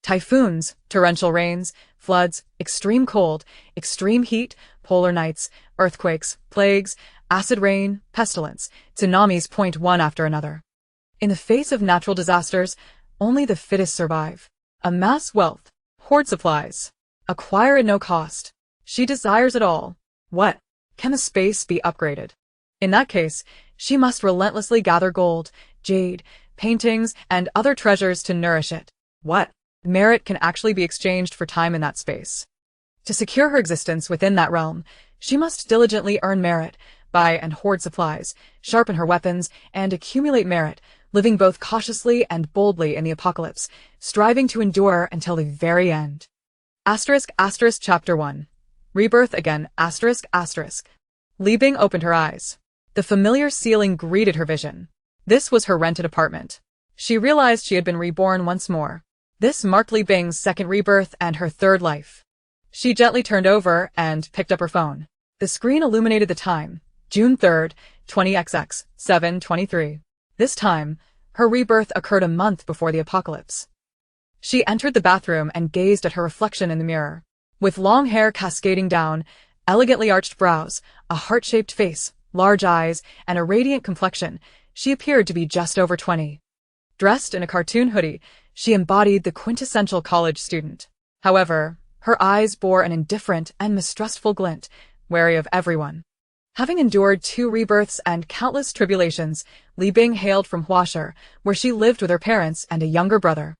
Typhoons, torrential rains, floods, extreme cold, extreme heat, polar nights, earthquakes, plagues, acid rain, pestilence, tsunamis point one after another. In the face of natural disasters, only the fittest survive. Amass wealth, hoard supplies, acquire at no cost. She desires it all. What? Can the space be upgraded? In that case, she must relentlessly gather gold, jade, paintings, and other treasures to nourish it. What? Merit can actually be exchanged for time in that space. To secure her existence within that realm, she must diligently earn merit, buy and hoard supplies, sharpen her weapons, and accumulate merit, living both cautiously and boldly in the apocalypse, striving to endure until the very end. Chapter 1. Rebirth again, Li Bing opened her eyes. The familiar ceiling greeted her vision. This was her rented apartment. She realized she had been reborn once more. This marked Li Bing's second rebirth and her third life. She gently turned over and picked up her phone. The screen illuminated the time, June 3rd, 20XX, 7:23. This time, her rebirth occurred a month before the apocalypse. She entered the bathroom and gazed at her reflection in the mirror. With long hair cascading down, elegantly arched brows, a heart-shaped face, large eyes, and a radiant complexion, she appeared to be just over 20. Dressed in a cartoon hoodie, she embodied the quintessential college student. However, her eyes bore an indifferent and mistrustful glint, wary of everyone. Having endured 2 rebirths and countless tribulations, Li Bing hailed from Huasher, where she lived with her parents and a younger brother.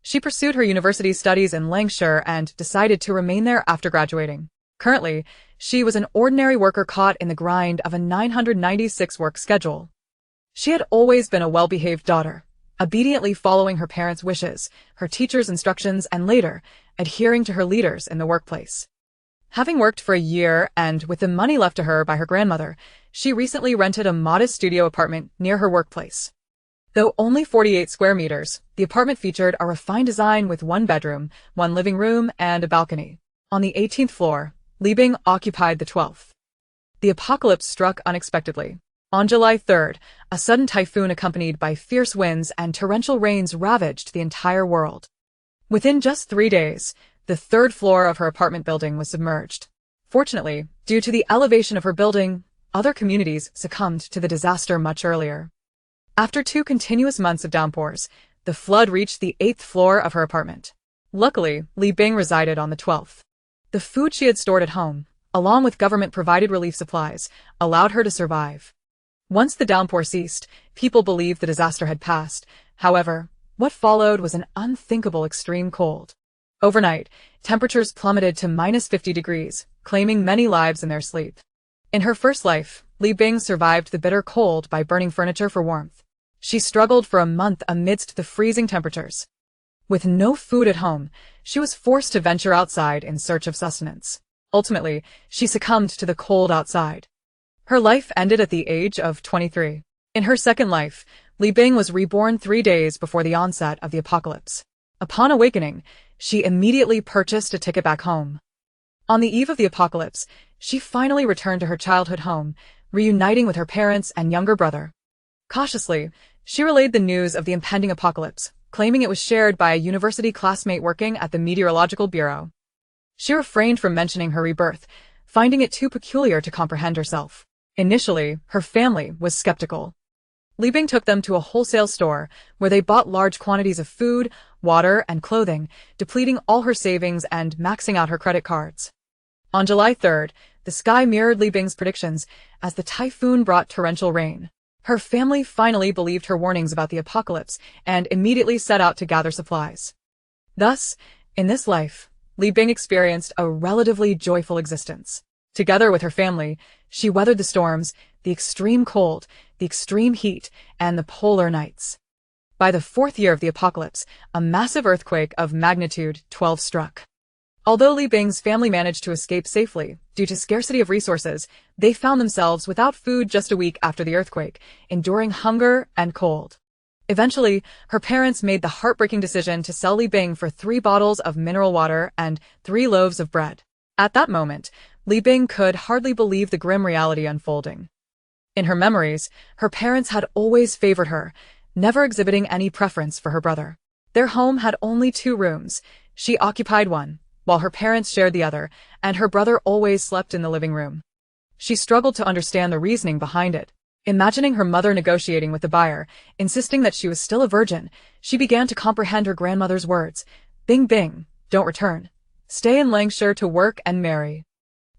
She pursued her university studies in Lancashire and decided to remain there after graduating. Currently, she was an ordinary worker caught in the grind of a 996 work schedule. She had always been a well-behaved daughter, obediently following her parents' wishes, her teachers' instructions, and later, adhering to her leaders in the workplace. Having worked for a year and with the money left to her by her grandmother, she recently rented a modest studio apartment near her workplace. Though only 48 square meters, the apartment featured a refined design with 1 bedroom, 1 living room, and a balcony. On the 18th floor, Li Bing occupied the 12th. The apocalypse struck unexpectedly. On July 3rd, a sudden typhoon accompanied by fierce winds and torrential rains ravaged the entire world. Within just 3 days, the 3rd floor of her apartment building was submerged. Fortunately, due to the elevation of her building, other communities succumbed to the disaster much earlier. After 2 continuous months of downpours, the flood reached the 8th floor of her apartment. Luckily, Li Bing resided on the 12th. The food she had stored at home, along with government-provided relief supplies, allowed her to survive. Once the downpour ceased, people believed the disaster had passed. However, what followed was an unthinkable extreme cold. Overnight, temperatures plummeted to -50 degrees, claiming many lives in their sleep. In her first life, Li Bing survived the bitter cold by burning furniture for warmth. She struggled for a month amidst the freezing temperatures. With no food at home, she was forced to venture outside in search of sustenance. Ultimately, she succumbed to the cold outside. Her life ended at the age of 23. In her second life, Li Bing was reborn 3 days before the onset of the apocalypse. Upon awakening, she immediately purchased a ticket back home. On the eve of the apocalypse, she finally returned to her childhood home, reuniting with her parents and younger brother. Cautiously, she relayed the news of the impending apocalypse, claiming it was shared by a university classmate working at the Meteorological Bureau. She refrained from mentioning her rebirth, finding it too peculiar to comprehend herself. Initially, her family was skeptical. Li Bing took them to a wholesale store, where they bought large quantities of food, water, and clothing, depleting all her savings and maxing out her credit cards. On July 3rd, the sky mirrored Li Bing's predictions as the typhoon brought torrential rain. Her family finally believed her warnings about the apocalypse and immediately set out to gather supplies. Thus, in this life, Li Bing experienced a relatively joyful existence. Together with her family, she weathered the storms, the extreme cold, the extreme heat, and the polar nights. By the 4th year of the apocalypse, a massive earthquake of magnitude 12 struck. Although Li Bing's family managed to escape safely, due to scarcity of resources, they found themselves without food just a week after the earthquake, enduring hunger and cold. Eventually, her parents made the heartbreaking decision to sell Li Bing for 3 bottles of mineral water and 3 loaves of bread. At that moment, Li Bing could hardly believe the grim reality unfolding. In her memories, her parents had always favored her, never exhibiting any preference for her brother. Their home had only 2 rooms. She occupied one, while her parents shared the other, and her brother always slept in the living room. She struggled to understand the reasoning behind it. Imagining her mother negotiating with the buyer, insisting that she was still a virgin, she began to comprehend her grandmother's words. Bing bing, don't return. Stay in Lancashire to work and marry.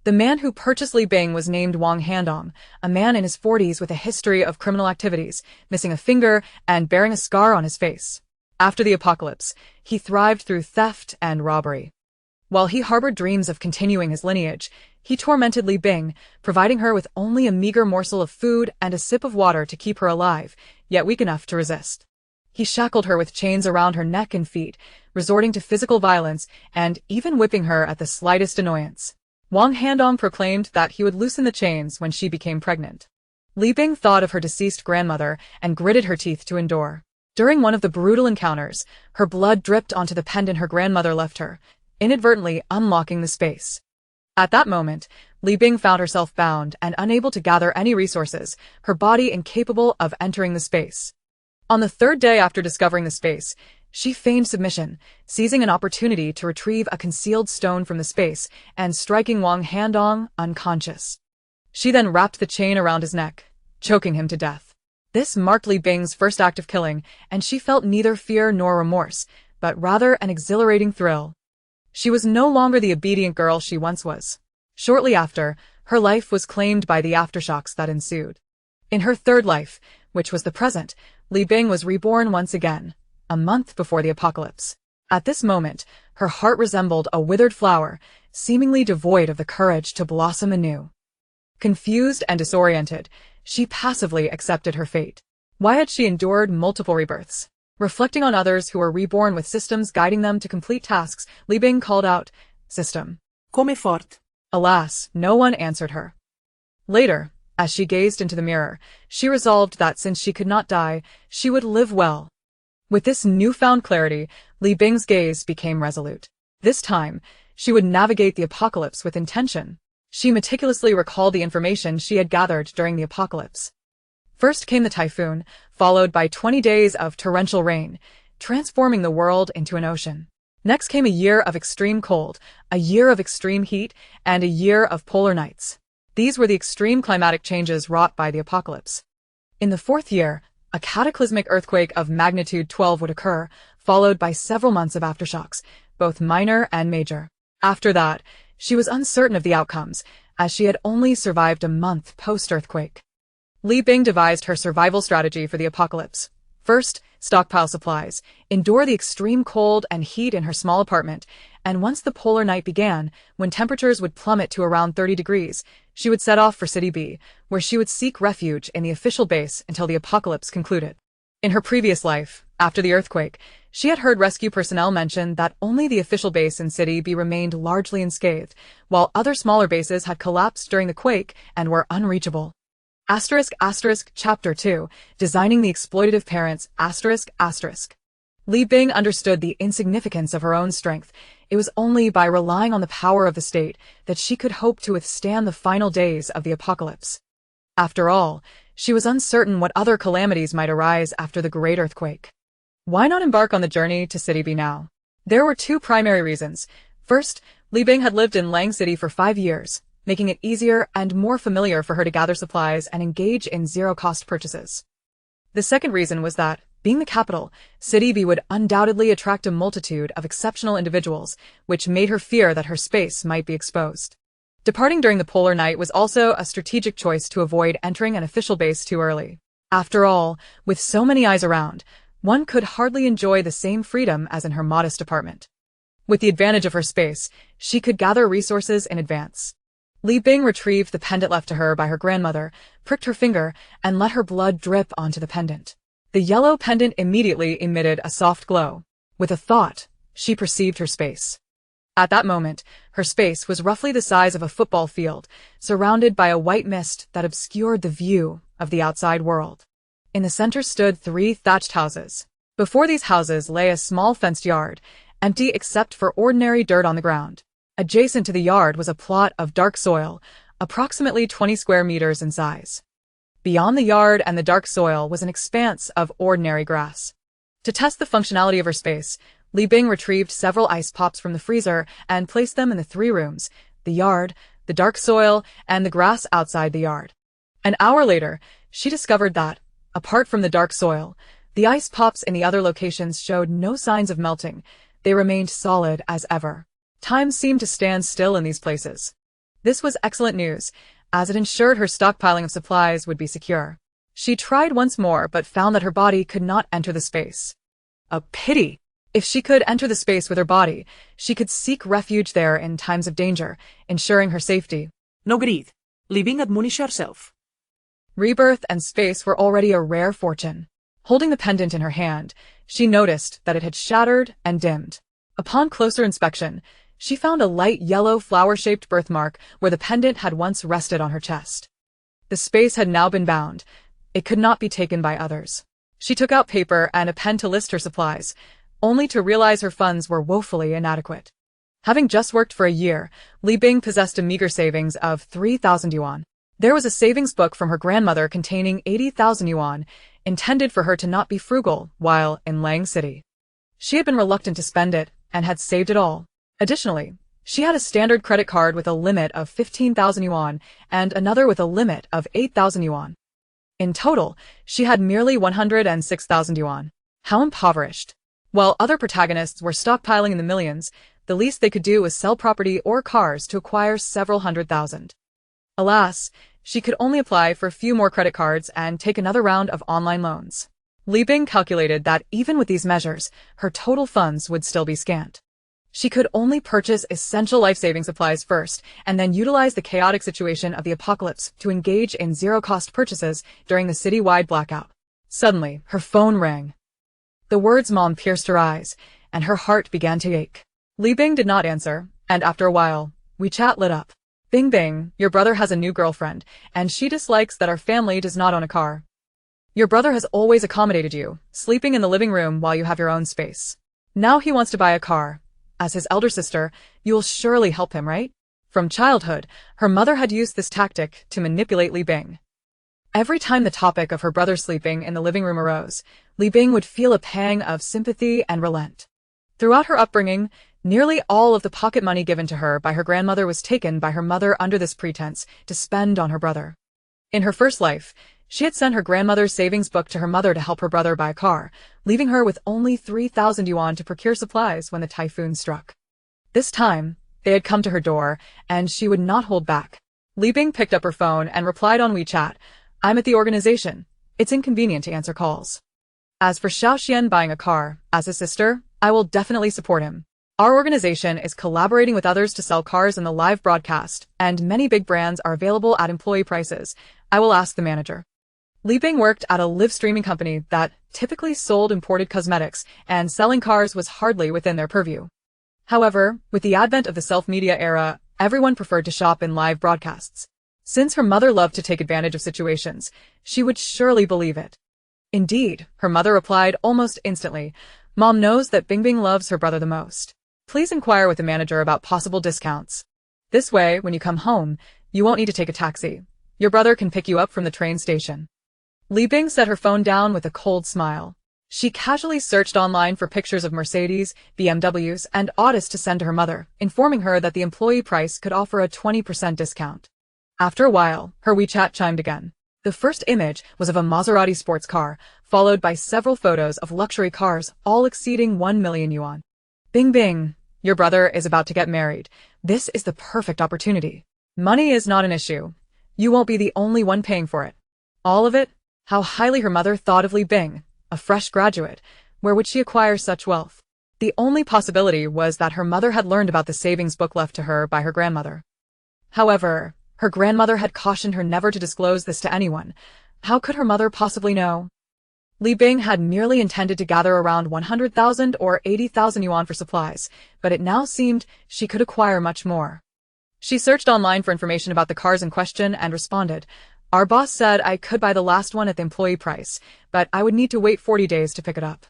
The man who purchased Li Bing was named Wang Handong, a man in his 40s with a history of criminal activities, missing a finger and bearing a scar on his face. After the apocalypse, he thrived through theft and robbery. While he harbored dreams of continuing his lineage, he tormented Li Bing, providing her with only a meager morsel of food and a sip of water to keep her alive, yet weak enough to resist. He shackled her with chains around her neck and feet, resorting to physical violence and even whipping her at the slightest annoyance. Wang Handong proclaimed that he would loosen the chains when she became pregnant. Li Bing thought of her deceased grandmother and gritted her teeth to endure. During one of the brutal encounters, her blood dripped onto the pendant her grandmother left her, inadvertently unlocking the space. At that moment, Li Bing found herself bound and unable to gather any resources, her body incapable of entering the space. On the 3rd day after discovering the space, she feigned submission, seizing an opportunity to retrieve a concealed stone from the space and striking Wang Handong unconscious. She then wrapped the chain around his neck, choking him to death. This marked Li Bing's first act of killing, and she felt neither fear nor remorse, but rather an exhilarating thrill. She was no longer the obedient girl she once was. Shortly after, her life was claimed by the aftershocks that ensued. In her 3rd life, which was the present, Li Bing was reborn once again, a month before the apocalypse. At this moment, her heart resembled a withered flower, seemingly devoid of the courage to blossom anew. Confused and disoriented, she passively accepted her fate. Why had she endured multiple rebirths? Reflecting on others who were reborn with systems guiding them to complete tasks, Li Bing called out, "System. Come fort." Alas, no one answered her. Later, as she gazed into the mirror, she resolved that since she could not die, she would live well. With this newfound clarity, Li Bing's gaze became resolute. This time, she would navigate the apocalypse with intention. She meticulously recalled the information she had gathered during the apocalypse. First came the typhoon, followed by 20 days of torrential rain, transforming the world into an ocean. Next came a year of extreme cold, a year of extreme heat, and a year of polar nights. These were the extreme climatic changes wrought by the apocalypse. In the 4th year, a cataclysmic earthquake of magnitude 12 would occur, followed by several months of aftershocks, both minor and major. After that, she was uncertain of the outcomes, as she had only survived a month post-earthquake. Li Bing devised her survival strategy for the apocalypse. First, stockpile supplies, endure the extreme cold and heat in her small apartment, and once the polar night began, when temperatures would plummet to around 30 degrees, she would set off for City B, where she would seek refuge in the official base until the apocalypse concluded. In her previous life, after the earthquake, she had heard rescue personnel mention that only the official base in City B remained largely unscathed, while other smaller bases had collapsed during the quake and were unreachable. Chapter 2, Designing the Exploitative Parents, Li Bing understood the insignificance of her own strength. It was only by relying on the power of the state that she could hope to withstand the final days of the apocalypse. After all, she was uncertain what other calamities might arise after the great earthquake. Why not embark on the journey to City B now? There were 2 primary reasons. First, Li Bing had lived in Lang City for 5 years, making it easier and more familiar for her to gather supplies and engage in zero-cost purchases. The second reason was that, being the capital, City B would undoubtedly attract a multitude of exceptional individuals, which made her fear that her space might be exposed. Departing during the polar night was also a strategic choice to avoid entering an official base too early. After all, with so many eyes around, one could hardly enjoy the same freedom as in her modest apartment. With the advantage of her space, she could gather resources in advance. Li Bing retrieved the pendant left to her by her grandmother, pricked her finger, and let her blood drip onto the pendant. The yellow pendant immediately emitted a soft glow. With a thought, she perceived her space. At that moment, her space was roughly the size of a football field, surrounded by a white mist that obscured the view of the outside world. In the center stood 3 thatched houses. Before these houses lay a small fenced yard, empty except for ordinary dirt on the ground. Adjacent to the yard was a plot of dark soil, approximately 20 square meters in size. Beyond the yard and the dark soil was an expanse of ordinary grass. To test the functionality of her space, Li Bing retrieved several ice pops from the freezer and placed them in the 3 rooms: the yard, the dark soil, and the grass outside the yard. An hour later, she discovered that, apart from the dark soil, the ice pops in the other locations showed no signs of melting. They remained solid as ever. Time seemed to stand still in these places. This was excellent news, as it ensured her stockpiling of supplies would be secure. She tried once more but found that her body could not enter the space. A pity! If she could enter the space with her body, she could seek refuge there in times of danger, ensuring her safety. No greed. Li Bing admonished herself. Rebirth and space were already a rare fortune. Holding the pendant in her hand, she noticed that it had shattered and dimmed. Upon closer inspection, she found a light yellow flower-shaped birthmark where the pendant had once rested on her chest. The space had now been bound. It could not be taken by others. She took out paper and a pen to list her supplies, only to realize her funds were woefully inadequate. Having just worked for a year, Li Bing possessed a meager savings of 3,000 yuan. There was a savings book from her grandmother containing 80,000 yuan, intended for her to not be frugal while in Lang City. She had been reluctant to spend it and had saved it all. Additionally, she had a standard credit card with a limit of 15,000 yuan and another with a limit of 8,000 yuan. In total, she had merely 106,000 yuan. How impoverished! While other protagonists were stockpiling in the millions, the least they could do was sell property or cars to acquire several hundred thousand. Alas, she could only apply for a few more credit cards and take another round of online loans. Li Bing calculated that even with these measures, her total funds would still be scant. She could only purchase essential life-saving supplies first, and then utilize the chaotic situation of the apocalypse to engage in zero-cost purchases during the city-wide blackout. Suddenly, her phone rang. The words "Mom" pierced her eyes, and her heart began to ache. Li Bing did not answer, and after a while, WeChat lit up. "Bing Bing, your brother has a new girlfriend, and she dislikes that our family does not own a car. Your brother has always accommodated you, sleeping in the living room while you have your own space. Now he wants to buy a car. As his elder sister, you will surely help him, right?" From childhood, her mother had used this tactic to manipulate Li Bing. Every time the topic of her brother sleeping in the living room arose, Li Bing would feel a pang of sympathy and relent. Throughout her upbringing, nearly all of the pocket money given to her by her grandmother was taken by her mother under this pretense to spend on her brother. In her first life, she had sent her grandmother's savings book to her mother to help her brother buy a car, leaving her with only 3,000 yuan to procure supplies when the typhoon struck. This time, they had come to her door, and she would not hold back. Li Bing picked up her phone and replied on WeChat, "I'm at the organization. It's inconvenient to answer calls. As for Xiaoxian buying a car, as his sister, I will definitely support him. Our organization is collaborating with others to sell cars in the live broadcast, and many big brands are available at employee prices. I will ask the manager." Li Bing worked at a live streaming company that typically sold imported cosmetics, and selling cars was hardly within their purview. However, with the advent of the self-media era, everyone preferred to shop in live broadcasts. Since her mother loved to take advantage of situations, she would surely believe it. Indeed, her mother replied almost instantly, "Mom knows that Bing Bing loves her brother the most. Please inquire with the manager about possible discounts. This way, when you come home, you won't need to take a taxi. Your brother can pick you up from the train station." Li Bing set her phone down with a cold smile. She casually searched online for pictures of Mercedes, BMWs, and Audis to send to her mother, informing her that the employee price could offer a 20% discount. After a while, her WeChat chimed again. The first image was of a Maserati sports car, followed by several photos of luxury cars, all exceeding 1 million yuan. "Bing Bing, your brother is about to get married. This is the perfect opportunity. Money is not an issue. You won't be the only one paying for it." All of it? How highly her mother thought of Li Bing, a fresh graduate. Where would she acquire such wealth? The only possibility was that her mother had learned about the savings book left to her by her grandmother. However, her grandmother had cautioned her never to disclose this to anyone. How could her mother possibly know? Li Bing had merely intended to gather around 100,000 or 80,000 yuan for supplies, but it now seemed she could acquire much more. She searched online for information about the cars in question and responded, "Our boss said I could buy the last one at the employee price, but I would need to wait 40 days to pick it up."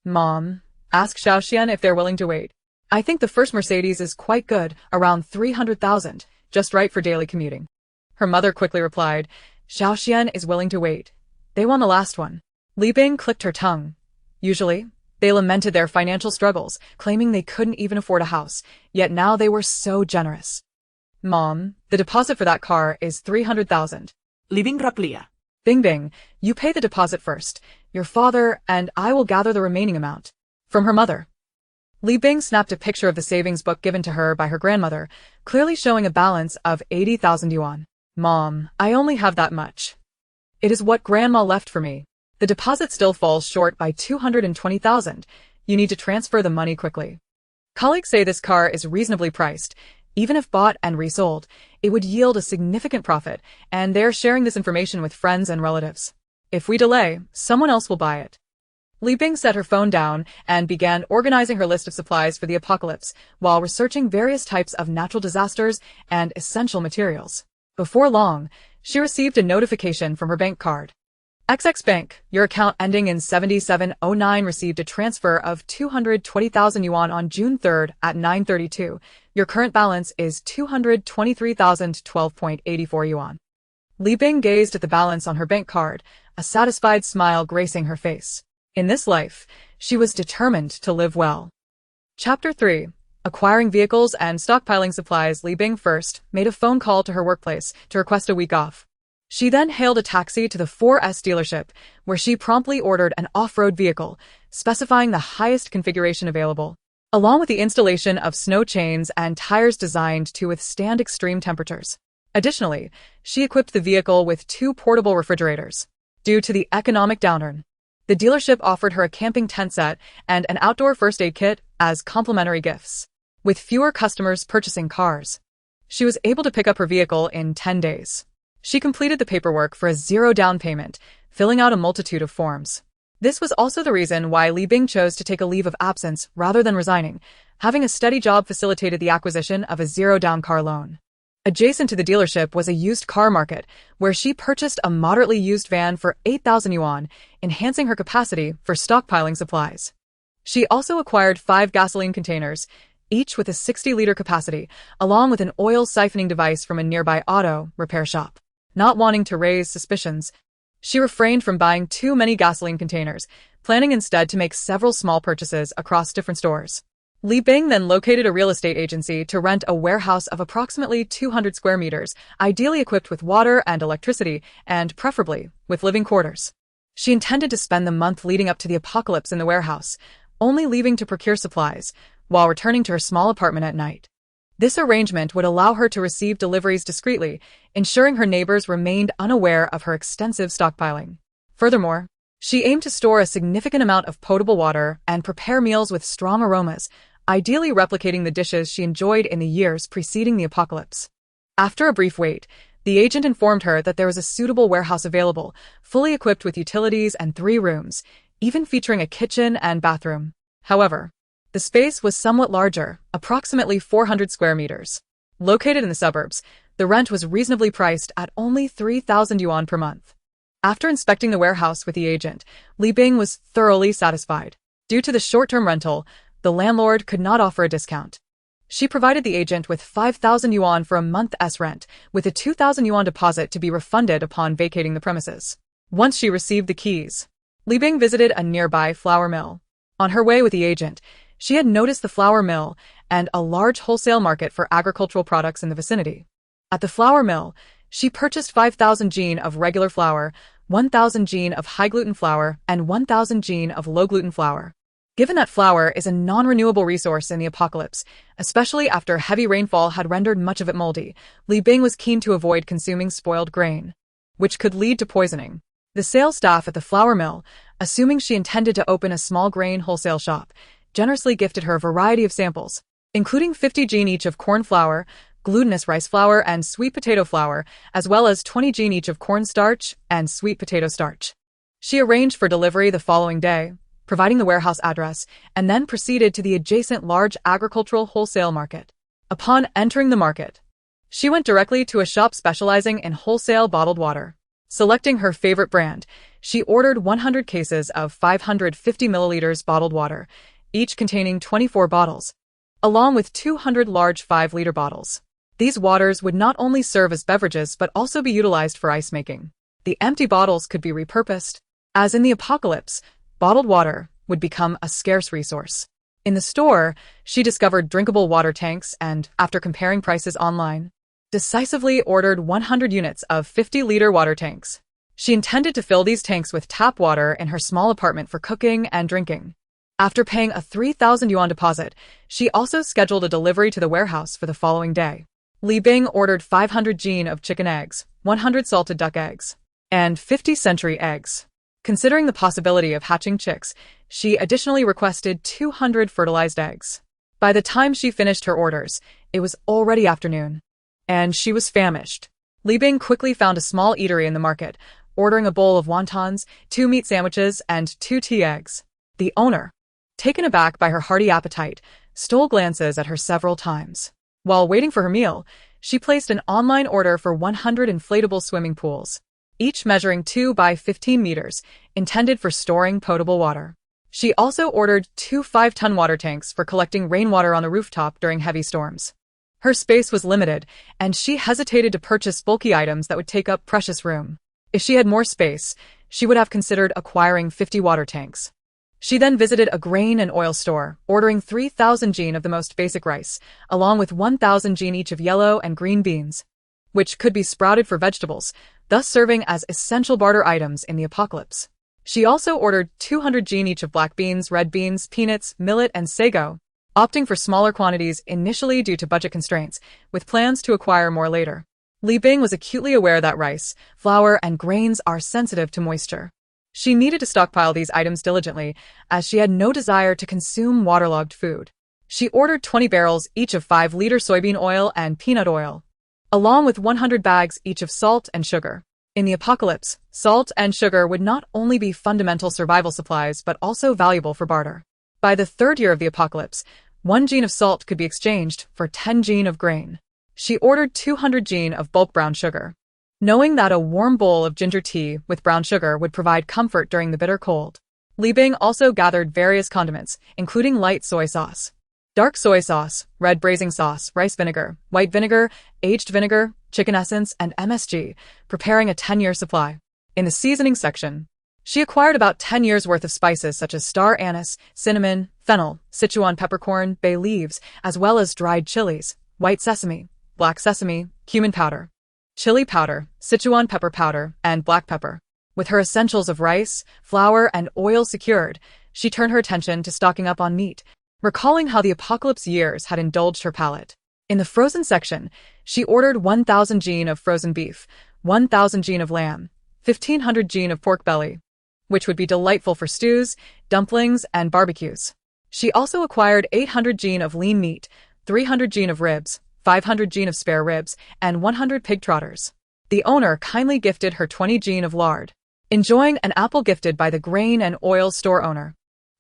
"Mom, ask Xiaoxian if they're willing to wait. I think the first Mercedes is quite good, around 300,000. Just right for daily commuting." Her mother quickly replied, "Xiaoxian is willing to wait. They want the last one." Li Bing clicked her tongue. Usually, They lamented their financial struggles, claiming they couldn't even afford a house, yet now they were so generous. Mom, the deposit for that car is 300,000. Leaving Raplia. Bing Bing, you pay the deposit first. Your father and I will gather the remaining amount. From her mother. Li Bing snapped a picture of the savings book given to her by her grandmother, clearly showing a balance of 80,000 yuan. Mom, I only have that much. It is what Grandma left for me. The deposit still falls short by 220,000. You need to transfer the money quickly. Colleagues say this car is reasonably priced. Even if bought and resold, it would yield a significant profit, and they're sharing this information with friends and relatives. If we delay, someone else will buy it. Li Bing set her phone down and began organizing her list of supplies for the apocalypse while researching various types of natural disasters and essential materials. Before long, she received a notification from her bank card. XX Bank, your account ending in 7709 received a transfer of 220,000 yuan on June 3rd at 9:32. Your current balance is 223,012.84 yuan. Li Bing gazed at the balance on her bank card, a satisfied smile gracing her face. In this life, she was determined to live well. Chapter 3. Acquiring vehicles and stockpiling supplies. Li Bing first made a phone call to her workplace to request a week off. She then hailed a taxi to the 4S dealership, where she promptly ordered an off-road vehicle, specifying the highest configuration available, along with the installation of snow chains and tires designed to withstand extreme temperatures. Additionally, she equipped the vehicle with 2 portable refrigerators. Due to the economic downturn, the dealership offered her a camping tent set and an outdoor first aid kit as complimentary gifts. With fewer customers purchasing cars, she was able to pick up her vehicle in 10 days. She completed the paperwork for a 0 down payment, filling out a multitude of forms. This was also the reason why Li Bing chose to take a leave of absence rather than resigning. Having a steady job facilitated the acquisition of a 0 down car loan. Adjacent to the dealership was a used car market, where she purchased a moderately used van for 8,000 yuan, enhancing her capacity for stockpiling supplies. She also acquired 5 gasoline containers, each with a 60-liter capacity, along with an oil siphoning device from a nearby auto repair shop. Not wanting to raise suspicions, she refrained from buying too many gasoline containers, planning instead to make several small purchases across different stores. Li Bing then located a real estate agency to rent a warehouse of approximately 200 square meters, ideally equipped with water and electricity, and preferably with living quarters. She intended to spend the month leading up to the apocalypse in the warehouse, only leaving to procure supplies, while returning to her small apartment at night. This arrangement would allow her to receive deliveries discreetly, ensuring her neighbors remained unaware of her extensive stockpiling. Furthermore, she aimed to store a significant amount of potable water and prepare meals with strong aromas, ideally replicating the dishes she enjoyed in the years preceding the apocalypse. After a brief wait, the agent informed her that there was a suitable warehouse available, fully equipped with utilities and 3 rooms, even featuring a kitchen and bathroom. However, the space was somewhat larger, approximately 400 square meters. Located in the suburbs, the rent was reasonably priced at only 3,000 yuan per month. After inspecting the warehouse with the agent, Li Bing was thoroughly satisfied. Due to the short-term rental, the landlord could not offer a discount. She provided the agent with 5,000 yuan for a month's rent, with a 2,000 yuan deposit to be refunded upon vacating the premises. Once she received the keys, Li Bing visited a nearby flour mill. On her way with the agent, she had noticed the flour mill and a large wholesale market for agricultural products in the vicinity. At the flour mill, she purchased 5,000 jin of regular flour, 1,000 jin of high-gluten flour, and 1,000 jin of low-gluten flour. Given that flour is a non-renewable resource in the apocalypse, especially after heavy rainfall had rendered much of it moldy, Li Bing was keen to avoid consuming spoiled grain, which could lead to poisoning. The sales staff at the flour mill, assuming she intended to open a small grain wholesale shop, generously gifted her a variety of samples, including 50 jin each of corn flour, glutinous rice flour, and sweet potato flour, as well as 20 jin each of corn starch and sweet potato starch. She arranged for delivery the following day, providing the warehouse address, and then proceeded to the adjacent large agricultural wholesale market. Upon entering the market, she went directly to a shop specializing in wholesale bottled water. Selecting her favorite brand, she ordered 100 cases of 550 milliliters bottled water, each containing 24 bottles, along with 200 large 5-liter bottles. These waters would not only serve as beverages but also be utilized for ice making. The empty bottles could be repurposed. As in the apocalypse, bottled water would become a scarce resource. In the store, she discovered drinkable water tanks and, after comparing prices online, decisively ordered 100 units of 50-liter water tanks. She intended to fill these tanks with tap water in her small apartment for cooking and drinking. After paying a 3,000 yuan deposit, she also scheduled a delivery to the warehouse for the following day. Li Bing ordered 500 jin of chicken eggs, 100 salted duck eggs, and 50 century eggs. Considering the possibility of hatching chicks, she additionally requested 200 fertilized eggs. By the time she finished her orders, it was already afternoon, and she was famished. Li Bing quickly found a small eatery in the market, ordering a bowl of wontons, 2 meat sandwiches, and 2 tea eggs. The owner, taken aback by her hearty appetite, stole glances at her several times. While waiting for her meal, she placed an online order for 100 inflatable swimming pools, each measuring 2 by 15 meters, intended for storing potable water. She also ordered 2 5-ton water tanks for collecting rainwater on the rooftop during heavy storms. Her space was limited, and she hesitated to purchase bulky items that would take up precious room. If she had more space, she would have considered acquiring 50 water tanks. She then visited a grain and oil store, ordering 3,000 jin of the most basic rice, along with 1,000 jin each of yellow and green beans, which could be sprouted for vegetables, thus serving as essential barter items in the apocalypse. She also ordered 200 jin each of black beans, red beans, peanuts, millet, and sago, opting for smaller quantities initially due to budget constraints, with plans to acquire more later. Li Bing was acutely aware that rice, flour, and grains are sensitive to moisture. She needed to stockpile these items diligently, as she had no desire to consume waterlogged food. She ordered 20 barrels each of 5-liter soybean oil and peanut oil, along with 100 bags each of salt and sugar. In the apocalypse, salt and sugar would not only be fundamental survival supplies but also valuable for barter. By the 3rd year of the apocalypse, 1 jin of salt could be exchanged for 10 jin of grain. She ordered 200 jin of bulk brown sugar, knowing that a warm bowl of ginger tea with brown sugar would provide comfort during the bitter cold. Li Bing also gathered various condiments, including light soy sauce, dark soy sauce, red braising sauce, rice vinegar, white vinegar, aged vinegar, chicken essence, and MSG, preparing a 10-year supply. In the seasoning section, she acquired about 10 years' worth of spices such as star anise, cinnamon, fennel, Sichuan peppercorn, bay leaves, as well as dried chilies, white sesame, black sesame, cumin powder, chili powder, Sichuan pepper powder, and black pepper. With her essentials of rice, flour, and oil secured, she turned her attention to stocking up on meat, recalling how the apocalypse years had indulged her palate. In the frozen section, she ordered 1,000 jin of frozen beef, 1,000 jin of lamb, 1,500 jin of pork belly, which would be delightful for stews, dumplings, and barbecues. She also acquired 800 jin of lean meat, 300 jin of ribs, 500 jin of spare ribs, and 100 pig trotters. The owner kindly gifted her 20 jin of lard. Enjoying an apple gifted by the grain and oil store owner,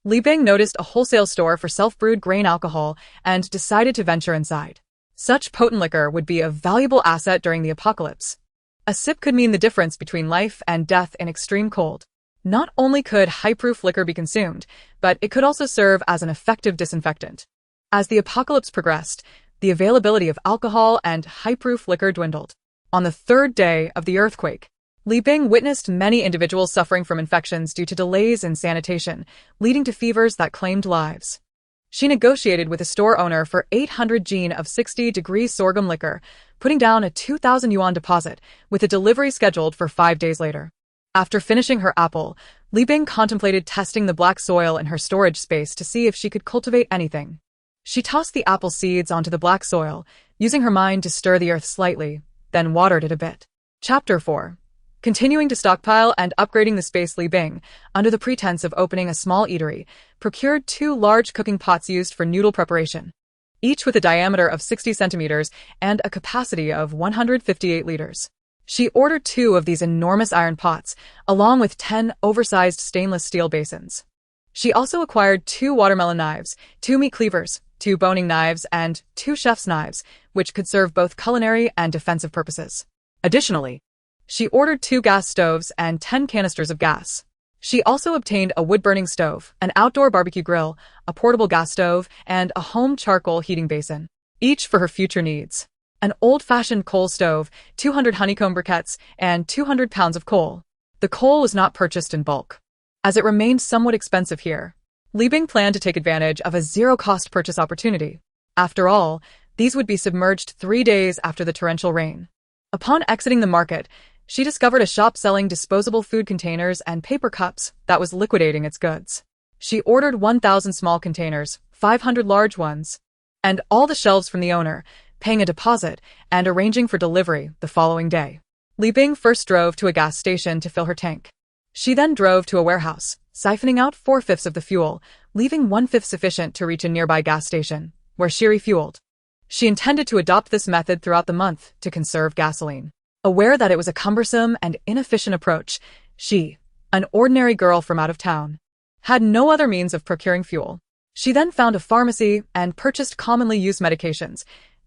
Li Bing noticed a wholesale store for self-brewed grain alcohol and decided to venture inside. Such potent liquor would be a valuable asset during the apocalypse. A sip could mean the difference between life and death in extreme cold. Not only could high-proof liquor be consumed, but it could also serve as an effective disinfectant. As the apocalypse progressed, the availability of alcohol and high-proof liquor dwindled. On the 3rd day of the earthquake, Li Bing witnessed many individuals suffering from infections due to delays in sanitation, leading to fevers that claimed lives. She negotiated with a store owner for 800 jin of 60-degree sorghum liquor, putting down a 2,000 yuan deposit, with a delivery scheduled for 5 days later. After finishing her apple, Li Bing contemplated testing the black soil in her storage space to see if she could cultivate anything. She tossed the apple seeds onto the black soil, using her mind to stir the earth slightly, then watered it a bit. Chapter 4. Continuing to stockpile and upgrading the space, Li Bing, under the pretense of opening a small eatery, procured 2 large cooking pots used for noodle preparation, each with a diameter of 60 centimeters and a capacity of 158 liters. She ordered 2 of these enormous iron pots, along with 10 oversized stainless steel basins. She also acquired 2 watermelon knives, 2 meat cleavers, 2 boning knives, and 2 chef's knives, which could serve both culinary and defensive purposes. Additionally, she ordered 2 gas stoves and 10 canisters of gas. She also obtained a wood-burning stove, an outdoor barbecue grill, a portable gas stove, and a home charcoal heating basin, each for her future needs. An old-fashioned coal stove, 200 honeycomb briquettes, and 200 pounds of coal. The coal was not purchased in bulk, as it remained somewhat expensive here. Li Bing planned to take advantage of a zero-cost purchase opportunity. After all, these would be submerged 3 days after the torrential rain. Upon exiting the market, she discovered a shop selling disposable food containers and paper cups that was liquidating its goods. She ordered 1,000 small containers, 500 large ones, and all the shelves from the owner, paying a deposit and arranging for delivery the following day. Li Bing first drove to a gas station to fill her tank. She then drove to a warehouse, siphoning out 4/5 of the fuel, leaving 1/5 sufficient to reach a nearby gas station, where she refueled. She intended to adopt this method throughout the month to conserve gasoline. Aware that it was a cumbersome and inefficient approach, she, an ordinary girl from out of town, had no other means of procuring fuel. She then found a pharmacy and purchased commonly used medications,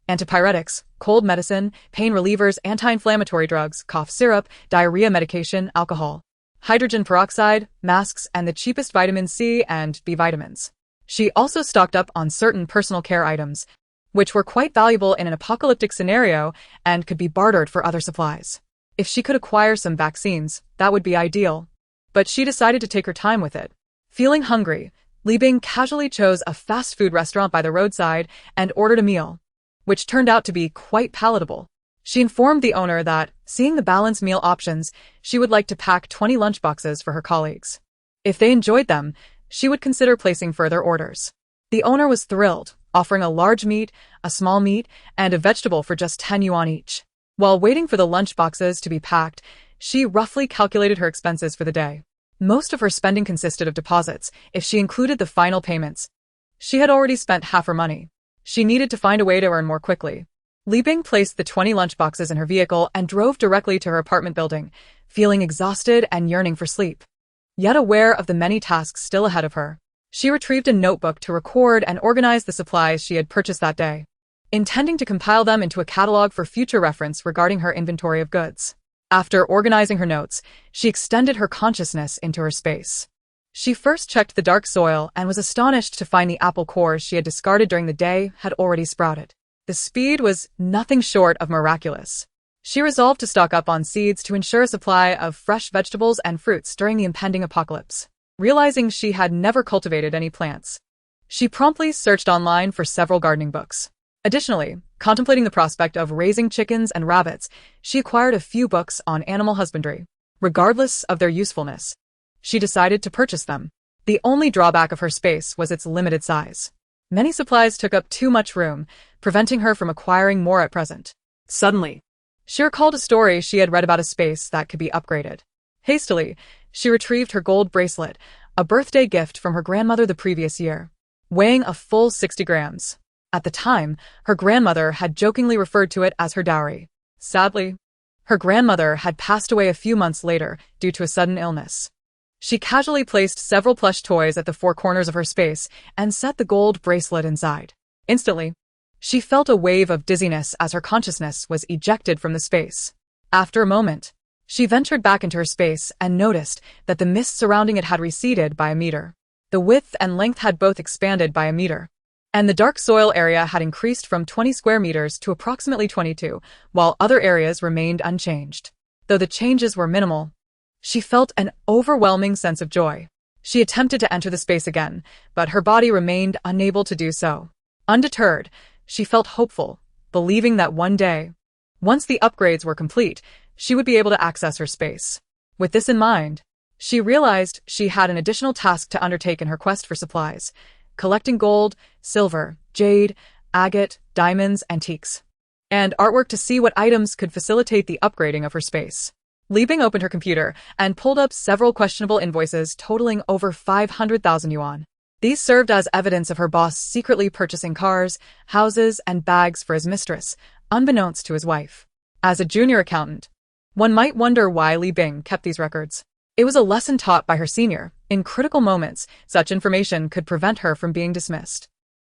antipyretics, cold medicine, pain relievers, anti-inflammatory drugs, cough syrup, diarrhea medication, alcohol, hydrogen peroxide, masks, and the cheapest vitamin C and B vitamins. She also stocked up on certain personal care items, which were quite valuable in an apocalyptic scenario and could be bartered for other supplies. If she could acquire some vaccines, that would be ideal. But she decided to take her time with it. Feeling hungry, Li Bing casually chose a fast food restaurant by the roadside and ordered a meal, which turned out to be quite palatable. She informed the owner that, seeing the balanced meal options, she would like to pack 20 lunchboxes for her colleagues. If they enjoyed them, she would consider placing further orders. The owner was thrilled, offering a large meat, a small meat, and a vegetable for just 10 yuan each. While waiting for the lunchboxes to be packed, she roughly calculated her expenses for the day. Most of her spending consisted of deposits, if she included the final payments. She had already spent half her money. She needed to find a way to earn more quickly. Li Bing placed the 20 lunchboxes in her vehicle and drove directly to her apartment building, feeling exhausted and yearning for sleep. Yet aware of the many tasks still ahead of her, she retrieved a notebook to record and organize the supplies she had purchased that day, intending to compile them into a catalog for future reference regarding her inventory of goods. After organizing her notes, she extended her consciousness into her space. She first checked the dark soil and was astonished to find the apple cores she had discarded during the day had already sprouted. The speed was nothing short of miraculous. She resolved to stock up on seeds to ensure a supply of fresh vegetables and fruits during the impending apocalypse. Realizing she had never cultivated any plants, she promptly searched online for several gardening books. Additionally, contemplating the prospect of raising chickens and rabbits, she acquired a few books on animal husbandry. Regardless of their usefulness, she decided to purchase them. The only drawback of her space was its limited size. Many supplies took up too much room, preventing her from acquiring more at present. Suddenly, she recalled a story she had read about a space that could be upgraded. Hastily, she retrieved her gold bracelet, a birthday gift from her grandmother the previous year, weighing a full 60 grams. At the time, her grandmother had jokingly referred to it as her dowry. Sadly, her grandmother had passed away a few months later due to a sudden illness. She casually placed several plush toys at the four corners of her space and set the gold bracelet inside. Instantly, she felt a wave of dizziness as her consciousness was ejected from the space. After a moment, she ventured back into her space and noticed that the mist surrounding it had receded by a meter. The width and length had both expanded by a meter, and the dark soil area had increased from 20 square meters to approximately 22, while other areas remained unchanged. Though the changes were minimal, she felt an overwhelming sense of joy. She attempted to enter the space again, but her body remained unable to do so. Undeterred, she felt hopeful, believing that one day, once the upgrades were complete, she would be able to access her space. With this in mind, she realized she had an additional task to undertake in her quest for supplies: collecting gold, silver, jade, agate, diamonds, antiques, and artwork to see what items could facilitate the upgrading of her space. Li Bing opened her computer and pulled up several questionable invoices totaling over 500,000 yuan. These served as evidence of her boss secretly purchasing cars, houses, and bags for his mistress, unbeknownst to his wife. As a junior accountant, one might wonder why Li Bing kept these records. It was a lesson taught by her senior. In critical moments, such information could prevent her from being dismissed.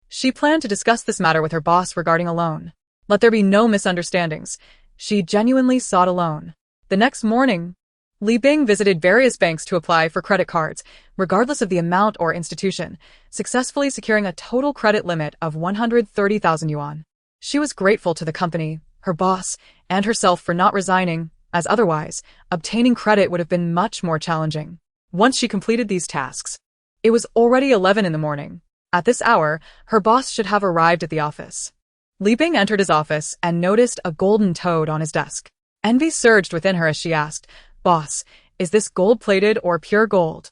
She planned to discuss this matter with her boss regarding a loan. Let there be no misunderstandings. She genuinely sought a loan. The next morning, Li Bing visited various banks to apply for credit cards, regardless of the amount or institution, successfully securing a total credit limit of 130,000 yuan. She was grateful to the company, her boss, and herself for not resigning, as otherwise, obtaining credit would have been much more challenging. Once she completed these tasks, It was already 11 in the morning. At this hour, her boss should have arrived at the office. Li Bing entered his office and noticed a golden toad on his desk. Envy surged within her as she asked, "Boss, is this gold-plated or pure gold?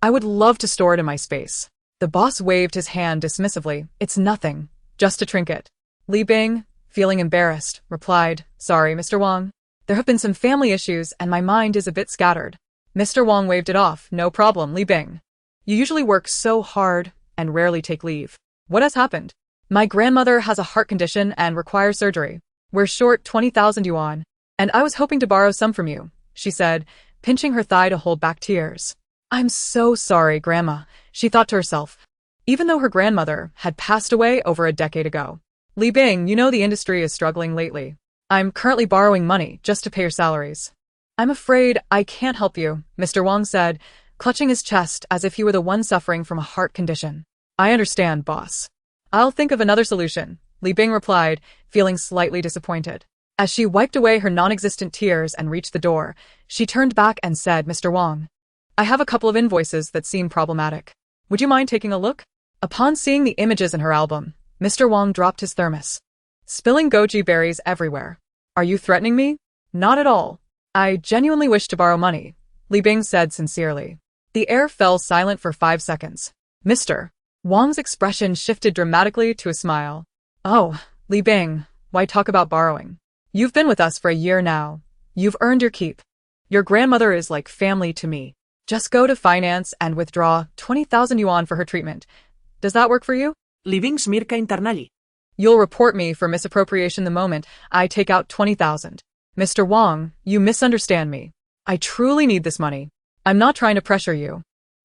I would love to store it in my space." The boss waved his hand dismissively. "It's nothing, just a trinket." Li Bing, feeling embarrassed, replied, "Sorry, Mr. Wang. There have been some family issues and my mind is a bit scattered." Mr. Wang waved it off. "No problem, Li Bing. You usually work so hard and rarely take leave. What has happened?" "My grandmother has a heart condition and requires surgery. We're short 20,000 yuan, and I was hoping to borrow some from you," she said, pinching her thigh to hold back tears. "I'm so sorry, Grandma," she thought to herself, even though her grandmother had passed away over a decade ago. "Li Bing, you know the industry is struggling lately. I'm currently borrowing money just to pay your salaries." "I'm afraid I can't help you," Mr. Wang said, clutching his chest as if he were the one suffering from a heart condition. "I understand, boss. I'll think of another solution," Li Bing replied, feeling slightly disappointed. As she wiped away her non-existent tears and reached the door, she turned back and said, "Mr. Wang, I have a couple of invoices that seem problematic. Would you mind taking a look?" Upon seeing the images in her album, Mr. Wang dropped his thermos, spilling goji berries everywhere. "Are you threatening me?" "Not at all. I genuinely wish to borrow money," Li Bing said sincerely. The air fell silent for 5 seconds. Mr. Wang's expression shifted dramatically to a smile. "Oh, Li Bing, why talk about borrowing? You've been with us for a year now. You've earned your keep. Your grandmother is like family to me. Just go to finance and withdraw 20,000 yuan for her treatment. Does that work for you?" Li Bing smirka internally. "You'll report me for misappropriation the moment I take out 20,000. Mr. Wang, you misunderstand me. I truly need this money. I'm not trying to pressure you.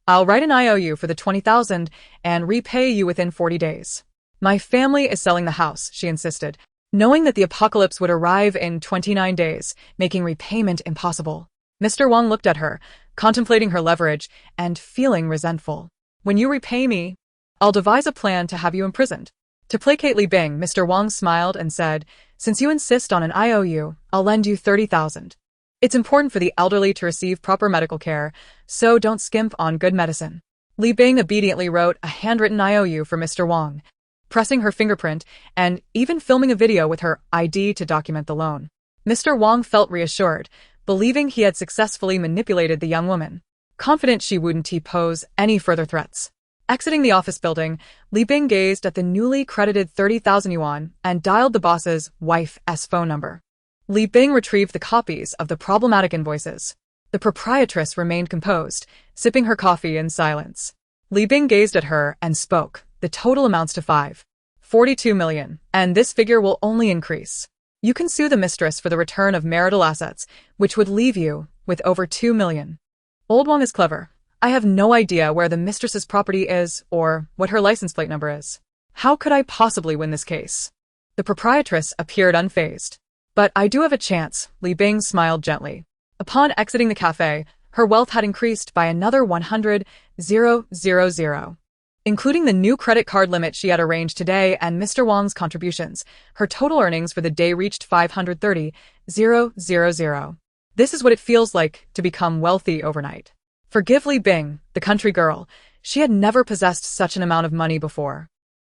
I'll write an IOU for the 20,000 and repay you within 40 days. My family is selling the house," she insisted, knowing that the apocalypse would arrive in 29 days, making repayment impossible. Mr. Wang looked at her, contemplating her leverage and feeling resentful. "When you repay me, I'll devise a plan to have you imprisoned." To placate Li Bing, Mr. Wang smiled and said, "Since you insist on an IOU, I'll lend you 30,000. It's important for the elderly to receive proper medical care, so don't skimp on good medicine." Li Bing obediently wrote a handwritten IOU for Mr. Wang, pressing her fingerprint and even filming a video with her ID to document the loan. Mr. Wang felt reassured, believing he had successfully manipulated the young woman, confident she wouldn't pose any further threats. Exiting the office building, Li Bing gazed at the newly credited 30,000 yuan and dialed the boss's wife's phone number. Li Bing retrieved the copies of the problematic invoices. The proprietress remained composed, sipping her coffee in silence. Li Bing gazed at her and spoke. "The total amounts to 542 million, and this figure will only increase. You can sue the mistress for the return of marital assets, which would leave you with over 2 million. Old Wang is clever. I have no idea where the mistress's property is or what her license plate number is. How could I possibly win this case?" The proprietress appeared unfazed. "But I do have a chance," Li Bing smiled gently. Upon exiting the cafe, her wealth had increased by another 100,000. Including the new credit card limit she had arranged today and Mr. Wang's contributions, her total earnings for the day reached 530,000. This is what it feels like to become wealthy overnight. Forgive Li Bing, the country girl. She had never possessed such an amount of money before.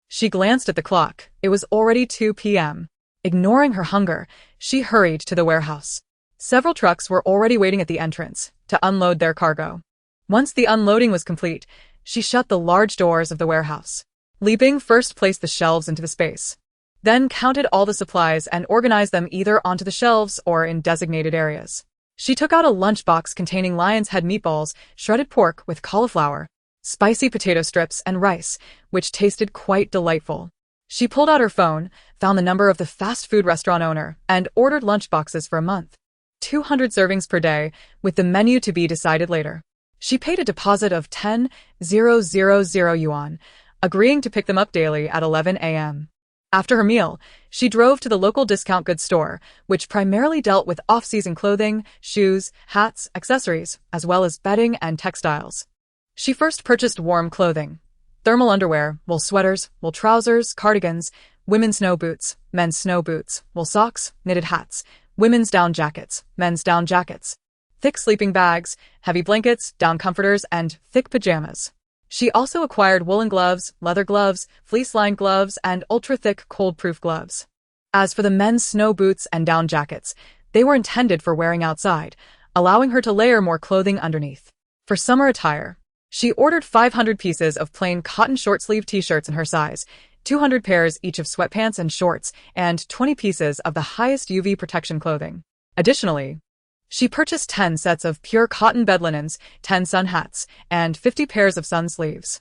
She glanced at the clock. It was already 2 p.m. Ignoring her hunger, she hurried to the warehouse. Several trucks were already waiting at the entrance to unload their cargo. Once the unloading was complete, she shut the large doors of the warehouse. Li Bing first placed the shelves into the space, then counted all the supplies and organized them either onto the shelves or in designated areas. She took out a lunchbox containing lion's head meatballs, shredded pork with cauliflower, spicy potato strips, and rice, which tasted quite delightful. She pulled out her phone, found the number of the fast food restaurant owner, and ordered lunchboxes for a month. 200 servings per day, with the menu to be decided later. She paid a deposit of 10,000 yuan, agreeing to pick them up daily at 11 a.m. After her meal, she drove to the local discount goods store, which primarily dealt with off-season clothing, shoes, hats, accessories, as well as bedding and textiles. She first purchased warm clothing, thermal underwear, wool sweaters, wool trousers, cardigans, women's snow boots, men's snow boots, wool socks, knitted hats, women's down jackets, men's down jackets, thick sleeping bags, heavy blankets, down comforters, and thick pajamas. She also acquired woolen gloves, leather gloves, fleece-lined gloves, and ultra-thick cold-proof gloves. As for the men's snow boots and down jackets, they were intended for wearing outside, allowing her to layer more clothing underneath. For summer attire, she ordered 500 pieces of plain cotton short-sleeve t-shirts in her size, 200 pairs each of sweatpants and shorts, and 20 pieces of the highest UV protection clothing. Additionally, she purchased 10 sets of pure cotton bed linens, 10 sun hats, and 50 pairs of sun sleeves.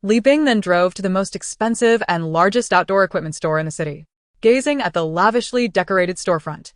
Li Bing then drove to the most expensive and largest outdoor equipment store in the city. Gazing at the lavishly decorated storefront,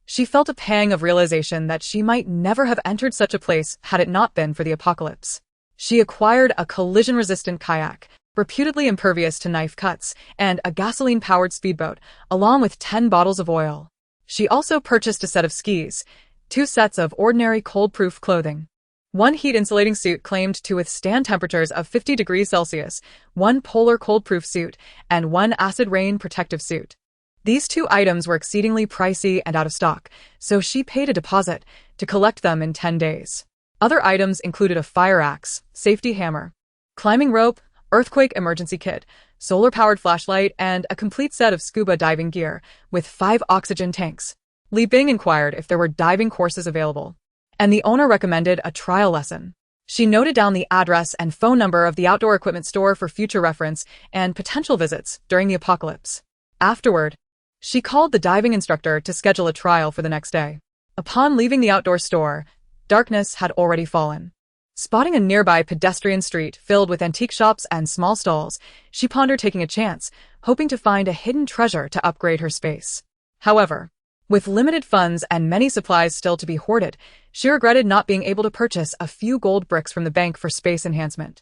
she felt a pang of realization that she might never have entered such a place had it not been for the apocalypse. She acquired a collision-resistant kayak, reputedly impervious to knife cuts, and a gasoline-powered speedboat, along with 10 bottles of oil. She also purchased a set of skis, 2 sets of ordinary cold-proof clothing, 1 heat-insulating suit claimed to withstand temperatures of 50 degrees Celsius, 1 polar cold-proof suit, and 1 acid rain protective suit. These 2 items were exceedingly pricey and out of stock, so she paid a deposit to collect them in 10 days. Other items included a fire axe, safety hammer, climbing rope, earthquake emergency kit, solar-powered flashlight, and a complete set of scuba diving gear with 5 oxygen tanks. Li Bing inquired if there were diving courses available, and the owner recommended a trial lesson. She noted down the address and phone number of the outdoor equipment store for future reference and potential visits during the apocalypse. Afterward, she called the diving instructor to schedule a trial for the next day. Upon leaving the outdoor store, darkness had already fallen. Spotting a nearby pedestrian street filled with antique shops and small stalls, she pondered taking a chance, hoping to find a hidden treasure to upgrade her space. However, with limited funds and many supplies still to be hoarded, she regretted not being able to purchase a few gold bricks from the bank for space enhancement.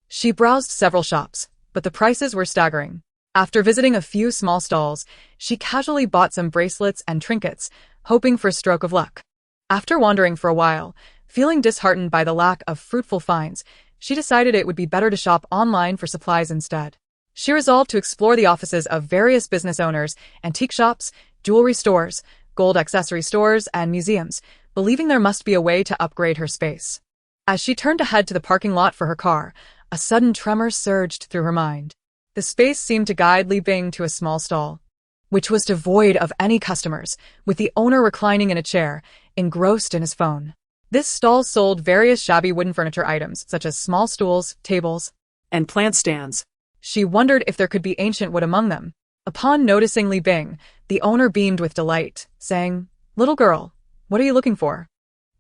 She browsed several shops, but the prices were staggering. After visiting a few small stalls, she casually bought some bracelets and trinkets, hoping for a stroke of luck. After wandering for a while, feeling disheartened by the lack of fruitful finds, she decided it would be better to shop online for supplies instead. She resolved to explore the offices of various business owners, antique shops, jewelry stores, gold accessory stores, and museums, believing there must be a way to upgrade her space. As she turned to head to the parking lot for her car, a sudden tremor surged through her mind. The space seemed to guide Li Bing to a small stall, which was devoid of any customers, with the owner reclining in a chair, engrossed in his phone. This stall sold various shabby wooden furniture items, such as small stools, tables, and plant stands. She wondered if there could be ancient wood among them. Upon noticing Li Bing, the owner beamed with delight, saying, "Little girl, what are you looking for?"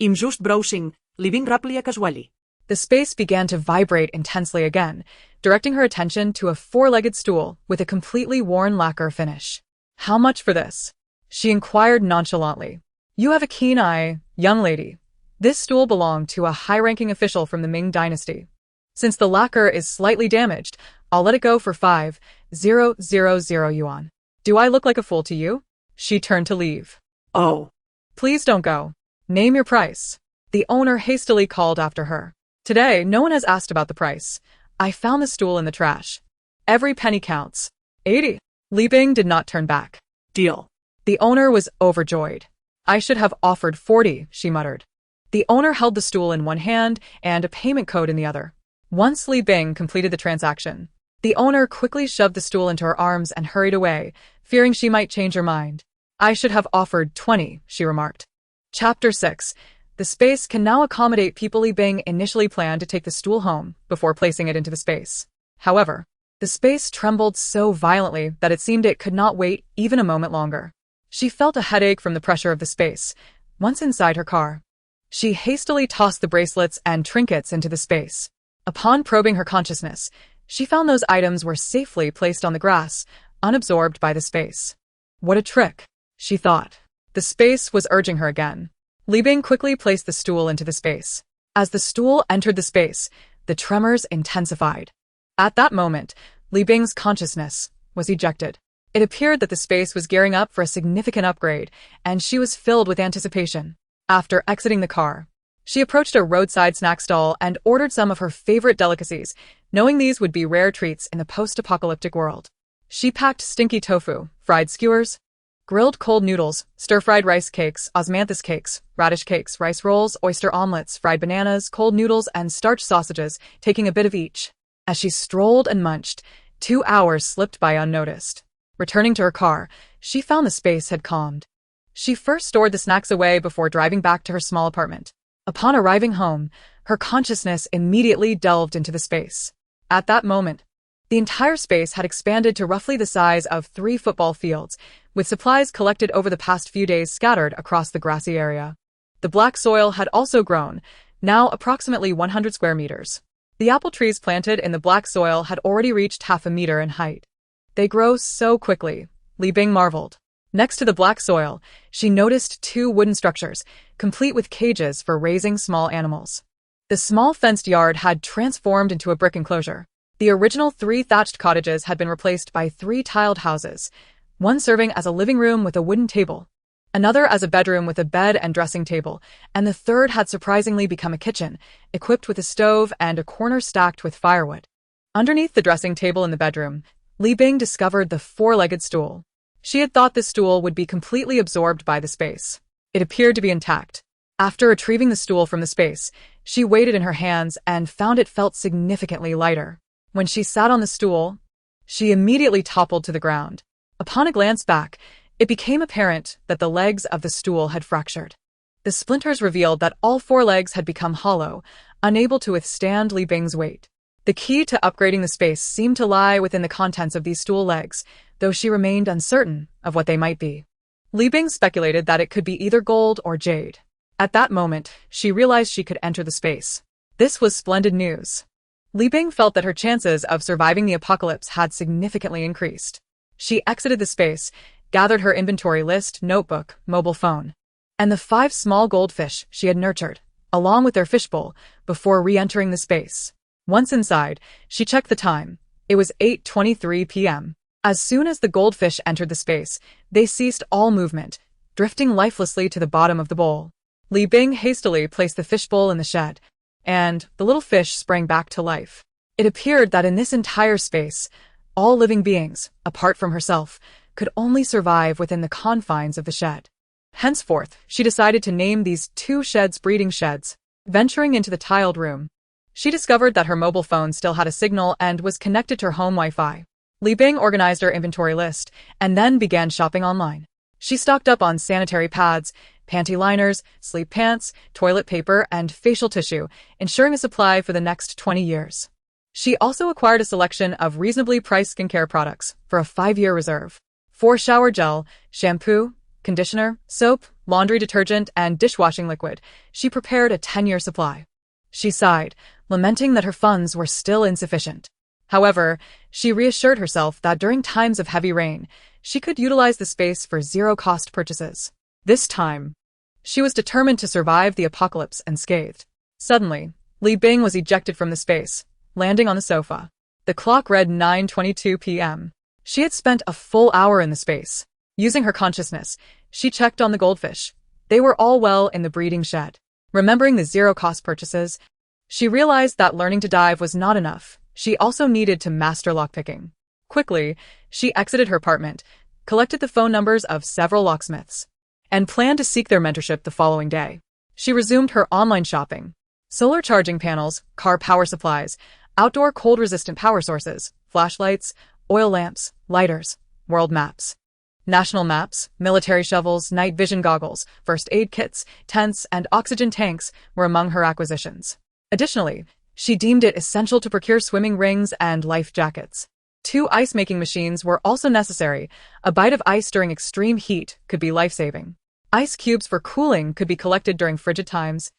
"I'm just browsing, living rapidly casually." The space began to vibrate intensely again, directing her attention to a 4-legged stool with a completely worn lacquer finish. "How much for this?" she inquired nonchalantly. "You have a keen eye, young lady. This stool belonged to a high-ranking official from the Ming dynasty. Since the lacquer is slightly damaged, I'll let it go for 5,000 yuan. Do I look like a fool to you?" She turned to leave. "Oh. "Please don't go. Name your price." The owner hastily called after her. "Today, no one has asked about the price. I found the stool in the trash. Every penny counts. 80. Li Bing did not turn back. "Deal." The owner was overjoyed. "I should have offered 40, she muttered. The owner held the stool in one hand and a payment code in the other. Once Li Bing completed the transaction, the owner quickly shoved the stool into her arms and hurried away, fearing she might change her mind. "I should have offered 20, she remarked. Chapter 6. The space can now accommodate people. Li Bing initially planned to take the stool home before placing it into the space. However, the space trembled so violently that it seemed it could not wait even a moment longer. She felt a headache from the pressure of the space. Once inside her car, she hastily tossed the bracelets and trinkets into the space. Upon probing her consciousness, she found those items were safely placed on the grass, unabsorbed by the space. What a trick, she thought. The space was urging her again. Li Bing quickly placed the stool into the space. As the stool entered the space, the tremors intensified. At that moment, Li Bing's consciousness was ejected. It appeared that the space was gearing up for a significant upgrade, and she was filled with anticipation. After exiting the car, she approached a roadside snack stall and ordered some of her favorite delicacies, knowing these would be rare treats in the post-apocalyptic world. She packed stinky tofu, fried skewers, grilled cold noodles, stir-fried rice cakes, osmanthus cakes, radish cakes, rice rolls, oyster omelets, fried bananas, cold noodles, and starch sausages, taking a bit of each. As she strolled and munched, 2 hours slipped by unnoticed. Returning to her car, she found the space had calmed. She first stored the snacks away before driving back to her small apartment. Upon arriving home, her consciousness immediately delved into the space. At that moment, the entire space had expanded to roughly the size of 3 football fields, with supplies collected over the past few days scattered across the grassy area. The black soil had also grown, now approximately 100 square meters. The apple trees planted in the black soil had already reached half a meter in height. They grow so quickly, Li Bing marveled. Next to the black soil, she noticed 2 wooden structures, complete with cages for raising small animals. The small fenced yard had transformed into a brick enclosure. The original 3 thatched cottages had been replaced by 3 tiled houses, one serving as a living room with a wooden table, another as a bedroom with a bed and dressing table, and the third had surprisingly become a kitchen, equipped with a stove and a corner stacked with firewood. Underneath the dressing table in the bedroom, Li Bing discovered the 4-legged stool. She had thought this stool would be completely absorbed by the space. It appeared to be intact. After retrieving the stool from the space, she weighed it in her hands and found it felt significantly lighter. When she sat on the stool, she immediately toppled to the ground. Upon a glance back, it became apparent that the legs of the stool had fractured. The splinters revealed that all 4 legs had become hollow, unable to withstand Li Bing's weight. The key to upgrading the space seemed to lie within the contents of these stool legs, though she remained uncertain of what they might be. Li Bing speculated that it could be either gold or jade. At that moment, she realized she could enter the space. This was splendid news. Li Bing felt that her chances of surviving the apocalypse had significantly increased. She exited the space, gathered her inventory list, notebook, mobile phone, and the 5 small goldfish she had nurtured, along with their fishbowl, before re-entering the space. Once inside, she checked the time. It was 8:23 p.m. As soon as the goldfish entered the space, they ceased all movement, drifting lifelessly to the bottom of the bowl. Li Bing hastily placed the fishbowl in the shed, and the little fish sprang back to life. It appeared that in this entire space, all living beings, apart from herself, could only survive within the confines of the shed. Henceforth, she decided to name these 2 sheds breeding sheds. Venturing into the tiled room, she discovered that her mobile phone still had a signal and was connected to her home Wi-Fi. Li Bing organized her inventory list and then began shopping online. She stocked up on sanitary pads, panty liners, sleep pants, toilet paper, and facial tissue, ensuring a supply for the next 20 years. She also acquired a selection of reasonably priced skincare products for a 5-year reserve. For shower gel, shampoo, conditioner, soap, laundry detergent, and dishwashing liquid, she prepared a 10-year supply. She sighed, lamenting that her funds were still insufficient. However, she reassured herself that during times of heavy rain, she could utilize the space for zero-cost purchases. This time, she was determined to survive the apocalypse unscathed. Suddenly, Li Bing was ejected from the space, landing on the sofa. The clock read 9:22 p.m. She had spent a full hour in the space. Using her consciousness, she checked on the goldfish. They were all well in the breeding shed. Remembering the zero-cost purchases, she realized that learning to dive was not enough. She also needed to master lockpicking. Quickly, she exited her apartment, collected the phone numbers of several locksmiths, and planned to seek their mentorship the following day. She resumed her online shopping. Solar charging panels, car power supplies, outdoor cold-resistant power sources, flashlights, oil lamps, lighters, world maps, national maps, military shovels, night vision goggles, first aid kits, tents, and oxygen tanks were among her acquisitions. Additionally, she deemed it essential to procure swimming rings and life jackets. 2 ice-making machines were also necessary. A bite of ice during extreme heat could be life-saving. Ice cubes for cooling could be collected during frigid times,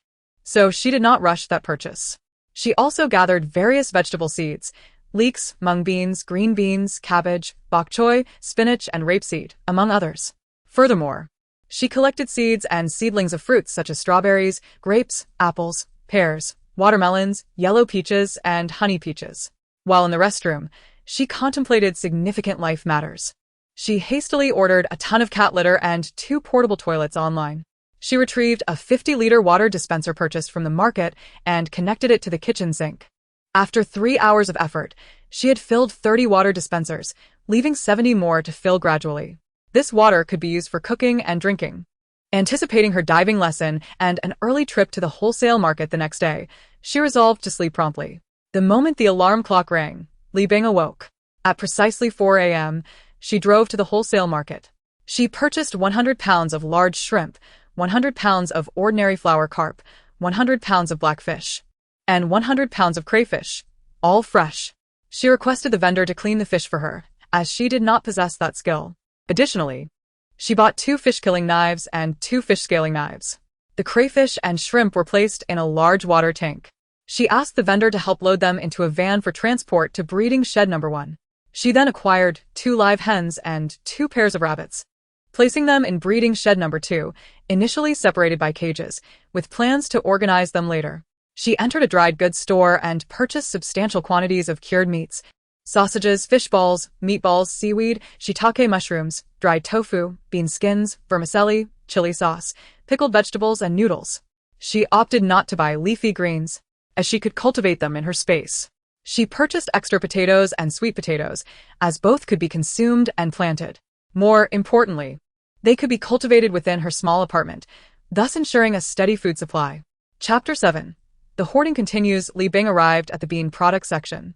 so she did not rush that purchase. She also gathered various vegetable seeds, leeks, mung beans, green beans, cabbage, bok choy, spinach, and rapeseed, among others. Furthermore, she collected seeds and seedlings of fruits such as strawberries, grapes, apples, pears, watermelons, yellow peaches, and honey peaches. While in the restroom, she contemplated significant life matters. She hastily ordered a ton of cat litter and 2 portable toilets online. She retrieved a 50-liter water dispenser purchased from the market and connected it to the kitchen sink. After 3 hours of effort, she had filled 30 water dispensers, leaving 70 more to fill gradually. This water could be used for cooking and drinking. Anticipating her diving lesson and an early trip to the wholesale market the next day, she resolved to sleep promptly. The moment the alarm clock rang, Li Bing awoke. At precisely 4 a.m., she drove to the wholesale market. She purchased 100 pounds of large shrimp, 100 pounds of ordinary flower carp, 100 pounds of blackfish, and 100 pounds of crayfish, all fresh. She requested the vendor to clean the fish for her, as she did not possess that skill. Additionally, she bought 2 fish-killing knives and 2 fish-scaling knives. The crayfish and shrimp were placed in a large water tank. She asked the vendor to help load them into a van for transport to breeding shed number 1. She then acquired 2 live hens and 2 pairs of rabbits, placing them in breeding shed number 2, initially separated by cages, with plans to organize them later. She entered a dried goods store and purchased substantial quantities of cured meats, sausages, fish balls, meatballs, seaweed, shiitake mushrooms, dried tofu, bean skins, vermicelli, chili sauce, pickled vegetables, and noodles. She opted not to buy leafy greens, as she could cultivate them in her space. She purchased extra potatoes and sweet potatoes, as both could be consumed and planted. More importantly, they could be cultivated within her small apartment, thus ensuring a steady food supply. Chapter 7. The hoarding continues. Li Bing arrived at the bean product section.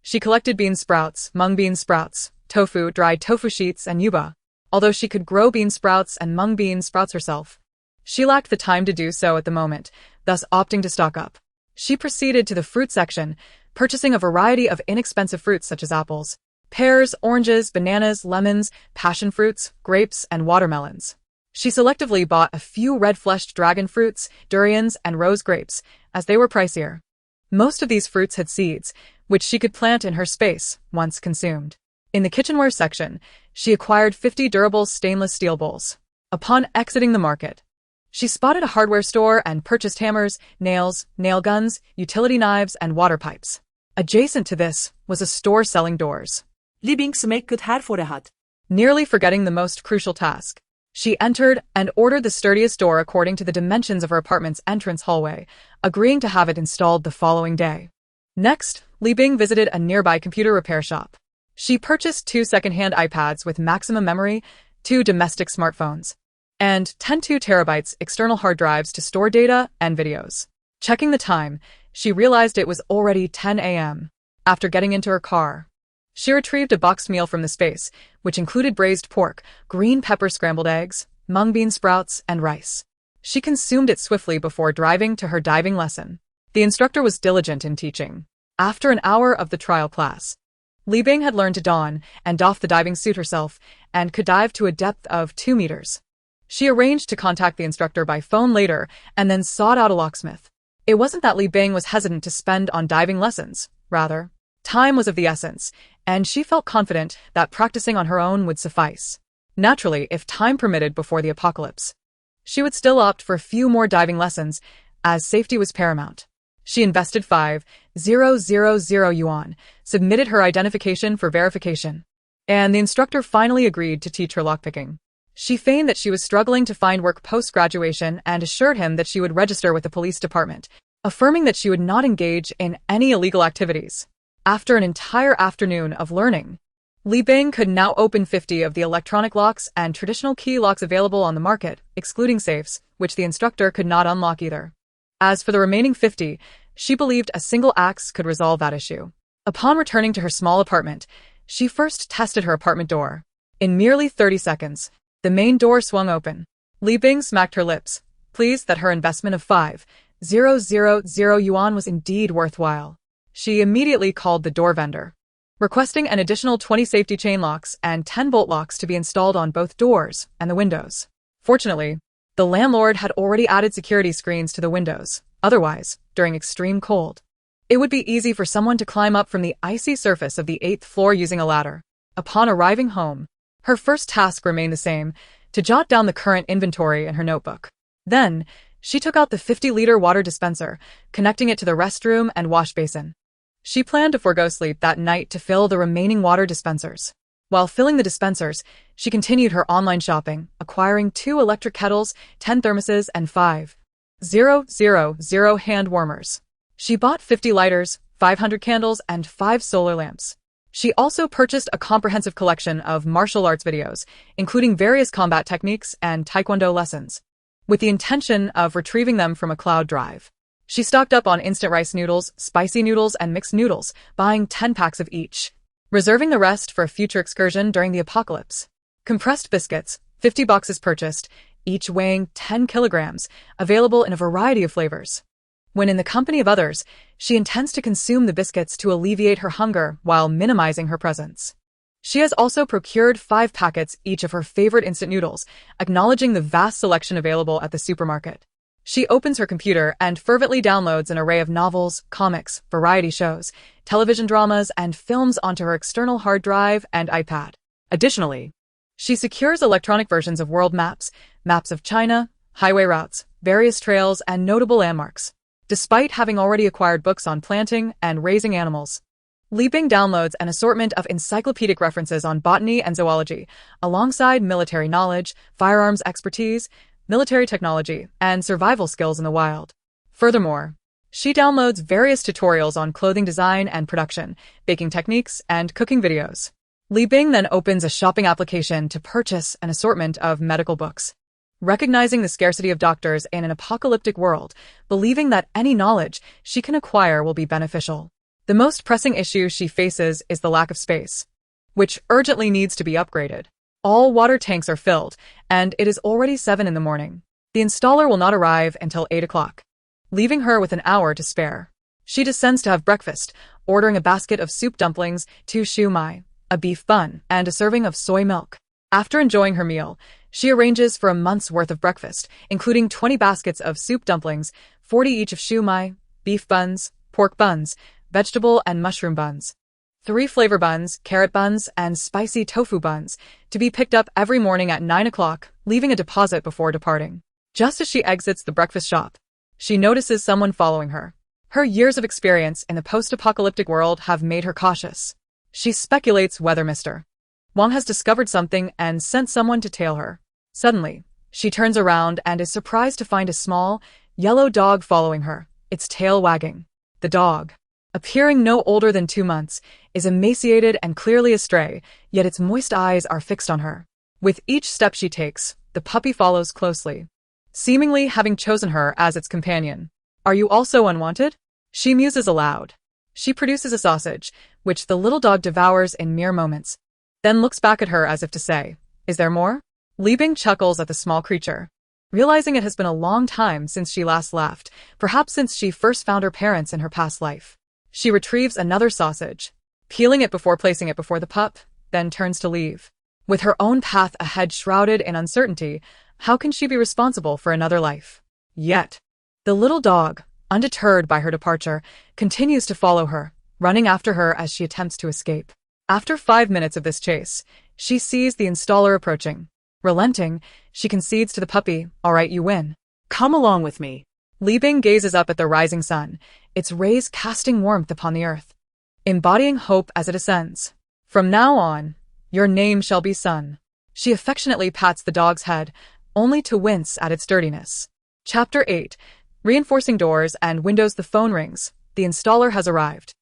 She collected bean sprouts, mung bean sprouts, tofu, dried tofu sheets, and yuba. Although she could grow bean sprouts and mung bean sprouts herself, she lacked the time to do so at the moment, thus opting to stock up. She proceeded to the fruit section, purchasing a variety of inexpensive fruits such as apples, pears, oranges, bananas, lemons, passion fruits, grapes, and watermelons. She selectively bought a few red-fleshed dragon fruits, durians, and rose grapes, as they were pricier. Most of these fruits had seeds, which she could plant in her space, once consumed. In the kitchenware section, she acquired 50 durable stainless steel bowls. Upon exiting the market, she spotted a hardware store and purchased hammers, nails, nail guns, utility knives, and water pipes. Adjacent to this was a store selling doors. Li Bing smek het haar voor de had. Nearly forgetting the most crucial task, she entered and ordered the sturdiest door according to the dimensions of her apartment's entrance hallway, agreeing to have it installed the following day. Next, Li Bing visited a nearby computer repair shop. She purchased 2 second-hand iPads with maximum memory, 2 domestic smartphones, and 10 2TB external hard drives to store data and videos. Checking the time, she realized it was already 10 a.m. After getting into her car, she retrieved a boxed meal from the space, which included braised pork, green pepper scrambled eggs, mung bean sprouts, and rice. She consumed it swiftly before driving to her diving lesson. The instructor was diligent in teaching. After an hour of the trial class, Li Bing had learned to don and doff the diving suit herself and could dive to a depth of 2 meters. She arranged to contact the instructor by phone later and then sought out a locksmith. It wasn't that Li Bing was hesitant to spend on diving lessons. Rather, time was of the essence, and she felt confident that practicing on her own would suffice. Naturally, if time permitted before the apocalypse, she would still opt for a few more diving lessons, as safety was paramount. She invested 5,000 yuan, submitted her identification for verification, and the instructor finally agreed to teach her lockpicking. She feigned that she was struggling to find work post-graduation and assured him that she would register with the police department, affirming that she would not engage in any illegal activities. After an entire afternoon of learning, Li Bing could now open 50 of the electronic locks and traditional key locks available on the market, excluding safes, which the instructor could not unlock either. As for the remaining 50, she believed a single axe could resolve that issue. Upon returning to her small apartment, she first tested her apartment door. In merely 30 seconds, the main door swung open. Li Bing smacked her lips, pleased that her investment of 5,000 yuan was indeed worthwhile. She immediately called the door vendor, requesting an additional 20 safety chain locks and 10 bolt locks to be installed on both doors and the windows. Fortunately, the landlord had already added security screens to the windows. Otherwise, during extreme cold, it would be easy for someone to climb up from the icy surface of the 8th floor using a ladder. Upon arriving home, her first task remained the same, to jot down the current inventory in her notebook. Then, she took out the 50-liter water dispenser, connecting it to the restroom and wash basin. She planned to forego sleep that night to fill the remaining water dispensers. While filling the dispensers, she continued her online shopping, acquiring 2 electric kettles, 10 thermoses, and 5,000 hand warmers. She bought 50 lighters, 500 candles, and 5 solar lamps. She also purchased a comprehensive collection of martial arts videos, including various combat techniques and taekwondo lessons, with the intention of retrieving them from a cloud drive. She stocked up on instant rice noodles, spicy noodles, and mixed noodles, buying 10 packs of each, reserving the rest for a future excursion during the apocalypse. Compressed biscuits, 50 boxes purchased, each weighing 10 kilograms, available in a variety of flavors. When in the company of others, she intends to consume the biscuits to alleviate her hunger while minimizing her presence. She has also procured 5 packets each of her favorite instant noodles, acknowledging the vast selection available at the supermarket. She opens her computer and fervently downloads an array of novels, comics, variety shows, television dramas, and films onto her external hard drive and iPad. Additionally, she secures electronic versions of world maps, maps of China, highway routes, various trails, and notable landmarks. Despite having already acquired books on planting and raising animals, Leaping downloads an assortment of encyclopedic references on botany and zoology, alongside military knowledge, firearms expertise, military technology, and survival skills in the wild. Furthermore, she downloads various tutorials on clothing design and production, baking techniques, and cooking videos. Leaping then opens a shopping application to purchase an assortment of medical books. Recognizing the scarcity of doctors in an apocalyptic world, believing that any knowledge she can acquire will be beneficial. The most pressing issue she faces is the lack of space, which urgently needs to be upgraded. All water tanks are filled, and it is already 7 in the morning. The installer will not arrive until 8 o'clock, leaving her with an hour to spare. She descends to have breakfast, ordering a basket of soup dumplings, 2 shumai, a beef bun, and a serving of soy milk. After enjoying her meal, she arranges for a month's worth of breakfast, including 20 baskets of soup dumplings, 40 each of shumai, beef buns, pork buns, vegetable and mushroom buns, 3 flavor buns, carrot buns, and spicy tofu buns, to be picked up every morning at 9 o'clock, leaving a deposit before departing. Just as she exits the breakfast shop, she notices someone following her. Her years of experience in the post-apocalyptic world have made her cautious. She speculates whether Mr. Wang has discovered something and sent someone to tail her. Suddenly, she turns around and is surprised to find a small, yellow dog following her, its tail wagging. The dog, appearing no older than 2 months, is emaciated and clearly astray, yet its moist eyes are fixed on her. With each step she takes, the puppy follows closely, seemingly having chosen her as its companion. "Are you also unwanted?" she muses aloud. She produces a sausage, which the little dog devours in mere moments, then looks back at her as if to say, "Is there more?" Leaping chuckles at the small creature, realizing it has been a long time since she last laughed, perhaps since she first found her parents in her past life. She retrieves another sausage, peeling it before placing it before the pup, then turns to leave. With her own path ahead shrouded in uncertainty, how can she be responsible for another life? Yet, the little dog, undeterred by her departure, continues to follow her, running after her as she attempts to escape. After 5 minutes of this chase, she sees the installer approaching. Relenting, she concedes to the puppy, "All right, you win. Come along with me." Leaping gazes up at the rising sun, its rays casting warmth upon the earth, embodying hope as it ascends. "From now on, your name shall be Sun." She affectionately pats the dog's head, only to wince at its dirtiness. Chapter 8. Reinforcing doors and windows. The phone rings. The installer has arrived.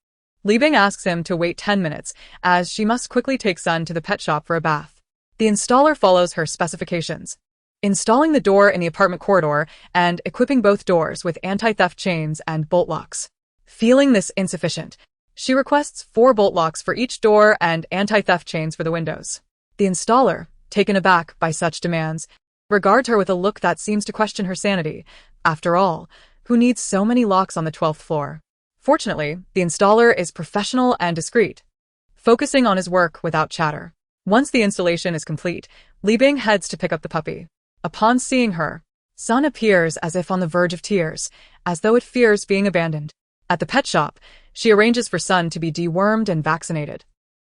Leaping asks him to wait 10 minutes, as she must quickly take Sun to the pet shop for a bath. The installer follows her specifications, installing the door in the apartment corridor and equipping both doors with anti-theft chains and bolt locks. Feeling this insufficient, she requests 4 bolt locks for each door and anti-theft chains for the windows. The installer, taken aback by such demands, regards her with a look that seems to question her sanity. After all, who needs so many locks on the 12th floor? Fortunately, the installer is professional and discreet, focusing on his work without chatter. Once the installation is complete, Leaping heads to pick up the puppy. Upon seeing her, Sun appears as if on the verge of tears, as though it fears being abandoned. At the pet shop, she arranges for Sun to be dewormed and vaccinated,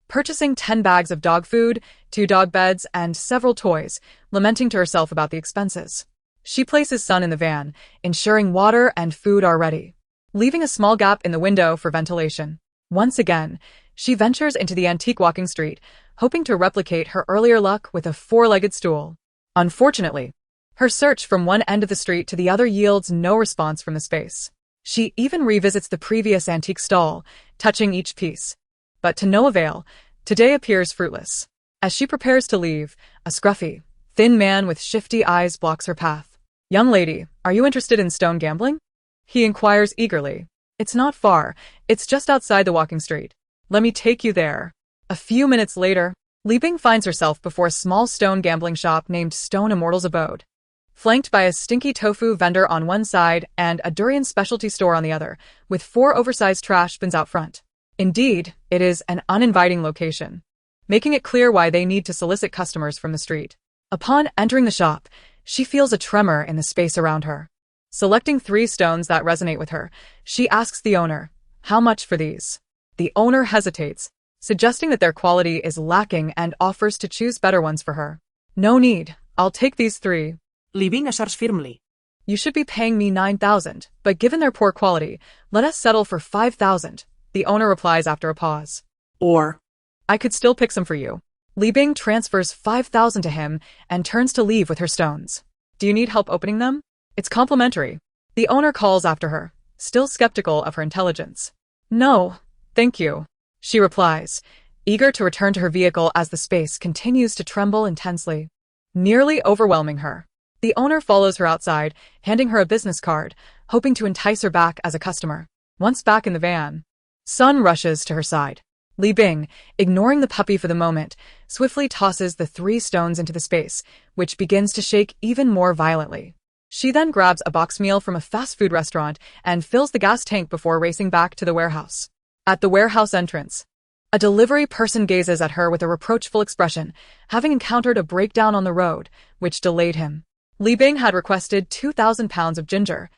purchasing 10 bags of dog food, 2 dog beds, and several toys, lamenting to herself about the expenses. She places Sun in the van, ensuring water and food are ready, leaving a small gap in the window for ventilation. Once again, she ventures into the antique walking street, hoping to replicate her earlier luck with a 4-legged stool. Unfortunately, her search from one end of the street to the other yields no response from the space. She even revisits the previous antique stall, touching each piece, but to no avail. Today appears fruitless. As she prepares to leave, a scruffy, thin man with shifty eyes blocks her path. "Young lady, are you interested in stone gambling?" He inquires eagerly. It's not far. It's just outside the walking street. Let me take you there. A few minutes later, Li Bing finds herself before a small stone gambling shop named Stone Immortal's Abode. Flanked by a stinky tofu vendor on one side and a durian specialty store on the other, with 4 oversized trash bins out front. Indeed, it is an uninviting location, making it clear why they need to solicit customers from the street. Upon entering the shop, she feels a tremor in the space around her. Selecting 3 stones that resonate with her, she asks the owner, "How much for these?" The owner hesitates, suggesting that their quality is lacking and offers to choose better ones for her. "No need, I'll take these 3. Li Bing assures firmly. "You should be paying me 9,000, but given their poor quality, let us settle for 5,000, the owner replies after a pause. Or, "I could still pick some for you." Li Bing transfers 5,000 to him and turns to leave with her stones. "Do you need help opening them? It's complimentary." The owner calls after her, still skeptical of her intelligence. "No, thank you," she replies, eager to return to her vehicle as the space continues to tremble intensely, nearly overwhelming her. The owner follows her outside, handing her a business card, hoping to entice her back as a customer. Once back in the van, Sun rushes to her side. Li Bing, ignoring the puppy for the moment, swiftly tosses the 3 stones into the space, which begins to shake even more violently. She then grabs a box meal from a fast food restaurant and fills the gas tank before racing back to the warehouse. At the warehouse entrance, a delivery person gazes at her with a reproachful expression, having encountered a breakdown on the road, which delayed him. Li Bing had requested 2,000 pounds of ginger,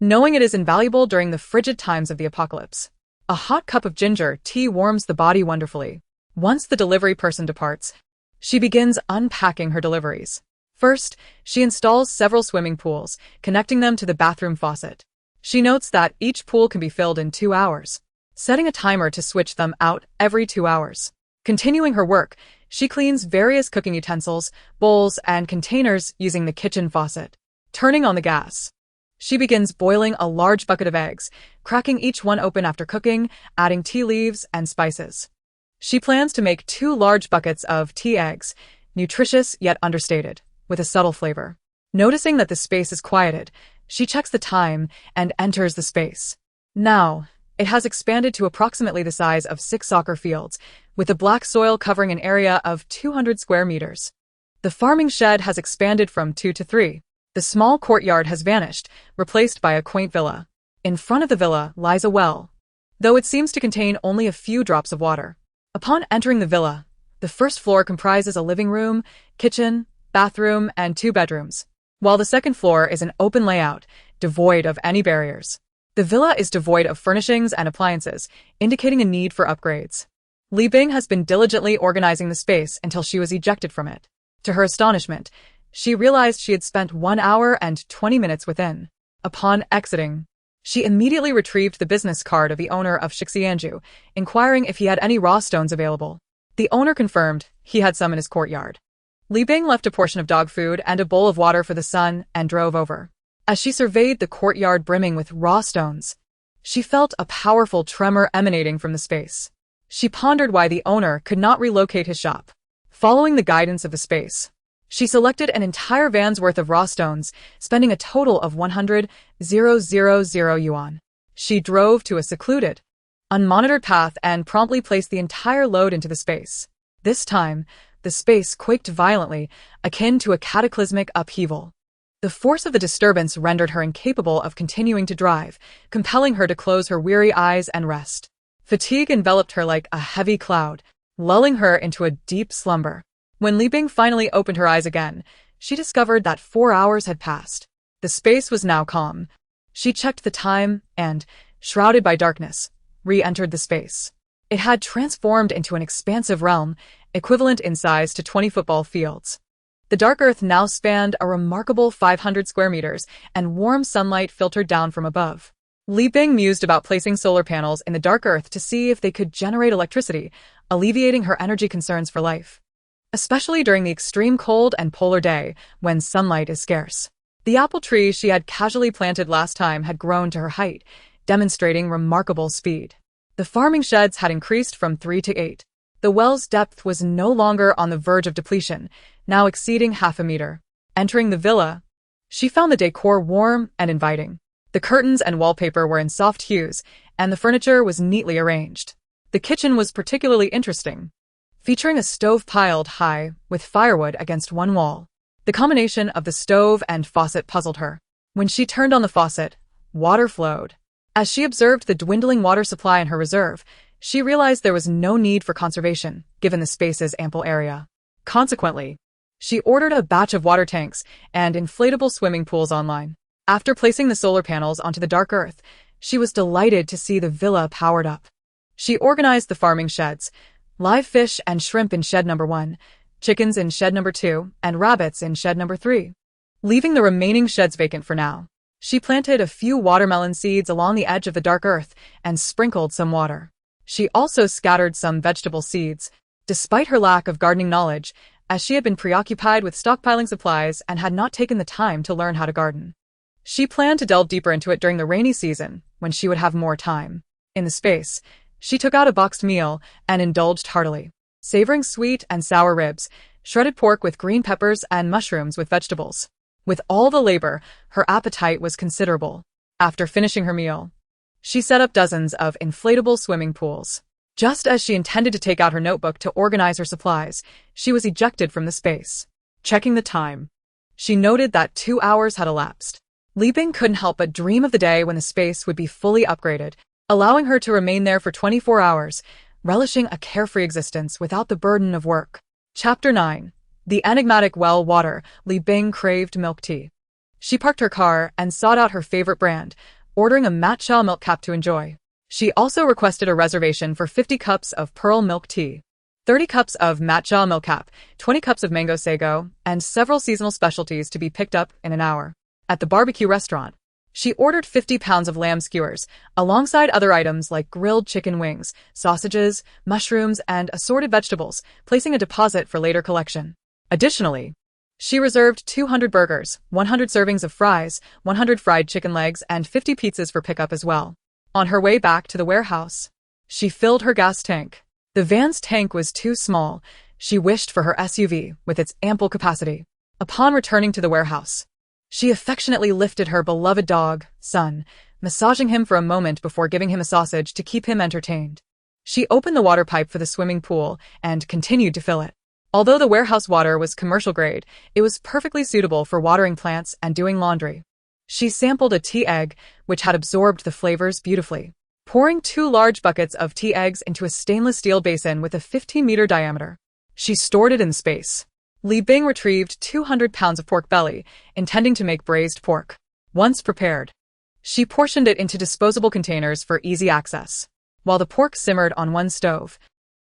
knowing it is invaluable during the frigid times of the apocalypse. A hot cup of ginger tea warms the body wonderfully. Once the delivery person departs, she begins unpacking her deliveries. First, she installs several swimming pools, connecting them to the bathroom faucet. She notes that each pool can be filled in 2 hours, setting a timer to switch them out every 2 hours. Continuing her work, she cleans various cooking utensils, bowls, and containers using the kitchen faucet. Turning on the gas, she begins boiling a large bucket of eggs, cracking each one open after cooking, adding tea leaves and spices. She plans to make 2 large buckets of tea eggs, nutritious yet understated, with a subtle flavor. Noticing that the space is quieted, she checks the time and enters the space. Now, it has expanded to approximately the size of 6 soccer fields, with the black soil covering an area of 200 square meters. The farming shed has expanded from 2 to 3. The small courtyard has vanished, replaced by a quaint villa. In front of the villa lies a well, though it seems to contain only a few drops of water. Upon entering the villa, the first floor comprises a living room, kitchen, bathroom, and 2 bedrooms, while the second floor is an open layout, devoid of any barriers. The villa is devoid of furnishings and appliances, indicating a need for upgrades. Li Bing has been diligently organizing the space until she was ejected from it. To her astonishment, she realized she had spent 1 hour and 20 minutes within. Upon exiting, she immediately retrieved the business card of the owner of Shixianju, inquiring if he had any raw stones available. The owner confirmed he had some in his courtyard. Li Bing left a portion of dog food and a bowl of water for the son and drove over. As she surveyed the courtyard brimming with raw stones, she felt a powerful tremor emanating from the space. She pondered why the owner could not relocate his shop. Following the guidance of the space, she selected an entire van's worth of raw stones, spending a total of 100,000 yuan. She drove to a secluded, unmonitored path and promptly placed the entire load into the space. This time, the space quaked violently, akin to a cataclysmic upheaval. The force of the disturbance rendered her incapable of continuing to drive, compelling her to close her weary eyes and rest. Fatigue enveloped her like a heavy cloud, lulling her into a deep slumber. When Li Bing finally opened her eyes again, she discovered that 4 hours had passed. The space was now calm. She checked the time and, shrouded by darkness, re-entered the space. It had transformed into an expansive realm, equivalent in size to 20 football fields. The dark earth now spanned a remarkable 500 square meters, and warm sunlight filtered down from above. Li Bing mused about placing solar panels in the dark earth to see if they could generate electricity, alleviating her energy concerns for life, especially during the extreme cold and polar day when sunlight is scarce. The apple tree she had casually planted last time had grown to her height, demonstrating remarkable speed. The farming sheds had increased from 3 to 8. The well's depth was no longer on the verge of depletion, now exceeding half a meter. Entering the villa, she found the decor warm and inviting. The curtains and wallpaper were in soft hues, and the furniture was neatly arranged. The kitchen was particularly interesting, featuring a stove piled high with firewood against one wall. The combination of the stove and faucet puzzled her. When she turned on the faucet, water flowed. As she observed the dwindling water supply in her reserve, she realized there was no need for conservation, given the space's ample area. Consequently, she ordered a batch of water tanks and inflatable swimming pools online. After placing the solar panels onto the dark earth, she was delighted to see the villa powered up. She organized the farming sheds, live fish and shrimp in shed number 1, chickens in shed number 2, and rabbits in shed number 3. Leaving the remaining sheds vacant for now, she planted a few watermelon seeds along the edge of the dark earth and sprinkled some water. She also scattered some vegetable seeds, despite her lack of gardening knowledge, as she had been preoccupied with stockpiling supplies and had not taken the time to learn how to garden. She planned to delve deeper into it during the rainy season, when she would have more time. In the space, she took out a boxed meal and indulged heartily, savoring sweet and sour ribs, shredded pork with green peppers, and mushrooms with vegetables. With all the labor, her appetite was considerable. After finishing her meal, she set up dozens of inflatable swimming pools. Just as she intended to take out her notebook to organize her supplies, she was ejected from the space. Checking the time, she noted that 2 hours had elapsed. Li Bing couldn't help but dream of the day when the space would be fully upgraded, allowing her to remain there for 24 hours, relishing a carefree existence without the burden of work. Chapter 9. The enigmatic well water. Li Bing craved milk tea. She parked her car and sought out her favorite brand, ordering a matcha milk cap to enjoy. She also requested a reservation for 50 cups of pearl milk tea, 30 cups of matcha milk cap, 20 cups of mango sago, and several seasonal specialties to be picked up in an hour. At the barbecue restaurant, she ordered 50 pounds of lamb skewers, alongside other items like grilled chicken wings, sausages, mushrooms, and assorted vegetables, placing a deposit for later collection. Additionally, she reserved 200 burgers, 100 servings of fries, 100 fried chicken legs, and 50 pizzas for pickup as well. On her way back to the warehouse, she filled her gas tank. The van's tank was too small. She wished for her SUV with its ample capacity. Upon returning to the warehouse, she affectionately lifted her beloved dog, Sun, massaging him for a moment before giving him a sausage to keep him entertained. She opened the water pipe for the swimming pool and continued to fill it. Although the warehouse water was commercial grade, it was perfectly suitable for watering plants and doing laundry. She sampled a tea egg, which had absorbed the flavors beautifully, pouring 2 large buckets of tea eggs into a stainless steel basin with a 15-meter diameter. She stored it in space. Li Bing retrieved 200 pounds of pork belly, intending to make braised pork. Once prepared, she portioned it into disposable containers for easy access. While the pork simmered on one stove,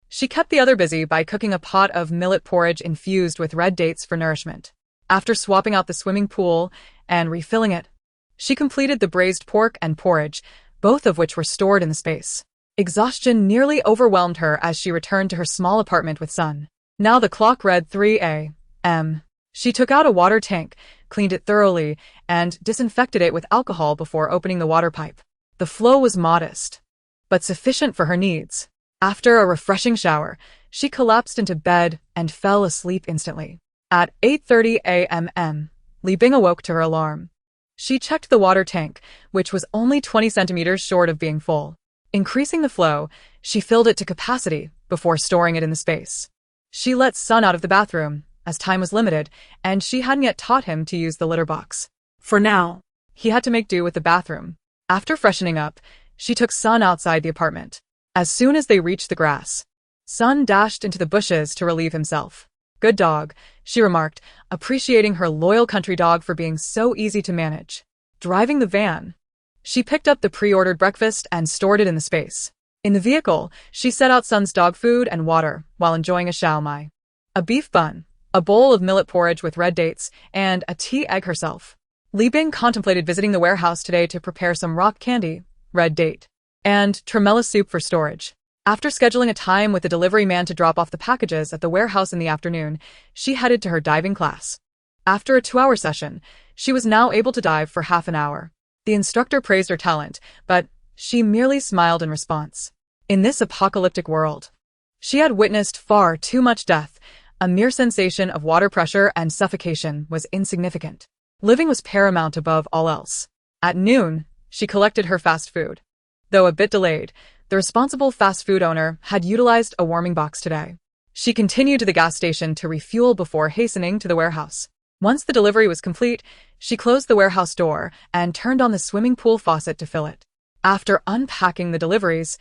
she kept the other busy by cooking a pot of millet porridge infused with red dates for nourishment. After swapping out the swimming pool and refilling it, she completed the braised pork and porridge, both of which were stored in the space. Exhaustion nearly overwhelmed her as she returned to her small apartment with Sun. Now the clock read 3 a.m. She took out a water tank, cleaned it thoroughly, and disinfected it with alcohol before opening the water pipe. The flow was modest, but sufficient for her needs. After a refreshing shower, she collapsed into bed and fell asleep instantly. At 8:30 a.m., Li Bing awoke to her alarm. She checked the water tank, which was only 20 centimeters short of being full. Increasing the flow, she filled it to capacity before storing it in the space. She let Sun out of the bathroom, as time was limited, and she hadn't yet taught him to use the litter box. For now, he had to make do with the bathroom. After freshening up, she took Sun outside the apartment. As soon as they reached the grass, Sun dashed into the bushes to relieve himself. Good dog, she remarked, appreciating her loyal country dog for being so easy to manage. Driving the van, she picked up the pre-ordered breakfast and stored it in the space. In the vehicle, she set out Sun's dog food and water while enjoying a shao mai, a beef bun, a bowl of millet porridge with red dates, and a tea egg herself. Li Bing contemplated visiting the warehouse today to prepare some rock candy, red date, and tremella soup for storage. After scheduling a time with the delivery man to drop off the packages at the warehouse in the afternoon, she headed to her diving class. After a 2-hour session, she was now able to dive for half an hour. The instructor praised her talent, but she merely smiled in response. In this apocalyptic world, she had witnessed far too much death. A mere sensation of water pressure and suffocation was insignificant. Living was paramount above all else. At noon, she collected her fast food. Though a bit delayed, the responsible fast food owner had utilized a warming box today. She continued to the gas station to refuel before hastening to the warehouse. Once the delivery was complete, she closed the warehouse door and turned on the swimming pool faucet to fill it. After unpacking the deliveries,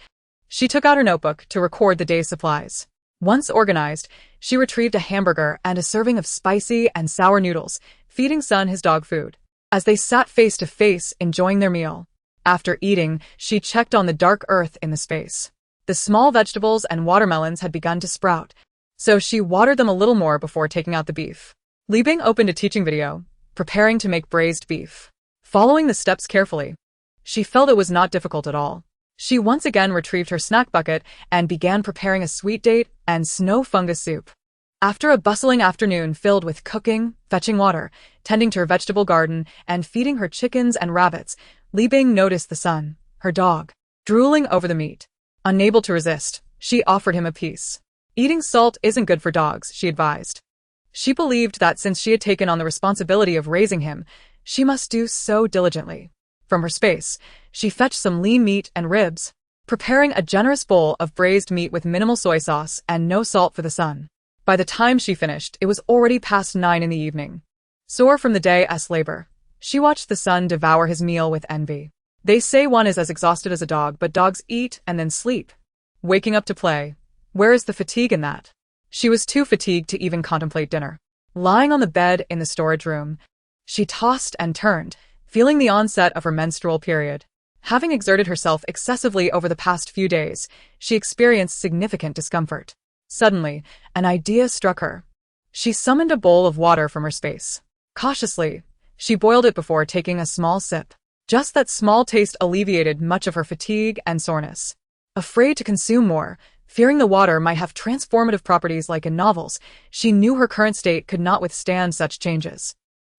she took out her notebook to record the day's supplies. Once organized, she retrieved a hamburger and a serving of spicy and sour noodles, feeding Sun his dog food. As they sat face to face enjoying their meal, after eating, she checked on the dark earth in the space. The small vegetables and watermelons had begun to sprout, so she watered them a little more before taking out the beef. Li Bing opened a teaching video, preparing to make braised beef. Following the steps carefully, she felt it was not difficult at all. She once again retrieved her snack bucket and began preparing a sweet date and snow fungus soup. After a bustling afternoon filled with cooking, fetching water, tending to her vegetable garden, and feeding her chickens and rabbits, Li Bing noticed the Sun, her dog, drooling over the meat. Unable to resist, she offered him a piece. Eating salt isn't good for dogs, she advised. She believed that since she had taken on the responsibility of raising him, she must do so diligently. From her space, she fetched some lean meat and ribs, preparing a generous bowl of braised meat with minimal soy sauce and no salt for the Sun. By the time she finished, it was already past 9 in the evening. Sore from the day's labor, she watched the Sun devour his meal with envy. They say one is as exhausted as a dog, but dogs eat and then sleep, waking up to play. Where is the fatigue in that? She was too fatigued to even contemplate dinner. Lying on the bed in the storage room, she tossed and turned, feeling the onset of her menstrual period. Having exerted herself excessively over the past few days, she experienced significant discomfort. Suddenly, an idea struck her. She summoned a bowl of water from her space. Cautiously, she boiled it before taking a small sip. Just that small taste alleviated much of her fatigue and soreness. Afraid to consume more, fearing the water might have transformative properties like in novels, she knew her current state could not withstand such changes.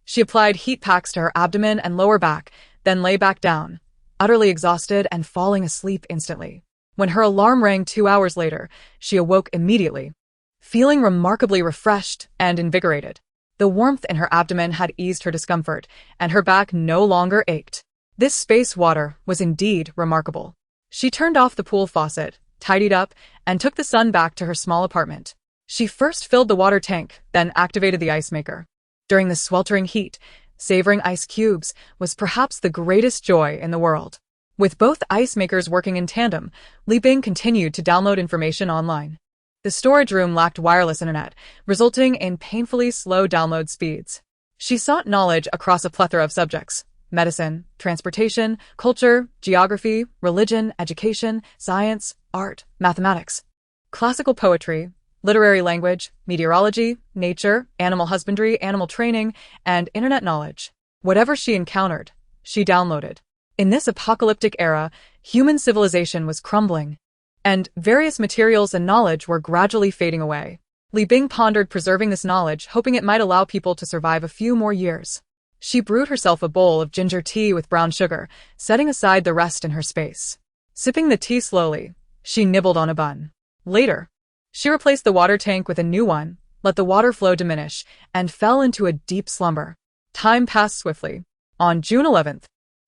She applied heat packs to her abdomen and lower back, then lay back down, utterly exhausted and falling asleep instantly. When her alarm rang 2 hours later, she awoke immediately, feeling remarkably refreshed and invigorated. The warmth in her abdomen had eased her discomfort, and her back no longer ached. This space water was indeed remarkable. She turned off the pool faucet, tidied up, and took the Sun back to her small apartment. She first filled the water tank, then activated the ice maker. During the sweltering heat, savoring ice cubes was perhaps the greatest joy in the world. With both ice makers working in tandem, Li Bing continued to download information online. The storage room lacked wireless internet, resulting in painfully slow download speeds. She sought knowledge across a plethora of subjects: medicine, transportation, culture, geography, religion, education, science, art, mathematics, classical poetry, literary language, meteorology, nature, animal husbandry, animal training, and internet knowledge. Whatever she encountered, she downloaded. In this apocalyptic era, human civilization was crumbling, and various materials and knowledge were gradually fading away. Li Bing pondered preserving this knowledge, hoping it might allow people to survive a few more years. She brewed herself a bowl of ginger tea with brown sugar, setting aside the rest in her space. Sipping the tea slowly, she nibbled on a bun. Later, she replaced the water tank with a new one, let the water flow diminish, and fell into a deep slumber. Time passed swiftly. On June 11th,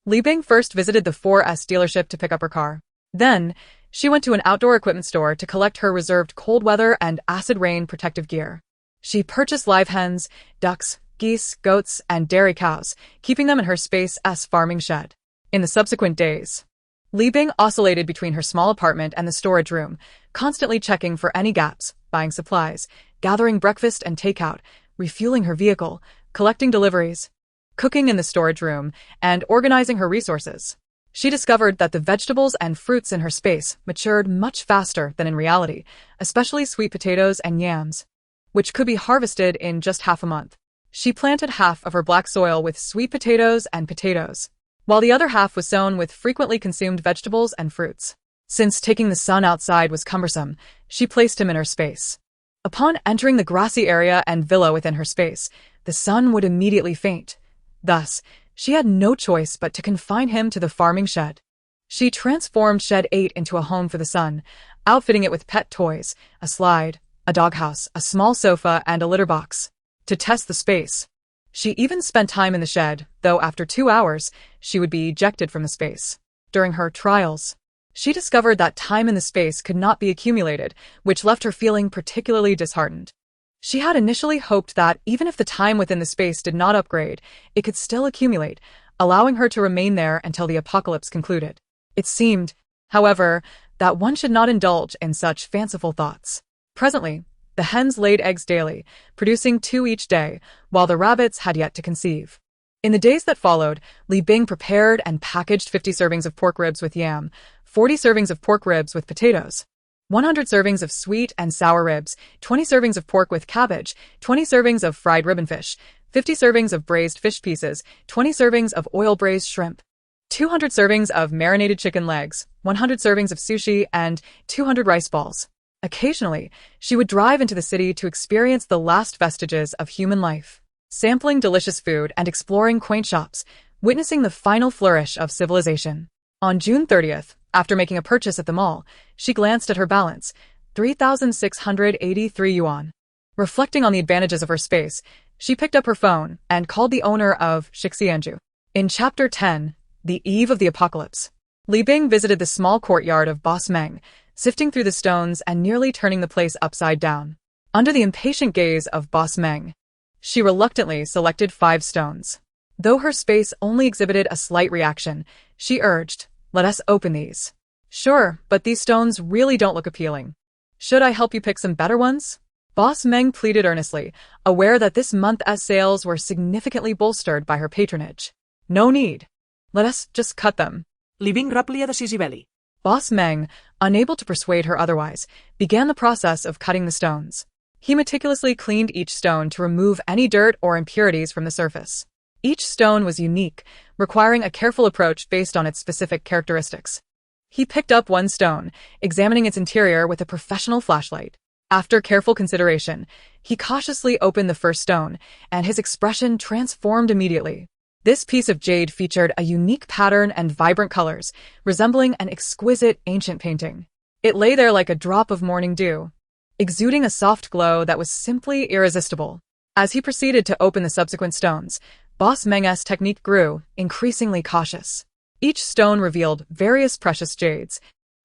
Li Bing first visited the 4S dealership to pick up her car. Then, she went to an outdoor equipment store to collect her reserved cold weather and acid rain protective gear. She purchased live hens, ducks, geese, goats, and dairy cows, keeping them in her space's farming shed. In the subsequent days, Li Bing oscillated between her small apartment and the storage room, constantly checking for any gaps, buying supplies, gathering breakfast and takeout, refueling her vehicle, collecting deliveries, cooking in the storage room, and organizing her resources. She discovered that the vegetables and fruits in her space matured much faster than in reality, especially sweet potatoes and yams, which could be harvested in just half a month. She planted half of her black soil with sweet potatoes and potatoes, while the other half was sown with frequently consumed vegetables and fruits. Since taking the Sun outside was cumbersome, she placed him in her space. Upon entering the grassy area and villa within her space, the Sun would immediately faint. Thus, she had no choice but to confine him to the farming shed. She transformed Shed 8 into a home for the Sun, outfitting it with pet toys, a slide, a doghouse, a small sofa, and a litter box. To test the space, She even spent time in the shed, though after 2 hours, she would be ejected from the space. During her trials, she discovered that time in the space could not be accumulated, which left her feeling particularly disheartened. She had initially hoped that even if the time within the space did not upgrade, it could still accumulate, allowing her to remain there until the apocalypse concluded. It seemed, however, that one should not indulge in such fanciful thoughts. Presently, the hens laid eggs daily, producing 2 each day, while the rabbits had yet to conceive. In the days that followed, Li Bing prepared and packaged 50 servings of pork ribs with yam, 40 servings of pork ribs with potatoes, 100 servings of sweet and sour ribs, 20 servings of pork with cabbage, 20 servings of fried ribbon fish, 50 servings of braised fish pieces, 20 servings of oil-braised shrimp, 200 servings of marinated chicken legs, 100 servings of sushi, and 200 rice balls. Occasionally, she would drive into the city to experience the last vestiges of human life, sampling delicious food and exploring quaint shops, witnessing the final flourish of civilization. On June 30th, after making a purchase at the mall, she glanced at her balance, 3,683 yuan. Reflecting on the advantages of her space, she picked up her phone and called the owner of Shixianju. In Chapter 10, The Eve of the Apocalypse, Li Bing visited the small courtyard of Boss Meng, sifting through the stones and nearly turning the place upside down. Under the impatient gaze of Boss Meng, she reluctantly selected 5 stones. Though her space only exhibited a slight reaction, she urged, "Let us open these." "Sure, but these stones really don't look appealing. Should I help you pick some better ones?" Boss Meng pleaded earnestly, aware that this month's sales were significantly bolstered by her patronage. "No need. Let us just cut them." Li Bing raplia decisively. Boss Meng, unable to persuade her otherwise, began the process of cutting the stones. He meticulously cleaned each stone to remove any dirt or impurities from the surface. Each stone was unique, requiring a careful approach based on its specific characteristics. He picked up one stone, examining its interior with a professional flashlight. After careful consideration, he cautiously opened the first stone, and his expression transformed immediately. This piece of jade featured a unique pattern and vibrant colors, resembling an exquisite ancient painting. It lay there like a drop of morning dew, exuding a soft glow that was simply irresistible. As he proceeded to open the subsequent stones, Boss Meng's technique grew, increasingly cautious. Each stone revealed various precious jades,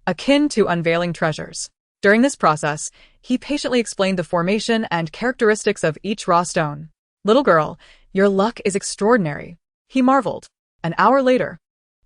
akin to unveiling treasures. During this process, he patiently explained the formation and characteristics of each raw stone. "Little girl, your luck is extraordinary," he marveled. An hour later,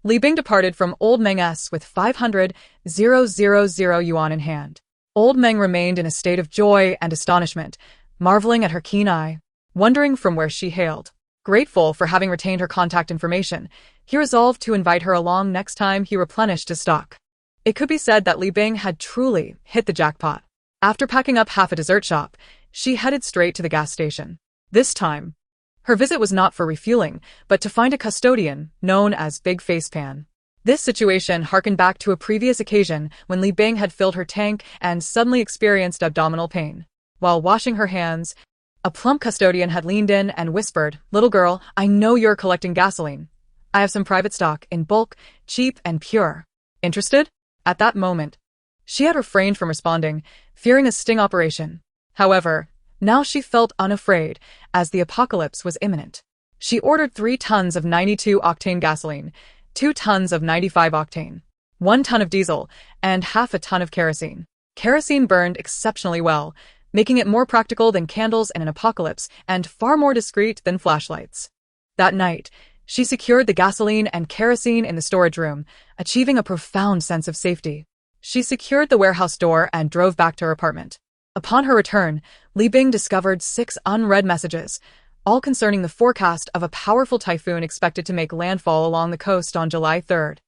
Li Bing departed from Old Meng's with 500,000 yuan in hand. Old Meng remained in a state of joy and astonishment, marveling at her keen eye, wondering from where she hailed. Grateful for having retained her contact information, he resolved to invite her along next time he replenished his stock. It could be said that Li Bing had truly hit the jackpot. After packing up half a dessert shop, she headed straight to the gas station. This time, her visit was not for refueling, but to find a custodian known as Big Face Pan. This situation harkened back to a previous occasion when Li Bing had filled her tank and suddenly experienced abdominal pain. While washing her hands, a plump custodian had leaned in and whispered, "Little girl, I know you're collecting gasoline. I have some private stock in bulk, cheap and pure. Interested?" At that moment, she had refrained from responding, fearing a sting operation. However, now she felt unafraid, as the apocalypse was imminent. She ordered 3 tons of 92-octane gasoline, 2 tons of 95-octane, 1 ton of diesel, and half a ton of kerosene. Kerosene burned exceptionally well, making it more practical than candles in an apocalypse and far more discreet than flashlights. That night, she secured the gasoline and kerosene in the storage room, achieving a profound sense of safety. She secured the warehouse door and drove back to her apartment. Upon her return, Li Bing discovered 6 unread messages, all concerning the forecast of a powerful typhoon expected to make landfall along the coast on July 3rd.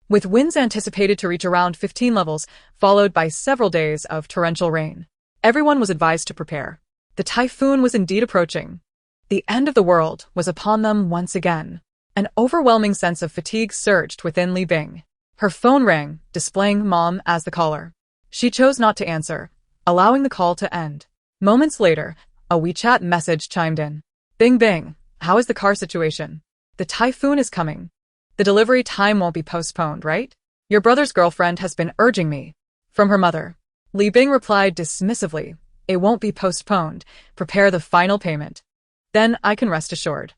With winds anticipated to reach around 15 levels, followed by several days of torrential rain. Everyone was advised to prepare. The typhoon was indeed approaching. The end of the world was upon them once again. An overwhelming sense of fatigue surged within Li Bing. Her phone rang, displaying Mom as the caller. She chose not to answer, allowing the call to end. Moments later, a WeChat message chimed in. "Bing Bing, how is the car situation? The typhoon is coming. The delivery time won't be postponed, right? Your brother's girlfriend has been urging me." From her mother, Li Bing replied dismissively, "It won't be postponed. Prepare the final payment." Then I can rest assured.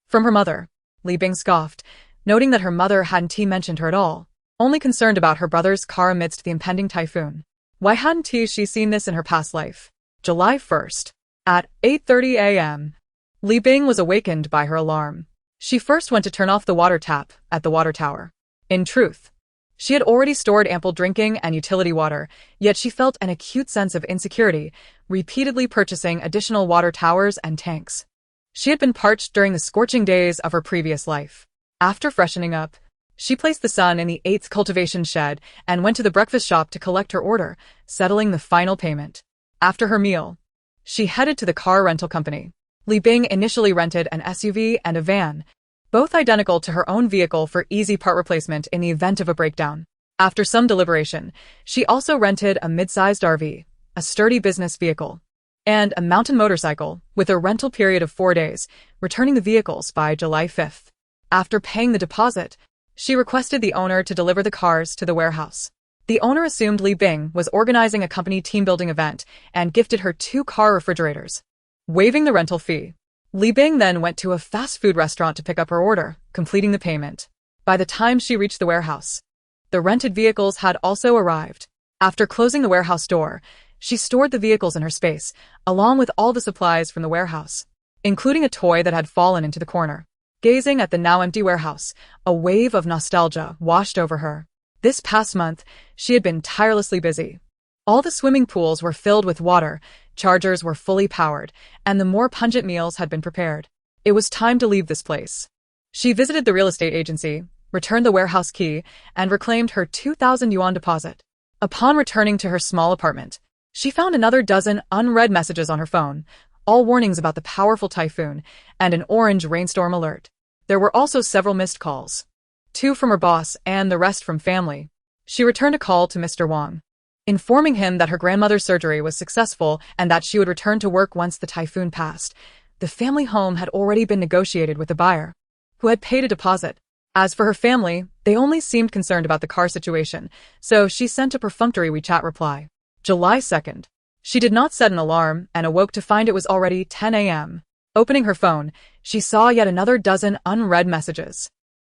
From her mother. Li Bing scoffed, noting that her mother hadn't mentioned her at all, only concerned about her brother's car amidst the impending typhoon. Why hadn't she seen this in her past life? July 1st. At 8:30 a.m. Li Bing was awakened by her alarm. She first went to turn off the water tap at the water tower. In truth, she had already stored ample drinking and utility water, yet she felt an acute sense of insecurity, repeatedly purchasing additional water towers and tanks. She had been parched during the scorching days of her previous life. After freshening up, she placed the sun in the 8th cultivation shed and went to the breakfast shop to collect her order, settling the final payment. After her meal, she headed to the car rental company. Li Bing initially rented an SUV and a van, both identical to her own vehicle for easy part replacement in the event of a breakdown. After some deliberation, she also rented a mid-sized RV, a sturdy business vehicle, and a mountain motorcycle with a rental period of 4 days, returning the vehicles by July 5th. After paying the deposit, she requested the owner to deliver the cars to the warehouse. The owner assumed Li Bing was organizing a company team-building event and gifted her 2 car refrigerators. Waiving the rental fee, Li Bing then went to a fast food restaurant to pick up her order, completing the payment. By the time she reached the warehouse, the rented vehicles had also arrived. After closing the warehouse door, she stored the vehicles in her space, along with all the supplies from the warehouse, including a toy that had fallen into the corner. Gazing at the now empty warehouse, a wave of nostalgia washed over her. This past month, she had been tirelessly busy. All the swimming pools were filled with water, chargers were fully powered, and the more pungent meals had been prepared. It was time to leave this place. She visited the real estate agency, returned the warehouse key, and reclaimed her 2,000 yuan deposit. Upon returning to her small apartment, she found another dozen unread messages on her phone, all warnings about the powerful typhoon, and an orange rainstorm alert. There were also several missed calls. 2 from her boss and the rest from family. She returned a call to Mr. Wang, informing him that her grandmother's surgery was successful and that she would return to work once the typhoon passed. The family home had already been negotiated with the buyer, who had paid a deposit. As for her family, they only seemed concerned about the car situation, so she sent a perfunctory WeChat reply. July 2nd. She did not set an alarm and awoke to find it was already 10 a.m. Opening her phone, she saw yet another dozen unread messages.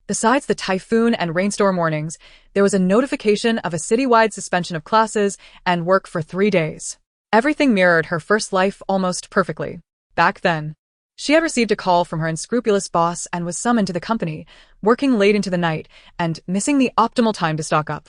Besides the typhoon and rainstorm warnings, there was a notification of a citywide suspension of classes and work for 3 days. Everything mirrored her first life almost perfectly. Back then, she had received a call from her unscrupulous boss and was summoned to the company, working late into the night and missing the optimal time to stock up.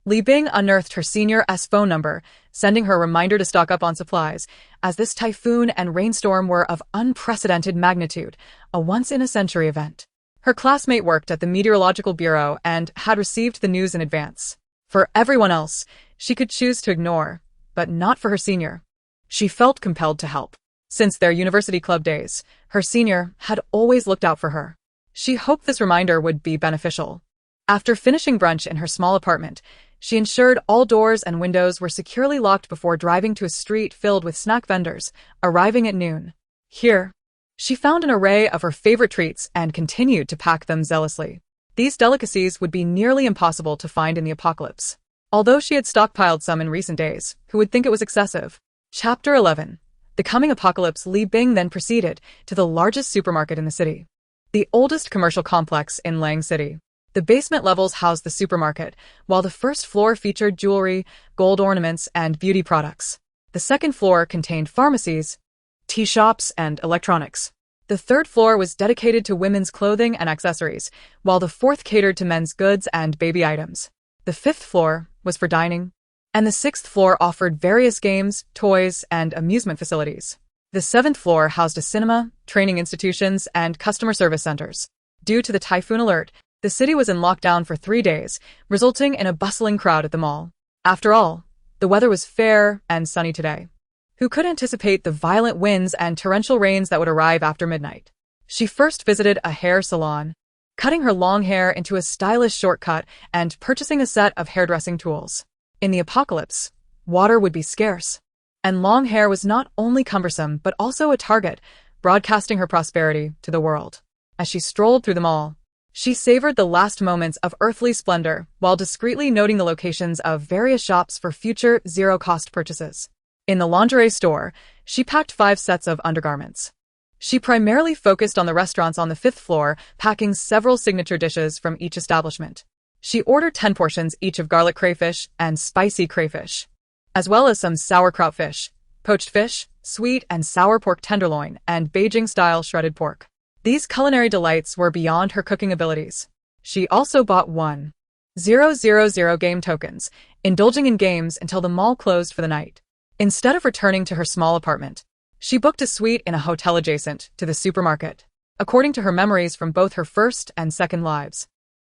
Li Bing unearthed her senior's phone number, sending her a reminder to stock up on supplies, as this typhoon and rainstorm were of unprecedented magnitude, a once-in-a-century event. Her classmate worked at the Meteorological Bureau and had received the news in advance. For everyone else, she could choose to ignore, but not for her senior. She felt compelled to help. Since their university club days, her senior had always looked out for her. She hoped this reminder would be beneficial. After finishing brunch in her small apartment, she ensured all doors and windows were securely locked before driving to a street filled with snack vendors, arriving at noon. Here, she found an array of her favorite treats and continued to pack them zealously. These delicacies would be nearly impossible to find in the apocalypse. Although she had stockpiled some in recent days, who would think it was excessive? Chapter 11. The coming apocalypse. Li Bing then proceeded to the largest supermarket in the city, the oldest commercial complex in Lang City. The basement levels housed the supermarket, while the first floor featured jewelry, gold ornaments, and beauty products. The second floor contained pharmacies, tea shops, and electronics. The third floor was dedicated to women's clothing and accessories, while the fourth catered to men's goods and baby items. The fifth floor was for dining, and the sixth floor offered various games, toys, and amusement facilities. The seventh floor housed a cinema, training institutions, and customer service centers. Due to the typhoon alert, the city was in lockdown for 3 days, resulting in a bustling crowd at the mall. After all, the weather was fair and sunny today. Who could anticipate the violent winds and torrential rains that would arrive after midnight? She first visited a hair salon, cutting her long hair into a stylish shortcut and purchasing a set of hairdressing tools. In the apocalypse, water would be scarce, and long hair was not only cumbersome but also a target, broadcasting her prosperity to the world. As she strolled through the mall, she savored the last moments of earthly splendor while discreetly noting the locations of various shops for future zero-cost purchases. In the lingerie store, she packed 5 sets of undergarments. She primarily focused on the restaurants on the 5th floor, packing several signature dishes from each establishment. She ordered 10 portions each of garlic crayfish and spicy crayfish, as well as some sauerkraut fish, poached fish, sweet and sour pork tenderloin, and Beijing-style shredded pork. These culinary delights were beyond her cooking abilities. She also bought 1,000 game tokens, indulging in games until the mall closed for the night. Instead of returning to her small apartment, she booked a suite in a hotel adjacent to the supermarket. According to her memories from both her first and second lives,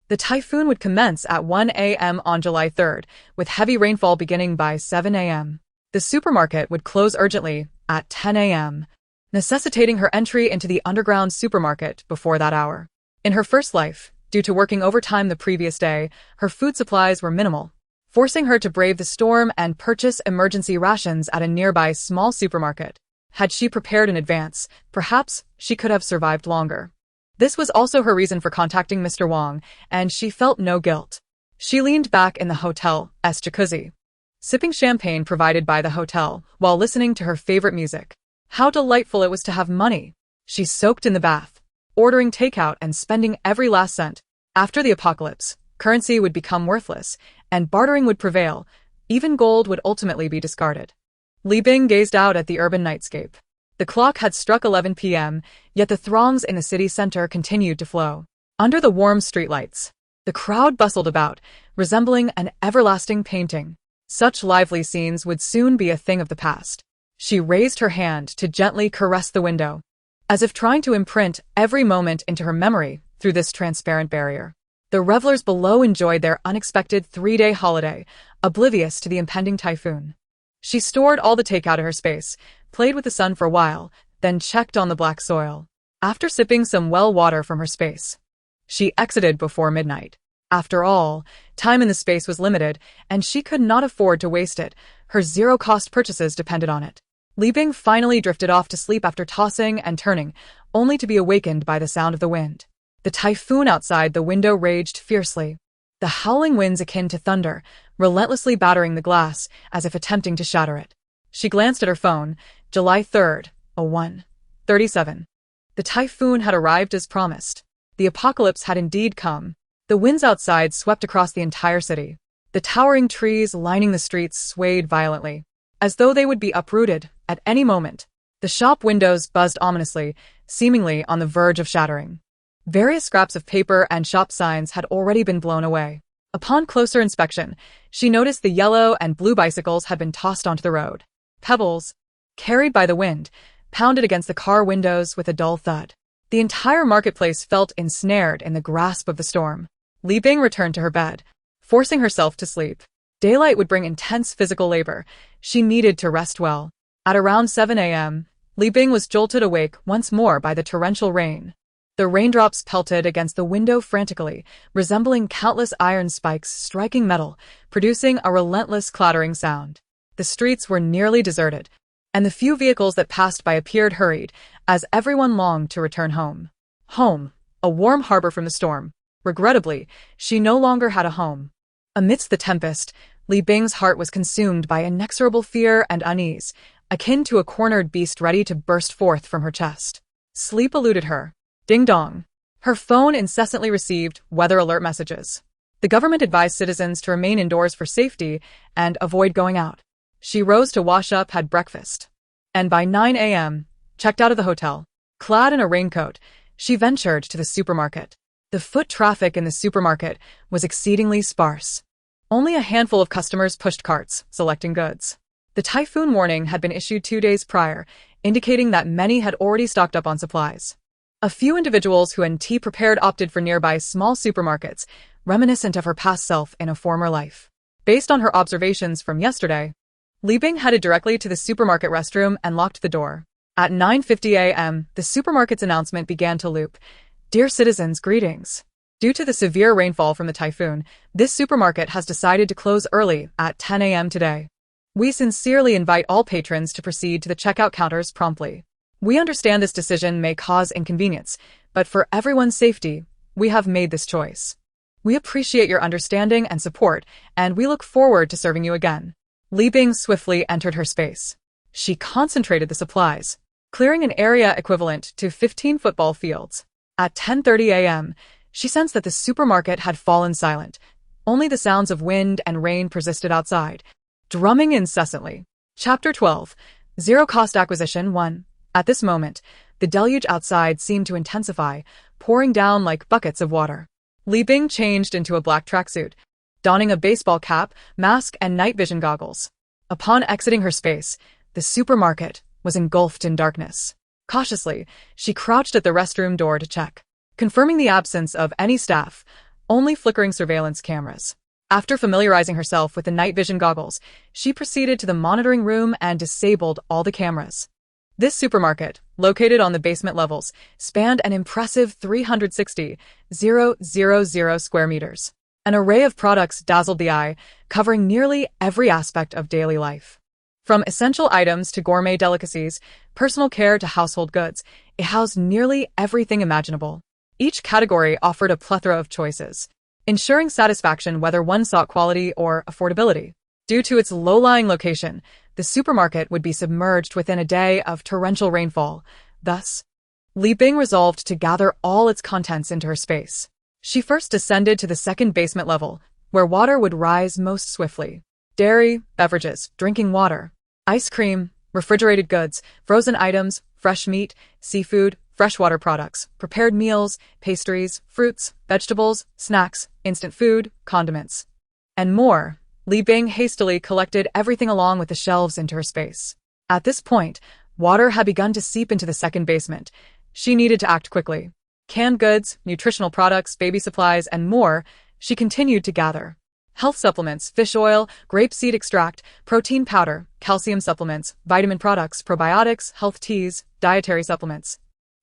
the typhoon would commence at 1 a.m. on July 3rd, with heavy rainfall beginning by 7 a.m. The supermarket would close urgently at 10 a.m., necessitating her entry into the underground supermarket before that hour. In her first life, due to working overtime the previous day, her food supplies were minimal, forcing her to brave the storm and purchase emergency rations at a nearby small supermarket. Had she prepared in advance, perhaps she could have survived longer. This was also her reason for contacting Mr. Wong, and she felt no guilt. She leaned back in the hotel's jacuzzi, sipping champagne provided by the hotel, while listening to her favorite music. How delightful it was to have money. She soaked in the bath, ordering takeout and spending every last cent. After the apocalypse, currency would become worthless, and bartering would prevail. Even gold would ultimately be discarded. Li Bing gazed out at the urban nightscape. The clock had struck 11 p.m., yet the throngs in the city center continued to flow. Under the warm streetlights, the crowd bustled about, resembling an everlasting painting. Such lively scenes would soon be a thing of the past. She raised her hand to gently caress the window, as if trying to imprint every moment into her memory through this transparent barrier. The revelers below enjoyed their unexpected 3-day holiday, oblivious to the impending typhoon. She stored all the takeout in her space, played with the sun for a while, then checked on the black soil. After sipping some well water from her space, she exited before midnight. After all, time in the space was limited, and she could not afford to waste it. Her zero-cost purchases depended on it. Li Bing finally drifted off to sleep after tossing and turning, only to be awakened by the sound of the wind. The typhoon outside the window raged fiercely, the howling winds akin to thunder, relentlessly battering the glass as if attempting to shatter it. She glanced at her phone. July 3rd, 1:37. The typhoon had arrived as promised. The apocalypse had indeed come. The winds outside swept across the entire city. The towering trees lining the streets swayed violently, as though they would be uprooted at any moment. The shop windows buzzed ominously, seemingly on the verge of shattering. Various scraps of paper and shop signs had already been blown away. Upon closer inspection, she noticed the yellow and blue bicycles had been tossed onto the road. Pebbles, carried by the wind, pounded against the car windows with a dull thud. The entire marketplace felt ensnared in the grasp of the storm. Li Bing returned to her bed, forcing herself to sleep. Daylight would bring intense physical labor. She needed to rest well. At around 7 a.m., Li Bing was jolted awake once more by the torrential rain. The raindrops pelted against the window frantically, resembling countless iron spikes striking metal, producing a relentless clattering sound. The streets were nearly deserted, and the few vehicles that passed by appeared hurried, as everyone longed to return home. Home, a warm harbor from the storm. Regrettably, she no longer had a home. Amidst the tempest, Li Bing's heart was consumed by inexorable fear and unease, akin to a cornered beast ready to burst forth from her chest. Sleep eluded her. Ding-dong. Her phone incessantly received weather alert messages. The government advised citizens to remain indoors for safety and avoid going out. She rose to wash up, had breakfast, and by 9 a.m., checked out of the hotel. Clad in a raincoat, she ventured to the supermarket. The foot traffic in the supermarket was exceedingly sparse. Only a handful of customers pushed carts, selecting goods. The typhoon warning had been issued 2 days prior, indicating that many had already stocked up on supplies. A few individuals who had tea prepared opted for nearby small supermarkets, reminiscent of her past self in a former life. Based on her observations from yesterday, Li Bing headed directly to the supermarket restroom and locked the door. At 9:50 a.m., the supermarket's announcement began to loop. Dear citizens, greetings. Due to the severe rainfall from the typhoon, this supermarket has decided to close early at 10 a.m. today. We sincerely invite all patrons to proceed to the checkout counters promptly. We understand this decision may cause inconvenience, but for everyone's safety, we have made this choice. We appreciate your understanding and support, and we look forward to serving you again. Li Bing swiftly entered her space. She concentrated the supplies, clearing an area equivalent to 15 football fields. At 10:30 a.m., she sensed that the supermarket had fallen silent. Only the sounds of wind and rain persisted outside, drumming incessantly. Chapter 12. Zero-Cost Acquisition 1. At this moment, the deluge outside seemed to intensify, pouring down like buckets of water. Li Bing changed into a black tracksuit, donning a baseball cap, mask, and night vision goggles. Upon exiting her space, the supermarket was engulfed in darkness. Cautiously, she crouched at the restroom door to check, confirming the absence of any staff, only flickering surveillance cameras. After familiarizing herself with the night vision goggles, she proceeded to the monitoring room and disabled all the cameras. This supermarket, located on the basement levels, spanned an impressive 360,000 square meters. An array of products dazzled the eye, covering nearly every aspect of daily life. From essential items to gourmet delicacies, personal care to household goods, it housed nearly everything imaginable. Each category offered a plethora of choices, ensuring satisfaction whether one sought quality or affordability. Due to its low-lying location, the supermarket would be submerged within a day of torrential rainfall. Thus, Li Bing resolved to gather all its contents into her space. She first descended to the second basement level, where water would rise most swiftly. Dairy, beverages, drinking water, ice cream, refrigerated goods, frozen items, fresh meat, seafood, freshwater products, prepared meals, pastries, fruits, vegetables, snacks, instant food, condiments, and more. Li Bing hastily collected everything along with the shelves into her space. At this point, water had begun to seep into the second basement. She needed to act quickly. Canned goods, nutritional products, baby supplies, and more, she continued to gather. Health supplements, fish oil, grapeseed extract, protein powder, calcium supplements, vitamin products, probiotics, health teas, dietary supplements,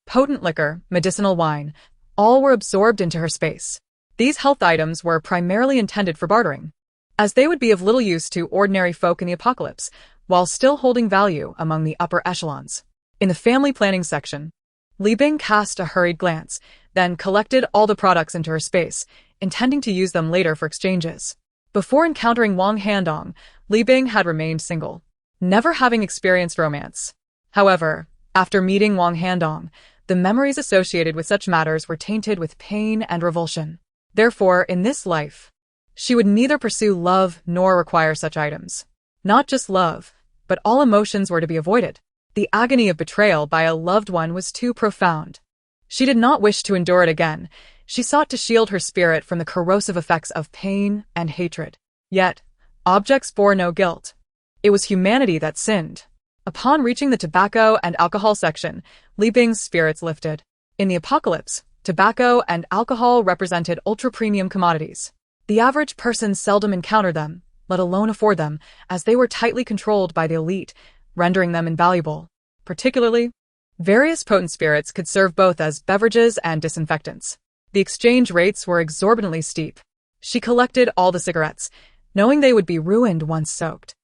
potent liquor, medicinal wine, all were absorbed into her space. These health items were primarily intended for bartering, as they would be of little use to ordinary folk in the apocalypse, while still holding value among the upper echelons. In the family planning section, Li Bing cast a hurried glance, then collected all the products into her space, intending to use them later for exchanges. Before encountering Wang Handong, Li Bing had remained single, never having experienced romance. However, after meeting Wang Handong, the memories associated with such matters were tainted with pain and revulsion. Therefore, in this life, she would neither pursue love nor require such items. Not just love, but all emotions were to be avoided. The agony of betrayal by a loved one was too profound. She did not wish to endure it again. She sought to shield her spirit from the corrosive effects of pain and hatred. Yet, objects bore no guilt. It was humanity that sinned. Upon reaching the tobacco and alcohol section, Li Bing's spirits lifted. In the apocalypse, tobacco and alcohol represented ultra-premium commodities. The average person seldom encountered them, let alone afford them, as they were tightly controlled by the elite, rendering them invaluable. Particularly, various potent spirits could serve both as beverages and disinfectants. The exchange rates were exorbitantly steep. She collected all the cigarettes, knowing they would be ruined once soaked.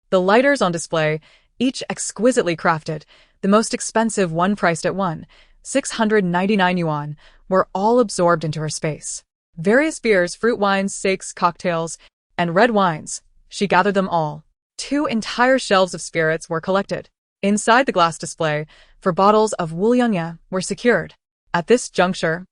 The lighters on display, each exquisitely crafted, the most expensive one priced at 699 yuan, were all absorbed into her space. Various beers, fruit wines, steaks, cocktails, and red wines, she gathered them all. 2 entire shelves of spirits were collected. Inside the glass display, 4 bottles of Wuliangya were secured. At this juncture,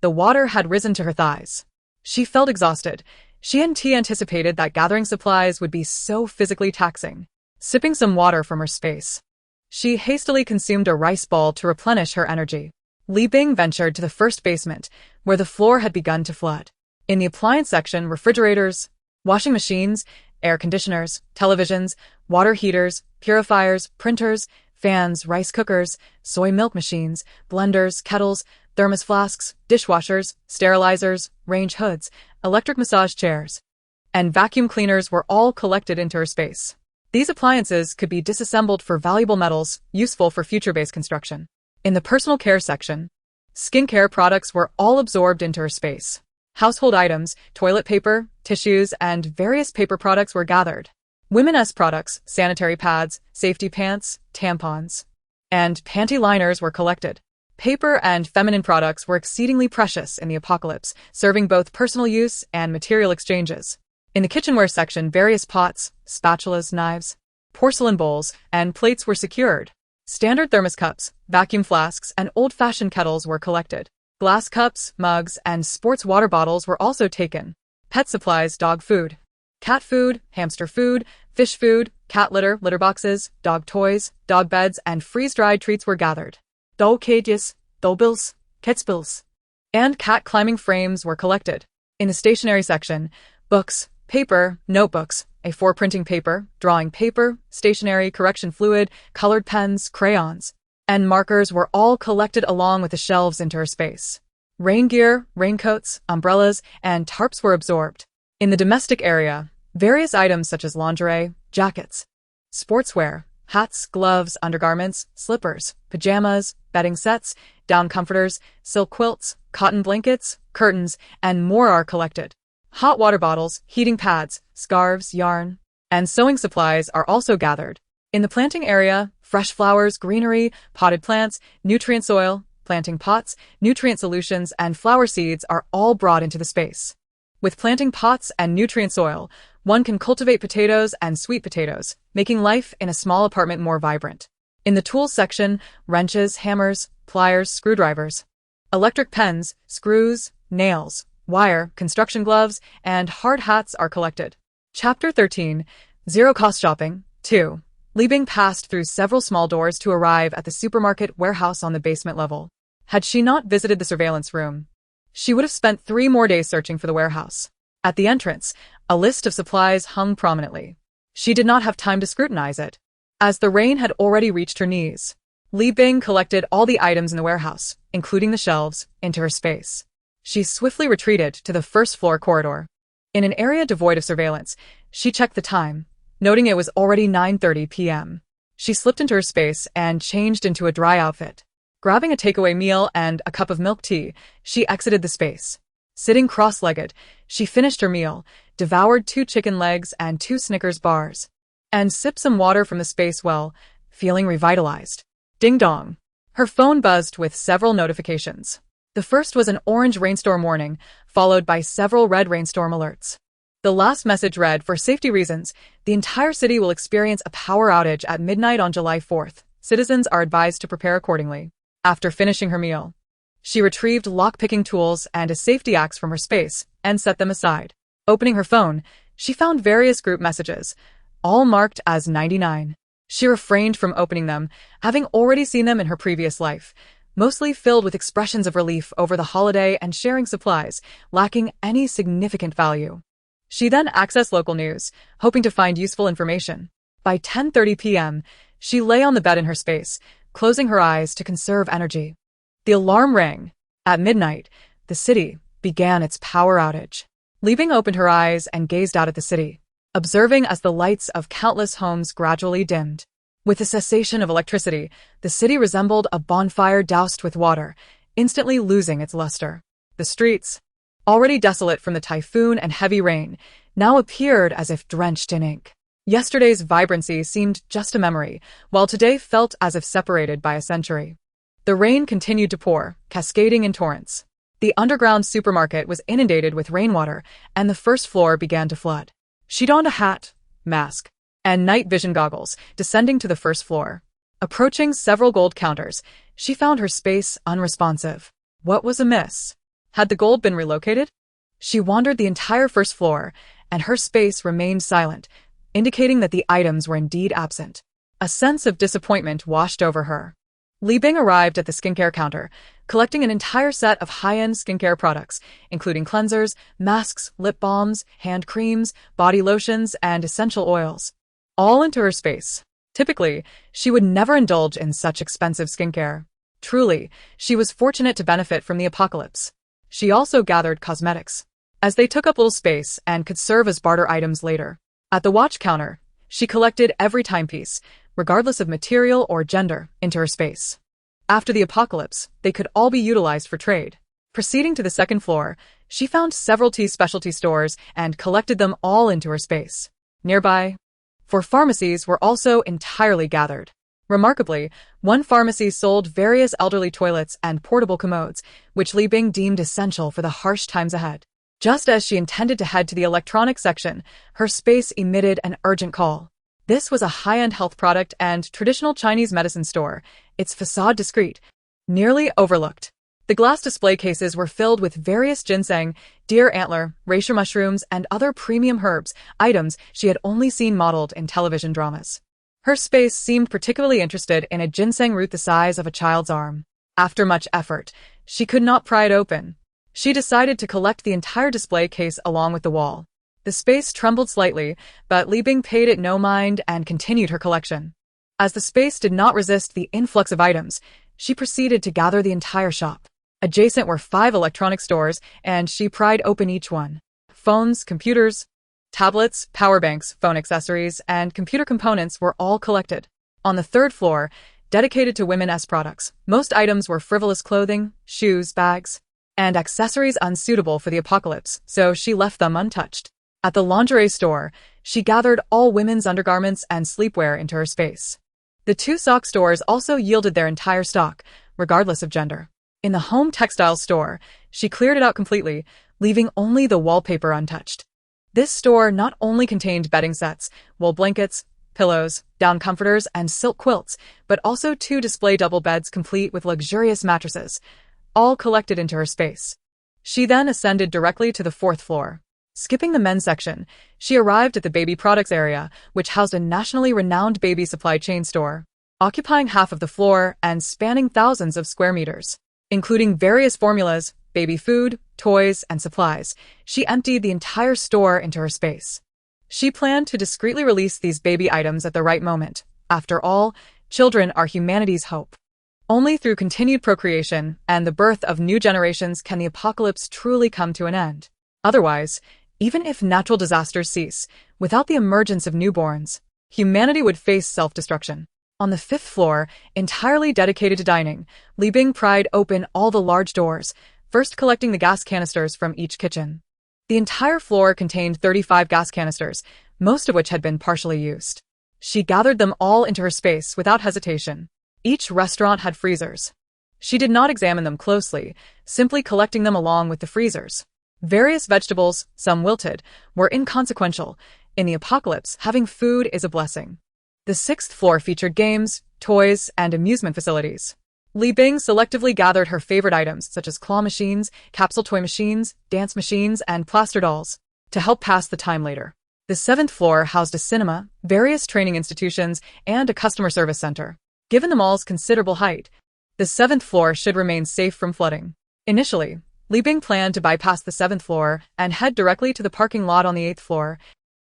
the water had risen to her thighs. She felt exhausted. She hadn't anticipated that gathering supplies would be so physically taxing. Sipping some water from her space, she hastily consumed a rice ball to replenish her energy. Li Bing ventured to the first basement, where the floor had begun to flood. In the appliance section, refrigerators, washing machines, air conditioners, televisions, water heaters, purifiers, printers, fans, rice cookers, soy milk machines, blenders, kettles, thermos flasks, dishwashers, sterilizers, range hoods, electric massage chairs, and vacuum cleaners were all collected into her space. These appliances could be disassembled for valuable metals, useful for future-based construction. In the personal care section, skincare products were all absorbed into her space. Household items, toilet paper, tissues, and various paper products were gathered. Women's products, sanitary pads, safety pants, tampons, and panty liners were collected. Paper and feminine products were exceedingly precious in the apocalypse, serving both personal use and material exchanges. In the kitchenware section, various pots, spatulas, knives, porcelain bowls, and plates were secured. Standard thermos cups, vacuum flasks, and old-fashioned kettles were collected. Glass cups, mugs, and sports water bottles were also taken. Pet supplies, dog food, cat food, hamster food, fish food, cat litter, litter boxes, dog toys, dog beds, and freeze-dried treats were gathered. Doll cages, doll bills, cat's bills, and cat climbing frames were collected. In the stationery section, books, paper, notebooks, A4 printing paper, drawing paper, stationery, correction fluid, colored pens, crayons, and markers were all collected along with the shelves into her space. Rain gear, raincoats, umbrellas, and tarps were absorbed. In the domestic area, various items such as lingerie, jackets, sportswear, hats, gloves, undergarments, slippers, pajamas, bedding sets, down comforters, silk quilts, cotton blankets, curtains, and more are collected. Hot water bottles, heating pads, scarves, yarn, and sewing supplies are also gathered. In the planting area, fresh flowers, greenery, potted plants, nutrient soil, planting pots, nutrient solutions, and flower seeds are all brought into the space. With planting pots and nutrient soil, one can cultivate potatoes and sweet potatoes, making life in a small apartment more vibrant. In the tools section, wrenches, hammers, pliers, screwdrivers, electric pens, screws, nails, wire, construction gloves, and hard hats are collected. Chapter 13, Zero-Cost Shopping, 2. Li Bing passed through several small doors to arrive at the supermarket warehouse on the basement level. Had she not visited the surveillance room, she would have spent 3 more days searching for the warehouse. At the entrance, a list of supplies hung prominently. She did not have time to scrutinize it, as the rain had already reached her knees. Li Bing collected all the items in the warehouse, including the shelves, into her space. She swiftly retreated to the first-floor corridor. In an area devoid of surveillance, she checked the time, noting it was already 9:30 p.m. She slipped into her space and changed into a dry outfit. Grabbing a takeaway meal and a cup of milk tea, she exited the space. Sitting cross-legged, she finished her meal, devoured 2 chicken legs and 2 Snickers bars, and sipped some water from the space well, feeling revitalized. Ding-dong. Her phone buzzed with several notifications. The first was an orange rainstorm warning, followed by several red rainstorm alerts. The last message read, "For safety reasons, the entire city will experience a power outage at midnight on July 4th. Citizens are advised to prepare accordingly." After finishing her meal, she retrieved lock-picking tools and a safety axe from her space and set them aside. Opening her phone, she found various group messages, all marked as 99. She refrained from opening them, having already seen them in her previous life, mostly filled with expressions of relief over the holiday and sharing supplies, lacking any significant value. She then accessed local news, hoping to find useful information. By 10:30 p.m., she lay on the bed in her space, closing her eyes to conserve energy. The alarm rang. At midnight, the city began its power outage. Li Bing opened her eyes and gazed out at the city, observing as the lights of countless homes gradually dimmed. With the cessation of electricity, the city resembled a bonfire doused with water, instantly losing its luster. The streets, already desolate from the typhoon and heavy rain, now appeared as if drenched in ink. Yesterday's vibrancy seemed just a memory, while today felt as if separated by a century. The rain continued to pour, cascading in torrents. The underground supermarket was inundated with rainwater, and the first floor began to flood. She donned a hat, mask, and night vision goggles, descending to the first floor. Approaching several gold counters, she found her space unresponsive. What was amiss? Had the gold been relocated? She wandered the entire first floor, and her space remained silent, indicating that the items were indeed absent. A sense of disappointment washed over her. Li Bing arrived at the skincare counter, collecting an entire set of high-end skincare products, including cleansers, masks, lip balms, hand creams, body lotions, and essential oils, all into her space. Typically, she would never indulge in such expensive skincare. Truly, she was fortunate to benefit from the apocalypse. She also gathered cosmetics, as they took up little space and could serve as barter items later. At the watch counter, she collected every timepiece, regardless of material or gender, into her space. After the apocalypse, they could all be utilized for trade. Proceeding to the second floor, she found several tea specialty stores and collected them all into her space. Nearby, 4 pharmacies were also entirely gathered. Remarkably, one pharmacy sold various elderly toilets and portable commodes, which Li Bing deemed essential for the harsh times ahead. Just as she intended to head to the electronics section, her space emitted an urgent call. This was a high-end health product and traditional Chinese medicine store, its facade discreet, nearly overlooked. The glass display cases were filled with various ginseng, deer antler, reishi mushrooms, and other premium herbs, items she had only seen modeled in television dramas. Her space seemed particularly interested in a ginseng root the size of a child's arm. After much effort, she could not pry it open. She decided to collect the entire display case along with the wall. The space trembled slightly, but Li Bing paid it no mind and continued her collection. As the space did not resist the influx of items, she proceeded to gather the entire shop. Adjacent were 5 electronic stores, and she pried open each one. Phones, computers, tablets, power banks, phone accessories, and computer components were all collected. On the 3rd floor, dedicated to women's products, most items were frivolous clothing, shoes, bags, and accessories unsuitable for the apocalypse, so she left them untouched. At the lingerie store, she gathered all women's undergarments and sleepwear into her space. The 2 sock stores also yielded their entire stock, regardless of gender. In the home textile store, she cleared it out completely, leaving only the wallpaper untouched. This store not only contained bedding sets, wool blankets, pillows, down comforters, and silk quilts, but also 2 display double beds complete with luxurious mattresses, all collected into her space. She then ascended directly to the 4th floor. Skipping the men's section, she arrived at the baby products area, which housed a nationally renowned baby supply chain store, occupying half of the floor and spanning thousands of square meters. Including various formulas, baby food, toys, and supplies, she emptied the entire store into her space. She planned to discreetly release these baby items at the right moment. After all, children are humanity's hope. Only through continued procreation and the birth of new generations can the apocalypse truly come to an end. Otherwise, even if natural disasters cease, without the emergence of newborns, humanity would face self-destruction. On the 5th floor, entirely dedicated to dining, Li Bing pried open all the large doors, first collecting the gas canisters from each kitchen. The entire floor contained 35 gas canisters, most of which had been partially used. She gathered them all into her space without hesitation. Each restaurant had freezers. She did not examine them closely, simply collecting them along with the freezers. Various vegetables, some wilted, were inconsequential. In the apocalypse, having food is a blessing. The 6th floor featured games, toys, and amusement facilities. Li Bing selectively gathered her favorite items such as claw machines, capsule toy machines, dance machines, and plaster dolls to help pass the time later. The 7th floor housed a cinema, various training institutions, and a customer service center. Given the mall's considerable height, the 7th floor should remain safe from flooding. Initially, Li Bing planned to bypass the 7th floor and head directly to the parking lot on the 8th floor,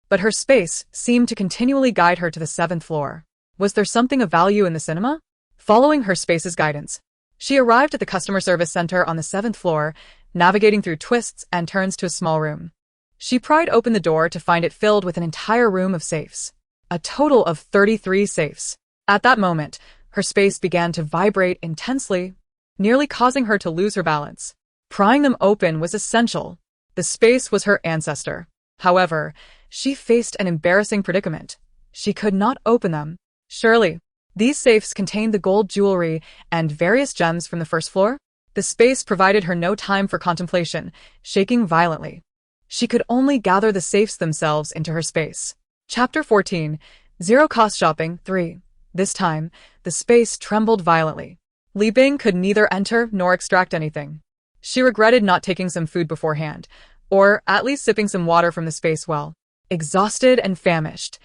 but her space seemed to continually guide her to the 7th floor. Was there something of value in the cinema? Following her space's guidance, she arrived at the customer service center on the 7th floor, navigating through twists and turns to a small room. She pried open the door to find it filled with an entire room of safes. A total of 33 safes. At that moment, her space began to vibrate intensely, nearly causing her to lose her balance. Prying them open was essential. The space was her ancestor. However, she faced an embarrassing predicament. She could not open them. Surely, these safes contained the gold jewelry and various gems from the 1st floor? The space provided her no time for contemplation, shaking violently. She could only gather the safes themselves into her space. Chapter 14, Zero-Cost Shopping 3. This time, the space trembled violently. Li Bing could neither enter nor extract anything. She regretted not taking some food beforehand, or at least sipping some water from the space well. Exhausted and famished,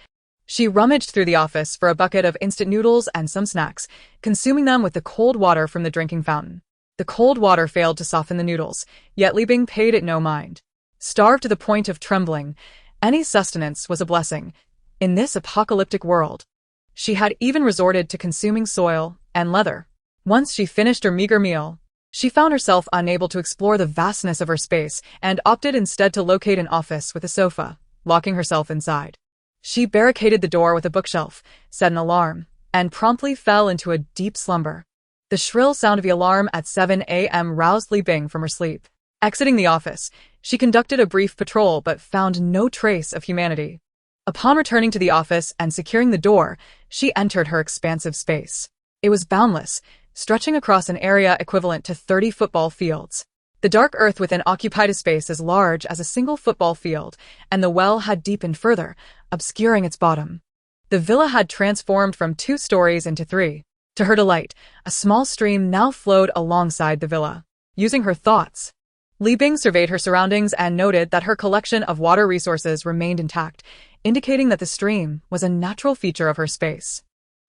she rummaged through the office for a bucket of instant noodles and some snacks, consuming them with the cold water from the drinking fountain. The cold water failed to soften the noodles, yet Li Bing paid it no mind. Starved to the point of trembling, any sustenance was a blessing. In this apocalyptic world, she had even resorted to consuming soil and leather. Once she finished her meager meal, she found herself unable to explore the vastness of her space and opted instead to locate an office with a sofa, locking herself inside. She barricaded the door with a bookshelf, set an alarm, and promptly fell into a deep slumber. The shrill sound of the alarm at 7 a.m. roused Li Bing from her sleep. Exiting the office, she conducted a brief patrol but found no trace of humanity. Upon returning to the office and securing the door, she entered her expansive space. It was boundless, stretching across an area equivalent to 30 football fields. The dark earth within occupied a space as large as a single football field, and the well had deepened further, obscuring its bottom. The villa had transformed from 2 stories into 3. To her delight, a small stream now flowed alongside the villa. Using her thoughts, Li Bing surveyed her surroundings and noted that her collection of water resources remained intact, indicating that the stream was a natural feature of her space.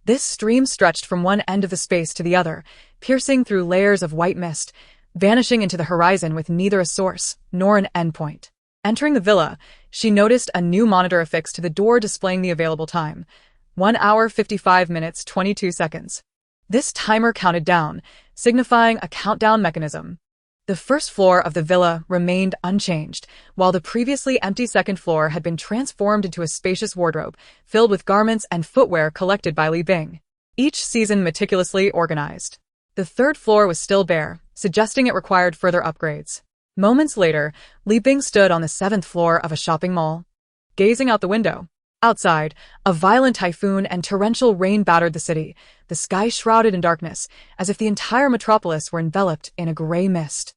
This stream stretched from one end of the space to the other, piercing through layers of white mist, vanishing into the horizon with neither a source nor an endpoint. Entering the villa, she noticed a new monitor affixed to the door displaying the available time: 1 hour 55 minutes 22 seconds. This timer counted down, signifying a countdown mechanism. The first floor of the villa remained unchanged, while the previously empty second floor had been transformed into a spacious wardrobe, filled with garments and footwear collected by Li Bing, each season meticulously organized. The third floor was still bare, suggesting it required further upgrades. Moments later, Li Bing stood on the 7th floor of a shopping mall, gazing out the window. Outside, a violent typhoon and torrential rain battered the city, the sky shrouded in darkness, as if the entire metropolis were enveloped in a gray mist.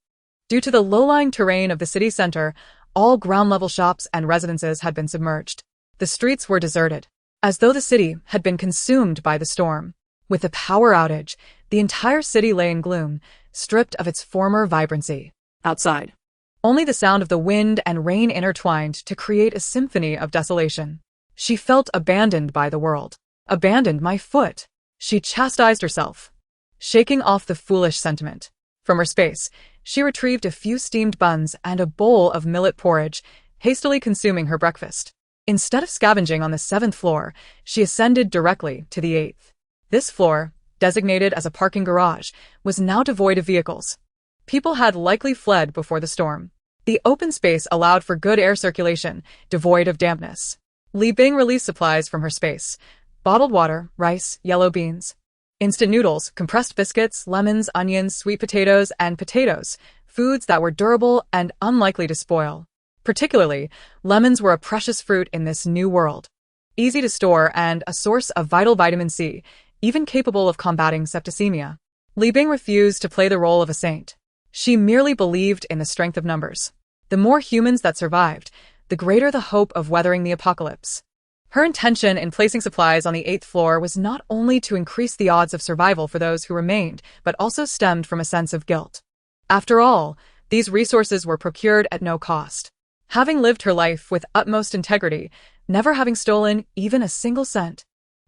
Due to the low-lying terrain of the city center, all ground-level shops and residences had been submerged. The streets were deserted, as though the city had been consumed by the storm. With the power outage, the entire city lay in gloom, stripped of its former vibrancy. Outside, Only the sound of the wind and rain intertwined to create a symphony of desolation. She felt abandoned by the world. Abandoned my foot. She chastised herself, shaking off the foolish sentiment. From her space, she retrieved a few steamed buns and a bowl of millet porridge, hastily consuming her breakfast. Instead of scavenging on the 7th floor, she ascended directly to the 8th. This floor, designated as a parking garage, was now devoid of vehicles. People had likely fled before the storm. The open space allowed for good air circulation, devoid of dampness. Li Bing released supplies from her space: bottled water, rice, yellow beans, instant noodles, compressed biscuits, lemons, onions, sweet potatoes, and potatoes, foods that were durable and unlikely to spoil. Particularly, lemons were a precious fruit in this new world. Easy to store and a source of vital vitamin C, even capable of combating septicemia. Li Bing refused to play the role of a saint. She merely believed in the strength of numbers. The more humans that survived, the greater the hope of weathering the apocalypse. Her intention in placing supplies on the 8th floor was not only to increase the odds of survival for those who remained, but also stemmed from a sense of guilt. After all, these resources were procured at no cost. Having lived her life with utmost integrity, never having stolen even a single cent.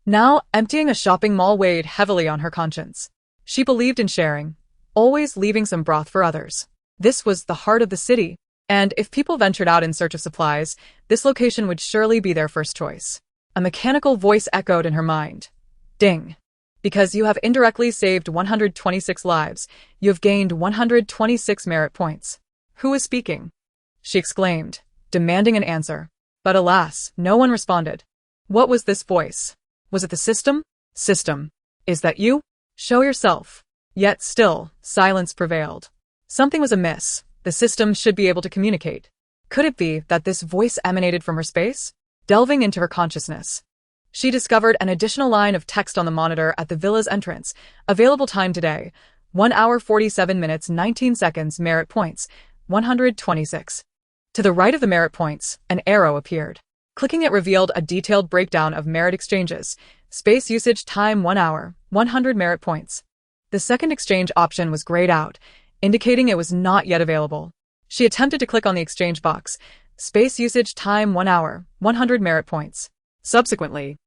Now, emptying a shopping mall weighed heavily on her conscience. She believed in sharing, always leaving some broth for others. This was the heart of the city, and if people ventured out in search of supplies, this location would surely be their first choice. A mechanical voice echoed in her mind. Ding. Because you have indirectly saved 126 lives, you have gained 126 merit points. Who is speaking? She exclaimed, demanding an answer. But alas, no one responded. What was this voice? Was it the system? System. Is that you? Show yourself. Yet still, silence prevailed. Something was amiss. The system should be able to communicate. Could it be that this voice emanated from her space? Delving into her consciousness, she discovered an additional line of text on the monitor at the villa's entrance. Available time today: 1 hour 47 minutes 19 seconds. Merit points: 126. To the right of the merit points, an arrow appeared. Clicking it revealed a detailed breakdown of merit exchanges. Space usage time: 1 hour, 100 merit points. The second exchange option was grayed out, indicating it was not yet available. She attempted to click on the exchange box. Space usage time: 1 hour, 100 merit points. Subsequently,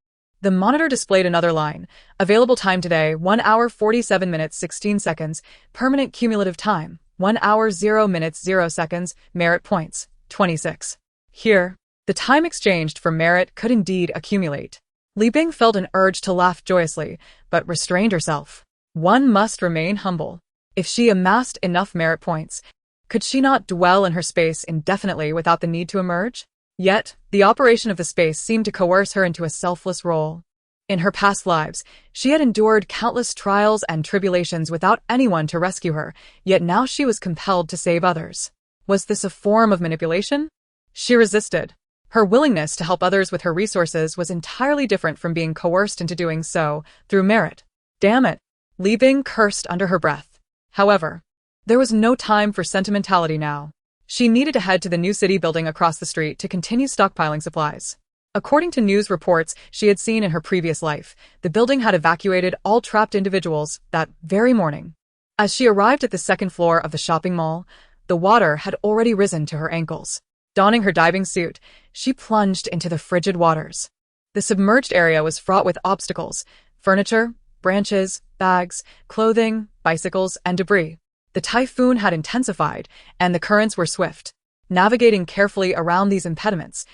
the monitor displayed another line. Available time today: 1 hour 47 minutes 16 seconds. Permanent cumulative time: 1 hour 0 minutes 0 seconds. Merit points: 26. Here, the time exchanged for merit could indeed accumulate. Li Bing felt an urge to laugh joyously, but restrained herself. One must remain humble. If she amassed enough merit points, could she not dwell in her space indefinitely without the need to emerge? Yet, the operation of the space seemed to coerce her into a selfless role. In her past lives, she had endured countless trials and tribulations without anyone to rescue her, yet now she was compelled to save others. Was this a form of manipulation? She resisted. Her willingness to help others with her resources was entirely different from being coerced into doing so through merit. Damn it! Li Bing cursed under her breath. However, there was no time for sentimentality now. She needed to head to the new city building across the street to continue stockpiling supplies. According to news reports she had seen in her previous life, the building had evacuated all trapped individuals that very morning. As she arrived at the second floor of the shopping mall, the water had already risen to her ankles. Donning her diving suit, she plunged into the frigid waters. The submerged area was fraught with obstacles: furniture, branches, bags, clothing, bicycles, and debris. The typhoon had intensified, and the currents were swift. Navigating carefully around these impediments,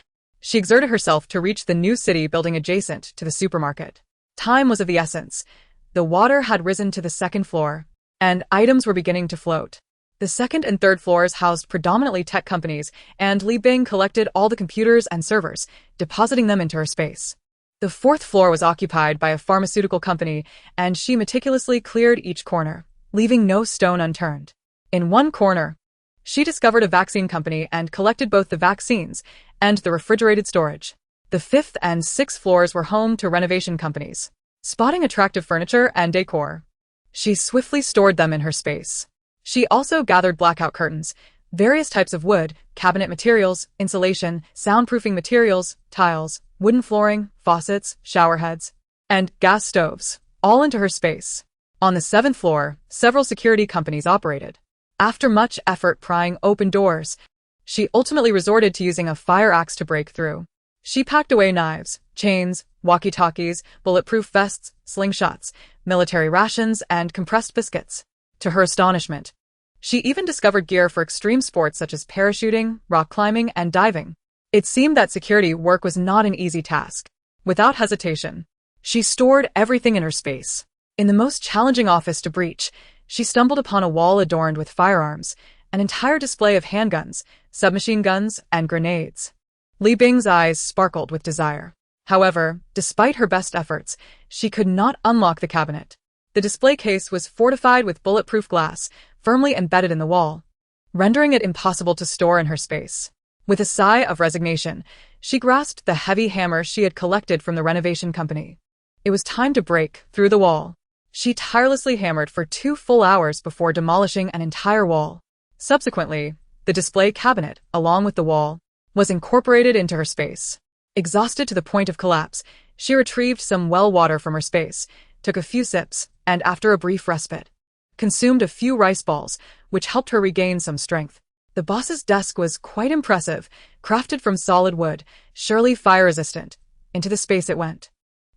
she exerted herself to reach the new city building adjacent to the supermarket. Time was of the essence. The water had risen to the second floor, and items were beginning to float. The second and third floors housed predominantly tech companies, and Li Bing collected all the computers and servers, depositing them into her space. The fourth floor was occupied by a pharmaceutical company, and she meticulously cleared each corner, leaving no stone unturned. In one corner, she discovered a vaccine company and collected both the vaccines and the refrigerated storage. The fifth and sixth floors were home to renovation companies. Spotting attractive furniture and decor, she swiftly stored them in her space. She also gathered blackout curtains, various types of wood, cabinet materials, insulation, soundproofing materials, tiles, wooden flooring, faucets, shower heads, and gas stoves, all into her space. On the seventh floor, several security companies operated. After much effort prying open doors, she ultimately resorted to using a fire axe to break through. She packed away knives, chains, walkie-talkies, bulletproof vests, slingshots, military rations, and compressed biscuits. To her astonishment, she even discovered gear for extreme sports such as parachuting, rock climbing, and diving. It seemed that security work was not an easy task. Without hesitation, she stored everything in her space. In the most challenging office to breach, she stumbled upon a wall adorned with firearms, an entire display of handguns, submachine guns, and grenades. Li Bing's eyes sparkled with desire. However, despite her best efforts, she could not unlock the cabinet. The display case was fortified with bulletproof glass, firmly embedded in the wall, rendering it impossible to store in her space. With a sigh of resignation, she grasped the heavy hammer she had collected from the renovation company. It was time to break through the wall. She tirelessly hammered for 2 full hours before demolishing an entire wall. Subsequently, the display cabinet, along with the wall, was incorporated into her space. Exhausted to the point of collapse, she retrieved some well water from her space, took a few sips, and after a brief respite, consumed a few rice balls, which helped her regain some strength. The boss's desk was quite impressive, crafted from solid wood, surely fire-resistant. Into the space it went.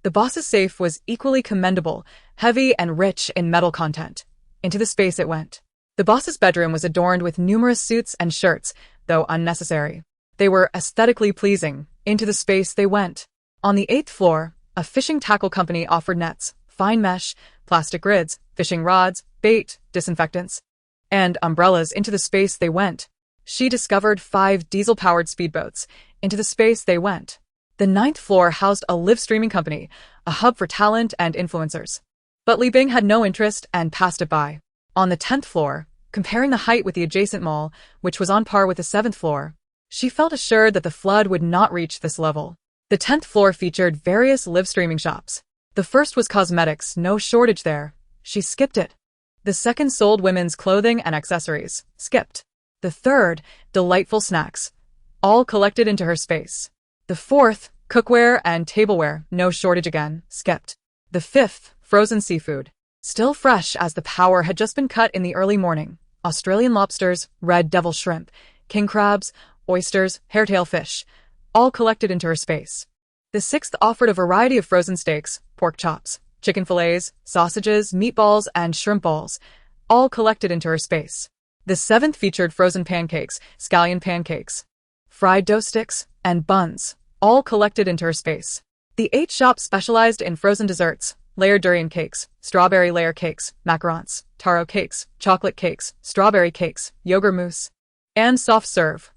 The boss's safe was equally commendable, heavy and rich in metal content. Into the space it went. The boss's bedroom was adorned with numerous suits and shirts, though unnecessary. They were aesthetically pleasing. Into the space they went. On the 8th floor, a fishing tackle company offered nets, fine mesh, plastic grids, fishing rods, bait, disinfectants, and umbrellas. Into the space they went. She discovered 5 diesel-powered speedboats. Into the space they went. The 9th floor housed a live streaming company, a hub for talent and influencers. But Li Bing had no interest and passed it by. On the 10th floor, comparing the height with the adjacent mall, which was on par with the 7th floor, she felt assured that the flood would not reach this level. The 10th floor featured various live streaming shops. The first was cosmetics, no shortage there. She skipped it. The second sold women's clothing and accessories. Skipped. The third, delightful snacks. All collected into her space. The fourth, cookware and tableware, no shortage again. Skipped. The fifth, frozen seafood. Still fresh as the power had just been cut in the early morning. Australian lobsters, red devil shrimp, king crabs, oysters, hairtail fish, all collected into her space. The sixth offered a variety of frozen steaks, pork chops, chicken fillets, sausages, meatballs, and shrimp balls, all collected into her space. The seventh featured frozen pancakes, scallion pancakes, fried dough sticks, and buns, all collected into her space. The 8th shop specialized in frozen desserts, layered durian cakes, strawberry layer cakes, macarons, taro cakes, chocolate cakes, strawberry cakes, yogurt mousse, and soft serve,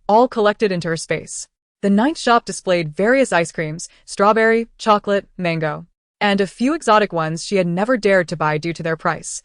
all collected into her space. The 9th shop displayed various ice creams, strawberry, chocolate, mango, and a few exotic ones she had never dared to buy due to their price,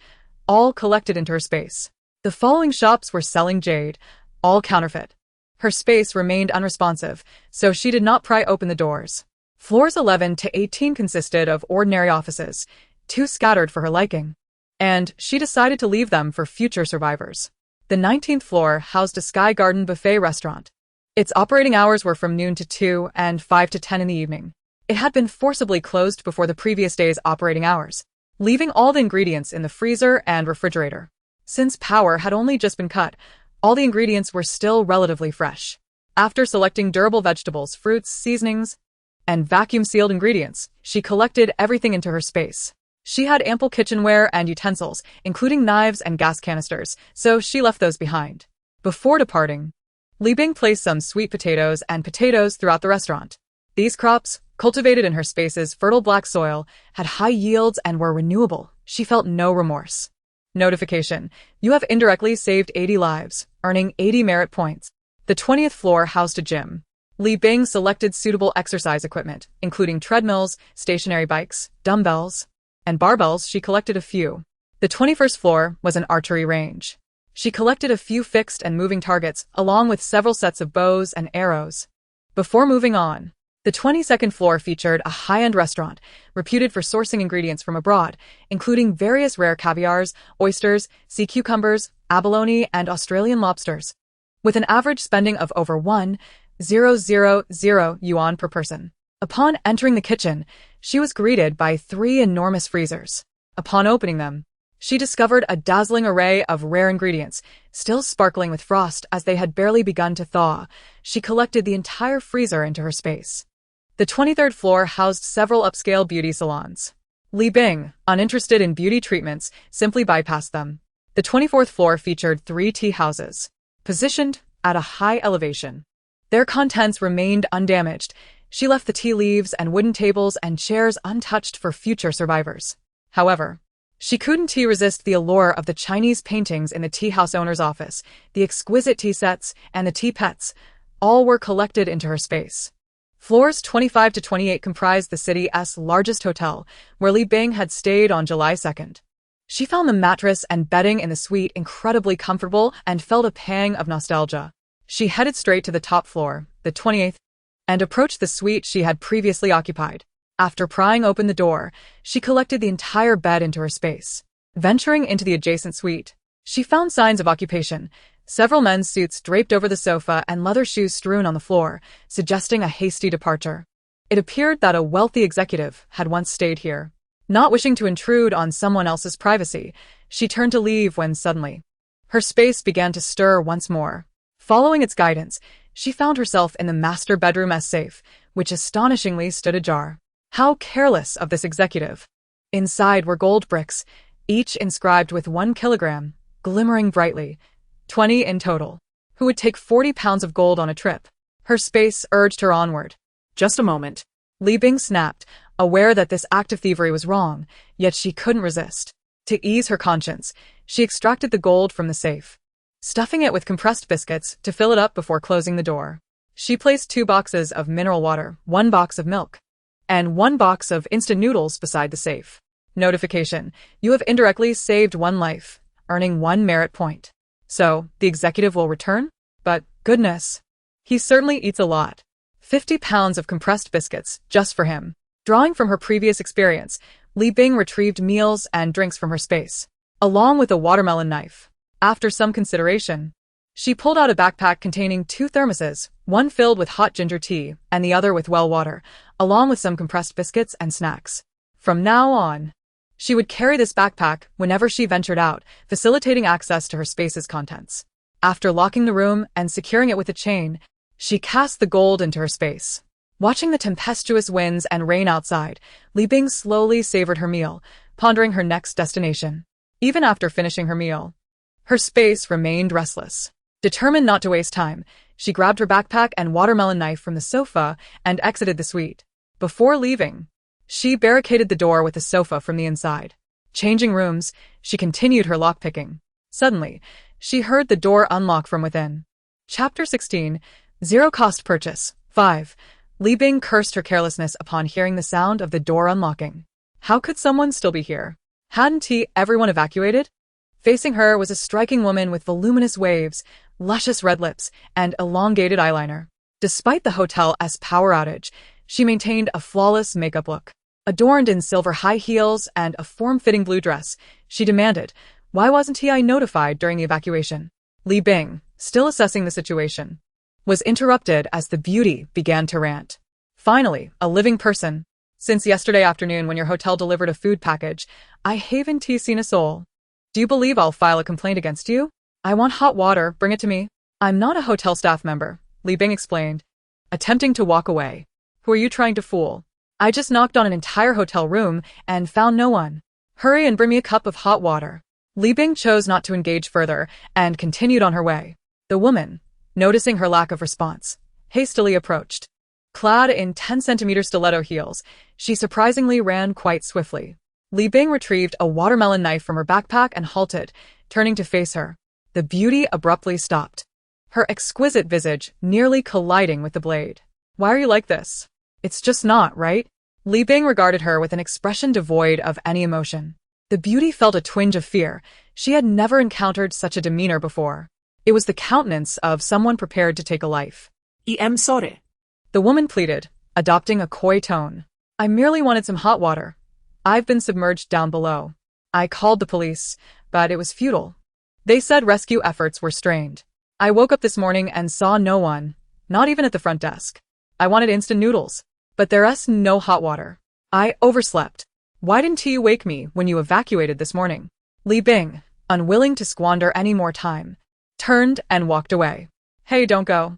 all collected into her space. The following shops were selling jade, all counterfeit. Her space remained unresponsive, so she did not pry open the doors. Floors 11 to 18 consisted of ordinary offices, too scattered for her liking, and she decided to leave them for future survivors. The 19th floor housed a Sky Garden buffet restaurant. Its operating hours were from noon to 2 and 5 to 10 in the evening. It had been forcibly closed before the previous day's operating hours, leaving all the ingredients in the freezer and refrigerator. Since power had only just been cut, all the ingredients were still relatively fresh. After selecting durable vegetables, fruits, seasonings, and vacuum-sealed ingredients, she collected everything into her space. She had ample kitchenware and utensils, including knives and gas canisters, so she left those behind. Before departing, Li Bing placed some sweet potatoes and potatoes throughout the restaurant. These crops, cultivated in her space's fertile black soil, had high yields and were renewable. She felt no remorse. Notification: you have indirectly saved 80 lives, earning 80 merit points. The 20th floor housed a gym. Li Bing selected suitable exercise equipment, including treadmills, stationary bikes, dumbbells, and barbells. She collected a few. The 21st floor was an archery range. She collected a few fixed and moving targets, along with several sets of bows and arrows. Before moving on, the 22nd floor featured a high-end restaurant, reputed for sourcing ingredients from abroad, including various rare caviars, oysters, sea cucumbers, abalone, and Australian lobsters. With an average spending of over 1,000 yuan per person. Upon entering the kitchen, she was greeted by 3 enormous freezers. Upon opening them, she discovered a dazzling array of rare ingredients, still sparkling with frost as they had barely begun to thaw. She collected the entire freezer into her space. The 23rd floor housed several upscale beauty salons. Li Bing, uninterested in beauty treatments, simply bypassed them. The 24th floor featured 3 tea houses, positioned at a high elevation. Their contents remained undamaged. She left the tea leaves and wooden tables and chairs untouched for future survivors. However, she couldn't resist the allure of the Chinese paintings in the tea house owner's office. The exquisite tea sets and the tea pets, all were collected into her space. Floors 25 to 28 comprised the city's largest hotel, where Li Bing had stayed on July 2nd. She found the mattress and bedding in the suite incredibly comfortable and felt a pang of nostalgia. She headed straight to the top floor, the 28th, and approached the suite she had previously occupied. After prying open the door, she collected the entire bed into her space. Venturing into the adjacent suite, she found signs of occupation, several men's suits draped over the sofa and leather shoes strewn on the floor, suggesting a hasty departure. It appeared that a wealthy executive had once stayed here. Not wishing to intrude on someone else's privacy, she turned to leave when suddenly, her space began to stir once more. Following its guidance, she found herself in the master bedroom safe, which astonishingly stood ajar. How careless of this executive! Inside were gold bricks, each inscribed with 1 kilogram, glimmering brightly, 20 in total. Who would take 40 pounds of gold on a trip? Her space urged her onward. Just a moment. Li Bing snapped, aware that this act of thievery was wrong, yet she couldn't resist. To ease her conscience, she extracted the gold from the safe, stuffing it with compressed biscuits to fill it up before closing the door. She placed 2 boxes of mineral water, 1 box of milk, and 1 box of instant noodles beside the safe. Notification: you have indirectly saved 1 life, earning 1 merit point. So, the executive will return? But, goodness, he certainly eats a lot. 50 pounds of compressed biscuits, just for him. Drawing from her previous experience, Li Bing retrieved meals and drinks from her space, along with a watermelon knife. After some consideration, she pulled out a backpack containing 2 thermoses, one filled with hot ginger tea and the other with well water, along with some compressed biscuits and snacks. From now on, she would carry this backpack whenever she ventured out, facilitating access to her space's contents. After locking the room and securing it with a chain, she cast the gold into her space. Watching the tempestuous winds and rain outside, Li Bing slowly savored her meal, pondering her next destination. Even after finishing her meal, her space remained restless. Determined not to waste time, she grabbed her backpack and watermelon knife from the sofa and exited the suite. Before leaving, she barricaded the door with the sofa from the inside. Changing rooms, she continued her lockpicking. Suddenly, she heard the door unlock from within. Chapter 16, Zero-Cost Purchase, 5. Li Bing cursed her carelessness upon hearing the sound of the door unlocking. How could someone still be here? Hadn't everyone evacuated? Facing her was a striking woman with voluminous waves, luscious red lips, and elongated eyeliner. Despite the hotel's power outage, she maintained a flawless makeup look. Adorned in silver high heels and a form-fitting blue dress, she demanded, "Why wasn't I notified during the evacuation?" Li Bing, still assessing the situation, was interrupted as the beauty began to rant. Finally, a living person. Since yesterday afternoon when your hotel delivered a food package, I haven't seen a soul. Do you believe I'll file a complaint against you? I want hot water, bring it to me. I'm not a hotel staff member, Li Bing explained, attempting to walk away. Who are you trying to fool? I just knocked on an entire hotel room and found no one. Hurry and bring me a cup of hot water. Li Bing chose not to engage further and continued on her way. The woman, noticing her lack of response, hastily approached. Clad in 10-centimeter stiletto heels, she surprisingly ran quite swiftly. Li Bing retrieved a watermelon knife from her backpack and halted, turning to face her. The beauty abruptly stopped, her exquisite visage nearly colliding with the blade. Why are you like this? It's just not, right? Li Bing regarded her with an expression devoid of any emotion. The beauty felt a twinge of fear. She had never encountered such a demeanor before. It was the countenance of someone prepared to take a life. I'm sorry. The woman pleaded, adopting a coy tone. I merely wanted some hot water. I've been submerged down below. I called the police, but it was futile. They said rescue efforts were strained. I woke up this morning and saw no one, not even at the front desk. I wanted instant noodles, but there's no hot water. I overslept. Why didn't you wake me when you evacuated this morning? Li Bing, unwilling to squander any more time, turned and walked away. Hey, don't go.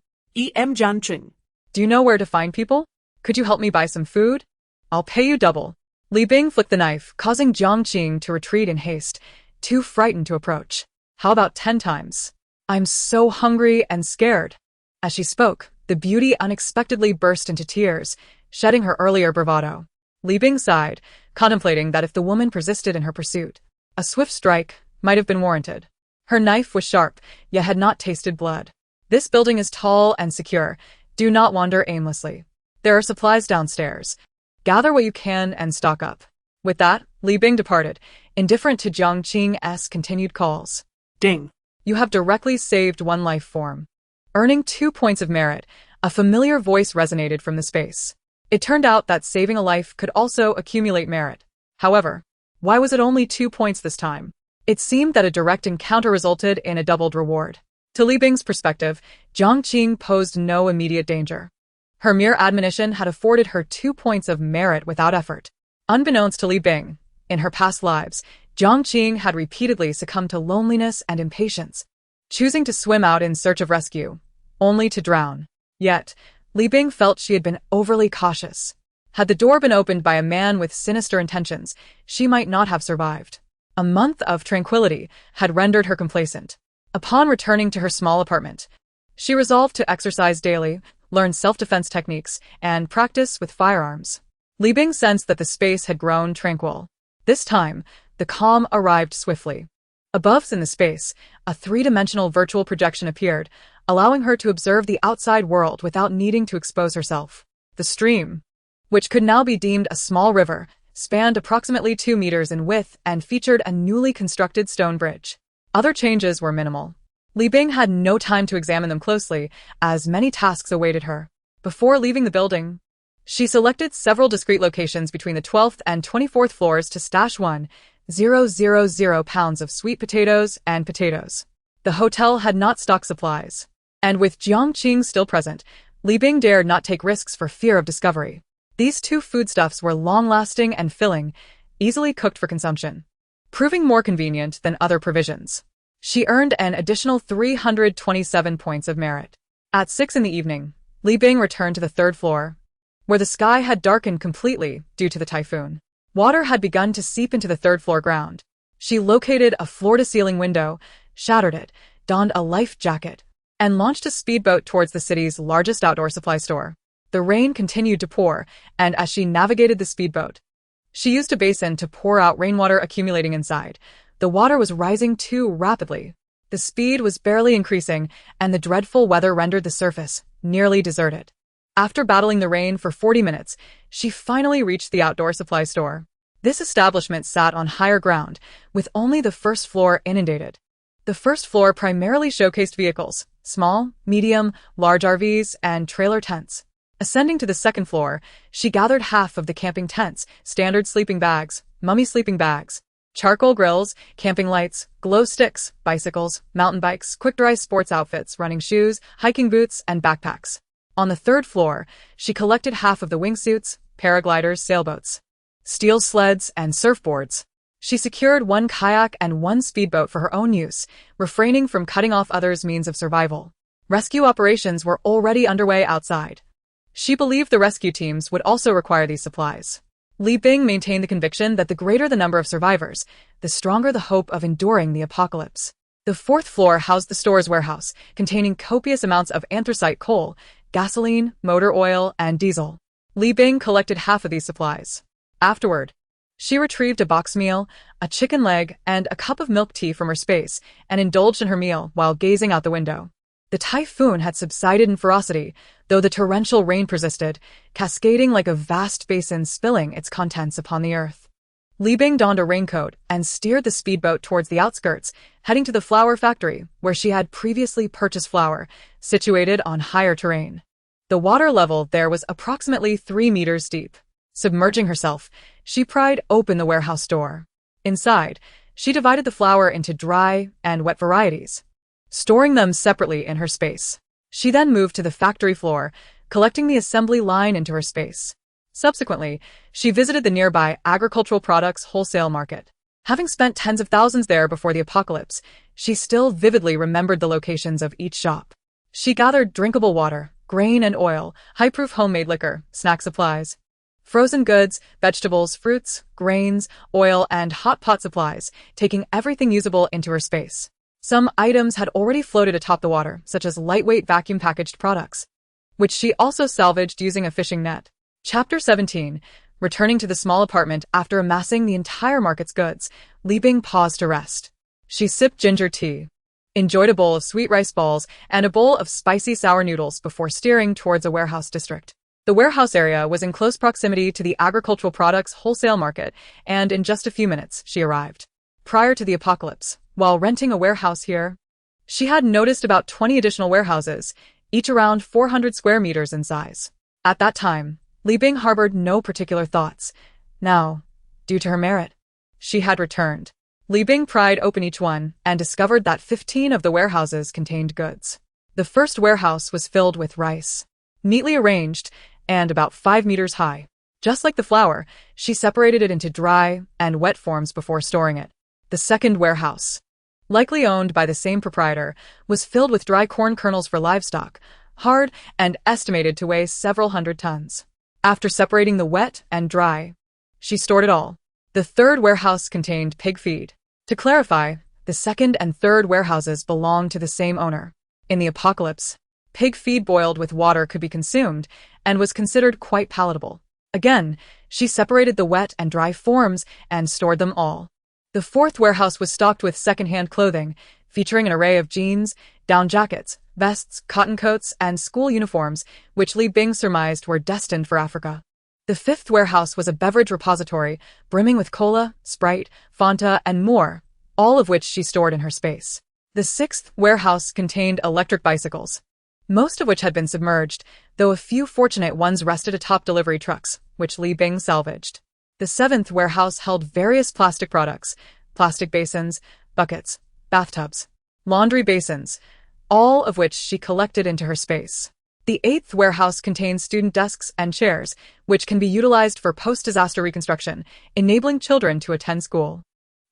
I'm Jiangqing. Do you know where to find people? Could you help me buy some food? I'll pay you double. Li Bing flicked the knife, causing Jiang Qing to retreat in haste, too frightened to approach. How about 10 times? I'm so hungry and scared. As she spoke, the beauty unexpectedly burst into tears, shedding her earlier bravado. Li Bing sighed, contemplating that if the woman persisted in her pursuit, a swift strike might have been warranted. Her knife was sharp, yet had not tasted blood. This building is tall and secure. Do not wander aimlessly. There are supplies downstairs. Gather what you can and stock up. With that, Li Bing departed, indifferent to Jiang Qing's continued calls. Ding. You have directly saved one life form. Earning 2 points of merit, a familiar voice resonated from the space. It turned out that saving a life could also accumulate merit. However, why was it only 2 points this time? It seemed that a direct encounter resulted in a doubled reward. To Li Bing's perspective, Jiang Qing posed no immediate danger. Her mere admonition had afforded her 2 points of merit without effort. Unbeknownst to Li Bing, in her past lives, Jiang Qing had repeatedly succumbed to loneliness and impatience, choosing to swim out in search of rescue, only to drown. Yet, Li Bing felt she had been overly cautious. Had the door been opened by a man with sinister intentions, she might not have survived. A month of tranquility had rendered her complacent. Upon returning to her small apartment, she resolved to exercise daily, learn self-defense techniques, and practice with firearms. Li Bing sensed that the space had grown tranquil. This time, the calm arrived swiftly. Above in the space, a 3-dimensional virtual projection appeared, allowing her to observe the outside world without needing to expose herself. The stream, which could now be deemed a small river, spanned approximately 2 meters in width and featured a newly constructed stone bridge. Other changes were minimal. Li Bing had no time to examine them closely, as many tasks awaited her. Before leaving the building, she selected several discrete locations between the 12th and 24th floors to stash 1,000 pounds of sweet potatoes and potatoes. The hotel had not stocked supplies, and with Jiang Qing still present, Li Bing dared not take risks for fear of discovery. These 2 foodstuffs were long-lasting and filling, easily cooked for consumption, proving more convenient than other provisions. She earned an additional 327 points of merit. At 6 in the evening, Li Bing returned to the 3rd floor, where the sky had darkened completely due to the typhoon. Water had begun to seep into the 3rd floor ground. She located a floor-to-ceiling window, shattered it, donned a life jacket, and launched a speedboat towards the city's largest outdoor supply store. The rain continued to pour, and as she navigated the speedboat, she used a basin to pour out rainwater accumulating inside. The water was rising too rapidly. The speed was barely increasing, and the dreadful weather rendered the surface nearly deserted. After battling the rain for 40 minutes, she finally reached the outdoor supply store. This establishment sat on higher ground, with only the 1st floor inundated. The 1st floor primarily showcased vehicles, small, medium, large RVs, and trailer tents. Ascending to the 2nd floor, she gathered half of the camping tents, standard sleeping bags, mummy sleeping bags, Charcoal grills, camping lights, glow sticks, bicycles, mountain bikes, quick-dry sports outfits, running shoes, hiking boots, and backpacks. On the third floor, she collected half of the wingsuits, paragliders, sailboats, steel sleds, and surfboards. She secured one kayak and one speedboat for her own use, refraining from cutting off others' means of survival. Rescue operations were already underway outside. She believed the rescue teams would also require these supplies. Li Bing maintained the conviction that the greater the number of survivors, the stronger the hope of enduring the apocalypse. The fourth floor housed the store's warehouse, containing copious amounts of anthracite coal, gasoline, motor oil, and diesel. Li Bing collected half of these supplies. Afterward, she retrieved a box meal, a chicken leg, and a cup of milk tea from her space, and indulged in her meal while gazing out the window. The typhoon had subsided in ferocity, though the torrential rain persisted, cascading like a vast basin spilling its contents upon the earth. Li Bing donned a raincoat and steered the speedboat towards the outskirts, heading to the flour factory, where she had previously purchased flour, situated on higher terrain. The water level there was approximately 3 meters deep. Submerging herself, she pried open the warehouse door. Inside, she divided the flour into dry and wet varieties, storing them separately in her space. She then moved to the factory floor, collecting the assembly line into her space. Subsequently, she visited the nearby agricultural products wholesale market. Having spent tens of thousands there before the apocalypse, she still vividly remembered the locations of each shop. She gathered drinkable water, grain and oil, high-proof homemade liquor, snack supplies, frozen goods, vegetables, fruits, grains, oil, and hot pot supplies, taking everything usable into her space. Some items had already floated atop the water, such as lightweight vacuum-packaged products, which she also salvaged using a fishing net. Chapter 17. Returning to the small apartment after amassing the entire market's goods, Li Bing paused to rest. She sipped ginger tea, enjoyed a bowl of sweet rice balls, and a bowl of spicy sour noodles before steering towards a warehouse district. The warehouse area was in close proximity to the agricultural products wholesale market, and in just a few minutes, she arrived. Prior to the apocalypse, while renting a warehouse here, she had noticed about 20 additional warehouses, each around 400 square meters in size. At that time, Li Bing harbored no particular thoughts. Now, due to her merit, she had returned. Li Bing pried open each one and discovered that 15 of the warehouses contained goods. The first warehouse was filled with rice, neatly arranged and about 5 meters high. Just like the flour, she separated it into dry and wet forms before storing it. The second warehouse, likely owned by the same proprietor, was filled with dry corn kernels for livestock, hard and estimated to weigh several hundred tons. After separating the wet and dry, she stored it all. The third warehouse contained pig feed. To clarify, the second and third warehouses belonged to the same owner. In the apocalypse, pig feed boiled with water could be consumed and was considered quite palatable. Again, she separated the wet and dry forms and stored them all. The fourth warehouse was stocked with second-hand clothing, featuring an array of jeans, down jackets, vests, cotton coats, and school uniforms, which Li Bing surmised were destined for Africa. The fifth warehouse was a beverage repository, brimming with cola, Sprite, Fanta, and more, all of which she stored in her space. The sixth warehouse contained electric bicycles, most of which had been submerged, though a few fortunate ones rested atop delivery trucks, which Li Bing salvaged. The seventh warehouse held various plastic products, plastic basins, buckets, bathtubs, laundry basins, all of which she collected into her space. The eighth warehouse contains student desks and chairs, which can be utilized for post-disaster reconstruction, enabling children to attend school.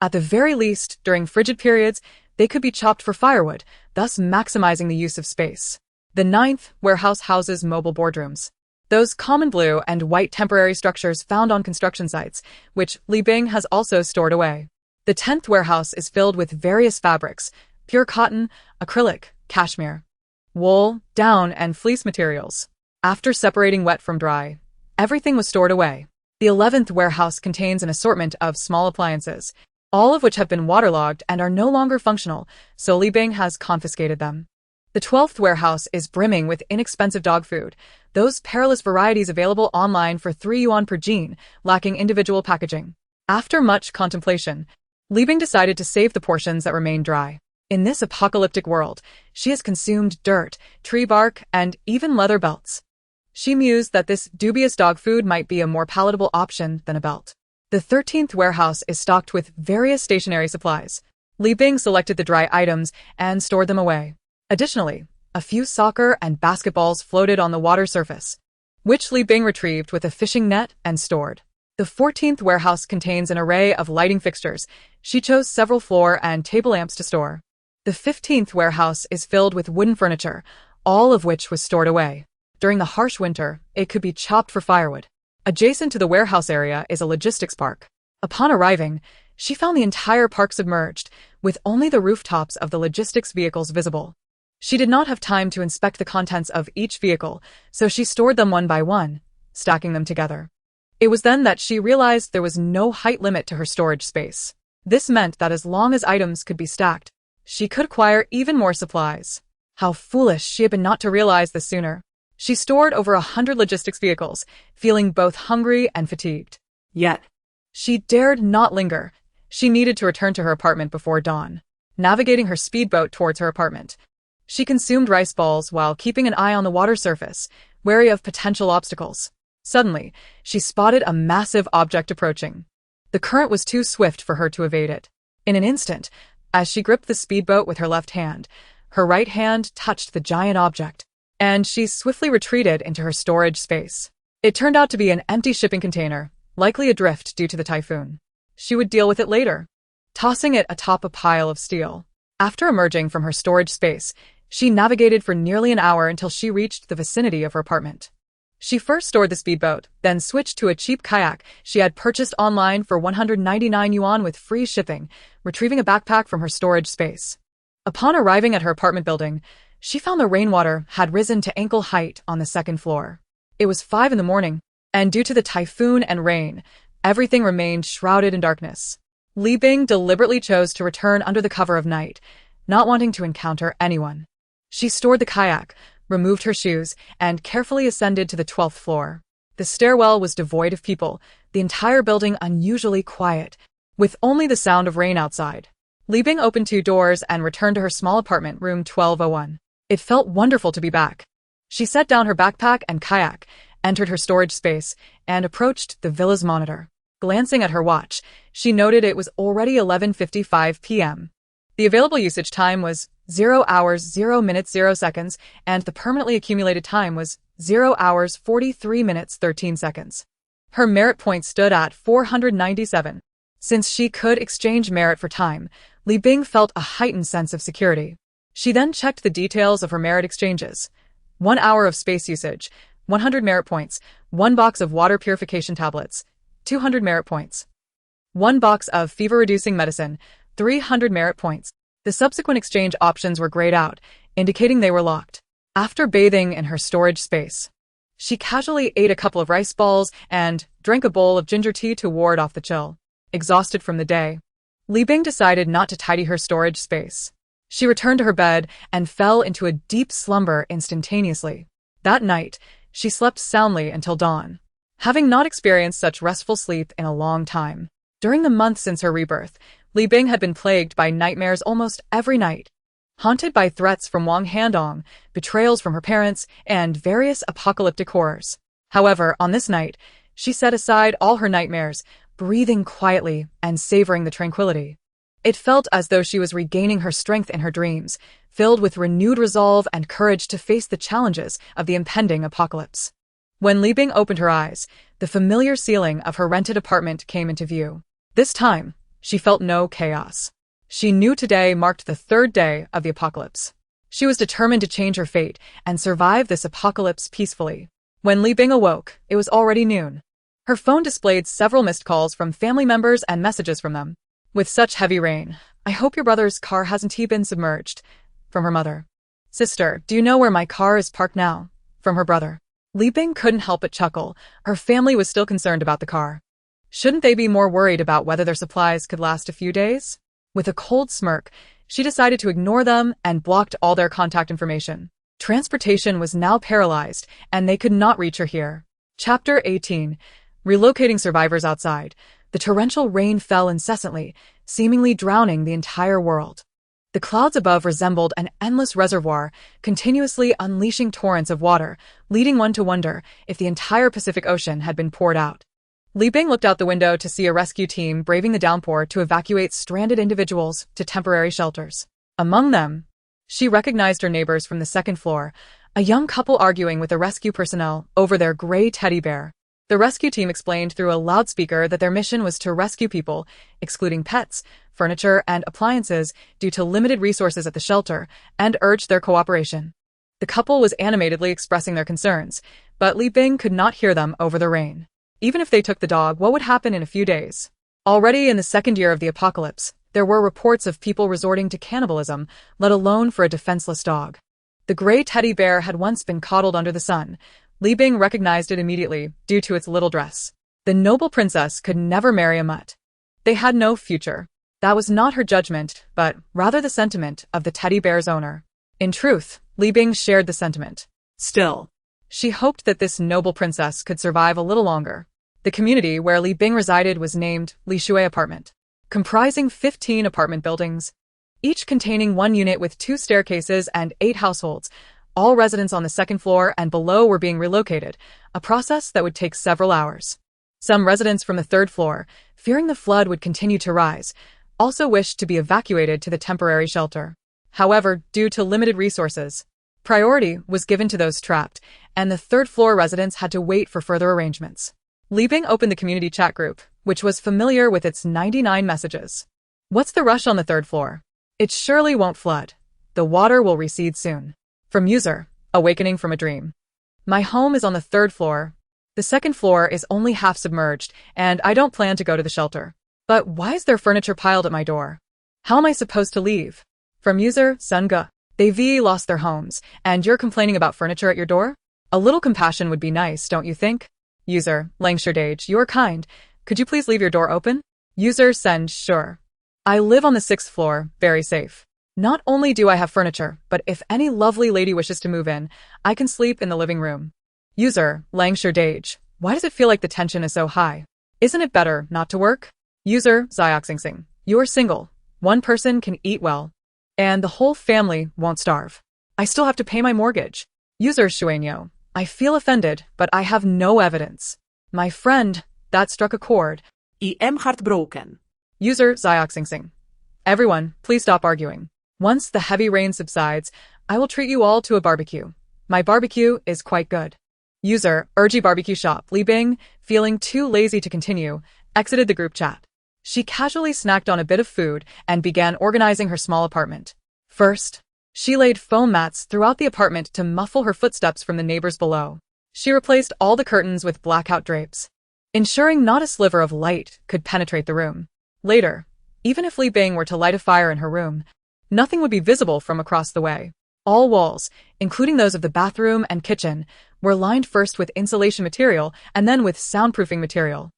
At the very least, during frigid periods, they could be chopped for firewood, thus maximizing the use of space. The ninth warehouse houses mobile boardrooms, those common blue and white temporary structures found on construction sites, which Li Bing has also stored away. The 10th warehouse is filled with various fabrics, pure cotton, acrylic, cashmere, wool, down, and fleece materials. After separating wet from dry, everything was stored away. The 11th warehouse contains an assortment of small appliances, all of which have been waterlogged and are no longer functional, so Li Bing has confiscated them. The 12th warehouse is brimming with inexpensive dog food, those perilous varieties available online for 3 yuan per jean, lacking individual packaging. After much contemplation, Li Bing decided to save the portions that remained dry. In this apocalyptic world, she has consumed dirt, tree bark, and even leather belts. She mused that this dubious dog food might be a more palatable option than a belt. The 13th warehouse is stocked with various stationary supplies. Li Bing selected the dry items and stored them away. Additionally, a few soccer and basketballs floated on the water surface, which Li Bing retrieved with a fishing net and stored. The 14th warehouse contains an array of lighting fixtures. She chose several floor and table lamps to store. The 15th warehouse is filled with wooden furniture, all of which was stored away. During the harsh winter, it could be chopped for firewood. Adjacent to the warehouse area is a logistics park. Upon arriving, she found the entire park submerged, with only the rooftops of the logistics vehicles visible. She did not have time to inspect the contents of each vehicle, so she stored them one by one, stacking them together. It was then that she realized there was no height limit to her storage space. This meant that as long as items could be stacked, she could acquire even more supplies. How foolish she had been not to realize this sooner. She stored over 100 logistics vehicles, feeling both hungry and fatigued. Yet, She dared not linger. She needed to return to her apartment before dawn. Navigating her speedboat towards her apartment, she consumed rice balls while keeping an eye on the water surface, wary of potential obstacles. Suddenly, she spotted a massive object approaching. The current was too swift for her to evade it. In an instant, as she gripped the speedboat with her left hand, her right hand touched the giant object, and she swiftly retreated into her storage space. It turned out to be an empty shipping container, likely adrift due to the typhoon. She would deal with it later, tossing it atop a pile of steel. After emerging from her storage space, she navigated for nearly an hour until she reached the vicinity of her apartment. She first stored the speedboat, then switched to a cheap kayak she had purchased online for 199 yuan with free shipping, retrieving a backpack from her storage space. Upon arriving at her apartment building, she found the rainwater had risen to ankle height on the second floor. It was 5 in the morning, and due to the typhoon and rain, everything remained shrouded in darkness. Li Bing deliberately chose to return under the cover of night, not wanting to encounter anyone. She stored the kayak, removed her shoes, and carefully ascended to the 12th floor. The stairwell was devoid of people, the entire building unusually quiet, with only the sound of rain outside. Li Bing opened 2 doors and returned to her small apartment, room 1201. It felt wonderful to be back. She set down her backpack and kayak, entered her storage space, and approached the villa's monitor. Glancing at her watch, she noted it was already 11:55 p.m. The available usage time was 0 hours 0 minutes 0 seconds, and the permanently accumulated time was 0 hours 43 minutes 13 seconds. Her merit point stood at 497. Since she could exchange merit for time, Li Bing felt a heightened sense of security. She then checked the details of her merit exchanges. 1 hour of space usage, 100 merit points, 1 box of water purification tablets, 200 merit points. 1 box of fever-reducing medicine, 300 merit points. The subsequent exchange options were grayed out, indicating they were locked. After bathing in her storage space, she casually ate a couple of rice balls and drank a bowl of ginger tea to ward off the chill. Exhausted from the day, Li Bing decided not to tidy her storage space. She returned to her bed and fell into a deep slumber instantaneously. That night, she slept soundly until dawn, having not experienced such restful sleep in a long time. During the month since her rebirth, Li Bing had been plagued by nightmares almost every night, haunted by threats from Wang Handong, betrayals from her parents, and various apocalyptic horrors. However, on this night, she set aside all her nightmares, breathing quietly and savoring the tranquility. It felt as though she was regaining her strength in her dreams, filled with renewed resolve and courage to face the challenges of the impending apocalypse. When Li Bing opened her eyes, the familiar ceiling of her rented apartment came into view. This time, she felt no chaos. She knew today marked the 3rd day of the apocalypse. She was determined to change her fate and survive this apocalypse peacefully. When Li Bing awoke, it was already noon. Her phone displayed several missed calls from family members and messages from them. With such heavy rain, I hope your brother's car hasn't been submerged. From her mother. Sister, do you know where my car is parked now? From her brother. Li Bing couldn't help but chuckle. Her family was still concerned about the car. Shouldn't they be more worried about whether their supplies could last a few days? With a cold smirk, she decided to ignore them and blocked all their contact information. Transportation was now paralyzed, and they could not reach her here. Chapter 18. Relocating survivors outside. The torrential rain fell incessantly, seemingly drowning the entire world. The clouds above resembled an endless reservoir, continuously unleashing torrents of water, leading one to wonder if the entire Pacific Ocean had been poured out. Li Bing looked out the window to see a rescue team braving the downpour to evacuate stranded individuals to temporary shelters. Among them, she recognized her neighbors from the second floor, a young couple arguing with the rescue personnel over their gray teddy bear. The rescue team explained through a loudspeaker that their mission was to rescue people, excluding pets, furniture, and appliances due to limited resources at the shelter, and urged their cooperation. The couple was animatedly expressing their concerns, but Li Bing could not hear them over the rain. Even if they took the dog, what would happen in a few days? Already in the second year of the apocalypse, there were reports of people resorting to cannibalism, let alone for a defenseless dog. The gray teddy bear had once been coddled under the sun. Li Bing recognized it immediately, due to its little dress. The noble princess could never marry a mutt. They had no future. That was not her judgment, but rather the sentiment of the teddy bear's owner. In truth, Li Bing shared the sentiment. Still, she hoped that this noble princess could survive a little longer. The community where Li Bing resided was named Li Shui Apartment, comprising 15 apartment buildings, each containing one unit with 2 staircases and 8 households. All residents on the second floor and below were being relocated, a process that would take several hours. Some residents from the third floor, fearing the flood would continue to rise, also wished to be evacuated to the temporary shelter. However, due to limited resources, priority was given to those trapped, and the third floor residents had to wait for further arrangements. Li Bing opened the community chat group, which was familiar with its 99 messages. What's the rush on the third floor? It surely won't flood. The water will recede soon. From user, awakening from a dream. My home is on the third floor. The second floor is only half submerged, and I don't plan to go to the shelter. But why is there furniture piled at my door? How am I supposed to leave? From user, Sunga. They've lost their homes, and you're complaining about furniture at your door? A little compassion would be nice, don't you think? User, Langsherdage, you're kind. Could you please leave your door open? User, Send, sure. I live on the 6th floor, very safe. Not only do I have furniture, but if any lovely lady wishes to move in, I can sleep in the living room. User, Langsherdage, why does it feel like the tension is so high? Isn't it better not to work? User, Xioxingsing, you're single. One person can eat well. And the whole family won't starve. I still have to pay my mortgage. User, Shuenyo, I feel offended, but I have no evidence. My friend, that struck a chord. I am heartbroken. User, Xioxingsing. Everyone, please stop arguing. Once the heavy rain subsides, I will treat you all to a barbecue. My barbecue is quite good. User, Urgy Barbecue Shop. Li Bing, feeling too lazy to continue, exited the group chat. She casually snacked on a bit of food and began organizing her small apartment. First, she laid foam mats throughout the apartment to muffle her footsteps from the neighbors below. She replaced all the curtains with blackout drapes, ensuring not a sliver of light could penetrate the room. Later, even if Li Bing were to light a fire in her room, nothing would be visible from across the way. All walls, including those of the bathroom and kitchen, were lined first with insulation material and then with soundproofing material.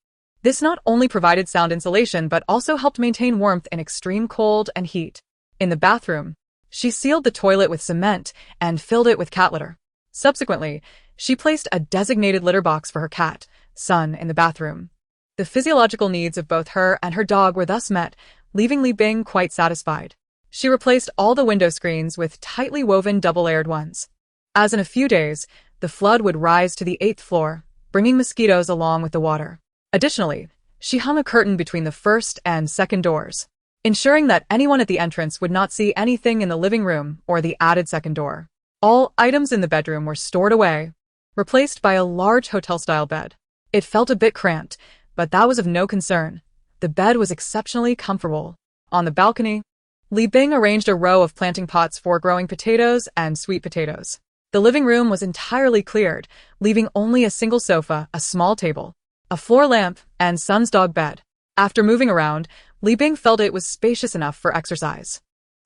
This not only provided sound insulation but also helped maintain warmth in extreme cold and heat. In the bathroom, she sealed the toilet with cement and filled it with cat litter. Subsequently, she placed a designated litter box for her cat, Sun, in the bathroom. The physiological needs of both her and her dog were thus met, leaving Li Bing quite satisfied. She replaced all the window screens with tightly woven double-layered ones. As in a few days, the flood would rise to the 8th floor, bringing mosquitoes along with the water. Additionally, she hung a curtain between the first and second doors, ensuring that anyone at the entrance would not see anything in the living room or the added second door. All items in the bedroom were stored away, replaced by a large hotel-style bed. It felt a bit cramped, but that was of no concern. The bed was exceptionally comfortable. On the balcony, Li Bing arranged a row of planting pots for growing potatoes and sweet potatoes. The living room was entirely cleared, leaving only a single sofa, a small table, a floor lamp, and Sun's dog bed. After moving around, Li Bing felt it was spacious enough for exercise.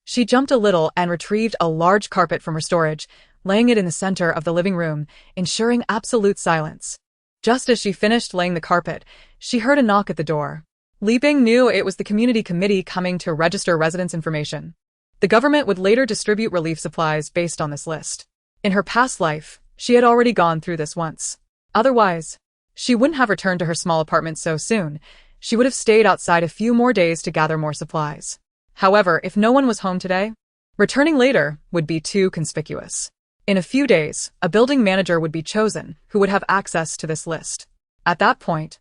She jumped a little and retrieved a large carpet from her storage, laying it in the center of the living room, ensuring absolute silence. Just as she finished laying the carpet, she heard a knock at the door. Li Bing knew it was the community committee coming to register residents' information. The government would later distribute relief supplies based on this list. In her past life, she had already gone through this once. Otherwise, she wouldn't have returned to her small apartment so soon. She would have stayed outside a few more days to gather more supplies. However, if no one was home today, returning later would be too conspicuous. In a few days, a building manager would be chosen who would have access to this list. At that point,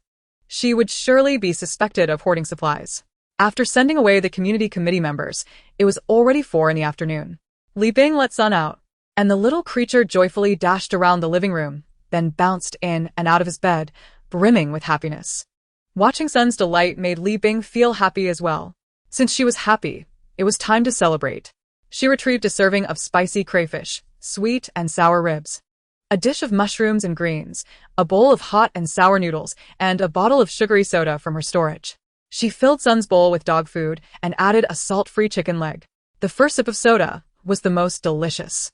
She would surely be suspected of hoarding supplies. After sending away the community committee members, it was already 4 in the afternoon. Li Bing let Sun out, and the little creature joyfully dashed around the living room, then bounced in and out of his bed, brimming with happiness. Watching Sun's delight made Li Bing feel happy as well. Since she was happy, it was time to celebrate. She retrieved a serving of spicy crayfish, sweet and sour ribs, a dish of mushrooms and greens, a bowl of hot and sour noodles, and a bottle of sugary soda from her storage. She filled Sun's bowl with dog food and added a salt-free chicken leg. The first sip of soda was the most delicious.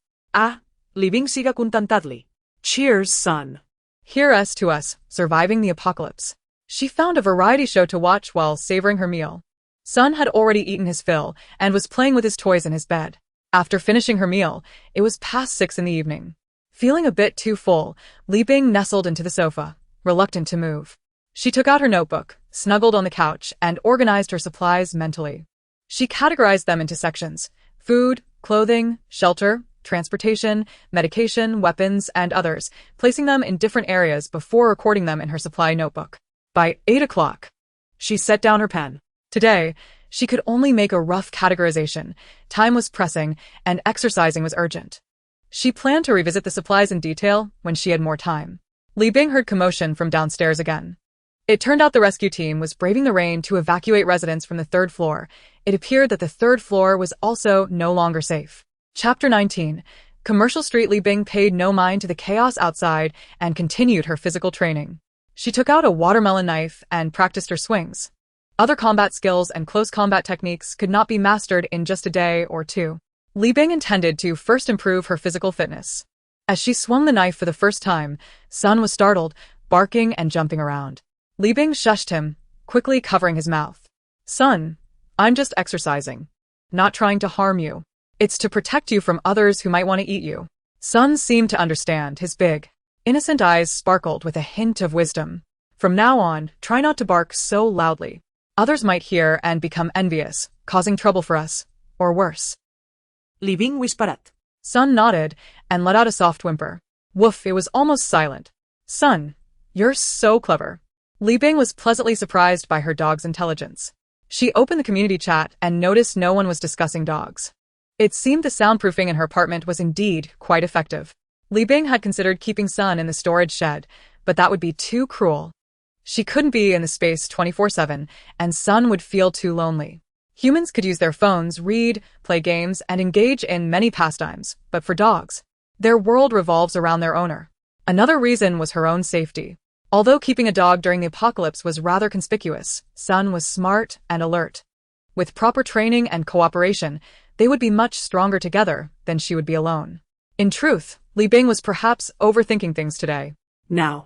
Li Bing siga contentadly. Cheers, Sun. Here's to us, surviving the apocalypse. She found a variety show to watch while savoring her meal. Sun had already eaten his fill and was playing with his toys in his bed. After finishing her meal, it was past 6 in the evening. Feeling a bit too full, Li Bing nestled into the sofa, reluctant to move. She took out her notebook, snuggled on the couch, and organized her supplies mentally. She categorized them into sections: food, clothing, shelter, transportation, medication, weapons, and others, placing them in different areas before recording them in her supply notebook. By 8 o'clock, she set down her pen. Today, she could only make a rough categorization. Time was pressing, and exercising was urgent. She planned to revisit the supplies in detail when she had more time. Li Bing heard commotion from downstairs again. It turned out the rescue team was braving the rain to evacuate residents from the 3rd floor. It appeared that the 3rd floor was also no longer safe. Chapter 19. Commercial Street. Li Bing paid no mind to the chaos outside and continued her physical training. She took out a watermelon knife and practiced her swings. Other combat skills and close combat techniques could not be mastered in just a day or two. Li Bing intended to first improve her physical fitness. As she swung the knife for the first time, Sun was startled, barking and jumping around. Li Bing shushed him, quickly covering his mouth. Sun, I'm just exercising. Not trying to harm you. It's to protect you from others who might want to eat you. Sun seemed to understand. His big, innocent eyes sparkled with a hint of wisdom. From now on, try not to bark so loudly. Others might hear and become envious, causing trouble for us, or worse. Li Bing whispered. Sun nodded and let out a soft whimper. Woof, it was almost silent. Sun, you're so clever. Li Bing was pleasantly surprised by her dog's intelligence. She opened the community chat and noticed no one was discussing dogs. It seemed the soundproofing in her apartment was indeed quite effective. Li Bing had considered keeping Sun in the storage shed, but that would be too cruel. She couldn't be in the space 24/7, and Sun would feel too lonely. Humans could use their phones, read, play games, and engage in many pastimes, but for dogs, their world revolves around their owner. Another reason was her own safety. Although keeping a dog during the apocalypse was rather conspicuous, Sun was smart and alert. With proper training and cooperation, they would be much stronger together than she would be alone. In truth, Li Bing was perhaps overthinking things today. Now,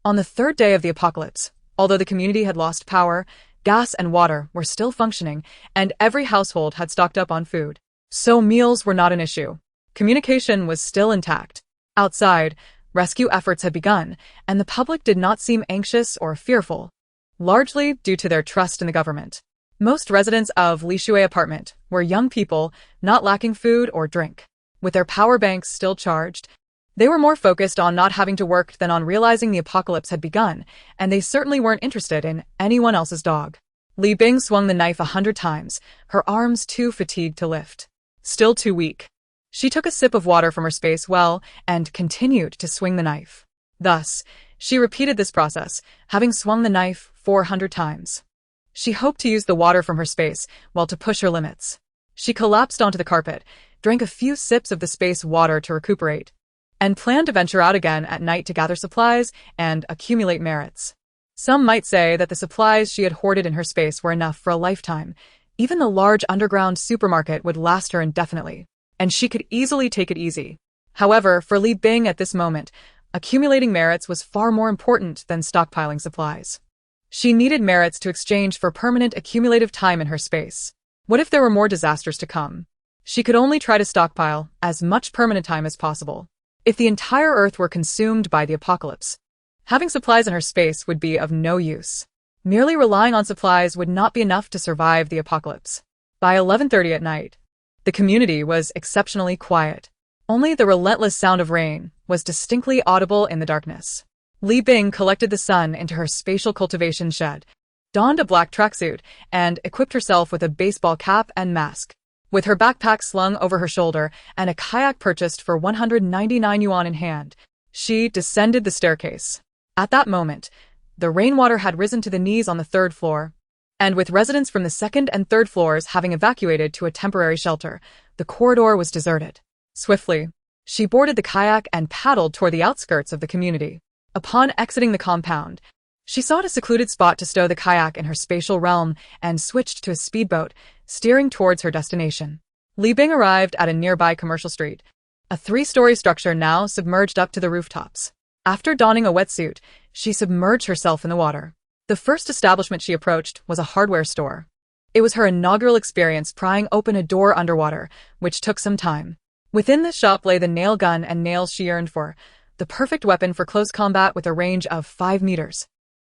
on the 3rd day of the apocalypse, although the community had lost power, gas and water were still functioning, and every household had stocked up on food. So meals were not an issue. Communication was still intact. Outside, rescue efforts had begun, and the public did not seem anxious or fearful, largely due to their trust in the government. Most residents of Li Shui apartment were young people, not lacking food or drink. With their power banks still charged, they were more focused on not having to work than on realizing the apocalypse had begun, and they certainly weren't interested in anyone else's dog. Li Bing swung the knife 100 times, her arms too fatigued to lift. Still too weak. She took a sip of water from her space well and continued to swing the knife. Thus, she repeated this process, having swung the knife 400 times. She hoped to use the water from her space while to push her limits. She collapsed onto the carpet, drank a few sips of the space water to recuperate, and planned to venture out again at night to gather supplies and accumulate merits. Some might say that the supplies she had hoarded in her space were enough for a lifetime. Even the large underground supermarket would last her indefinitely, and she could easily take it easy. However, for Li Bing at this moment, accumulating merits was far more important than stockpiling supplies. She needed merits to exchange for permanent accumulative time in her space. What if there were more disasters to come? She could only try to stockpile as much permanent time as possible. If the entire Earth were consumed by the apocalypse, having supplies in her space would be of no use. Merely relying on supplies would not be enough to survive the apocalypse. By 11:30 at night, the community was exceptionally quiet. Only the relentless sound of rain was distinctly audible in the darkness. Li Bing collected the sun into her spatial cultivation shed, donned a black tracksuit, and equipped herself with a baseball cap and mask. With her backpack slung over her shoulder and a kayak purchased for 199 yuan in hand, she descended the staircase. At that moment, the rainwater had risen to the knees on the third floor, and with residents from the second and third floors having evacuated to a temporary shelter, the corridor was deserted. Swiftly, she boarded the kayak and paddled toward the outskirts of the community. Upon exiting the compound, she sought a secluded spot to stow the kayak in her spatial realm and switched to a speedboat, steering towards her destination. Li Bing arrived at a nearby commercial street, a 3-story structure now submerged up to the rooftops. After donning a wetsuit, she submerged herself in the water. The first establishment she approached was a hardware store. It was her inaugural experience prying open a door underwater, which took some time. Within the shop lay the nail gun and nails she yearned for, the perfect weapon for close combat with a range of 5 meters.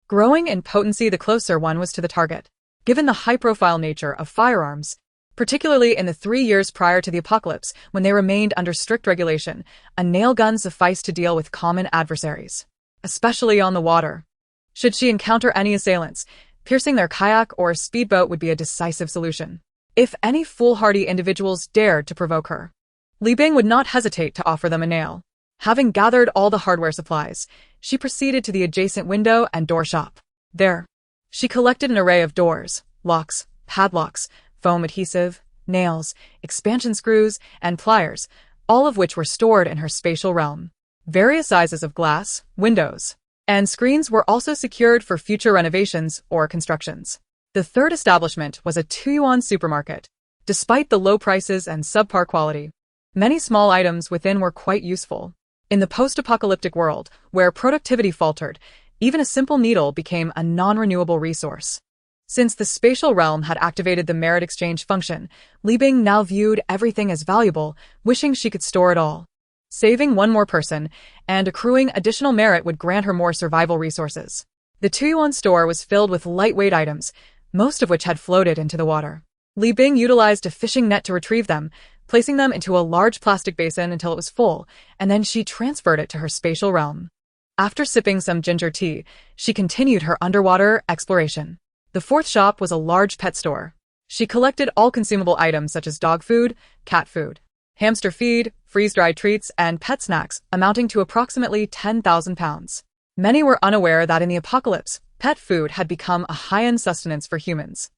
Growing in potency the closer one was to the target. Given the high-profile nature of firearms, particularly in the 3 years prior to the apocalypse when they remained under strict regulation, a nail gun sufficed to deal with common adversaries, especially on the water. Should she encounter any assailants, piercing their kayak or speedboat would be a decisive solution. If any foolhardy individuals dared to provoke her, Li Bing would not hesitate to offer them a nail. Having gathered all the hardware supplies, she proceeded to the adjacent window and door shop. There, she collected an array of doors, locks, padlocks, foam adhesive, nails, expansion screws, and pliers, all of which were stored in her spatial realm. Various sizes of glass, windows, and screens were also secured for future renovations or constructions. The third establishment was a 2-yuan supermarket. Despite the low prices and subpar quality, many small items within were quite useful. In the post-apocalyptic world, where productivity faltered, even a simple needle became a non-renewable resource. Since the spatial realm had activated the merit exchange function, Li Bing now viewed everything as valuable, wishing she could store it all. Saving one more person and accruing additional merit would grant her more survival resources. The 2-yuan store was filled with lightweight items, most of which had floated into the water. Li Bing utilized a fishing net to retrieve them, placing them into a large plastic basin until it was full, and then she transferred it to her spatial realm. After sipping some ginger tea, she continued her underwater exploration. The fourth shop was a large pet store. She collected all consumable items such as dog food, cat food, hamster feed, freeze-dried treats, and pet snacks, amounting to approximately 10,000 pounds. Many were unaware that in the apocalypse, pet food had become a high-end sustenance for humans.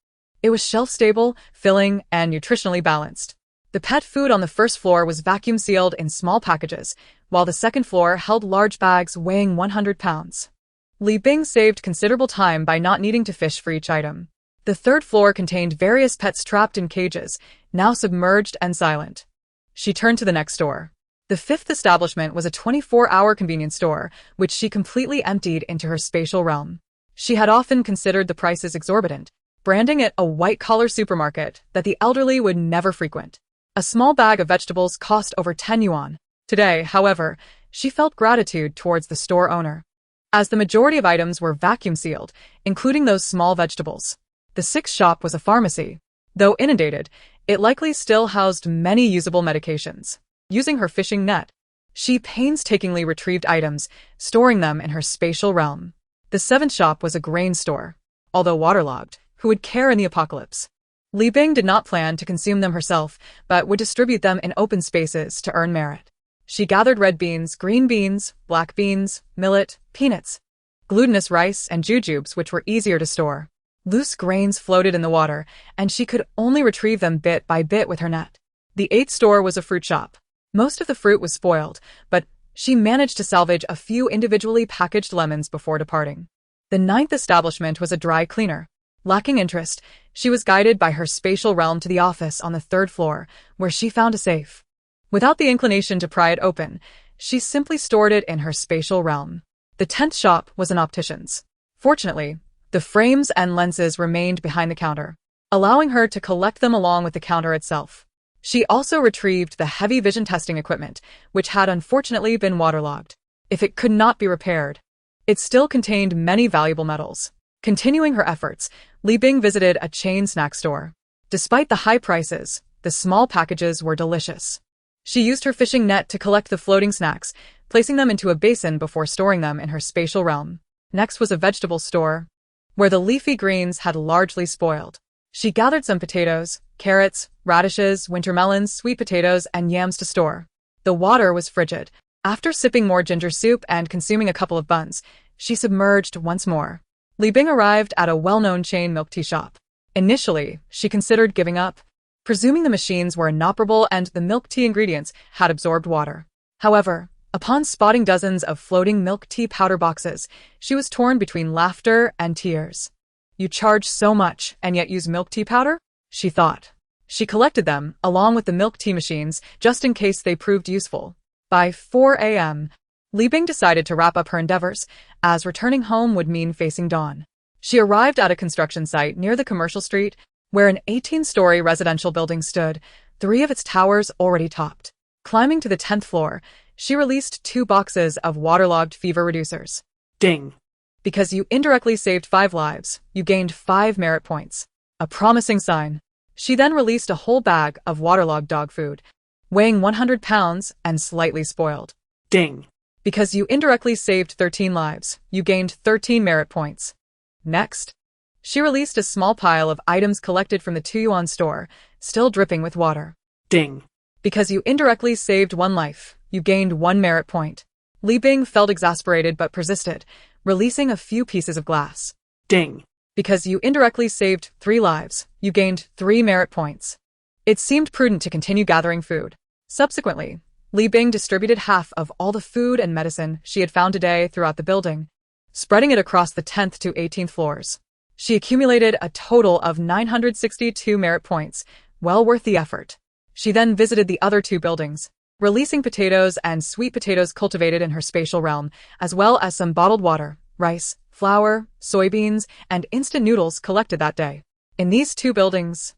It was shelf-stable, filling, and nutritionally balanced. The pet food on the first floor was vacuum-sealed in small packages, while the second floor held large bags weighing 100 pounds. Li Bing saved considerable time by not needing to fish for each item. The third floor contained various pets trapped in cages, now submerged and silent. She turned to the next door. The fifth establishment was a 24-hour convenience store, which she completely emptied into her spatial realm. She had often considered the prices exorbitant, branding it a white-collar supermarket that the elderly would never frequent. A small bag of vegetables cost over 10 yuan. Today, however, she felt gratitude towards the store owner, as the majority of items were vacuum-sealed, including those small vegetables. The sixth shop was a pharmacy. Though inundated, it likely still housed many usable medications. Using her fishing net, she painstakingly retrieved items, storing them in her spatial realm. The seventh shop was a grain store. Although waterlogged, who would care in the apocalypse? Li Bing did not plan to consume them herself, but would distribute them in open spaces to earn merit. She gathered red beans, green beans, black beans, millet, peanuts, glutinous rice, and jujubes, which were easier to store. Loose grains floated in the water, and she could only retrieve them bit by bit with her net. The eighth store was a fruit shop. Most of the fruit was spoiled, but she managed to salvage a few individually packaged lemons before departing. The ninth establishment was a dry cleaner. Lacking interest, she was guided by her spatial realm to the office on the third floor, where she found a safe. Without the inclination to pry it open, she simply stored it in her spatial realm. The 10th shop was an optician's. Fortunately, the frames and lenses remained behind the counter, allowing her to collect them along with the counter itself. She also retrieved the heavy vision testing equipment, which had unfortunately been waterlogged. If it could not be repaired, it still contained many valuable metals. Continuing her efforts, Li Bing visited a chain snack store. Despite the high prices, the small packages were delicious. She used her fishing net to collect the floating snacks, placing them into a basin before storing them in her spatial realm. Next was a vegetable store, where the leafy greens had largely spoiled. She gathered some potatoes, carrots, radishes, winter melons, sweet potatoes, and yams to store. The water was frigid. After sipping more ginger soup and consuming a couple of buns, she submerged once more. Li Bing arrived at a well-known chain milk tea shop. Initially, she considered giving up, presuming the machines were inoperable and the milk tea ingredients had absorbed water. However, upon spotting dozens of floating milk tea powder boxes, she was torn between laughter and tears. "You charge so much and yet use milk tea powder?" she thought. She collected them, along with the milk tea machines, just in case they proved useful. By 4 a.m., Li Bing decided to wrap up her endeavors, as returning home would mean facing dawn. She arrived at a construction site near the commercial street, where an 18-story residential building stood, 3 of its towers already topped. Climbing to the 10th floor, she released 2 boxes of waterlogged fever reducers. Ding. Because you indirectly saved 5 lives, you gained 5 merit points. A promising sign. She then released a whole bag of waterlogged dog food, weighing 100 pounds and slightly spoiled. Ding. Because you indirectly saved 13 lives, you gained 13 merit points. Next, she released a small pile of items collected from the 2-yuan store, still dripping with water. Ding. Because you indirectly saved 1 life, you gained 1 merit point. Li Bing felt exasperated but persisted, releasing a few pieces of glass. Ding. Because you indirectly saved 3 lives, you gained 3 merit points. It seemed prudent to continue gathering food. Subsequently, Li Bing distributed half of all the food and medicine she had found today throughout the building, spreading it across the 10th to 18th floors. She accumulated a total of 962 merit points, well worth the effort. She then visited the other 2 buildings, releasing potatoes and sweet potatoes cultivated in her spatial realm, as well as some bottled water, rice, flour, soybeans, and instant noodles collected that day. In these 2 buildings,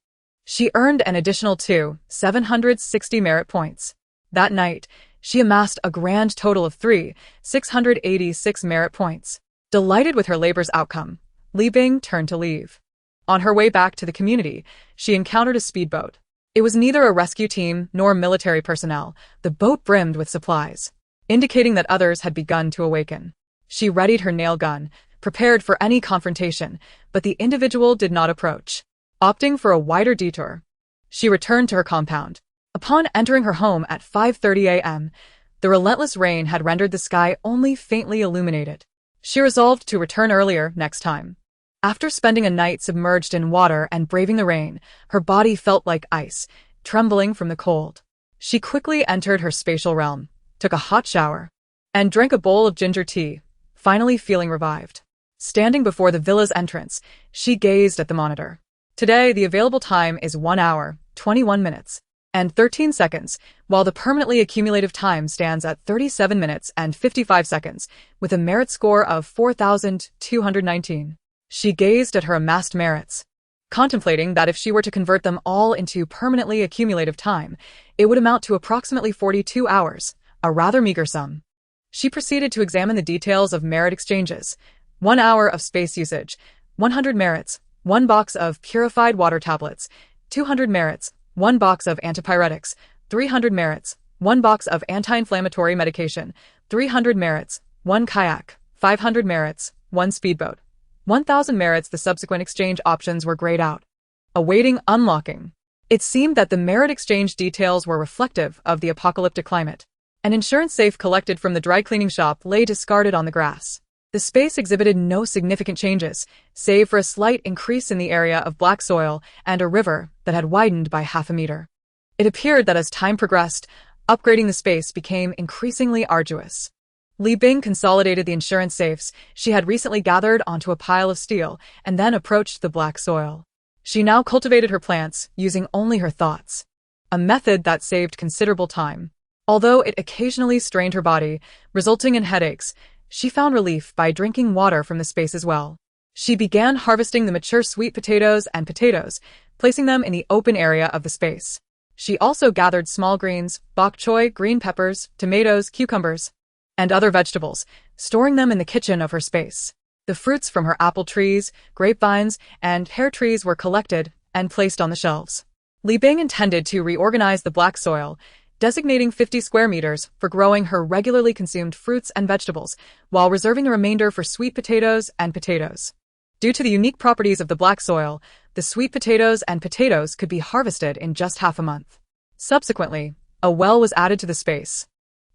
she earned an additional 760 merit points. That night, she amassed a grand total of 686 merit points. Delighted with her labor's outcome, Li Bing turned to leave. On her way back to the community, she encountered a speedboat. It was neither a rescue team nor military personnel. The boat brimmed with supplies, indicating that others had begun to awaken. She readied her nail gun, prepared for any confrontation, but the individual did not approach. Opting for a wider detour, she returned to her compound. Upon entering her home at 5:30 a.m., the relentless rain had rendered the sky only faintly illuminated. She resolved to return earlier next time. After spending a night submerged in water and braving the rain, her body felt like ice, trembling from the cold. She quickly entered her spatial realm, took a hot shower, and drank a bowl of ginger tea, finally feeling revived. Standing before the villa's entrance, she gazed at the monitor. Today, the available time is 1 hour, 21 minutes, and 13 seconds, while the permanently accumulative time stands at 37 minutes and 55 seconds, with a merit score of 4,219. She gazed at her amassed merits, contemplating that if she were to convert them all into permanently accumulative time, it would amount to approximately 42 hours, a rather meager sum. She proceeded to examine the details of merit exchanges. 1 hour of space usage, 100 merits, 1 box of purified water tablets, 200 merits, 1 box of antipyretics, 300 merits, 1 box of anti-inflammatory medication, 300 merits, 1 kayak, 500 merits, 1 speedboat. 1,000 merits. The subsequent exchange options were grayed out, awaiting unlocking. It seemed that the merit exchange details were reflective of the apocalyptic climate. An insurance safe collected from the dry cleaning shop lay discarded on the grass. The space exhibited no significant changes, save for a slight increase in the area of black soil and a river that had widened by half a meter. It appeared that as time progressed, upgrading the space became increasingly arduous. Li Bing consolidated the insurance safes she had recently gathered onto a pile of steel and then approached the black soil. She now cultivated her plants using only her thoughts, a method that saved considerable time. Although it occasionally strained her body, resulting in headaches, she found relief by drinking water from the space as well. She began harvesting the mature sweet potatoes and potatoes, placing them in the open area of the space. She also gathered small greens, bok choy, green peppers, tomatoes, cucumbers, and other vegetables, storing them in the kitchen of her space. The fruits from her apple trees, grapevines, and pear trees were collected and placed on the shelves. Li Bing intended to reorganize the black soil, designating 50 square meters for growing her regularly consumed fruits and vegetables, while reserving the remainder for sweet potatoes and potatoes. Due to the unique properties of the black soil, the sweet potatoes and potatoes could be harvested in just half a month. Subsequently, a well was added to the space,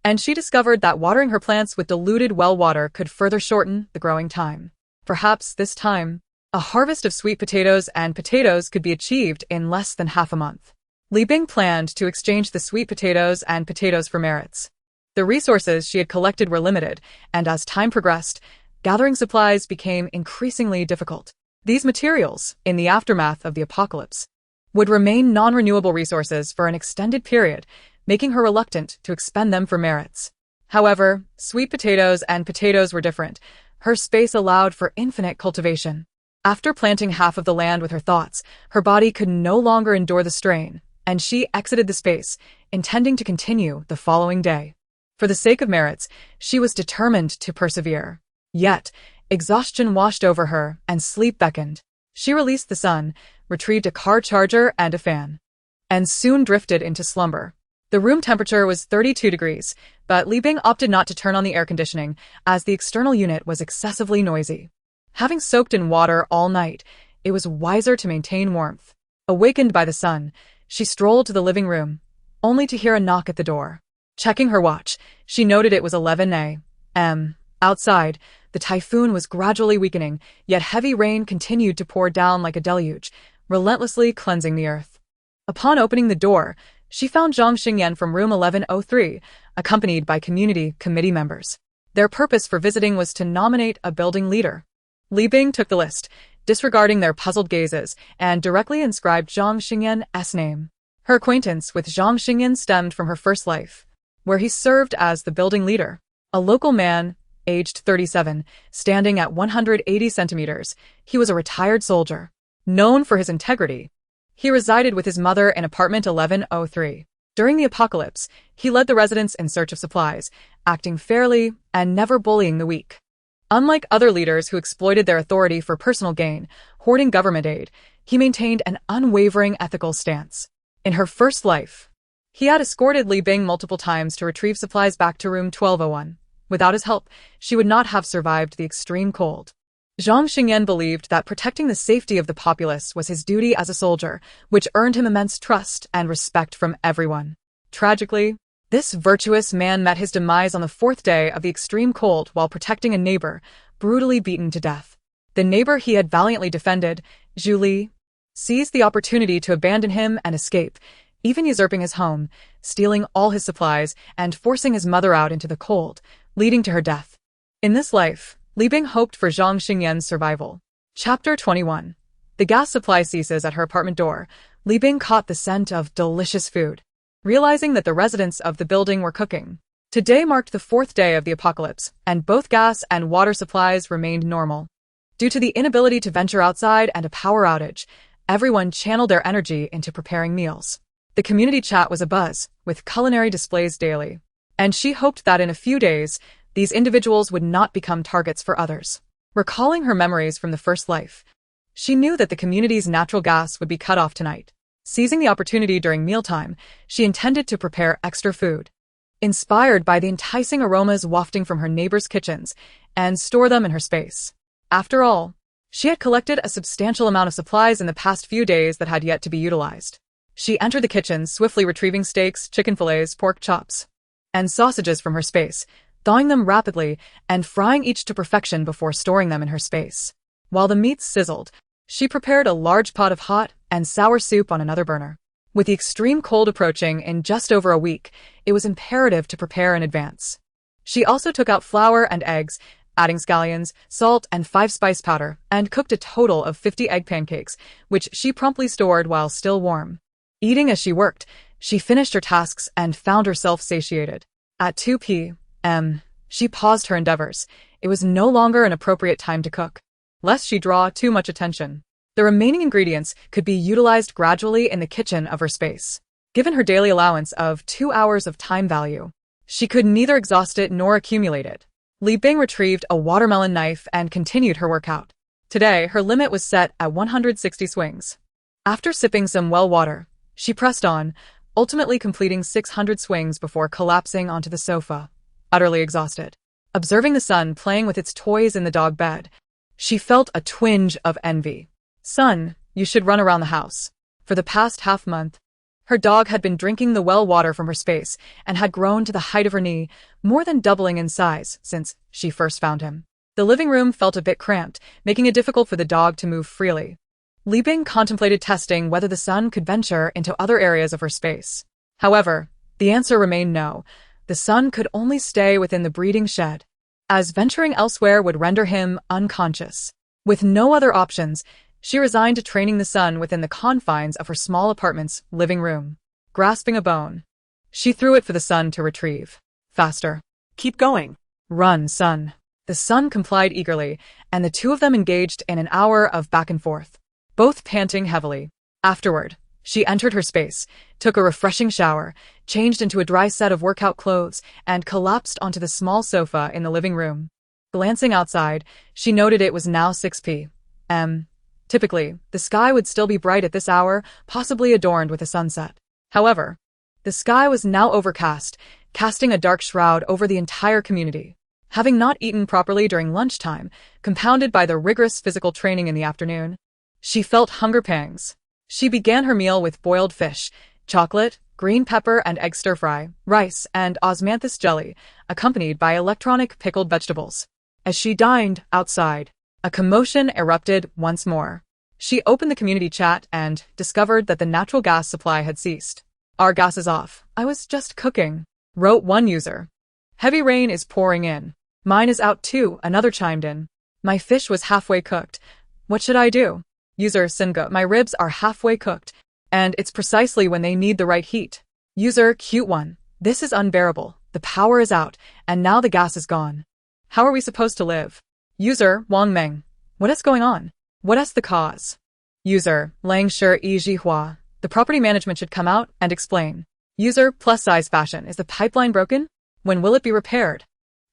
and she discovered that watering her plants with diluted well water could further shorten the growing time. Perhaps this time, a harvest of sweet potatoes and potatoes could be achieved in less than half a month. Li Bing planned to exchange the sweet potatoes and potatoes for merits. The resources she had collected were limited, and as time progressed, gathering supplies became increasingly difficult. These materials, in the aftermath of the apocalypse, would remain non-renewable resources for an extended period, making her reluctant to expend them for merits. However, sweet potatoes and potatoes were different. Her space allowed for infinite cultivation. After planting half of the land with her thoughts, her body could no longer endure the strain, and she exited the space, intending to continue the following day. For the sake of merits, she was determined to persevere. Yet, exhaustion washed over her, and sleep beckoned. She released the sun, retrieved a car charger and a fan, and soon drifted into slumber. The room temperature was 32 degrees, but Li Bing opted not to turn on the air conditioning, as the external unit was excessively noisy. Having soaked in water all night, it was wiser to maintain warmth. Awakened by the sun, she strolled to the living room, only to hear a knock at the door. Checking her watch, she noted it was 11 a.m. Outside, the typhoon was gradually weakening, yet heavy rain continued to pour down like a deluge, relentlessly cleansing the earth. Upon opening the door, she found Zhang Xingyan from room 1103, accompanied by community committee members. Their purpose for visiting was to nominate a building leader. Li Bing took the list, disregarding their puzzled gazes, and directly inscribed Zhang Xingyan's name. Her acquaintance with Zhang Xingyan stemmed from her first life, where he served as the building leader. A local man, aged 37, standing at 180 centimeters, he was a retired soldier. Known for his integrity, he resided with his mother in apartment 1103. During the apocalypse, he led the residents in search of supplies, acting fairly and never bullying the weak. Unlike other leaders who exploited their authority for personal gain, hoarding government aid, he maintained an unwavering ethical stance. In her first life, he had escorted Li Bing multiple times to retrieve supplies back to room 1201. Without his help, she would not have survived the extreme cold. Zhang Xingyan believed that protecting the safety of the populace was his duty as a soldier, which earned him immense trust and respect from everyone. Tragically, this virtuous man met his demise on the fourth day of the extreme cold while protecting a neighbor, brutally beaten to death. The neighbor he had valiantly defended, Zhu Li, seized the opportunity to abandon him and escape, even usurping his home, stealing all his supplies, and forcing his mother out into the cold, leading to her death. In this life, Li Bing hoped for Zhang Xingyan's survival. Chapter 21. The gas supply ceases at her apartment door. Li Bing caught the scent of delicious food, realizing that the residents of the building were cooking. Today marked the fourth day of the apocalypse, and both gas and water supplies remained normal. Due to the inability to venture outside and a power outage, everyone channeled their energy into preparing meals. The community chat was abuzz, with culinary displays daily, and she hoped that in a few days, these individuals would not become targets for others. Recalling her memories from the first life, she knew that the community's natural gas would be cut off tonight. Seizing the opportunity during mealtime, she intended to prepare extra food, inspired by the enticing aromas wafting from her neighbors' kitchens, and store them in her space. After all, she had collected a substantial amount of supplies in the past few days that had yet to be utilized. She entered the kitchen, swiftly retrieving steaks, chicken fillets, pork chops, and sausages from her space, thawing them rapidly and frying each to perfection before storing them in her space. While the meats sizzled, she prepared a large pot of hot and sour soup on another burner. With the extreme cold approaching in just over a week, it was imperative to prepare in advance. She also took out flour and eggs, adding scallions, salt, and 5-spice powder, and cooked a total of 50 egg pancakes, which she promptly stored while still warm. Eating as she worked, she finished her tasks and found herself satiated. At 2 p.m., she paused her endeavors. It was no longer an appropriate time to cook, lest she draw too much attention. The remaining ingredients could be utilized gradually in the kitchen of her space. Given her daily allowance of 2 hours of time value, she could neither exhaust it nor accumulate it. Li Bing retrieved a watermelon knife and continued her workout. Today, her limit was set at 160 swings. After sipping some well water, she pressed on, ultimately completing 600 swings before collapsing onto the sofa, utterly exhausted. Observing the son playing with its toys in the dog bed, she felt a twinge of envy. Son, you should run around the house. For the past half-month, her dog had been drinking the well water from her space and had grown to the height of her knee, more than doubling in size since she first found him. The living room felt a bit cramped, making it difficult for the dog to move freely. Li Bing contemplated testing whether the son could venture into other areas of her space. However, the answer remained no. The son could only stay within the breeding shed, as venturing elsewhere would render him unconscious. With no other options, she resigned to training the son within the confines of her small apartment's living room. Grasping a bone, she threw it for the son to retrieve. Faster. Keep going. Run, son. The son complied eagerly, and the two of them engaged in an hour of back and forth, both panting heavily. Afterward, she entered her space, took a refreshing shower, changed into a dry set of workout clothes, and collapsed onto the small sofa in the living room. Glancing outside, she noted it was now 6 p.m. Typically, the sky would still be bright at this hour, possibly adorned with a sunset. However, the sky was now overcast, casting a dark shroud over the entire community. Having not eaten properly during lunchtime, compounded by the rigorous physical training in the afternoon, she felt hunger pangs. She began her meal with boiled fish, chocolate, green pepper and egg stir-fry, rice, and osmanthus jelly, accompanied by electronic pickled vegetables. As she dined outside, a commotion erupted once more. She opened the community chat and discovered that the natural gas supply had ceased. "Our gas is off. I was just cooking," wrote one user. "Heavy rain is pouring in. Mine is out too," another chimed in. "My fish was halfway cooked. What should I do?" User Singa, "My ribs are halfway cooked, and it's precisely when they need the right heat." User Cute One, "This is unbearable. The power is out, and now the gas is gone. How are we supposed to live?" User Wang Meng, "What is going on? What is the cause?" User Lang Shi Yijihua, "The property management should come out and explain." User Plus Size Fashion, "Is the pipeline broken? When will it be repaired?"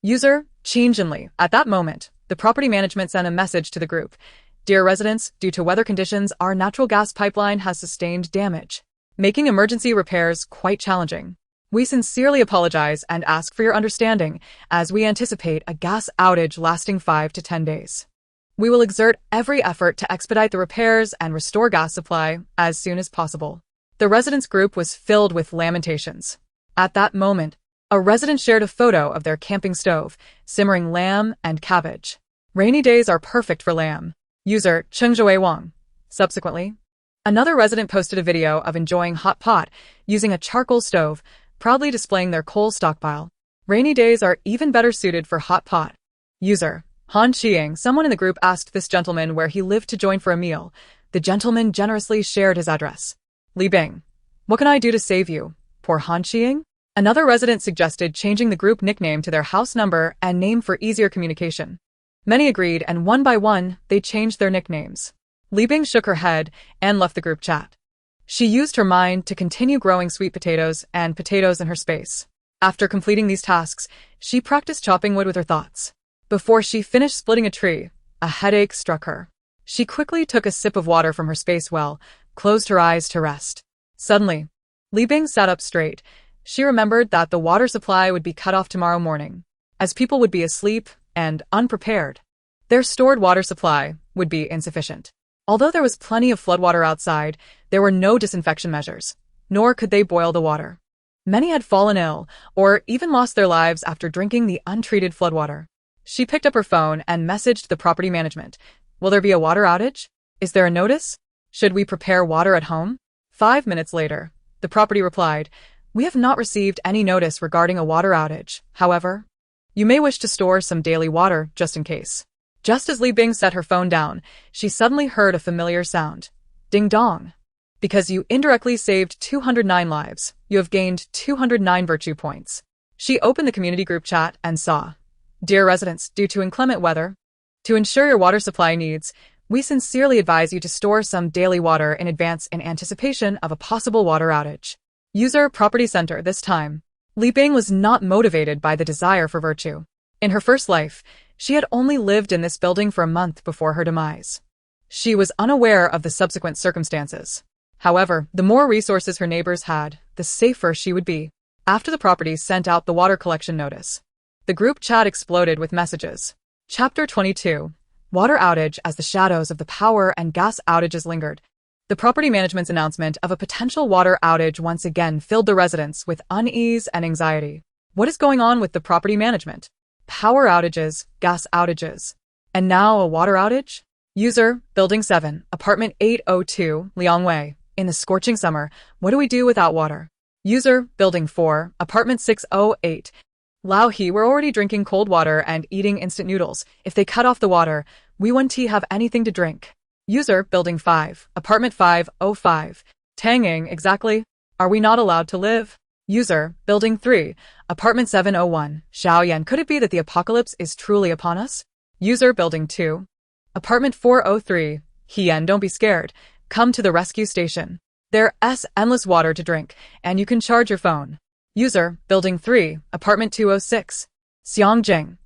User Qin Jinli, "At that moment, the property management sent a message to the group. Dear residents, due to weather conditions, our natural gas pipeline has sustained damage, making emergency repairs quite challenging. We sincerely apologize and ask for your understanding, as we anticipate a gas outage lasting 5 to 10 days. We will exert every effort to expedite the repairs and restore gas supply as soon as possible." The residents' group was filled with lamentations. At that moment, a resident shared a photo of their camping stove, simmering lamb and cabbage. "Rainy days are perfect for lamb." User Chengzhui Wang. Subsequently, another resident posted a video of enjoying hot pot using a charcoal stove, proudly displaying their coal stockpile. "Rainy days are even better suited for hot pot." User Han Xiang, someone in the group asked this gentleman where he lived to join for a meal. The gentleman generously shared his address. Li Bing, "What can I do to save you, poor Han Xiang?" Another resident suggested changing the group nickname to their house number and name for easier communication. Many agreed, and one by one, they changed their nicknames. Li Bing shook her head and left the group chat. She used her mind to continue growing sweet potatoes and potatoes in her space. After completing these tasks, she practiced chopping wood with her thoughts. Before she finished splitting a tree, a headache struck her. She quickly took a sip of water from her space well, closed her eyes to rest. Suddenly, Li Bing sat up straight. She remembered that the water supply would be cut off tomorrow morning, as people would be asleep and unprepared. Their stored water supply would be insufficient. Although there was plenty of floodwater outside, there were no disinfection measures, nor could they boil the water. Many had fallen ill, or even lost their lives after drinking the untreated floodwater. She picked up her phone and messaged the property management. "Will there be a water outage? Is there a notice? Should we prepare water at home?" 5 minutes later, the property replied, "We have not received any notice regarding a water outage. However, you may wish to store some daily water just in case." Just as Li Bing set her phone down, she suddenly heard a familiar sound. Ding dong. "Because you indirectly saved 209 lives, you have gained 209 virtue points." She opened the community group chat and saw, "Dear residents, due to inclement weather, to ensure your water supply needs, we sincerely advise you to store some daily water in advance in anticipation of a possible water outage." User Property Center. This time, Li Bing was not motivated by the desire for virtue. In her first life, she had only lived in this building for a month before her demise. She was unaware of the subsequent circumstances. However, the more resources her neighbors had, the safer she would be. After the property sent out the water collection notice, the group chat exploded with messages. Chapter 22. Water outage. As the shadows of the power and gas outages lingered, the property management's announcement of a potential water outage once again filled the residents with unease and anxiety. What is going on with the property management? Power outages, gas outages, and now a water outage? User, Building 7, Apartment 802, Liangwei. In the scorching summer, what do we do without water? User, Building 4, Apartment 608. Lao He, we're already drinking cold water and eating instant noodles. If they cut off the water, we won't have anything to drink. User, Building 5, Apartment 505. Tanging, exactly. Are we not allowed to live? User, Building 3, Apartment 701. Xiaoyan, could it be that the apocalypse is truly upon us? User, Building 2, Apartment 403. Hien, don't be scared. Come to the rescue station. There's endless water to drink, and you can charge your phone. User, Building 3, Apartment 206. Xiangjing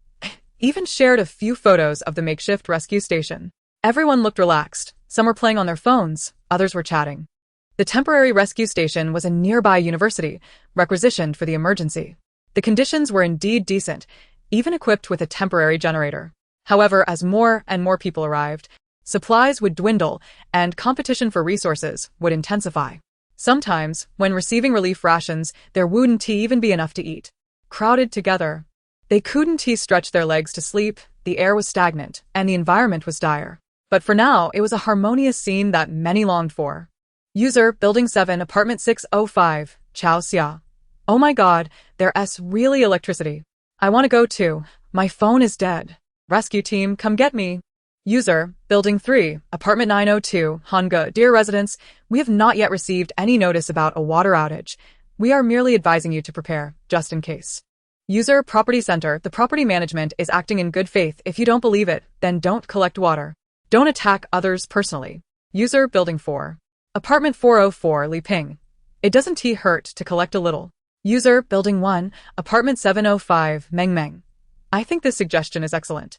even shared a few photos of the makeshift rescue station. Everyone looked relaxed. Some were playing on their phones, others were chatting. The temporary rescue station was a nearby university, requisitioned for the emergency. The conditions were indeed decent, even equipped with a temporary generator. However, as more and more people arrived, supplies would dwindle and competition for resources would intensify. Sometimes, when receiving relief rations, there wouldn't even be enough to eat. Crowded together, they couldn't stretch their legs to sleep, the air was stagnant, and the environment was dire. But for now, it was a harmonious scene that many longed for. User, Building 7, Apartment 605, Chao Xia. Oh my god, there's really electricity. I want to go too. My phone is dead. Rescue team, come get me. User, Building 3, Apartment 902, Hangge. Dear residents, we have not yet received any notice about a water outage. We are merely advising you to prepare, just in case. User, Property Center. The property management is acting in good faith. If you don't believe it, then don't collect water. Don't attack others personally. User, Building 4, Apartment 404, Li Ping. It doesn't hurt to collect a little. User, Building 1, Apartment 705, Meng Meng. I think this suggestion is excellent.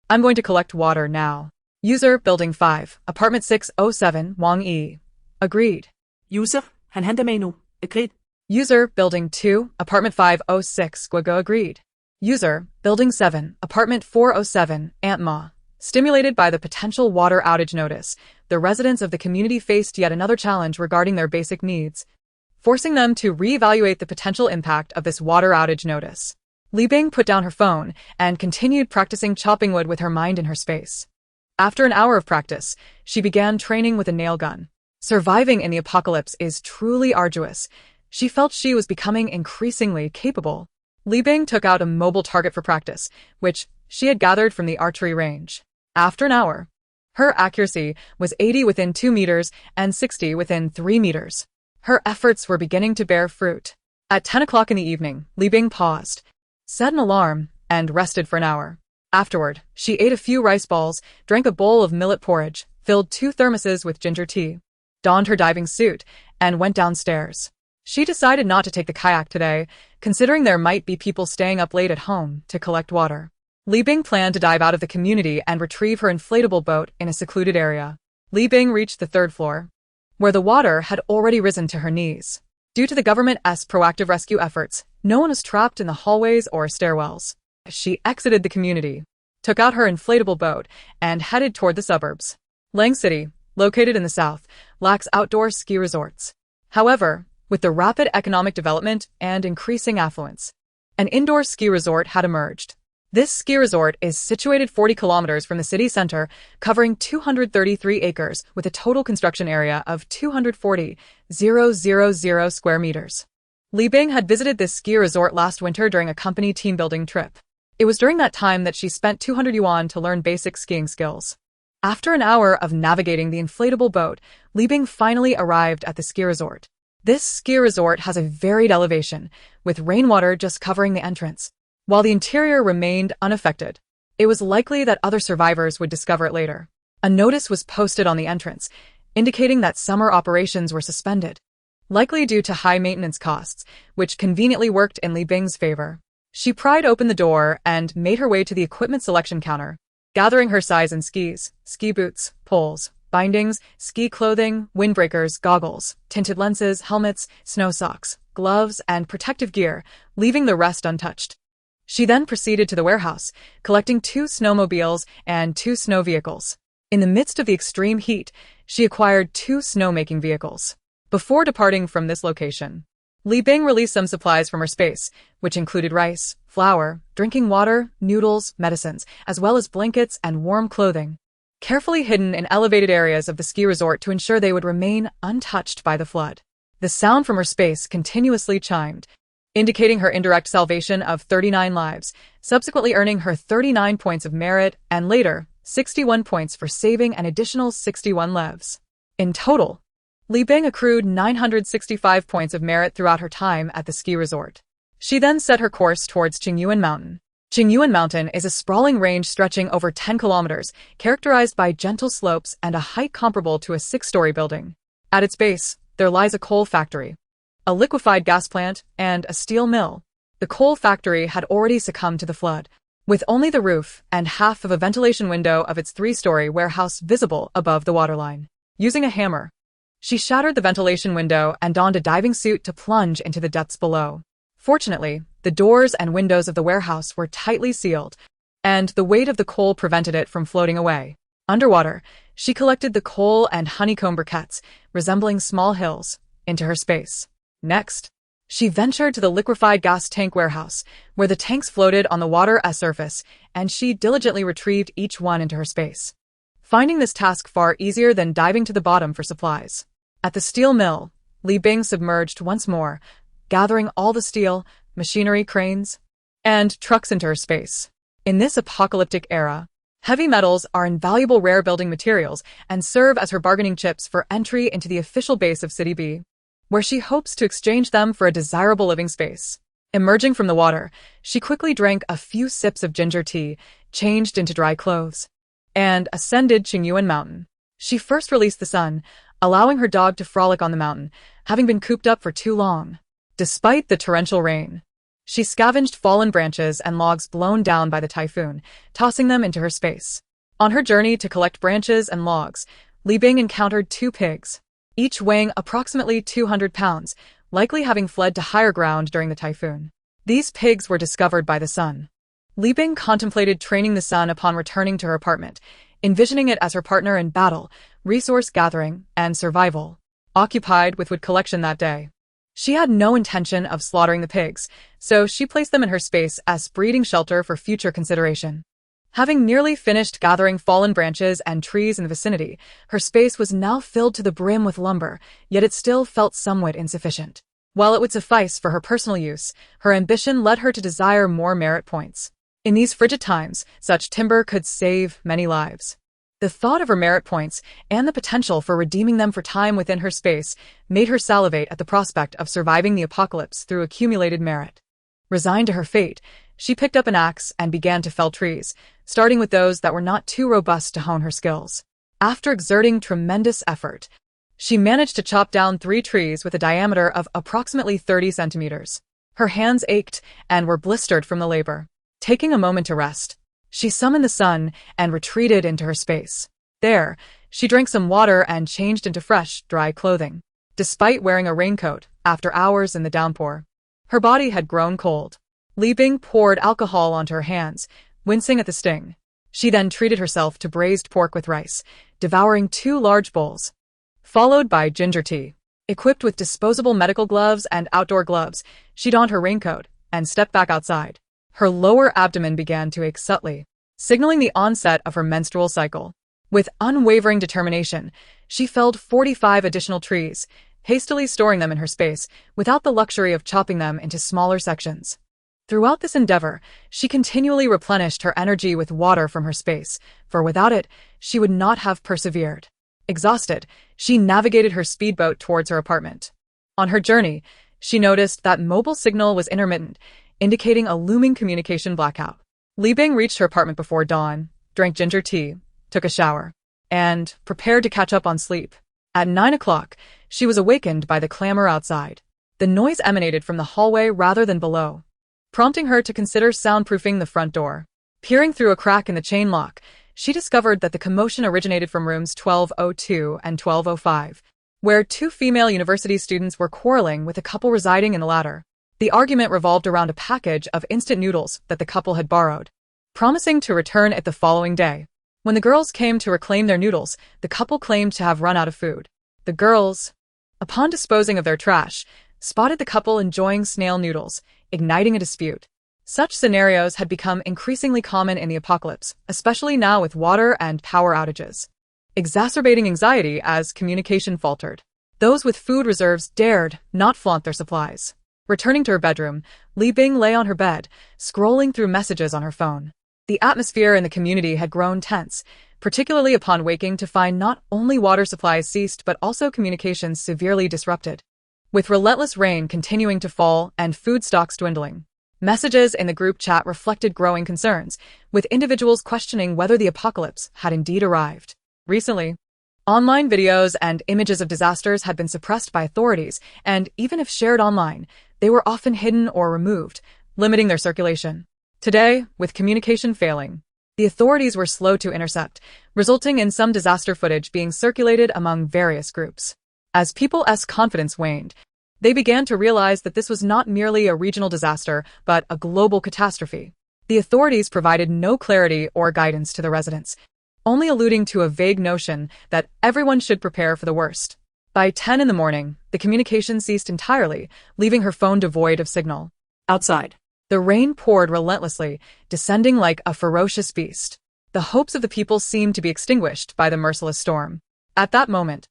I'm going to collect water now. User, Building 5, Apartment 607, Wang Yi. Agreed. User, han handler med nu. Agreed. User, Building 2, Apartment 506, Guogo. Agreed. User, Building 7, Apartment 407, Aunt Ma. Stimulated by the potential water outage notice, the residents of the community faced yet another challenge regarding their basic needs, forcing them to reevaluate the potential impact of this water outage notice. Li Bing put down her phone and continued practicing chopping wood with her mind in her space. After an hour of practice, she began training with a nail gun. Surviving in the apocalypse is truly arduous. She felt she was becoming increasingly capable. Li Bing took out a mobile target for practice, which she had gathered from the archery range. After an hour, her accuracy was 80 within 2 meters and 60 within 3 meters. Her efforts were beginning to bear fruit. At 10 o'clock in the evening, Li Bing paused, set an alarm, and rested for an hour. Afterward, she ate a few rice balls, drank a bowl of millet porridge, filled 2 thermoses with ginger tea, donned her diving suit, and went downstairs. She decided not to take the kayak today, considering there might be people staying up late at home to collect water. Li Bing planned to dive out of the community and retrieve her inflatable boat in a secluded area. Li Bing reached the 3rd floor, where the water had already risen to her knees. Due to the government's proactive rescue efforts, no one was trapped in the hallways or stairwells. She exited the community, took out her inflatable boat, and headed toward the suburbs. Lang City, located in the south, lacks outdoor ski resorts. However, with the rapid economic development and increasing affluence, an indoor ski resort had emerged. This ski resort is situated 40 kilometers from the city center, covering 233 acres with a total construction area of 240,000 square meters. Li Bing had visited this ski resort last winter during a company team-building trip. It was during that time that she spent 200 yuan to learn basic skiing skills. After an hour of navigating the inflatable boat, Li Bing finally arrived at the ski resort. This ski resort has a varied elevation, with rainwater just covering the entrance. While the interior remained unaffected, it was likely that other survivors would discover it later. A notice was posted on the entrance, indicating that summer operations were suspended, likely due to high maintenance costs, which conveniently worked in Li Bing's favor. She pried open the door and made her way to the equipment selection counter, gathering her size in skis, ski boots, poles, bindings, ski clothing, windbreakers, goggles, tinted lenses, helmets, snow socks, gloves, and protective gear, leaving the rest untouched. She then proceeded to the warehouse, collecting 2 snowmobiles and 2 snow vehicles. In the midst of the extreme heat, she acquired 2 snowmaking vehicles. Before departing from this location, Li Bing released some supplies from her space, which included rice, flour, drinking water, noodles, medicines, as well as blankets and warm clothing, carefully hidden in elevated areas of the ski resort to ensure they would remain untouched by the flood. The sound from her space continuously chimed, indicating her indirect salvation of 39 lives, subsequently earning her 39 points of merit and later 61 points for saving an additional 61 lives. In total, Li Bing accrued 965 points of merit throughout her time at the ski resort. She then set her course towards Qingyuan Mountain. Qingyuan Mountain is a sprawling range stretching over 10 kilometers, characterized by gentle slopes and a height comparable to a 6-story building. At its base, there lies a coal factory, a liquefied gas plant, and a steel mill. The coal factory had already succumbed to the flood, with only the roof and half of a ventilation window of its 3-story warehouse visible above the waterline. Using a hammer, she shattered the ventilation window and donned a diving suit to plunge into the depths below. Fortunately, the doors and windows of the warehouse were tightly sealed, and the weight of the coal prevented it from floating away. Underwater, she collected the coal and honeycomb briquettes, resembling small hills, into her space. Next, she ventured to the liquefied gas tank warehouse, where the tanks floated on the water's surface, and she diligently retrieved each one into her space, finding this task far easier than diving to the bottom for supplies. At the steel mill, Li Bing submerged once more, gathering all the steel, machinery, cranes, and trucks into her space. In this apocalyptic era, heavy metals are invaluable rare building materials and serve as her bargaining chips for entry into the official base of City B, where she hopes to exchange them for a desirable living space. Emerging from the water, she quickly drank a few sips of ginger tea, changed into dry clothes, and ascended Qingyuan Mountain. She first released the sun, allowing her dog to frolic on the mountain, having been cooped up for too long. Despite the torrential rain, she scavenged fallen branches and logs blown down by the typhoon, tossing them into her space. On her journey to collect branches and logs, Li Bing encountered 2 pigs, each weighing approximately 200 pounds, likely having fled to higher ground during the typhoon. These pigs were discovered by the sun. Li Bing contemplated training the sun upon returning to her apartment, envisioning it as her partner in battle, resource gathering, and survival. Occupied with wood collection that day, she had no intention of slaughtering the pigs, so she placed them in her space as breeding shelter for future consideration. Having nearly finished gathering fallen branches and trees in the vicinity, her space was now filled to the brim with lumber, yet it still felt somewhat insufficient. While it would suffice for her personal use, her ambition led her to desire more merit points. In these frigid times, such timber could save many lives. The thought of her merit points and the potential for redeeming them for time within her space made her salivate at the prospect of surviving the apocalypse through accumulated merit. Resigned to her fate, she picked up an axe and began to fell trees, starting with those that were not too robust to hone her skills. After exerting tremendous effort, she managed to chop down 3 trees with a diameter of approximately 30 centimeters. Her hands ached and were blistered from the labor. Taking a moment to rest, she summoned the sun and retreated into her space. There, she drank some water and changed into fresh, dry clothing. Despite wearing a raincoat, after hours in the downpour, her body had grown cold. Li Bing poured alcohol onto her hands, wincing at the sting. She then treated herself to braised pork with rice, devouring 2 large bowls, followed by ginger tea. Equipped with disposable medical gloves and outdoor gloves, she donned her raincoat and stepped back outside. Her lower abdomen began to ache subtly, signaling the onset of her menstrual cycle. With unwavering determination, she felled 45 additional trees, hastily storing them in her space without the luxury of chopping them into smaller sections. Throughout this endeavor, she continually replenished her energy with water from her space, for without it, she would not have persevered. Exhausted, she navigated her speedboat towards her apartment. On her journey, she noticed that mobile signal was intermittent, indicating a looming communication blackout. Li Bing reached her apartment before dawn, drank ginger tea, took a shower, and prepared to catch up on sleep. At 9 o'clock, she was awakened by the clamor outside. The noise emanated from the hallway rather than below, prompting her to consider soundproofing the front door. Peering through a crack in the chain lock, she discovered that the commotion originated from rooms 1202 and 1205, where two female university students were quarreling with a couple residing in the latter. The argument revolved around a package of instant noodles that the couple had borrowed, promising to return it the following day. When the girls came to reclaim their noodles, the couple claimed to have run out of food. The girls, upon disposing of their trash, spotted the couple enjoying snail noodles, igniting a dispute. Such scenarios had become increasingly common in the apocalypse, especially now with water and power outages, exacerbating anxiety as communication faltered. Those with food reserves dared not flaunt their supplies. Returning to her bedroom, Li Bing lay on her bed, scrolling through messages on her phone. The atmosphere in the community had grown tense, particularly upon waking to find not only water supplies ceased but also communications severely disrupted. With relentless rain continuing to fall and food stocks dwindling, messages in the group chat reflected growing concerns, with individuals questioning whether the apocalypse had indeed arrived. Recently, online videos and images of disasters had been suppressed by authorities, and even if shared online, they were often hidden or removed, limiting their circulation. Today, with communication failing, the authorities were slow to intercept, resulting in some disaster footage being circulated among various groups. As people's confidence waned, they began to realize that this was not merely a regional disaster, but a global catastrophe. The authorities provided no clarity or guidance to the residents, only alluding to a vague notion that everyone should prepare for the worst. By 10 in the morning, the communication ceased entirely, leaving her phone devoid of signal. Outside, the rain poured relentlessly, descending like a ferocious beast. The hopes of the people seemed to be extinguished by the merciless storm. At that moment,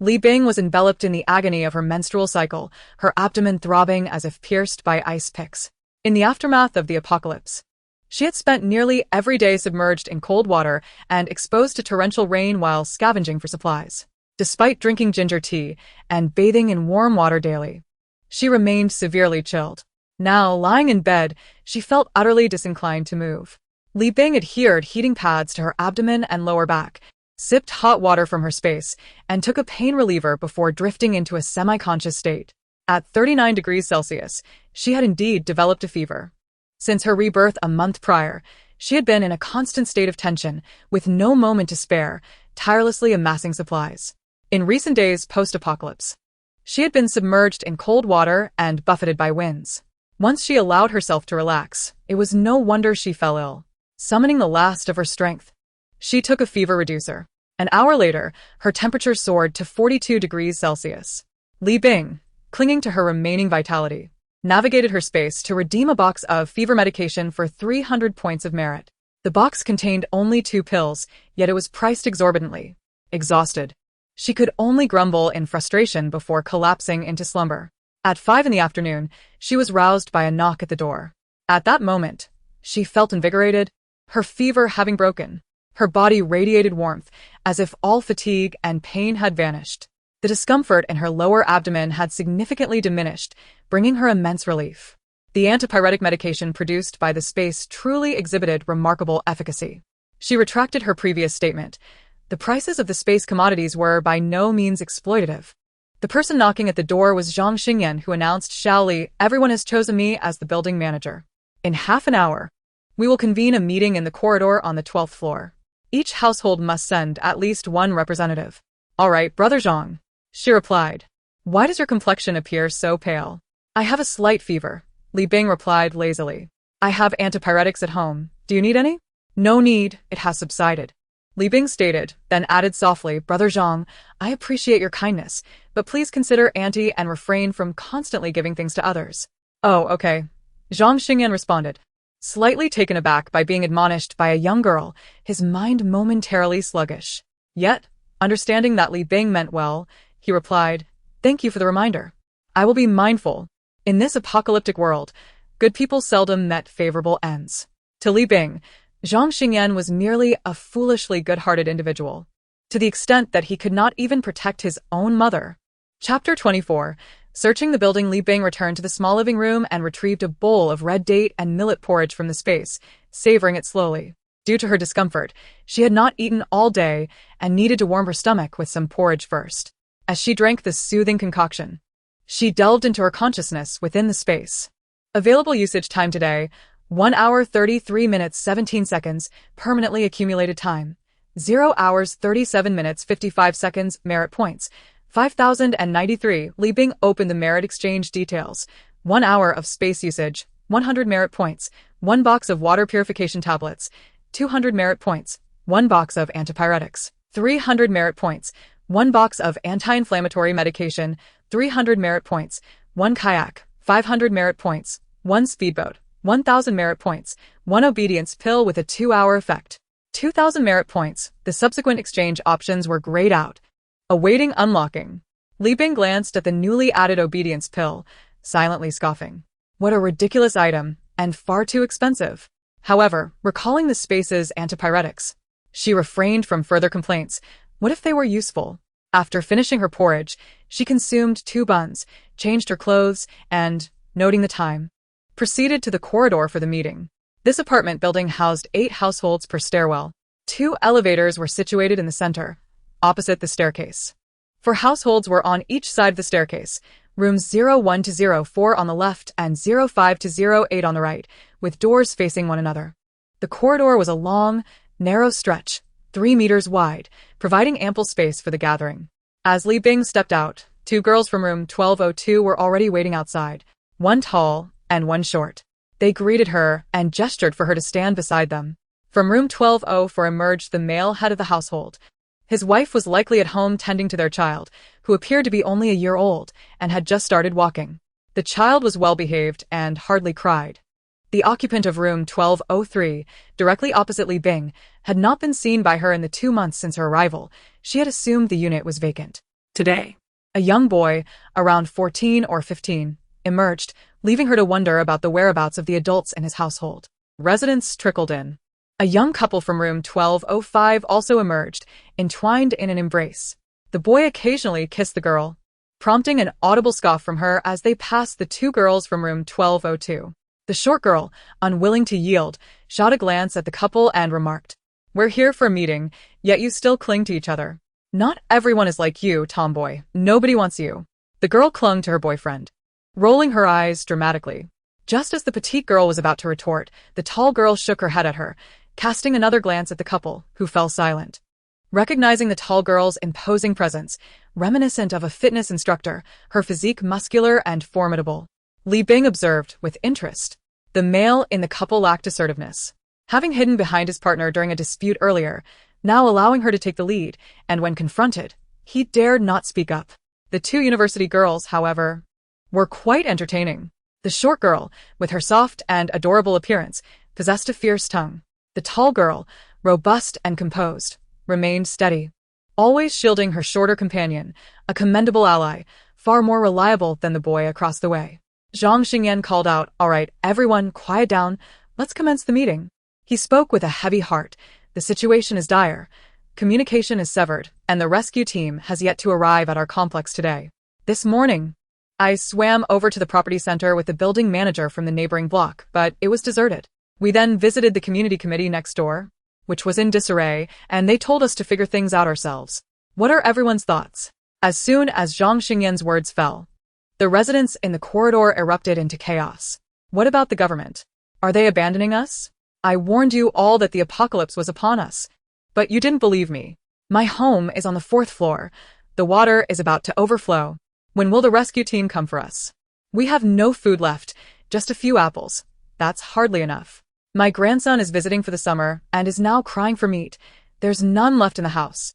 Li Bing was enveloped in the agony of her menstrual cycle, her abdomen throbbing as if pierced by ice picks. In the aftermath of the apocalypse, she had spent nearly every day submerged in cold water and exposed to torrential rain while scavenging for supplies. Despite drinking ginger tea and bathing in warm water daily, she remained severely chilled. Now, lying in bed, she felt utterly disinclined to move. Li Bing adhered heating pads to her abdomen and lower back, sipped hot water from her space, and took a pain reliever before drifting into a semi-conscious state. At 39 degrees Celsius, she had indeed developed a fever. Since her rebirth a month prior, she had been in a constant state of tension, with no moment to spare, tirelessly amassing supplies. In recent days post-apocalypse, she had been submerged in cold water and buffeted by winds. Once she allowed herself to relax, it was no wonder she fell ill. Summoning the last of her strength, she took a fever reducer. An hour later, her temperature soared to 42 degrees Celsius. Li Bing, clinging to her remaining vitality, navigated her space to redeem a box of fever medication for 300 points of merit. The box contained only 2 pills, yet it was priced exorbitantly. Exhausted, she could only grumble in frustration before collapsing into slumber. At 5 in the afternoon, she was roused by a knock at the door. At that moment, she felt invigorated, her fever having broken. Her body radiated warmth, as if all fatigue and pain had vanished. The discomfort in her lower abdomen had significantly diminished, bringing her immense relief. The antipyretic medication produced by the space truly exhibited remarkable efficacy. She retracted her previous statement. The prices of the space commodities were by no means exploitative. The person knocking at the door was Zhang Xingyan, who announced, "Shaoli, everyone has chosen me as the building manager. In half an hour, we will convene a meeting in the corridor on the 12th floor. Each household must send at least one representative." "All right, Brother Zhang," she replied. "Why does your complexion appear so pale?" "I have a slight fever," Li Bing replied lazily. "I have antipyretics at home. Do you need any?" "No need, it has subsided," Li Bing stated, then added softly, "Brother Zhang, I appreciate your kindness, but please consider auntie and refrain from constantly giving things to others." "Oh, okay," Zhang Xingyan responded. Slightly taken aback by being admonished by a young girl, his mind momentarily sluggish. Yet, understanding that Li Bing meant well, he replied, "Thank you for the reminder. I will be mindful. In this apocalyptic world, good people seldom met favorable ends." To Li Bing, Zhang Xingyan was merely a foolishly good-hearted individual, to the extent that he could not even protect his own mother. Chapter 24. Searching the building, Li Bing returned to the small living room and retrieved a bowl of red date and millet porridge from the space, savoring it slowly. Due to her discomfort, she had not eaten all day and needed to warm her stomach with some porridge first. As she drank this soothing concoction, she delved into her consciousness within the space. Available usage time today, 1 hour 33 minutes 17 seconds, permanently accumulated time. 0 hours 37 minutes 55 seconds, merit points. 5,093, Li Bing opened the merit exchange details. 1 hour of space usage, 100 merit points. 1 box of water purification tablets, 200 merit points. 1 box of antipyretics, 300 merit points. 1 box of anti-inflammatory medication, 300 merit points. 1 kayak, 500 merit points. 1 speedboat, 1,000 merit points. 1 obedience pill with a 2-hour effect, 2,000 merit points. The subsequent exchange options were grayed out, awaiting unlocking. Li Bing glanced at the newly added obedience pill, silently scoffing. What a ridiculous item, and far too expensive. However, recalling the space's antipyretics, she refrained from further complaints. What if they were useful? After finishing her porridge, she consumed 2 buns, changed her clothes, and, noting the time, proceeded to the corridor for the meeting. This apartment building housed 8 households per stairwell. 2 elevators were situated in the center, opposite the staircase. 4 households were on each side of the staircase, rooms 01 to 04 on the left and 05 to 08 on the right, with doors facing one another. The corridor was a long, narrow stretch, 3 meters wide, providing ample space for the gathering. As Li Bing stepped out, 2 girls from room 1202 were already waiting outside, 1 tall and 1 short. They greeted her and gestured for her to stand beside them. From room 1204 emerged the male head of the household. His wife was likely at home tending to their child, who appeared to be only a year old and had just started walking. The child was well-behaved and hardly cried. The occupant of room 1203, directly opposite Li Bing, had not been seen by her in the 2 months since her arrival. She had assumed the unit was vacant. Today, A young boy, around 14 or 15, emerged, leaving her to wonder about the whereabouts of the adults in his household. Residents trickled in. A young couple from room 1205 also emerged, entwined in an embrace. The boy occasionally kissed the girl, prompting an audible scoff from her as they passed the 2 girls from room 1202. The short girl, unwilling to yield, shot a glance at the couple and remarked, "We're here for a meeting, yet you still cling to each other. Not everyone is like you, tomboy. Nobody wants you." The girl clung to her boyfriend, rolling her eyes dramatically. Just as the petite girl was about to retort, the tall girl shook her head at her, casting another glance at the couple, who fell silent. Recognizing the tall girl's imposing presence, reminiscent of a fitness instructor, her physique muscular and formidable, Li Bing observed with interest. The male in the couple lacked assertiveness, having hidden behind his partner during a dispute earlier, now allowing her to take the lead, and when confronted, he dared not speak up. The 2 university girls, however, were quite entertaining. The short girl, with her soft and adorable appearance, possessed a fierce tongue. The tall girl, robust and composed, remained steady, always shielding her shorter companion, a commendable ally, far more reliable than the boy across the way. Zhang Xingyan called out, "All right, everyone, quiet down. Let's commence the meeting." He spoke with a heavy heart. The situation is dire. Communication is severed, and the rescue team has yet to arrive at our complex today. This morning, I swam over to the property center with the building manager from the neighboring block, but it was deserted. We then visited the community committee next door, which was in disarray, and they told us to figure things out ourselves. What are everyone's thoughts? As soon as Zhang Xingyan's words fell, the residents in the corridor erupted into chaos. What about the government? Are they abandoning us? I warned you all that the apocalypse was upon us, but you didn't believe me. My home is on the 4th floor. The water is about to overflow. When will the rescue team come for us? We have no food left, just a few apples. That's hardly enough. My grandson is visiting for the summer and is now crying for meat. There's none left in the house.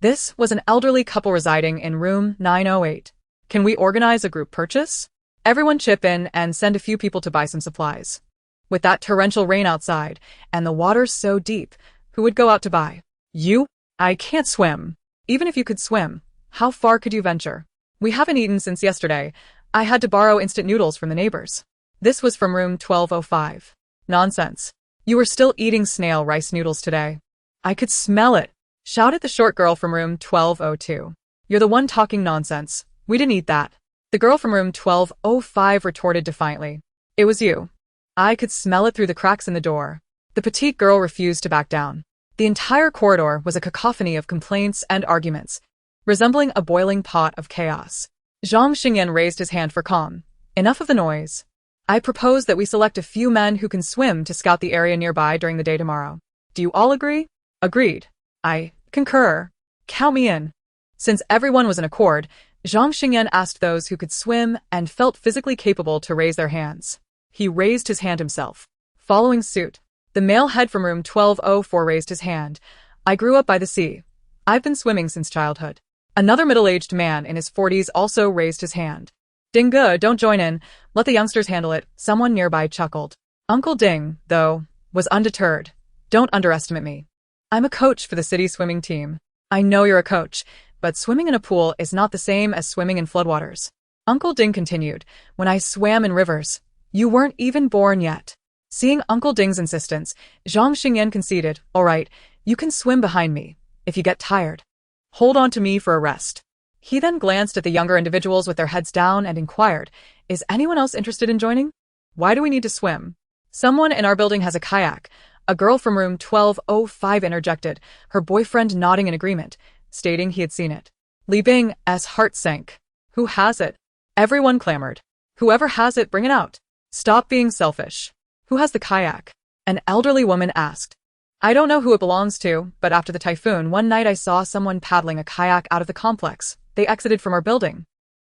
This was an elderly couple residing in room 908. Can we organize a group purchase? Everyone chip in and send a few people to buy some supplies. With that torrential rain outside and the water so deep, who would go out to buy? You? I can't swim. Even if you could swim, how far could you venture? We haven't eaten since yesterday. I had to borrow instant noodles from the neighbors. This was from room 1205. Nonsense. You were still eating snail rice noodles today. I could smell it, shouted the short girl from room 1202. You're the one talking nonsense. We didn't eat that. The girl from room 1205 retorted defiantly. It was you. I could smell it through the cracks in the door. The petite girl refused to back down. The entire corridor was a cacophony of complaints and arguments, resembling a boiling pot of chaos. Zhang Xingyan raised his hand for calm. Enough of the noise. I propose that we select a few men who can swim to scout the area nearby during the day tomorrow. Do you all agree? Agreed. I concur. Count me in. Since everyone was in accord, Zhang Xingyan asked those who could swim and felt physically capable to raise their hands. He raised his hand himself. Following suit, the male head from room 1204 raised his hand. I grew up by the sea. I've been swimming since childhood. Another middle-aged man in his 40s also raised his hand. Ding Ge, don't join in. Let the youngsters handle it. Someone nearby chuckled. Uncle Ding, though, was undeterred. Don't underestimate me. I'm a coach for the city swimming team. I know you're a coach, but swimming in a pool is not the same as swimming in floodwaters. Uncle Ding continued. When I swam in rivers, you weren't even born yet. Seeing Uncle Ding's insistence, Zhang Xingyan conceded. All right, you can swim behind me. If you get tired, hold on to me for a rest. He then glanced at the younger individuals with their heads down and inquired, is anyone else interested in joining? Why do we need to swim? Someone in our building has a kayak. A girl from room 1205 interjected, her boyfriend nodding in agreement, stating he had seen it. Li Bing's heart sank. Who has it? Everyone clamored. Whoever has it, bring it out. Stop being selfish. Who has the kayak? An elderly woman asked. I don't know who it belongs to, but after the typhoon, one night I saw someone paddling a kayak out of the complex. They exited from our building.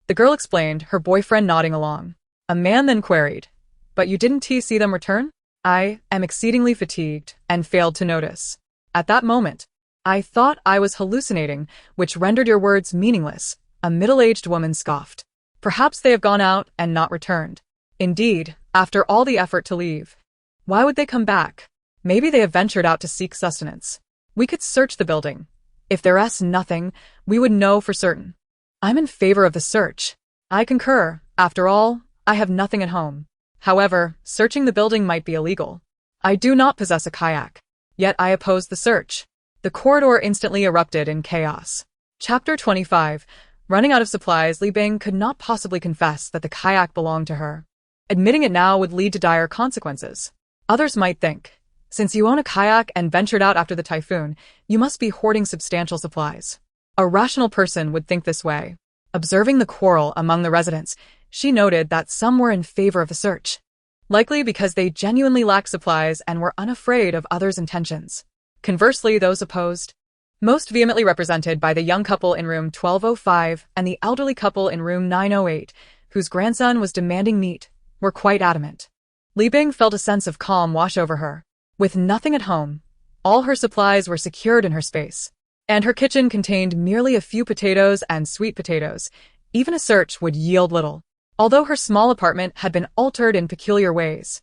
The girl explained, her boyfriend nodding along. A man then queried, but you didn't see them return? I am exceedingly fatigued and failed to notice. At that moment, I thought I was hallucinating, which rendered your words meaningless. A middle-aged woman scoffed. Perhaps they have gone out and not returned. Indeed, after all the effort to leave. Why would they come back? Maybe they have ventured out to seek sustenance. We could search the building. If there's nothing, we would know for certain. I'm in favor of the search. I concur. After all, I have nothing at home. However, searching the building might be illegal. I do not possess a kayak. Yet I oppose the search. The corridor instantly erupted in chaos. Chapter 25. Running out of supplies, Li Bing could not possibly confess that the kayak belonged to her. Admitting it now would lead to dire consequences. Others might think, since you own a kayak and ventured out after the typhoon, you must be hoarding substantial supplies. A rational person would think this way. Observing the quarrel among the residents, she noted that some were in favor of the search, likely because they genuinely lacked supplies and were unafraid of others' intentions. Conversely, those opposed, most vehemently represented by the young couple in room 1205 and the elderly couple in room 908, whose grandson was demanding meat, were quite adamant. Li Bing felt a sense of calm wash over her. With nothing at home, all her supplies were secured in her space, and her kitchen contained merely a few potatoes and sweet potatoes. Even a search would yield little. Although her small apartment had been altered in peculiar ways,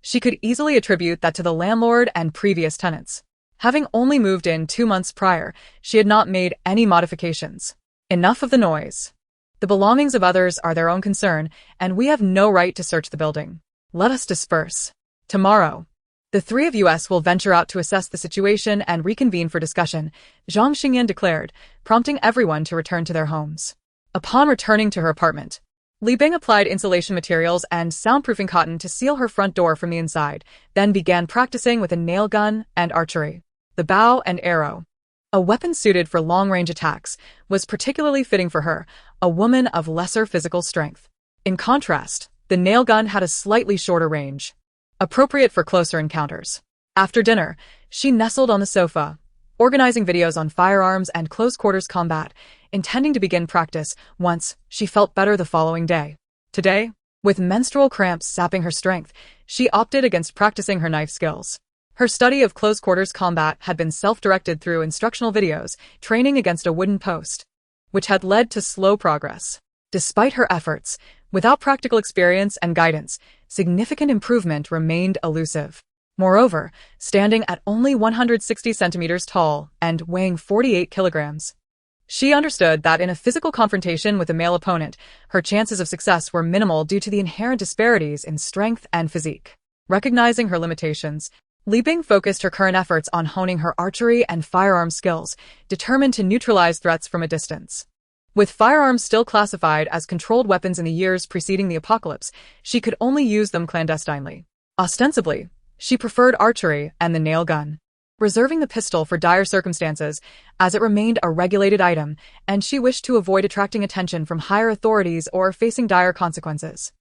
she could easily attribute that to the landlord and previous tenants. Having only moved in 2 months prior, she had not made any modifications. Enough of the noise. The belongings of others are their own concern, and we have no right to search the building. Let us disperse. Tomorrow, the three of us will venture out to assess the situation and reconvene for discussion, Zhang Xingyan declared, prompting everyone to return to their homes. Upon returning to her apartment, Li Bing applied insulation materials and soundproofing cotton to seal her front door from the inside, then began practicing with a nail gun and archery. The bow and arrow, a weapon suited for long-range attacks, was particularly fitting for her, a woman of lesser physical strength. In contrast, the nail gun had a slightly shorter range, appropriate for closer encounters. After dinner, she nestled on the sofa, organizing videos on firearms and close-quarters combat, intending to begin practice once she felt better the following day. Today, with menstrual cramps sapping her strength, she opted against practicing her knife skills. Her study of close-quarters combat had been self-directed through instructional videos, training against a wooden post, which had led to slow progress. Despite her efforts, without practical experience and guidance, significant improvement remained elusive. Moreover, standing at only 160 centimeters tall and weighing 48 kilograms, she understood that in a physical confrontation with a male opponent, her chances of success were minimal due to the inherent disparities in strength and physique. Recognizing her limitations, Li Bing focused her current efforts on honing her archery and firearm skills, determined to neutralize threats from a distance. With firearms still classified as controlled weapons in the years preceding the apocalypse, she could only use them clandestinely. Ostensibly, she preferred archery and the nail gun, reserving the pistol for dire circumstances, as it remained a regulated item, and she wished to avoid attracting attention from higher authorities or facing dire consequences.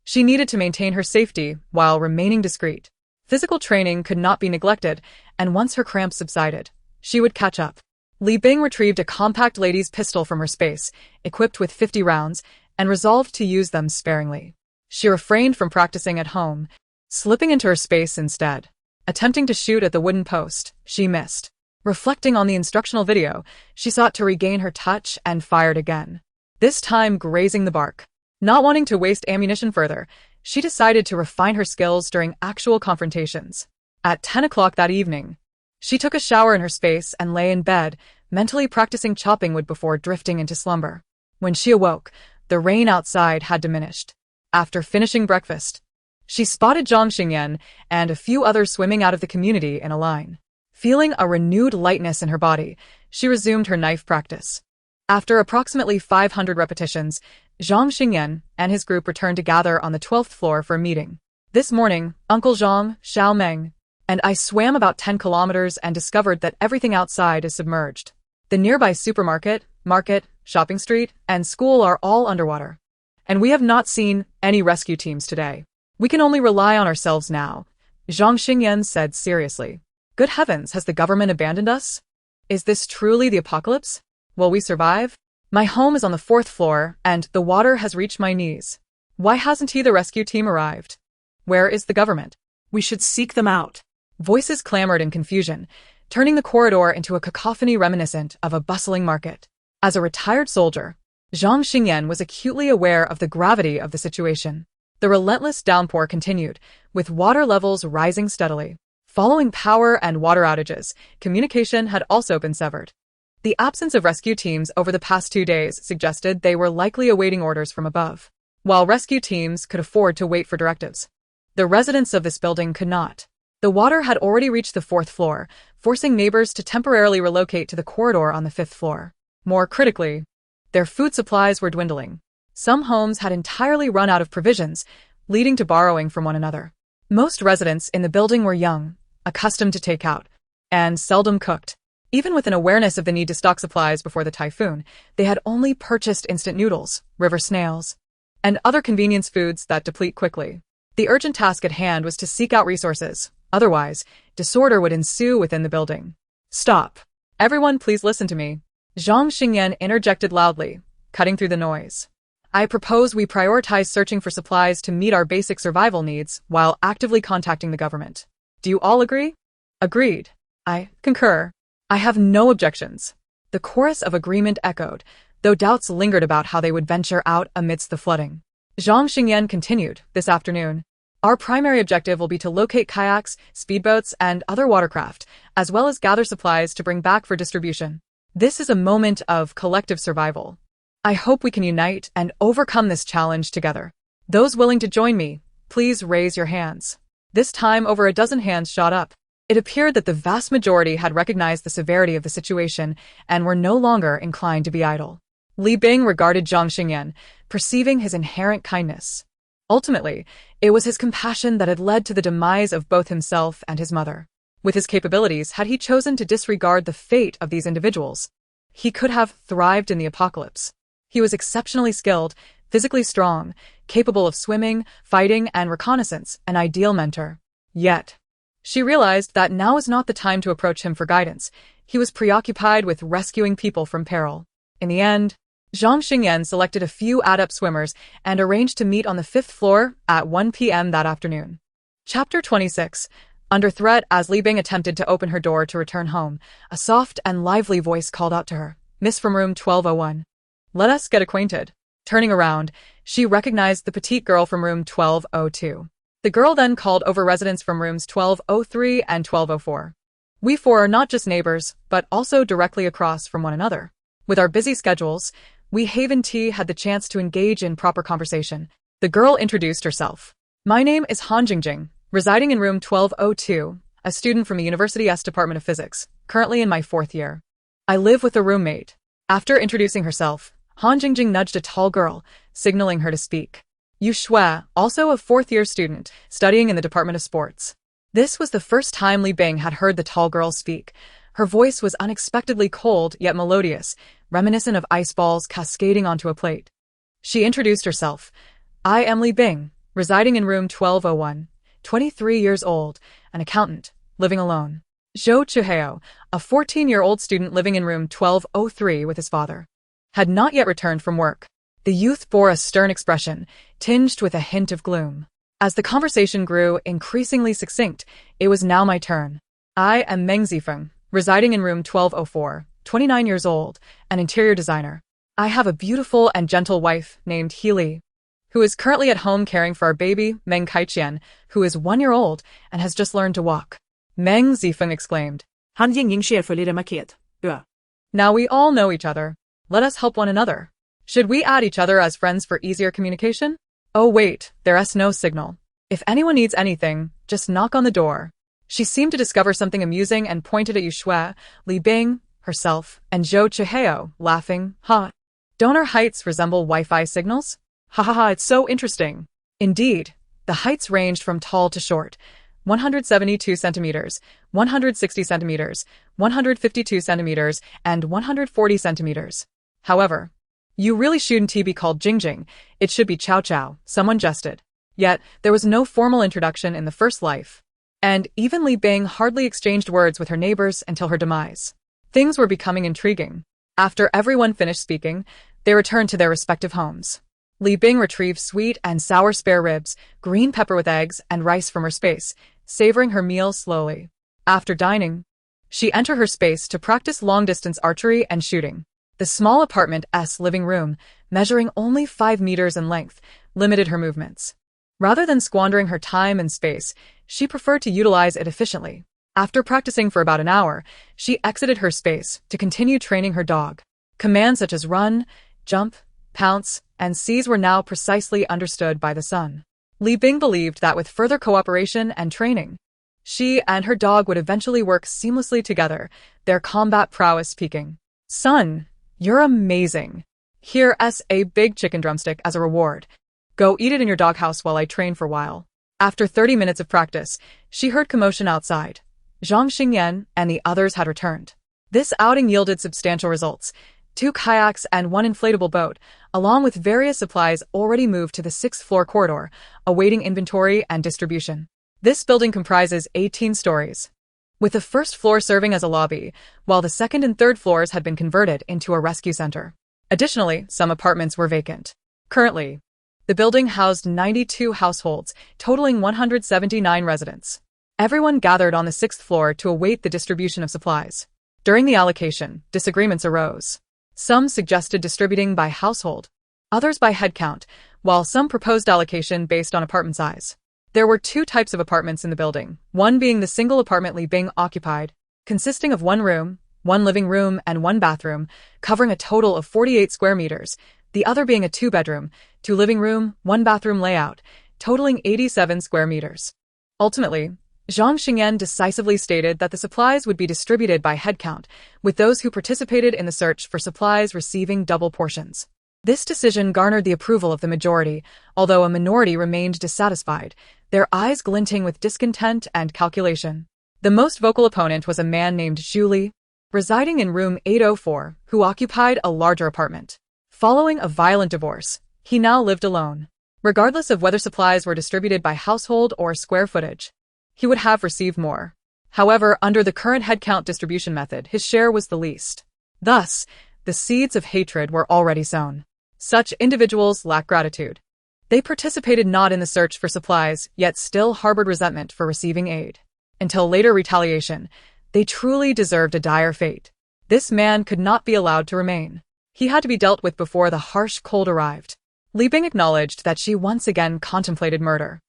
She needed to maintain her safety while remaining discreet. Physical training could not be neglected, and once her cramps subsided, she would catch up. Li Bing retrieved a compact lady's pistol from her space, equipped with 50 rounds, and resolved to use them sparingly. She refrained from practicing at home, slipping into her space instead. Attempting to shoot at the wooden post, she missed. Reflecting on the instructional video, she sought to regain her touch and fired again, this time grazing the bark. Not wanting to waste ammunition further, she decided to refine her skills during actual confrontations. At 10 o'clock that evening, she took a shower in her space and lay in bed, mentally practicing chopping wood before drifting into slumber. When she awoke, the rain outside had diminished. After finishing breakfast, she spotted Zhang Xingyan and a few others swimming out of the community in a line. Feeling a renewed lightness in her body, she resumed her knife practice. After approximately 500 repetitions, Zhang Xingyan and his group returned to gather on the 12th floor for a meeting. This morning, Uncle Zhang, Xiao Meng, and I swam about 10 kilometers and discovered that everything outside is submerged. The nearby supermarket, market, shopping street, and school are all underwater. And we have not seen any rescue teams today. We can only rely on ourselves now, Zhang Xingyan said seriously. Good heavens, has the government abandoned us? Is this truly the apocalypse? Will we survive? My home is on the 4th floor, and the water has reached my knees. Why hasn't the rescue team arrived? Where is the government? We should seek them out. Voices clamored in confusion, turning the corridor into a cacophony reminiscent of a bustling market. As a retired soldier, Zhang Xingyan was acutely aware of the gravity of the situation. The relentless downpour continued, with water levels rising steadily. Following power and water outages, communication had also been severed. The absence of rescue teams over the past 2 days suggested they were likely awaiting orders from above. While rescue teams could afford to wait for directives, the residents of this building could not. The water had already reached the 4th floor, forcing neighbors to temporarily relocate to the corridor on the 5th floor. More critically, their food supplies were dwindling. Some homes had entirely run out of provisions, leading to borrowing from one another. Most residents in the building were young, accustomed to takeout, and seldom cooked. Even with an awareness of the need to stock supplies before the typhoon, they had only purchased instant noodles, river snails, and other convenience foods that deplete quickly. The urgent task at hand was to seek out resources. Otherwise, disorder would ensue within the building. Stop. Everyone, please listen to me. Zhang Xingyan interjected loudly, cutting through the noise. I propose we prioritize searching for supplies to meet our basic survival needs while actively contacting the government. Do you all agree? Agreed. I concur. I have no objections. The chorus of agreement echoed, though doubts lingered about how they would venture out amidst the flooding. Zhang Xingyan continued, this afternoon. Our primary objective will be to locate kayaks, speedboats, and other watercraft, as well as gather supplies to bring back for distribution. This is a moment of collective survival. I hope we can unite and overcome this challenge together. Those willing to join me, please raise your hands. This time over a dozen hands shot up. It appeared that the vast majority had recognized the severity of the situation and were no longer inclined to be idle. Li Bing regarded Zhang Xingyan, perceiving his inherent kindness. Ultimately, it was his compassion that had led to the demise of both himself and his mother. With his capabilities, had he chosen to disregard the fate of these individuals, he could have thrived in the apocalypse. He was exceptionally skilled, physically strong, capable of swimming, fighting, and reconnaissance, an ideal mentor. Yet, she realized that now was not the time to approach him for guidance. He was preoccupied with rescuing people from peril. In the end, Zhang Xingyan selected a few adept swimmers and arranged to meet on the 5th floor at 1 p.m. that afternoon. Chapter 26. Under threat, as Li Bing attempted to open her door to return home, a soft and lively voice called out to her, Miss from room 1201. Let us get acquainted. Turning around, she recognized the petite girl from room 1202. The girl then called over residents from rooms 1203 and 1204. We four are not just neighbors, but also directly across from one another. With our busy schedules, we haven't had the chance to engage in proper conversation. The girl introduced herself. My name is Han Jingjing, residing in room 1202, a student from the University's Department of Physics, currently in my 4th year. I live with a roommate. After introducing herself, Han Jingjing nudged a tall girl, signaling her to speak. Yu Shui, also a 4th-year student, studying in the Department of Sports. This was the first time Li Bing had heard the tall girl speak. Her voice was unexpectedly cold yet melodious, reminiscent of ice balls cascading onto a plate. She introduced herself. I am Li Bing, residing in room 1201, 23 years old, an accountant, living alone. Zhou Chuheo, a 14-year-old student living in room 1203 with his father, had not yet returned from work. The youth bore a stern expression, tinged with a hint of gloom. As the conversation grew increasingly succinct, it was now my turn. I am Meng Zifeng, residing in room 1204, 29 years old, an interior designer. I have a beautiful and gentle wife named He Li, who is currently at home caring for our baby, Meng Kaiqian, who is 1 year old and has just learned to walk. Meng Zifeng exclaimed. Han Yingying för market. Now we all know each other. Let us help one another. Should we add each other as friends for easier communication? Oh wait, there's no signal. If anyone needs anything, just knock on the door. She seemed to discover something amusing and pointed at Yu Shui, Li Bing, herself, and Zhou Chuheo, laughing. Ha! Don't our heights resemble Wi-Fi signals? Ha ha ha, it's so interesting. Indeed, the heights ranged from tall to short. 172 centimeters, 160 centimeters, 152 centimeters, and 140 centimeters. However, you really shouldn't be called Jingjing, it should be Chow Chow, someone jested. Yet, there was no formal introduction in the first life. And even Li Bing hardly exchanged words with her neighbors until her demise. Things were becoming intriguing. After everyone finished speaking, they returned to their respective homes. Li Bing retrieved sweet and sour spare ribs, green pepper with eggs, and rice from her space, savoring her meal slowly. After dining, she entered her space to practice long-distance archery and shooting. The small apartment's living room, measuring only 5 meters in length, limited her movements. Rather than squandering her time and space, she preferred to utilize it efficiently. After practicing for about an hour, she exited her space to continue training her dog. Commands such as run, jump, pounce, and seize were now precisely understood by the son. Li Bing believed that with further cooperation and training, she and her dog would eventually work seamlessly together, their combat prowess peaking. Son, you're amazing. Here's a big chicken drumstick as a reward. Go eat it in your doghouse while I train for a while. After 30 minutes of practice, she heard commotion outside. Zhang Xingyan and the others had returned. This outing yielded substantial results. 2 kayaks and 1 inflatable boat, along with various supplies already moved to the 6th floor corridor, awaiting inventory and distribution. This building comprises 18 stories, with the first floor serving as a lobby, while the second and third floors had been converted into a rescue center. Additionally, some apartments were vacant. Currently, the building housed 92 households, totaling 179 residents. Everyone gathered on the 6th floor to await the distribution of supplies. During the allocation, disagreements arose. Some suggested distributing by household, others by head count, while some proposed allocation based on apartment size. There were 2 types of apartments in the building, one being the single apartment Li Bing occupied, consisting of 1 room, 1 living room, and 1 bathroom, covering a total of 48 square meters, the other being a 2-bedroom, 2 living room, 1 bathroom layout, totaling 87 square meters. Ultimately, Zhang Xingyan decisively stated that the supplies would be distributed by headcount, with those who participated in the search for supplies receiving double portions. This decision garnered the approval of the majority, although a minority remained dissatisfied, their eyes glinting with discontent and calculation. The most vocal opponent was a man named Zhu Li, residing in room 804, who occupied a larger apartment. Following a violent divorce, he now lived alone. Regardless of whether supplies were distributed by household or square footage, he would have received more. However, under the current headcount distribution method, his share was the least. Thus, the seeds of hatred were already sown. Such individuals lack gratitude. They participated not in the search for supplies, yet still harbored resentment for receiving aid. Until later retaliation, they truly deserved a dire fate. This man could not be allowed to remain. He had to be dealt with before the harsh cold arrived. Li Bing acknowledged that she once again contemplated murder.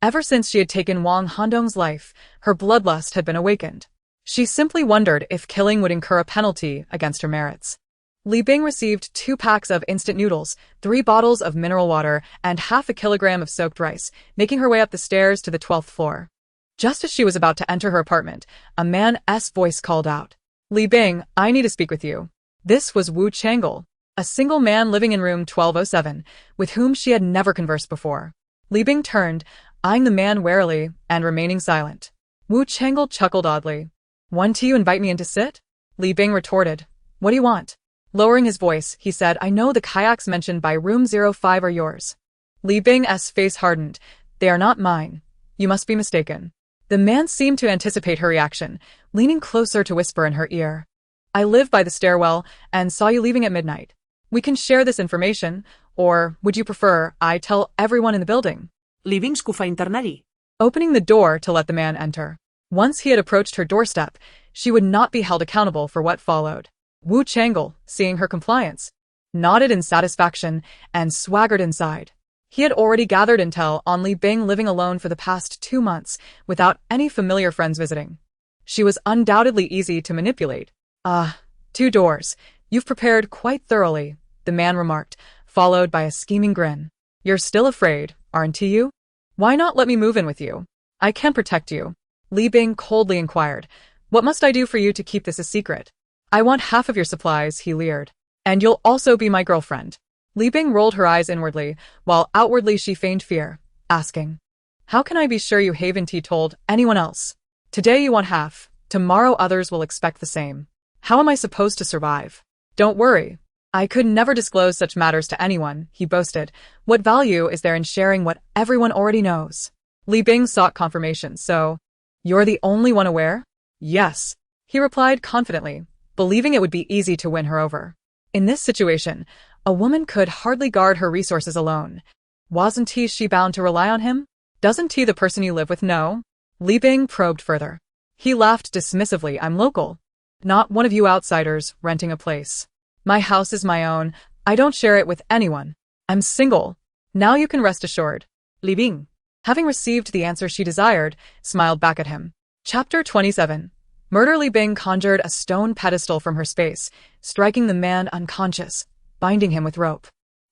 Ever since she had taken Wang Handong's life, her bloodlust had been awakened. She simply wondered if killing would incur a penalty against her merits. Li Bing received 2 packs of instant noodles, 3 bottles of mineral water, and half a kilogram of soaked rice, making her way up the stairs to the 12th floor. Just as she was about to enter her apartment, a man's voice called out, "Li Bing, I need to speak with you." This was Wu Changle, a single man living in room 1207, with whom she had never conversed before. Li Bing turned, eyeing the man warily, and remaining silent. Wu Changle chuckled oddly. "Want you invite me in to sit?" Li Bing retorted. "What do you want?" Lowering his voice, he said, "I know the kayaks mentioned by room 05 are yours." Li Bing's face hardened. They are not mine. You must be mistaken. The man seemed to anticipate her reaction, leaning closer to whisper in her ear. I live by the stairwell and saw you leaving at midnight. We can share this information, or would you prefer I tell everyone in the building? Li Bing scufa internari. Opening the door to let the man enter. Once he had approached her doorstep, she would not be held accountable for what followed. Wu Changle, seeing her compliance, nodded in satisfaction and swaggered inside. He had already gathered intel on Li Bing living alone for the past 2 months without any familiar friends visiting. She was undoubtedly easy to manipulate. 2 doors. You've prepared quite thoroughly, the man remarked, followed by a scheming grin. You're still afraid, aren't you? Why not let me move in with you? I can protect you. Li Bing coldly inquired. What must I do for you to keep this a secret? I want half of your supplies, he leered. And you'll also be my girlfriend. Li Bing rolled her eyes inwardly, while outwardly she feigned fear, asking, how can I be sure you haven't told anyone else? Today you want half, tomorrow others will expect the same. How am I supposed to survive? Don't worry. I could never disclose such matters to anyone, he boasted. What value is there in sharing what everyone already knows? Li Bing sought confirmation, so, you're the only one aware? Yes, he replied confidently, believing it would be easy to win her over. In this situation, a woman could hardly guard her resources alone. Wasn't she bound to rely on him? Doesn't the person you live with know? Li Bing probed further. He laughed dismissively. I'm local. Not one of you outsiders renting a place. My house is my own. I don't share it with anyone. I'm single. Now you can rest assured. Li Bing, having received the answer she desired, smiled back at him. Chapter 27. Murder. Li Bing conjured a stone pedestal from her space, striking the man unconscious, binding him with rope.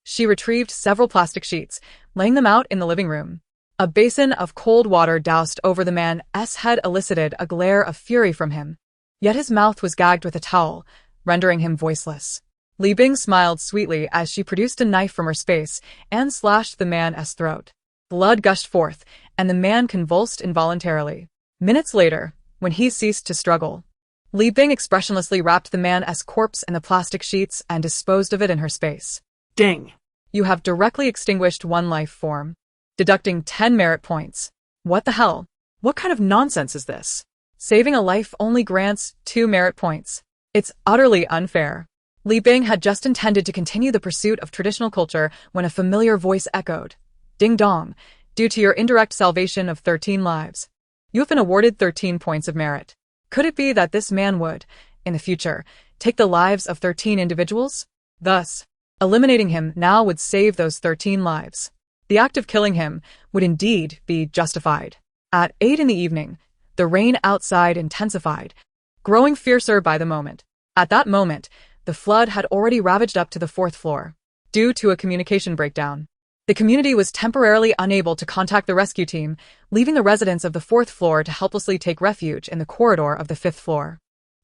She retrieved several plastic sheets, laying them out in the living room. A basin of cold water doused over the man's head elicited a glare of fury from him. Yet his mouth was gagged with a towel, rendering him voiceless. Li Bing smiled sweetly as she produced a knife from her space and slashed the man's throat. Blood gushed forth, and the man convulsed involuntarily. Minutes later, when he ceased to struggle, Li Bing expressionlessly wrapped the man's corpse in the plastic sheets and disposed of it in her space. Dang. You have directly extinguished 1 life form, deducting 10 merit points. What the hell? What kind of nonsense is this? Saving a life only grants 2 merit points. It's utterly unfair. Li Bing had just intended to continue the pursuit of traditional culture when a familiar voice echoed. Ding dong, due to your indirect salvation of 13 lives. You have been awarded 13 points of merit. Could it be that this man would, in the future, take the lives of 13 individuals? Thus, eliminating him now would save those 13 lives. The act of killing him would indeed be justified. At 8 in the evening, the rain outside intensified, growing fiercer by the moment. At that moment, the flood had already ravaged up to the 4th floor. Due to a communication breakdown, the community was temporarily unable to contact the rescue team, leaving the residents of the 4th floor to helplessly take refuge in the corridor of the 5th floor.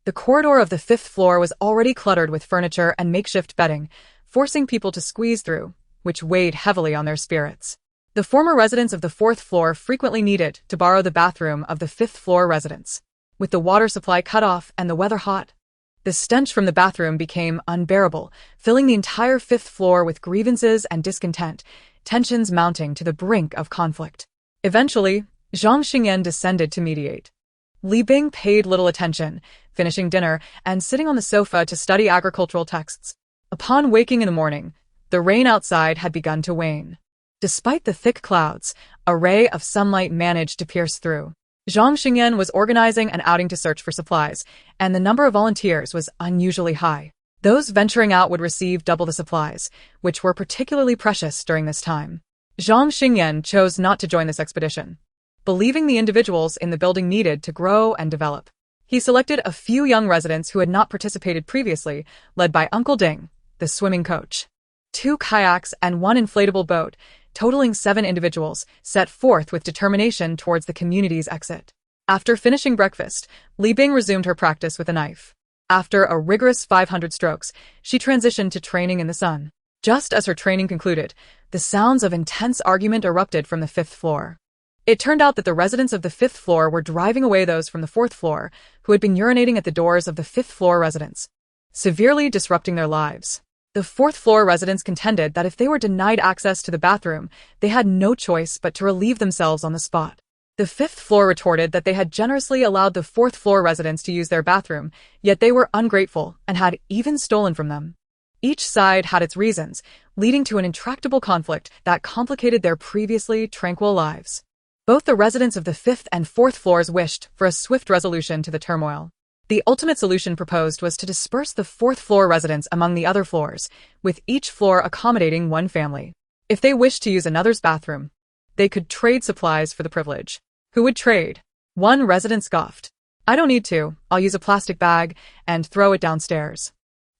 The corridor of the 5th floor was already cluttered with furniture and makeshift bedding, forcing people to squeeze through, which weighed heavily on their spirits. The former residents of the 4th floor frequently needed to borrow the bathroom of the 5th floor residents. With the water supply cut off and the weather hot, the stench from the bathroom became unbearable, filling the entire 5th floor with grievances and discontent, tensions mounting to the brink of conflict. Eventually, Zhang Xingyan descended to mediate. Li Bing paid little attention, finishing dinner and sitting on the sofa to study agricultural texts. Upon waking in the morning, the rain outside had begun to wane. Despite the thick clouds, a ray of sunlight managed to pierce through. Zhang Xingyan was organizing an outing to search for supplies, and the number of volunteers was unusually high. Those venturing out would receive double the supplies, which were particularly precious during this time. Zhang Xingyan chose not to join this expedition, believing the individuals in the building needed to grow and develop. He selected a few young residents who had not participated previously, led by Uncle Ding, the swimming coach. 2 kayaks and 1 inflatable boat, totaling 7 individuals, set forth with determination towards the community's exit. After finishing breakfast, Li Bing resumed her practice with a knife. After a rigorous 500 strokes, she transitioned to training in the sun. Just as her training concluded, the sounds of intense argument erupted from the 5th floor. It turned out that the residents of the 5th floor were driving away those from the 4th floor who had been urinating at the doors of the 5th floor residents, severely disrupting their lives. The fourth-floor residents contended that if they were denied access to the bathroom, they had no choice but to relieve themselves on the spot. The fifth floor retorted that they had generously allowed the fourth-floor residents to use their bathroom, yet they were ungrateful and had even stolen from them. Each side had its reasons, leading to an intractable conflict that complicated their previously tranquil lives. Both the residents of the fifth and fourth floors wished for a swift resolution to the turmoil. The ultimate solution proposed was to disperse the fourth-floor residents among the other floors, with each floor accommodating one family. If they wished to use another's bathroom, they could trade supplies for the privilege. Who would trade? One resident scoffed. I don't need to. I'll use a plastic bag and throw it downstairs.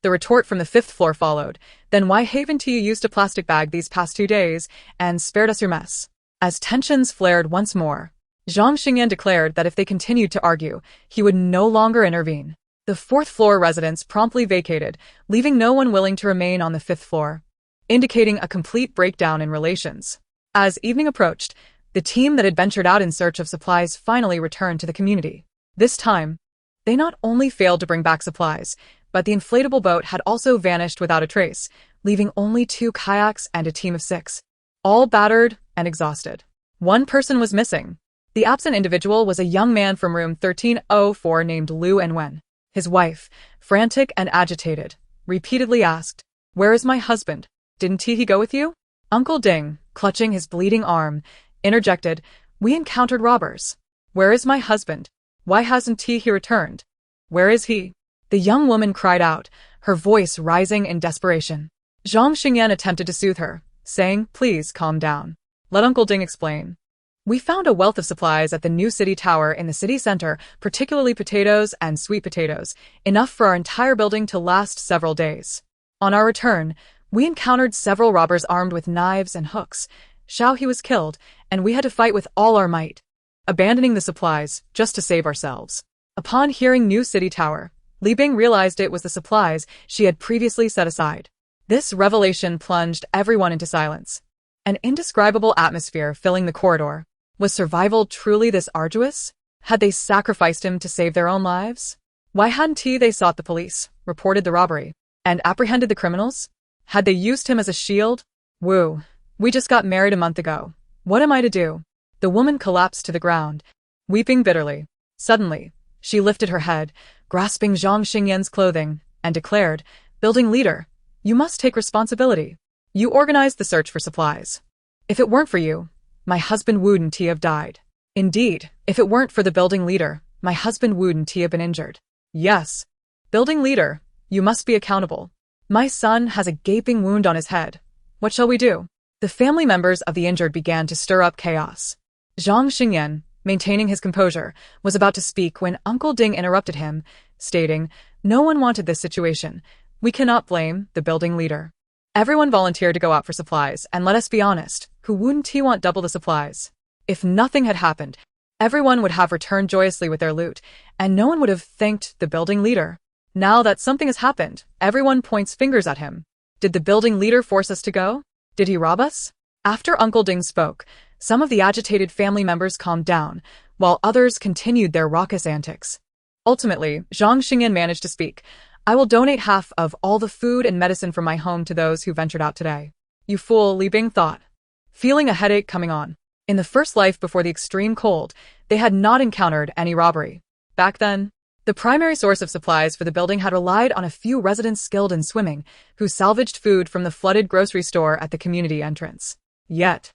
The retort from the fifth floor followed. Then why haven't you used a plastic bag these past 2 days and spared us your mess? As tensions flared once more, Zhang Xingyan declared that if they continued to argue, he would no longer intervene. The fourth-floor residents promptly vacated, leaving no one willing to remain on the fifth floor, indicating a complete breakdown in relations. As evening approached, the team that had ventured out in search of supplies finally returned to the community. This time, they not only failed to bring back supplies, but the inflatable boat had also vanished without a trace, leaving only 2 kayaks and a team of 6, all battered and exhausted. One person was missing. The absent individual was a young man from room 1304 named Liu Enwen. His wife, frantic and agitated, repeatedly asked, "Where is my husband? Didn't he go with you?" Uncle Ding, clutching his bleeding arm, interjected, "We encountered robbers. Where is my husband? Why hasn't he returned? Where is he?" The young woman cried out, her voice rising in desperation. Zhang Xingyan attempted to soothe her, saying, "Please calm down. Let Uncle Ding explain. We found a wealth of supplies at the new city tower in the city center, particularly potatoes and sweet potatoes, enough for our entire building to last several days. On our return, we encountered several robbers armed with knives and hooks. He was killed, and we had to fight with all our might, abandoning the supplies just to save ourselves." Upon hearing new city tower, Li Bing realized it was the supplies she had previously set aside. This revelation plunged everyone into silence, an indescribable atmosphere filling the corridor. Was survival truly this arduous? Had they sacrificed him to save their own lives? Why hadn't they sought the police, reported the robbery, and apprehended the criminals? Had they used him as a shield? Woo, we just got married a month ago. What am I to do? The woman collapsed to the ground, weeping bitterly. Suddenly, she lifted her head, grasping Zhang Xingyan's clothing, and declared, "Building leader, you must take responsibility. You organized the search for supplies. If it weren't for you, my husband wouldn't have died. Indeed, if it weren't for the building leader, my husband wouldn't have been injured. Yes, building leader, you must be accountable. My son has a gaping wound on his head. What shall we do?" The family members of the injured began to stir up chaos. Zhang Xingyan, maintaining his composure, was about to speak when Uncle Ding interrupted him, stating, "No one wanted this situation. We cannot blame the building leader. Everyone volunteered to go out for supplies, and let us be honest, who wouldn't he want double the supplies? If nothing had happened, everyone would have returned joyously with their loot, and no one would have thanked the building leader. Now that something has happened, everyone points fingers at him. Did the building leader force us to go? Did he rob us?" After Uncle Ding spoke, some of the agitated family members calmed down, while others continued their raucous antics. Ultimately, Zhang Xingyan managed to speak. "I will donate half of all the food and medicine from my home to those who ventured out today." "You fool," Li Bing thought, feeling a headache coming on. In the first life before the extreme cold, they had not encountered any robbery. Back then, the primary source of supplies for the building had relied on a few residents skilled in swimming, who salvaged food from the flooded grocery store at the community entrance. Yet,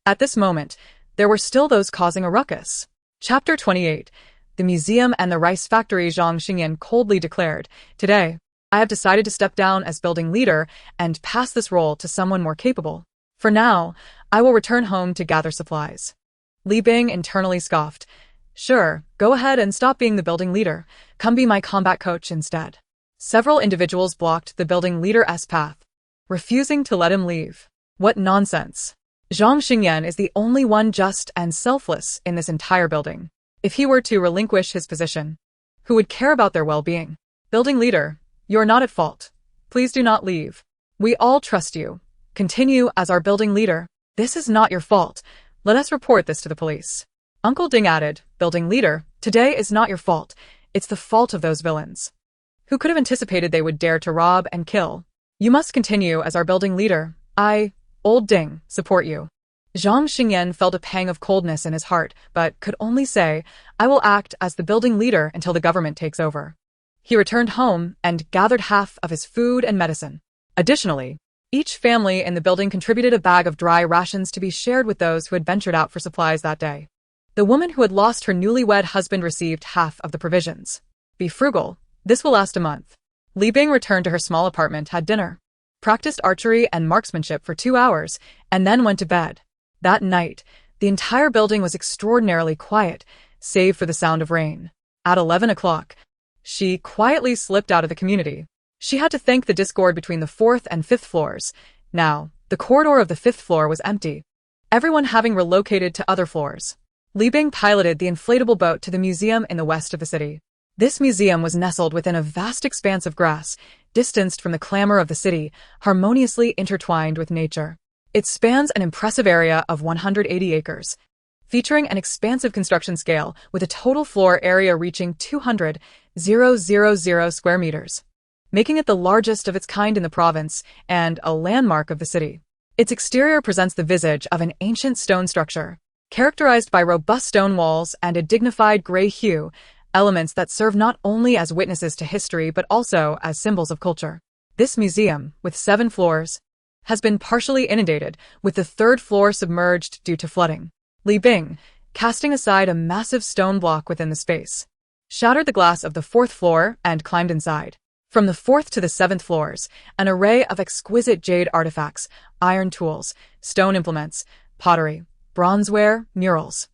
at this moment, there were still those causing a ruckus. Chapter 28. The museum and the rice factory. Zhang Xingyan coldly declared, "Today, I have decided to step down as building leader and pass this role to someone more capable. For now, I will return home to gather supplies." Li Bing internally scoffed. "Sure, go ahead and stop being the building leader. Come be my combat coach instead." Several individuals blocked the building leader's path, refusing to let him leave. What nonsense. Zhang Xingyan is the only one just and selfless in this entire building. If he were to relinquish his position, who would care about their well-being? Building leader, you're not at fault. Please do not leave. We all trust you. Continue as our building leader. This is not your fault. Let us report this to the police. Uncle Ding added, "Building leader, today is not your fault. It's the fault of those villains. Who could have anticipated they would dare to rob and kill?" You must continue as our building leader. I, Old Ding, support you. Zhang Xingyan felt a pang of coldness in his heart, but could only say, I will act as the building leader until the government takes over. He returned home and gathered half of his food and medicine. Additionally, each family in the building contributed a bag of dry rations to be shared with those who had ventured out for supplies that day. The woman who had lost her newlywed husband received half of the provisions. Be frugal. This will last a month. Li Bing returned to her small apartment, had dinner, practiced archery and marksmanship for 2 hours, and then went to bed. That night, the entire building was extraordinarily quiet, save for the sound of rain. At 11 o'clock, she quietly slipped out of the community. She had to thank the discord between the 4th and 5th floors. Now, the corridor of the 5th floor was empty, everyone having relocated to other floors. Li Bing piloted the inflatable boat to the museum in the west of the city. This museum was nestled within a vast expanse of grass, distanced from the clamor of the city, harmoniously intertwined with nature. It spans an impressive area of 180 acres, featuring an expansive construction scale with a total floor area reaching 200,000 square meters, making it the largest of its kind in the province and a landmark of the city. Its exterior presents the visage of an ancient stone structure, characterized by robust stone walls and a dignified gray hue, elements that serve not only as witnesses to history but also as symbols of culture. This museum, with 7 floors, has been partially inundated, with the 3rd floor submerged due to flooding. Li Bing, casting aside a massive stone block within the space, shattered the glass of the 4th floor and climbed inside. From the 4th to the 7th floors, an array of exquisite jade artifacts, iron tools, stone implements, pottery, bronzeware, murals,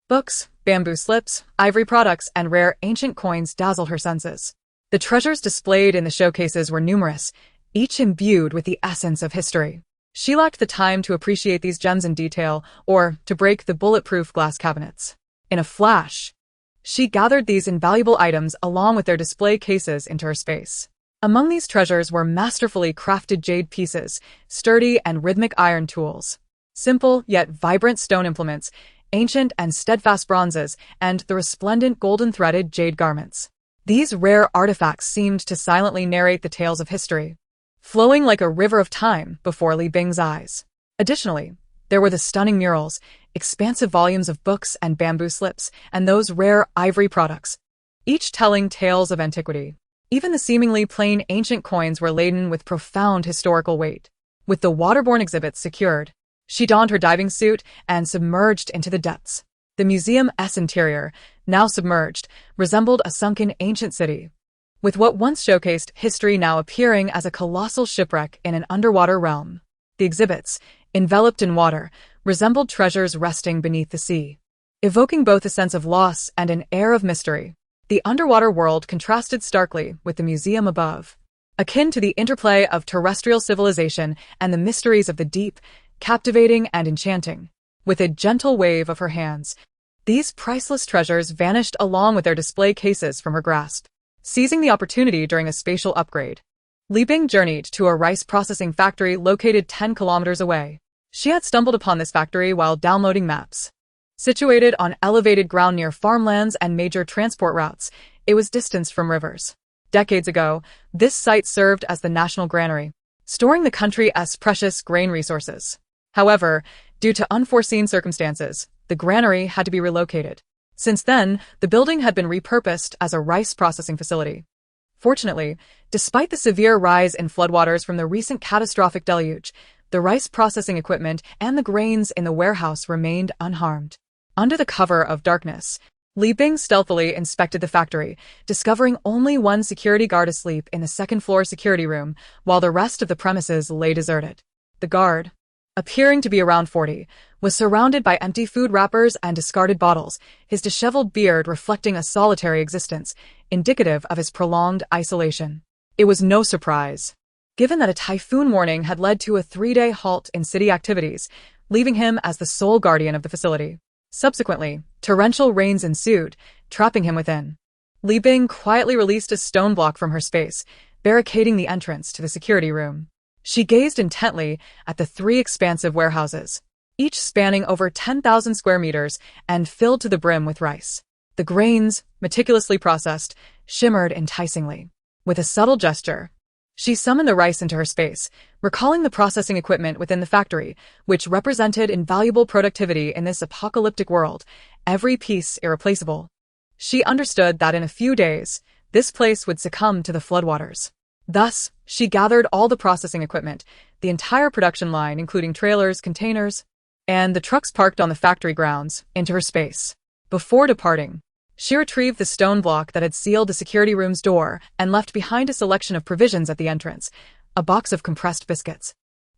books, bamboo slips, ivory products, and rare ancient coins dazzled her senses. The treasures displayed in the showcases were numerous, each imbued with the essence of history. She lacked the time to appreciate these gems in detail or to break the bulletproof glass cabinets. In a flash, she gathered these invaluable items along with their display cases into her space. Among these treasures were masterfully crafted jade pieces, sturdy and rhythmic iron tools, simple yet vibrant stone implements, ancient and steadfast bronzes, and the resplendent golden-threaded jade garments. These rare artifacts seemed to silently narrate the tales of history, flowing like a river of time before Li Bing's eyes. Additionally, there were the stunning murals, expansive volumes of books and bamboo slips, and those rare ivory products, each telling tales of antiquity. Even the seemingly plain ancient coins were laden with profound historical weight. With the waterborne exhibits secured, she donned her diving suit and submerged into the depths. The museum's interior, now submerged, resembled a sunken ancient city, with what once showcased history now appearing as a colossal shipwreck in an underwater realm. The exhibits, enveloped in water, resembled treasures resting beneath the sea, evoking both a sense of loss and an air of mystery. The underwater world contrasted starkly with the museum above, akin to the interplay of terrestrial civilization and the mysteries of the deep, captivating and enchanting. With a gentle wave of her hands, these priceless treasures vanished along with their display cases from her grasp. Seizing the opportunity during a spatial upgrade, Li Bing journeyed to a rice processing factory located 10 kilometers away. She had stumbled upon this factory while downloading maps. Situated on elevated ground near farmlands and major transport routes, it was distanced from rivers. Decades ago, this site served as the national granary, storing the country's precious grain resources. However, due to unforeseen circumstances, the granary had to be relocated. Since then, the building had been repurposed as a rice processing facility. Fortunately, despite the severe rise in floodwaters from the recent catastrophic deluge, the rice processing equipment and the grains in the warehouse remained unharmed. Under the cover of darkness, Li Bing stealthily inspected the factory, discovering only one security guard asleep in the second-floor security room, while the rest of the premises lay deserted. The guard, appearing to be around 40, was surrounded by empty food wrappers and discarded bottles, his disheveled beard reflecting a solitary existence, indicative of his prolonged isolation. It was no surprise, given that a typhoon warning had led to a 3-day halt in city activities, leaving him as the sole guardian of the facility. Subsequently, torrential rains ensued, trapping him within. Li Bing quietly released a stone block from her space, barricading the entrance to the security room. She gazed intently at the 3 expansive warehouses, each spanning over 10,000 square meters and filled to the brim with rice. The grains, meticulously processed, shimmered enticingly. With a subtle gesture, She summoned the rice into her space, recalling the processing equipment within the factory, which represented invaluable productivity in this apocalyptic world, every piece irreplaceable. She understood that in a few days, this place would succumb to the floodwaters. Thus, she gathered all the processing equipment, the entire production line including trailers, containers, and the trucks parked on the factory grounds, into her space. Before departing, she retrieved the stone block that had sealed the security room's door and left behind a selection of provisions at the entrance: a box of compressed biscuits,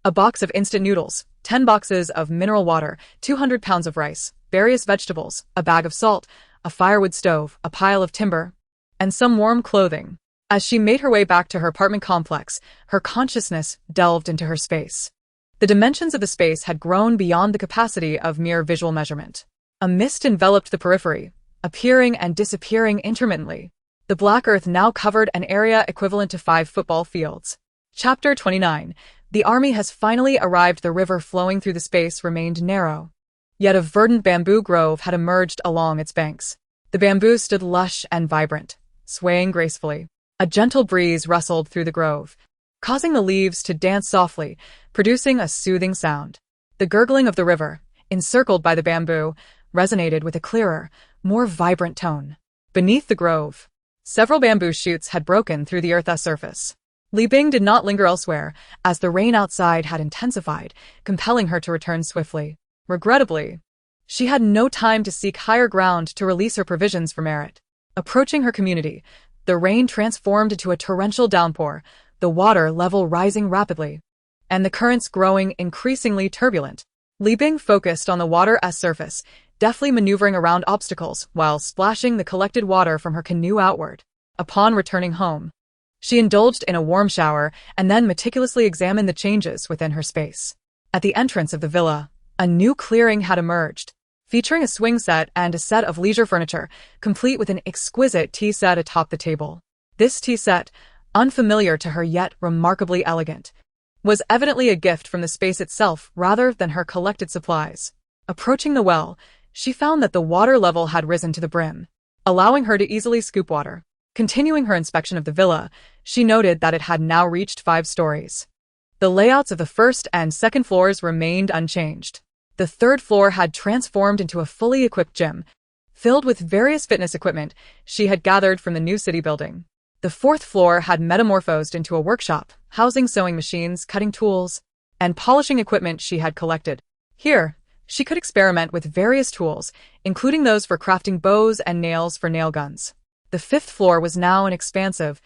a box of instant noodles, 10 boxes of mineral water, 200 pounds of rice, various vegetables, a bag of salt, a firewood stove, a pile of timber, and some warm clothing. As she made her way back to her apartment complex, her consciousness delved into her space. The dimensions of the space had grown beyond the capacity of mere visual measurement. A mist enveloped the periphery, appearing and disappearing intermittently. The black earth now covered an area equivalent to 5 football fields. Chapter 29. The army has finally arrived. The river flowing through the space remained narrow, yet a verdant bamboo grove had emerged along its banks. The bamboo stood lush and vibrant, swaying gracefully. A gentle breeze rustled through the grove, causing the leaves to dance softly, producing a soothing sound. The gurgling of the river, encircled by the bamboo, resonated with a clearer, more vibrant tone. Beneath the grove, several bamboo shoots had broken through the earth's surface. Li Bing did not linger elsewhere, as the rain outside had intensified, compelling her to return swiftly. Regrettably, she had no time to seek higher ground to release her provisions for merit. Approaching her community, the rain transformed into a torrential downpour, the water level rising rapidly, and the currents growing increasingly turbulent. Li Bing focused on the water's surface, deftly maneuvering around obstacles while splashing the collected water from her canoe outward. Upon returning home, she indulged in a warm shower and then meticulously examined the changes within her space. At the entrance of the villa, a new clearing had emerged, featuring a swing set and a set of leisure furniture, complete with an exquisite tea set atop the table. This tea set, unfamiliar to her yet remarkably elegant, was evidently a gift from the space itself rather than her collected supplies. Approaching the well, she found that the water level had risen to the brim, allowing her to easily scoop water. Continuing her inspection of the villa, she noted that it had now reached 5 stories. The layouts of the first and second floors remained unchanged. The third floor had transformed into a fully equipped gym, filled with various fitness equipment she had gathered from the new city building. The fourth floor had metamorphosed into a workshop, housing sewing machines, cutting tools, and polishing equipment she had collected. Here, she could experiment with various tools, including those for crafting bows and nails for nail guns. The fifth floor was now an expansive,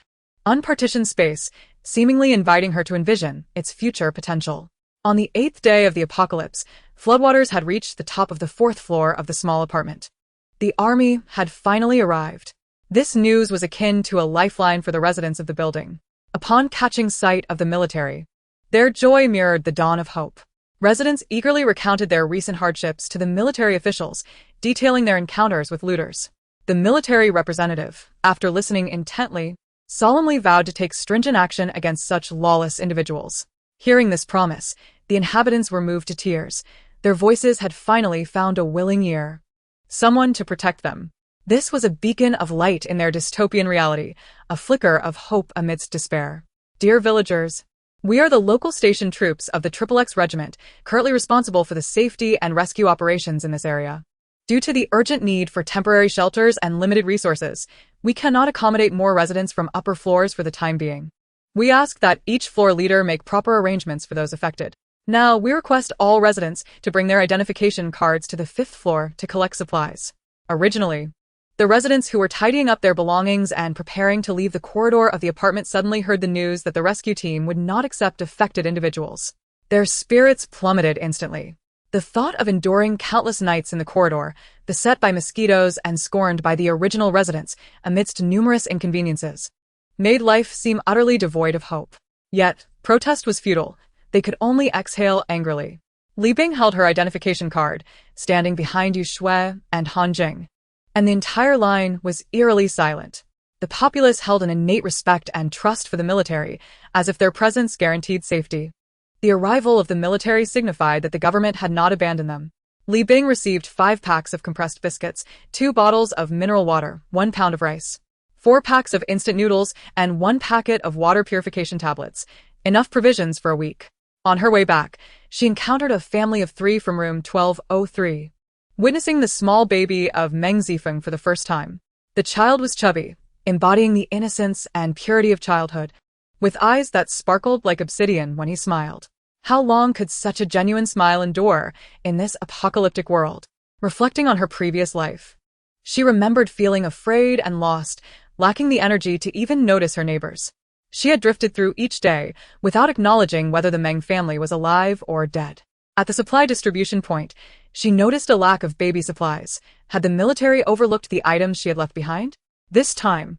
unpartitioned space, seemingly inviting her to envision its future potential. On the 8th day of the apocalypse, floodwaters had reached the top of the 4th floor of the small apartment. The army had finally arrived. This news was akin to a lifeline for the residents of the building. Upon catching sight of the military, their joy mirrored the dawn of hope. Residents eagerly recounted their recent hardships to the military officials, detailing their encounters with looters. The military representative, after listening intently, solemnly vowed to take stringent action against such lawless individuals. Hearing this promise, the inhabitants were moved to tears. Their voices had finally found a willing ear, someone to protect them. This was a beacon of light in their dystopian reality, a flicker of hope amidst despair. Dear villagers, we are the local station troops of the XXX Regiment, currently responsible for the safety and rescue operations in this area. Due to the urgent need for temporary shelters and limited resources, we cannot accommodate more residents from upper floors for the time being. We ask that each floor leader make proper arrangements for those affected. Now, we request all residents to bring their identification cards to the 5th floor to collect supplies. Originally, the residents who were tidying up their belongings and preparing to leave the corridor of the apartment suddenly heard the news that the rescue team would not accept affected individuals. Their spirits plummeted instantly. The thought of enduring countless nights in the corridor, beset by mosquitoes and scorned by the original residents amidst numerous inconveniences, made life seem utterly devoid of hope. Yet, protest was futile. They could only exhale angrily. Li Bing held her identification card, standing behind Yu Shui and Han Jing, and the entire line was eerily silent. The populace held an innate respect and trust for the military, as if their presence guaranteed safety. The arrival of the military signified that the government had not abandoned them. Li Bing received 5 packs of compressed biscuits, 2 bottles of mineral water, 1 pound of rice, 4 packs of instant noodles, and 1 packet of water purification tablets. Enough provisions for a week. On her way back, she encountered a family of 3 from room 1203. Witnessing the small baby of Meng Zifeng for the first time. The child was chubby, embodying the innocence and purity of childhood, with eyes that sparkled like obsidian when he smiled. How long could such a genuine smile endure in this apocalyptic world? Reflecting on her previous life, she remembered feeling afraid and lost, lacking the energy to even notice her neighbors. She had drifted through each day without acknowledging whether the Meng family was alive or dead. At the supply distribution point, she noticed a lack of baby supplies. Had the military overlooked the items she had left behind? This time,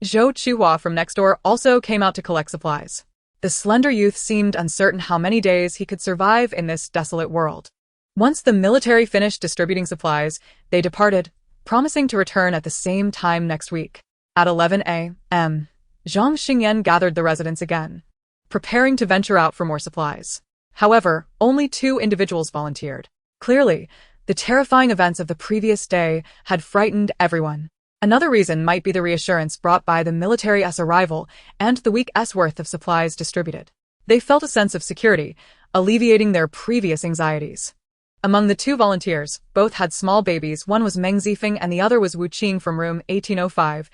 Zhou Chuhua from next door also came out to collect supplies. The slender youth seemed uncertain how many days he could survive in this desolate world. Once the military finished distributing supplies, they departed, promising to return at the same time next week. At 11 a.m., Zhang Xingyan gathered the residents again, preparing to venture out for more supplies. However, only 2 individuals volunteered. Clearly, the terrifying events of the previous day had frightened everyone. Another reason might be the reassurance brought by the military's arrival and the week's worth of supplies distributed. They felt a sense of security, alleviating their previous anxieties. Among the 2 volunteers, both had small babies. One was Meng Zifeng and the other was Wu Qing from room 1805,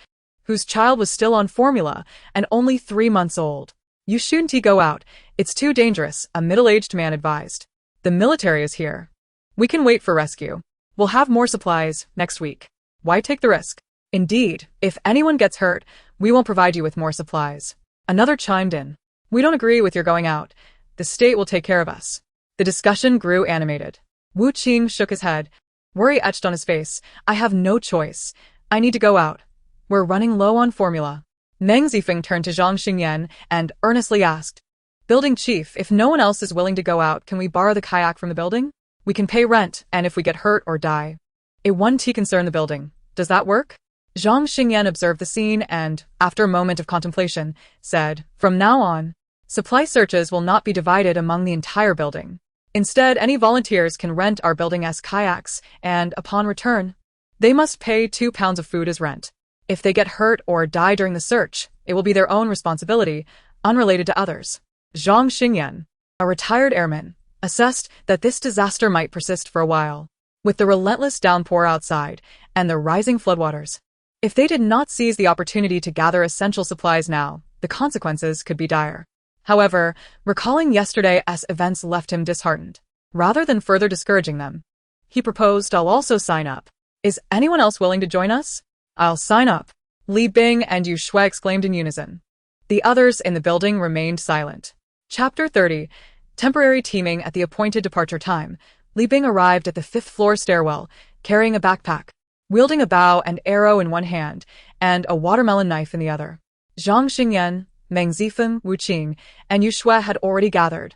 whose child was still on formula and only 3 months old. You shouldn't go out, it's too dangerous, a middle-aged man advised. The military is here. We can wait for rescue. We'll have more supplies next week. Why take the risk? Indeed, if anyone gets hurt, we won't provide you with more supplies. Another chimed in. We don't agree with your going out. The state will take care of us. The discussion grew animated. Wu Qing shook his head, worry etched on his face. I have no choice. I need to go out. We're running low on formula. Meng Zifeng turned to Zhang Xingyan and earnestly asked, Building chief, if no one else is willing to go out, can we borrow the kayak from the building? We can pay rent, and if we get hurt or die, it won't concern the building. Does that work? Zhang Xingyan observed the scene and, after a moment of contemplation, said, From now on, supply searches will not be divided among the entire building. Instead, any volunteers can rent our building's kayaks, and, upon return, they must pay 2 pounds of food as rent. If they get hurt or die during the search, it will be their own responsibility, unrelated to others. Zhang Xingyan, a retired airman, assessed that this disaster might persist for a while. With the relentless downpour outside and the rising floodwaters, if they did not seize the opportunity to gather essential supplies now, the consequences could be dire. However, recalling yesterday's events left him disheartened. Rather than further discouraging them, he proposed, I'll also sign up. Is anyone else willing to join us? I'll sign up. Li Bing and Yu Shui exclaimed in unison. The others in the building remained silent. Chapter 30. Temporary teaming at the appointed departure time. Li Bing arrived at the 5th floor stairwell, carrying a backpack, wielding a bow and arrow in one hand, and a watermelon knife in the other. Zhang Xingyan, Meng Zifeng, Wu Qing, and Yu Shui had already gathered,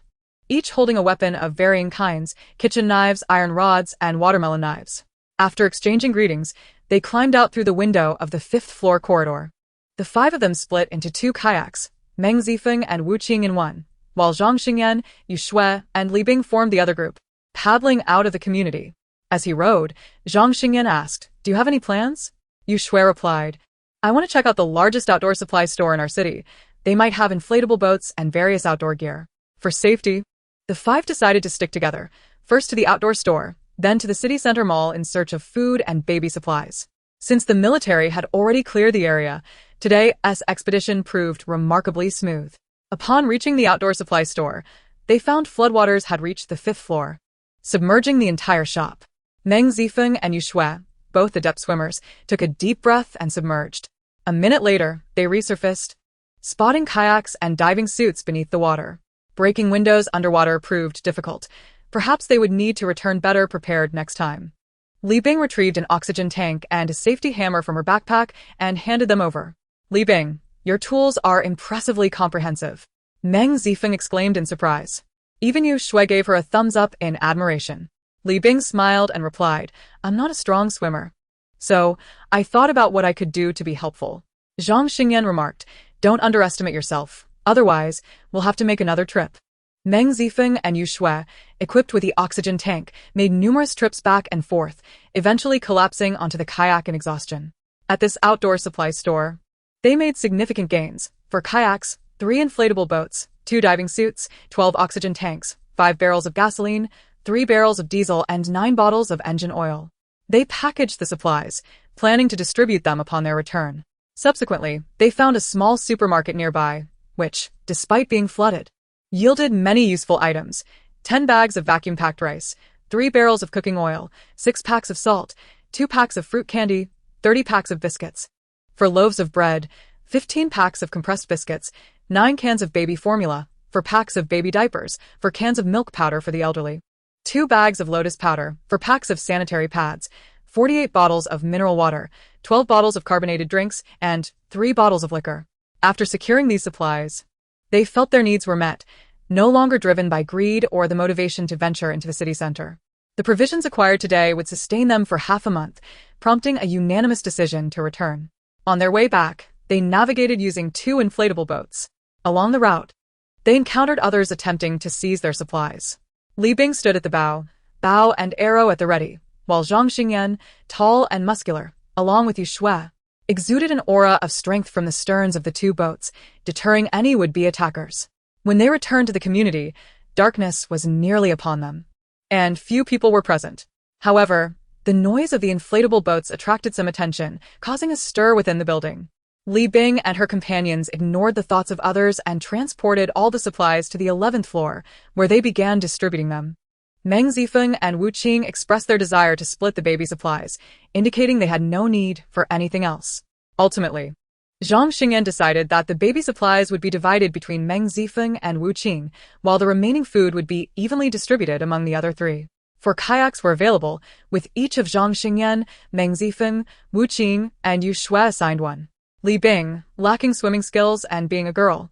each holding a weapon of varying kinds, kitchen knives, iron rods, and watermelon knives. After exchanging greetings, they climbed out through the window of the 5th floor corridor. The 5 of them split into 2 kayaks, Meng Zifeng and Wu Qing in one, while Zhang Xingyan, Yu Shui, and Li Bing formed the other group, paddling out of the community. As he rowed, Zhang Xingyan asked, Do you have any plans? Yu Shui replied, I want to check out the largest outdoor supply store in our city. They might have inflatable boats and various outdoor gear. For safety, the 5 decided to stick together, first to the outdoor store, then to the city center mall in search of food and baby supplies. Since the military had already cleared the area, today's expedition proved remarkably smooth. Upon reaching the outdoor supply store, they found floodwaters had reached the 5th floor, submerging the entire shop. Meng Zifeng and Yu Shui, both adept swimmers, took a deep breath and submerged. A minute later, they resurfaced, spotting kayaks and diving suits beneath the water. Breaking windows underwater proved difficult. Perhaps they would need to return better prepared next time. Li Bing retrieved an oxygen tank and a safety hammer from her backpack and handed them over. Li Bing, your tools are impressively comprehensive. Meng Zifeng exclaimed in surprise. Even Yu Shui gave her a thumbs up in admiration. Li Bing smiled and replied, I'm not a strong swimmer. So, I thought about what I could do to be helpful. Zhang Xingyan remarked, Don't underestimate yourself. Otherwise, we'll have to make another trip. Meng Zifeng and Yu Shui, equipped with the oxygen tank, made numerous trips back and forth, eventually collapsing onto the kayak in exhaustion. At this outdoor supply store, They made significant gains. For kayaks, 3 inflatable boats, 2 diving suits, 12 oxygen tanks, 5 barrels of gasoline, 3 barrels of diesel, and 9 bottles of engine oil. They packaged the supplies, planning to distribute them upon their return. Subsequently, they found a small supermarket nearby, which, despite being flooded, yielded many useful items: 10 bags of vacuum-packed rice, 3 barrels of cooking oil, 6 packs of salt, 2 packs of fruit candy, 30 packs of biscuits. For loaves of bread, 15 packs of compressed biscuits, 9 cans of baby formula, for packs of baby diapers, for cans of milk powder for the elderly, 2 bags of lotus powder, for packs of sanitary pads, 48 bottles of mineral water, 12 bottles of carbonated drinks, and 3 bottles of liquor. After securing these supplies, they felt their needs were met, no longer driven by greed or the motivation to venture into the city center. The provisions acquired today would sustain them for half a month, prompting a unanimous decision to return. On their way back, they navigated using 2 inflatable boats. Along the route, they encountered others attempting to seize their supplies. Li Bing stood at the bow and arrow at the ready, while Zhang Xingyan, tall and muscular, along with Yu Shui, exuded an aura of strength from the sterns of the 2 boats, deterring any would-be attackers. When they returned to the community, darkness was nearly upon them, and few people were present. However, the noise of the inflatable boats attracted some attention, causing a stir within the building. Li Bing and her companions ignored the thoughts of others and transported all the supplies to the 11th floor, where they began distributing them. Meng Zifeng and Wu Qing expressed their desire to split the baby supplies, indicating they had no need for anything else. Ultimately, Zhang Xingyan decided that the baby supplies would be divided between Meng Zifeng and Wu Qing, while the remaining food would be evenly distributed among the other 3. 4 kayaks were available, with each of Zhang Xingyan, Meng Zifeng, Wu Qing, and Yu Shui assigned one. Li Bing, lacking swimming skills and being a girl,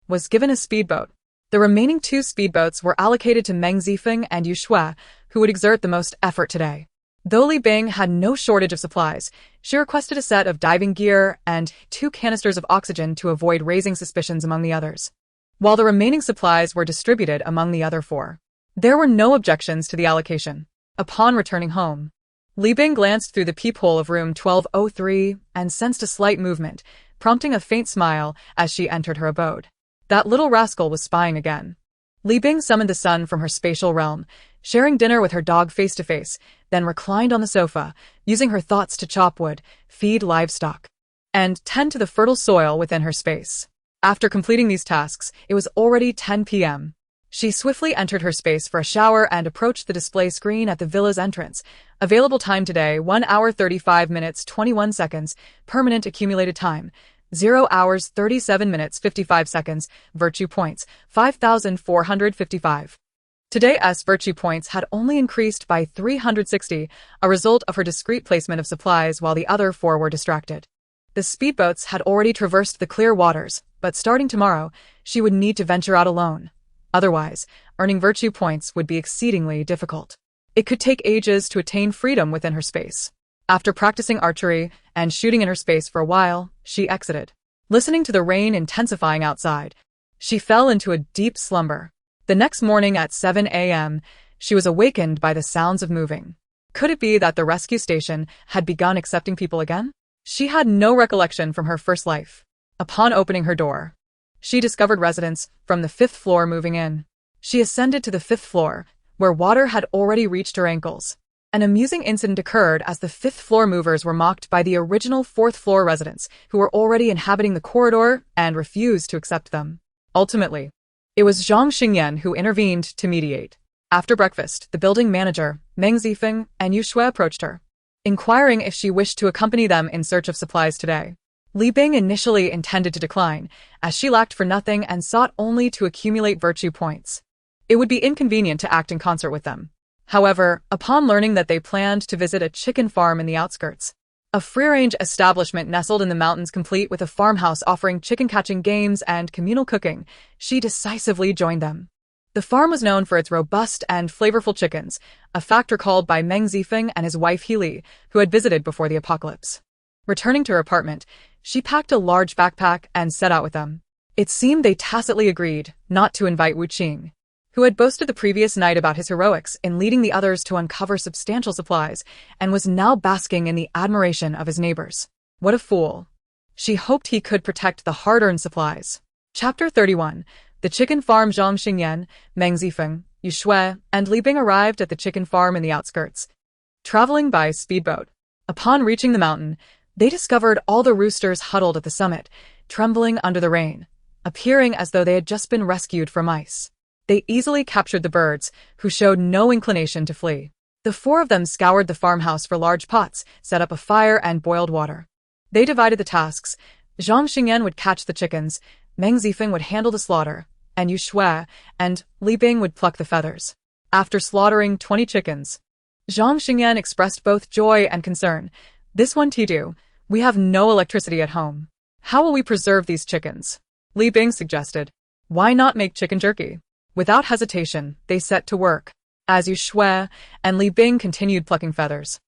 was given a speedboat. The remaining 2 speedboats were allocated to Meng Zifeng and Yu Shui, who would exert the most effort today. Though Li Bing had no shortage of supplies, she requested a set of diving gear and 2 canisters of oxygen to avoid raising suspicions among the others. While the remaining supplies were distributed among the other 4, there were no objections to the allocation. Upon returning home, Li Bing glanced through the peephole of room 1203 and sensed a slight movement, prompting a faint smile as she entered her abode. That little rascal was spying again. Li Bing summoned the sun from her spatial realm, sharing dinner with her dog face-to-face, then reclined on the sofa, using her thoughts to chop wood, feed livestock, and tend to the fertile soil within her space. After completing these tasks, it was already 10 p.m. She swiftly entered her space for a shower and approached the display screen at the villa's entrance. Available time today, 1 hour 35 minutes 21 seconds, permanent accumulated time, 0 hours 37 minutes 55 seconds, virtue points, 5,455. Today's virtue points had only increased by 360, a result of her discreet placement of supplies while the other 4 were distracted. The speedboats had already traversed the clear waters, but starting tomorrow, she would need to venture out alone. Otherwise, earning virtue points would be exceedingly difficult. It could take ages to attain freedom within her space. After practicing archery and shooting in her space for a while, she exited. Listening to the rain intensifying outside, she fell into a deep slumber. The next morning at 7 a.m., she was awakened by the sounds of moving. Could it be that the rescue station had begun accepting people again? She had no recollection from her first life. Upon opening her door, she discovered residents from the 5th floor moving in. She ascended to the 5th floor, where water had already reached her ankles. An amusing incident occurred as the 5th floor movers were mocked by the original 4th floor residents, who were already inhabiting the corridor and refused to accept them. Ultimately, it was Zhang Xingyan who intervened to mediate. After breakfast, the building manager, Meng Zifeng, and Yu Shui approached her, inquiring if she wished to accompany them in search of supplies today. Li Bing initially intended to decline, as she lacked for nothing and sought only to accumulate virtue points. It would be inconvenient to act in concert with them. However, upon learning that they planned to visit a chicken farm in the outskirts, a free-range establishment nestled in the mountains complete with a farmhouse offering chicken-catching games and communal cooking, she decisively joined them. The farm was known for its robust and flavorful chickens, a fact recalled by Meng Zifeng and his wife Healy, who had visited before the apocalypse. Returning to her apartment, she packed a large backpack and set out with them. It seemed they tacitly agreed not to invite Wu Qing, who had boasted the previous night about his heroics in leading the others to uncover substantial supplies and was now basking in the admiration of his neighbors. What a fool. She hoped he could protect the hard-earned supplies. Chapter 31. The chicken farm. Zhang Xingyan, Meng Zifeng, Yu Shui, and Li Bing arrived at the chicken farm in the outskirts, traveling by speedboat. Upon reaching the mountain, they discovered all the roosters huddled at the summit, trembling under the rain, appearing as though they had just been rescued from ice. They easily captured the birds, who showed no inclination to flee. The four of them scoured the farmhouse for large pots, set up a fire, and boiled water. They divided the tasks. Zhang Xingyan would catch the chickens, Meng Zifeng would handle the slaughter, and Yu Shui and Li Bing would pluck the feathers. After slaughtering 20 chickens, Zhang Xingyan expressed both joy and concern. This one Tidu, we have no electricity at home. How will we preserve these chickens? Li Bing suggested. Why not make chicken jerky? Without hesitation, they set to work, as Yu Shui and Li Bing continued plucking feathers.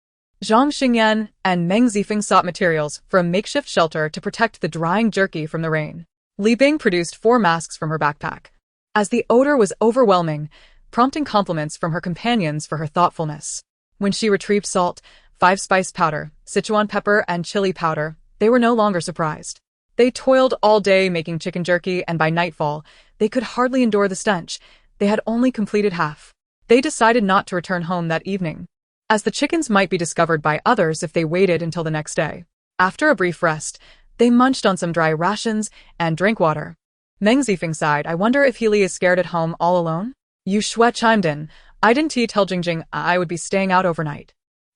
Zhang Xingyan and Meng Zifeng sought materials for a makeshift shelter to protect the drying jerky from the rain. Li Bing produced 4 masks from her backpack, as the odor was overwhelming, prompting compliments from her companions for her thoughtfulness. When she retrieved salt, 5-spice powder, Sichuan pepper, and chili powder, they were no longer surprised. They toiled all day making chicken jerky, and by nightfall, they could hardly endure the stench. They had only completed half. They decided not to return home that evening, as the chickens might be discovered by others if they waited until the next day. After a brief rest, they munched on some dry rations and drank water. Meng Zifeng sighed. I wonder if Healy is scared at home all alone? Yu Shui chimed in. I didn't tell Jingjing I would be staying out overnight.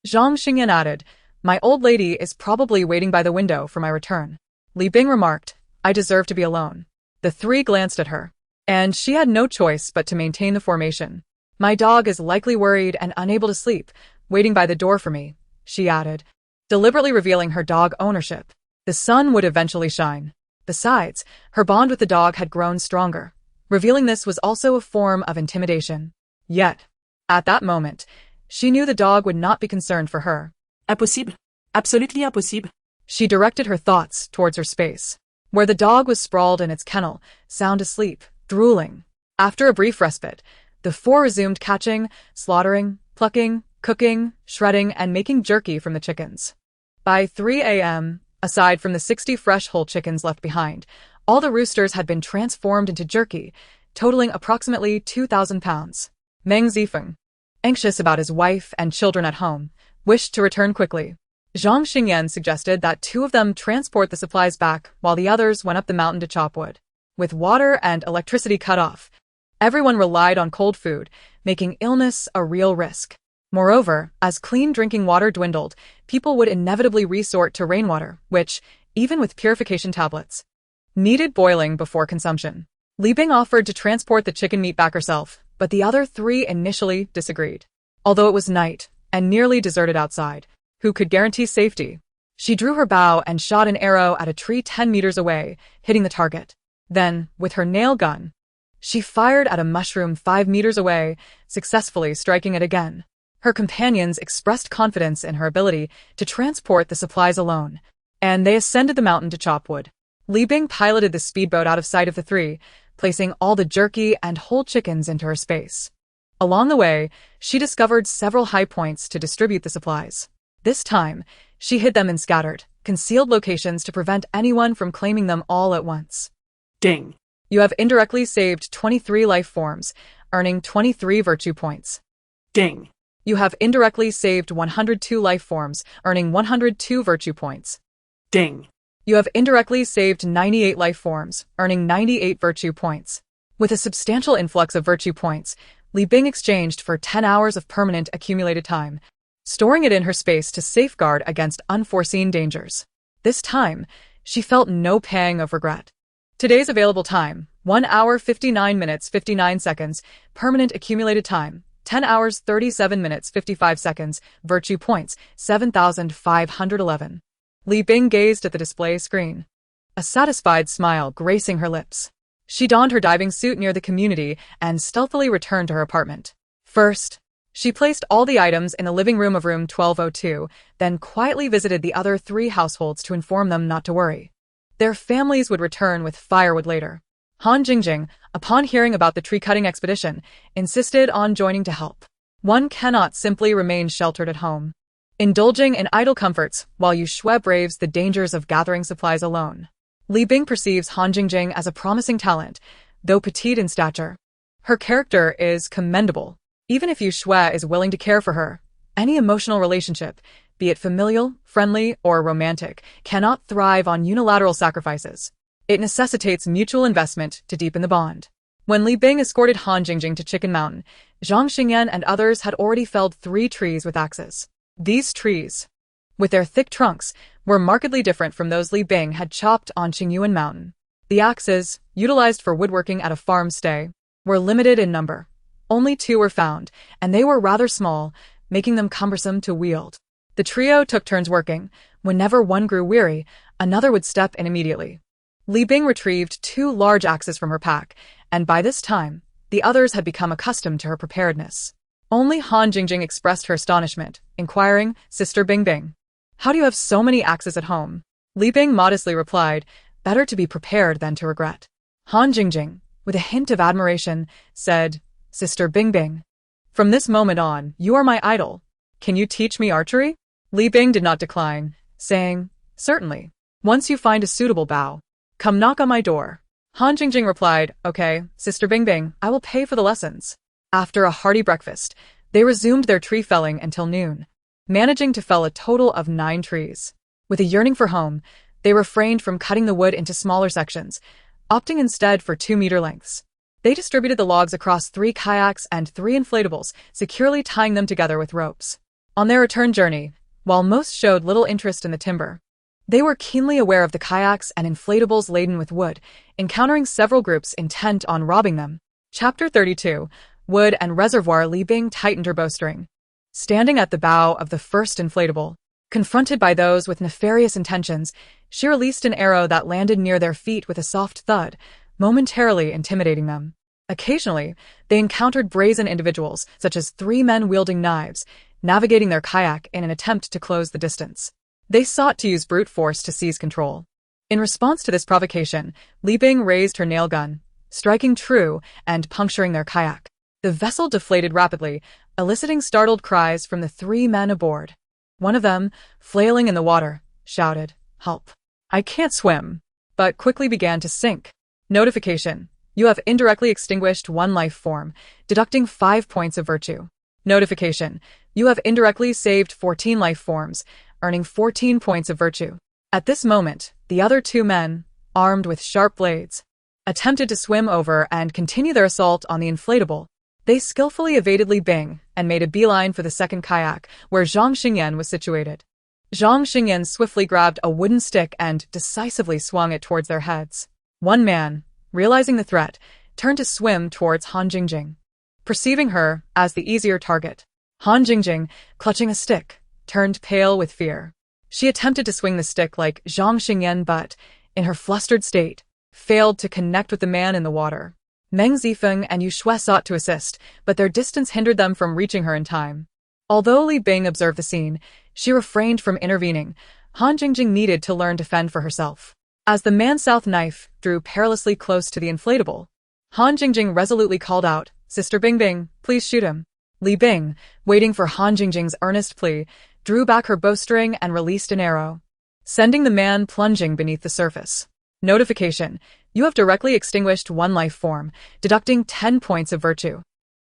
Zhang Xingyan added, my old lady is probably waiting by the window for my return. Li Bing remarked, I deserve to be alone. The three glanced at her, and she had no choice but to maintain the formation. My dog is likely worried and unable to sleep, waiting by the door for me, she added, deliberately revealing her dog ownership. The sun would eventually shine. Besides, her bond with the dog had grown stronger. Revealing this was also a form of intimidation. Yet, at that moment, she knew the dog would not be concerned for her. Impossible. Absolutely impossible. She directed her thoughts towards her space, where the dog was sprawled in its kennel, sound asleep, drooling. After a brief respite, the four resumed catching, slaughtering, plucking, cooking, shredding, and making jerky from the chickens. By 3 a.m., aside from the 60 fresh whole chickens left behind, all the roosters had been transformed into jerky, totaling approximately 2,000 pounds. Meng Zifeng, anxious about his wife and children at home, wished to return quickly. Zhang Xingyan suggested that 2 of them transport the supplies back while the others went up the mountain to chop wood. With water and electricity cut off, everyone relied on cold food, making illness a real risk. Moreover, as clean drinking water dwindled, people would inevitably resort to rainwater, which, even with purification tablets, needed boiling before consumption. Li Bing offered to transport the chicken meat back herself, but the other 3 initially disagreed. Although it was night and nearly deserted outside, who could guarantee safety? She drew her bow and shot an arrow at a tree 10 meters away, hitting the target. Then, with her nail gun, she fired at a mushroom 5 meters away, successfully striking it again. Her companions expressed confidence in her ability to transport the supplies alone, and they ascended the mountain to chop wood. Li Bing piloted the speedboat out of sight of the 3, placing all the jerky and whole chickens into her space. Along the way, she discovered several high points to distribute the supplies. This time, she hid them in scattered, concealed locations to prevent anyone from claiming them all at once. Ding. You have indirectly saved 23 life forms, earning 23 virtue points. Ding. You have indirectly saved 102 life forms, earning 102 virtue points. Ding. You have indirectly saved 98 life forms, earning 98 virtue points. With a substantial influx of virtue points, Li Bing exchanged for 10 hours of permanent accumulated time, storing it in her space to safeguard against unforeseen dangers. This time, she felt no pang of regret. Today's available time, 1 hour 59 minutes 59 seconds, permanent accumulated time, 10 hours 37 minutes 55 seconds, virtue points, 7,511. Li Bing gazed at the display screen, a satisfied smile gracing her lips. She donned her diving suit near the community and stealthily returned to her apartment. First, she placed all the items in the living room of room 1202, then quietly visited the other 3 households to inform them not to worry. Their families would return with firewood later. Han Jingjing, upon hearing about the tree-cutting expedition, insisted on joining to help. One cannot simply remain sheltered at home. indulging in idle comforts while Yu Shui braves the dangers of gathering supplies alone. Li Bing perceives Han Jingjing as a promising talent, though petite in stature. Her character is commendable. Even if Yu Shui is willing to care for her, any emotional relationship, be it familial, friendly, or romantic, cannot thrive on unilateral sacrifices. It necessitates mutual investment to deepen the bond. When Li Bing escorted Han Jingjing to Chicken Mountain, Zhang Xingyan and others had already felled 3 trees with axes. These trees, with their thick trunks, were markedly different from those Li Bing had chopped on Qingyuan Mountain. The axes, utilized for woodworking at a farm stay, were limited in number. Only 2 were found, and they were rather small, making them cumbersome to wield. The trio took turns working. Whenever one grew weary, another would step in immediately. Li Bing retrieved 2 large axes from her pack, and by this time, the others had become accustomed to her preparedness. Only Han Jingjing expressed her astonishment, inquiring, "Sister Bing Bing, how do you have so many axes at home?" Li Bing modestly replied, "Better to be prepared than to regret." Han Jingjing, with a hint of admiration, said, "Sister Bing Bing, from this moment on, you are my idol. Can you teach me archery?" Li Bing did not decline, saying, "Certainly. Once you find a suitable bow, come knock on my door." Han Jingjing replied, "Okay, Sister Bing Bing, I will pay for the lessons." After a hearty breakfast, they resumed their tree felling until noon, managing to fell a total of 9 trees. With a yearning for home, they refrained from cutting the wood into smaller sections, opting instead for 2-meter lengths. They distributed the logs across 3 kayaks and 3 inflatables, securely tying them together with ropes. On their return journey, while most showed little interest in the timber, they were keenly aware of the kayaks and inflatables laden with wood, encountering several groups intent on robbing them. Chapter 32. Wood and Reservoir. Li Bing tightened her bowstring. Standing at the bow of the first inflatable, confronted by those with nefarious intentions, she released an arrow that landed near their feet with a soft thud, momentarily intimidating them. Occasionally, they encountered brazen individuals, such as 3 men wielding knives, navigating their kayak in an attempt to close the distance. They sought to use brute force to seize control. In response to this provocation, Li Bing raised her nail gun, striking true and puncturing their kayak. The vessel deflated rapidly, eliciting startled cries from the 3 men aboard. One of them, flailing in the water, shouted, "Help! I can't swim," but quickly began to sink. Notification: you have indirectly extinguished 1 life form, deducting 5 points of virtue. Notification: you have indirectly saved 14 life forms, earning 14 points of virtue. At this moment, the other 2 men, armed with sharp blades, attempted to swim over and continue their assault on the inflatable. They skillfully evaded Li Bing and made a beeline for the second kayak, where Zhang Xingyan was situated. Zhang Xingyan swiftly grabbed a wooden stick and decisively swung it towards their heads. One man, realizing the threat, turned to swim towards Han Jingjing, perceiving her as the easier target. Han Jingjing, clutching a stick, turned pale with fear. She attempted to swing the stick like Zhang Xingyan but, in her flustered state, failed to connect with the man in the water. Meng Zifeng and Yu Shui sought to assist, but their distance hindered them from reaching her in time. Although Li Bing observed the scene, she refrained from intervening. Han Jingjing needed to learn to fend for herself. As the man-south knife drew perilously close to the inflatable, Han Jingjing resolutely called out, "Sister Bing Bing, please shoot him." Li Bing, waiting for Han Jingjing's earnest plea, drew back her bowstring and released an arrow, sending the man plunging beneath the surface. Notification: you have directly extinguished 1 life form, deducting 10 points of virtue.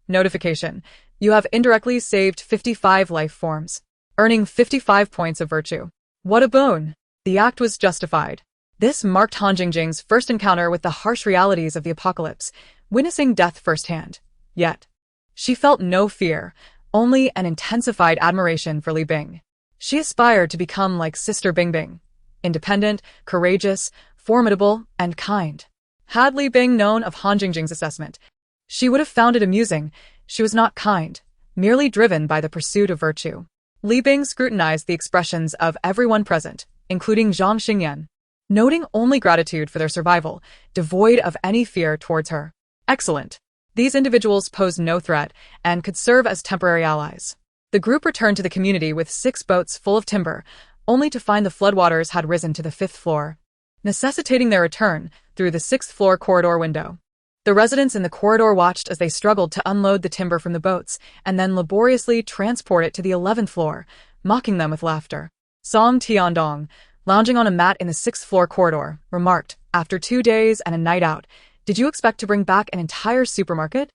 Notification: you have indirectly saved 55 life forms, earning 55 points of virtue. What a boon! The act was justified. This marked Han Jingjing's first encounter with the harsh realities of the apocalypse, witnessing death firsthand. Yet, she felt no fear, only an intensified admiration for Li Bing. She aspired to become like Sister Bing Bing, independent, courageous, formidable, and kind. Had Li Bing known of Han Jingjing's assessment, she would have found it amusing. She was not kind, merely driven by the pursuit of virtue. Li Bing scrutinized the expressions of everyone present, including Zhang Xingyan, noting only gratitude for their survival, devoid of any fear towards her. Excellent. These individuals posed no threat and could serve as temporary allies. The group returned to the community with 6 boats full of timber, only to find the floodwaters had risen to the 5th floor, necessitating their return through the 6th floor corridor window. The residents in the corridor watched as they struggled to unload the timber from the boats and then laboriously transport it to the 11th floor, mocking them with laughter. Song Tiandong, lounging on a mat in the sixth-floor corridor, remarked, after 2 days and a night out, "Did you expect to bring back an entire supermarket?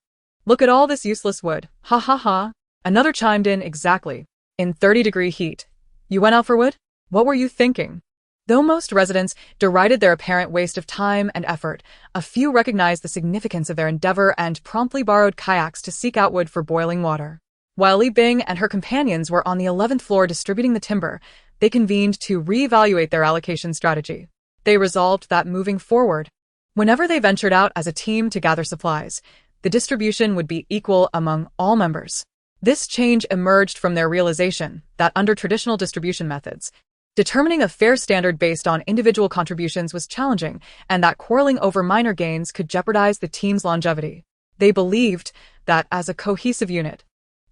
Look at all this useless wood. Ha ha ha." Another chimed in, exactly. In 30-degree heat. You went out for wood? What were you thinking? Though most residents derided their apparent waste of time and effort, a few recognized the significance of their endeavor and promptly borrowed kayaks to seek out wood for boiling water. While Li Bing and her companions were on the 11th floor distributing the timber, they convened to reevaluate their allocation strategy. They resolved that moving forward, whenever they ventured out as a team to gather supplies, the distribution would be equal among all members. This change emerged from their realization that under traditional distribution methods, determining a fair standard based on individual contributions was challenging, and that quarreling over minor gains could jeopardize the team's longevity. They believed that as a cohesive unit,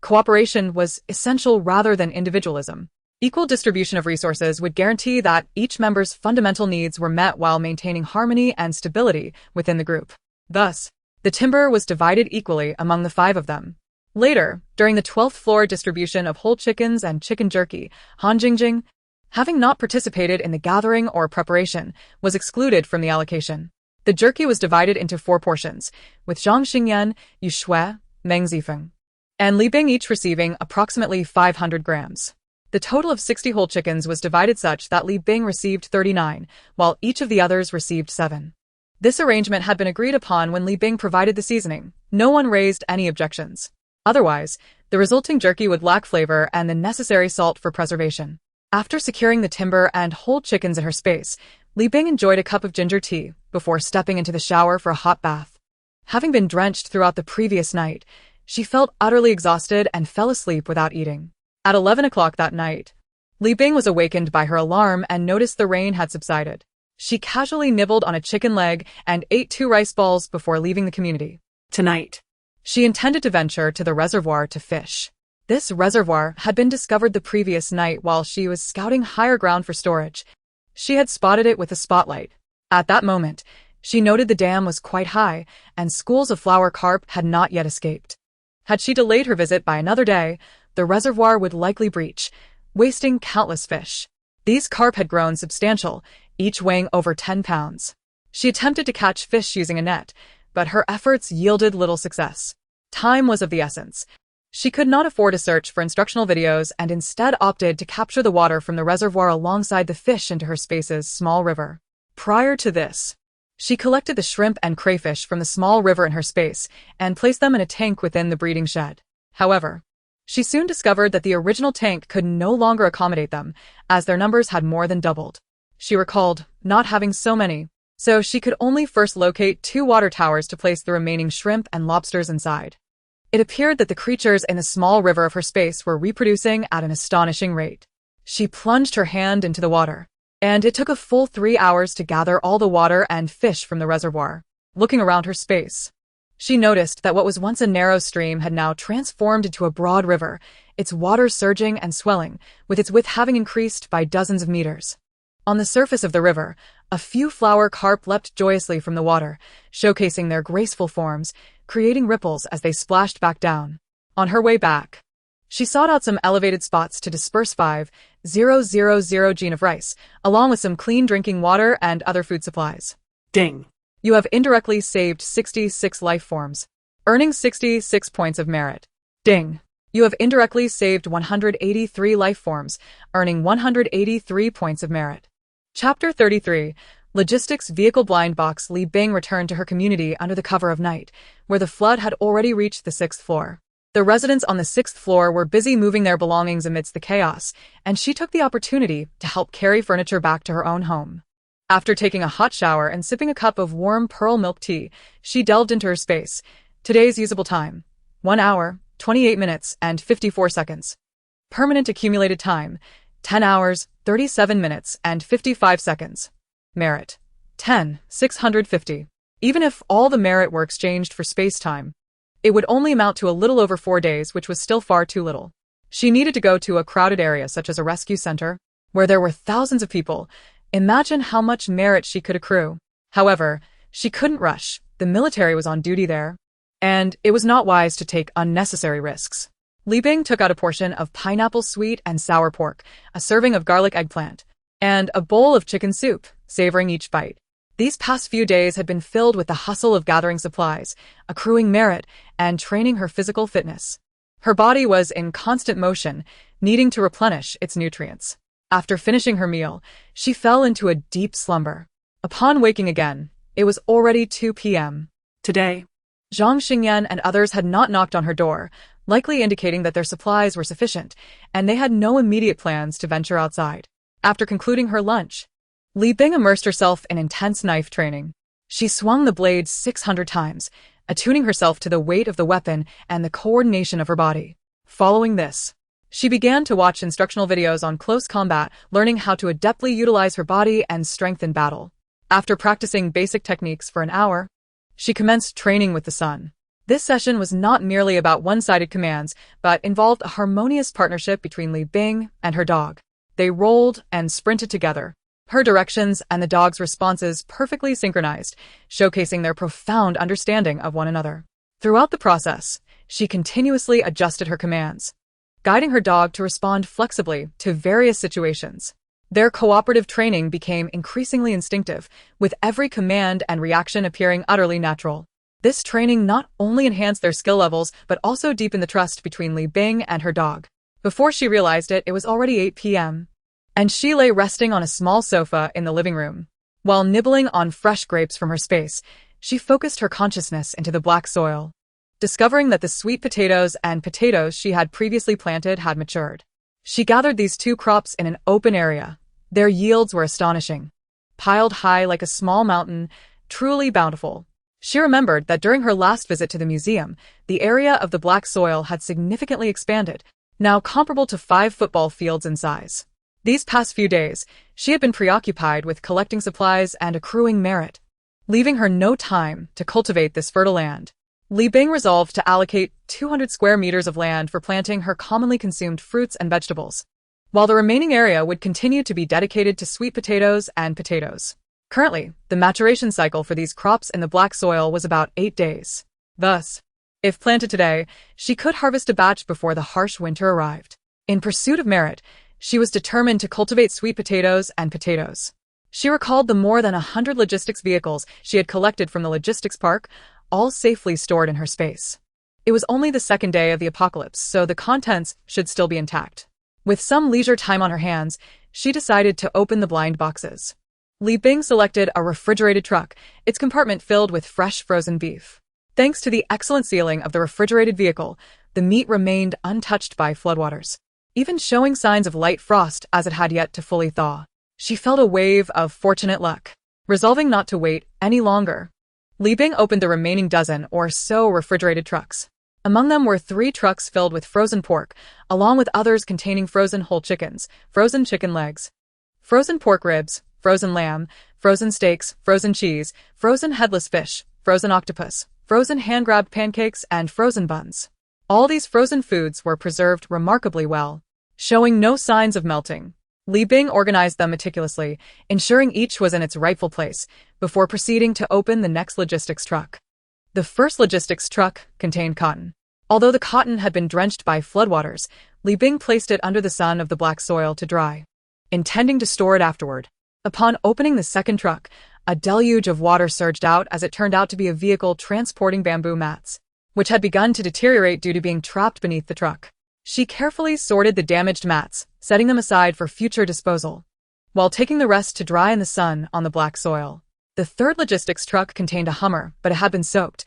cooperation was essential rather than individualism. Equal distribution of resources would guarantee that each member's fundamental needs were met while maintaining harmony and stability within the group. Thus, the timber was divided equally among the 5 of them. Later, during the 12th floor distribution of whole chickens and chicken jerky, Han Jingjing, having not participated in the gathering or preparation, was excluded from the allocation. The jerky was divided into 4 portions, with Zhang Xingyan, Yu Shui, Meng Zifeng, and Li Bing each receiving approximately 500 grams. The total of 60 whole chickens was divided such that Li Bing received 39, while each of the others received 7. This arrangement had been agreed upon when Li Bing provided the seasoning. No one raised any objections. Otherwise, the resulting jerky would lack flavor and the necessary salt for preservation. After securing the timber and whole chickens in her space, Li Bing enjoyed a cup of ginger tea before stepping into the shower for a hot bath. Having been drenched throughout the previous night, she felt utterly exhausted and fell asleep without eating. At 11 o'clock that night, Li Bing was awakened by her alarm and noticed the rain had subsided. She casually nibbled on a chicken leg and ate 2 rice balls before leaving the community. Tonight, she intended to venture to the reservoir to fish. This reservoir had been discovered the previous night while she was scouting higher ground for storage. She had spotted it with a spotlight. At that moment, she noted the dam was quite high, and schools of flower carp had not yet escaped. Had she delayed her visit by another day, the reservoir would likely breach, wasting countless fish. These carp had grown substantial, each weighing over 10 pounds. She attempted to catch fish using a net, but her efforts yielded little success. Time was of the essence. She could not afford to search for instructional videos and instead opted to capture the water from the reservoir alongside the fish into her space's small river. Prior to this, she collected the shrimp and crayfish from the small river in her space and placed them in a tank within the breeding shed. However, she soon discovered that the original tank could no longer accommodate them, as their numbers had more than doubled. She recalled not having so many, so she could only first locate 2 water towers to place the remaining shrimp and lobsters inside. It appeared that the creatures in the small river of her space were reproducing at an astonishing rate. She plunged her hand into the water, and it took a full 3 hours to gather all the water and fish from the reservoir. Looking around her space, she noticed that what was once a narrow stream had now transformed into a broad river, its water surging and swelling, with its width having increased by dozens of meters. On the surface of the river, a few flower carp leapt joyously from the water, showcasing their graceful forms, creating ripples as they splashed back down. On her way back, she sought out some elevated spots to disperse 5,000 gene of rice, along with some clean drinking water and other food supplies. Ding! You have indirectly saved 66 life forms, earning 66 points of merit. Ding! You have indirectly saved 183 life forms, earning 183 points of merit. Chapter 33. Logistics Vehicle Blind Box. Li Bing returned to her community under the cover of night, where the flood had already reached the 6th floor. The residents on the 6th floor were busy moving their belongings amidst the chaos, and she took the opportunity to help carry furniture back to her own home. After taking a hot shower and sipping a cup of warm pearl milk tea, she delved into her space. Today's usable time: 1 hour, 28 minutes, and 54 seconds. Permanent accumulated time: 10 hours, 37 minutes, and 55 seconds. Merit: 10,650. Even if all the merit were exchanged for space-time, it would only amount to a little over 4 days, which was still far too little. She needed to go to a crowded area such as a rescue center, where there were thousands of people. Imagine how much merit she could accrue. However, she couldn't rush. The military was on duty there, and it was not wise to take unnecessary risks. Li Bing took out a portion of pineapple sweet and sour pork, a serving of garlic eggplant, and a bowl of chicken soup, savoring each bite. These past few days had been filled with the hustle of gathering supplies, accruing merit, and training her physical fitness. Her body was in constant motion, needing to replenish its nutrients. After finishing her meal, she fell into a deep slumber. Upon waking again, it was already 2 p.m. Today, Zhang Xingyan and others had not knocked on her door, likely indicating that their supplies were sufficient, and they had no immediate plans to venture outside. After concluding her lunch, Li Bing immersed herself in intense knife training. She swung the blade 600 times, attuning herself to the weight of the weapon and the coordination of her body. Following this, she began to watch instructional videos on close combat, learning how to adeptly utilize her body and strength in battle. After practicing basic techniques for an hour, she commenced training with the sun. This session was not merely about one-sided commands, but involved a harmonious partnership between Li Bing and her dog. They rolled and sprinted together, her directions and the dog's responses perfectly synchronized, showcasing their profound understanding of one another. Throughout the process, she continuously adjusted her commands, guiding her dog to respond flexibly to various situations. Their cooperative training became increasingly instinctive, with every command and reaction appearing utterly natural. This training not only enhanced their skill levels, but also deepened the trust between Li Bing and her dog. Before she realized it, it was already 8 p.m., and she lay resting on a small sofa in the living room. While nibbling on fresh grapes from her space, she focused her consciousness into the black soil, discovering that the sweet potatoes and potatoes she had previously planted had matured. She gathered these two crops in an open area. Their yields were astonishing, piled high like a small mountain, truly bountiful. She remembered that during her last visit to the museum, the area of the black soil had significantly expanded, now comparable to 5 football fields in size. These past few days, she had been preoccupied with collecting supplies and accruing merit, leaving her no time to cultivate this fertile land. Li Bing resolved to allocate 200 square meters of land for planting her commonly consumed fruits and vegetables, while the remaining area would continue to be dedicated to sweet potatoes and potatoes. Currently, the maturation cycle for these crops in the black soil was about 8 days. Thus, if planted today, she could harvest a batch before the harsh winter arrived. In pursuit of merit, she was determined to cultivate sweet potatoes and potatoes. She recalled the more than 100 logistics vehicles she had collected from the logistics park, all safely stored in her space. It was only the second day of the apocalypse, so the contents should still be intact. With some leisure time on her hands, she decided to open the blind boxes. Li Bing selected a refrigerated truck, its compartment filled with fresh frozen beef. Thanks to the excellent sealing of the refrigerated vehicle, the meat remained untouched by floodwaters, even showing signs of light frost as it had yet to fully thaw. She felt a wave of fortunate luck. Resolving not to wait any longer, Li Bing opened the remaining dozen or so refrigerated trucks. Among them were 3 trucks filled with frozen pork, along with others containing frozen whole chickens, frozen chicken legs, frozen pork ribs, frozen lamb, frozen steaks, frozen cheese, frozen headless fish, frozen octopus, frozen hand-grabbed pancakes, and frozen buns. All these frozen foods were preserved remarkably well, showing no signs of melting. Li Bing organized them meticulously, ensuring each was in its rightful place, before proceeding to open the next logistics truck. The first logistics truck contained cotton. Although the cotton had been drenched by floodwaters, Li Bing placed it under the sun of the black soil to dry, intending to store it afterward. Upon opening the second truck, a deluge of water surged out as it turned out to be a vehicle transporting bamboo mats, which had begun to deteriorate due to being trapped beneath the truck. She carefully sorted the damaged mats, setting them aside for future disposal, while taking the rest to dry in the sun on the black soil. The third logistics truck contained a Hummer, but it had been soaked,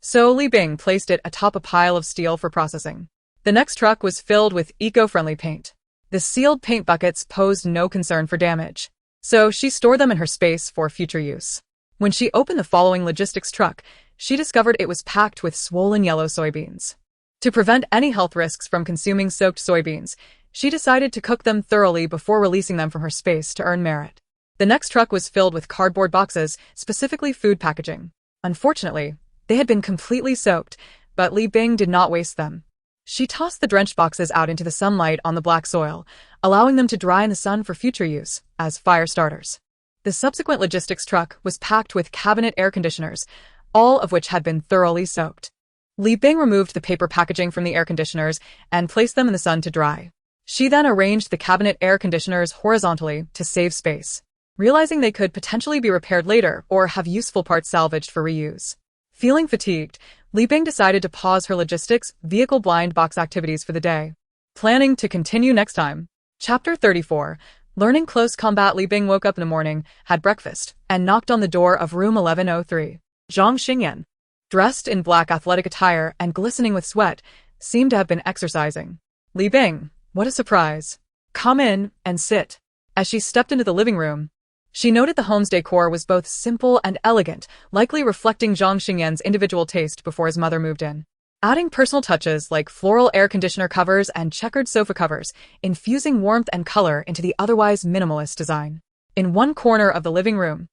so Li Bing placed it atop a pile of steel for processing. The next truck was filled with eco-friendly paint. The sealed paint buckets posed no concern for damage, so she stored them in her space for future use. When she opened the following logistics truck, she discovered it was packed with swollen yellow soybeans. To prevent any health risks from consuming soaked soybeans, she decided to cook them thoroughly before releasing them from her space to earn merit. The next truck was filled with cardboard boxes, specifically food packaging. Unfortunately, they had been completely soaked, but Li Bing did not waste them. She tossed the drenched boxes out into the sunlight on the black soil, allowing them to dry in the sun for future use as fire starters. The subsequent logistics truck was packed with cabinet air conditioners, all of which had been thoroughly soaked. Li Bing removed the paper packaging from the air conditioners and placed them in the sun to dry. She then arranged the cabinet air conditioners horizontally to save space, realizing they could potentially be repaired later or have useful parts salvaged for reuse. Feeling fatigued, Li Bing decided to pause her logistics vehicle blind box activities for the day, planning to continue next time. Chapter 34. Learning close combat. Li Bing woke up in the morning, had breakfast, and knocked on the door of room 1103. Zhang Xingyan, Dressed in black athletic attire and glistening with sweat, seemed to have been exercising. Li Bing, what a surprise. Come in and sit. As she stepped into the living room, she noted the home's decor was both simple and elegant, likely reflecting Zhang Xingyan's individual taste before his mother moved in. Adding personal touches like floral air conditioner covers and checkered sofa covers, infusing warmth and color into the otherwise minimalist design. In one corner of the living room,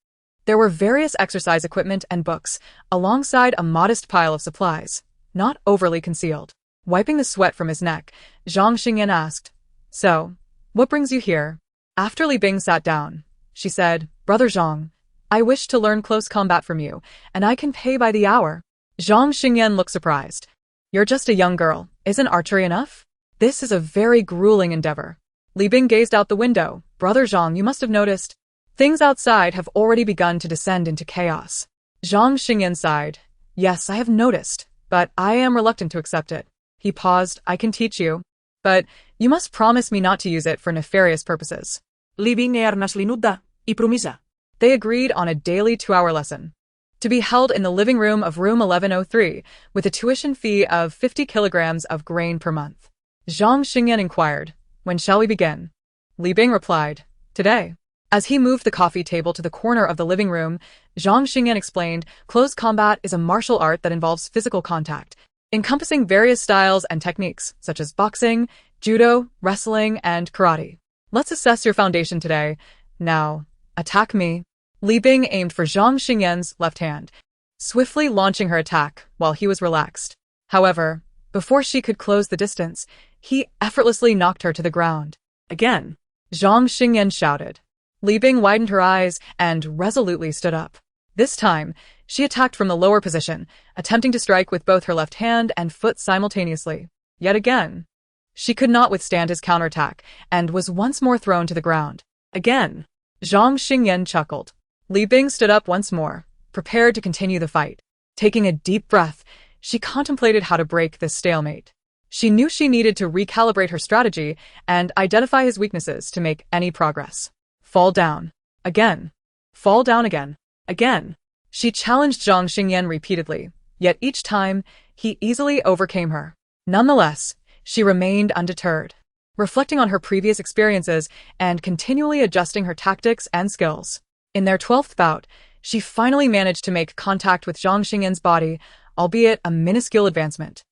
there were various exercise equipment and books, alongside a modest pile of supplies, not overly concealed. Wiping the sweat from his neck, Zhang Xingyan asked, "So, what brings you here?" After Li Bing sat down, she said, "Brother Zhang, I wish to learn close combat from you, and I can pay by the hour." Zhang Xingyan looked surprised. "You're just a young girl. Isn't archery enough? This is a very grueling endeavor." Li Bing gazed out the window. "Brother Zhang, you must have noticed. Things outside have already begun to descend into chaos." Zhang Xingyan sighed. "Yes, I have noticed, but I am reluctant to accept it." He paused. "I can teach you, but you must promise me not to use it for nefarious purposes." Li Bing ne arnas linuda, I promisa. They agreed on a daily 2-hour lesson, to be held in the living room of room 1103, with a tuition fee of 50 kilograms of grain per month. Zhang Xingyan inquired, "When shall we begin?" Li Bing replied, "Today." As he moved the coffee table to the corner of the living room, Zhang Xingyan explained, "Close combat is a martial art that involves physical contact, encompassing various styles and techniques, such as boxing, judo, wrestling, and karate. Let's assess your foundation today. Now, attack me." Li Bing aimed for Zhang Xingyan's left hand, swiftly launching her attack while he was relaxed. However, before she could close the distance, he effortlessly knocked her to the ground. Again, Zhang Xingyan shouted. Li Bing widened her eyes and resolutely stood up. This time, she attacked from the lower position, attempting to strike with both her left hand and foot simultaneously. Yet again, she could not withstand his counterattack and was once more thrown to the ground. Again, Zhang Xingyan chuckled. Li Bing stood up once more, prepared to continue the fight. Taking a deep breath, she contemplated how to break this stalemate. She knew she needed to recalibrate her strategy and identify his weaknesses to make any progress. Fall down. Again. Fall down again. Again. She challenged Zhang Xingyan repeatedly, yet each time, he easily overcame her. Nonetheless, she remained undeterred, reflecting on her previous experiences and continually adjusting her tactics and skills. In their 12th bout, she finally managed to make contact with Zhang Xingyan's body, albeit a minuscule advancement.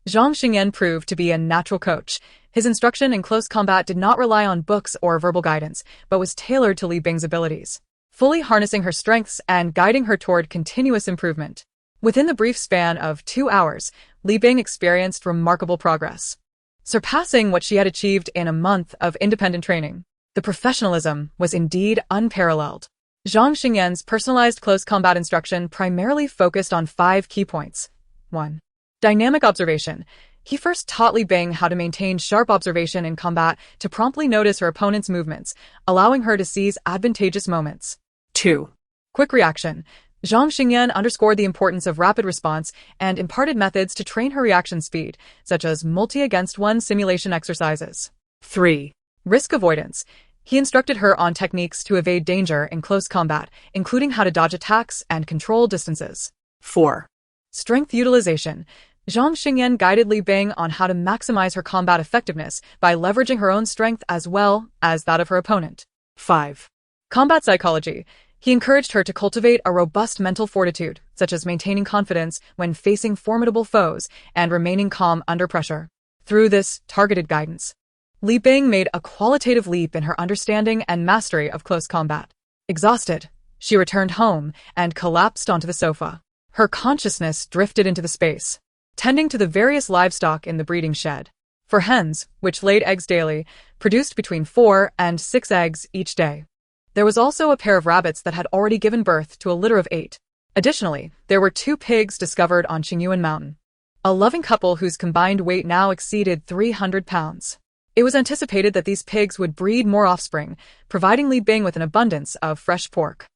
Zhang Xingyan proved to be a natural coach. His instruction in close combat did not rely on books or verbal guidance, but was tailored to Li Bing's abilities, fully harnessing her strengths and guiding her toward continuous improvement. Within the brief span of 2 hours, Li Bing experienced remarkable progress, surpassing what she had achieved in a month of independent training. The professionalism was indeed unparalleled. Zhang Xingyan's personalized close combat instruction primarily focused on 5 key points. 1. Dynamic observation. He first taught Li Bing how to maintain sharp observation in combat to promptly notice her opponent's movements, allowing her to seize advantageous moments. 2. Quick reaction. Zhang Xingyan underscored the importance of rapid response and imparted methods to train her reaction speed, such as multi-against-one simulation exercises. 3. Risk avoidance. He instructed her on techniques to evade danger in close combat, including how to dodge attacks and control distances. 4. Strength utilization. Zhang Xingyan guided Li Bing on how to maximize her combat effectiveness by leveraging her own strength as well as that of her opponent. 5. Combat psychology. He encouraged her to cultivate a robust mental fortitude, such as maintaining confidence when facing formidable foes and remaining calm under pressure. Through this targeted guidance, Li Bing made a qualitative leap in her understanding and mastery of close combat. Exhausted, she returned home and collapsed onto the sofa. Her consciousness drifted into the space, tending to the various livestock in the breeding shed. For hens, which laid eggs daily, produced between 4 and 6 eggs each day. There was also a pair of rabbits that had already given birth to a litter of 8. Additionally, there were 2 pigs discovered on Qingyuan Mountain. a loving couple whose combined weight now exceeded 300 pounds. It was anticipated that these pigs would breed more offspring, providing Li Bing with an abundance of fresh pork.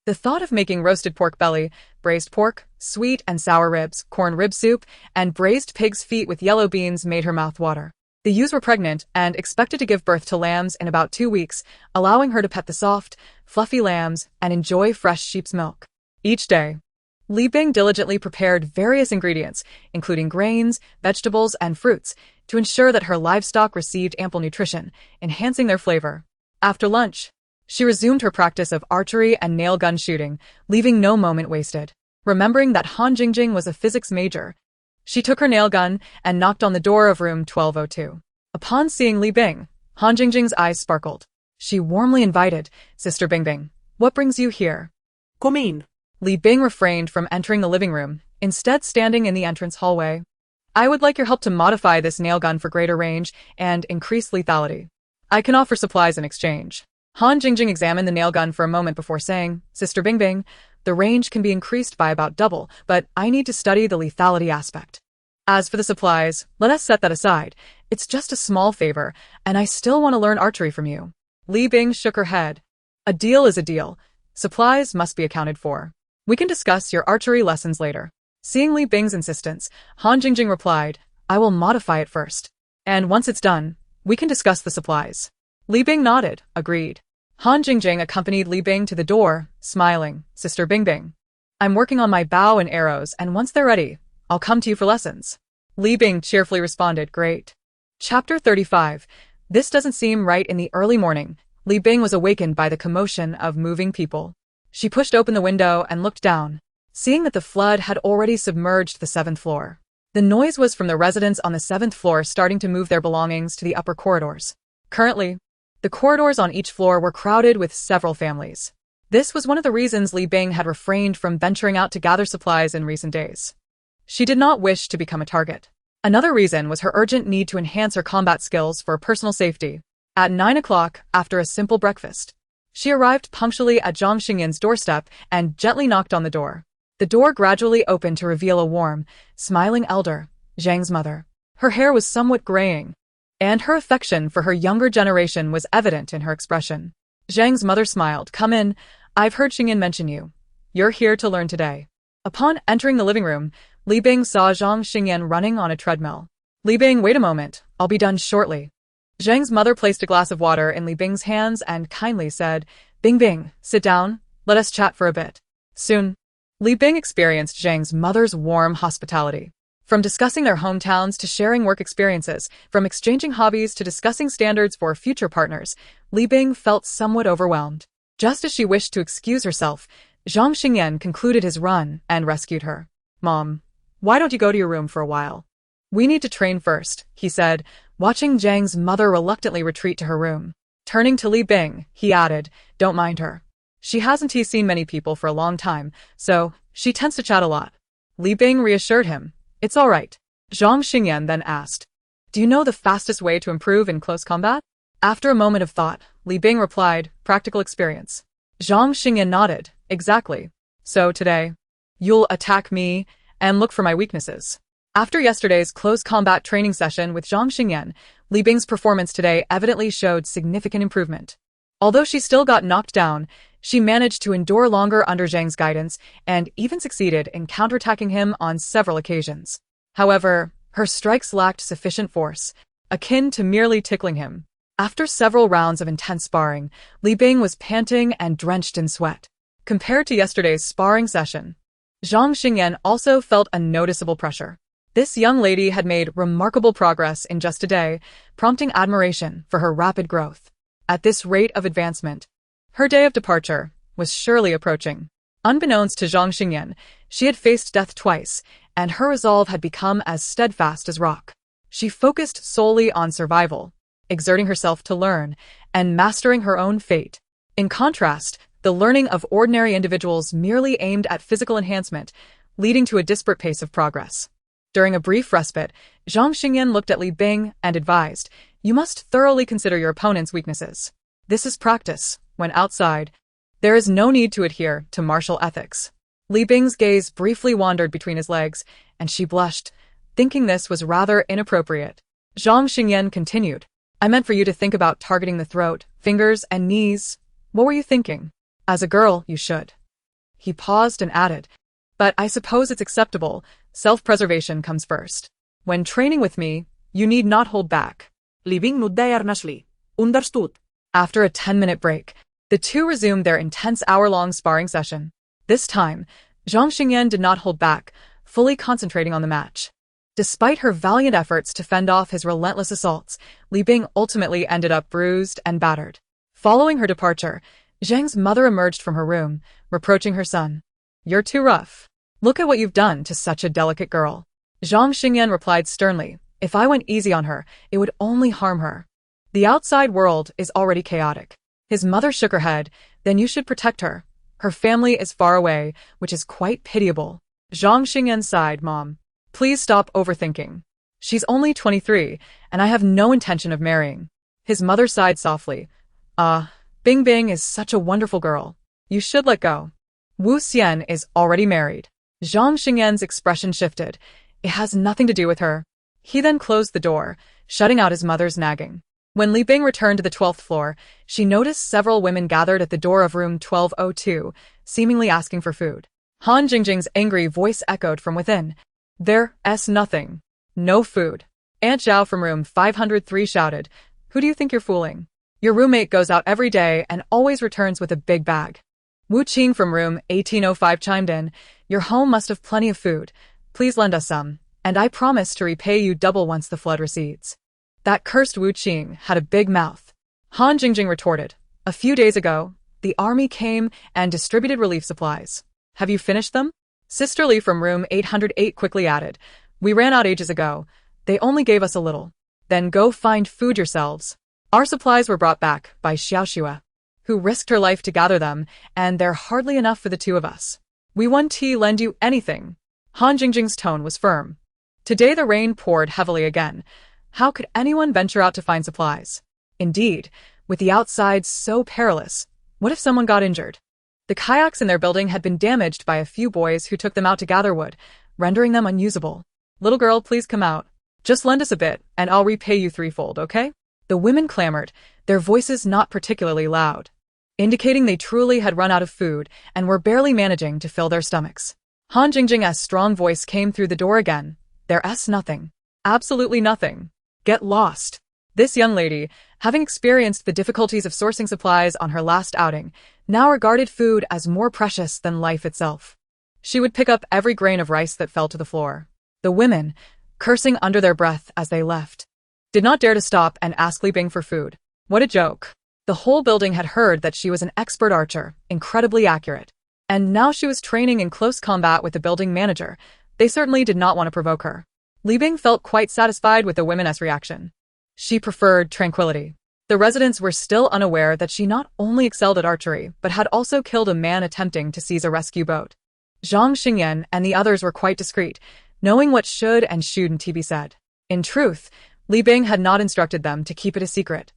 The thought of making roasted pork belly, braised pork, sweet and sour ribs, corn rib soup, and braised pig's feet with yellow beans made her mouth water. The ewes were pregnant and expected to give birth to lambs in about 2 weeks, allowing her to pet the soft, fluffy lambs and enjoy fresh sheep's milk. Each day, Li Bing diligently prepared various ingredients, including grains, vegetables, and fruits, to ensure that her livestock received ample nutrition, enhancing their flavor. After lunch, she resumed her practice of archery and nail gun shooting, leaving no moment wasted. Remembering that Han Jingjing was a physics major, she took her nail gun and knocked on the door of room 1202. Upon seeing Li Bing, Han Jingjing's eyes sparkled. She warmly invited, "Sister Bingbing, what brings you here?" Come in. Li Bing refrained from entering the living room, instead standing in the entrance hallway. "I would like your help to modify this nail gun for greater range and increased lethality. I can offer supplies in exchange." Han Jingjing examined the nail gun for a moment before saying, "Sister Bingbing, the range can be increased by about double, but I need to study the lethality aspect. As for the supplies, let us set that aside. It's just a small favor, and I still want to learn archery from you." Li Bing shook her head. "A deal is a deal. Supplies must be accounted for. We can discuss your archery lessons later." Seeing Li Bing's insistence, Han Jingjing replied, "I will modify it first. And once it's done, we can discuss the supplies." Li Bing nodded, agreed. Han Jingjing accompanied Li Bing to the door, smiling, "Sister Bingbing, I'm working on my bow and arrows, and once they're ready, I'll come to you for lessons." Li Bing cheerfully responded, "Great." Chapter 35. This doesn't seem right. In the early morning, Li Bing was awakened by the commotion of moving people. She pushed open the window and looked down, seeing that the flood had already submerged the 7th floor. The noise was from the residents on the 7th floor starting to move their belongings to the upper corridors. Currently, the corridors on each floor were crowded with several families. This was one of the reasons Li Bing had refrained from venturing out to gather supplies in recent days. She did not wish to become a target. Another reason was her urgent need to enhance her combat skills for personal safety. At 9 o'clock, after a simple breakfast, she arrived punctually at Zhang Xingyan's doorstep and gently knocked on the door. The door gradually opened to reveal a warm, smiling elder, Zhang's mother. Her hair was somewhat graying, and her affection for her younger generation was evident in her expression. Zhang's mother smiled. "Come in. I've heard Xingyan mention you. You're here to learn today." Upon entering the living room, Li Bing saw Zhang Xingyan running on a treadmill. "Li Bing, wait a moment. I'll be done shortly." Zhang's mother placed a glass of water in Li Bing's hands and kindly said, "Bingbing, sit down. Let us chat for a bit." Soon, Li Bing experienced Zhang's mother's warm hospitality. From discussing their hometowns to sharing work experiences, from exchanging hobbies to discussing standards for future partners, Li Bing felt somewhat overwhelmed. Just as she wished to excuse herself, Zhang Xingyan concluded his run and rescued her. "Mom, why don't you go to your room for a while? We need to train first," he said, watching Zhang's mother reluctantly retreat to her room. Turning to Li Bing, he added, "Don't mind her. She hasn't seen many people for a long time, so she tends to chat a lot." Li Bing reassured him, "It's all right." Zhang Xingyan then asked, "Do you know the fastest way to improve in close combat?" After a moment of thought, Li Bing replied, "Practical experience." Zhang Xingyan nodded, "Exactly. So today, you'll attack me and look for my weaknesses." After yesterday's close combat training session with Zhang Xingyan, Li Bing's performance today evidently showed significant improvement. Although she still got knocked down, she managed to endure longer under Zhang's guidance and even succeeded in counterattacking him on several occasions. However, her strikes lacked sufficient force, akin to merely tickling him. After several rounds of intense sparring, Li Bing was panting and drenched in sweat. Compared to yesterday's sparring session, Zhang Xingyan also felt a noticeable pressure. This young lady had made remarkable progress in just a day, prompting admiration for her rapid growth. At this rate of advancement, her day of departure was surely approaching. Unbeknownst to Zhang Xingyan, she had faced death twice, and her resolve had become as steadfast as rock. She focused solely on survival, exerting herself to learn and mastering her own fate. In contrast, the learning of ordinary individuals merely aimed at physical enhancement, leading to a disparate pace of progress. During a brief respite, Zhang Xingyan looked at Li Bing and advised, "You must thoroughly consider your opponent's weaknesses. This is practice. When outside, there is no need to adhere to martial ethics." Li Bing's gaze briefly wandered between his legs, and she blushed, thinking this was rather inappropriate. Zhang Xingyan continued. I meant for you to think about targeting the throat, fingers, and knees. What were you thinking? As a girl, you should. He paused and added, but I suppose it's acceptable. Self-preservation comes first. When training with me, you need not hold back. Li Bing nodded earnestly. Understood. After a 10-minute break, the two resumed their intense hour-long sparring session. This time, Zhang Xingyan did not hold back, fully concentrating on the match. Despite her valiant efforts to fend off his relentless assaults, Li Bing ultimately ended up bruised and battered. Following her departure, Zhang's mother emerged from her room, reproaching her son. You're too rough. Look at what you've done to such a delicate girl. Zhang Xingyan replied sternly, if I went easy on her, it would only harm her. The outside world is already chaotic. His mother shook her head, then you should protect her. Her family is far away, which is quite pitiable. Zhang Xingyan sighed, Mom. Please stop overthinking. She's only 23, and I have no intention of marrying. His mother sighed softly. Bing Bing is such a wonderful girl. You should let go. Wu Xian is already married. Zhang Xingyan's expression shifted. It has nothing to do with her. He then closed the door, shutting out his mother's nagging. When Li Bing returned to the 12th floor, she noticed several women gathered at the door of room 1202, seemingly asking for food. Han Jingjing's angry voice echoed from within. There's nothing. No food. Aunt Zhao from room 503 shouted, Who do you think you're fooling? Your roommate goes out every day and always returns with a big bag. Wu Qing from room 1805 chimed in, Your home must have plenty of food. Please lend us some, and I promise to repay you double once the flood recedes. That cursed Wu Qing had a big mouth. Han Jingjing retorted, A few days ago, the army came and distributed relief supplies. Have you finished them? Sister Li from room 808 quickly added, We ran out ages ago. They only gave us a little. Then go find food yourselves. Our supplies were brought back by Xiaoxua, who risked her life to gather them, and they're hardly enough for the two of us. We won't lend you anything. Han Jingjing's tone was firm. Today the rain poured heavily again. How could anyone venture out to find supplies? Indeed, with the outside so perilous, what if someone got injured? The kayaks in their building had been damaged by a few boys who took them out to gather wood, rendering them unusable. Little girl, please come out. Just lend us a bit, and I'll repay you threefold, okay? The women clamored, their voices not particularly loud, indicating they truly had run out of food and were barely managing to fill their stomachs. Han Jingjing's strong voice came through the door again. There's nothing. Absolutely nothing. Get lost. This young lady, having experienced the difficulties of sourcing supplies on her last outing, now regarded food as more precious than life itself. She would pick up every grain of rice that fell to the floor. The women, cursing under their breath as they left, did not dare to stop and ask Li Bing for food. What a joke. The whole building had heard that she was an expert archer, incredibly accurate. And now she was training in close combat with the building manager. They certainly did not want to provoke her. Li Bing felt quite satisfied with the women's reaction. She preferred tranquility. The residents were still unaware that she not only excelled at archery, but had also killed a man attempting to seize a rescue boat. Zhang Xingyan and the others were quite discreet, knowing what should and shouldn't be said. In truth, Li Bing had not instructed them to keep it a secret.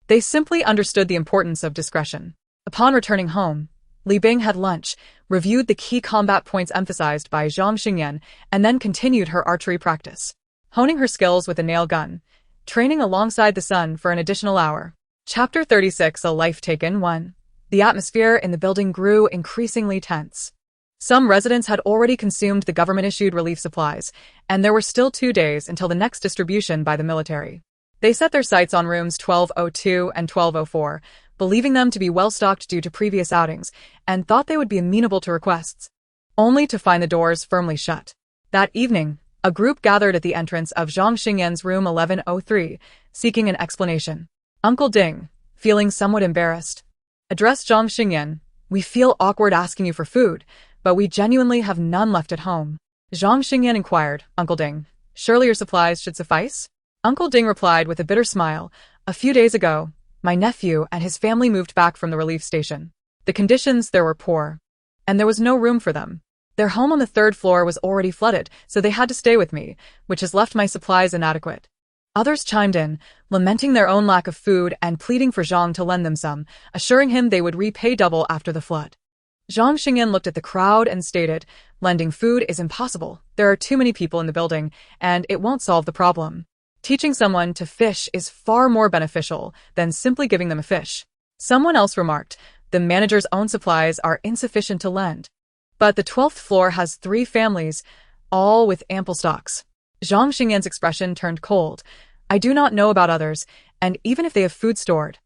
They simply understood the importance of discretion. Upon returning home, Li Bing had lunch, reviewed the key combat points emphasized by Zhang Xingyan, and then continued her archery practice, honing her skills with a nail gun, training alongside the sun for an additional hour. Chapter 36, A Life Taken 1. The atmosphere in the building grew increasingly tense. Some residents had already consumed the government-issued relief supplies, and there were still 2 days until the next distribution by the military. They set their sights on rooms 1202 and 1204, believing them to be well-stocked due to previous outings, and thought they would be amenable to requests, only to find the doors firmly shut. That evening, a group gathered at the entrance of Zhang Xingyan's room 1103, seeking an explanation. Uncle Ding, feeling somewhat embarrassed, addressed Zhang Xingyan. We feel awkward asking you for food, but we genuinely have none left at home. Zhang Xingyan inquired, Uncle Ding, surely your supplies should suffice? Uncle Ding replied with a bitter smile, A few days ago, my nephew and his family moved back from the relief station. The conditions there were poor, and there was no room for them. Their home on the 3rd floor was already flooded, so they had to stay with me, which has left my supplies inadequate. Others chimed in, lamenting their own lack of food and pleading for Zhang to lend them some, assuring him they would repay double after the flood. Zhang Xingyan looked at the crowd and stated, lending food is impossible. There are too many people in the building, and it won't solve the problem. Teaching someone to fish is far more beneficial than simply giving them a fish. Someone else remarked, the manager's own supplies are insufficient to lend. But the 12th floor has 3 families, all with ample stocks. Zhang Xingyan's expression turned cold. I do not know about others, and even if they have food stored,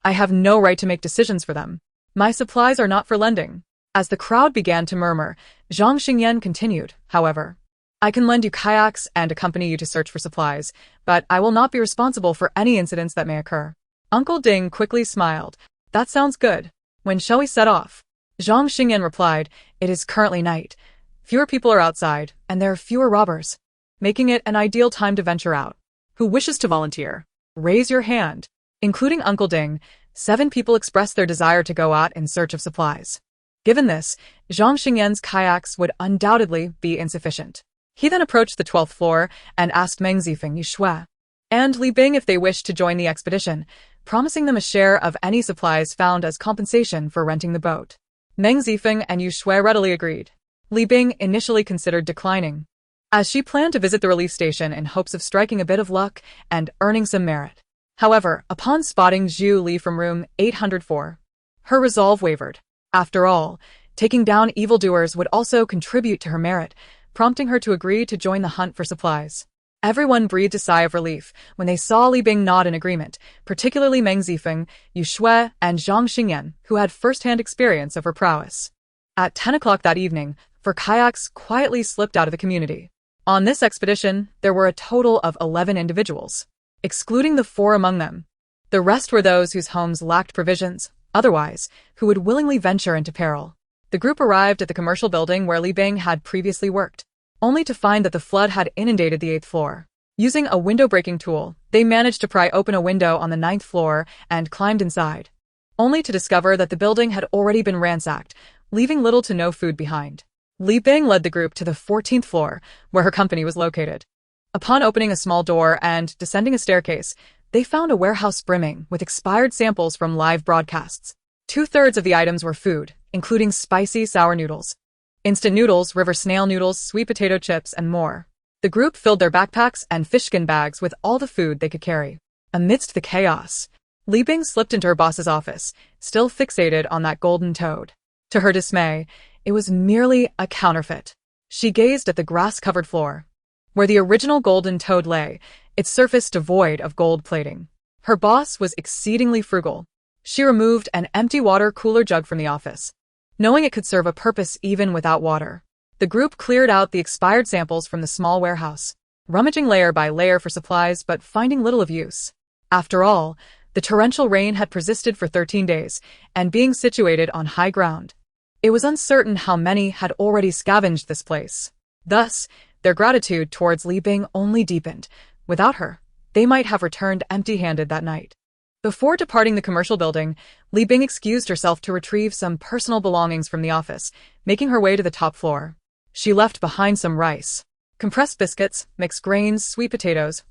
I have no right to make decisions for them. My supplies are not for lending. As the crowd began to murmur, Zhang Xingyan continued, however, I can lend you kayaks and accompany you to search for supplies, but I will not be responsible for any incidents that may occur. Uncle Ding quickly smiled. That sounds good. When shall we set off? Zhang Xingyan replied, it is currently night. Fewer people are outside, and there are fewer robbers, making it an ideal time to venture out. Who wishes to volunteer? Raise your hand. Including Uncle Ding, 7 people expressed their desire to go out in search of supplies. Given this, Zhang Xingyan's kayaks would undoubtedly be insufficient. He then approached the 12th floor and asked Meng Zifeng, Yu Shui, and Li Bing if they wished to join the expedition, promising them a share of any supplies found as compensation for renting the boat. Meng Zifeng and Yu Shui readily agreed. Li Bing initially considered declining, as she planned to visit the relief station in hopes of striking a bit of luck and earning some merit. However, upon spotting Zhu Li from room 804, her resolve wavered. After all, taking down evildoers would also contribute to her merit, prompting her to agree to join the hunt for supplies. Everyone breathed a sigh of relief when they saw Li Bing nod in agreement, particularly Meng Zifeng, Yu Shui, and Zhang Xingyan, who had first-hand experience of her prowess. At 10 o'clock that evening, 4 kayaks quietly slipped out of the community. On this expedition, there were a total of 11 individuals, excluding the 4 among them. The rest were those whose homes lacked provisions, otherwise, who would willingly venture into peril. The group arrived at the commercial building where Li Bing had previously worked, only to find that the flood had inundated the 8th floor. Using a window-breaking tool, they managed to pry open a window on the 9th floor and climbed inside, only to discover that the building had already been ransacked, leaving little to no food behind. Li Bing led the group to the 14th floor, where her company was located. Upon opening a small door and descending a staircase, they found a warehouse brimming with expired samples from live broadcasts. 2/3 of the items were food, including spicy sour noodles, instant noodles, river snail noodles, sweet potato chips, and more. The group filled their backpacks and fishskin bags with all the food they could carry. Amidst the chaos, Li Bing slipped into her boss's office, still fixated on that golden toad. To her dismay, it was merely a counterfeit. She gazed at the grass-covered floor, where the original golden toad lay, its surface devoid of gold plating. Her boss was exceedingly frugal. She removed an empty water cooler jug from the office, knowing it could serve a purpose even without water. The group cleared out the expired samples from the small warehouse, rummaging layer by layer for supplies but finding little of use. After all, the torrential rain had persisted for 13 days, and being situated on high ground, it was uncertain how many had already scavenged this place. Thus, their gratitude towards Li Bing only deepened. Without her, they might have returned empty-handed that night. Before departing the commercial building, Li Bing excused herself to retrieve some personal belongings from the office, making her way to the top floor. She left behind some rice, compressed biscuits, mixed grains, sweet potatoes,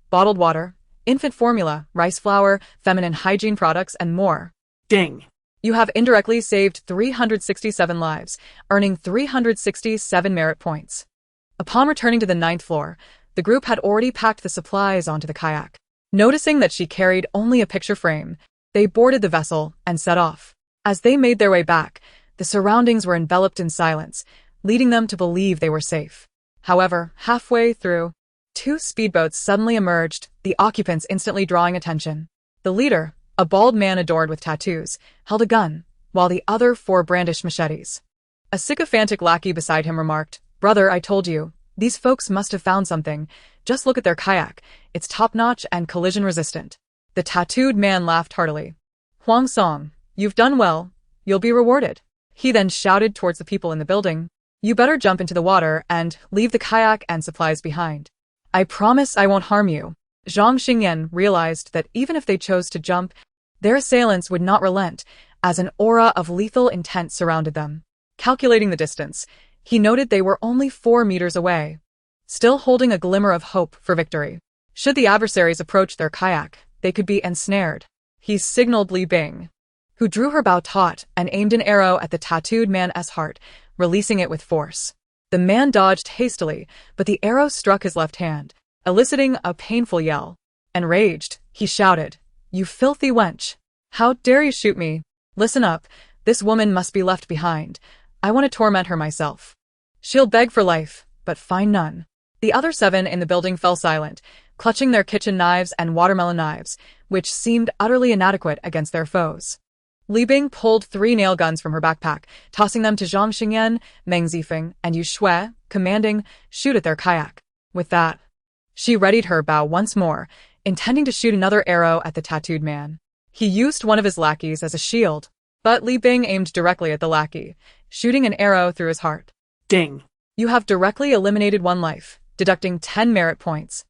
bottled water, infant formula, rice flour, feminine hygiene products, and more. Ding. You have indirectly saved 367 lives, earning 367 merit points. Upon returning to the 9th floor, the group had already packed the supplies onto the kayak. Noticing that she carried only a picture frame, they boarded the vessel and set off. As they made their way back, the surroundings were enveloped in silence, leading them to believe they were safe. However, halfway through, 2 speedboats suddenly emerged, the occupants instantly drawing attention. The leader, a bald man adorned with tattoos, held a gun, while the other 4 brandished machetes. A sycophantic lackey beside him remarked, "Brother, I told you, these folks must have found something. Just look at their kayak. It's top-notch and collision-resistant." The tattooed man laughed heartily. "Huang Song, you've done well. You'll be rewarded." He then shouted towards the people in the building, "You better jump into the water and leave the kayak and supplies behind. I promise I won't harm you." Zhang Xingyan realized that even if they chose to jump, their assailants would not relent, as an aura of lethal intent surrounded them. Calculating the distance, he noted they were only 4 meters away, still holding a glimmer of hope for victory. Should the adversaries approach their kayak, they could be ensnared. He signaled Li Bing, who drew her bow taut and aimed an arrow at the tattooed man's heart, releasing it with force. The man dodged hastily, but the arrow struck his left hand, eliciting a painful yell. Enraged, he shouted, "You filthy wench! How dare you shoot me? Listen up, this woman must be left behind. I want to torment her myself. She'll beg for life, but find none." The other 7 in the building fell silent, clutching their kitchen knives and watermelon knives, which seemed utterly inadequate against their foes. Li Bing pulled 3 nail guns from her backpack, tossing them to Zhang Xingyan, Meng Zifeng, and Yu Shui, commanding, "Shoot at their kayak." With that, she readied her bow once more, intending to shoot another arrow at the tattooed man. He used one of his lackeys as a shield, but Li Bing aimed directly at the lackey, shooting an arrow through his heart. Ding. You have directly eliminated 1 life, deducting 10 merit points.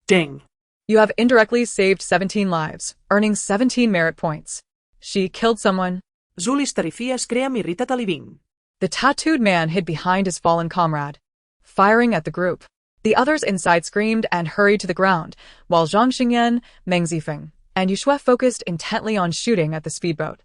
Ding. You have indirectly saved 17 lives, earning 17 merit points. She killed someone. Zulis tarifias crea mi irritat a Li Bing. The tattooed man hid behind his fallen comrade, firing at the group. The others inside screamed and hurried to the ground, while Zhang Xingyan, Meng Zifeng, and Yu Shui focused intently on shooting at the speedboat.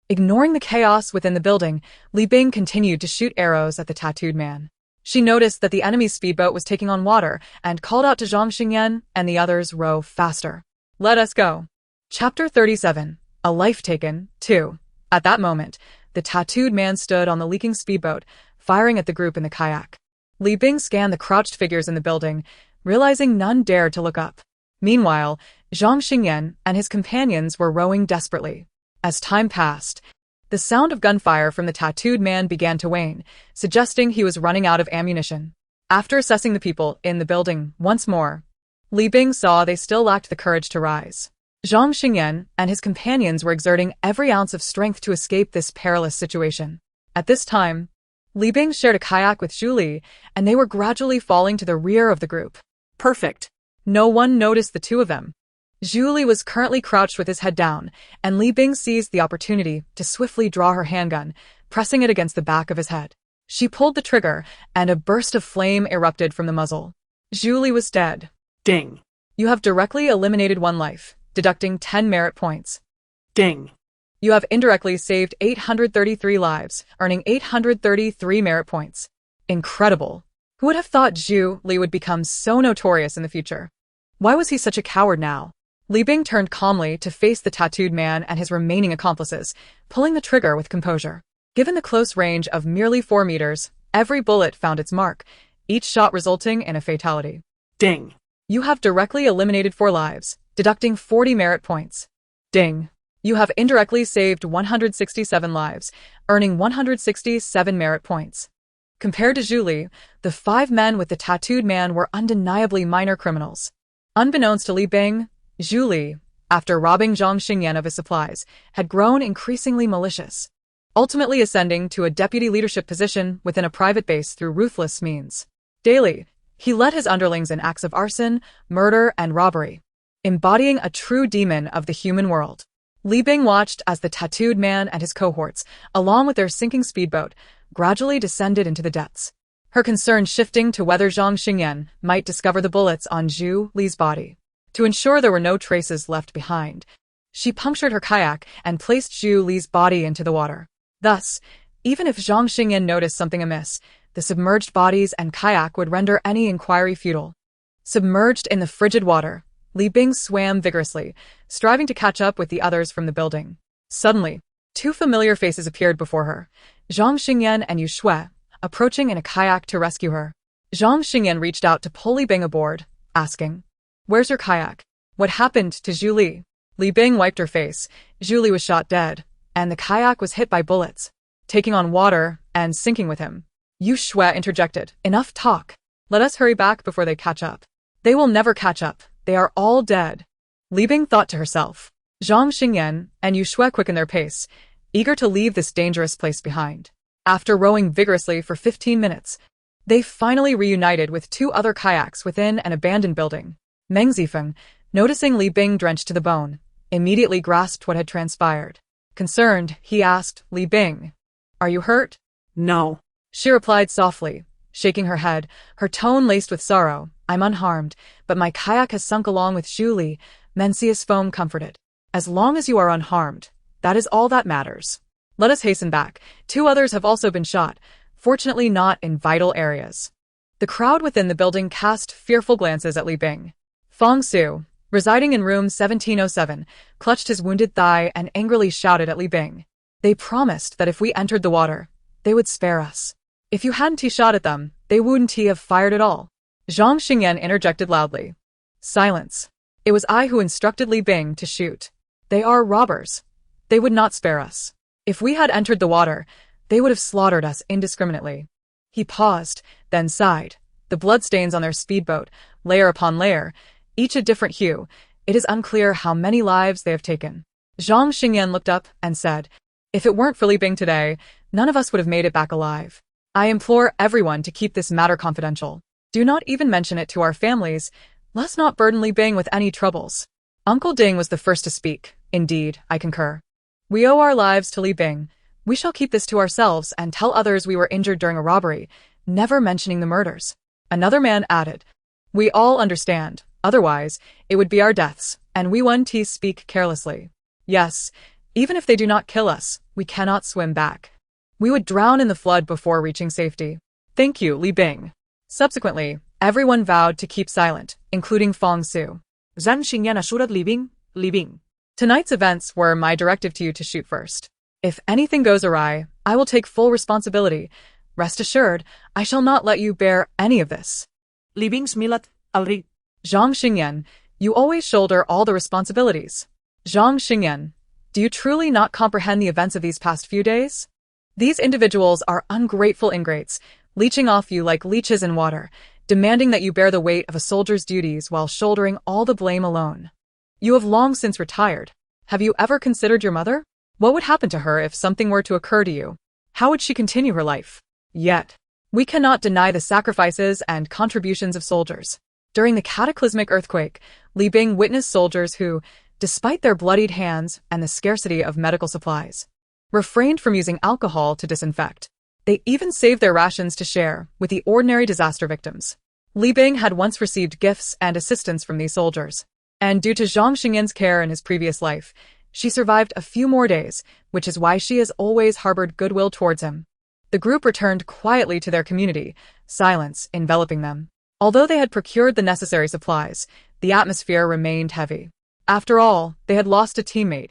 Ignoring the chaos within the building, Li Bing continued to shoot arrows at the tattooed man. She noticed that the enemy's speedboat was taking on water and called out to Zhang Xingyan and the others row faster. Let us go. Chapter 37. A Life Taken, 2. At that moment, the tattooed man stood on the leaking speedboat, firing at the group in the kayak. Li Bing scanned the crouched figures in the building, realizing none dared to look up. Meanwhile, Zhang Xingyan and his companions were rowing desperately. As time passed, the sound of gunfire from the tattooed man began to wane, suggesting he was running out of ammunition. After assessing the people in the building once more, Li Bing saw they still lacked the courage to rise. Zhang Xingyan and his companions were exerting every ounce of strength to escape this perilous situation. At this time, Li Bing shared a kayak with Zhu Li, and they were gradually falling to the rear of the group. Perfect. No one noticed the 2 of them. Zhu Li was currently crouched with his head down, and Li Bing seized the opportunity to swiftly draw her handgun, pressing it against the back of his head. She pulled the trigger, and a burst of flame erupted from the muzzle. Zhu Li was dead. Ding. You have directly eliminated 1 life, deducting 10 merit points. Ding. You have indirectly saved 833 lives, earning 833 merit points. Incredible. Who would have thought Zhu Li would become so notorious in the future? Why was he such a coward now? Li Bing turned calmly to face the tattooed man and his remaining accomplices, pulling the trigger with composure. Given the close range of merely 4 meters, every bullet found its mark, each shot resulting in a fatality. Ding. You have directly eliminated 4 lives, deducting 40 merit points. Ding. You have indirectly saved 167 lives, earning 167 merit points. Compared to Zhu Li, the 5 men with the tattooed man were undeniably minor criminals. Unbeknownst to Li Bing, Zhu Li, after robbing Zhang Xingyan of his supplies, had grown increasingly malicious, ultimately ascending to a deputy leadership position within a private base through ruthless means. Daily, he led his underlings in acts of arson, murder, and robbery, embodying a true demon of the human world. Li Bing watched as the tattooed man and his cohorts, along with their sinking speedboat, gradually descended into the depths, her concern shifting to whether Zhang Xingyan might discover the bullets on Zhu Li's body. To ensure there were no traces left behind, she punctured her kayak and placed Zhu Li's body into the water. Thus, even if Zhang Xingyan noticed something amiss, the submerged bodies and kayak would render any inquiry futile. Submerged in the frigid water, Li Bing swam vigorously, striving to catch up with the others from the building. Suddenly, 2 familiar faces appeared before her, Zhang Xingyan and Yu Shui, approaching in a kayak to rescue her. Zhang Xingyan reached out to pull Li Bing aboard, asking, "Where's your kayak? What happened to Zhu Li?" Li Bing wiped her face. Zhu Li was shot dead, and the kayak was hit by bullets, taking on water and sinking with him. Yu Shui interjected, "Enough talk. Let us hurry back before they catch up." "They will never catch up. They are all dead," Li Bing thought to herself. Zhang Xingyan and Yu Shui quickened their pace, eager to leave this dangerous place behind. After rowing vigorously for 15 minutes, they finally reunited with 2 other kayaks within an abandoned building. Meng Zifeng, noticing Li Bing drenched to the bone, immediately grasped what had transpired. Concerned, he asked, "Li Bing, are you hurt?" No. She replied softly, shaking her head, her tone laced with sorrow. "I'm unharmed, but my kayak has sunk along with Zhu Li," Mencius Foam comforted. "As long as you are unharmed, That is all that matters. Let us hasten back. 2 others have also been shot, fortunately not in vital areas. The crowd within the building cast fearful glances at Li Bing. Fong Su, residing in room 1707, clutched his wounded thigh and angrily shouted at Li Bing. They promised that if we entered the water, they would spare us. If you hadn't shot at them, they wouldn't have fired at all. Zhang Xingyan interjected loudly. Silence. It was I who instructed Li Bing to shoot. They are robbers. They would not spare us. If we had entered the water, they would have slaughtered us indiscriminately. He paused, then sighed. The bloodstains on their speedboat, layer upon layer, each a different hue. It is unclear how many lives they have taken. Zhang Xingyan looked up and said, If it weren't for Li Bing today, none of us would have made it back alive. I implore everyone to keep this matter confidential. Do not even mention it to our families. Let's not burden Li Bing with any troubles. Uncle Ding was the first to speak. Indeed, I concur. We owe our lives to Li Bing. We shall keep this to ourselves and tell others we were injured during a robbery, never mentioning the murders. Another man added, We all understand. Otherwise, it would be our deaths, and we won't speak carelessly. Yes, even if they do not kill us, we cannot swim back. We would drown in the flood before reaching safety. Thank you, Li Bing. Subsequently, everyone vowed to keep silent, including Fong Su. Zhang Xingyan assured Li Bing. Li Bing. Tonight's events were my directive to you to shoot first. If anything goes awry, I will take full responsibility. Rest assured, I shall not let you bear any of this. Li Bing smiled. Alri. Zhang Xingyan, you always shoulder all the responsibilities. Zhang Xingyan, do you truly not comprehend the events of these past few days? These individuals are ungrateful ingrates, leeching off you like leeches in water, demanding that you bear the weight of a soldier's duties while shouldering all the blame alone. You have long since retired. Have you ever considered your mother? What would happen to her if something were to occur to you? How would she continue her life? Yet, we cannot deny the sacrifices and contributions of soldiers. During the cataclysmic earthquake, Li Bing witnessed soldiers who, despite their bloodied hands and the scarcity of medical supplies, refrained from using alcohol to disinfect. They even saved their rations to share with the ordinary disaster victims. Li Bing had once received gifts and assistance from these soldiers, and due to Zhang Xingyan's care in his previous life, she survived a few more days, which is why she has always harbored goodwill towards him. The group returned quietly to their community, silence enveloping them. Although they had procured the necessary supplies, the atmosphere remained heavy. After all, they had lost a teammate,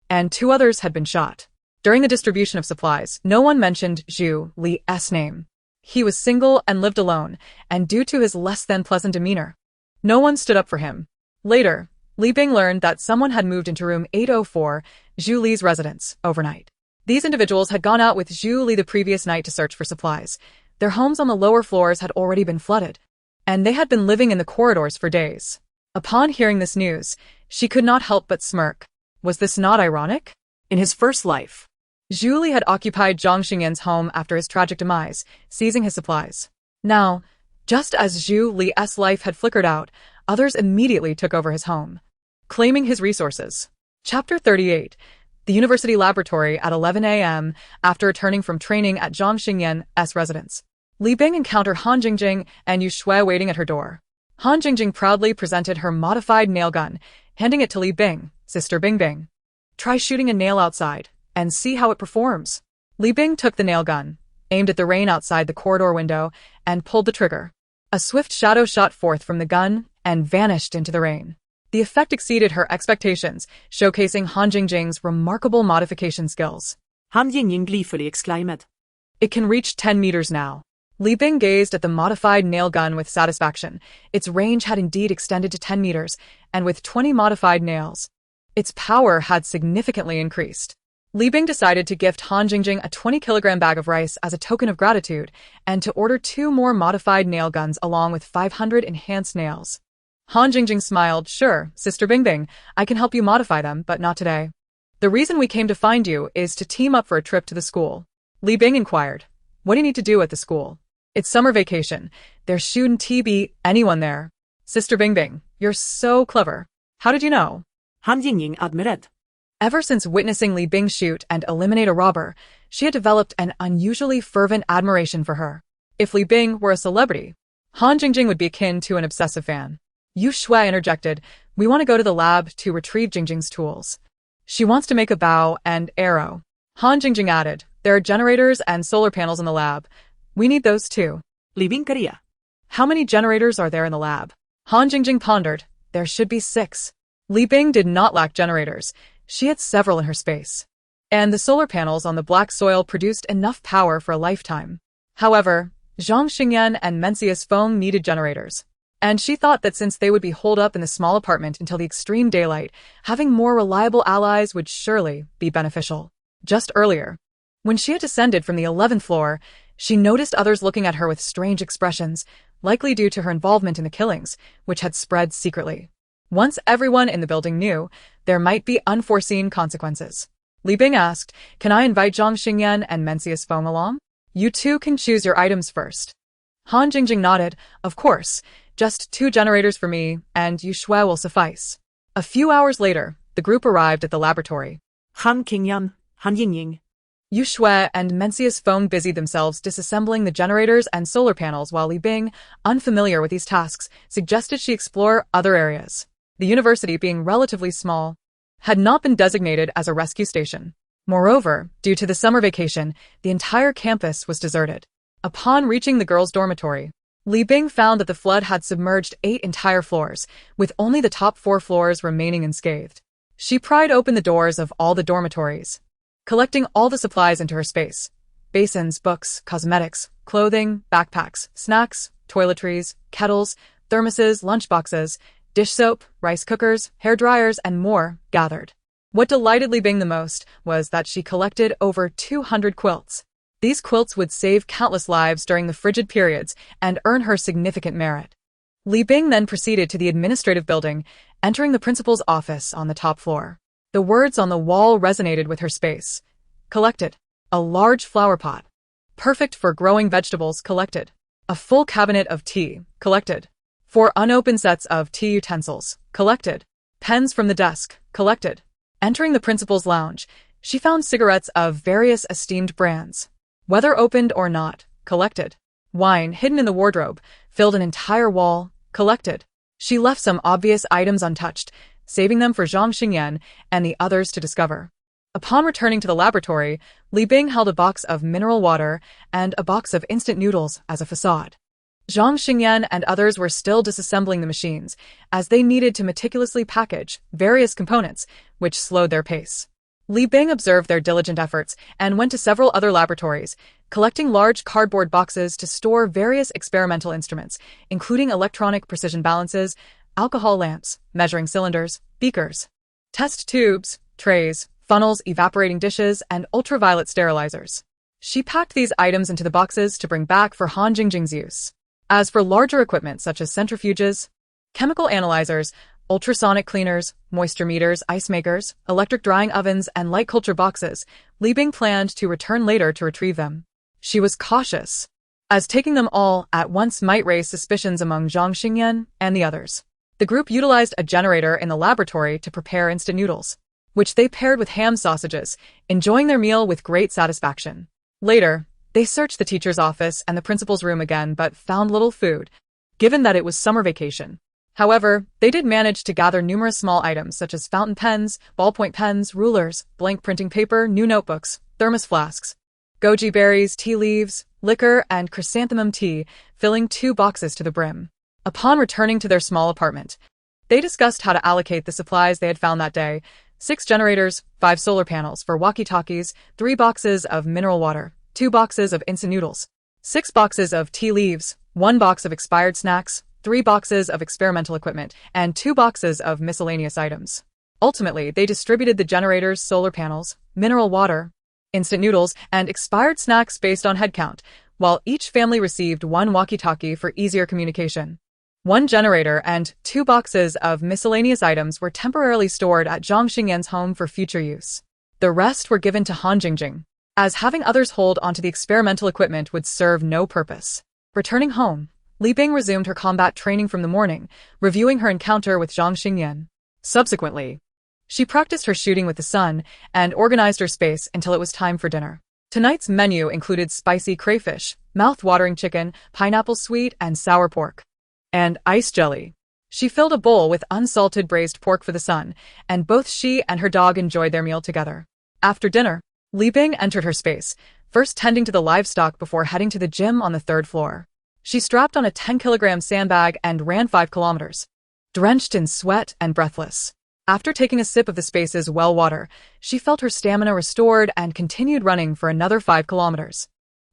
and 2 others had been shot. During the distribution of supplies, no one mentioned Zhu Li's name. He was single and lived alone, and due to his less-than-pleasant demeanor, no one stood up for him. Later, Li Bing learned that someone had moved into room 804, Zhu Li's residence, overnight. These individuals had gone out with Zhu Li the previous night to search for supplies. Their homes on the lower floors had already been flooded, and they had been living in the corridors for days. Upon hearing this news, she could not help but smirk. Was this not ironic? In his first life, Zhu Li had occupied Zhang Xingyan's home after his tragic demise, seizing his supplies. Now, just as Zhu Li's life had flickered out, others immediately took over his home, claiming his resources. Chapter 38. The University Laboratory at 11 a.m. After returning from training at Zhang Xingyan's residence, Li Bing encountered Han Jingjing and Yu Shui waiting at her door. Han Jingjing proudly presented her modified nail gun, handing it to Li Bing. Sister Bing Bing, try shooting a nail outside, and see how it performs. Li Bing took the nail gun, aimed at the rain outside the corridor window, and pulled the trigger. A swift shadow shot forth from the gun and vanished into the rain. The effect exceeded her expectations, showcasing Han Jingjing's remarkable modification skills. Han Jingjing gleefully exclaimed. It can reach 10 meters now. Li Bing gazed at the modified nail gun with satisfaction. Its range had indeed extended to 10 meters, and with 20 modified nails, its power had significantly increased. Li Bing decided to gift Han Jingjing a 20-kilogram bag of rice as a token of gratitude, and to order 2 more modified nail guns along with 500 enhanced nails. Han Jingjing smiled. Sure, Sister Bing Bing, I can help you modify them, but not today. The reason we came to find you is to team up for a trip to the school. Li Bing inquired. What do you need to do at the school? It's summer vacation. There shouldn't be anyone there. Sister Bing Bing, you're so clever. How did you know? Han Jingjing admitted. Ever since witnessing Li Bing shoot and eliminate a robber, she had developed an unusually fervent admiration for her. If Li Bing were a celebrity, Han Jingjing would be akin to an obsessive fan. Yu Shui interjected, we want to go to the lab to retrieve Jingjing's tools. She wants to make a bow and arrow. Han Jingjing added, there are generators and solar panels in the lab. We need those too. Li Bing quería. How many generators are there in the lab? Han Jingjing pondered. There should be 6. Li Bing did not lack generators. She had several in her space. And the solar panels on the black soil produced enough power for a lifetime. However, Zhang Xingyan and Mencius Feng needed generators. And she thought that since they would be holed up in the small apartment until the extreme daylight, having more reliable allies would surely be beneficial. Just earlier, when she had descended from the 11th floor, she noticed others looking at her with strange expressions, likely due to her involvement in the killings, which had spread secretly. Once everyone in the building knew, there might be unforeseen consequences. Li Bing asked, can I invite Zhang Xingyan and Mencius Feng along? You two can choose your items first. Han Jingjing nodded, of course, just 2 generators for me, and Yu Shui will suffice. A few hours later, the group arrived at the laboratory. Han Qingyan, Han Yingying. Yu Shui and Mencius Feng busied themselves disassembling the generators and solar panels while Li Bing, unfamiliar with these tasks, suggested she explore other areas. The university, being relatively small, had not been designated as a rescue station. Moreover, due to the summer vacation, the entire campus was deserted. Upon reaching the girls' dormitory, Li Bing found that the flood had submerged 8 entire floors, with only the top 4 floors remaining unscathed. She pried open the doors of all the dormitories, collecting all the supplies into her space. Basins, books, cosmetics, clothing, backpacks, snacks, toiletries, kettles, thermoses, lunchboxes, dish soap, rice cookers, hair dryers, and more gathered. What delighted Li Bing the most was that she collected over 200 quilts. These quilts would save countless lives during the frigid periods and earn her significant merit. Li Bing then proceeded to the administrative building, entering the principal's office on the top floor. The words on the wall resonated with her space. Collected. A large flower pot. Perfect for growing vegetables. Collected. A full cabinet of tea. Collected. 4 unopened sets of tea utensils. Collected. Pens from the desk. Collected. Entering the principal's lounge, she found cigarettes of various esteemed brands. Whether opened or not, collected. Wine hidden in the wardrobe filled an entire wall. Collected. She left some obvious items untouched, saving them for Zhang Xingyan and the others to discover. Upon returning to the laboratory, Li Bing held a box of mineral water and a box of instant noodles as a facade. Zhang Xingyan and others were still disassembling the machines, as they needed to meticulously package various components, which slowed their pace. Li Bing observed their diligent efforts and went to several other laboratories, collecting large cardboard boxes to store various experimental instruments, including electronic precision balances, alcohol lamps, measuring cylinders, beakers, test tubes, trays, funnels, evaporating dishes, and ultraviolet sterilizers. She packed these items into the boxes to bring back for Han Jingjing's use. As for larger equipment such as centrifuges, chemical analyzers, ultrasonic cleaners, moisture meters, ice makers, electric drying ovens, and light culture boxes, Li Bing planned to return later to retrieve them. She was cautious, as taking them all at once might raise suspicions among Zhang Xingyan and the others. The group utilized a generator in the laboratory to prepare instant noodles, which they paired with ham sausages, enjoying their meal with great satisfaction. Later, they searched the teacher's office and the principal's room again but found little food, given that it was summer vacation. However, they did manage to gather numerous small items such as fountain pens, ballpoint pens, rulers, blank printing paper, new notebooks, thermos flasks, goji berries, tea leaves, liquor, and chrysanthemum tea, filling 2 boxes to the brim. Upon returning to their small apartment, they discussed how to allocate the supplies they had found that day: 6 generators, 5 solar panels for walkie-talkies, 3 boxes of mineral water, 2 boxes of instant noodles, 6 boxes of tea leaves, 1 box of expired snacks, 3 boxes of experimental equipment, and 2 boxes of miscellaneous items. Ultimately, they distributed the generators, solar panels, mineral water, instant noodles, and expired snacks based on head count, while each family received 1 walkie-talkie for easier communication. 1 generator and 2 boxes of miscellaneous items were temporarily stored at Zhang Xingyan's home for future use. The rest were given to Han Jingjing, as having others hold onto the experimental equipment would serve no purpose. Returning home, Li Bing resumed her combat training from the morning, reviewing her encounter with Zhang Xingyan. Subsequently, she practiced her shooting with the sun and organized her space until it was time for dinner. Tonight's menu included spicy crayfish, mouth-watering chicken, pineapple sweet and sour pork, and ice jelly. She filled a bowl with unsalted braised pork for the son, and both she and her dog enjoyed their meal together. After dinner, Li Bing entered her space, first tending to the livestock before heading to the gym on the third floor. She strapped on a 10-kilogram sandbag and ran 5 kilometers, drenched in sweat and breathless. After taking a sip of the space's well water, she felt her stamina restored and continued running for another 5 kilometers.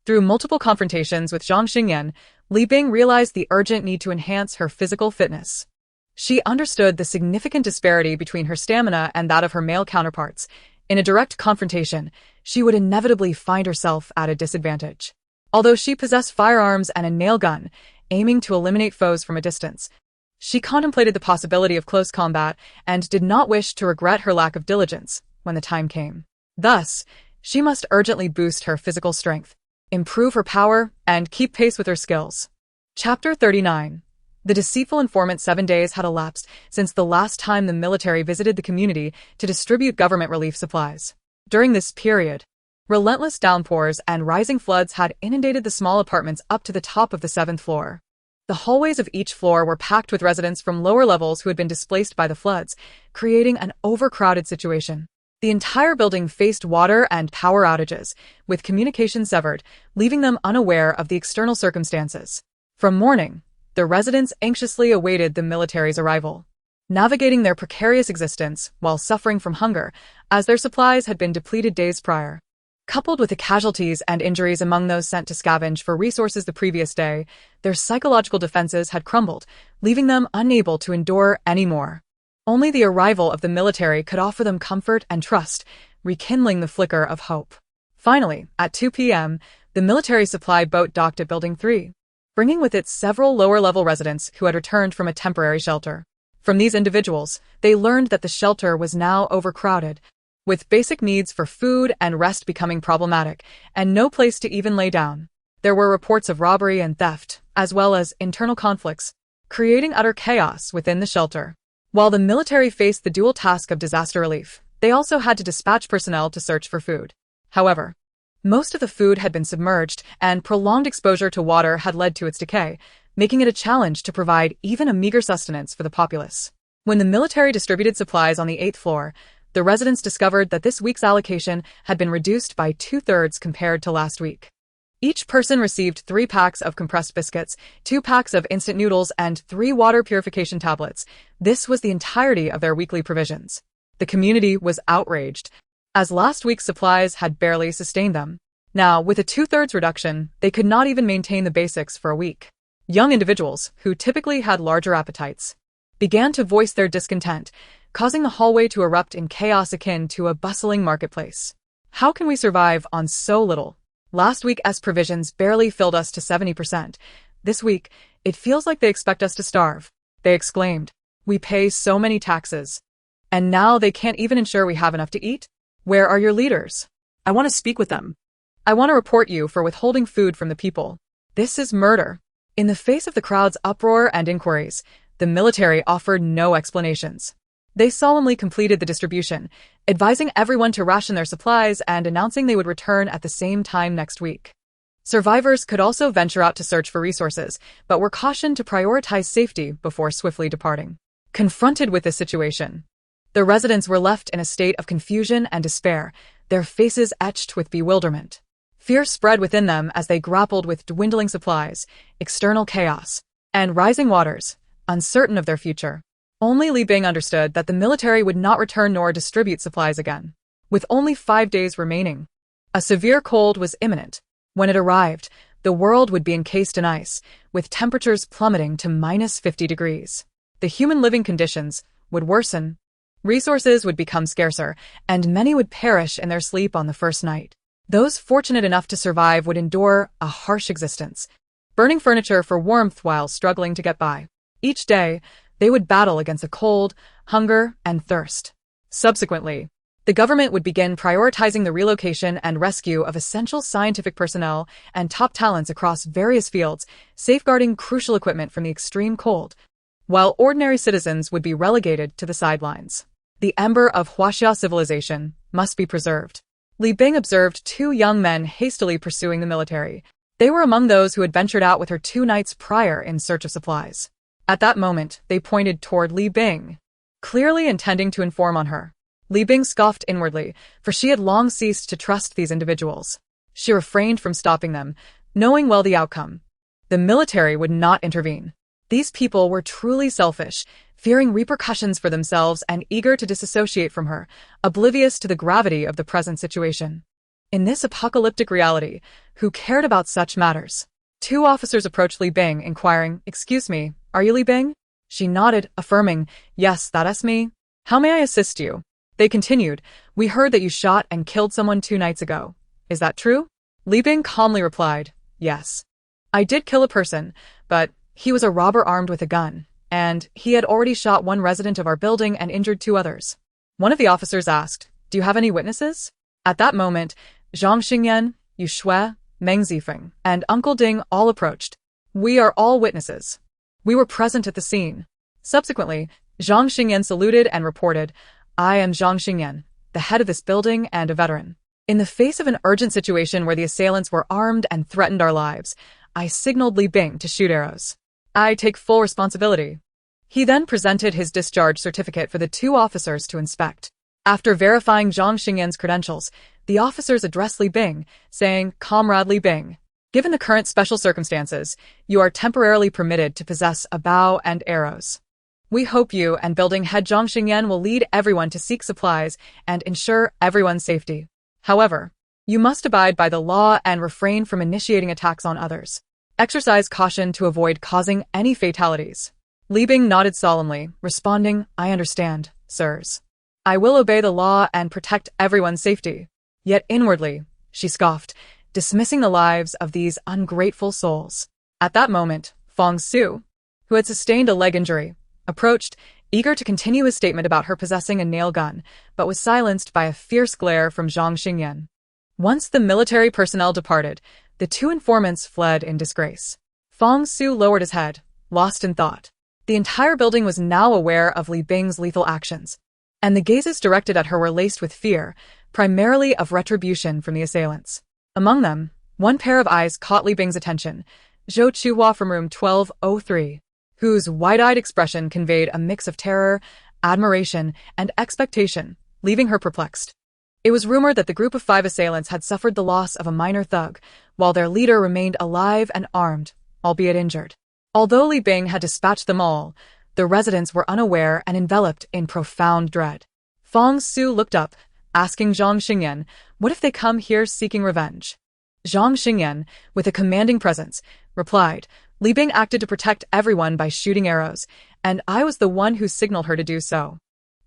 Through multiple confrontations with Zhang Xingyan, Li Bing realized the urgent need to enhance her physical fitness. She understood the significant disparity between her stamina and that of her male counterparts. In a direct confrontation, she would inevitably find herself at a disadvantage. Although she possessed firearms and a nail gun, aiming to eliminate foes from a distance, she contemplated the possibility of close combat and did not wish to regret her lack of diligence when the time came. Thus, she must urgently boost her physical strength, improve her power, and keep pace with her skills. Chapter 39. The deceitful informant. 7 days had elapsed since the last time the military visited the community to distribute government relief supplies. During this period, relentless downpours and rising floods had inundated the small apartments up to the top of the 7th floor. The hallways of each floor were packed with residents from lower levels who had been displaced by the floods, creating an overcrowded situation. The entire building faced water and power outages, with communication severed, leaving them unaware of the external circumstances. From morning, the residents anxiously awaited the military's arrival, navigating their precarious existence while suffering from hunger, as their supplies had been depleted days prior. Coupled with the casualties and injuries among those sent to scavenge for resources the previous day, their psychological defenses had crumbled, leaving them unable to endure any more. Only the arrival of the military could offer them comfort and trust, rekindling the flicker of hope. Finally, at 2 p.m., the military supply boat docked at Building 3, bringing with it several lower-level residents who had returned from a temporary shelter. From these individuals, they learned that the shelter was now overcrowded, with basic needs for food and rest becoming problematic, and no place to even lay down. There were reports of robbery and theft, as well as internal conflicts, creating utter chaos within the shelter. While the military faced the dual task of disaster relief, they also had to dispatch personnel to search for food. However, most of the food had been submerged, and prolonged exposure to water had led to its decay, making it a challenge to provide even a meager sustenance for the populace. When the military distributed supplies on the 8th floor, the residents discovered that this week's allocation had been reduced by 2/3 compared to last week. Each person received 3 packs of compressed biscuits, 2 packs of instant noodles, and 3 water purification tablets. This was the entirety of their weekly provisions. The community was outraged, as last week's supplies had barely sustained them. Now, with a 2/3 reduction, they could not even maintain the basics for a week. Young individuals, who typically had larger appetites, began to voice their discontent, causing the hallway to erupt in chaos akin to a bustling marketplace. How can we survive on so little? Last week's provisions barely filled us to 70%. This week, it feels like they expect us to starve, they exclaimed. We pay so many taxes, and now they can't even ensure we have enough to eat? Where are your leaders? I want to speak with them. I want to report you for withholding food from the people. This is murder. In the face of the crowd's uproar and inquiries, the military offered no explanations. They solemnly completed the distribution, advising everyone to ration their supplies and announcing they would return at the same time next week. Survivors could also venture out to search for resources, but were cautioned to prioritize safety before swiftly departing. Confronted with this situation, the residents were left in a state of confusion and despair, their faces etched with bewilderment. Fear spread within them as they grappled with dwindling supplies, external chaos, and rising waters, uncertain of their future. Only Li Bing understood that the military would not return nor distribute supplies again. With only 5 days remaining, a severe cold was imminent. When it arrived, the world would be encased in ice, with temperatures plummeting to -50 degrees. The human living conditions would worsen, resources would become scarcer, and many would perish in their sleep on the first night. Those fortunate enough to survive would endure a harsh existence, burning furniture for warmth while struggling to get by. Each day, they would battle against the cold, hunger, and thirst. Subsequently, the government would begin prioritizing the relocation and rescue of essential scientific personnel and top talents across various fields, safeguarding crucial equipment from the extreme cold, while ordinary citizens would be relegated to the sidelines. The ember of Huaxia civilization must be preserved. Li Bing observed 2 young men hastily pursuing the military. They were among those who had ventured out with her 2 nights prior in search of supplies. At that moment, they pointed toward Li Bing, clearly intending to inform on her. Li Bing scoffed inwardly, for she had long ceased to trust these individuals. She refrained from stopping them, knowing well the outcome. The military would not intervene. These people were truly selfish, fearing repercussions for themselves and eager to disassociate from her, oblivious to the gravity of the present situation. In this apocalyptic reality, who cared about such matters? Two officers approached Li Bing, inquiring, "Excuse me, are you Li Bing?" She nodded, affirming, "Yes, that's me. How may I assist you?" They continued, "We heard that you shot and killed someone 2 nights ago. Is that true?" Li Bing calmly replied, "Yes. I did kill a person, but he was a robber armed with a gun, and he had already shot 1 resident of our building and injured 2 others." One of the officers asked, "Do you have any witnesses?" At that moment, Zhang Xingyan, Yu Shui, Meng Zifeng, and Uncle Ding all approached. "We are all witnesses. We were present at the scene." Subsequently, Zhang Xingyan saluted and reported, "I am Zhang Xingyan, the head of this building and a veteran. In the face of an urgent situation where the assailants were armed and threatened our lives, I signaled Li Bing to shoot arrows. I take full responsibility." He then presented his discharge certificate for the 2 officers to inspect. After verifying Zhang Xingyan's credentials, the officers addressed Li Bing, saying, "Comrade Li Bing, given the current special circumstances, you are temporarily permitted to possess a bow and arrows. We hope you and building head Zhang Xingyan will lead everyone to seek supplies and ensure everyone's safety. However, you must abide by the law and refrain from initiating attacks on others. Exercise caution to avoid causing any fatalities." Li Bing nodded solemnly, responding, "I understand, sirs. I will obey the law and protect everyone's safety." Yet inwardly, she scoffed, dismissing the lives of these ungrateful souls. At that moment, Fong Su, who had sustained a leg injury, approached, eager to continue his statement about her possessing a nail gun, but was silenced by a fierce glare from Zhang Xingyan. Once the military personnel departed, the 2 informants fled in disgrace. Fong Su lowered his head, lost in thought. The entire building was now aware of Li Bing's lethal actions, and the gazes directed at her were laced with fear, primarily of retribution from the assailants. Among them, one pair of eyes caught Li Bing's attention, Zhou Chuhua from room 1203, whose wide-eyed expression conveyed a mix of terror, admiration, and expectation, leaving her perplexed. It was rumored that the group of 5 assailants had suffered the loss of a minor thug, while their leader remained alive and armed, albeit injured. Although Li Bing had dispatched them all, the residents were unaware and enveloped in profound dread. Fong Su looked up, asking Zhang Xingyan, "What if they come here seeking revenge?" Zhang Xingyan, with a commanding presence, replied, "Li Bing acted to protect everyone by shooting arrows, and I was the one who signaled her to do so.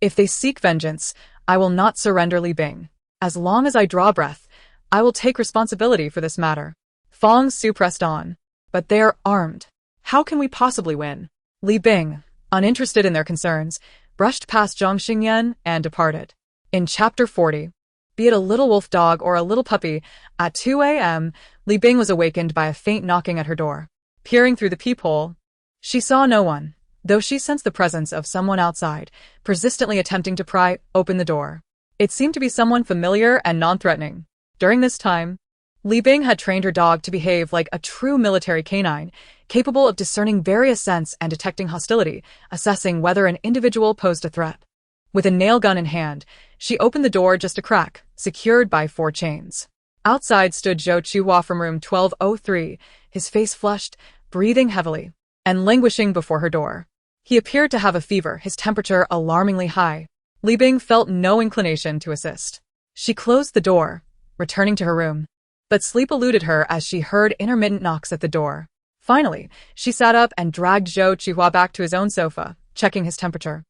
If they seek vengeance, I will not surrender Li Bing. As long as I draw breath, I will take responsibility for this matter." Fong Su pressed on, "But they are armed. How can we possibly win?" Li Bing, uninterested in their concerns, brushed past Zhang Xingyan and departed. In Chapter 40, be it a little wolf dog or a little puppy, at 2 a.m., Li Bing was awakened by a faint knocking at her door. Peering through the peephole, she saw no one, though she sensed the presence of someone outside, persistently attempting to pry open the door. It seemed to be someone familiar and non-threatening. During this time, Li Bing had trained her dog to behave like a true military canine, capable of discerning various scents and detecting hostility, assessing whether an individual posed a threat. With a nail gun in hand, she opened the door just a crack, secured by 4 chains. Outside stood Zhou Chuhua from room 1203, his face flushed, breathing heavily, and languishing before her door. He appeared to have a fever, his temperature alarmingly high. Li Bing felt no inclination to assist. She closed the door, returning to her room. But sleep eluded her as she heard intermittent knocks at the door. Finally, she sat up and dragged Zhou Chuhua back to his own sofa, checking his temperature.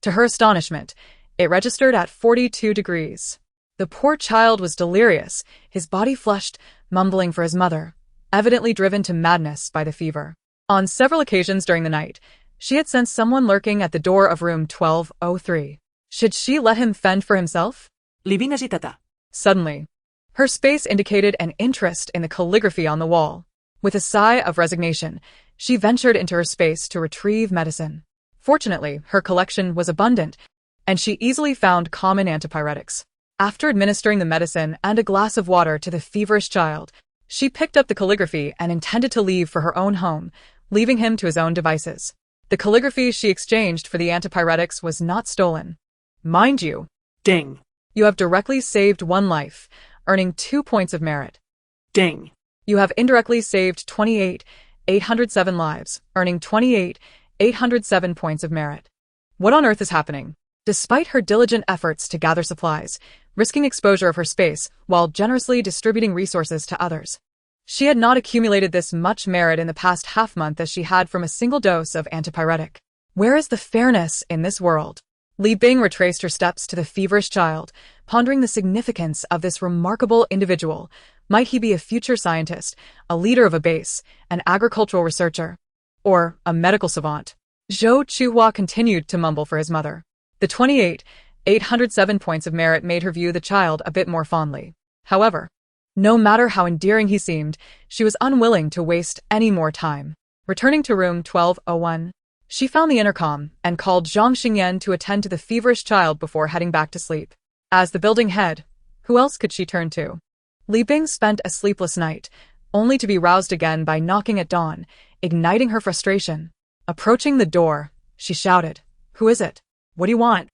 To her astonishment, it registered at 42 degrees. The poor child was delirious, his body flushed, mumbling for his mother, evidently driven to madness by the fever. On several occasions during the night, she had sensed someone lurking at the door of room 1203. Should she let him fend for himself? Li Bing agitata. Suddenly, her space indicated an interest in the calligraphy on the wall. With a sigh of resignation, she ventured into her space to retrieve medicine. Fortunately, her collection was abundant, and she easily found common antipyretics. After administering the medicine and a glass of water to the feverish child, she picked up the calligraphy and intended to leave for her own home, leaving him to his own devices. The calligraphy she exchanged for the antipyretics was not stolen. Mind you, Ding. you have directly saved 1 life, earning 2 points of merit. Ding. You have indirectly saved 28,807 lives, earning 28,807 points of merit. What on earth is happening? Despite her diligent efforts to gather supplies, risking exposure of her space while generously distributing resources to others, she had not accumulated this much merit in the past half-month as she had from a single dose of antipyretic. Where is the fairness in this world? Li Bing retraced her steps to the feverish child, pondering the significance of this remarkable individual. Might he be a future scientist, a leader of a base, an agricultural researcher, or a medical savant? Zhou Chuhua continued to mumble for his mother. The 28,807 points of merit made her view the child a bit more fondly. However, no matter how endearing he seemed, she was unwilling to waste any more time. Returning to room 1201, she found the intercom and called Zhang Xingyan to attend to the feverish child before heading back to sleep. As the building head, who else could she turn to? Li Bing spent a sleepless night, only to be roused again by knocking at dawn, igniting her frustration. Approaching the door, she shouted, "Who is it? What do you want?"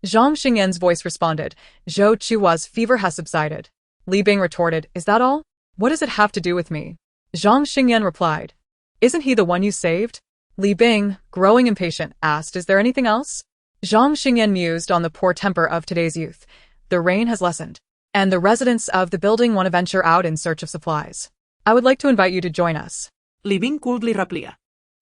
Zhang Xingyan's voice responded. Zhou Chuhua's fever has subsided. Li Bing retorted, "Is that all? What does it have to do with me?" Zhang Xingyan replied, "Isn't he the one you saved?" Li Bing, growing impatient, asked, "Is there anything else?" Zhang Xingyan mused on the poor temper of today's youth. The rain has lessened, and the residents of the building want to venture out in search of supplies. I would like to invite you to join us. Li Bing coldly replied.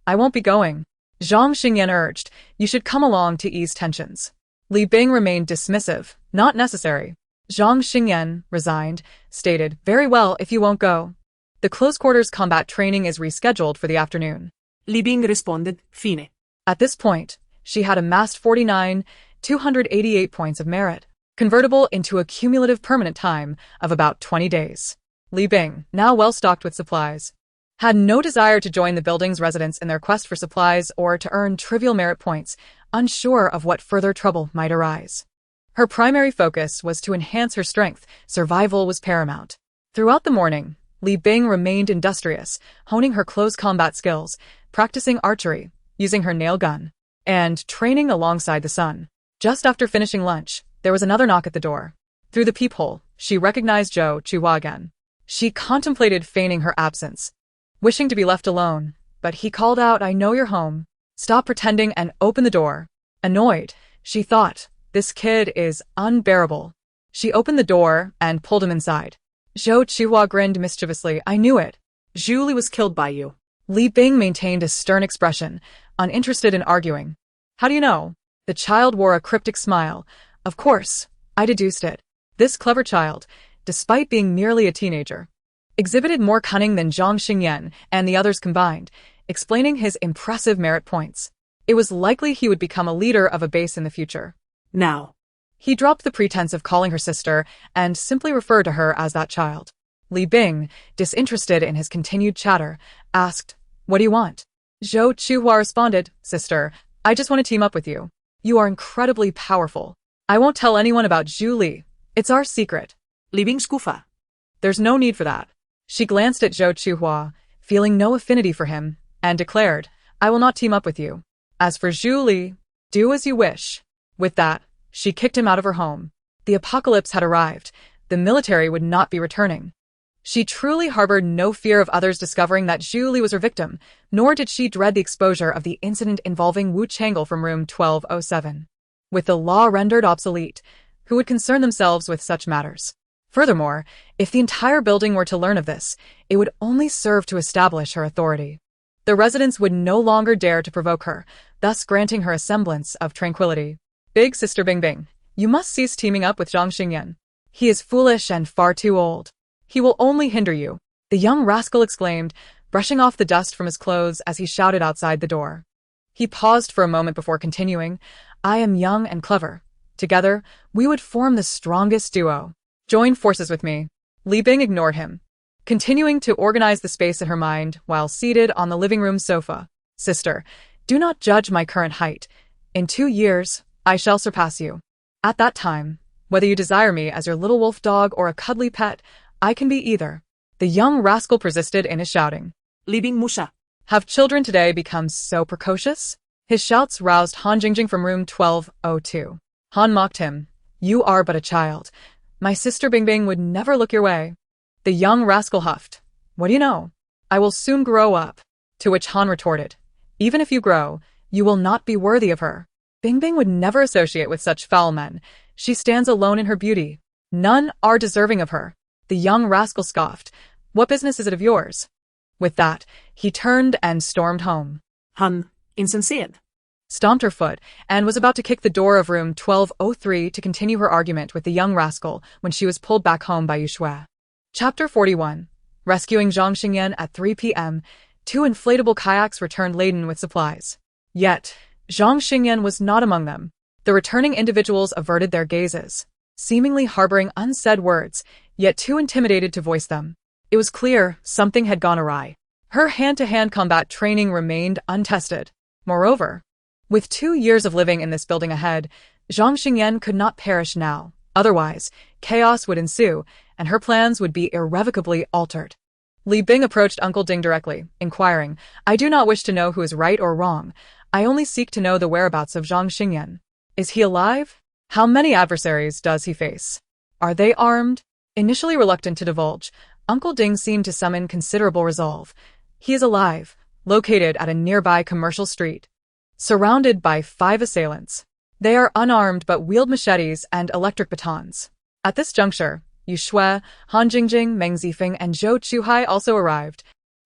I won't be going. Zhang Xingyan urged, "You should come along to ease tensions." Li Bing remained dismissive. "Not necessary." Zhang Xingyan, resigned, stated, "Very well if you won't go. The close quarters combat training is rescheduled for the afternoon." Li Bing responded, "Fine." At this point, she had amassed 49,288 points of merit, convertible into a cumulative permanent time of about 20 days. Li Bing, now well stocked with supplies, had no desire to join the building's residents in their quest for supplies or to earn trivial merit points, unsure of what further trouble might arise. Her primary focus was to enhance her strength. Survival was paramount. Throughout the morning, Li Bing remained industrious, honing her close combat skills, practicing archery, using her nail gun, and training alongside the sun. Just after finishing lunch, there was another knock at the door. Through the peephole, she recognized Zhou Chuhua again. She contemplated feigning her absence, wishing to be left alone, but he called out, "I know you're home. Stop pretending and open the door." Annoyed, she thought, "This kid is unbearable." She opened the door and pulled him inside. Zhou Chuhua grinned mischievously. "I knew it. Julie was killed by you." Li Bing maintained a stern expression, uninterested in arguing. "How do you know?" The child wore a cryptic smile. "Of course, I deduced it." This clever child, despite being merely a teenager, exhibited more cunning than Zhang Xingyan and the others combined, explaining his impressive merit points. It was likely he would become a leader of a base in the future. Now, he dropped the pretense of calling her sister and simply referred to her as that child. Li Bing, disinterested in his continued chatter, asked, "What do you want?" Zhou Chuhua responded, "Sister, I just want to team up with you. You are incredibly powerful. I won't tell anyone about Julie. It's our secret." Li Bing skufa. "There's no need for that." She glanced at Zhou Chuhua, feeling no affinity for him, and declared, "I will not team up with you. As for Julie, do as you wish." With that, she kicked him out of her home. The apocalypse had arrived. The military would not be returning. She truly harbored no fear of others discovering that Julie was her victim, nor did she dread the exposure of the incident involving Wu Changle from room 1207. With the law rendered obsolete, who would concern themselves with such matters? Furthermore, if the entire building were to learn of this, it would only serve to establish her authority. The residents would no longer dare to provoke her, thus granting her a semblance of tranquility. "Big Sister Bing Bing, you must cease teaming up with Zhang Xingyan. He is foolish and far too old. He will only hinder you," the young rascal exclaimed, brushing off the dust from his clothes as he shouted outside the door. He paused for a moment before continuing, "I am young and clever. Together, we would form the strongest duo. Join forces with me." Li Bing ignored him, continuing to organize the space in her mind while seated on the living room sofa. "Sister, do not judge my current height. In 2 years, I shall surpass you. At that time, whether you desire me as your little wolf dog or a cuddly pet, I can be either." The young rascal persisted in his shouting. Li Bing musha. Have children today become so precocious? His shouts roused Han Jingjing from room 1202. Han mocked him. You are but a child. My sister Bingbing would never look your way. The young rascal huffed. What do you know? I will soon grow up. To which Han retorted. Even if you grow, you will not be worthy of her. Bingbing would never associate with such foul men. She stands alone in her beauty. None are deserving of her. The young rascal scoffed. What business is it of yours? With that, he turned and stormed home. Han, insincere. Stomped her foot, and was about to kick the door of room 1203 to continue her argument with the young rascal when she was pulled back home by Yu Shui. Chapter 41. Rescuing Zhang Xingyan at 3 p.m., 2 inflatable kayaks returned laden with supplies. Yet, Zhang Xingyan was not among them. The returning individuals averted their gazes, seemingly harboring unsaid words, yet too intimidated to voice them. It was clear something had gone awry. Her hand-to-hand combat training remained untested. Moreover, with 2 years of living in this building ahead, Zhang Xingyan could not perish now. Otherwise, chaos would ensue, and her plans would be irrevocably altered. Li Bing approached Uncle Ding directly, inquiring, I do not wish to know who is right or wrong. I only seek to know the whereabouts of Zhang Xingyan. Is he alive? How many adversaries does he face? Are they armed? Initially reluctant to divulge, Uncle Ding seemed to summon considerable resolve. He is alive, located at a nearby commercial street, surrounded by 5 assailants. They are unarmed but wield machetes and electric batons. At this juncture, Yu Shui, Han Jingjing, Meng Zifeng, and Zhou Chuhai also arrived,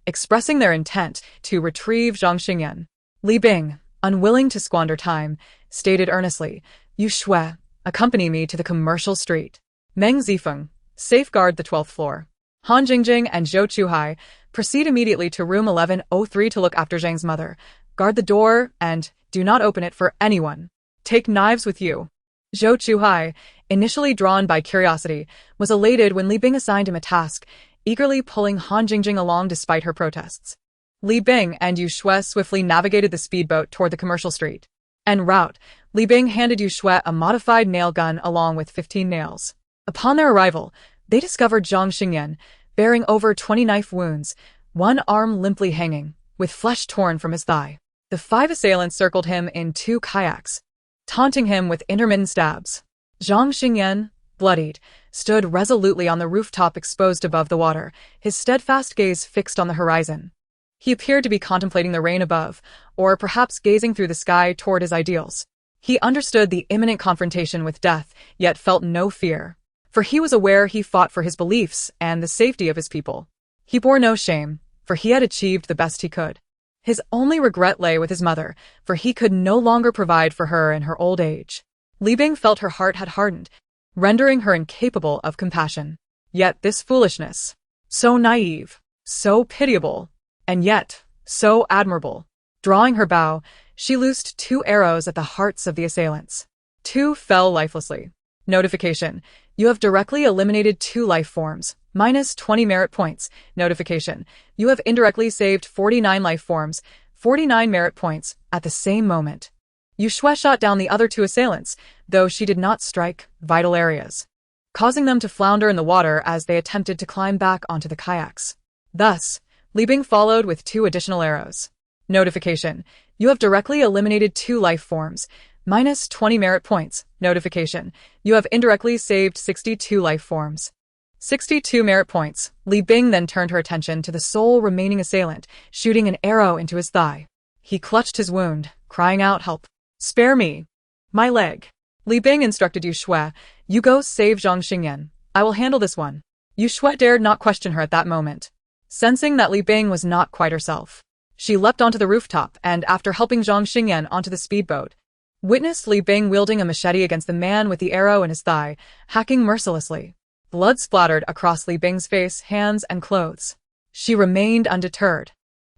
expressing their intent to retrieve Zhang Xingyan. Li Bing, unwilling to squander time, stated earnestly, Yu Shui, accompany me to the commercial street. Meng Zifeng, safeguard the 12th floor. Han Jingjing and Zhou Chuhai, proceed immediately to room 1103 to look after Zhang's mother. Guard the door and do not open it for anyone. Take knives with you. Zhou Chuhai, initially drawn by curiosity, was elated when Li Bing assigned him a task, eagerly pulling Han Jingjing along despite her protests. Li Bing and Yu Shui swiftly navigated the speedboat toward the commercial street. En route, Li Bing handed Yu Shui a modified nail gun along with 15 nails. Upon their arrival, they discovered Zhang Xingyan, bearing over 20 knife wounds, one arm limply hanging, with flesh torn from his thigh. The 5 assailants circled him in 2 kayaks, taunting him with intermittent stabs. Zhang Xingyan, bloodied, stood resolutely on the rooftop exposed above the water, his steadfast gaze fixed on the horizon. He appeared to be contemplating the rain above, or perhaps gazing through the sky toward his ideals. He understood the imminent confrontation with death, yet felt no fear, for he was aware he fought for his beliefs and the safety of his people. He bore no shame, for he had achieved the best he could. His only regret lay with his mother, for he could no longer provide for her in her old age. Li Bing felt her heart had hardened, rendering her incapable of compassion. Yet this foolishness, so naive, so pitiable, and yet so admirable. Drawing her bow, she loosed 2 arrows at the hearts of the assailants. 2 fell lifelessly. Notification: you have directly eliminated 2 life forms, minus 20 merit points. Notification: you have indirectly saved 49 life forms, 49 merit points, at the same moment. Yu Shui shot down the other 2 assailants, though she did not strike vital areas, causing them to flounder in the water as they attempted to climb back onto the kayaks. Thus, Li Bing followed with 2 additional arrows. Notification: you have directly eliminated 2 life forms, minus 20 merit points. Notification: you have indirectly saved 62 life forms, 62 merit points. Li Bing then turned her attention to the sole remaining assailant, shooting an arrow into his thigh. He clutched his wound, crying out, help! Spare me! My leg! Li Bing instructed Yu Shui, you go save Zhang Xingyan. I will handle this one. Yu Shui dared not question her at that moment. Sensing that Li Bing was not quite herself, she leapt onto the rooftop and, after helping Zhang Xingyan onto the speedboat, witnessed Li Bing wielding a machete against the man with the arrow in his thigh, hacking mercilessly. Blood splattered across Li Bing's face, hands, and clothes. She remained undeterred,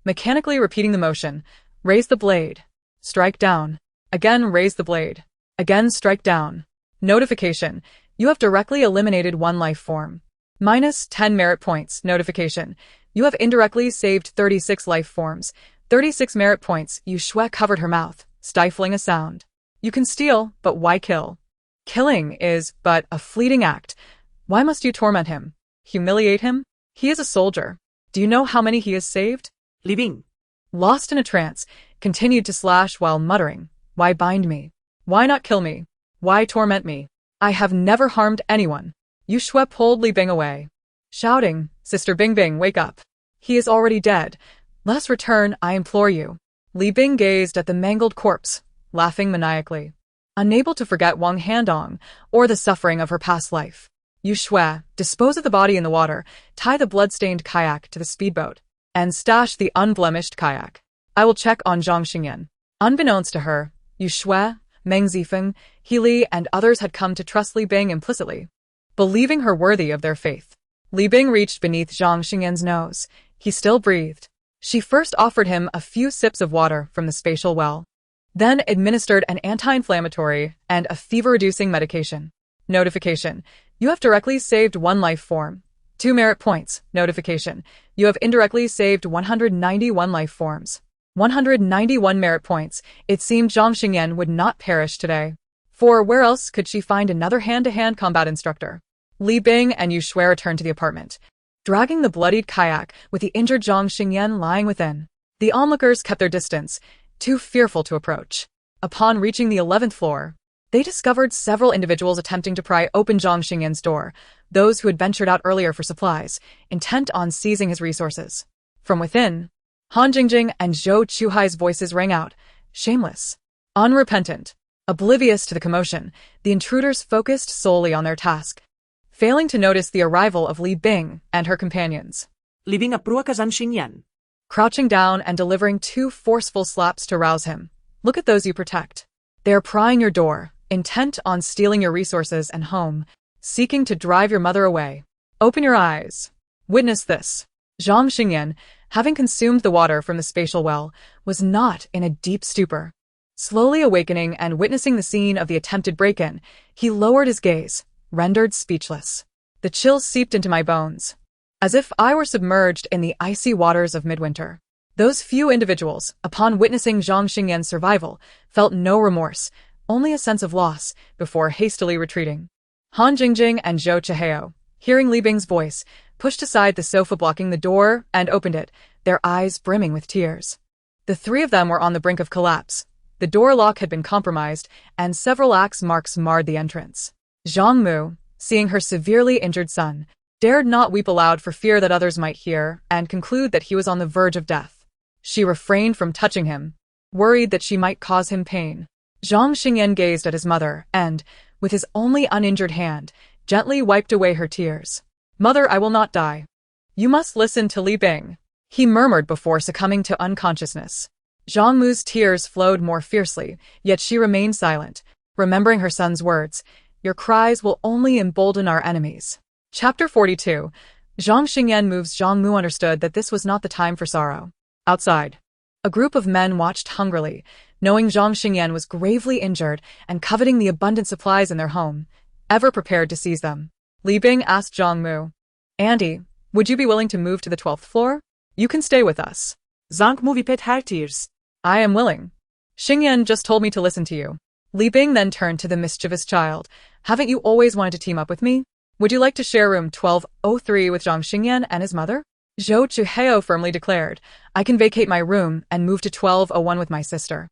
mechanically repeating the motion. Raise the blade. Strike down. Again raise the blade. Again strike down. Notification: you have directly eliminated 1 life form, minus 10 merit points. Notification: you have indirectly saved 36 life forms, 36 merit points. Yu Shui covered her mouth, stifling a sound. You can steal, but why kill? Killing is but a fleeting act. Why must you torment him? Humiliate him? He is a soldier. Do you know how many he has saved? Li Bing, Lost in a trance, continued to slash while muttering, "Why bind me? Why not kill me? Why torment me? I have never harmed anyone." Yu Shui pulled Li Bing away, shouting, "Sister Bingbing, wake up. He is already dead. Let us return, I implore you." Li Bing gazed at the mangled corpse, laughing maniacally, unable to forget Wang Handong or the suffering of her past life. Yu Shui, dispose of the body in the water, tie the blood-stained kayak to the speedboat, and stash the unblemished kayak. I will check on Zhang Xingyan. Unbeknownst to her, Yu Shui, Meng Zifeng, He Li, and others had come to trust Li Bing implicitly, believing her worthy of their faith. Li Bing reached beneath Zhang Xingyan's nose. He still breathed. She first offered him a few sips of water from the spatial well, then administered an anti-inflammatory and a fever-reducing medication. Notification: you have directly saved 1 life form. 2 merit points. Notification: you have indirectly saved 191 life forms. 191 merit points. It seemed Zhang Xingyan would not perish today. For where else could she find another hand-to-hand combat instructor? Li Bing and Yu Shui returned to the apartment, dragging the bloodied kayak with the injured Zhang Xingyan lying within. The onlookers kept their distance, too fearful to approach. Upon reaching the 11th floor, they discovered several individuals attempting to pry open Zhang Xingyan's door, those who had ventured out earlier for supplies, intent on seizing his resources. From within, Han Jingjing and Zhou Chuhai's voices rang out, shameless, unrepentant. Oblivious to the commotion, the intruders focused solely on their task, failing to notice the arrival of Li Bing and her companions. Li Bing aprua ka Zhang Xingyan. Crouching down and delivering 2 forceful slaps to rouse him. Look at those you protect. They are prying your door, intent on stealing your resources and home, seeking to drive your mother away. Open your eyes. Witness this. Zhang Xingyan, having consumed the water from the spatial well, was not in a deep stupor. Slowly awakening and witnessing the scene of the attempted break-in, he lowered his gaze, rendered speechless. The chills seeped into my bones, as if I were submerged in the icy waters of midwinter. Those few individuals, upon witnessing Zhang Xingyan's survival, felt no remorse, only a sense of loss, before hastily retreating. Han Jingjing and Zhou Chihao, hearing Li Bing's voice, pushed aside the sofa blocking the door and opened it, their eyes brimming with tears. The 3 of them were on the brink of collapse. The door lock had been compromised, and several axe marks marred the entrance. Zhang Mu, seeing her severely injured son, dared not weep aloud for fear that others might hear and conclude that he was on the verge of death. She refrained from touching him, worried that she might cause him pain. Zhang Xingyan gazed at his mother and, with his only uninjured hand, gently wiped away her tears. "Mother, I will not die. You must listen to Li Bing," he murmured before succumbing to unconsciousness. Zhang Mu's tears flowed more fiercely, yet she remained silent, remembering her son's words, "Your cries will only embolden our enemies." Chapter 42. Zhang Xingyan moves. Zhang Mu understood that this was not the time for sorrow. Outside, a group of men watched hungrily, knowing Zhang Xingyan was gravely injured and coveting the abundant supplies in their home, ever prepared to seize them. Li Bing asked Zhang Mu, "Andy, would you be willing to move to the 12th floor? You can stay with us." Zhang Mu vipet her tears. "I am willing. Xingyan just told me to listen to you." Li Bing then turned to the mischievous child. "Haven't you always wanted to team up with me? Would you like to share room 1203 with Zhang Xingyan and his mother?" Zhou Chuhao firmly declared, "I can vacate my room and move to 1201 with my sister."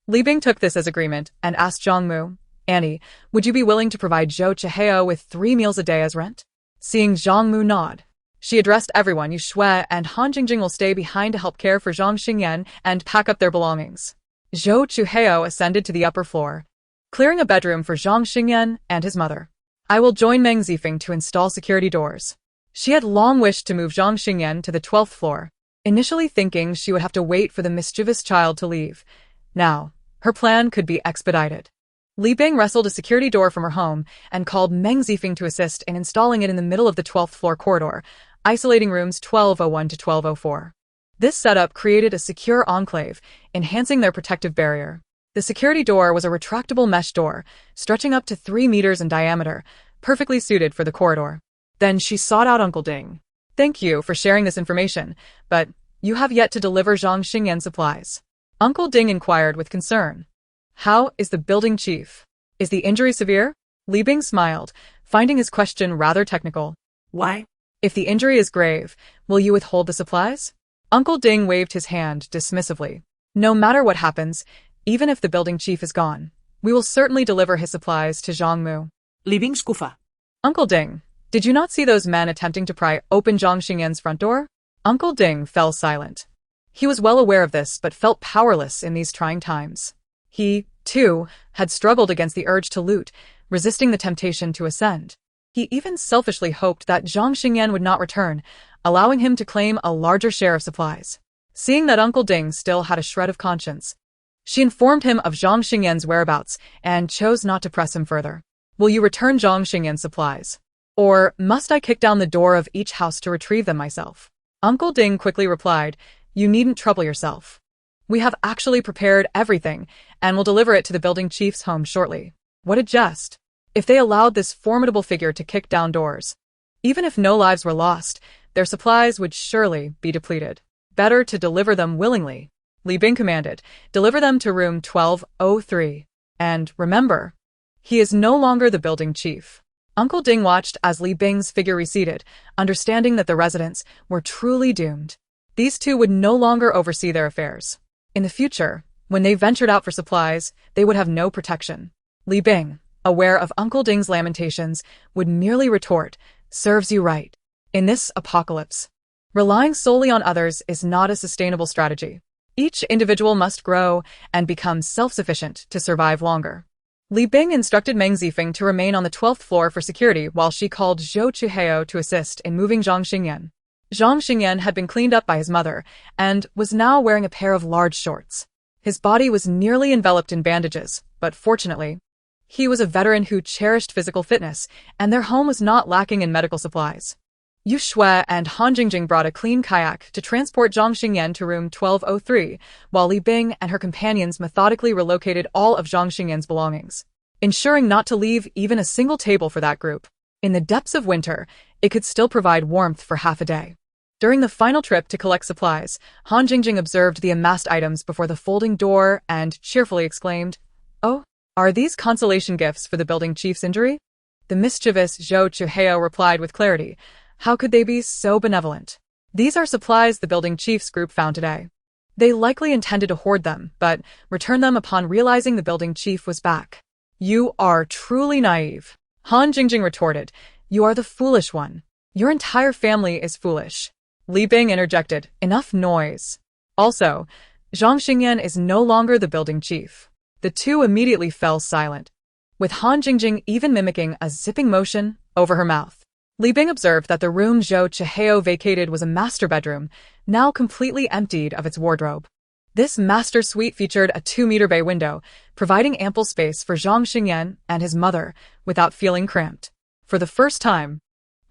Li Bing took this as agreement and asked Zhang Mu, "Annie, would you be willing to provide Zhou Chuhao with 3 meals a day as rent?" Seeing Zhang Mu nod, she addressed everyone. Yu Shui and Han Jingjing will stay behind to help care for Zhang Xingyan and pack up their belongings. Zhou Chuhao ascended to the upper floor, clearing a bedroom for Zhang Xingyan and his mother. "I will join Meng Zifeng to install security doors." She had long wished to move Zhang Xingyan to the 12th floor, initially thinking she would have to wait for the mischievous child to leave. Now, her plan could be expedited. Li Bing wrestled a security door from her home and called Meng Zifeng to assist in installing it in the middle of the 12th floor corridor, isolating rooms 1201 to 1204. This setup created a secure enclave, enhancing their protective barrier. The security door was a retractable mesh door, stretching up to 3 meters in diameter, perfectly suited for the corridor. Then she sought out Uncle Ding. "Thank you for sharing this information, but you have yet to deliver Zhang Xingyan supplies." Uncle Ding inquired with concern. "How is the building chief? Is the injury severe?" Li Bing smiled, finding his question rather technical. "Why? "If the injury is grave, will you withhold the supplies?" Uncle Ding waved his hand dismissively. No matter what happens, even if the building chief is gone, we will certainly deliver his supplies to Zhangmu. Leaving Skufa. Uncle Ding, did you not see those men attempting to pry open Zhang Xingyan's front door? Uncle Ding fell silent. He was well aware of this but felt powerless in these trying times. He, too, had struggled against the urge to loot, resisting the temptation to ascend. He even selfishly hoped that Zhang Xingyan would not return, allowing him to claim a larger share of supplies. Seeing that Uncle Ding still had a shred of conscience, she informed him of Zhang Xingyan's whereabouts and chose not to press him further. Will you return Zhang Xingyan's supplies? Or must I kick down the door of each house to retrieve them myself? Uncle Ding quickly replied, You needn't trouble yourself. We have actually prepared everything and will deliver it to the building chief's home shortly. What a jest. If they allowed this formidable figure to kick down doors, even if no lives were lost, their supplies would surely be depleted. Better to deliver them willingly. Li Bing commanded, deliver them to room 1203. And remember, he is no longer the building chief. Uncle Ding watched as Li Bing's figure receded, understanding that the residents were truly doomed. These two would no longer oversee their affairs. In the future, when they ventured out for supplies, they would have no protection. Li Bing, aware of Uncle Ding's lamentations, would merely retort, serves you right. In this apocalypse, relying solely on others is not a sustainable strategy. Each individual must grow and become self-sufficient to survive longer. Li Bing instructed Meng Zifeng to remain on the 12th floor for security while she called Zhou Chuheo to assist in moving Zhang Xingyan. Zhang Xingyan had been cleaned up by his mother and was now wearing a pair of large shorts. His body was nearly enveloped in bandages, but fortunately, he was a veteran who cherished physical fitness, and their home was not lacking in medical supplies. Yu Shui and Han Jingjing brought a clean kayak to transport Zhang Xingyan to room 1203, while Li Bing and her companions methodically relocated all of Zhang Xingyan's belongings, ensuring not to leave even a single table for that group. In the depths of winter, it could still provide warmth for half a day. During the final trip to collect supplies, Han Jingjing observed the amassed items before the folding door and cheerfully exclaimed, Oh, are these consolation gifts for the building chief's injury? The mischievous Zhou Chuheo replied with clarity, How could they be so benevolent? These are supplies the building chief's group found today. They likely intended to hoard them, but returned them upon realizing the building chief was back. You are truly naive. Han Jingjing retorted, You are the foolish one. Your entire family is foolish. Li Bing interjected, Enough noise. Also, Zhang Xingyan is no longer the building chief. The two immediately fell silent, with Han Jingjing even mimicking a zipping motion over her mouth. Li Bing observed that the room Zhou Chuheo vacated was a master bedroom, now completely emptied of its wardrobe. This master suite featured a 2-meter bay window, providing ample space for Zhang Xingyan and his mother without feeling cramped. For the first time,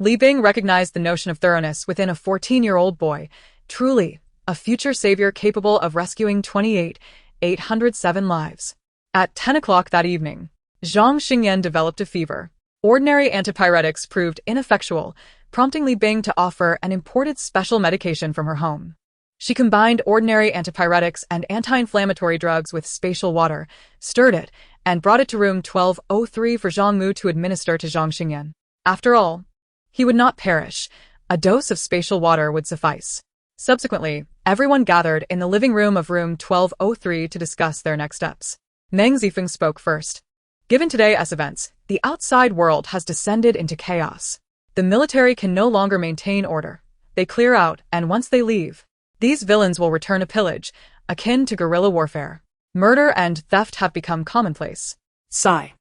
Li Bing recognized the notion of thoroughness within a 14-year-old boy, truly a future savior capable of rescuing 807 lives. At 10 o'clock that evening, Zhang Xingyan developed a fever. Ordinary antipyretics proved ineffectual, prompting Li Bing to offer an imported special medication from her home. She combined ordinary antipyretics and anti-inflammatory drugs with spatial water, stirred it, and brought it to room 1203 for Zhang Mu to administer to Zhang Xingyan. After all, he would not perish. A dose of spatial water would suffice. Subsequently, everyone gathered in the living room of room 1203 to discuss their next steps. Meng Zifeng spoke first. Given today's events, the outside world has descended into chaos. The military can no longer maintain order. They clear out, and once they leave, these villains will return to pillage, akin to guerrilla warfare. Murder and theft have become commonplace. Sigh.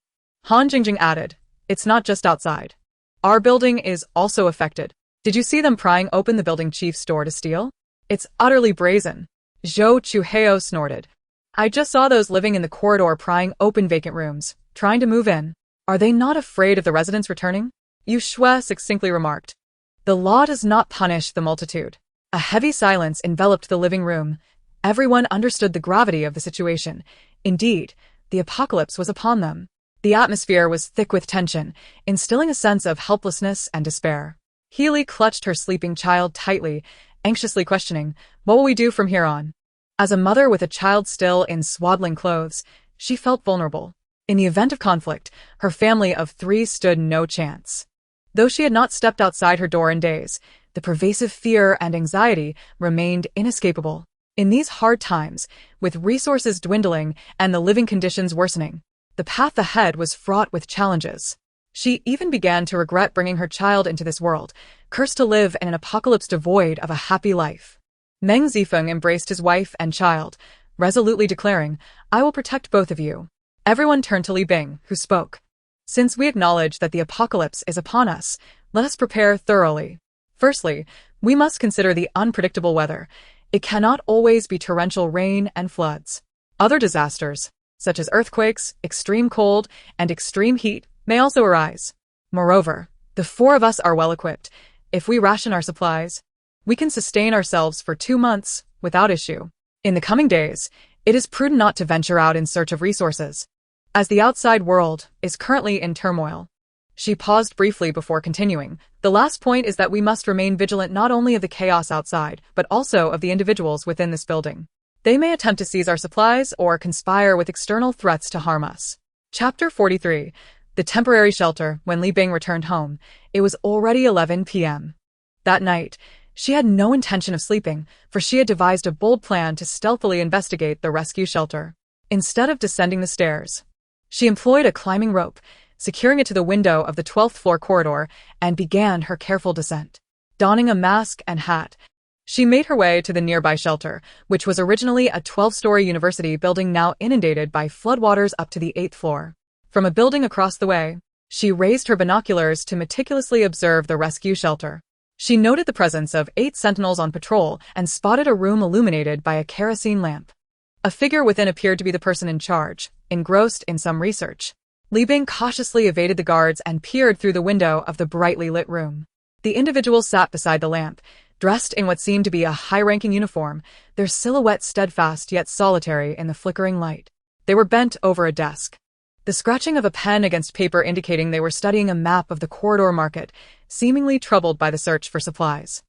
Han Jingjing added, It's not just outside. Our building is also affected. Did you see them prying open the building chief's door to steal? It's utterly brazen. Zhou Chuheo snorted. I just saw those living in the corridor prying open vacant rooms, trying to move in. Are they not afraid of the residents returning? Yu Shui succinctly remarked. The law does not punish the multitude. A heavy silence enveloped the living room. Everyone understood the gravity of the situation. Indeed, the apocalypse was upon them. The atmosphere was thick with tension, instilling a sense of helplessness and despair. Healy clutched her sleeping child tightly, anxiously questioning, What will we do from here on? As a mother with a child still in swaddling clothes, she felt vulnerable. In the event of conflict, her family of 3 stood no chance. Though she had not stepped outside her door in days, the pervasive fear and anxiety remained inescapable. In these hard times, with resources dwindling and the living conditions worsening, the path ahead was fraught with challenges. She even began to regret bringing her child into this world, cursed to live in an apocalypse devoid of a happy life. Meng Zifeng embraced his wife and child, resolutely declaring, "I will protect both of you." Everyone turned to Li Bing, who spoke. "Since we acknowledge that the apocalypse is upon us, let us prepare thoroughly. Firstly, we must consider the unpredictable weather. It cannot always be torrential rain and floods. Other disasters, such as earthquakes, extreme cold, and extreme heat, may also arise. Moreover, the four of us are well equipped. If we ration our supplies, we can sustain ourselves for 2 months without issue. In the coming days, it is prudent not to venture out in search of resources, as the outside world is currently in turmoil." She paused briefly before continuing. "The last point is that we must remain vigilant not only of the chaos outside, but also of the individuals within this building. They may attempt to seize our supplies or conspire with external threats to harm us." Chapter 43. The temporary shelter. When Li Bing returned home, it was already 11 p.m. That night, she had no intention of sleeping, for she had devised a bold plan to stealthily investigate the rescue shelter. Instead of descending the stairs, she employed a climbing rope, securing it to the window of the 12th floor corridor, and began her careful descent. Donning a mask and hat, she made her way to the nearby shelter, which was originally a 12-story university building now inundated by floodwaters up to the 8th floor. From a building across the way, she raised her binoculars to meticulously observe the rescue shelter. She noted the presence of 8 sentinels on patrol and spotted a room illuminated by a kerosene lamp. A figure within appeared to be the person in charge, engrossed in some research. Li Bing cautiously evaded the guards and peered through the window of the brightly lit room. The individual sat beside the lamp, dressed in what seemed to be a high-ranking uniform, their silhouette steadfast yet solitary in the flickering light. They were bent over a desk, the scratching of a pen against paper indicating they were studying a map of the corridor market, seemingly troubled by the search for supplies.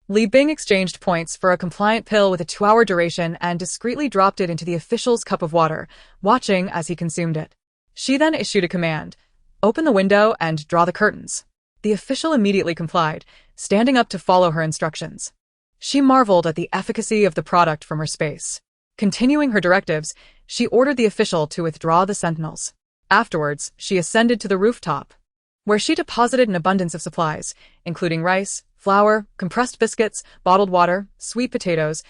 Li Bing exchanged points for a compliant pill with a 2-hour duration and discreetly dropped it into the official's cup of water, watching as he consumed it. She then issued a command: "Open the window and draw the curtains." The official immediately complied, standing up to follow her instructions. She marveled at the efficacy of the product from her space. Continuing her directives, she ordered the official to withdraw the sentinels. Afterwards, she ascended to the rooftop, where she deposited an abundance of supplies, including rice, flour, compressed biscuits, bottled water, sweet potatoes,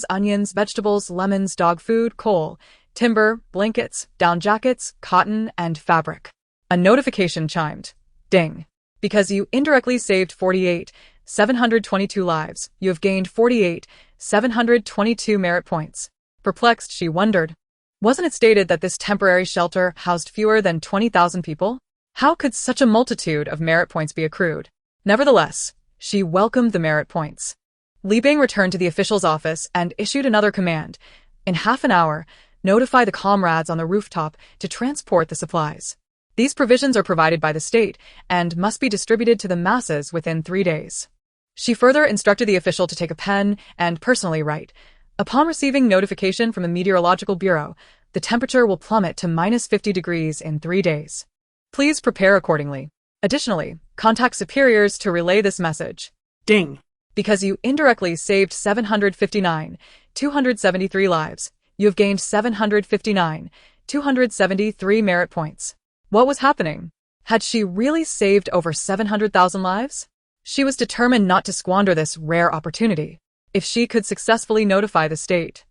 onions, vegetables, lemons, dog food, coal, timber, blankets, down jackets, cotton, and fabric. A notification chimed. Ding. Because you indirectly saved 48,722 lives, you have gained 48,722 merit points. Perplexed, she wondered. Wasn't it stated that this temporary shelter housed fewer than 20,000 people? How could such a multitude of merit points be accrued? Nevertheless, she welcomed the merit points. Li Bing returned to the official's office and issued another command. In half an hour, notify the comrades on the rooftop to transport the supplies. These provisions are provided by the state and must be distributed to the masses within 3 days. She further instructed the official to take a pen and personally write. Upon receiving notification from the Meteorological Bureau, the temperature will plummet to -50 degrees in 3 days. Please prepare accordingly. Additionally, contact superiors to relay this message. Ding. Because you indirectly saved 759,273 lives, you have gained 759,273 merit points. What was happening? Had she really saved over 700,000 lives? She was determined not to squander this rare opportunity. If she could successfully notify the state,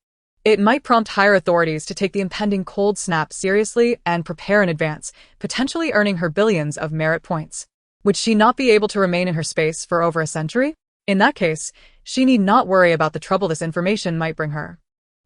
it might prompt higher authorities to take the impending cold snap seriously and prepare in advance, potentially earning her billions of merit points. Would she not be able to remain in her space for over a century? In that case, she need not worry about the trouble this information might bring her.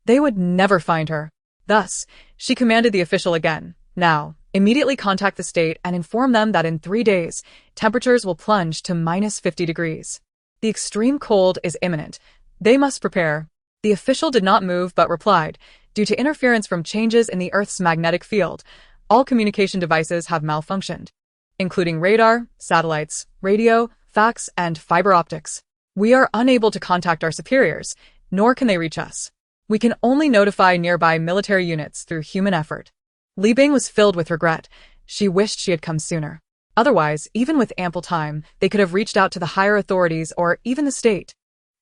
They would never find her. Thus, she commanded the official again. Now, immediately contact the state and inform them that in 3 days, temperatures will plunge to -50 degrees. The extreme cold is imminent. They must prepare. The official did not move but replied, due to interference from changes in the Earth's magnetic field, all communication devices have malfunctioned, including radar, satellites, radio, fax, and fiber optics. We are unable to contact our superiors, nor can they reach us. We can only notify nearby military units through human effort. Li Bing was filled with regret. She wished she had come sooner. Otherwise, even with ample time, they could have reached out to the higher authorities or even the state.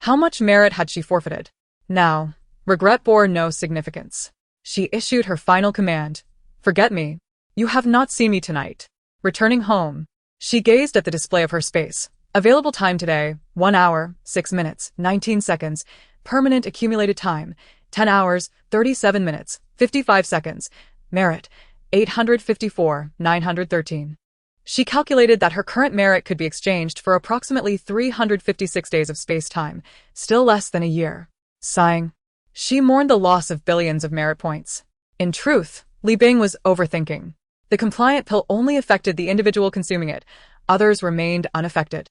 How much merit had she forfeited? Now, Regret bore no significance. She issued her final command. Forget me. You have not seen me tonight. Returning home, she gazed at the display of her space. Available time today, 1 hour, 6 minutes, 19 seconds. Permanent accumulated time, 10 hours, 37 minutes, 55 seconds. Merit, 854, 913. She calculated that her current merit could be exchanged for approximately 356 days of space-time, still less than a year. Sighing, she mourned the loss of billions of merit points. In truth, Li Bing was overthinking. The compliant pill only affected the individual consuming it. Others remained unaffected.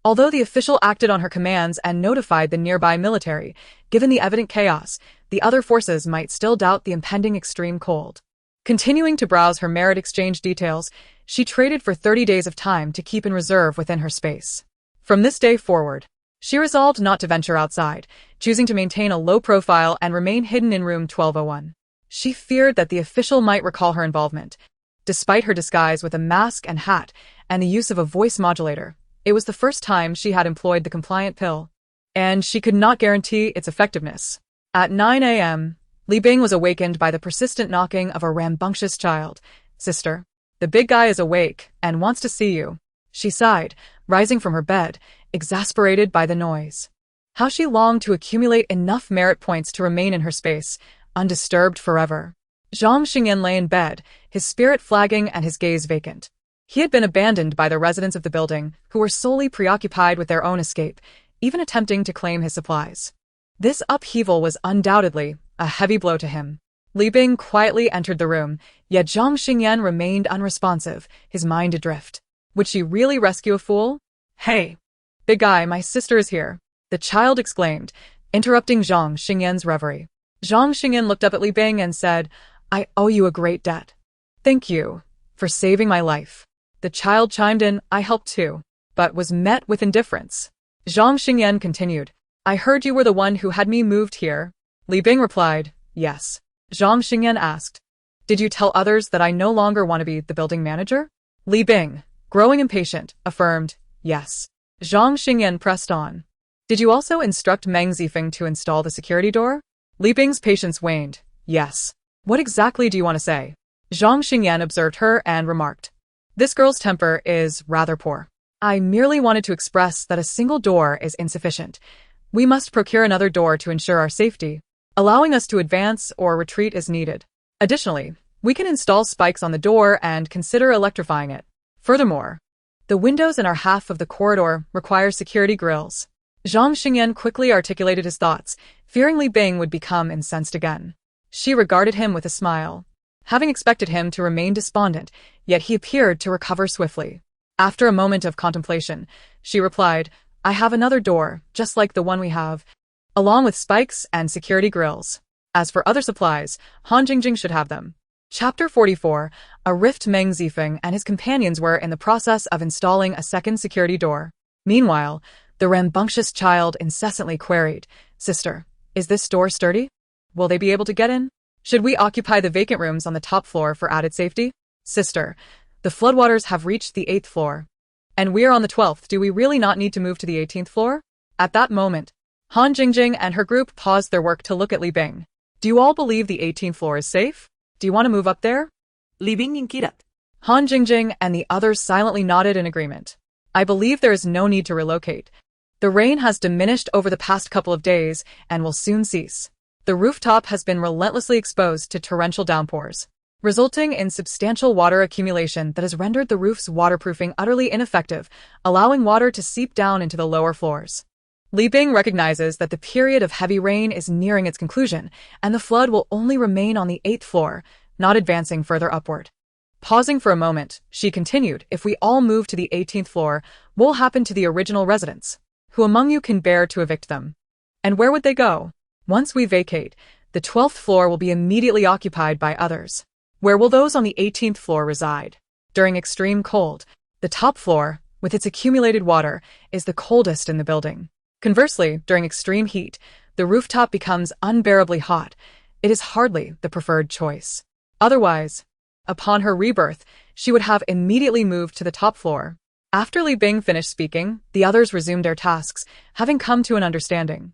Although the official acted on her commands and notified the nearby military, given the evident chaos, the other forces might still doubt the impending extreme cold. Continuing to browse her merit exchange details, she traded for 30 days of time to keep in reserve within her space. From this day forward, she resolved not to venture outside, choosing to maintain a low profile and remain hidden in room 1201. She feared that the official might recall her involvement. Despite her disguise with a mask and hat and the use of a voice modulator, it was the first time she had employed the compliant pill, and she could not guarantee its effectiveness. At 9 a.m., Li Bing was awakened by the persistent knocking of a rambunctious child. Sister, the big guy is awake and wants to see you. She sighed, rising from her bed, exasperated by the noise. How she longed to accumulate enough merit points to remain in her space, undisturbed forever. Zhang Xingyan lay in bed, his spirit flagging and his gaze vacant. He had been abandoned by the residents of the building, who were solely preoccupied with their own escape, even attempting to claim his supplies. This upheaval was undoubtedly a heavy blow to him. Li Bing quietly entered the room, yet Zhang Xingyan remained unresponsive, his mind adrift. Would she really rescue a fool? Hey! Big guy, my sister is here, the child exclaimed, interrupting Zhang Xingyan's reverie. Zhang Xingyan looked up at Li Bing and said, I owe you a great debt. Thank you for saving my life. The child chimed in, I helped too, but was met with indifference. Zhang Xingyan continued, I heard you were the one who had me moved here. Li Bing replied, yes. Zhang Xingyan asked, did you tell others that I no longer want to be the building manager? Li Bing, growing impatient, affirmed, yes. Zhang Xingyan pressed on. Did you also instruct Meng Zifeng to install the security door? Li Bing's patience waned. Yes. What exactly do you want to say? Zhang Xingyan observed her and remarked, this girl's temper is rather poor. I merely wanted to express that a single door is insufficient. We must procure another door to ensure our safety, allowing us to advance or retreat as needed. Additionally, we can install spikes on the door and consider electrifying it. Furthermore, the windows in our half of the corridor require security grills. Zhang Xingyan quickly articulated his thoughts, fearing Li Bing would become incensed again. She regarded him with a smile, having expected him to remain despondent, yet he appeared to recover swiftly. After a moment of contemplation, she replied, I have another door, just like the one we have, along with spikes and security grills. As for other supplies, Han Jingjing should have them. Chapter 44, a rift. Meng Zifeng and his companions were in the process of installing a second security door. Meanwhile, the rambunctious child incessantly queried, Sister, is this door sturdy? Will they be able to get in? Should we occupy the vacant rooms on the top floor for added safety? Sister, the floodwaters have reached the 8th floor. And we're on the 12th. Do we really not need to move to the 18th floor? At that moment, Han Jingjing and her group paused their work to look at Li Bing. Do you all believe the 18th floor is safe? Do you want to move up there? Li Bing inquired. Han Jingjing and the others silently nodded in agreement. I believe there is no need to relocate. The rain has diminished over the past couple of days and will soon cease. The rooftop has been relentlessly exposed to torrential downpours, resulting in substantial water accumulation that has rendered the roof's waterproofing utterly ineffective, allowing water to seep down into the lower floors. Li Bing recognizes that the period of heavy rain is nearing its conclusion, and the flood will only remain on the 8th floor, not advancing further upward. Pausing for a moment, she continued, if we all move to the 18th floor, what will happen to the original residents? Who among you can bear to evict them? And where would they go? Once we vacate, the 12th floor will be immediately occupied by others. Where will those on the 18th floor reside? During extreme cold, the top floor, with its accumulated water, is the coldest in the building. Conversely, during extreme heat, the rooftop becomes unbearably hot. It is hardly the preferred choice. Otherwise, upon her rebirth, she would have immediately moved to the top floor. After Li Bing finished speaking, the others resumed their tasks, having come to an understanding.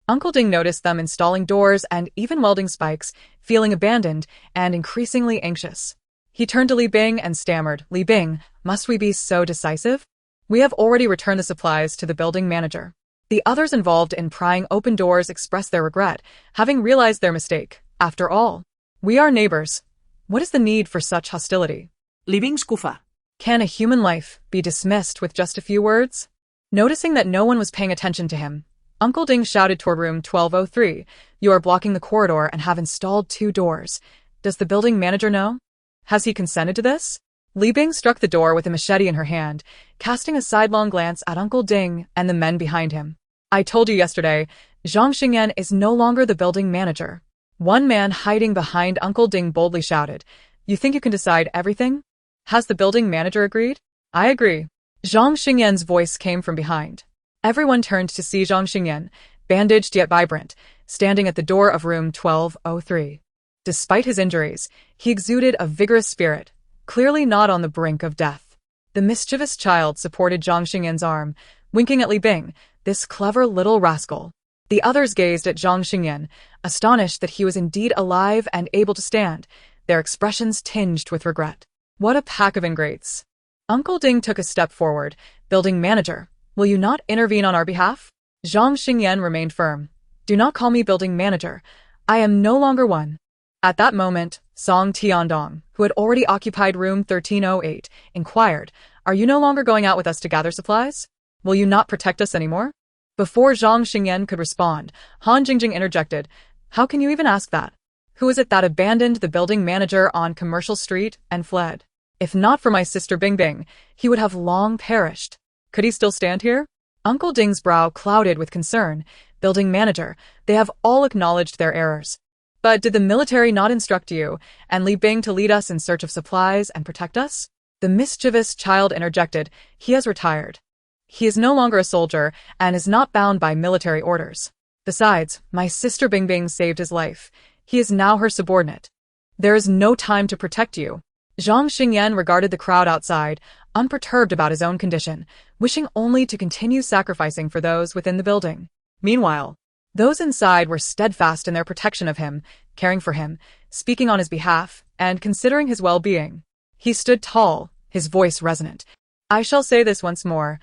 Uncle Ding noticed them installing doors and even welding spikes, feeling abandoned and increasingly anxious. He turned to Li Bing and stammered, "Li Bing, must we be so decisive? We have already returned the supplies to the building manager." The others involved in prying open doors expressed their regret, having realized their mistake. After all, we are neighbors. What is the need for such hostility? Li Bing skufa. Can a human life be dismissed with just a few words? Noticing that no one was paying attention to him, Uncle Ding shouted toward room 1203, "You are blocking the corridor and have installed 2 doors. Does the building manager know? Has he consented to this?" Li Bing struck the door with a machete in her hand, casting a sidelong glance at Uncle Ding and the men behind him. "I told you yesterday, Zhang Xingyan is no longer the building manager." One man hiding behind Uncle Ding boldly shouted, "You think you can decide everything? Has the building manager agreed?" "I agree." Zhang Xingyan's voice came from behind. Everyone turned to see Zhang Xingyan, bandaged yet vibrant, standing at the door of room 1203. Despite his injuries, he exuded a vigorous spirit, clearly not on the brink of death. The mischievous child supported Zhang Xingyan's arm, winking at Li Bing, "This clever little rascal." The others gazed at Zhang Xingyan, astonished that he was indeed alive and able to stand, their expressions tinged with regret. What a pack of ingrates. Uncle Ding took a step forward. "Building manager, will you not intervene on our behalf?" Zhang Xingyan remained firm. "Do not call me building manager. I am no longer one." At that moment, Song Tiandong, who had already occupied room 1308, inquired, "Are you no longer going out with us to gather supplies? Will you not protect us anymore?" Before Zhang Xingyan could respond, Han Jingjing interjected, "How can you even ask that? Who is it that abandoned the building manager on Commercial Street and fled? If not for my sister Bing Bing, he would have long perished. Could he still stand here?" Uncle Ding's brow clouded with concern. "Building manager, they have all acknowledged their errors. But did the military not instruct you and Li Bing to lead us in search of supplies and protect us?" The mischievous child interjected, "He has retired. He is no longer a soldier and is not bound by military orders. Besides, my sister Bing Bing saved his life. He is now her subordinate. There is no time to protect you." Zhang Xingyan regarded the crowd outside, unperturbed about his own condition, wishing only to continue sacrificing for those within the building. Meanwhile, those inside were steadfast in their protection of him, caring for him, speaking on his behalf, and considering his well-being. He stood tall, his voice resonant. "I shall say this once more.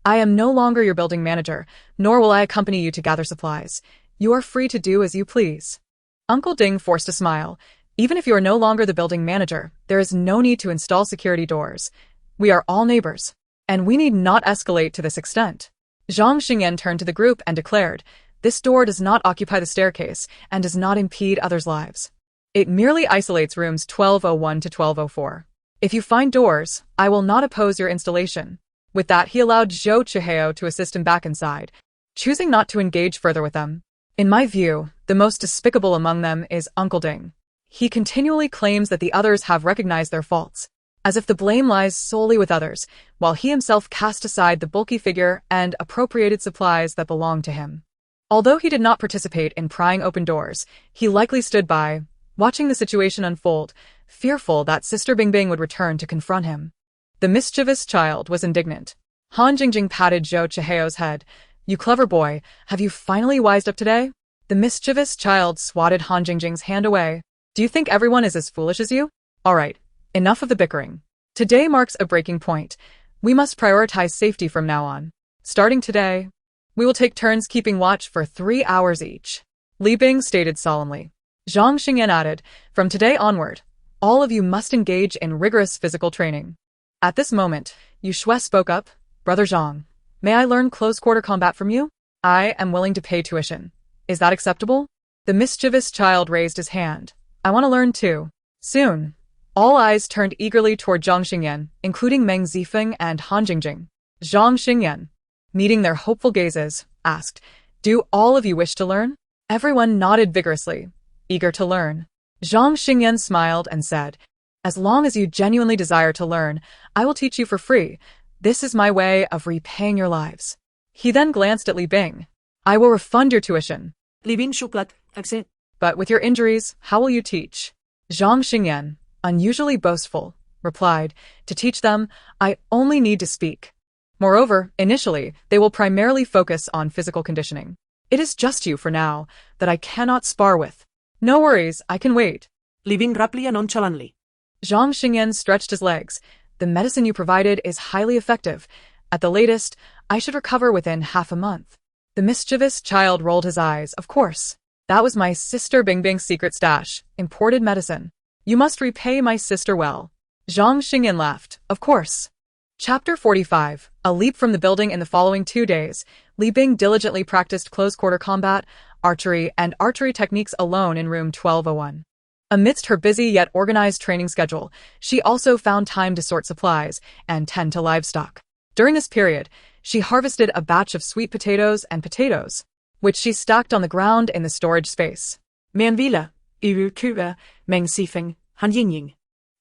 I am no longer your building manager, nor will I accompany you to gather supplies. You are free to do as you please." Uncle Ding forced a smile. "Even if you are no longer the building manager, there is no need to install security doors. We are all neighbors, and we need not escalate to this extent." Zhang Xingyan turned to the group and declared, "This door does not occupy the staircase and does not impede others' lives. It merely isolates rooms 1201 to 1204. If you find doors, I will not oppose your installation." With that, he allowed Zhou Chihao to assist him back inside, choosing not to engage further with them. In my view, the most despicable among them is Uncle Ding. He continually claims that the others have recognized their faults, as if the blame lies solely with others, while he himself cast aside the bulky figure and appropriated supplies that belonged to him. Although he did not participate in prying open doors, he likely stood by, watching the situation unfold, fearful that Sister Bing Bing would return to confront him. The mischievous child was indignant. Han Jingjing patted Zhou Chihao's head. "You clever boy, have you finally wised up today?" The mischievous child swatted Han Jingjing's hand away. "Do you think everyone is as foolish as you? All right, enough of the bickering. Today marks a breaking point. We must prioritize safety from now on. Starting today, we will take turns keeping watch for 3 hours each." Li Bing stated solemnly. Zhang Xingyan added, "From today onward, all of you must engage in rigorous physical training." At this moment, Yu Shui spoke up, "Brother Zhang, may I learn close-quarter combat from you? I am willing to pay tuition. Is that acceptable?" The mischievous child raised his hand. "I want to learn too." Soon, all eyes turned eagerly toward Zhang Xingyan, including Meng Zifeng and Han Jingjing. Zhang Xingyan, meeting their hopeful gazes, asked, "Do all of you wish to learn?" Everyone nodded vigorously, eager to learn. Zhang Xingyan smiled and said, "As long as you genuinely desire to learn, I will teach you for free. This is my way of repaying your lives." He then glanced at Li Bing. "I will refund your tuition." Li Bing shuklat, accent. "But with your injuries, how will you teach?" Zhang Xingyan, unusually boastful, replied, "To teach them, I only need to speak. Moreover, initially, they will primarily focus on physical conditioning. It is just you for now that I cannot spar with. No worries, I can wait. Leaving rapidly and nonchalantly. Zhang Xingyan stretched his legs. The medicine you provided is highly effective. At the latest, I should recover within half a month. The mischievous child rolled his eyes. Of course. That was my sister Bingbing's secret stash, imported medicine. You must repay my sister well. Zhang Xingyan laughed. Of course. Chapter 45. A leap from the building. In the following 2 days, Li Bing diligently practiced close-quarter combat, archery, and archery techniques alone in room 1201. Amidst her busy yet organized training schedule, she also found time to sort supplies and tend to livestock. During this period, she harvested a batch of sweet potatoes and potatoes, which she stacked on the ground in the storage space. Manvila, Iru Kuba, Meng Sifeng, Han Yingying.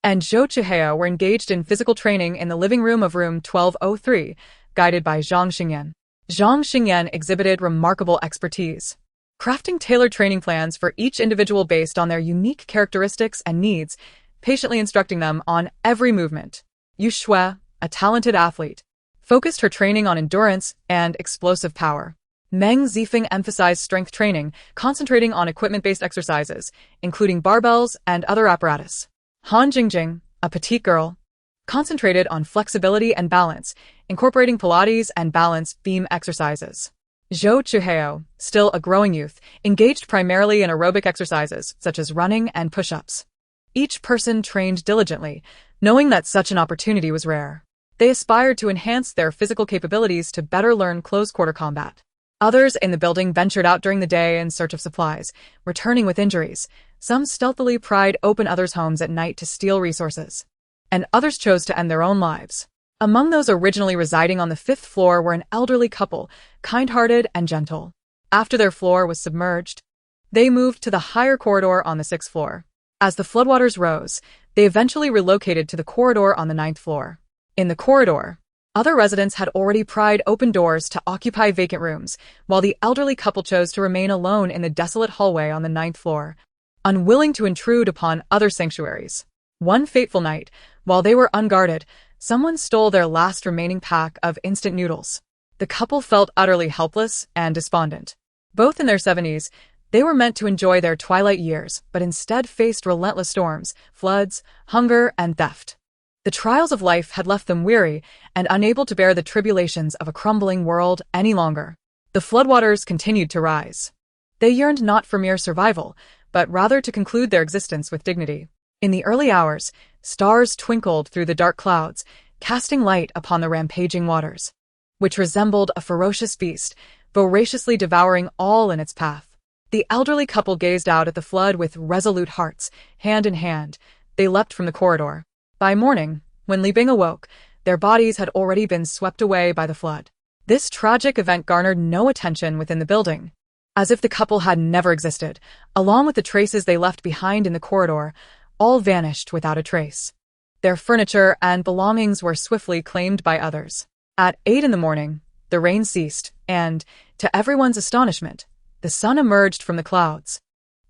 And Zhou Chihao were engaged in physical training in the living room of room 1203, guided by Zhang Xingyan. Zhang Xingyan exhibited remarkable expertise, crafting tailored training plans for each individual based on their unique characteristics and needs, patiently instructing them on every movement. Yu Shui, a talented athlete, focused her training on endurance and explosive power. Meng Zifeng emphasized strength training, concentrating on equipment-based exercises, including barbells and other apparatus. Han Jingjing, a petite girl, concentrated on flexibility and balance, incorporating Pilates and balance beam exercises. Zhou Chihao, still a growing youth, engaged primarily in aerobic exercises such as running and push-ups. Each person trained diligently, knowing that such an opportunity was rare. They aspired to enhance their physical capabilities to better learn close-quarter combat. Others in the building ventured out during the day in search of supplies, returning with injuries. Some stealthily pried open others' homes at night to steal resources, and others chose to end their own lives. Among those originally residing on the 5th floor were an elderly couple, kind-hearted and gentle. After their floor was submerged, they moved to the higher corridor on the 6th floor. As the floodwaters rose, they eventually relocated to the corridor on the 9th floor. In the corridor, other residents had already pried open doors to occupy vacant rooms, while the elderly couple chose to remain alone in the desolate hallway on the 9th floor, unwilling to intrude upon other sanctuaries. One fateful night, while they were unguarded, someone stole their last remaining pack of instant noodles. The couple felt utterly helpless and despondent. Both in their 70s, they were meant to enjoy their twilight years, but instead faced relentless storms, floods, hunger, and theft. The trials of life had left them weary and unable to bear the tribulations of a crumbling world any longer. The floodwaters continued to rise. They yearned not for mere survival, but rather to conclude their existence with dignity. In the early hours, stars twinkled through the dark clouds, casting light upon the rampaging waters, which resembled a ferocious beast, voraciously devouring all in its path. The elderly couple gazed out at the flood with resolute hearts. Hand in hand, they leapt from the corridor. By morning, when Li Bing awoke, their bodies had already been swept away by the flood. This tragic event garnered no attention within the building, as if the couple had never existed. Along with the traces they left behind in the corridor, all vanished without a trace. Their furniture and belongings were swiftly claimed by others. At 8 in the morning, the rain ceased, and, to everyone's astonishment, the sun emerged from the clouds.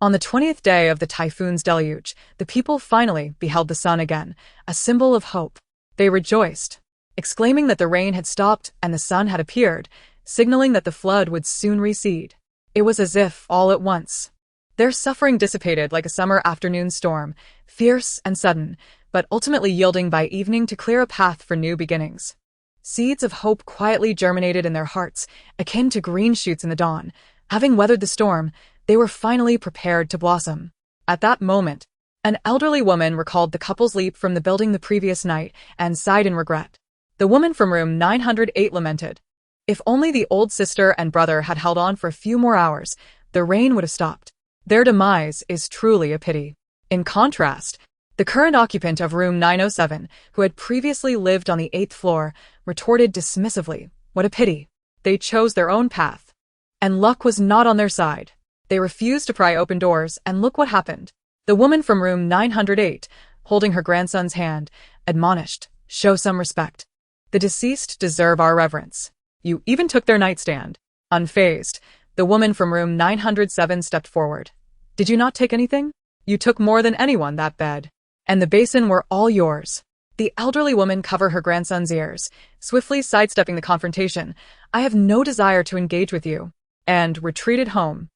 On the 20th day of the typhoon's deluge, the people finally beheld the sun again, a symbol of hope. They rejoiced, exclaiming that the rain had stopped and the sun had appeared, signaling that the flood would soon recede. It was as if, all at once, their suffering dissipated like a summer afternoon storm, fierce and sudden, but ultimately yielding by evening to clear a path for new beginnings. Seeds of hope quietly germinated in their hearts, akin to green shoots in the dawn. Having weathered the storm, they were finally prepared to blossom. At that moment, an elderly woman recalled the couple's leap from the building the previous night and sighed in regret. The woman from room 908 lamented. If only the old sister and brother had held on for a few more hours, the rain would have stopped. Their demise is truly a pity. In contrast, the current occupant of room 907, who had previously lived on the 8th floor, retorted dismissively, "What a pity. They chose their own path. And luck was not on their side. They refused to pry open doors, and look what happened." The woman from room 908, holding her grandson's hand, admonished, "Show some respect. The deceased deserve our reverence. You even took their nightstand." Unfazed, the woman from room 907 stepped forward. "Did you not take anything? You took more than anyone. That bed and the basin were all yours." The elderly woman covered her grandson's ears, swiftly sidestepping the confrontation. "I have no desire to engage with you. and retreated home.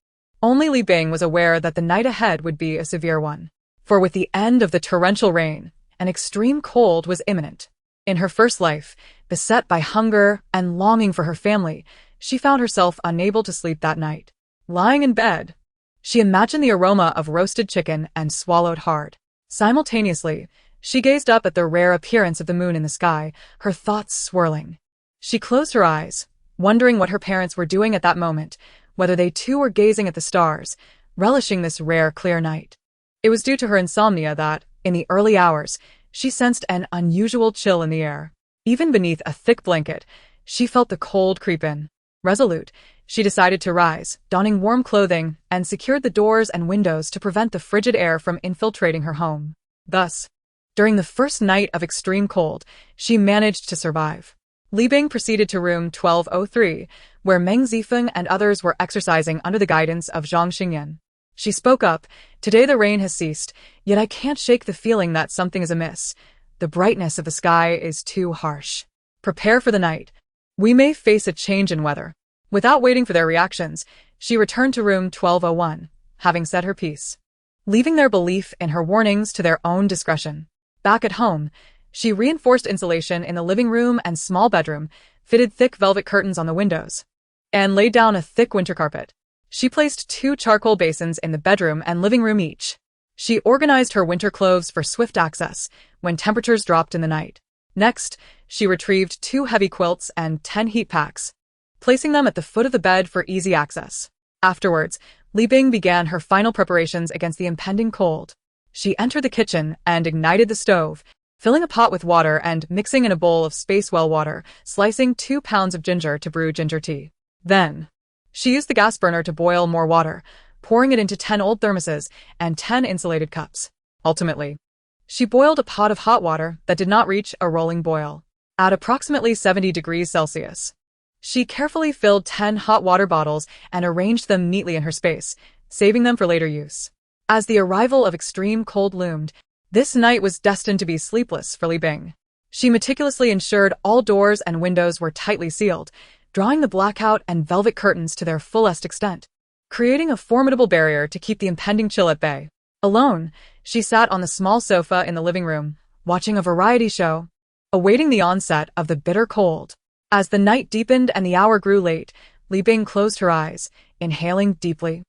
Only Li Bing was aware that the night ahead would be a severe one. For with the end of the torrential rain, an extreme cold was imminent. In her first life, beset by hunger and longing for her family, she found herself unable to sleep that night. Lying in bed, she imagined the aroma of roasted chicken and swallowed hard. Simultaneously, she gazed up at the rare appearance of the moon in the sky, her thoughts swirling. She closed her eyes, wondering what her parents were doing at that moment, whether they too were gazing at the stars, relishing this rare, clear night. It was due to her insomnia that, in the early hours, she sensed an unusual chill in the air. Even beneath a thick blanket, she felt the cold creep in. Resolute, she decided to rise, donning warm clothing, and secured the doors and windows to prevent the frigid air from infiltrating her home. Thus, during the first night of extreme cold, she managed to survive. Li Bing proceeded to room 1203, where Meng Zifeng and others were exercising under the guidance of Zhang Xingyan. She spoke up, "Today the rain has ceased, yet I can't shake the feeling that something is amiss. The brightness of the sky is too harsh. Prepare for the night. We may face a change in weather." Without waiting for their reactions, she returned to room 1201, having said her piece, leaving their belief in her warnings to their own discretion. Back at home, she reinforced insulation in the living room and small bedroom, fitted thick velvet curtains on the windows, and laid down a thick winter carpet. She placed 2 charcoal basins in the bedroom and living room each. She organized her winter clothes for swift access when temperatures dropped in the night. Next, she retrieved 2 heavy quilts and 10 heat packs, placing them at the foot of the bed for easy access. Afterwards, Li Bing began her final preparations against the impending cold. She entered the kitchen and ignited the stove, filling a pot with water and mixing in a bowl of space well water, slicing 2 pounds of ginger to brew ginger tea. Then, she used the gas burner to boil more water, pouring it into 10 old thermoses and 10 insulated cups. Ultimately, she boiled a pot of hot water that did not reach a rolling boil. At approximately 70 degrees Celsius, she carefully filled 10 hot water bottles and arranged them neatly in her space, saving them for later use. As the arrival of extreme cold loomed, this night was destined to be sleepless for Li Bing. She meticulously ensured all doors and windows were tightly sealed, drawing the blackout and velvet curtains to their fullest extent, creating a formidable barrier to keep the impending chill at bay. Alone, she sat on the small sofa in the living room, watching a variety show, awaiting the onset of the bitter cold. As the night deepened and the hour grew late, Li Bing closed her eyes, inhaling deeply,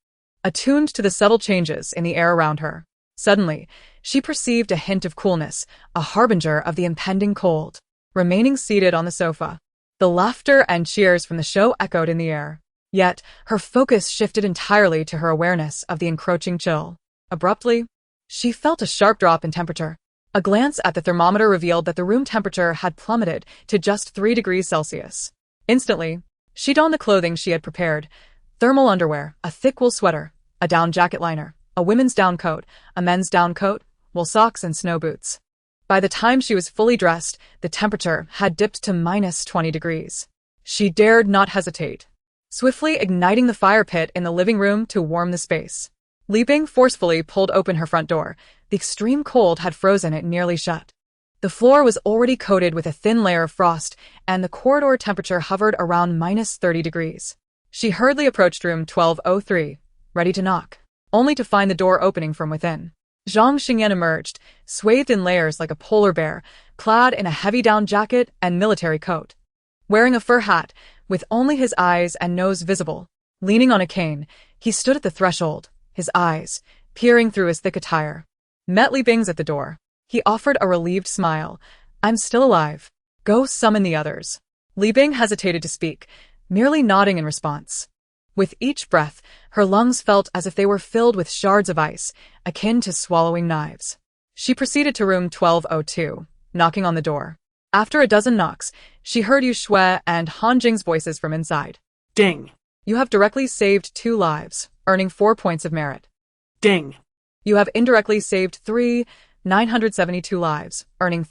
attuned to the subtle changes in the air around her. Suddenly, she perceived a hint of coolness, a harbinger of the impending cold. Remaining seated on the sofa, the laughter and cheers from the show echoed in the air. Yet, her focus shifted entirely to her awareness of the encroaching chill. Abruptly, she felt a sharp drop in temperature. A glance at the thermometer revealed that the room temperature had plummeted to just 3 degrees Celsius. Instantly, she donned the clothing she had prepared: thermal underwear, a thick wool sweater, a down jacket liner, a women's down coat, a men's down coat, wool socks, and snow boots. By the time she was fully dressed, the temperature had dipped to minus 20 degrees. She dared not hesitate, swiftly igniting the fire pit in the living room to warm the space. Li Bing forcefully pulled open her front door. The extreme cold had frozen it nearly shut. The floor was already coated with a thin layer of frost, and the corridor temperature hovered around minus 30 degrees. She hurriedly approached room 1203, ready to knock, only to find the door opening from within. Zhang Xingyan emerged, swathed in layers like a polar bear, clad in a heavy down jacket and military coat. Wearing a fur hat, with only his eyes and nose visible, leaning on a cane, he stood at the threshold, his eyes peering through his thick attire. Met Li Bing's at the door. He offered a relieved smile. "I'm still alive. Go summon the others." Li Bing hesitated to speak, merely nodding in response. With each breath, her lungs felt as if they were filled with shards of ice, akin to swallowing knives. She proceeded to room 1202, knocking on the door. After a dozen knocks, she heard Yu Shui and Han Jing's voices from inside. Ding. You have directly saved 2 lives, earning 4 points of merit. Ding. You have indirectly saved 972 lives, earning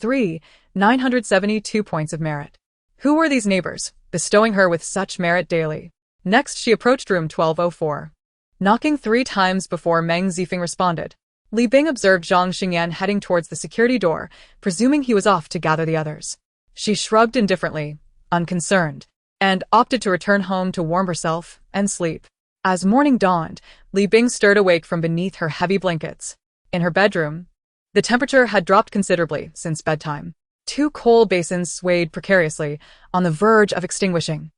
972 points of merit. Who were these neighbors, bestowing her with such merit daily? Next, she approached room 1204. Knocking 3 times before Meng Zifeng responded, Li Bing observed Zhang Xingyan heading towards the security door, presuming he was off to gather the others. She shrugged indifferently, unconcerned. and opted to return home to warm herself and sleep. As morning dawned, Li Bing stirred awake from beneath her heavy blankets. In her bedroom, the temperature had dropped considerably since bedtime. 2 coal basins swayed precariously, on the verge of extinguishing.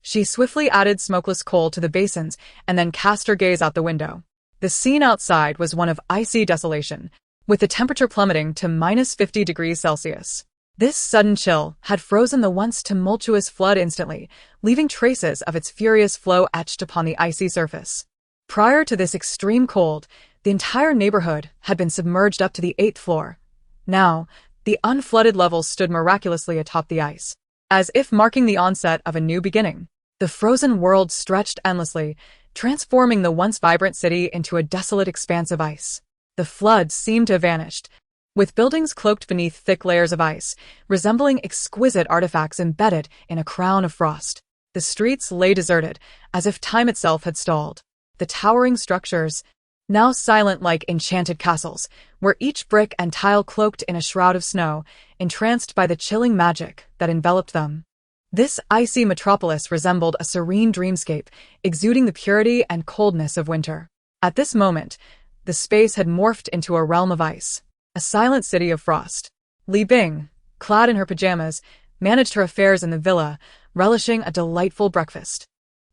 She swiftly added smokeless coal to the basins and then cast her gaze out the window. The scene outside was one of icy desolation, with the temperature plummeting to -50 degrees Celsius. This sudden chill had frozen the once tumultuous flood instantly, leaving traces of its furious flow etched upon the icy surface. Prior to this extreme cold, the entire neighborhood had been submerged up to the 8th floor. Now, the unflooded levels stood miraculously atop the ice, as if marking the onset of a new beginning. The frozen world stretched endlessly, transforming the once vibrant city into a desolate expanse of ice. The flood seemed to have vanished, with buildings cloaked beneath thick layers of ice, resembling exquisite artifacts embedded in a crown of frost. The streets lay deserted, as if time itself had stalled. The towering structures, now silent like enchanted castles, were each brick and tile cloaked in a shroud of snow, entranced by the chilling magic that enveloped them. This icy metropolis resembled a serene dreamscape, exuding the purity and coldness of winter. At this moment, the space had morphed into a realm of ice, a silent city of frost. Li Bing, clad in her pajamas, managed her affairs in the villa, relishing a delightful breakfast.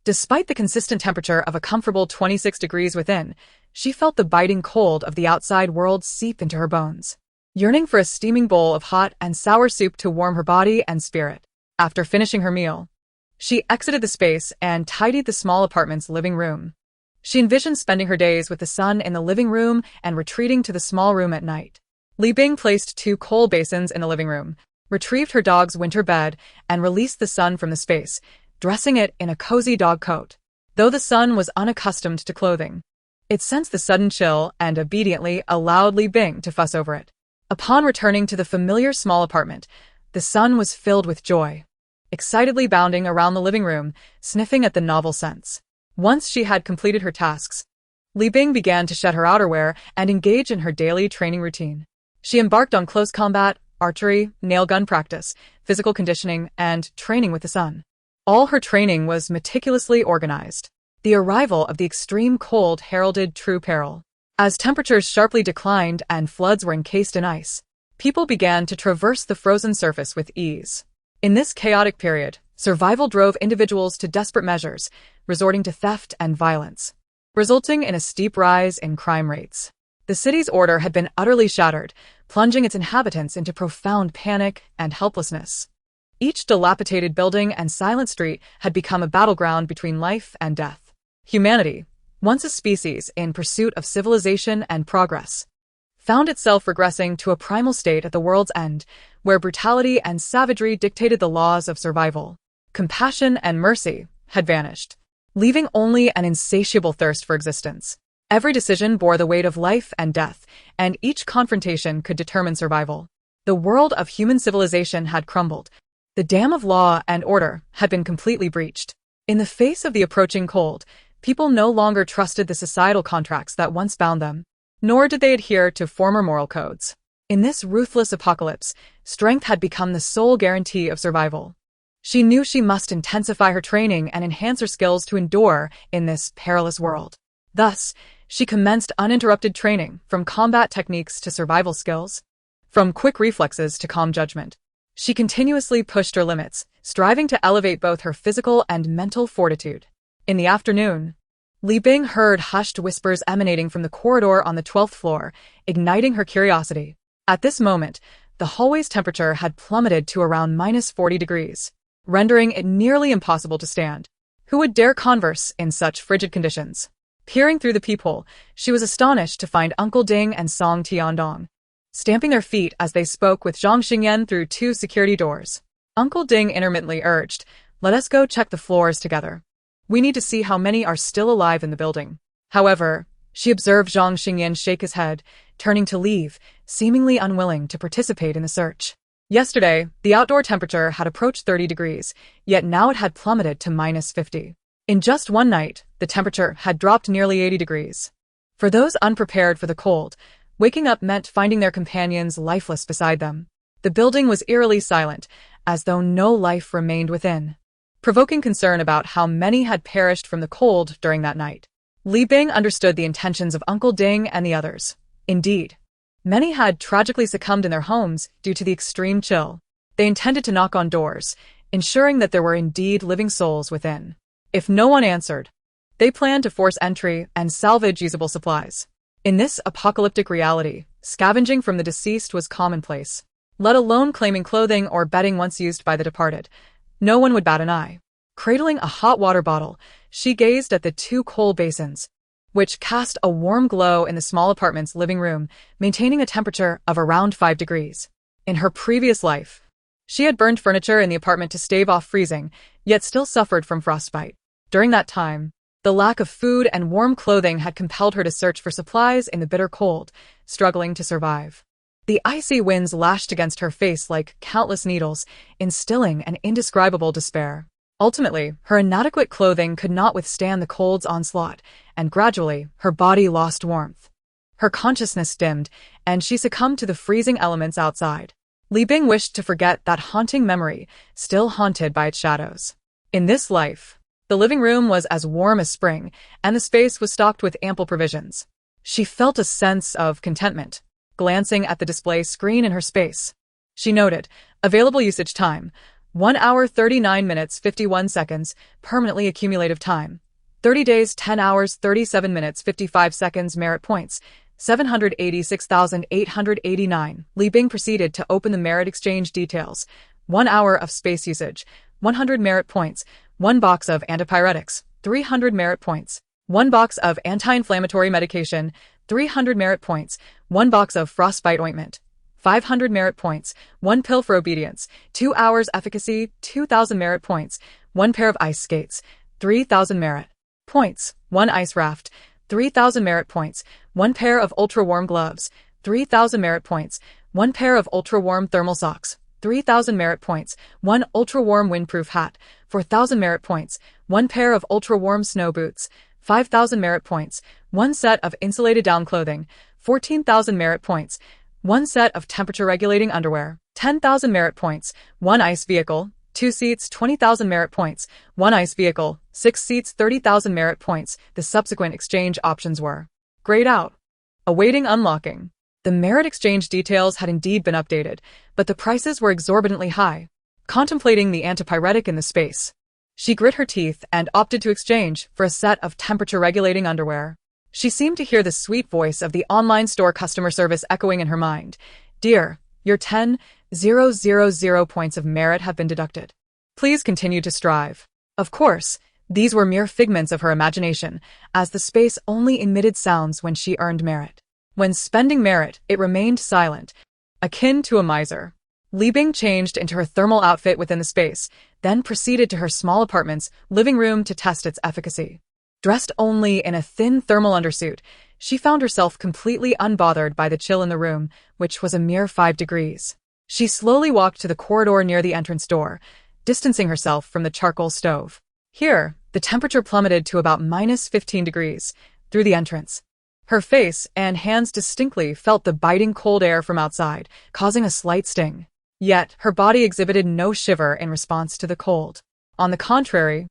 Despite the consistent temperature of a comfortable 26 degrees within, she felt the biting cold of the outside world seep into her bones. Yearning for a steaming bowl of hot and sour soup to warm her body and spirit. After finishing her meal, she exited the space and tidied the small apartment's living room. She envisioned spending her days with the sun in the living room and retreating to the small room at night. Li Bing placed 2 coal basins in the living room, retrieved her dog's winter bed, and released the sun from the space, dressing it in a cozy dog coat. Though the sun was unaccustomed to clothing, it sensed the sudden chill and obediently allowed Li Bing to fuss over it. Upon returning to the familiar small apartment, the sun was filled with joy, excitedly bounding around the living room, sniffing at the novel scents. Once she had completed her tasks, Li Bing began to shed her outerwear and engage in her daily training routine. She embarked on close combat, archery, nail gun practice, physical conditioning, and training with the sun. All her training was meticulously organized. The arrival of the extreme cold heralded true peril. As temperatures sharply declined and floods were encased in ice, people began to traverse the frozen surface with ease. In this chaotic period, survival drove individuals to desperate measures, resorting to theft and violence, resulting in a steep rise in crime rates. The city's order had been utterly shattered, plunging its inhabitants into profound panic and helplessness. Each dilapidated building and silent street had become a battleground between life and death. Humanity, once a species in pursuit of civilization and progress, found itself regressing to a primal state at the world's end, where brutality and savagery dictated the laws of survival. Compassion and mercy had vanished, leaving only an insatiable thirst for existence. Every decision bore the weight of life and death, and each confrontation could determine survival. The world of human civilization had crumbled. The dam of law and order had been completely breached. In the face of the approaching cold, people no longer trusted the societal contracts that once bound them, nor did they adhere to former moral codes. In this ruthless apocalypse, strength had become the sole guarantee of survival. She knew she must intensify her training and enhance her skills to endure in this perilous world. Thus, she commenced uninterrupted training, from combat techniques to survival skills, from quick reflexes to calm judgment. She continuously pushed her limits, striving to elevate both her physical and mental fortitude. In the afternoon, Li Bing heard hushed whispers emanating from the corridor on the 12th floor, igniting her curiosity. At this moment, the hallway's temperature had plummeted to around -40 degrees, rendering it nearly impossible to stand. Who would dare converse in such frigid conditions? Peering through the peephole, she was astonished to find Uncle Ding and Song Tiandong stamping their feet as they spoke with Zhang Xingyan through 2 security doors. Uncle Ding intermittently urged, "Let us go check the floors together. We need to see how many are still alive in the building." However, she observed Zhang Xingyan shake his head, turning to leave, seemingly unwilling to participate in the search. Yesterday, the outdoor temperature had approached 30 degrees, yet now it had plummeted to -50. In just one night, the temperature had dropped nearly 80 degrees. For those unprepared for the cold, waking up meant finding their companions lifeless beside them. The building was eerily silent, as though no life remained within. provoking concern about how many had perished from the cold during that night. Li Bing understood the intentions of Uncle Ding and the others. Indeed, many had tragically succumbed in their homes due to the extreme chill. They intended to knock on doors, ensuring that there were indeed living souls within. If no one answered, they planned to force entry and salvage usable supplies. In this apocalyptic reality, scavenging from the deceased was commonplace, let alone claiming clothing or bedding once used by the departed. No one would bat an eye. Cradling a hot water bottle, she gazed at the two coal basins, which cast a warm glow in the small apartment's living room, maintaining a temperature of around 5 degrees. In her previous life, she had burned furniture in the apartment to stave off freezing, yet still suffered from frostbite. During that time, the lack of food and warm clothing had compelled her to search for supplies in the bitter cold, struggling to survive. The icy winds lashed against her face like countless needles, instilling an indescribable despair. Ultimately, her inadequate clothing could not withstand the cold's onslaught, and gradually, her body lost warmth. Her consciousness dimmed, and she succumbed to the freezing elements outside. Li Bing wished to forget that haunting memory, still haunted by its shadows. In this life, the living room was as warm as spring, and the space was stocked with ample provisions. She felt a sense of contentment. Glancing at the display screen in her space, she noted, available usage time, 1 hour 39 minutes 51 seconds, permanently accumulative time, 30 days 10 hours 37 minutes 55 seconds merit points, 786,889. Li Bing proceeded to open the merit exchange details. 1 hour of space usage, 100 merit points, 1 box of antipyretics, 300 merit points, 1 box of anti-inflammatory medication, 300 merit points, 1 box of frostbite ointment, 500 merit points, 1 pill for obedience, 2 hours efficacy, 2,000 merit points, 1 pair of ice skates, 3,000 merit points, 1 ice raft, 3,000 merit points, 1 pair of ultra-warm gloves, 3,000 merit points, 1 pair of ultra-warm thermal socks, 3,000 merit points, 1 ultra-warm windproof hat, 4,000 merit points, 1 pair of ultra-warm snow boots, 5,000 merit points, 1 set of insulated down clothing, 14,000 merit points, 1 set of temperature-regulating underwear, 10,000 merit points, 1 ice vehicle, 2 seats, 20,000 merit points, 1 ice vehicle, 6 seats, 30,000 merit points. The subsequent exchange options were grayed out, awaiting unlocking. The merit exchange details had indeed been updated, but the prices were exorbitantly high. Contemplating the antipyretic in the space, she grit her teeth and opted to exchange for a set of temperature-regulating underwear. She seemed to hear the sweet voice of the online store customer service echoing in her mind. "Dear, your 10,000 points of merit have been deducted. Please continue to strive." Of course, these were mere figments of her imagination, as the space only emitted sounds when she earned merit. When spending merit, it remained silent, akin to a miser. Li Bing changed into her thermal outfit within the space, then proceeded to her small apartment's living room to test its efficacy. Dressed only in a thin thermal undersuit, she found herself completely unbothered by the chill in the room, which was a mere 5 degrees. She slowly walked to the corridor near the entrance door, distancing herself from the charcoal stove. Here, the temperature plummeted to about -15 degrees. Through the entrance, her face and hands distinctly felt the biting cold air from outside, causing a slight sting. Yet, her body exhibited no shiver in response to the cold. On the contrary,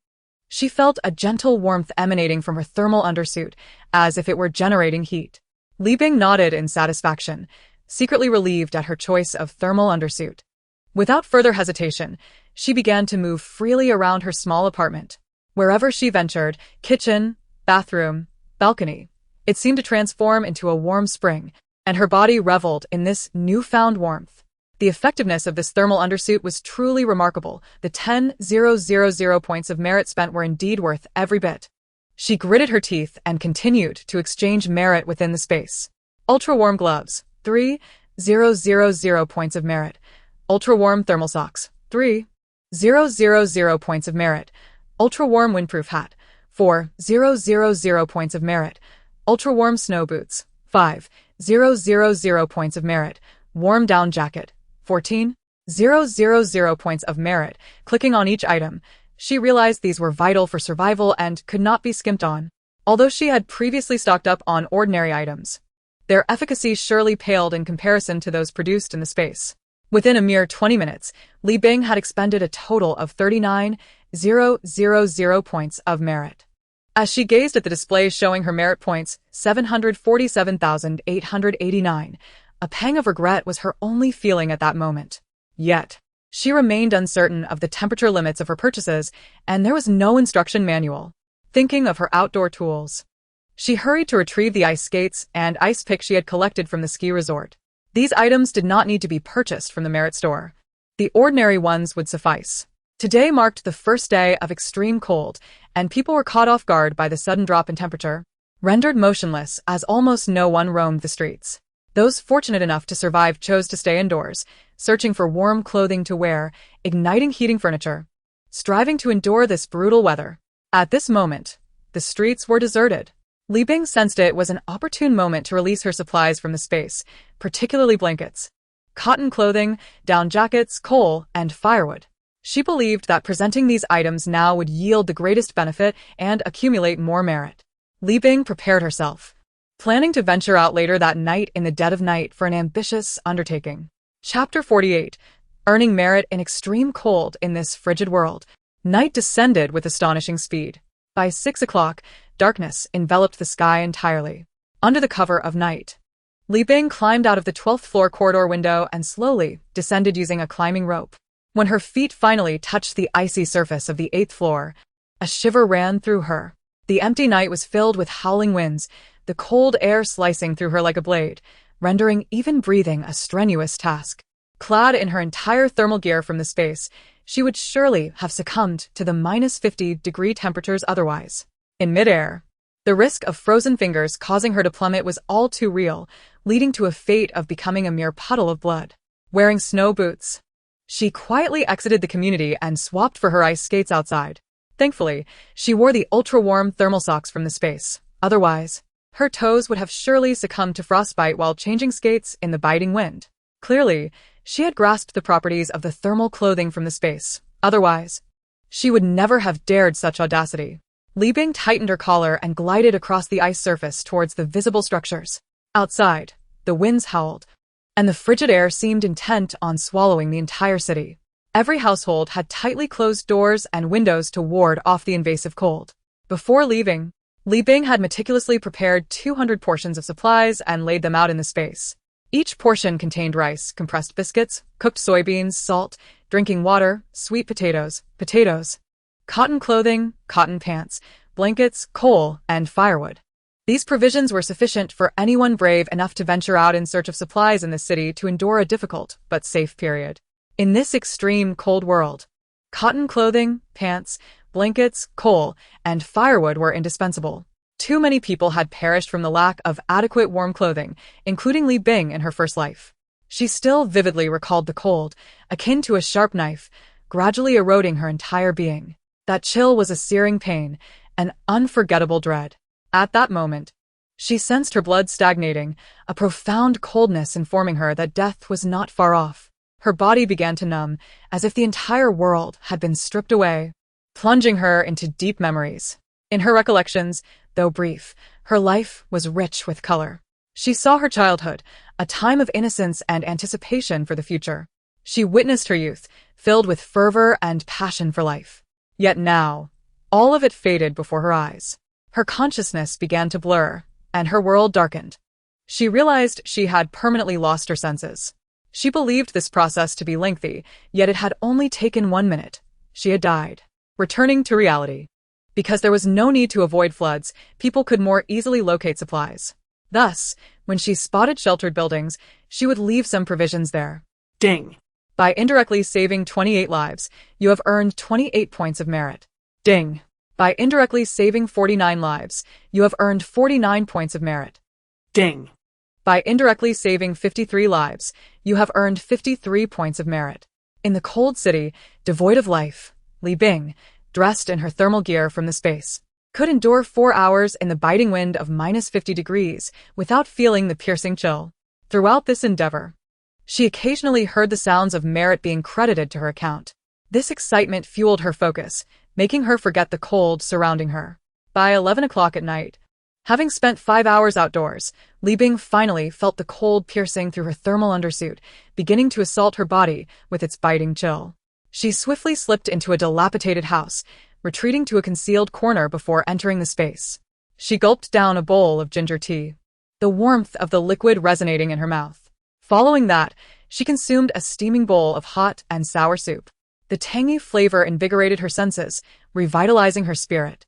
she felt a gentle warmth emanating from her thermal undersuit, as if it were generating heat. Li Bing nodded in satisfaction, secretly relieved at her choice of thermal undersuit. Without further hesitation, she began to move freely around her small apartment. Wherever she ventured, kitchen, bathroom, balcony, it seemed to transform into a warm spring, and her body reveled in this newfound warmth. The effectiveness of this thermal undersuit was truly remarkable. The 10,000 points of merit spent were indeed worth every bit. She gritted her teeth and continued to exchange merit within the space. Ultra-warm gloves, 3,000 points of merit. Ultra-warm thermal socks, 3,000 points of merit. Ultra-warm windproof hat, 4,000 points of merit. Ultra-warm snow boots, 5,000 points of merit. Warm down jacket, 14,000 points of merit. Clicking on each item, she realized these were vital for survival and could not be skimped on. Although she had previously stocked up on ordinary items, their efficacy surely paled in comparison to those produced in the space. Within a mere 20 minutes, Li Bing had expended a total of 39,000 000 points of merit. As she gazed at the display showing her merit points, 747,889, a pang of regret was her only feeling at that moment. Yet, she remained uncertain of the temperature limits of her purchases, and there was no instruction manual. Thinking of her outdoor tools, she hurried to retrieve the ice skates and ice pick she had collected from the ski resort. These items did not need to be purchased from the merit store. The ordinary ones would suffice. Today marked the first day of extreme cold, and people were caught off guard by the sudden drop in temperature, rendered motionless as almost no one roamed the streets. Those fortunate enough to survive chose to stay indoors, searching for warm clothing to wear, igniting heating furniture, striving to endure this brutal weather. At this moment, the streets were deserted. Li Bing sensed it was an opportune moment to release her supplies from the space, particularly blankets, cotton clothing, down jackets, coal, and firewood. She believed that presenting these items now would yield the greatest benefit and accumulate more merit. Li Bing prepared herself, planning to venture out later that night in the dead of night for an ambitious undertaking. Chapter 48. Earning merit in extreme cold in this frigid world. Night descended with astonishing speed. By 6 o'clock, darkness enveloped the sky entirely. Under the cover of night, Li Bing climbed out of the 12th floor corridor window and slowly descended using a climbing rope. When her feet finally touched the icy surface of the 8th floor, a shiver ran through her. The empty night was filled with howling winds, the cold air slicing through her like a blade, rendering even breathing a strenuous task. Clad in her entire thermal gear from the space, she would surely have succumbed to the -50-degree temperatures otherwise. In midair, the risk of frozen fingers causing her to plummet was all too real, leading to a fate of becoming a mere puddle of blood. Wearing snow boots, she quietly exited the community and swapped for her ice skates outside. Thankfully, she wore the ultra-warm thermal socks from the space. Otherwise, her toes would have surely succumbed to frostbite while changing skates in the biting wind. Clearly, she had grasped the properties of the thermal clothing from the space. Otherwise, she would never have dared such audacity. Li Bing tightened her collar and glided across the ice surface towards the visible structures. Outside, the winds howled, and the frigid air seemed intent on swallowing the entire city. Every household had tightly closed doors and windows to ward off the invasive cold. Before leaving, Li Bing had meticulously prepared 200 portions of supplies and laid them out in the space. Each portion contained rice, compressed biscuits, cooked soybeans, salt, drinking water, sweet potatoes, cotton clothing, cotton pants, blankets, coal, and firewood. These provisions were sufficient for anyone brave enough to venture out in search of supplies in the city to endure a difficult but safe period. In this extreme cold world, cotton clothing, pants, blankets, coal, and firewood were indispensable. Too many people had perished from the lack of adequate warm clothing, including Li Bing in her first life. She still vividly recalled the cold, akin to a sharp knife, gradually eroding her entire being. That chill was a searing pain, an unforgettable dread. At that moment, she sensed her blood stagnating, a profound coldness informing her that death was not far off. Her body began to numb, as if the entire world had been stripped away, plunging her into deep memories. In her recollections, though brief, her life was rich with color. She saw her childhood, a time of innocence and anticipation for the future. She witnessed her youth, filled with fervor and passion for life. Yet now, all of it faded before her eyes. Her consciousness began to blur, and her world darkened. She realized she had permanently lost her senses. She believed this process to be lengthy, yet it had only taken 1 minute. She had died, returning to reality. Because there was no need to avoid floods, people could more easily locate supplies. Thus, when she spotted sheltered buildings, she would leave some provisions there. Ding. By indirectly saving 28 lives, you have earned 28 points of merit. Ding. By indirectly saving 49 lives, you have earned 49 points of merit. Ding. By indirectly saving 53 lives, you have earned 53 points of merit. In the cold city, devoid of life, Li Bing, dressed in her thermal gear from the space, could endure 4 hours in the biting wind of -50 degrees without feeling the piercing chill. Throughout this endeavor, she occasionally heard the sounds of merit being credited to her account. This excitement fueled her focus, making her forget the cold surrounding her. By 11 o'clock at night, having spent 5 hours outdoors, Li Bing finally felt the cold piercing through her thermal undersuit, beginning to assault her body with its biting chill. She swiftly slipped into a dilapidated house, retreating to a concealed corner before entering the space. She gulped down a bowl of ginger tea, the warmth of the liquid resonating in her mouth. Following that, she consumed a steaming bowl of hot and sour soup. The tangy flavor invigorated her senses, revitalizing her spirit.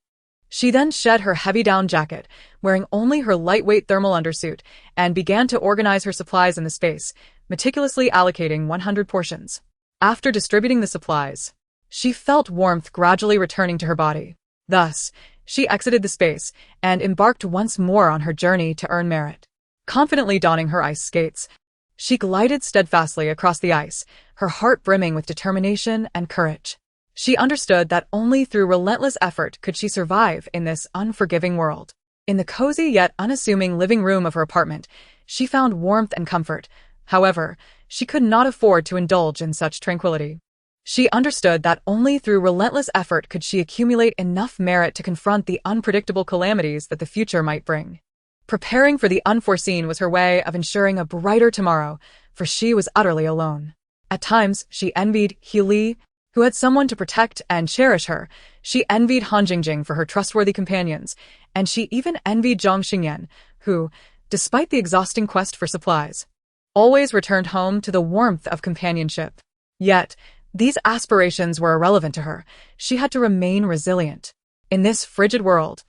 She then shed her heavy down jacket, wearing only her lightweight thermal undersuit, and began to organize her supplies in the space, meticulously allocating 100 portions. After distributing the supplies, she felt warmth gradually returning to her body. Thus, she exited the space and embarked once more on her journey to earn merit. Confidently donning her ice skates, she glided steadfastly across the ice, her heart brimming with determination and courage. She understood that only through relentless effort could she survive in this unforgiving world. In the cozy yet unassuming living room of her apartment, she found warmth and comfort. However, she could not afford to indulge in such tranquility. She understood that only through relentless effort could she accumulate enough merit to confront the unpredictable calamities that the future might bring. Preparing for the unforeseen was her way of ensuring a brighter tomorrow, for she was utterly alone. At times, she envied He Li, who had someone to protect and cherish her. She envied Han Jingjing for her trustworthy companions, and she even envied Zhang Xingyan, who, despite the exhausting quest for supplies, always returned home to the warmth of companionship. Yet, these aspirations were irrelevant to her. She had to remain resilient. In this frigid world,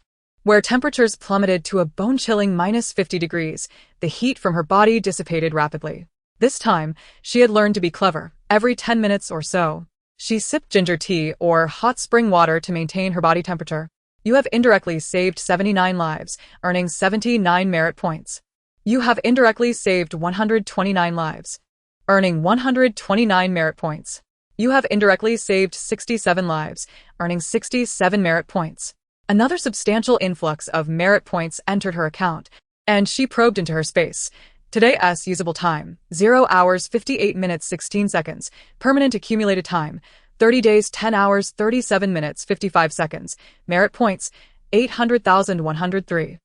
where temperatures plummeted to a bone-chilling -50 degrees, the heat from her body dissipated rapidly. This time, she had learned to be clever. Every 10 minutes or so, she sipped ginger tea or hot spring water to maintain her body temperature. You have indirectly saved 79 lives, earning 79 merit points. You have indirectly saved 129 lives, earning 129 merit points. You have indirectly saved 67 lives, earning 67 merit points. Another substantial influx of merit points entered her account, and she probed into her space. Today's usable time, 0 hours 58 minutes 16 seconds. Permanent accumulated time, 30 days 10 hours 37 minutes 55 seconds. Merit points, 800,103.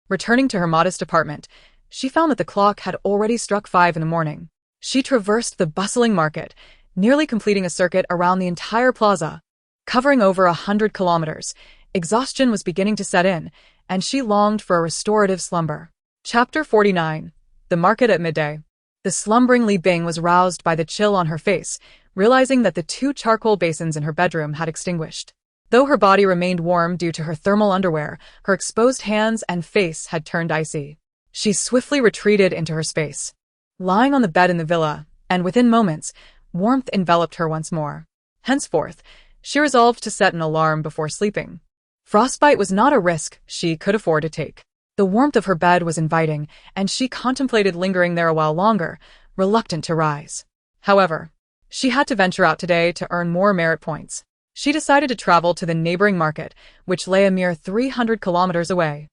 Returning to her modest apartment, she found that the clock had already struck 5 in the morning. She traversed the bustling market, nearly completing a circuit around the entire plaza, covering over 100 kilometers. Exhaustion was beginning to set in, and she longed for a restorative slumber. Chapter 49. The Market at Midday. The slumbering Li Bing was roused by the chill on her face, realizing that the 2 charcoal basins in her bedroom had extinguished. Though her body remained warm due to her thermal underwear, her exposed hands and face had turned icy. She swiftly retreated into her space, lying on the bed in the villa, and within moments, warmth enveloped her once more. Henceforth, she resolved to set an alarm before sleeping. Frostbite was not a risk she could afford to take. The warmth of her bed was inviting, and she contemplated lingering there a while longer, reluctant to rise. However, she had to venture out today to earn more merit points. She decided to travel to the neighboring market, which lay a mere 300 kilometers away.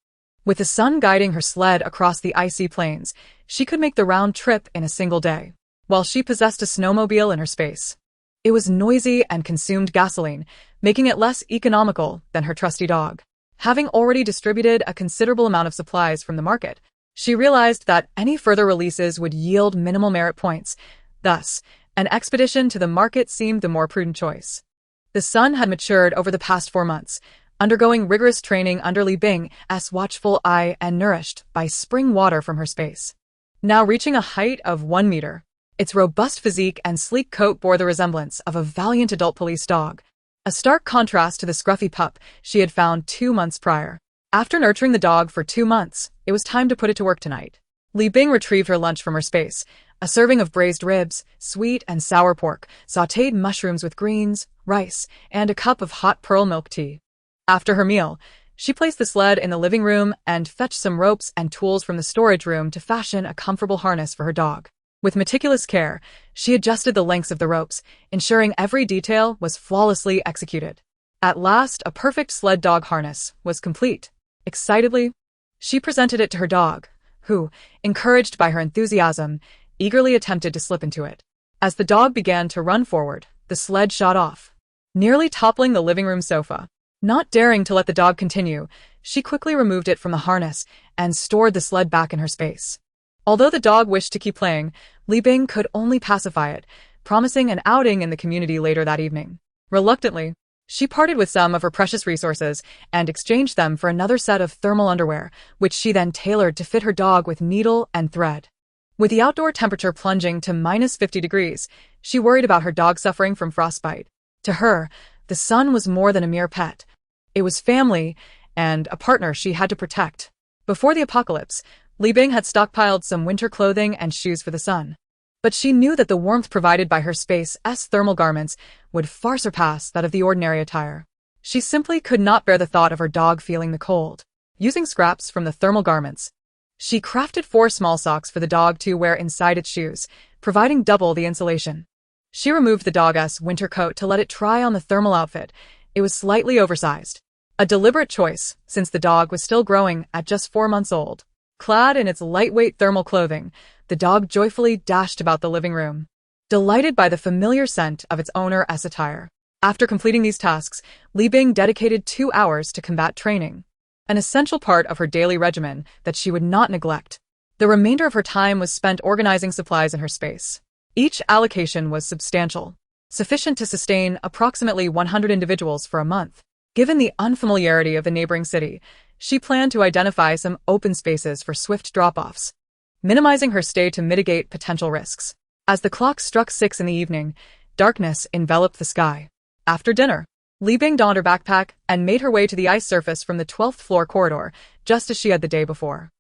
With the sun guiding her sled across the icy plains, she could make the round trip in a single day. While she possessed a snowmobile in her space, it was noisy and consumed gasoline, making it less economical than her trusty dog. Having already distributed a considerable amount of supplies from the market, she realized that any further releases would yield minimal merit points. Thus, an expedition to the market seemed the more prudent choice. The sun had matured over the past 4 months, undergoing rigorous training under Li Bing's watchful eye and nourished by spring water from her space. Now reaching a height of 1 meter, its robust physique and sleek coat bore the resemblance of a valiant adult police dog, a stark contrast to the scruffy pup she had found 2 months prior. After nurturing the dog for 2 months, it was time to put it to work tonight. Li Bing retrieved her lunch from her space, a serving of braised ribs, sweet and sour pork, sautéed mushrooms with greens, rice, and a cup of hot pearl milk tea. After her meal, she placed the sled in the living room and fetched some ropes and tools from the storage room to fashion a comfortable harness for her dog. With meticulous care, she adjusted the lengths of the ropes, ensuring every detail was flawlessly executed. At last, a perfect sled dog harness was complete. Excitedly, she presented it to her dog, who, encouraged by her enthusiasm, eagerly attempted to slip into it. As the dog began to run forward, the sled shot off, nearly toppling the living room sofa. Not daring to let the dog continue, she quickly removed it from the harness and stored the sled back in her space. Although the dog wished to keep playing, Li Bing could only pacify it, promising an outing in the community later that evening. Reluctantly, she parted with some of her precious resources and exchanged them for another set of thermal underwear, which she then tailored to fit her dog with needle and thread. With the outdoor temperature plunging to -50 degrees, she worried about her dog suffering from frostbite. To her, the sun was more than a mere pet. It was family and a partner she had to protect. Before the apocalypse, Li Bing had stockpiled some winter clothing and shoes for the sun. But she knew that the warmth provided by her space's thermal garments would far surpass that of the ordinary attire. She simply could not bear the thought of her dog feeling the cold. Using scraps from the thermal garments, she crafted 4 small socks for the dog to wear inside its shoes, providing double the insulation. She removed the dog's winter coat to let it try on the thermal outfit. It was slightly oversized. A deliberate choice, since the dog was still growing at just 4 months old. Clad in its lightweight thermal clothing, the dog joyfully dashed about the living room, delighted by the familiar scent of its owner's attire. After completing these tasks, Li Bing dedicated 2 hours to combat training, an essential part of her daily regimen that she would not neglect. The remainder of her time was spent organizing supplies in her space. Each allocation was substantial, sufficient to sustain approximately 100 individuals for a month. Given the unfamiliarity of the neighboring city, she planned to identify some open spaces for swift drop-offs, minimizing her stay to mitigate potential risks. As the clock struck 6 in the evening, darkness enveloped the sky. After dinner, Li Bing donned her backpack and made her way to the ice surface from the 12th floor corridor, just as she had the day before.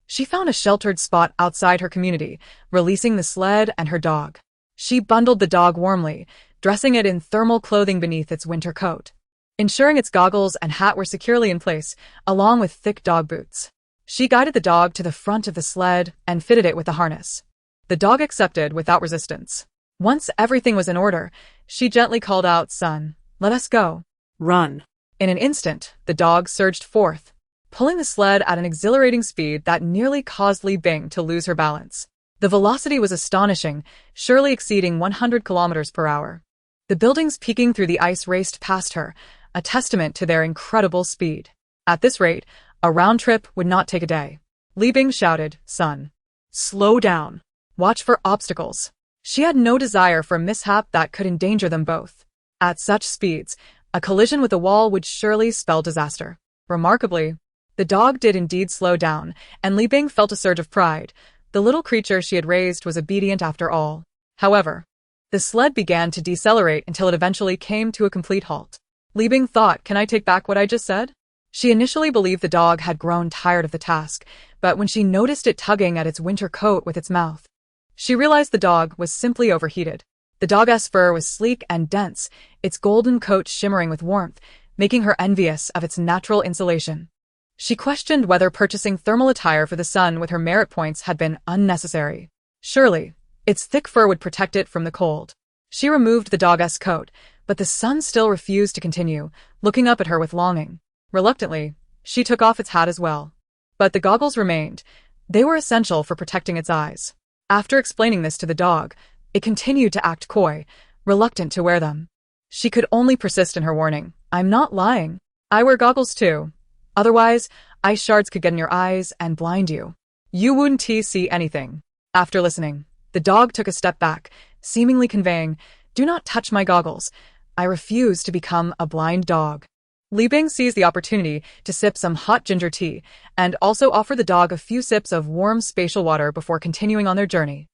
She found a sheltered spot outside her community, releasing the sled and her dog. She bundled the dog warmly, dressing it in thermal clothing beneath its winter coat, ensuring its goggles and hat were securely in place, along with thick dog boots. She guided the dog to the front of the sled and fitted it with a harness. The dog accepted without resistance. Once everything was in order, she gently called out, "Son, let us go." Run. In an instant, the dog surged forth, pulling the sled at an exhilarating speed that nearly caused Li Bing to lose her balance. The velocity was astonishing, surely exceeding 100 kilometers per hour. The buildings peeking through the ice raced past her, a testament to their incredible speed. At this rate, a round trip would not take a day. Li Bing shouted, "Son, Slow down. watch for obstacles." She had no desire for a mishap that could endanger them both. At such speeds, a collision with a wall would surely spell disaster. Remarkably, the dog did indeed slow down, and Li Bing felt a surge of pride. The little creature she had raised was obedient after all. However, the sled began to decelerate until it eventually came to a complete halt. Li Bing thought, "Can I take back what I just said?" She initially believed the dog had grown tired of the task, but when she noticed it tugging at its winter coat with its mouth, she realized the dog was simply overheated. The dog's fur was sleek and dense, its golden coat shimmering with warmth, making her envious of its natural insulation. She questioned whether purchasing thermal attire for the sun with her merit points had been unnecessary. Surely, its thick fur would protect it from the cold. She removed the dog's coat, but the sun still refused to continue, looking up at her with longing. Reluctantly, she took off its hat as well. But the goggles remained. They were essential for protecting its eyes. After explaining this to the dog, it continued to act coy, reluctant to wear them. She could only persist in her warning. "I'm not lying. I wear goggles too. Otherwise, ice shards could get in your eyes and blind you. You wouldn't see anything." After listening, the dog took a step back, seemingly conveying, "Do not touch my goggles. I refuse to become a blind dog." Li Bing seized the opportunity to sip some hot ginger tea and also offered the dog a few sips of warm spatial water before continuing on their journey.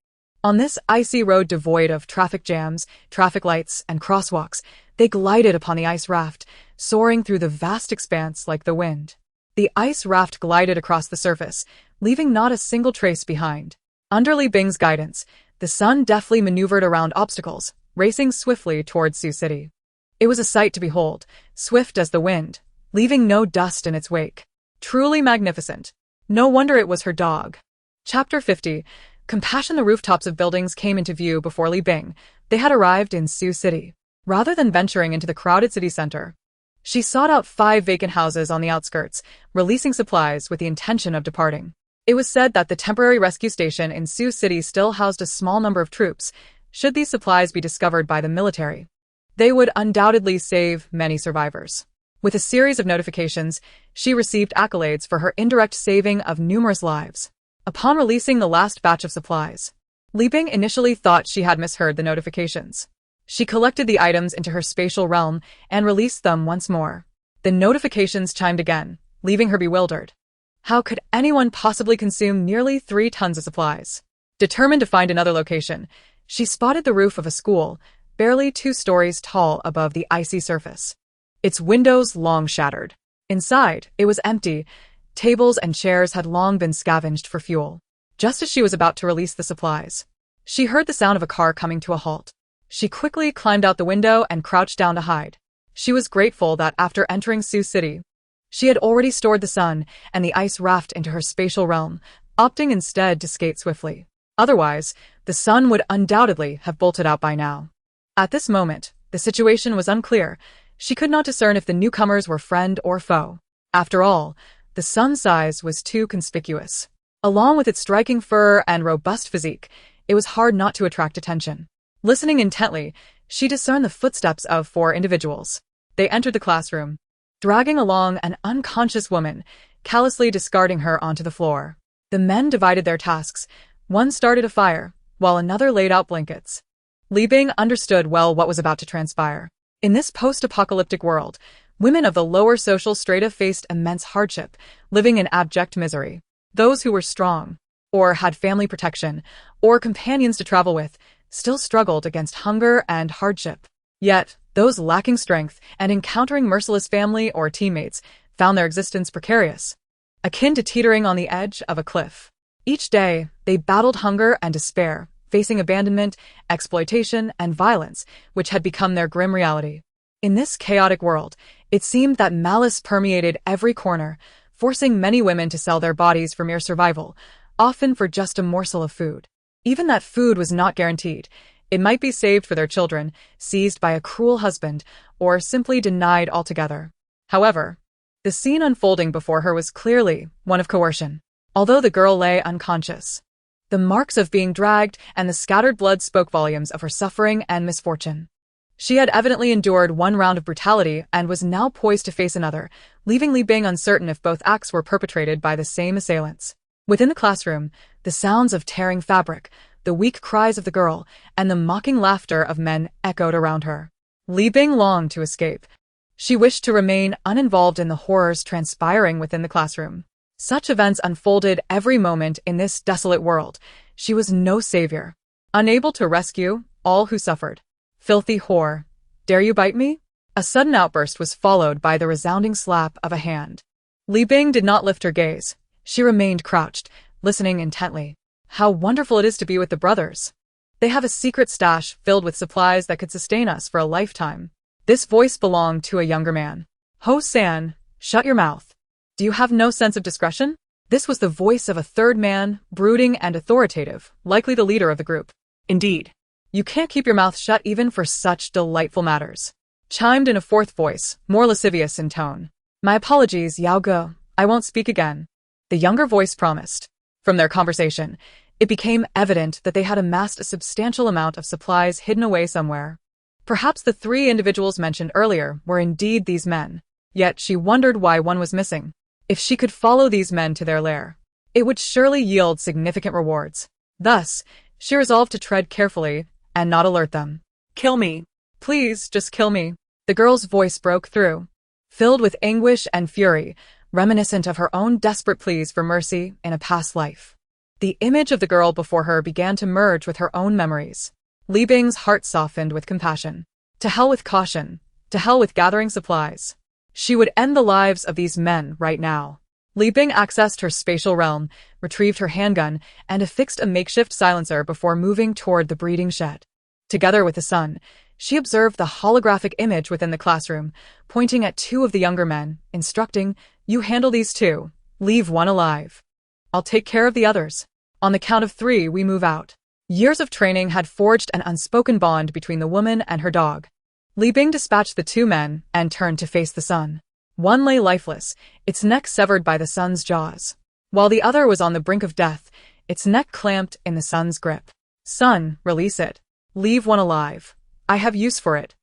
On this icy road devoid of traffic jams, traffic lights, and crosswalks, they glided upon the ice raft, soaring through the vast expanse like the wind. The ice raft glided across the surface, leaving not a single trace behind. Under Li Bing's guidance, the sun deftly maneuvered around obstacles, racing swiftly towards Sioux City. It was a sight to behold, swift as the wind, leaving no dust in its wake. Truly magnificent. No wonder it was her dog. Chapter 50. Compassion. The rooftops of buildings came into view before Li Bing. They had arrived in Sioux City. Rather than venturing into the crowded city center, she sought out 5 vacant houses on the outskirts, releasing supplies with the intention of departing. It was said that the temporary rescue station in Sioux City still housed a small number of troops. Should these supplies be discovered by the military, they would undoubtedly save many survivors. With a series of notifications, she received accolades for her indirect saving of numerous lives. Upon releasing the last batch of supplies, Li Bing initially thought she had misheard the notifications. She collected the items into her spatial realm and released them once more. The notifications chimed again, leaving her bewildered. How could anyone possibly consume nearly 3 tons of supplies? Determined to find another location, she spotted the roof of a school, barely 2 stories tall above the icy surface. Its windows long shattered. Inside, it was empty. Tables and chairs had long been scavenged for fuel. Just as she was about to release the supplies, she heard the sound of a car coming to a halt. She quickly climbed out the window and crouched down to hide. She was grateful that after entering Sioux City, she had already stored the sun and the ice raft into her spatial realm, opting instead to skate swiftly. Otherwise, the sun would undoubtedly have bolted out by now. At this moment, the situation was unclear. She could not discern if the newcomers were friend or foe. After all, the sun's size was too conspicuous. Along with its striking fur and robust physique, it was hard not to attract attention. Listening intently, she discerned the footsteps of 4 individuals. They entered the classroom, dragging along an unconscious woman, callously discarding her onto the floor. The men divided their tasks. One started a fire, while another laid out blankets. Li Bing understood well what was about to transpire. In this post-apocalyptic world, women of the lower social strata faced immense hardship, living in abject misery. Those who were strong, or had family protection, or companions to travel with, still struggled against hunger and hardship. Yet, those lacking strength and encountering merciless family or teammates found their existence precarious, akin to teetering on the edge of a cliff. Each day, they battled hunger and despair, facing abandonment, exploitation, and violence, which had become their grim reality. In this chaotic world, it seemed that malice permeated every corner, forcing many women to sell their bodies for mere survival, often for just a morsel of food. Even that food was not guaranteed. It might be saved for their children, seized by a cruel husband, or simply denied altogether. However, the scene unfolding before her was clearly one of coercion. Although the girl lay unconscious, the marks of being dragged and the scattered blood spoke volumes of her suffering and misfortune. She had evidently endured one round of brutality and was now poised to face another, leaving Li Bing uncertain if both acts were perpetrated by the same assailants. Within the classroom, the sounds of tearing fabric, the weak cries of the girl, and the mocking laughter of men echoed around her. Li Bing longed to escape. She wished to remain uninvolved in the horrors transpiring within the classroom. Such events unfolded every moment in this desolate world. She was no savior, unable to rescue all who suffered. Filthy whore, dare you bite me? A sudden outburst was followed by the resounding slap of a hand. Li Bing did not lift her gaze. She remained crouched, listening intently. How wonderful it is to be with the brothers. They have a secret stash filled with supplies that could sustain us for a lifetime. This voice belonged to a younger man. Ho-san, shut your mouth. Do you have no sense of discretion? This was the voice of a third man, brooding and authoritative, likely the leader of the group. Indeed. You can't keep your mouth shut even for such delightful matters. Chimed in a fourth voice, more lascivious in tone. My apologies, Yao Ge. I won't speak again. The younger voice promised. From their conversation, it became evident that they had amassed a substantial amount of supplies hidden away somewhere. Perhaps the 3 individuals mentioned earlier were indeed these men. Yet she wondered why one was missing. If she could follow these men to their lair, it would surely yield significant rewards. Thus, she resolved to tread carefully and not alert them. Kill me. Please, just kill me. The girl's voice broke through, filled with anguish and fury, reminiscent of her own desperate pleas for mercy in a past life. The image of the girl before her began to merge with her own memories. Li Bing's heart softened with compassion. To hell with caution. To hell with gathering supplies. She would end the lives of these men right now. Li Bing accessed her spatial realm, retrieved her handgun, and affixed a makeshift silencer before moving toward the breeding shed. Together with the sun, she observed the holographic image within the classroom, pointing at 2 of the younger men, instructing, "You handle these 2. Leave one alive. I'll take care of the others. On the count of 3, we move out." Years of training had forged an unspoken bond between the woman and her dog. Li Bing dispatched the 2 men and turned to face the sun. One lay lifeless, its neck severed by the sun's jaws, while the other was on the brink of death, its neck clamped in the sun's grip. "Sun, release it. Leave one alive. I have use for it."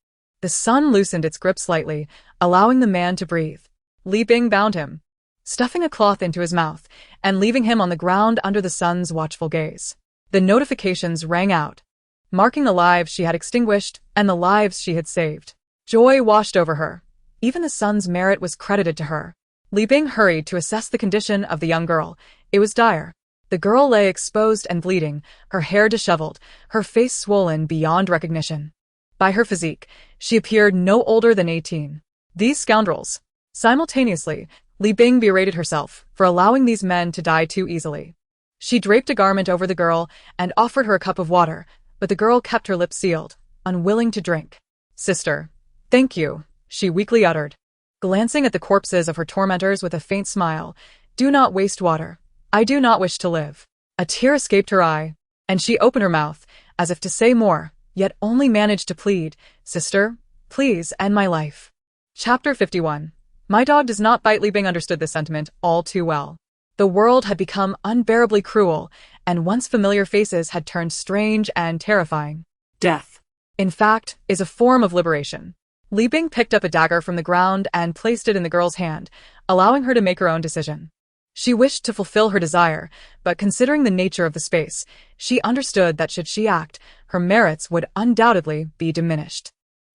The sun loosened its grip slightly, allowing the man to breathe. Li Bing bound him, stuffing a cloth into his mouth and leaving him on the ground under the sun's watchful gaze. The notifications rang out, marking the lives she had extinguished and the lives she had saved. Joy washed over her. Even the sun's merit was credited to her. Li Bing hurried to assess the condition of the young girl. It was dire. The girl lay exposed and bleeding, her hair disheveled, her face swollen beyond recognition. By her physique, she appeared no older than 18. These scoundrels. Simultaneously, Li Bing berated herself for allowing these men to die too easily. She draped a garment over the girl and offered her a cup of water, but the girl kept her lips sealed, unwilling to drink. "Sister, thank you," she weakly uttered, glancing at the corpses of her tormentors with a faint smile. "Do not waste water. I do not wish to live." A tear escaped her eye, and she opened her mouth, as if to say more, yet only managed to plead, "Sister, please end my life." Chapter 51. My dog does not bite. Li Bing understood this sentiment all too well. The world had become unbearably cruel, and once familiar faces had turned strange and terrifying. Death, In fact, is a form of liberation. Li Bing picked up a dagger from the ground and placed it in the girl's hand, allowing her to make her own decision. She wished to fulfill her desire, but considering the nature of the space, she understood that should she act, her merits would undoubtedly be diminished.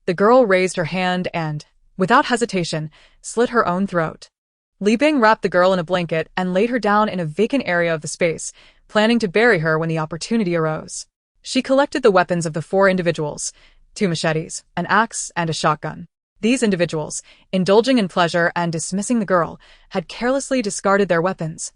The girl raised her hand and, without hesitation, slit her own throat. Li Bing wrapped the girl in a blanket and laid her down in a vacant area of the space, planning to bury her when the opportunity arose. She collected the weapons of the 4 individuals, 2 machetes, an axe, and a shotgun. These individuals, indulging in pleasure and dismissing the girl, had carelessly discarded their weapons.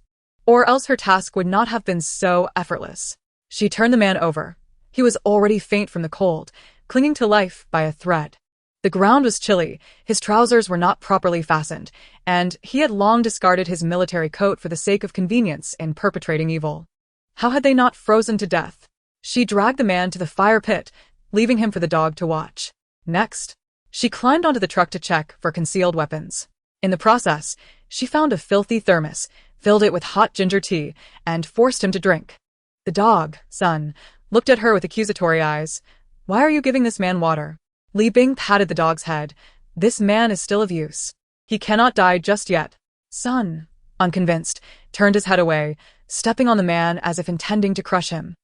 Or else her task would not have been so effortless. She turned the man over. He was already faint from the cold, clinging to life by a thread. The ground was chilly, his trousers were not properly fastened, and he had long discarded his military coat for the sake of convenience in perpetrating evil. How had they not frozen to death? She dragged the man to the fire pit, leaving him for the dog to watch. Next, she climbed onto the truck to check for concealed weapons. In the process, she found a filthy thermos, filled it with hot ginger tea, and forced him to drink. The dog, Sun, looked at her with accusatory eyes. "Why are you giving this man water?" Li Bing patted the dog's head. "This man is still of use. He cannot die just yet." Sun, unconvinced, turned his head away, stepping on the man as if intending to crush him.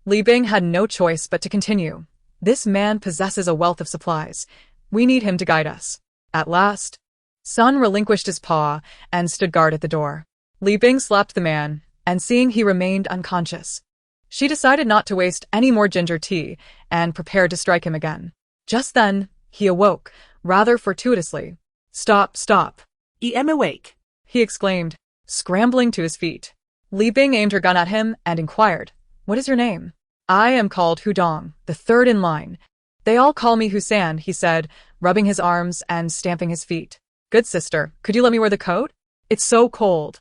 Li Bing had no choice but to continue. "This man possesses a wealth of supplies. We need him to guide us." At last, Sun relinquished his paw and stood guard at the door. Li Bing slapped the man, and seeing he remained unconscious, she decided not to waste any more ginger tea and prepared to strike him again. Just then, he awoke, rather fortuitously. "Stop, stop," I am awake," he exclaimed, scrambling to his feet. Li Bing aimed her gun at him and inquired, "What is your name?" "I am called Hudong, the 3rd in line. They all call me Husan," he said, rubbing his arms and stamping his feet. "Good sister, could you let me wear the coat? It's so cold."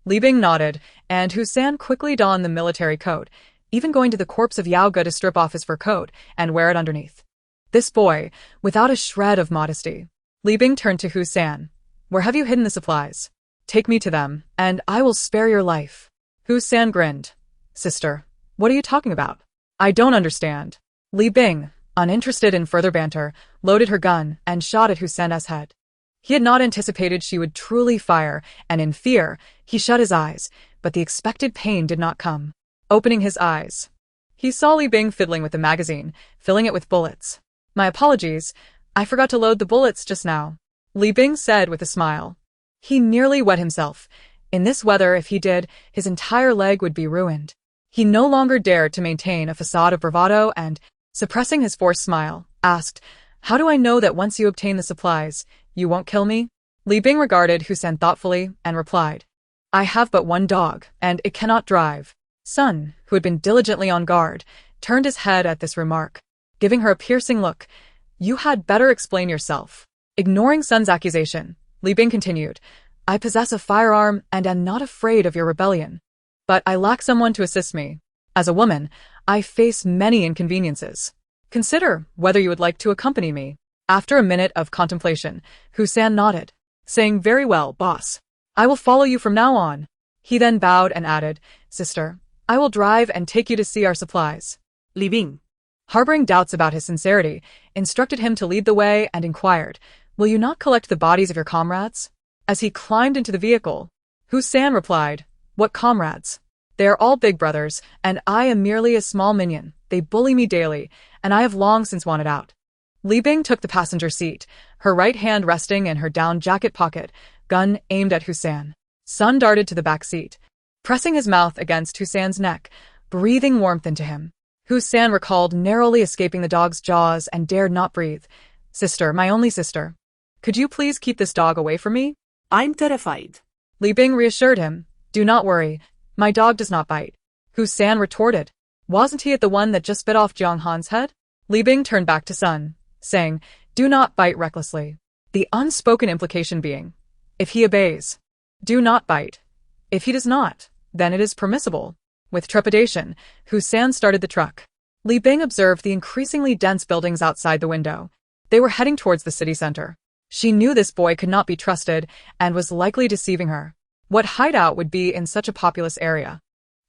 Li Bing nodded, and Husan quickly donned the military coat, even going to the corpse of Yao Ge to strip off his fur coat and wear it underneath. This boy, without a shred of modesty. Li Bing turned to Husan. "Where have you hidden the supplies? Take me to them, and I will spare your life." Husan grinned. "Sister, what are you talking about? I don't understand." Li Bing, uninterested in further banter, loaded her gun and shot at Husan's head. He had not anticipated she would truly fire, and in fear, he shut his eyes, but the expected pain did not come. Opening his eyes, he saw Li Bing fiddling with the magazine, filling it with bullets. "My apologies, I forgot to load the bullets just now," Li Bing said with a smile. He nearly wet himself. In this weather, if he did, his entire leg would be ruined. He no longer dared to maintain a facade of bravado and, suppressing his forced smile, asked, "How do I know that once you obtain the supplies, you won't kill me?" Li Bing regarded Husan thoughtfully and replied, "I have but one dog, and it cannot drive." Sun, who had been diligently on guard, turned his head at this remark, giving her a piercing look. "You had better explain yourself." Ignoring Sun's accusation, Li Bing continued, "I possess a firearm and am not afraid of your rebellion. But I lack someone to assist me. As a woman, I face many inconveniences. Consider whether you would like to accompany me." After a minute of contemplation, Husan nodded, saying, "Very well, boss. I will follow you from now on." He then bowed and added, "Sister, I will drive and take you to see our supplies." Li Bing, harboring doubts about his sincerity, instructed him to lead the way and inquired, "Will you not collect the bodies of your comrades?" As he climbed into the vehicle, Husan replied, "What comrades?" They are all big brothers, and I am merely a small minion. They bully me daily, and I have long since wanted out. Li Bing took the passenger seat, her right hand resting in her down jacket pocket, gun aimed at Hussein. Sun darted to the back seat, pressing his mouth against Hussein's neck, breathing warmth into him. Hussein recalled narrowly escaping the dog's jaws and dared not breathe. Sister, my only sister. Could you please keep this dog away from me? I'm terrified. Li Bing reassured him. Do not worry. My dog does not bite. Hussein retorted. Wasn't he the one that just bit off Jiang Han's head? Li Bing turned back to Sun, saying, do not bite recklessly. The unspoken implication being, if he obeys, do not bite. If he does not, then it is permissible. With trepidation, Hussein started the truck. Li Bing observed the increasingly dense buildings outside the window. They were heading towards the city center. She knew this boy could not be trusted and was likely deceiving her. What hideout would be in such a populous area?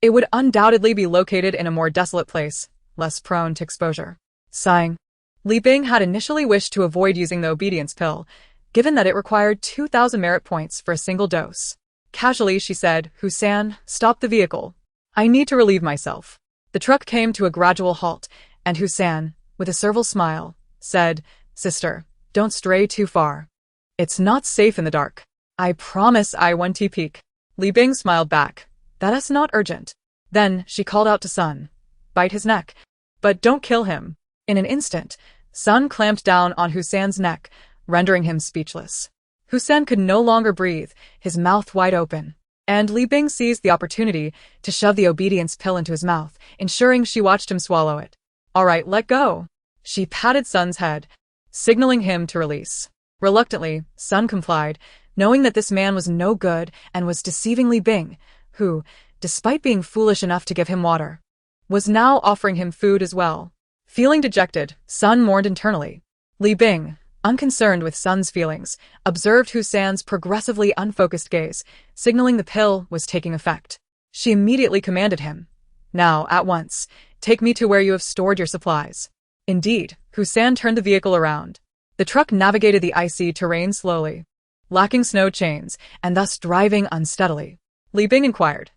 It would undoubtedly be located in a more desolate place, less prone to exposure. Sighing, Li Bing had initially wished to avoid using the obedience pill, given that it required 2,000 merit points for a single dose. Casually, she said, Hussein, stop the vehicle. I need to relieve myself. The truck came to a gradual halt, and Hussein, with a servile smile, said, Sister, don't stray too far. It's not safe in the dark. I promise I won't peek. Li Bing smiled back. That is not urgent. Then she called out to Sun. Bite his neck. But don't kill him. In an instant, Sun clamped down on Hussein's neck, rendering him speechless. Hussein could no longer breathe, his mouth wide open. And Li Bing seized the opportunity to shove the obedience pill into his mouth, ensuring she watched him swallow it. All right, let go. She patted Sun's head, signaling him to release. Reluctantly, Sun complied, knowing that this man was no good and was deceiving Li Bing, who, despite being foolish enough to give him water, was now offering him food as well. Feeling dejected, Sun mourned internally. Li Bing, unconcerned with Sun's feelings, observed Hussein's progressively unfocused gaze, signaling the pill was taking effect. She immediately commanded him. Now, at once, take me to where you have stored your supplies. Indeed, Hussein turned the vehicle around. The truck navigated the icy terrain slowly, lacking snow chains, and thus driving unsteadily. Li Bing inquired,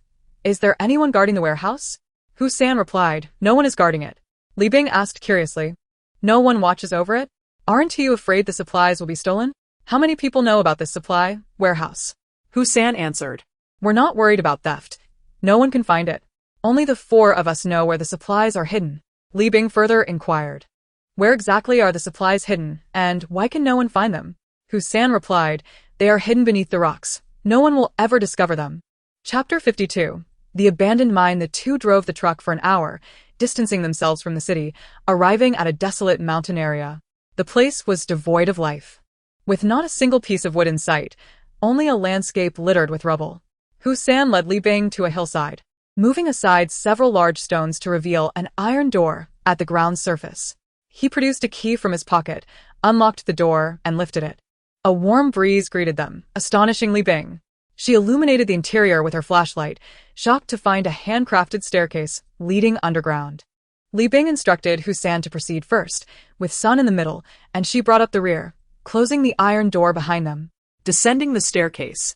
Is there anyone guarding the warehouse? Hussein replied, No one is guarding it. Li Bing asked curiously, No one watches over it? Aren't you afraid the supplies will be stolen? How many people know about this supply warehouse? Hussein answered. We're not worried about theft. No one can find it. Only the four of us know where the supplies are hidden. Li Bing further inquired. Where exactly are the supplies hidden, and why can no one find them? Hussein replied, They are hidden beneath the rocks. No one will ever discover them. Chapter 52. The abandoned mine. The two drove the truck for an hour, distancing themselves from the city, arriving at a desolate mountain area. The place was devoid of life. With not a single piece of wood in sight, only a landscape littered with rubble. Hussein led Li Bing to a hillside, moving aside several large stones to reveal an iron door at the ground surface. He produced a key from his pocket, unlocked the door, and lifted it. A warm breeze greeted them, astonishing Li Bing. She illuminated the interior with her flashlight, shocked to find a handcrafted staircase leading underground. Li Bing instructed Hussein to proceed first, with Sun in the middle, and she brought up the rear, closing the iron door behind them. Descending the staircase,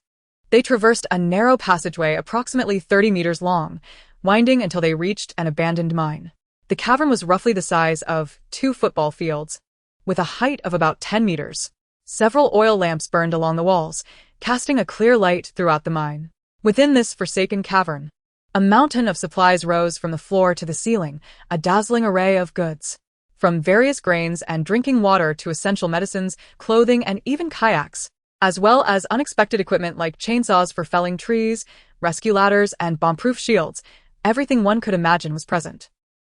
They traversed a narrow passageway approximately 30 meters long, winding until they reached an abandoned mine. The cavern was roughly the size of 2 football fields, with a height of about 10 meters. Several oil lamps burned along the walls, casting a clear light throughout the mine. Within this forsaken cavern, a mountain of supplies rose from the floor to the ceiling, a dazzling array of goods. From various grains and drinking water to essential medicines, clothing, and even kayaks, as well as unexpected equipment like chainsaws for felling trees, rescue ladders, and bomb-proof shields, everything one could imagine was present.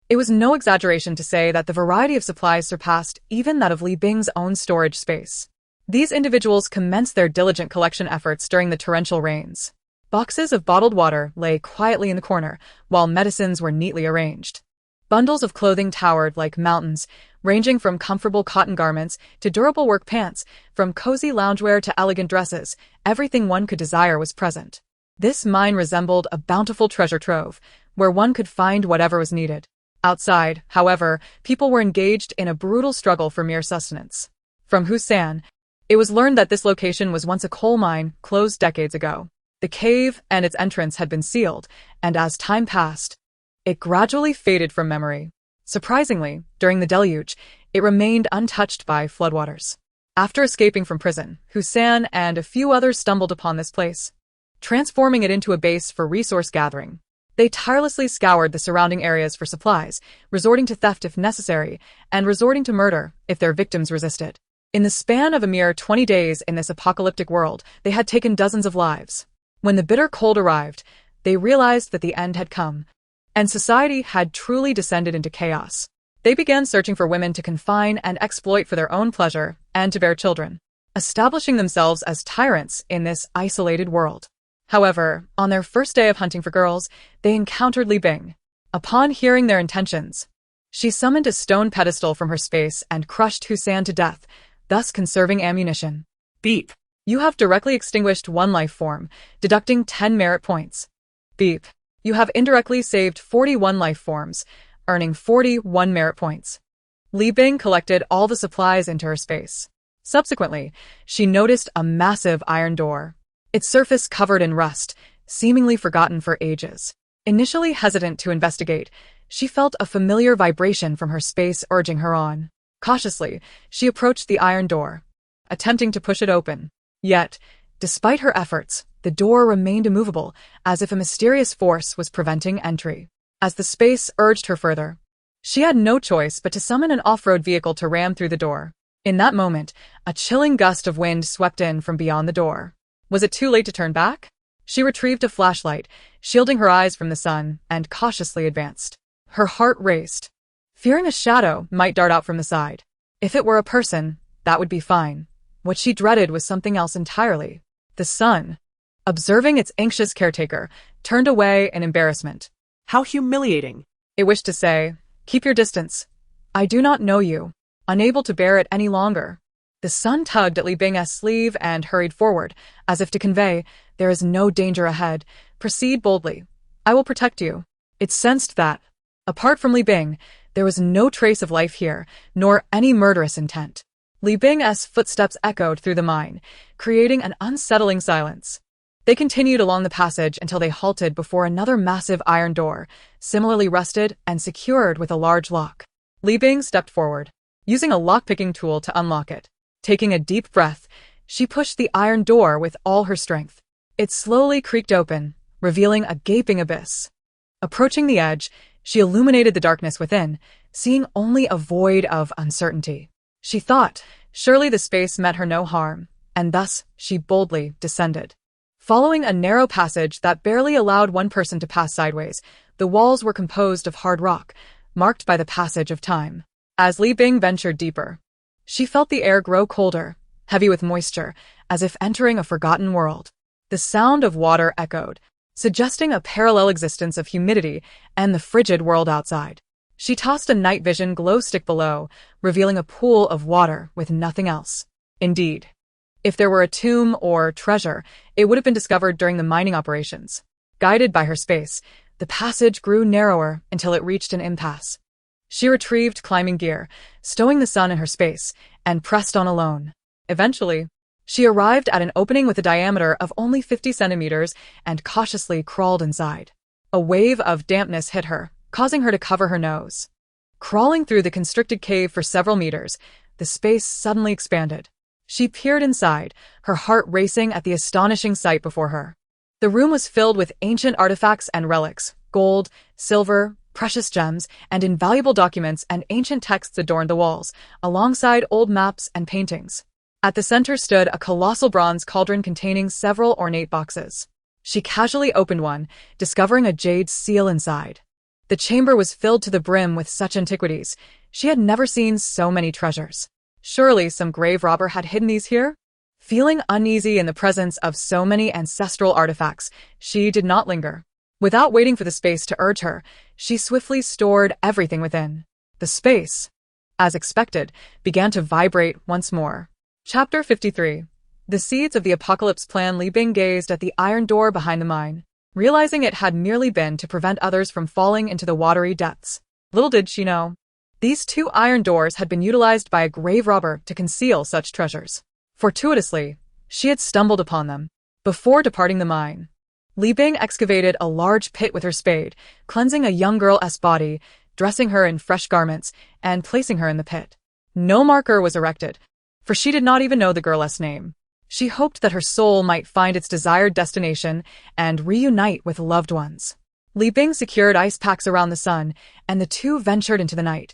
It was no exaggeration to say that the variety of supplies surpassed even that of Li Bing's own storage space. These individuals commenced their diligent collection efforts during the torrential rains. Boxes of bottled water lay quietly in the corner, while medicines were neatly arranged. Bundles of clothing towered like mountains, ranging from comfortable cotton garments to durable work pants, from cozy loungewear to elegant dresses. Everything one could desire was present. This mine resembled a bountiful treasure trove, where one could find whatever was needed. Outside, however, people were engaged in a brutal struggle for mere sustenance. From Hussein, it was learned that this location was once a coal mine, closed decades ago. The cave and its entrance had been sealed, and as time passed, it gradually faded from memory. Surprisingly, during the deluge, it remained untouched by floodwaters. After escaping from prison, Hussein and a few others stumbled upon this place, transforming it into a base for resource gathering. They tirelessly scoured the surrounding areas for supplies, resorting to theft if necessary, and resorting to murder if their victims resisted. In the span of a mere 20 days in this apocalyptic world, they had taken dozens of lives. When the bitter cold arrived, they realized that the end had come, and society had truly descended into chaos. They began searching for women to confine and exploit for their own pleasure and to bear children, establishing themselves as tyrants in this isolated world. However, on their first day of hunting for girls, they encountered Li Bing. Upon hearing their intentions, she summoned a stone pedestal from her space and crushed Hussein to death, thus conserving ammunition. Beep. You have directly extinguished one life form, deducting 10 merit points. Beep. You have indirectly saved 41 life forms, earning 41 merit points. Li Bing collected all the supplies into her space. Subsequently, she noticed a massive iron door, its surface covered in rust, seemingly forgotten for ages. Initially hesitant to investigate, she felt a familiar vibration from her space urging her on. Cautiously, she approached the iron door, attempting to push it open. Yet, despite her efforts, the door remained immovable, as if a mysterious force was preventing entry. As the space urged her further, she had no choice but to summon an off-road vehicle to ram through the door. In that moment, a chilling gust of wind swept in from beyond the door. Was it too late to turn back? She retrieved a flashlight, shielding her eyes from the sun, and cautiously advanced. Her heart raced, fearing a shadow might dart out from the side. If it were a person, that would be fine. What she dreaded was something else entirely. The sun, observing its anxious caretaker, turned away in embarrassment. How humiliating. It wished to say, "Keep your distance. I do not know you." Unable to bear it any longer, the sun tugged at Li Bing's sleeve and hurried forward, as if to convey, "There is no danger ahead. Proceed boldly. I will protect you." It sensed that, apart from Li Bing, there was no trace of life here, nor any murderous intent. Li Bing's footsteps echoed through the mine, creating an unsettling silence. They continued along the passage until they halted before another massive iron door, similarly rusted and secured with a large lock. Li Bing stepped forward, using a lock-picking tool to unlock it. Taking a deep breath, she pushed the iron door with all her strength. It slowly creaked open, revealing a gaping abyss. Approaching the edge, she illuminated the darkness within, seeing only a void of uncertainty. She thought, surely the space meant her no harm, and thus she boldly descended. Following a narrow passage that barely allowed one person to pass sideways, the walls were composed of hard rock, marked by the passage of time. As Li Bing ventured deeper, she felt the air grow colder, heavy with moisture, as if entering a forgotten world. The sound of water echoed, suggesting a parallel existence of humidity and the frigid world outside. She tossed a night vision glow stick below, revealing a pool of water with nothing else. Indeed, if there were a tomb or treasure, it would have been discovered during the mining operations. Guided by her space, the passage grew narrower until it reached an impasse. She retrieved climbing gear, stowing the sun in her space, and pressed on alone. Eventually, she arrived at an opening with a diameter of only 50 centimeters and cautiously crawled inside. A wave of dampness hit her, causing her to cover her nose. Crawling through the constricted cave for several meters, the space suddenly expanded. She peered inside, her heart racing at the astonishing sight before her. The room was filled with ancient artifacts and relics. Gold, silver, precious gems, and invaluable documents and ancient texts adorned the walls, alongside old maps and paintings. At the center stood a colossal bronze cauldron containing several ornate boxes. She casually opened one, discovering a jade seal inside. The chamber was filled to the brim with such antiquities. She had never seen so many treasures. Surely some grave robber had hidden these here? Feeling uneasy in the presence of so many ancestral artifacts, she did not linger. Without waiting for the space to urge her, she swiftly stored everything within. The space, as expected, began to vibrate once more. Chapter 53. The seeds of the apocalypse plan. Li Bing gazed at the iron door behind the mine, realizing it had merely been to prevent others from falling into the watery depths. Little did she know, these two iron doors had been utilized by a grave robber to conceal such treasures. Fortuitously, she had stumbled upon them. Before departing the mine, Li Bing excavated a large pit with her spade, cleansing a young girl's body, dressing her in fresh garments, and placing her in the pit. No marker was erected, for she did not even know the girl's name. She hoped that her soul might find its desired destination and reunite with loved ones. Li Bing secured ice packs around the sun, and the two ventured into the night,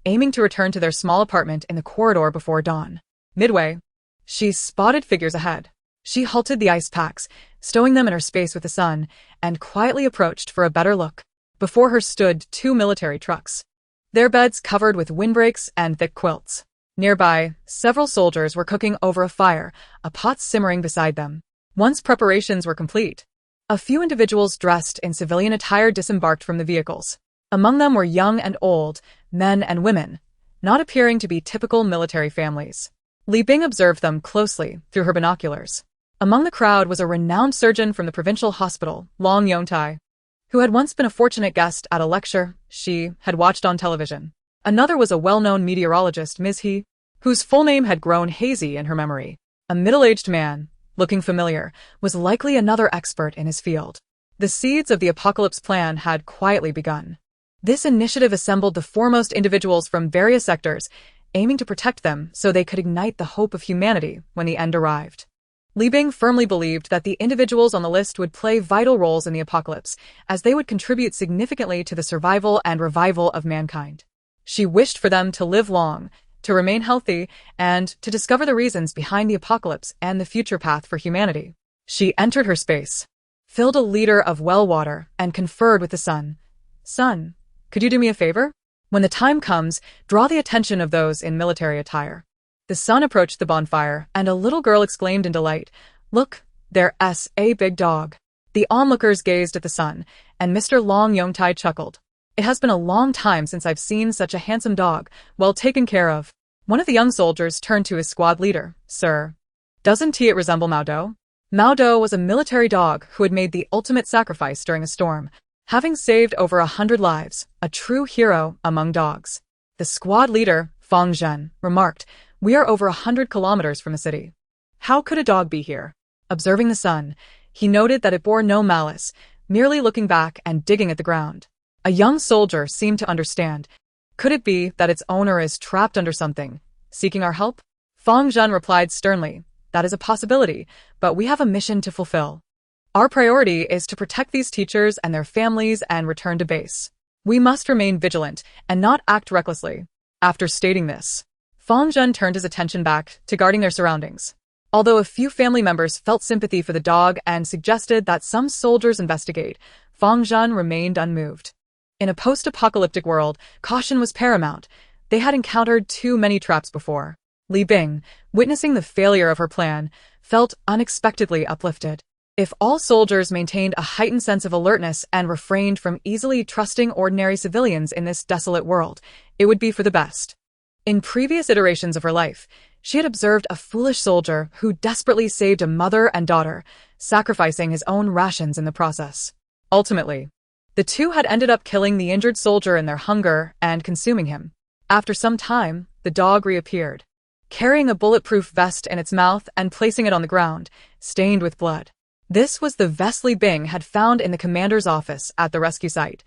aiming to return to their small apartment in the corridor before dawn. Midway, she spotted figures ahead. She halted the ice packs, stowing them in her space with the sun, and quietly approached for a better look. Before her stood two military trucks, their beds covered with windbreaks and thick quilts. Nearby, several soldiers were cooking over a fire, a pot simmering beside them. Once preparations were complete, a few individuals dressed in civilian attire disembarked from the vehicles. Among them were young and old, men and women, not appearing to be typical military families. Li Bing observed them closely through her binoculars. Among the crowd was a renowned surgeon from the provincial hospital, Long Yongtai, who had once been a fortunate guest at a lecture she had watched on television. Another was a well-known meteorologist, Ms. He, whose full name had grown hazy in her memory. A middle-aged man, looking familiar, was likely another expert in his field. The seeds of the apocalypse plan had quietly begun. This initiative assembled the foremost individuals from various sectors, aiming to protect them so they could ignite the hope of humanity when the end arrived. Li Bing firmly believed that the individuals on the list would play vital roles in the apocalypse, as they would contribute significantly to the survival and revival of mankind. She wished for them to live long, to remain healthy, and to discover the reasons behind the apocalypse and the future path for humanity. She entered her space, filled a liter of well water, and conferred with the sun. Sun, could you do me a favor? When the time comes, draw the attention of those in military attire. The sun approached the bonfire, and a little girl exclaimed in delight, "Look, there's a big dog." The onlookers gazed at the sun, and Mr. Long Yongtai chuckled. "It has been a long time since I've seen such a handsome dog, well taken care of." One of the young soldiers turned to his squad leader. "Sir, doesn't it resemble Mao Do?" Mao Do was a military dog who had made the ultimate sacrifice during a storm, having saved over 100 lives, a true hero among dogs. The squad leader, Fang Zhen, remarked, "We are over 100 kilometers from the city. How could a dog be here?" Observing the sun, he noted that it bore no malice, merely looking back and digging at the ground. A young soldier seemed to understand. "Could it be that its owner is trapped under something, seeking our help?" Fang Zhen replied sternly, "That is a possibility, but we have a mission to fulfill. Our priority is to protect these teachers and their families and return to base. We must remain vigilant and not act recklessly." After stating this, Fang Zhen turned his attention back to guarding their surroundings. Although a few family members felt sympathy for the dog and suggested that some soldiers investigate, Fang Zhen remained unmoved. In a post-apocalyptic world, caution was paramount. They had encountered too many traps before. Li Bing, witnessing the failure of her plan, felt unexpectedly uplifted. If all soldiers maintained a heightened sense of alertness and refrained from easily trusting ordinary civilians in this desolate world, it would be for the best. In previous iterations of her life, she had observed a foolish soldier who desperately saved a mother and daughter, sacrificing his own rations in the process. Ultimately, the two had ended up killing the injured soldier in their hunger and consuming him. After some time, the dog reappeared, carrying a bulletproof vest in its mouth and placing it on the ground, stained with blood. This was the vest Li Bing had found in the commander's office at the rescue site.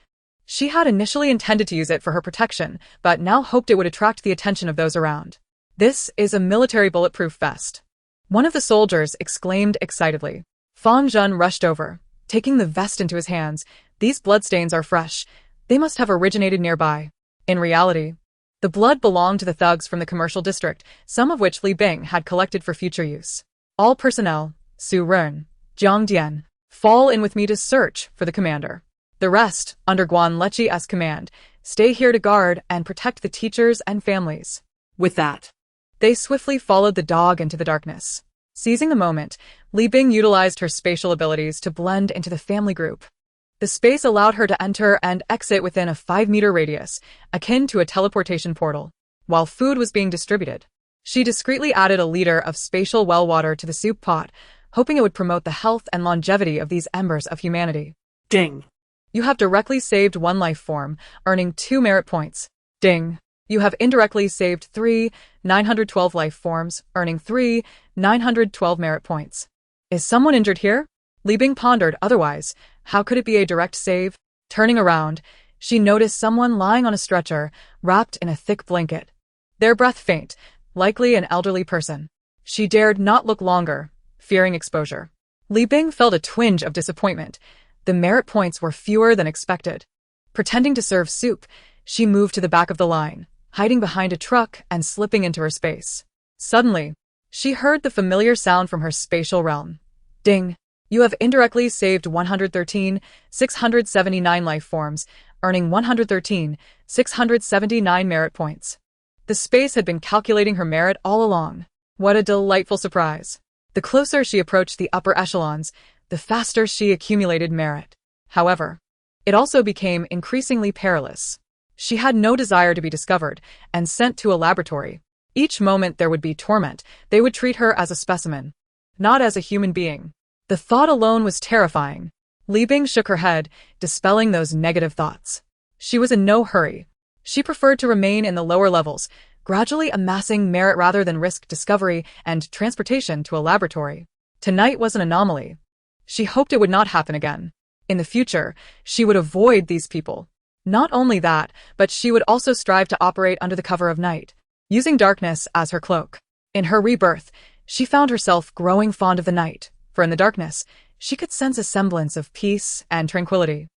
She had initially intended to use it for her protection, but now hoped it would attract the attention of those around. "This is a military bulletproof vest," one of the soldiers exclaimed excitedly. Fang Zhen rushed over, taking the vest into his hands. "These bloodstains are fresh. They must have originated nearby." In reality, the blood belonged to the thugs from the commercial district, some of which Li Bing had collected for future use. "All personnel, Su Ren, Jiang Dian, fall in with me to search for the commander. The rest, under Guan Lechi's command, stay here to guard and protect the teachers and families." With that, they swiftly followed the dog into the darkness. Seizing the moment, Li Bing utilized her spatial abilities to blend into the family group. The space allowed her to enter and exit within a 5-meter radius, akin to a teleportation portal. While food was being distributed, she discreetly added a liter of spatial well water to the soup pot, hoping it would promote the health and longevity of these embers of humanity. Ding! You have directly saved 1 life form, earning 2 merit points. Ding! You have indirectly saved 3,912 life forms, earning 3,912 merit points. Is someone injured here? Li Bing pondered otherwise. How could it be a direct save? Turning around, she noticed someone lying on a stretcher, wrapped in a thick blanket. Their breath faint, likely an elderly person. She dared not look longer, fearing exposure. Li Bing felt a twinge of disappointment. The merit points were fewer than expected. Pretending to serve soup, she moved to the back of the line, hiding behind a truck and slipping into her space. Suddenly, she heard the familiar sound from her spatial realm. Ding! You have indirectly saved 113,679 life forms, earning 113,679 merit points. The space had been calculating her merit all along. What a delightful surprise. The closer she approached the upper echelons, the faster she accumulated merit. However, it also became increasingly perilous. She had no desire to be discovered and sent to a laboratory. Each moment there would be torment. They would treat her as a specimen, not as a human being. The thought alone was terrifying. Li Bing shook her head, dispelling those negative thoughts. She was in no hurry. She preferred to remain in the lower levels, gradually amassing merit rather than risk discovery and transportation to a laboratory. Tonight was an anomaly. She hoped it would not happen again. In the future, she would avoid these people. Not only that, but she would also strive to operate under the cover of night, using darkness as her cloak. In her rebirth, she found herself growing fond of the night, for in the darkness, she could sense a semblance of peace and tranquility.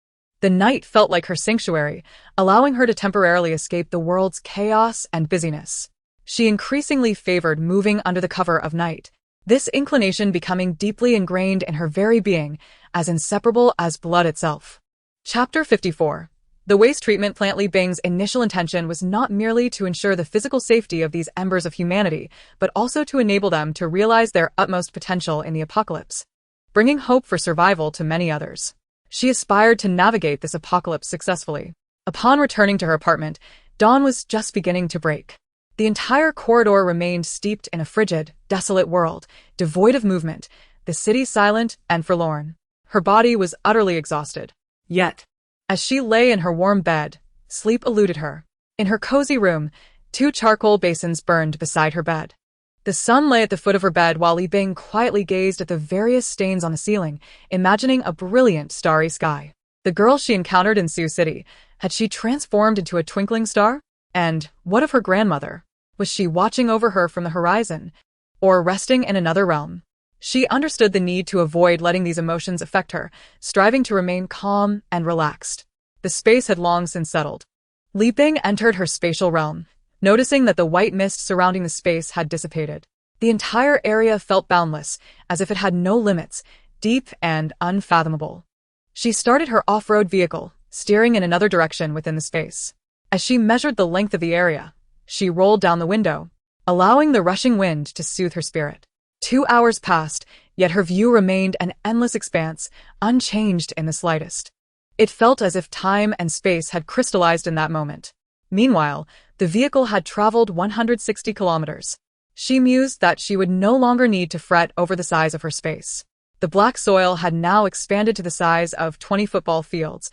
The night felt like her sanctuary, allowing her to temporarily escape the world's chaos and busyness. She increasingly favored moving under the cover of night, this inclination becoming deeply ingrained in her very being, as inseparable as blood itself. Chapter 54. The waste treatment plant. Li Bing's initial intention was not merely to ensure the physical safety of these embers of humanity, but also to enable them to realize their utmost potential in the apocalypse, bringing hope for survival to many others. She aspired to navigate this apocalypse successfully. Upon returning to her apartment, dawn was just beginning to break. The entire corridor remained steeped in a frigid, desolate world, devoid of movement, the city silent and forlorn. Her body was utterly exhausted. Yet, as she lay in her warm bed, sleep eluded her. In her cozy room, 2 charcoal basins burned beside her bed. The sun lay at the foot of her bed while Li Bing quietly gazed at the various stains on the ceiling, imagining a brilliant, starry sky. The girl she encountered in Sioux City, had she transformed into a twinkling star? And what of her grandmother? Was she watching over her from the horizon, or resting in another realm? She understood the need to avoid letting these emotions affect her, striving to remain calm and relaxed. The space had long since settled. Li Bing entered her spatial realm, noticing that the white mist surrounding the space had dissipated. The entire area felt boundless, as if it had no limits, deep and unfathomable. She started her off-road vehicle, steering in another direction within the space. As she measured the length of the area, she rolled down the window, allowing the rushing wind to soothe her spirit. 2 hours passed, yet her view remained an endless expanse, unchanged in the slightest. It felt as if time and space had crystallized in that moment. Meanwhile, the vehicle had traveled 160 kilometers. She mused that she would no longer need to fret over the size of her space. The black soil had now expanded to the size of 20 football fields,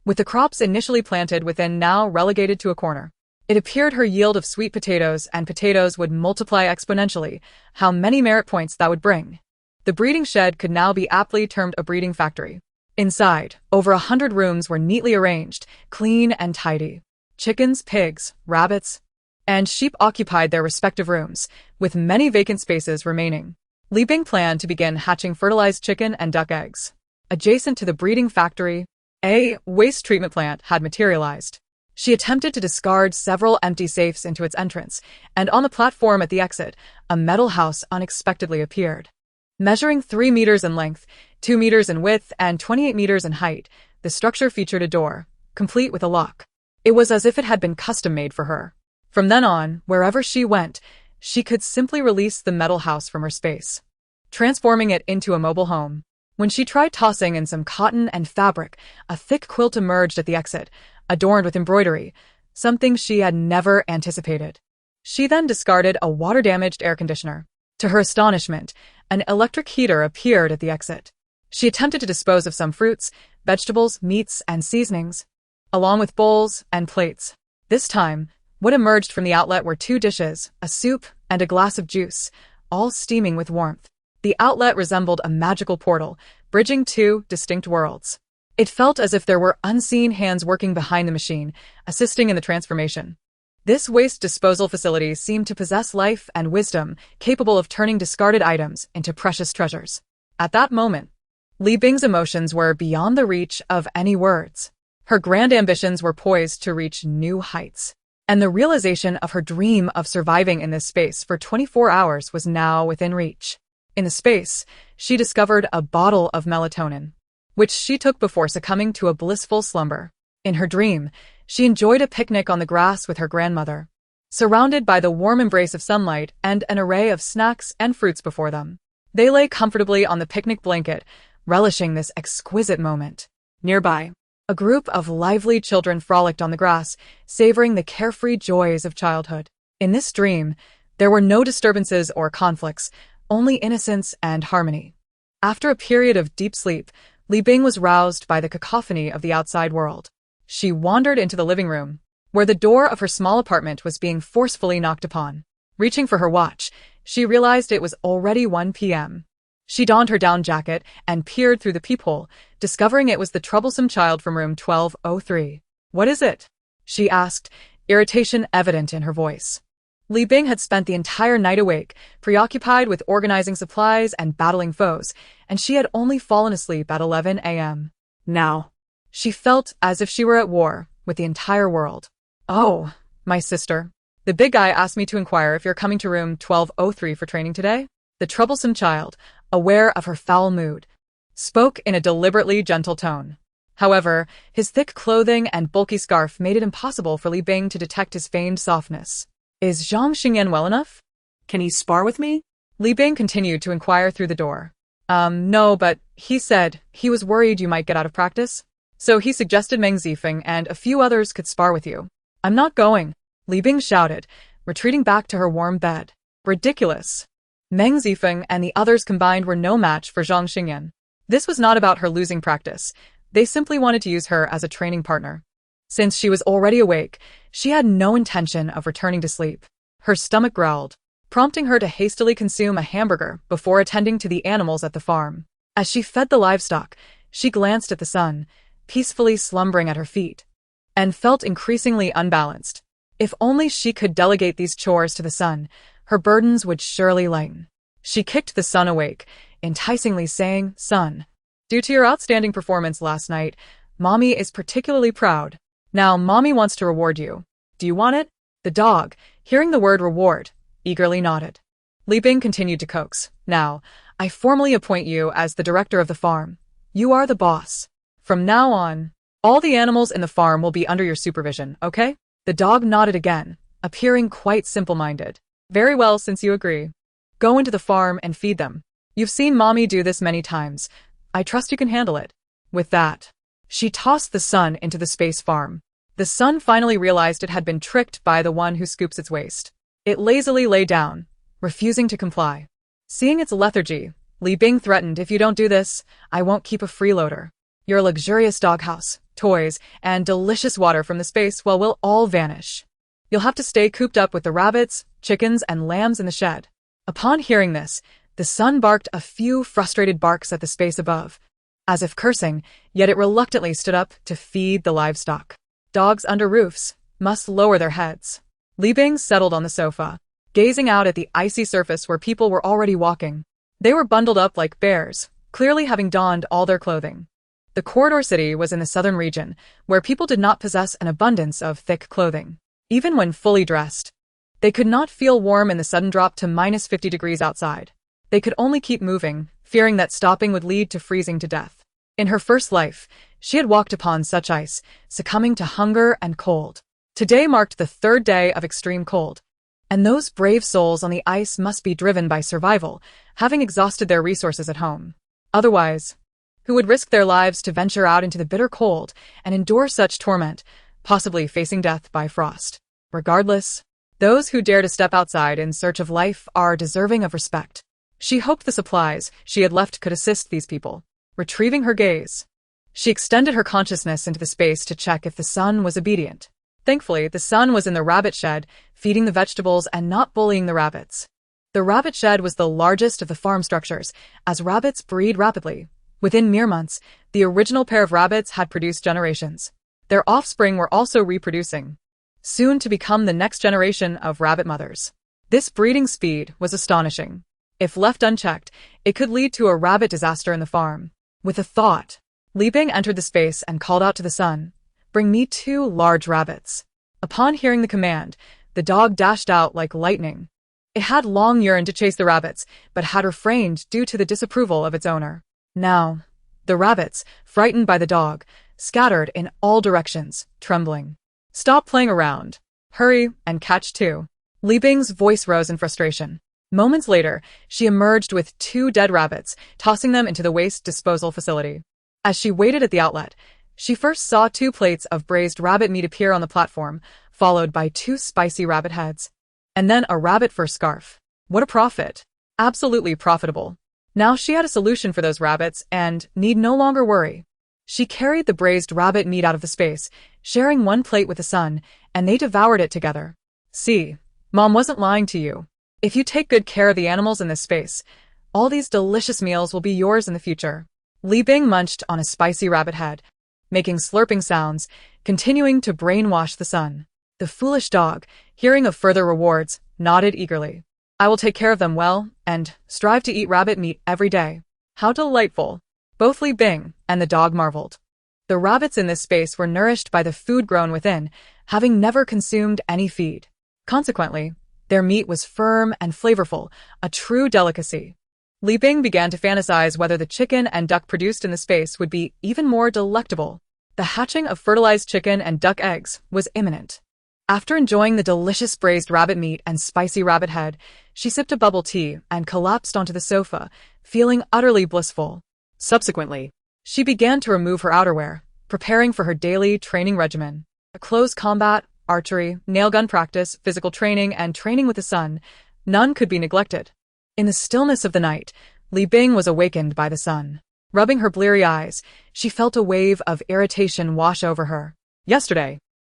with the crops initially planted within now relegated to a corner. It appeared her yield of sweet potatoes and potatoes would multiply exponentially. How many merit points that would bring. The breeding shed could now be aptly termed a breeding factory. Inside, over 100 rooms were neatly arranged, clean and tidy. Chickens, pigs, rabbits, and sheep occupied their respective rooms, with many vacant spaces remaining. Li Bing planned to begin hatching fertilized chicken and duck eggs. Adjacent to the breeding factory, a waste treatment plant had materialized. She attempted to discard several empty safes into its entrance, and on the platform at the exit, a metal house unexpectedly appeared. Measuring 3 meters in length, 2 meters in width, and 28 meters in height, the structure featured a door, complete with a lock. It was as if it had been custom-made for her. From then on, wherever she went, she could simply release the metal house from her space, transforming it into a mobile home. When she tried tossing in some cotton and fabric, a thick quilt emerged at the exit, adorned with embroidery, something she had never anticipated. She then discarded a water-damaged air conditioner. To her astonishment, an electric heater appeared at the exit. She attempted to dispose of some fruits, vegetables, meats, and seasonings, along with bowls and plates. This time, what emerged from the outlet were 2 dishes, a soup, and a glass of juice, all steaming with warmth. The outlet resembled a magical portal, bridging two distinct worlds. It felt as if there were unseen hands working behind the machine, assisting in the transformation. This waste disposal facility seemed to possess life and wisdom, capable of turning discarded items into precious treasures. At that moment, Li Bing's emotions were beyond the reach of any words. Her grand ambitions were poised to reach new heights, and the realization of her dream of surviving in this space for 24 hours was now within reach. In the space, she discovered a bottle of melatonin, which she took before succumbing to a blissful slumber. In her dream, she enjoyed a picnic on the grass with her grandmother, surrounded by the warm embrace of sunlight and an array of snacks and fruits before them. They lay comfortably on the picnic blanket, relishing this exquisite moment. Nearby, a group of lively children frolicked on the grass, savoring the carefree joys of childhood. In this dream, there were no disturbances or conflicts, only innocence and harmony. After a period of deep sleep, Li Bing was roused by the cacophony of the outside world. She wandered into the living room, where the door of her small apartment was being forcefully knocked upon. Reaching for her watch, she realized it was already 1 p.m. She donned her down jacket and peered through the peephole, discovering it was the troublesome child from room 1203. "What is it?" she asked, irritation evident in her voice. Li Bing had spent the entire night awake, preoccupied with organizing supplies and battling foes, and she had only fallen asleep at 11 a.m. Now, she felt as if she were at war with the entire world. "Oh, my sister. The big guy asked me to inquire if you're coming to room 1203 for training today." The troublesome child, aware of her foul mood, spoke in a deliberately gentle tone. However, his thick clothing and bulky scarf made it impossible for Li Bing to detect his feigned softness. "Is Zhang Xingyan well enough? Can he spar with me?" Li Bing continued to inquire through the door. No, but he said he was worried you might get out of practice. So he suggested Meng Zifeng and a few others could spar with you." "I'm not going," Li Bing shouted, retreating back to her warm bed. Ridiculous. Meng Zifeng and the others combined were no match for Zhang Xingyan. This was not about her losing practice. They simply wanted to use her as a training partner. Since she was already awake, she had no intention of returning to sleep. Her stomach growled, prompting her to hastily consume a hamburger before attending to the animals at the farm. As she fed the livestock, she glanced at the sun, peacefully slumbering at her feet, and felt increasingly unbalanced. If only she could delegate these chores to the sun, her burdens would surely lighten. She kicked the sun awake, enticingly saying, "Sun, due to your outstanding performance last night, Mommy is particularly proud. Now Mommy wants to reward you. Do you want it?" The dog, hearing the word reward, eagerly nodded. Li Bing continued to coax. "Now, I formally appoint you as the director of the farm. You are the boss. From now on, all the animals in the farm will be under your supervision, okay?" The dog nodded again, appearing quite simple-minded. "Very well, since you agree. Go into the farm and feed them. You've seen Mommy do this many times. I trust you can handle it." With that, she tossed the sun into the space farm. The sun finally realized it had been tricked by the one who scoops its waste. It lazily lay down, refusing to comply. Seeing its lethargy, Li Bing threatened, "If you don't do this, I won't keep a freeloader. Your luxurious doghouse, toys, and delicious water from the space will all vanish. You'll have to stay cooped up with the rabbits, chickens, and lambs in the shed." Upon hearing this, the sun barked a few frustrated barks at the space above, as if cursing, yet it reluctantly stood up to feed the livestock. Dogs under roofs must lower their heads. Li Bing settled on the sofa, gazing out at the icy surface where people were already walking. They were bundled up like bears, clearly having donned all their clothing. The corridor city was in the southern region, where people did not possess an abundance of thick clothing. Even when fully dressed, they could not feel warm in the sudden drop to minus 50 degrees outside. They could only keep moving, fearing that stopping would lead to freezing to death. In her first life, she had walked upon such ice, succumbing to hunger and cold. Today marked the third day of extreme cold, and those brave souls on the ice must be driven by survival, having exhausted their resources at home. Otherwise, who would risk their lives to venture out into the bitter cold and endure such torment, possibly facing death by frost? Regardless, those who dare to step outside in search of life are deserving of respect. She hoped the supplies she had left could assist these people. Retrieving her gaze, she extended her consciousness into the space to check if the sun was obedient. Thankfully, the sun was in the rabbit shed, feeding the vegetables and not bullying the rabbits. The rabbit shed was the largest of the farm structures, as rabbits breed rapidly. Within mere months, the original pair of rabbits had produced generations. Their offspring were also reproducing, soon to become the next generation of rabbit mothers. This breeding speed was astonishing. If left unchecked, it could lead to a rabbit disaster in the farm. With a thought, Li Bing entered the space and called out to the sun, "Bring me 2 large rabbits." Upon hearing the command, the dog dashed out like lightning. It had long yearned to chase the rabbits, but had refrained due to the disapproval of its owner. Now, the rabbits, frightened by the dog, scattered in all directions, trembling. "Stop playing around. Hurry and catch 2. Li Bing's voice rose in frustration. Moments later, she emerged with 2 dead rabbits, tossing them into the waste disposal facility. As she waited at the outlet, she first saw 2 plates of braised rabbit meat appear on the platform, followed by 2 spicy rabbit heads. And then a rabbit fur scarf. What a profit. Absolutely profitable. Now she had a solution for those rabbits and need no longer worry. She carried the braised rabbit meat out of the space, sharing 1 plate with the son, and they devoured it together. "See, Mom wasn't lying to you. If you take good care of the animals in this space, all these delicious meals will be yours in the future." Li Bing munched on a spicy rabbit head, making slurping sounds, continuing to brainwash the son. The foolish dog, hearing of further rewards, nodded eagerly. "I will take care of them well, and strive to eat rabbit meat every day." How delightful! Both Li Bing and the dog marveled. The rabbits in this space were nourished by the food grown within, having never consumed any feed. Consequently, their meat was firm and flavorful, a true delicacy. Li Bing began to fantasize whether the chicken and duck produced in the space would be even more delectable. The hatching of fertilized chicken and duck eggs was imminent. After enjoying the delicious braised rabbit meat and spicy rabbit head, she sipped a bubble tea and collapsed onto the sofa, feeling utterly blissful. Subsequently, she began to remove her outerwear, preparing for her daily training regimen. Close combat, archery, nail gun practice, physical training, and training with the sun, none could be neglected. In the stillness of the night, Li Bing was awakened by the sun. Rubbing her bleary eyes, she felt a wave of irritation wash over her. Yesterday,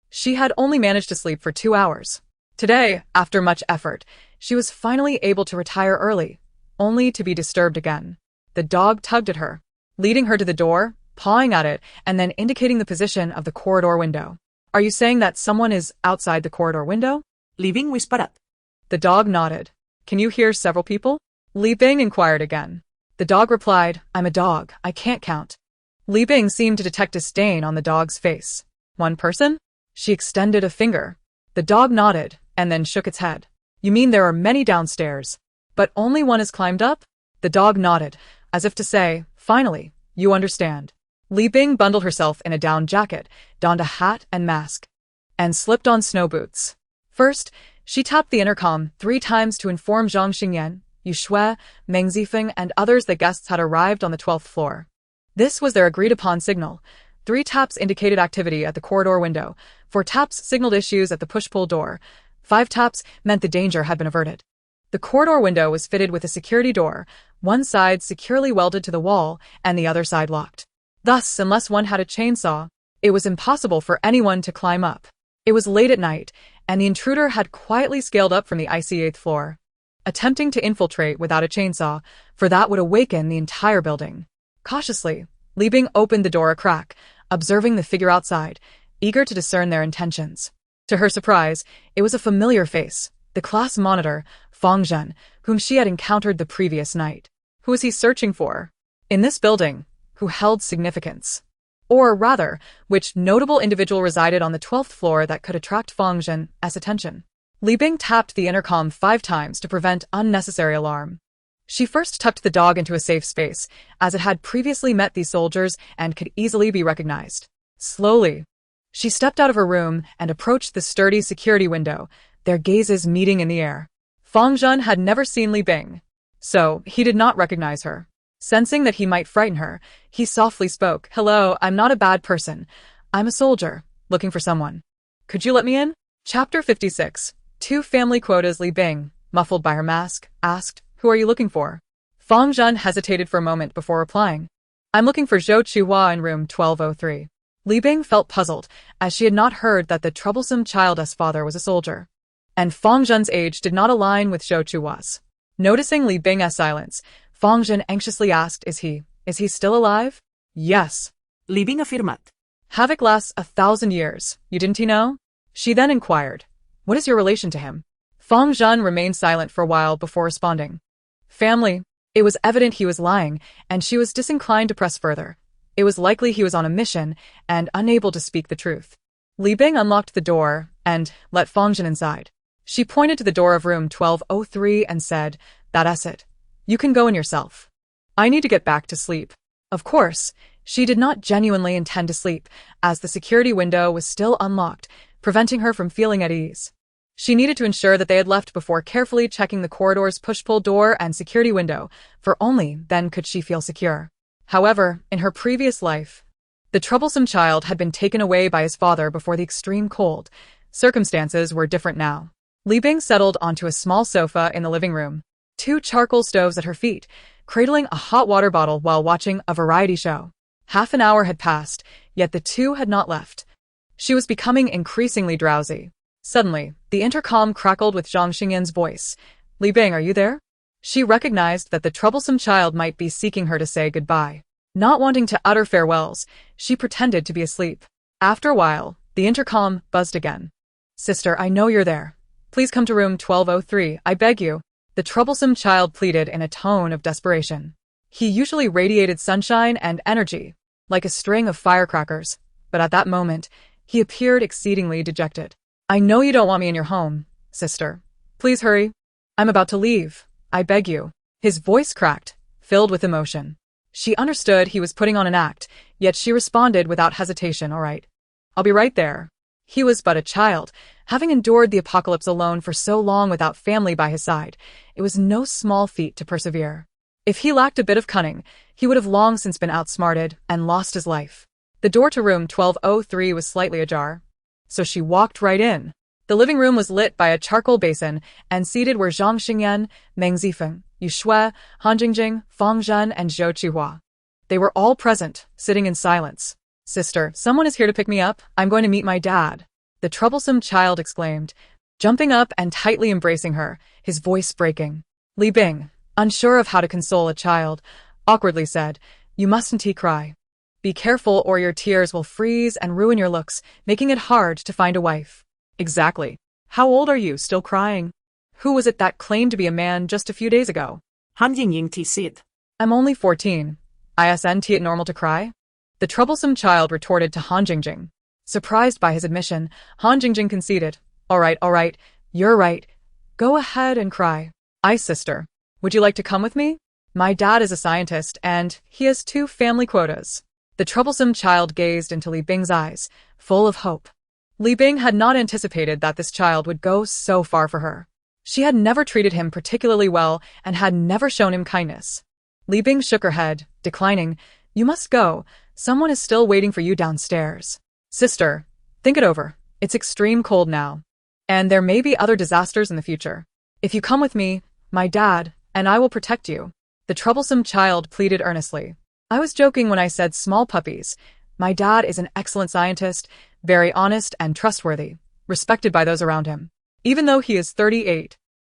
she had only managed to sleep for 2 hours. Today, after much effort, she was finally able to retire early, only to be disturbed again. The dog tugged at her, leading her to the door, pawing at it, and then indicating the position of the corridor window. "Are you saying that someone is outside the corridor window?" Li Bing whispered. The dog nodded. "Can you hear several people?" Li Bing inquired again. The dog replied, "I'm a dog, I can't count." Li Bing seemed to detect disdain on the dog's face. "1 person?" She extended a finger. The dog nodded, and then shook its head. "You mean there are many downstairs, but only 1 has climbed up?" The dog nodded, as if to say, "Finally, you understand." Li Bing bundled herself in a down jacket, donned a hat and mask, and slipped on snow boots. First, she tapped the intercom 3 times to inform Zhang Xingyan, Yu Shui, Meng Zifeng, and others that guests had arrived on the 12th floor. This was their agreed-upon signal. 3 taps indicated activity at the corridor window, 4 taps signaled issues at the push-pull door, 5 taps meant the danger had been averted. The corridor window was fitted with a security door, one side securely welded to the wall and the other side locked. Thus, unless one had a chainsaw, it was impossible for anyone to climb up. It was late at night, and the intruder had quietly scaled up from the icy 8th floor, attempting to infiltrate without a chainsaw, for that would awaken the entire building. Cautiously, Li Bing opened the door a crack, observing the figure outside, eager to discern their intentions. To her surprise, it was a familiar face, the class monitor, Fang Zhen, whom she had encountered the previous night. Who was he searching for? In this building, who held significance? Or rather, which notable individual resided on the 12th floor that could attract Fang Zhen's attention? Li Bing tapped the intercom 5 times to prevent unnecessary alarm. She first tucked the dog into a safe space, as it had previously met these soldiers and could easily be recognized. Slowly, she stepped out of her room and approached the sturdy security window, their gazes meeting in the air. Fang Zhen had never seen Li Bing, so he did not recognize her. Sensing that he might frighten her, he softly spoke, "Hello, I'm not a bad person. I'm a soldier, looking for someone. Could you let me in?" Chapter 56. 2 family quotas. Li Bing, muffled by her mask, asked, "Who are you looking for?" Fang Zhen hesitated for a moment before replying, "I'm looking for Zhou Chuhua in room 1203. Li Bing felt puzzled, as she had not heard that the troublesome child's father was a soldier, and Fang Zhen's age did not align with Zhou Chuhua's. Noticing Li Bing's silence, Fang Zhen anxiously asked, Is he still alive? Yes. Li Bing afirmat. Havoc lasts 1,000 years. You didn't know? She then inquired, What is your relation to him? Fang Zhen remained silent for a while before responding. Family. It was evident he was lying, and she was disinclined to press further. It was likely he was on a mission and unable to speak the truth. Li Bing unlocked the door and let Fang Zhen inside. She pointed to the door of room 1203 and said, That's it. You can go in yourself. I need to get back to sleep. Of course, she did not genuinely intend to sleep, as the security window was still unlocked, preventing her from feeling at ease. She needed to ensure that they had left before carefully checking the corridor's push-pull door and security window, for only then could she feel secure. However, in her previous life, the troublesome child had been taken away by his father before the extreme cold. Circumstances were different now. Li Bing settled onto a small sofa in the living room, 2 charcoal stoves at her feet, cradling a hot water bottle while watching a variety show. Half an hour had passed, yet the two had not left. She was becoming increasingly drowsy. Suddenly, the intercom crackled with Zhang Xingyan's voice. Li Bing, are you there? She recognized that the troublesome child might be seeking her to say goodbye. Not wanting to utter farewells, she pretended to be asleep. After a while, the intercom buzzed again. Sister, I know you're there. Please come to room 1203, I beg you. The troublesome child pleaded in a tone of desperation. He usually radiated sunshine and energy, like a string of firecrackers, but at that moment, he appeared exceedingly dejected. I know you don't want me in your home, sister. Please hurry. I'm about to leave. I beg you. His voice cracked, filled with emotion. She understood he was putting on an act, yet she responded without hesitation, All right. I'll be right there. He was but a child, having endured the apocalypse alone for so long without family by his side. It was no small feat to persevere. If he lacked a bit of cunning, he would have long since been outsmarted and lost his life. The door to room 1203 was slightly ajar, so she walked right in. The living room was lit by a charcoal basin, and seated were Zhang Xingyan, Meng Zifeng, Yu Shui, Han Jingjing, Fang Zhen, and Zhou Qihua. They were all present, sitting in silence. Sister, someone is here to pick me up. I'm going to meet my dad. The troublesome child exclaimed, jumping up and tightly embracing her, his voice breaking. Li Bing, unsure of how to console a child, awkwardly said, You mustn't cry. Be careful or your tears will freeze and ruin your looks, making it hard to find a wife. Exactly. How old are you, still crying? Who was it that claimed to be a man just a few days ago? Han Jingjing said. I'm only 14. Isn't it normal to cry? The troublesome child retorted to Han Jingjing. Surprised by his admission, Han Jingjing conceded. All right, you're right. Go ahead and cry. Sister. Would you like to come with me? My dad is a scientist, and he has 2 family quotas. The troublesome child gazed into Li Bing's eyes, full of hope. Li Bing had not anticipated that this child would go so far for her. She had never treated him particularly well and had never shown him kindness. Li Bing shook her head, declining. You must go. Someone is still waiting for you downstairs. Sister, think it over. It's extreme cold now. And there may be other disasters in the future. If you come with me, my dad, and I will protect you. The troublesome child pleaded earnestly. I was joking when I said small puppies. My dad is an excellent scientist, very honest and trustworthy, respected by those around him. Even though he is 38,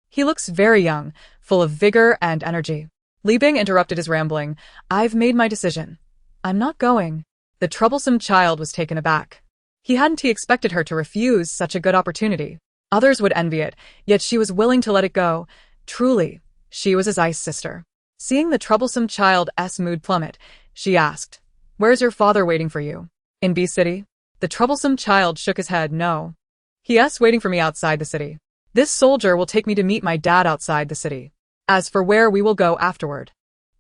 he looks very young, full of vigor and energy. Li Bing interrupted his rambling. I've made my decision. I'm not going. The troublesome child was taken aback. He hadn't expected her to refuse such a good opportunity. Others would envy it, yet she was willing to let it go. Truly, she was his ice sister. Seeing the troublesome child's mood plummet, she asked, Where's your father waiting for you? In B City? The troublesome child shook his head. No. He's waiting for me outside the city. This soldier will take me to meet my dad outside the city. As for where we will go afterward,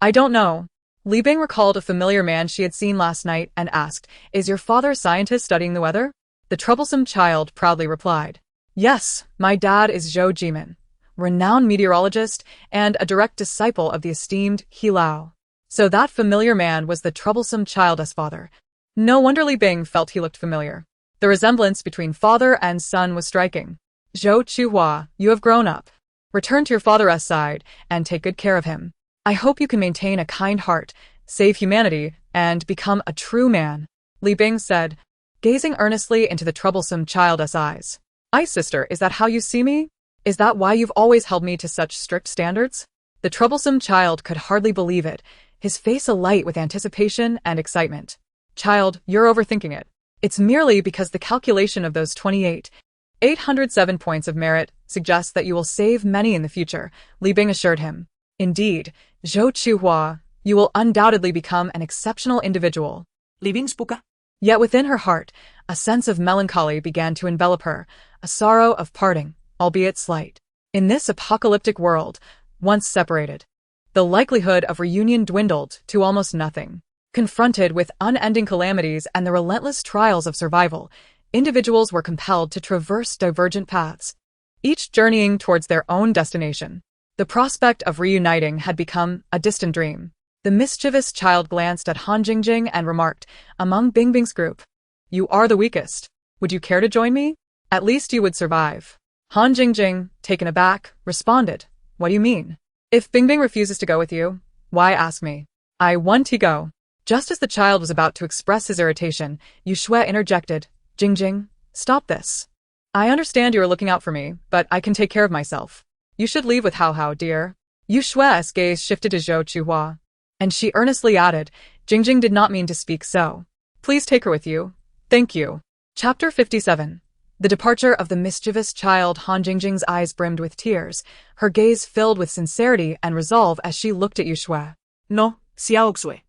I don't know. Li Bing recalled a familiar man she had seen last night and asked, Is your father a scientist studying the weather? The troublesome child proudly replied, Yes, my dad is Zhou Jimin, renowned meteorologist and a direct disciple of the esteemed He Lao. So that familiar man was the troublesome child's father. No wonder Li Bing felt he looked familiar. The resemblance between father and son was striking. Zhou Qihua, you have grown up. Return to your father's side and take good care of him. I hope you can maintain a kind heart, save humanity, and become a true man, Li Bing said, gazing earnestly into the troublesome child's eyes. Sister, is that how you see me? Is that why you've always held me to such strict standards? The troublesome child could hardly believe it, his face alight with anticipation and excitement. Child, you're overthinking it. It's merely because the calculation of those 807 points of merit suggests that you will save many in the future, Li Bing assured him. Indeed, Zhou Chuhua, you will undoubtedly become an exceptional individual. Li Bing spuka. Yet within her heart, a sense of melancholy began to envelop her, a sorrow of parting, albeit slight. In this apocalyptic world, once separated, the likelihood of reunion dwindled to almost nothing. Confronted with unending calamities and the relentless trials of survival, individuals were compelled to traverse divergent paths, each journeying towards their own destination. The prospect of reuniting had become a distant dream. The mischievous child glanced at Han Jingjing and remarked, among Bingbing's group, "You are the weakest. Would you care to join me? At least you would survive." Han Jingjing, taken aback, responded, "What do you mean? If Bingbing refuses to go with you, why ask me? I want to go." Just as the child was about to express his irritation, Yu Shui interjected, "Jingjing, stop this. I understand you are looking out for me, but I can take care of myself. You should leave with Hao Hao, dear." Yu Shui's gaze shifted to Zhou Chuhua, and she earnestly added, "Jingjing did not mean to speak so. Please take her with you. Thank you." Chapter 57. The departure of the mischievous child. Han Jingjing's eyes brimmed with tears, her gaze filled with sincerity and resolve as she looked at Yu Shui. No, Xiaoxue.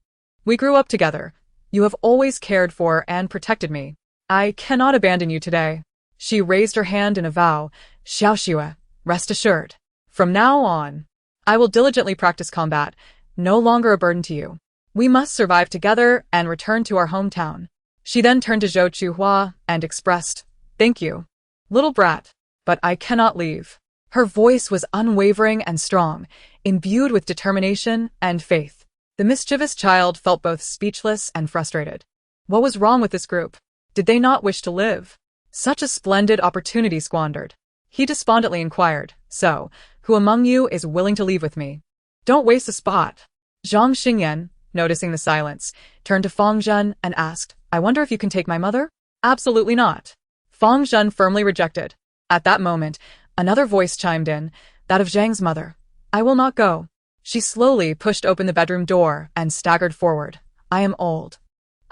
We grew up together. You have always cared for and protected me. I cannot abandon you today. She raised her hand in a vow. Xiaoxue, rest assured. From now on, I will diligently practice combat, no longer a burden to you. We must survive together and return to our hometown. She then turned to Zhou Chuhua and expressed, "Thank you, little brat, but I cannot leave." Her voice was unwavering and strong, imbued with determination and faith. The mischievous child felt both speechless and frustrated. What was wrong with this group? Did they not wish to live? Such a splendid opportunity squandered. He despondently inquired, "So, who among you is willing to leave with me? Don't waste a spot." Zhang Xingyan, noticing the silence, turned to Fang Zhen and asked, "I wonder if you can take my mother?" "Absolutely not." Fang Zhen firmly rejected. At that moment, another voice chimed in, that of Zhang's mother. "I will not go." She slowly pushed open the bedroom door and staggered forward. "I am old.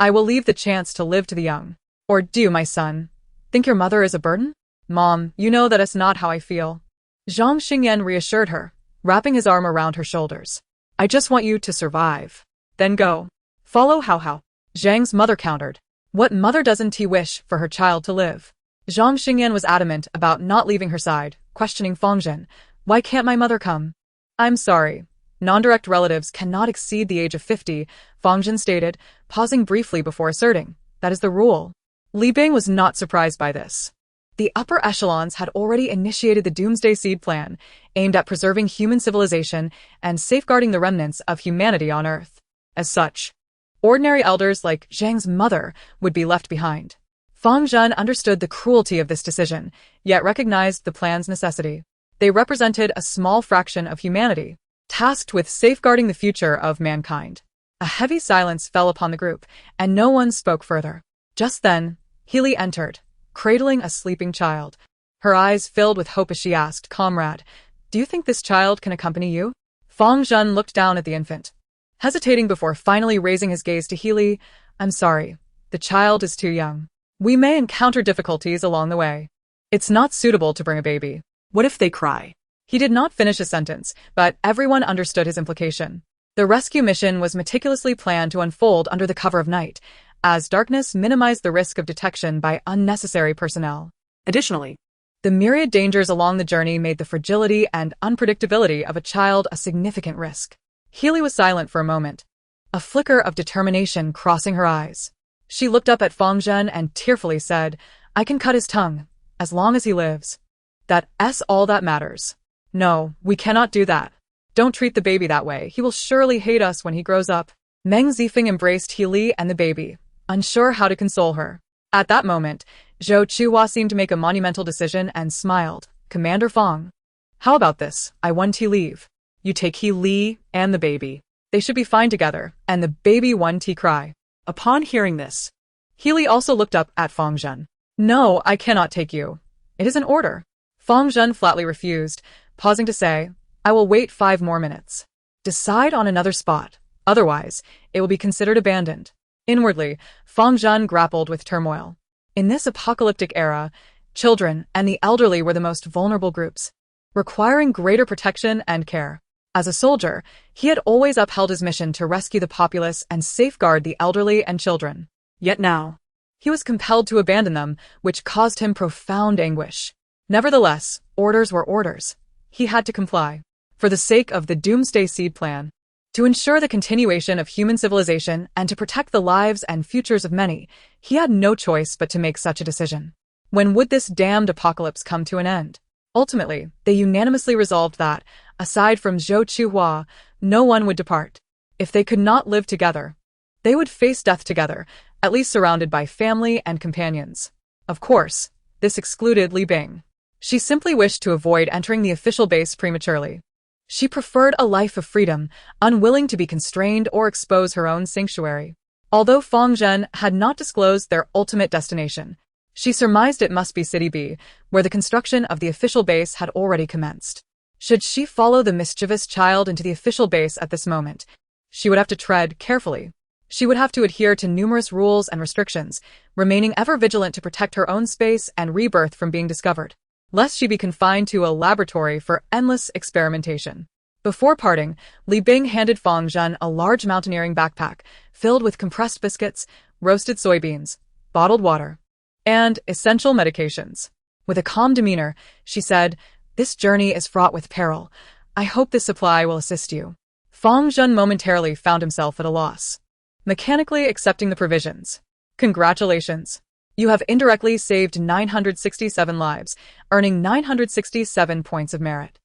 I will leave the chance to live to the young. Or do you, my son, think your mother is a burden?" "Mom, you know that is not how I feel." Zhang Xingyan reassured her, wrapping his arm around her shoulders. "I just want you to survive. Then go. Follow Hao Hao." Zhang's mother countered. What mother doesn't he wish for her child to live? Zhang Xingyan was adamant about not leaving her side, questioning Fang Zhen. "Why can't my mother come?" "I'm sorry. Non-direct relatives cannot exceed the age of 50, Fang Zhen stated, pausing briefly before asserting, "That is the rule." Li Bing was not surprised by this. The upper echelons had already initiated the Doomsday Seed Plan, aimed at preserving human civilization and safeguarding the remnants of humanity on Earth. As such, ordinary elders like Zhang's mother would be left behind. Fang Zhen understood the cruelty of this decision, yet recognized the plan's necessity. They represented a small fraction of humanity, tasked with safeguarding the future of mankind. A heavy silence fell upon the group, and no one spoke further. Just then, Healy entered, cradling a sleeping child. Her eyes filled with hope as she asked, "Comrade, do you think this child can accompany you?" Fang Zhen looked down at the infant, hesitating before finally raising his gaze to Healy. "I'm sorry, the child is too young. We may encounter difficulties along the way. It's not suitable to bring a baby." What if they cry? He did not finish his sentence, but everyone understood his implication. The rescue mission was meticulously planned to unfold under the cover of night, as darkness minimized the risk of detection by unnecessary personnel. Additionally, the myriad dangers along the journey made the fragility and unpredictability of a child a significant risk. Healy was silent for a moment, a flicker of determination crossing her eyes. She looked up at Fang Zhen and tearfully said, "I can cut his tongue, as long as he lives. That's all that matters." "No, we cannot do that. Don't treat the baby that way. He will surely hate us when he grows up." Meng Zifeng embraced Healy and the baby, unsure how to console her. At that moment, Zhou Chuhua seemed to make a monumental decision and smiled. "Commander Fang, how about this? I want to leave. You take Healy and the baby. They should be fine together, and the baby won't cry." Upon hearing this, Healy also looked up at Fang Zhen. "No, I cannot take you. It is an order." Fang Zhen flatly refused, pausing to say, "I will wait 5 more minutes. Decide on another spot. Otherwise, it will be considered abandoned." Inwardly, Fang Zhen grappled with turmoil. In this apocalyptic era, children and the elderly were the most vulnerable groups, requiring greater protection and care. As a soldier, he had always upheld his mission to rescue the populace and safeguard the elderly and children. Yet now, he was compelled to abandon them, which caused him profound anguish. Nevertheless, orders were orders. He had to comply. For the sake of the Doomsday Seed Plan, to ensure the continuation of human civilization and to protect the lives and futures of many, he had no choice but to make such a decision. When would this damned apocalypse come to an end? Ultimately, they unanimously resolved that, aside from Zhou Chuhua, no one would depart. If they could not live together, they would face death together, at least surrounded by family and companions. Of course, this excluded Li Bing. She simply wished to avoid entering the official base prematurely. She preferred a life of freedom, unwilling to be constrained or expose her own sanctuary. Although Fang Zhen had not disclosed their ultimate destination, she surmised it must be City B, where the construction of the official base had already commenced. Should she follow the mischievous child into the official base at this moment, she would have to tread carefully. She would have to adhere to numerous rules and restrictions, remaining ever vigilant to protect her own space and rebirth from being discovered, lest she be confined to a laboratory for endless experimentation. Before parting, Li Bing handed Fang Zhen a large mountaineering backpack filled with compressed biscuits, roasted soybeans, bottled water, and essential medications. With a calm demeanor, she said, "This journey is fraught with peril. I hope this supply will assist you." Fang Zhen momentarily found himself at a loss, mechanically accepting the provisions. "Congratulations. You have indirectly saved 967 lives, earning 967 points of merit."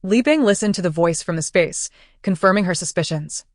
Li Bing listened to the voice from the space, confirming her suspicions.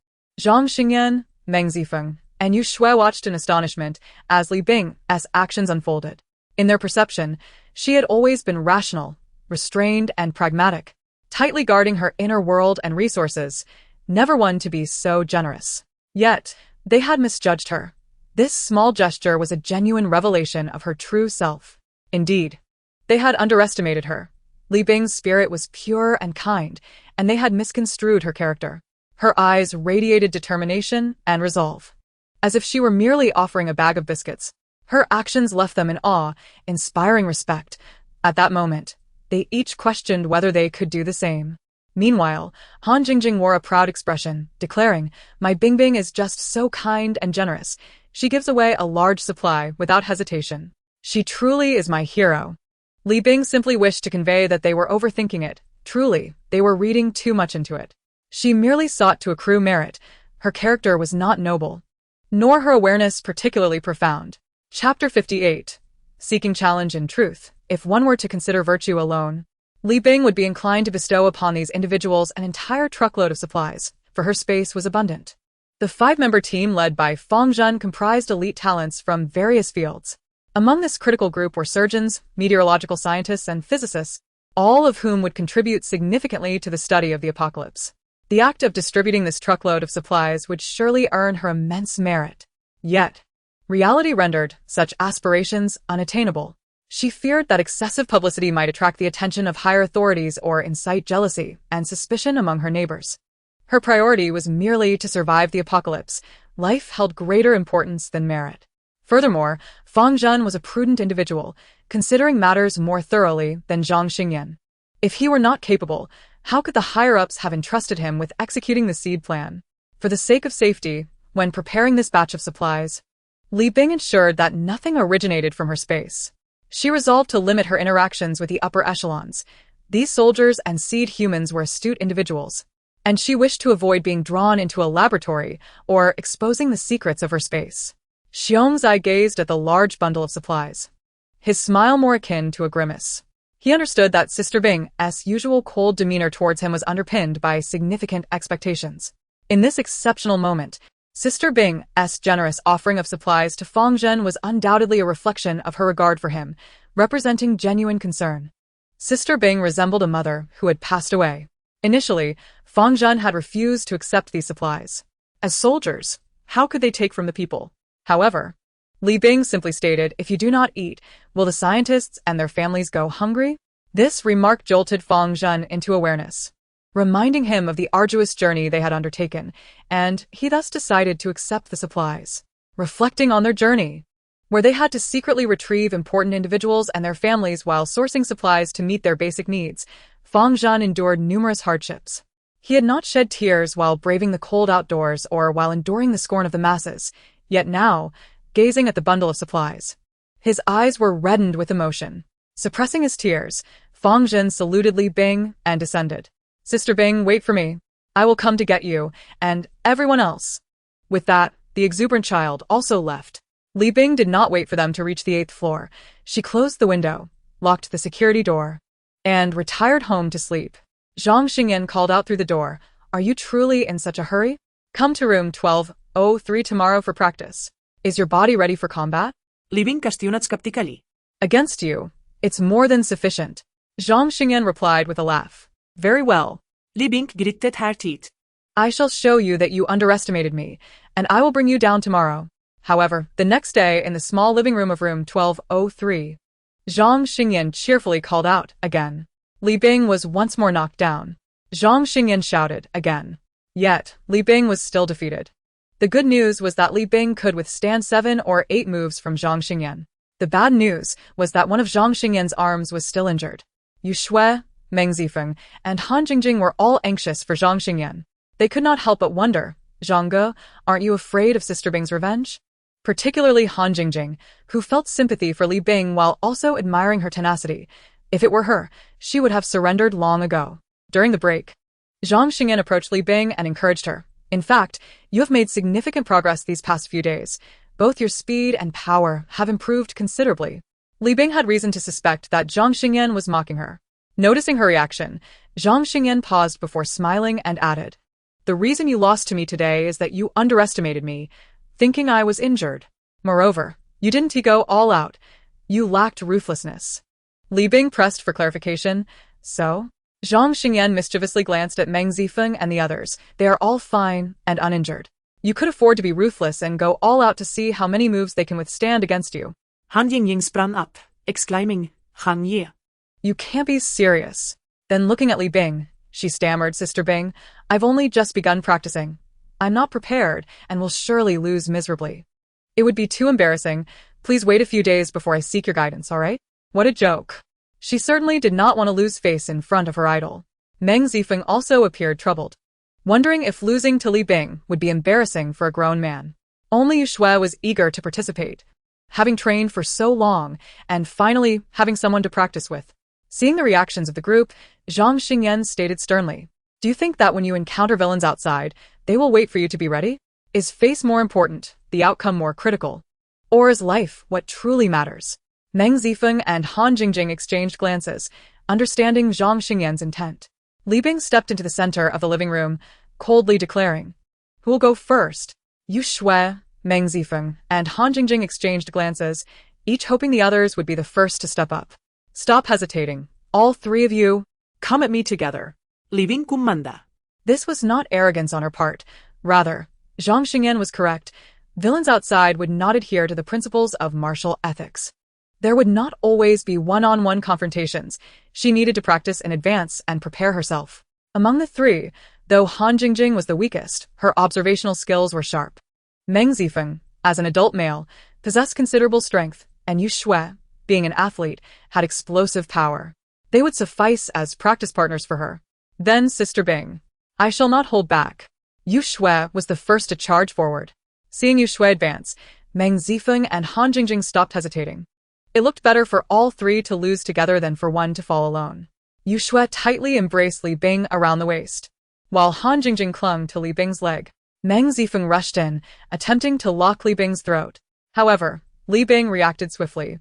Zhang Xingyan, Meng Zifeng, and Yu Shui watched in astonishment as Li Bing's actions unfolded. In their perception, she had always been rational, restrained, and pragmatic, tightly guarding her inner world and resources, never one to be so generous. Yet, they had misjudged her. This small gesture was a genuine revelation of her true self. Indeed, they had underestimated her. Li Bing's spirit was pure and kind, and they had misconstrued her character. Her eyes radiated determination and resolve. As if she were merely offering a bag of biscuits, her actions left them in awe, inspiring respect. At that moment, they each questioned whether they could do the same. Meanwhile, Han Jingjing wore a proud expression, declaring, "My Bingbing is just so kind and generous. She gives away a large supply without hesitation. She truly is my hero." Li Bing simply wished to convey that they were overthinking it. Truly, they were reading too much into it. She merely sought to accrue merit. Her character was not noble, nor her awareness particularly profound. Chapter 58. Seeking challenge in truth. If one were to consider virtue alone, Li Bing would be inclined to bestow upon these individuals an entire truckload of supplies, for her space was abundant. The 5-member team led by Fang Zhen comprised elite talents from various fields. Among this critical group were surgeons, meteorological scientists, and physicists, all of whom would contribute significantly to the study of the apocalypse. The act of distributing this truckload of supplies would surely earn her immense merit. Yet, reality rendered such aspirations unattainable. She feared that excessive publicity might attract the attention of higher authorities or incite jealousy and suspicion among her neighbors. Her priority was merely to survive the apocalypse. Life held greater importance than merit. Furthermore, Fang Zhen was a prudent individual, considering matters more thoroughly than Zhang Xingyan. If he were not capable, how could the higher-ups have entrusted him with executing the seed plan? For the sake of safety, when preparing this batch of supplies, Li Bing ensured that nothing originated from her space. She resolved to limit her interactions with the upper echelons. These soldiers and seed humans were astute individuals, and she wished to avoid being drawn into a laboratory or exposing the secrets of her space. Xiongzai gazed at the large bundle of supplies, his smile more akin to a grimace. He understood that Sister Bing's usual cold demeanor towards him was underpinned by significant expectations. In this exceptional moment, Sister Bing's generous offering of supplies to Fang Zhen was undoubtedly a reflection of her regard for him, representing genuine concern. Sister Bing resembled a mother who had passed away. Initially, Fang Zhen had refused to accept these supplies. As soldiers, how could they take from the people? However, Li Bing simply stated, "If you do not eat, will the scientists and their families go hungry?" This remark jolted Fang Zhen into awareness, reminding him of the arduous journey they had undertaken, and he thus decided to accept the supplies. Reflecting on their journey, where they had to secretly retrieve important individuals and their families while sourcing supplies to meet their basic needs, Fang Zhen endured numerous hardships. He had not shed tears while braving the cold outdoors or while enduring the scorn of the masses, yet now, gazing at the bundle of supplies, his eyes were reddened with emotion. Suppressing his tears, Fang Zhen saluted Li Bing and descended. "Sister Bing, wait for me. I will come to get you, and everyone else." With that, the exuberant child also left. Li Bing did not wait for them to reach the 8th floor. She closed the window, locked the security door, and retired home to sleep. Zhang Xingyan called out through the door, "Are you truly in such a hurry? Come to room 1203 tomorrow for practice. Is your body ready for combat?" Li Bing questionat skeptically. "Against you, it's more than sufficient," Zhang Xingyan replied with a laugh. "Very well. Li Bing gritted her teeth. I shall show you that you underestimated me, and I will bring you down tomorrow." However, the next day in the small living room of room 1203, Zhang Xingyan cheerfully called out again. Li Bing was once more knocked down. Zhang Xingyan shouted again. Yet, Li Bing was still defeated. The good news was that Li Bing could withstand 7 or 8 moves from Zhang Xingyan. The bad news was that one of Zhang Xingyan's arms was still injured. Yu Shui, Meng Zifeng, and Han Jingjing were all anxious for Zhang Xingyan. They could not help but wonder, "Zhang Ge, aren't you afraid of Sister Bing's revenge?" Particularly Han Jingjing, who felt sympathy for Li Bing while also admiring her tenacity. If it were her, she would have surrendered long ago. During the break, Zhang Xingyan approached Li Bing and encouraged her. "In fact, you have made significant progress these past few days. Both your speed and power have improved considerably." Li Bing had reason to suspect that Zhang Xingyan was mocking her. Noticing her reaction, Zhang Xingyan paused before smiling and added, "The reason you lost to me today is that you underestimated me, thinking I was injured. Moreover, you didn't go all out. You lacked ruthlessness." Li Bing pressed for clarification. "So?" Zhang Xingyan mischievously glanced at Meng Zifeng and the others. "They are all fine and uninjured. You could afford to be ruthless and go all out to see how many moves they can withstand against you." Han Jingjing sprang up, exclaiming, "Han Ye. "You can't be serious." Then looking at Li Bing, she stammered, "Sister Bing, I've only just begun practicing. I'm not prepared and will surely lose miserably. It would be too embarrassing. Please wait a few days before I seek your guidance, all right?" What a joke. She certainly did not want to lose face in front of her idol. Meng Zifeng also appeared troubled, wondering if losing to Li Bing would be embarrassing for a grown man. Only Yu Shui was eager to participate, having trained for so long and finally having someone to practice with. Seeing the reactions of the group, Zhang Xingyan stated sternly, "Do you think that when you encounter villains outside, they will wait for you to be ready? Is face more important, the outcome more critical? Or is life what truly matters?" Meng Zifeng and Han Jingjing exchanged glances, understanding Zhang Xingyan's intent. Li Bing stepped into the center of the living room, coldly declaring, "Who will go first?" Yu Shui, Meng Zifeng, and Han Jingjing exchanged glances, each hoping the others would be the first to step up. "Stop hesitating. All 3 of you, come at me together." Li Bing commanda. This was not arrogance on her part. Rather, Zhang Xingyan was correct. Villains outside would not adhere to the principles of martial ethics. There would not always be one-on-one confrontations. She needed to practice in advance and prepare herself. Among the 3, though Han Jingjing was the weakest, her observational skills were sharp. Meng Zifeng, as an adult male, possessed considerable strength, and Yu Shui, being an athlete, had explosive power. They would suffice as practice partners for her. Then Sister Bing. "I shall not hold back." Yu Shui was the first to charge forward. Seeing Yu Shui advance, Meng Zifeng and Han Jingjing stopped hesitating. It looked better for all 3 to lose together than for one to fall alone. Yu Shui tightly embraced Li Bing around the waist, while Han Jingjing clung to Li Bing's leg. Meng Zifeng rushed in, attempting to lock Li Bing's throat. However, Li Bing reacted swiftly,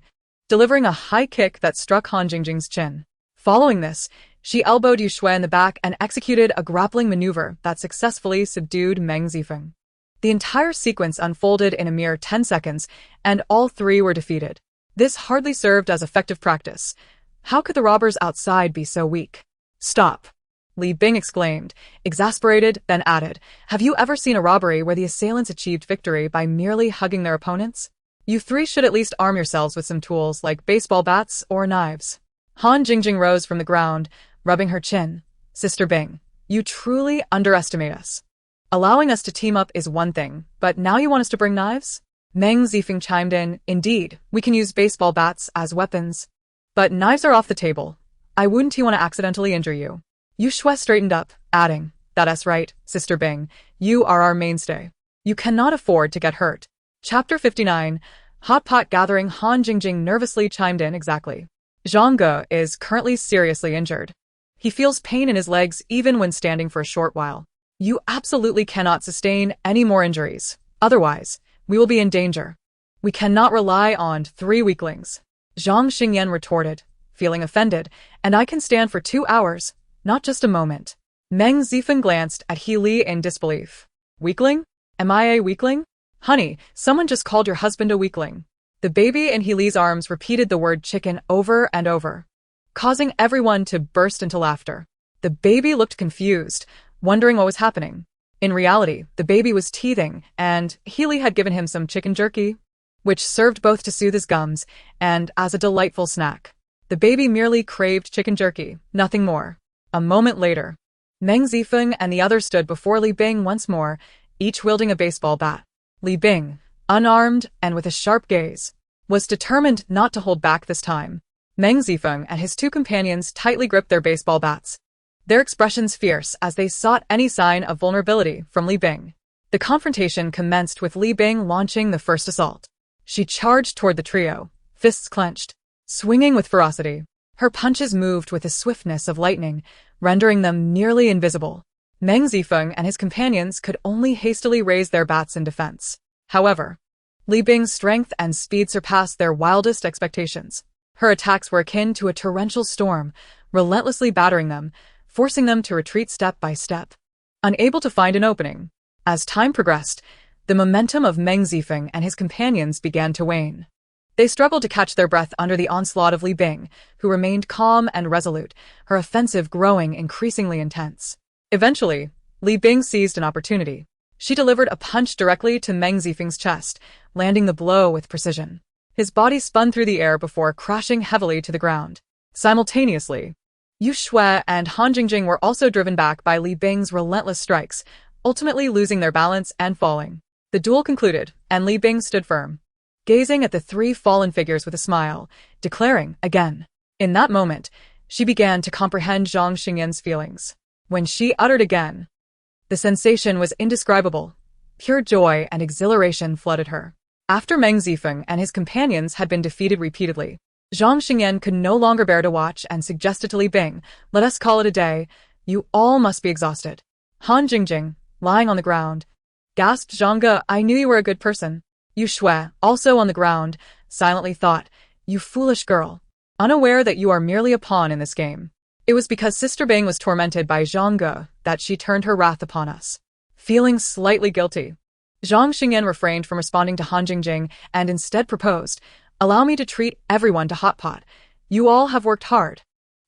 delivering a high kick that struck Han Jingjing's chin. Following this, she elbowed Yu Shui in the back and executed a grappling maneuver that successfully subdued Meng Zifeng. The entire sequence unfolded in a mere 10 seconds, and all 3 were defeated. This hardly served as effective practice. How could the robbers outside be so weak? "Stop!" Li Bing exclaimed, exasperated, then added, "Have you ever seen a robbery where the assailants achieved victory by merely hugging their opponents? You 3 should at least arm yourselves with some tools like baseball bats or knives." Han Jingjing rose from the ground, rubbing her chin. Sister Bing, you truly underestimate us. Allowing us to team up is one thing, but now you want us to bring knives? Meng Zifeng chimed in. Indeed, we can use baseball bats as weapons. But knives are off the table. I wouldn't want to accidentally injure you. Yu Shui straightened up, adding, That's right, Sister Bing. You are our mainstay. You cannot afford to get hurt. Chapter 59. Hot Pot Gathering. Han Jingjing nervously chimed in. Exactly. Zhang Ge is currently seriously injured. He feels pain in his legs even when standing for a short while. You absolutely cannot sustain any more injuries. Otherwise, we will be in danger. We cannot rely on 3 weaklings. Zhang Xingyan retorted, feeling offended, and I can stand for 2 hours, not just a moment. Meng Zifeng glanced at He Li in disbelief. Weakling? Am I a weakling? Honey, someone just called your husband a weakling. The baby in He Li's arms repeated the word chicken over and over, causing everyone to burst into laughter. The baby looked confused, wondering what was happening. In reality, the baby was teething, and He Li had given him some chicken jerky, which served both to soothe his gums and as a delightful snack. The baby merely craved chicken jerky, nothing more. A moment later, Meng Zifeng and the others stood before Li Bing once more, each wielding a baseball bat. Li Bing, unarmed and with a sharp gaze, was determined not to hold back this time. Meng Zifeng and his 2 companions tightly gripped their baseball bats, their expressions fierce as they sought any sign of vulnerability from Li Bing. The confrontation commenced with Li Bing launching the first assault. She charged toward the trio, fists clenched, swinging with ferocity. Her punches moved with the swiftness of lightning, rendering them nearly invisible. Meng Zifeng and his companions could only hastily raise their bats in defense. However, Li Bing's strength and speed surpassed their wildest expectations. Her attacks were akin to a torrential storm, relentlessly battering them, forcing them to retreat step by step, unable to find an opening. As time progressed, the momentum of Meng Zifeng and his companions began to wane. They struggled to catch their breath under the onslaught of Li Bing, who remained calm and resolute, her offensive growing increasingly intense. Eventually, Li Bing seized an opportunity. She delivered a punch directly to Meng Zifeng's chest, landing the blow with precision. His body spun through the air before crashing heavily to the ground. Simultaneously, Yu Shui and Han Jingjing were also driven back by Li Bing's relentless strikes, ultimately losing their balance and falling. The duel concluded, and Li Bing stood firm, gazing at the 3 fallen figures with a smile, declaring, again. In that moment, she began to comprehend Zhang Xingyan's feelings. When she uttered again, the sensation was indescribable. Pure joy and exhilaration flooded her. After Meng Zifeng and his companions had been defeated repeatedly, Zhang Xingyan could no longer bear to watch and suggested to Li Bing, Let us call it a day. You all must be exhausted. Han Jingjing, lying on the ground, gasped. Zhang Ge, I knew you were a good person. Yu Shui, also on the ground, silently thought, You foolish girl. Unaware that you are merely a pawn in this game. It was because Sister Bing was tormented by Zhang Ge that she turned her wrath upon us. Feeling slightly guilty, Zhang Xingyan refrained from responding to Han Jingjing and instead proposed, Allow me to treat everyone to hot pot. You all have worked hard.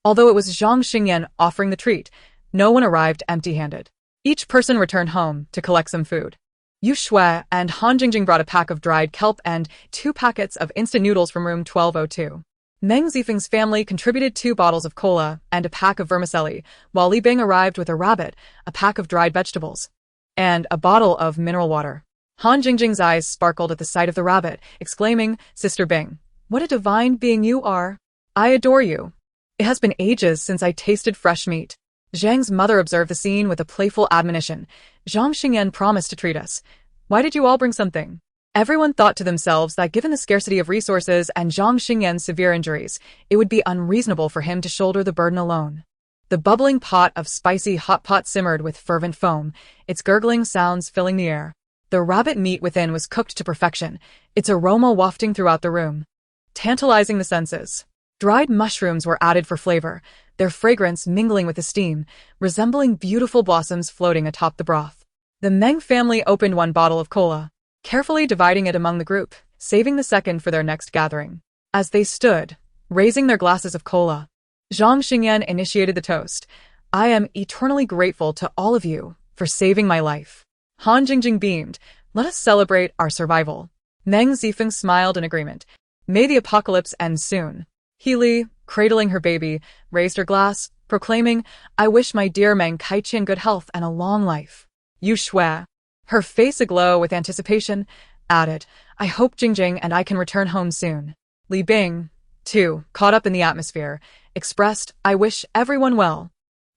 Although it was Zhang Xingyan offering the treat, no one arrived empty-handed. Each person returned home to collect some food. Yu Shui and Han Jingjing brought a pack of dried kelp and 2 packets of instant noodles from room 1202. Meng Zifeng's family contributed 2 bottles of cola and a pack of vermicelli, while Li Bing arrived with a rabbit, a pack of dried vegetables, and a bottle of mineral water. Han Jingjing's eyes sparkled at the sight of the rabbit, exclaiming, Sister Bing, what a divine being you are. I adore you. It has been ages since I tasted fresh meat. Zhang's mother observed the scene with a playful admonition. Zhang Xingyan promised to treat us. Why did you all bring something? Everyone thought to themselves that given the scarcity of resources and Zhang Xingyan's severe injuries, it would be unreasonable for him to shoulder the burden alone. The bubbling pot of spicy hot pot simmered with fervent foam, its gurgling sounds filling the air. The rabbit meat within was cooked to perfection, its aroma wafting throughout the room, tantalizing the senses. Dried mushrooms were added for flavor, their fragrance mingling with the steam, resembling beautiful blossoms floating atop the broth. The Meng family opened 1 bottle of cola, carefully dividing it among the group, saving the second for their next gathering. As they stood, raising their glasses of cola, Zhang Xingyan initiated the toast. I am eternally grateful to all of you for saving my life. Han Jingjing beamed. Let us celebrate our survival. Meng Zifeng smiled in agreement. May the apocalypse end soon. Healy, cradling her baby, raised her glass, proclaiming, "I wish my dear Meng Kaiqian good health and a long life." Yu Shui, her face aglow with anticipation, added, "I hope Jingjing and I can return home soon." Li Bing, too, caught up in the atmosphere, expressed, "I wish everyone well."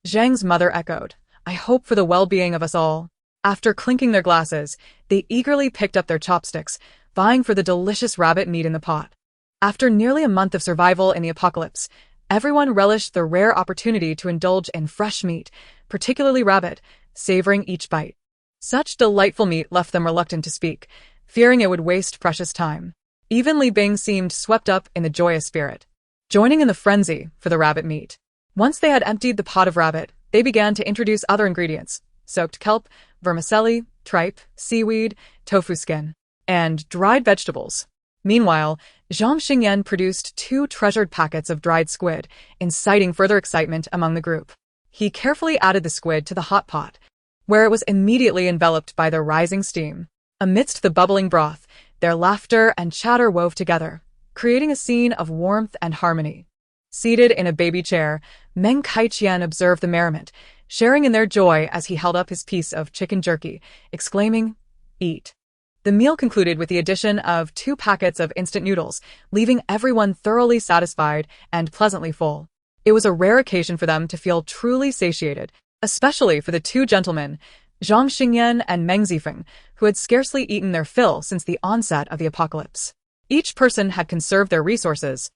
Zhang's mother echoed, "I hope for the well-being of us all." After clinking their glasses, they eagerly picked up their chopsticks, vying for the delicious rabbit meat in the pot. After nearly a month of survival in the apocalypse, everyone relished the rare opportunity to indulge in fresh meat, particularly rabbit, savoring each bite. Such delightful meat left them reluctant to speak, fearing it would waste precious time. Even Li Bing seemed swept up in the joyous spirit, joining in the frenzy for the rabbit meat. Once they had emptied the pot of rabbit, they began to introduce other ingredients: soaked kelp, vermicelli, tripe, seaweed, tofu skin, and dried vegetables. Meanwhile, Zhang Xingyan produced 2 treasured packets of dried squid, inciting further excitement among the group. He carefully added the squid to the hot pot, where it was immediately enveloped by the rising steam. Amidst the bubbling broth, their laughter and chatter wove together, creating a scene of warmth and harmony. Seated in a baby chair, Meng Kaiqian observed the merriment, sharing in their joy as he held up his piece of chicken jerky, exclaiming, "Eat." The meal concluded with the addition of 2 packets of instant noodles, leaving everyone thoroughly satisfied and pleasantly full. It was a rare occasion for them to feel truly satiated, especially for the 2 gentlemen, Zhang Xingyan and Meng Zifeng, who had scarcely eaten their fill since the onset of the apocalypse. Each person had conserved their resources,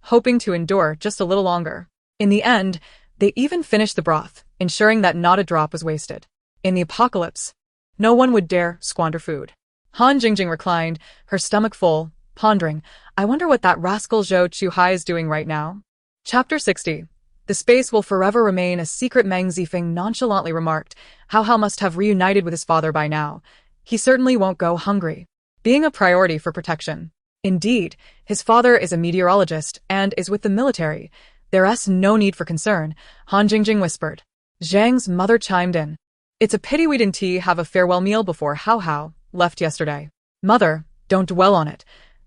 hoping to endure just a little longer. In the end, they even finished the broth, ensuring that not a drop was wasted. In the apocalypse, no one would dare squander food. Han Jingjing reclined, her stomach full, pondering, "I wonder what that rascal Zhou Chuhai is doing right now." Chapter 60. "The space will forever remain a secret," Meng Zifeng nonchalantly remarked. Hao must have reunited with his father by now. He certainly won't go hungry. Being a priority for protection. Indeed, his father is a meteorologist and is with the military. There's no need for concern, Han Jingjing whispered. Zhang's mother chimed in. "It's a pity we didn't have a farewell meal before Hao left yesterday." "Mother, don't dwell on it.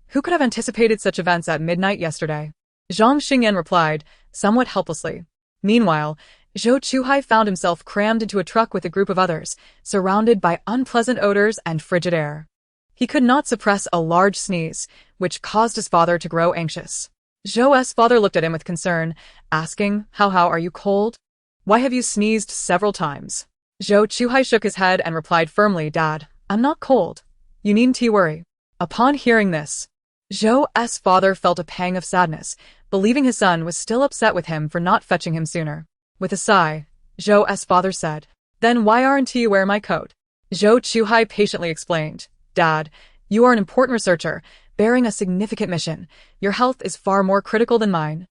Who could have anticipated such events at midnight yesterday?" Zhang Xingyan replied, somewhat helplessly. Meanwhile, Zhou Chuhai found himself crammed into a truck with a group of others, surrounded by unpleasant odors and frigid air. He could not suppress a large sneeze, which caused his father to grow anxious. Zhou's father looked at him with concern, asking, How are you cold? Why have you sneezed several times?" Zhou Chuhai shook his head and replied firmly, "Dad, I'm not cold. You needn't worry." Upon hearing this, Zhou's father felt a pang of sadness, believing his son was still upset with him for not fetching him sooner. With a sigh, Zhou's father said, "Then why aren't you wearing my coat?" Zhou Chuhai patiently explained, "Dad, you are an important researcher, bearing a significant mission. Your health is far more critical than mine."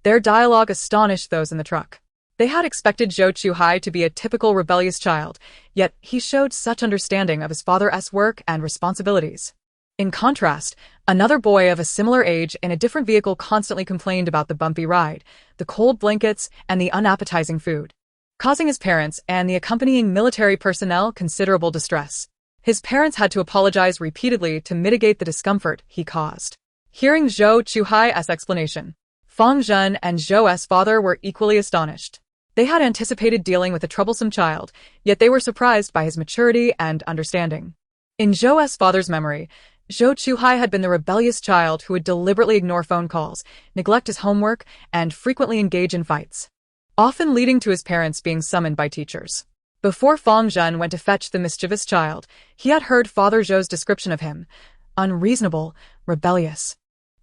Their dialogue astonished those in the truck. They had expected Zhou Chuhai to be a typical rebellious child, yet he showed such understanding of his father's work and responsibilities. In contrast, another boy of a similar age in a different vehicle constantly complained about the bumpy ride, the cold blankets, and the unappetizing food, causing his parents and the accompanying military personnel considerable distress. His parents had to apologize repeatedly to mitigate the discomfort he caused. Hearing Zhou Chuhai's explanation, Fang Zhen and Zhou's father were equally astonished. They had anticipated dealing with a troublesome child, yet they were surprised by his maturity and understanding. In Zhou's father's memory, Zhou Chuhai had been the rebellious child who would deliberately ignore phone calls, neglect his homework, and frequently engage in fights, often leading to his parents being summoned by teachers. Before Fang Zhen went to fetch the mischievous child, he had heard Father Zhou's description of him: unreasonable, rebellious,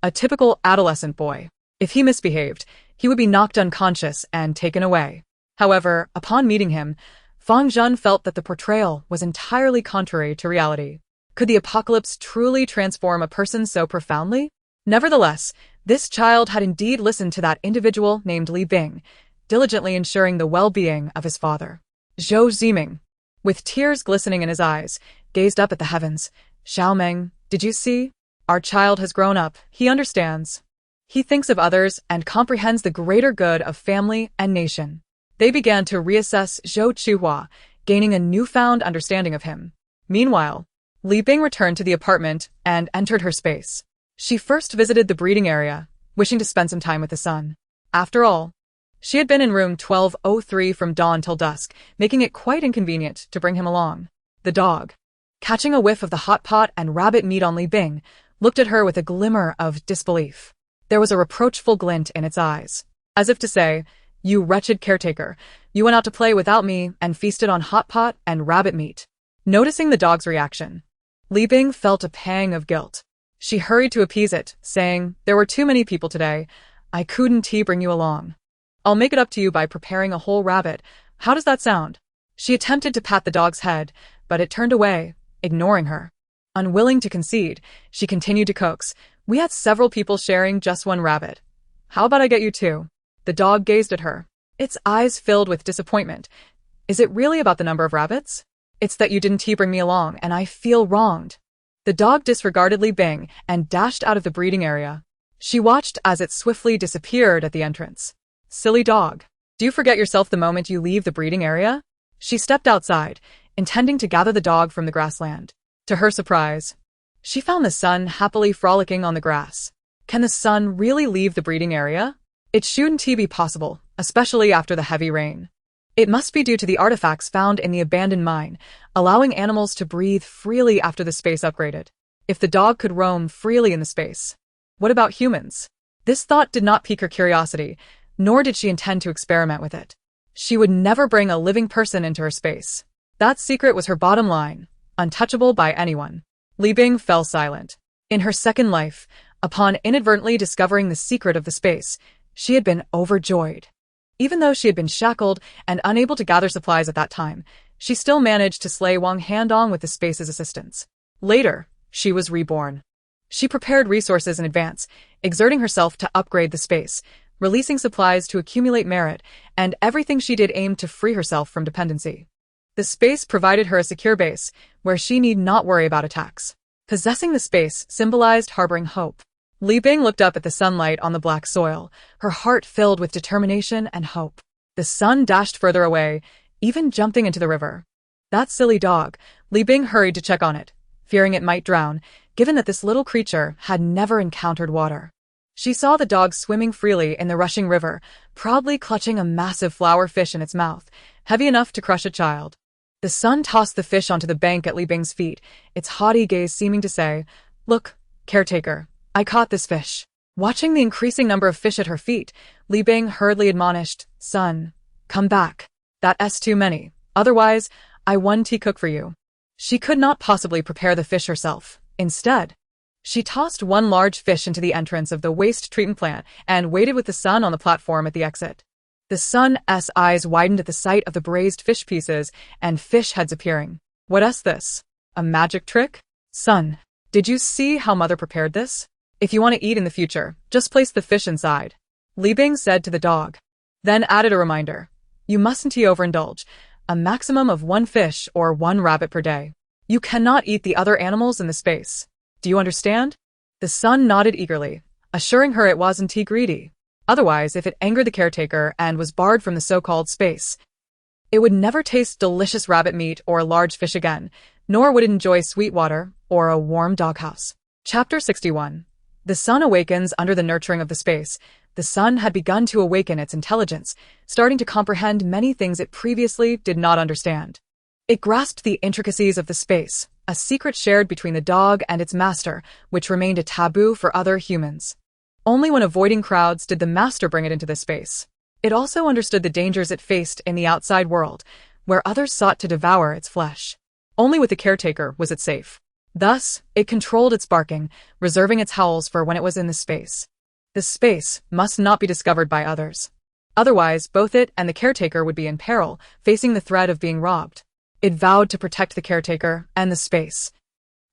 a typical adolescent boy. If he misbehaved, he would be knocked unconscious and taken away. However, upon meeting him, Fang Zhen felt that the portrayal was entirely contrary to reality. Could the apocalypse truly transform a person so profoundly? Nevertheless, this child had indeed listened to that individual named Li Bing, diligently ensuring the well-being of his father. Zhou Ziming, with tears glistening in his eyes, gazed up at the heavens. "Xiaomeng, did you see? Our child has grown up. He understands. He thinks of others and comprehends the greater good of family and nation." They began to reassess Zhou Chuhua, gaining a newfound understanding of him. Meanwhile, Li Bing returned to the apartment and entered her space. She first visited the breeding area, wishing to spend some time with the sun. After all, she had been in room 1203 from dawn till dusk, making it quite inconvenient to bring him along. The dog, catching a whiff of the hot pot and rabbit meat on Li Bing, looked at her with a glimmer of disbelief. There was a reproachful glint in its eyes, as if to say, "You wretched caretaker, you went out to play without me and feasted on hot pot and rabbit meat." Noticing the dog's reaction, Li Bing felt a pang of guilt. She hurried to appease it, saying, "There were too many people today. I couldn't bring you along. I'll make it up to you by preparing a whole rabbit. How does that sound?" She attempted to pat the dog's head, but it turned away, ignoring her. Unwilling to concede, she continued to coax, "We had several people sharing just one rabbit. How about I get you two?" The dog gazed at her, its eyes filled with disappointment. "Is it really about the number of rabbits? It's that you didn't bring me along, and I feel wronged." The dog disregarded Li Bing and dashed out of the breeding area. She watched as it swiftly disappeared at the entrance. "Silly dog. Do you forget yourself the moment you leave the breeding area?" She stepped outside, intending to gather the dog from the grassland. To her surprise, she found the sun happily frolicking on the grass. Can the sun really leave the breeding area? It shouldn't be possible, especially after the heavy rain. It must be due to the artifacts found in the abandoned mine, allowing animals to breathe freely after the space upgraded. If the dog could roam freely in the space, what about humans? This thought did not pique her curiosity, nor did she intend to experiment with it. She would never bring a living person into her space. That secret was her bottom line, untouchable by anyone. Li Bing fell silent. In her second life, upon inadvertently discovering the secret of the space, she had been overjoyed. Even though she had been shackled and unable to gather supplies at that time, she still managed to slay Wang Handong with the space's assistance. Later, she was reborn. She prepared resources in advance, exerting herself to upgrade the space, releasing supplies to accumulate merit, and everything she did aimed to free herself from dependency. The space provided her a secure base, where she need not worry about attacks. Possessing the space symbolized harboring hope. Li Bing looked up at the sunlight on the black soil, her heart filled with determination and hope. The sun dashed further away, even jumping into the river. That silly dog. Li Bing hurried to check on it, fearing it might drown, given that this little creature had never encountered water. She saw the dog swimming freely in the rushing river, proudly clutching a massive flower fish in its mouth, heavy enough to crush a child. The sun tossed the fish onto the bank at Li Bing's feet, its haughty gaze seeming to say, "Look, caretaker, I caught this fish." Watching the increasing number of fish at her feet, Li Bing hurriedly admonished, "Son, come back. That's too many. Otherwise, I won't cook for you." She could not possibly prepare the fish herself. Instead, she tossed one large fish into the entrance of the waste treatment plant and waited with the sun on the platform at the exit. The sun's eyes widened at the sight of the braised fish pieces and fish heads appearing. "What's this? A magic trick? Son, did you see how mother prepared this? If you want to eat in the future, just place the fish inside," Li Bing said to the dog. Then added a reminder. "You mustn't overindulge. A maximum of one fish or one rabbit per day. You cannot eat the other animals in the space. Do you understand?" The son nodded eagerly, assuring her it wasn't greedy. Otherwise, if it angered the caretaker and was barred from the so-called space, it would never taste delicious rabbit meat or large fish again, nor would it enjoy sweet water or a warm doghouse. Chapter 61. The sun awakens under the nurturing of the space. The sun had begun to awaken its intelligence, starting to comprehend many things it previously did not understand. It grasped the intricacies of the space, a secret shared between the dog and its master, which remained a taboo for other humans. Only when avoiding crowds did the master bring it into this space. It also understood the dangers it faced in the outside world, where others sought to devour its flesh. Only with the caretaker was it safe. Thus, it controlled its barking, reserving its howls for when it was in the space. The space must not be discovered by others. Otherwise, both it and the caretaker would be in peril, facing the threat of being robbed. It vowed to protect the caretaker and the space,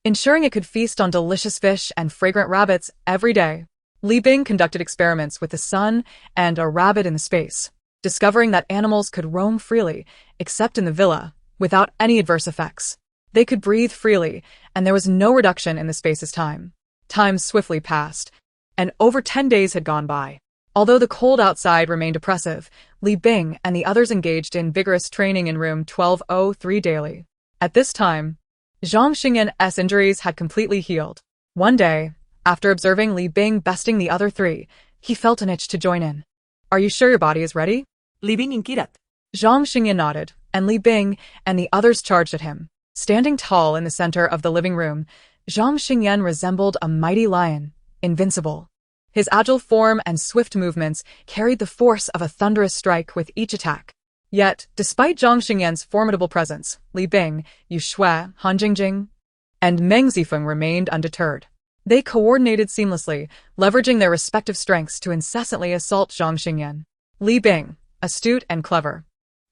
ensuring it could feast on delicious fish and fragrant rabbits every day. Li Bing conducted experiments with the sun and a rabbit in the space, discovering that animals could roam freely, except in the villa, without any adverse effects. They could breathe freely, and there was no reduction in the space's time. Time swiftly passed, and over 10 days had gone by. Although the cold outside remained oppressive, Li Bing and the others engaged in vigorous training in room 1203 daily. At this time, Zhang Xingyan's injuries had completely healed. One day, after observing Li Bing besting the other three, He felt an itch to join in. Are you sure your body is ready? Li Bing inquirat. Zhang Xingyan nodded, and Li Bing and the others charged at him. Standing tall in the center of the living room, Zhang Xingyan resembled a mighty lion, invincible. His agile form and swift movements carried the force of a thunderous strike with each attack. Yet, despite Zhang Xingyan's formidable presence, Li Bing, Yu Shui, Han Jingjing, and Meng Zifeng remained undeterred. They coordinated seamlessly, leveraging their respective strengths to incessantly assault Zhang Xingyan. Li Bing, astute and clever,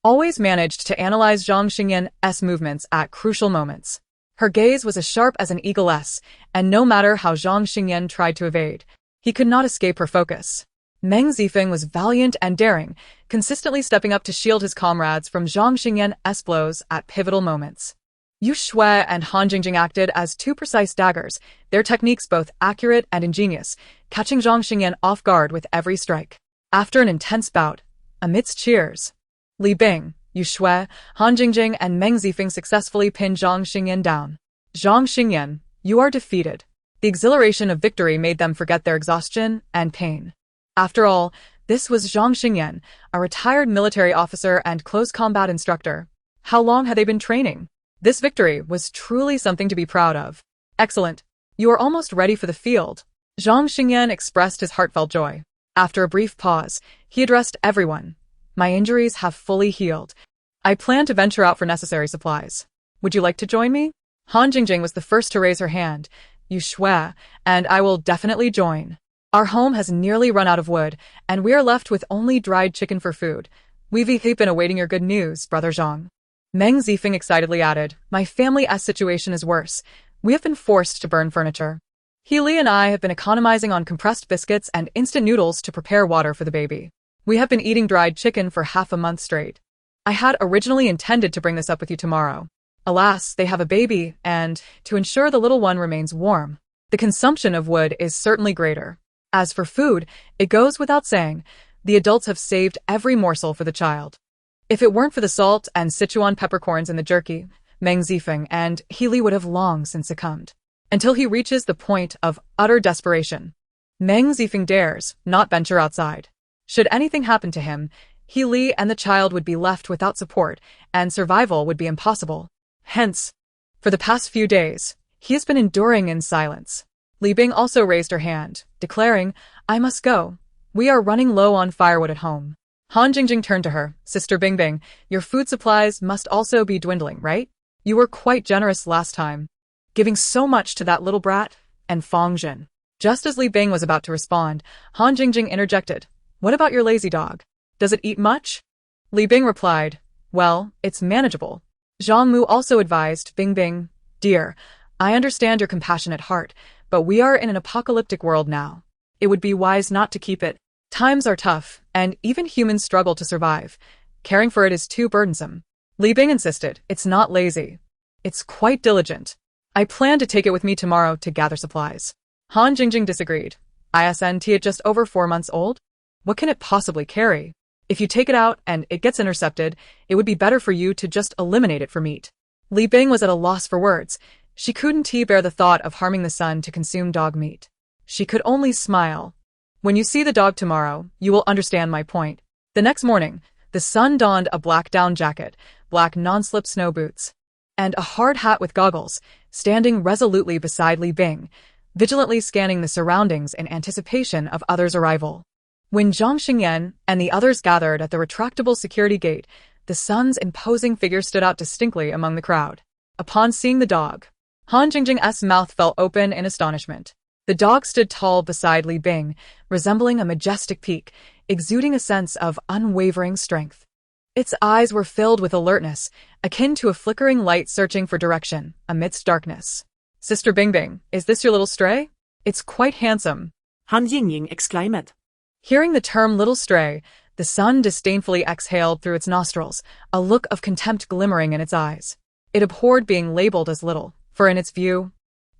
always managed to analyze Zhang Xingyan's movements at crucial moments. Her gaze was as sharp as an eagle's, and no matter how Zhang Xingyan tried to evade, he could not escape her focus. Meng Zifeng was valiant and daring, consistently stepping up to shield his comrades from Zhang Xingyan's blows at pivotal moments. Yu Shui and Han Jingjing acted as two precise daggers, their techniques both accurate and ingenious, catching Zhang Xingyan off guard with every strike. After an intense bout, amidst cheers, Li Bing, Yu Shui, Han Jingjing, and Meng Zifeng successfully pinned Zhang Xingyan down. Zhang Xingyan, you are defeated. The exhilaration of victory made them forget their exhaustion and pain. After all, this was Zhang Xingyan, a retired military officer and close combat instructor. How long had they been training? This victory was truly something to be proud of. Excellent. You are almost ready for the field. Zhang Xingyan expressed his heartfelt joy. After a brief pause, he addressed everyone. My injuries have fully healed. I plan to venture out for necessary supplies. Would you like to join me? Han Jingjing was the first to raise her hand. Yu Shui, and I will definitely join. Our home has nearly run out of wood, and we are left with only dried chicken for food. We've been awaiting your good news, Brother Zhang. Meng Zifeng excitedly added, my family's situation is worse. We have been forced to burn furniture. Healy and I have been economizing on compressed biscuits and instant noodles to prepare water for the baby. We have been eating dried chicken for half a month straight. I had originally intended to bring this up with you tomorrow. Alas, they have a baby, and, to ensure the little one remains warm, the consumption of wood is certainly greater. As for food, it goes without saying, the adults have saved every morsel for the child. If it weren't for the salt and Sichuan peppercorns in the jerky, Meng Zifeng and Healy would have long since succumbed. Until he reaches the point of utter desperation, Meng Zifeng dares not venture outside. Should anything happen to him, Healy and the child would be left without support, and survival would be impossible. Hence, for the past few days, he has been enduring in silence. Li Bing also raised her hand, declaring, I must go. We are running low on firewood at home. Han Jingjing turned to her. Sister Bingbing, your food supplies must also be dwindling, right? You were quite generous last time, giving so much to that little brat, and Fong Jin. Just as Li Bing was about to respond, Han Jingjing interjected, what about your lazy dog? Does it eat much? Li Bing replied, well, it's manageable. Zhang Mu also advised Bingbing, dear, I understand your compassionate heart, but we are in an apocalyptic world now. It would be wise not to keep it. Times are tough, and even humans struggle to survive. Caring for it is too burdensome. Li Bing insisted, it's not lazy. It's quite diligent. I plan to take it with me tomorrow to gather supplies. Han Jingjing disagreed. Isn't it just over 4 months old? What can it possibly carry? If you take it out and it gets intercepted, it would be better for you to just eliminate it for meat. Li Bing was at a loss for words. She couldn't bear the thought of harming the son to consume dog meat. She could only smile. When you see the dog tomorrow, you will understand my point. The next morning, the son donned a black down jacket, black non-slip snow boots, and a hard hat with goggles, standing resolutely beside Li Bing, vigilantly scanning the surroundings in anticipation of others' arrival. When Zhang Xingyan and the others gathered at the retractable security gate, the son's imposing figure stood out distinctly among the crowd. Upon seeing the dog, Han Jingjing's mouth fell open in astonishment. The dog stood tall beside Li Bing, resembling a majestic peak, exuding a sense of unwavering strength. Its eyes were filled with alertness, akin to a flickering light searching for direction amidst darkness. Sister Bingbing, is this your little stray? It's quite handsome. Han Jingjing exclaimed. Hearing the term little stray, the sun disdainfully exhaled through its nostrils, a look of contempt glimmering in its eyes. It abhorred being labeled as little, for in its view,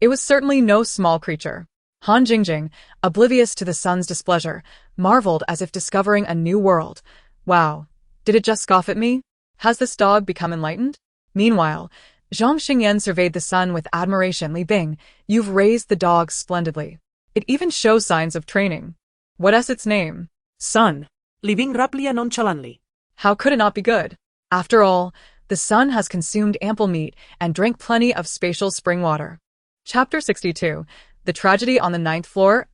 it was certainly no small creature. Han Jingjing, oblivious to the sun's displeasure, marveled as if discovering a new world. Wow, did it just scoff at me? Has this dog become enlightened? Meanwhile, Zhang Xingyan surveyed the sun with admiration. Li Bing, you've raised the dog splendidly. It even shows signs of training. What's its name? Sun. Li Bing rapidly and nonchalantly. How could it not be good? After all, the sun has consumed ample meat and drank plenty of spatial spring water. Chapter 62. The Tragedy on the Ninth Floor.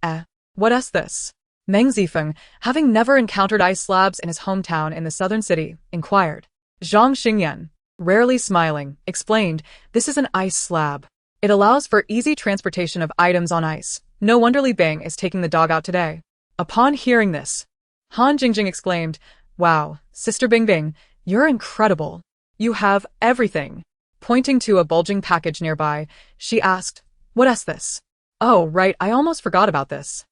What's this? Meng Zifeng, having never encountered ice slabs in his hometown in the southern city, inquired. Zhang Xingyan, rarely smiling, explained, this is an ice slab. It allows for easy transportation of items on ice. No wonder Li Bing is taking the dog out today. Upon hearing this, Han Jingjing exclaimed, Wow, Sister Bingbing, you're incredible. You have everything. Pointing to a bulging package nearby, she asked, What's this? Oh, right, I almost forgot about this.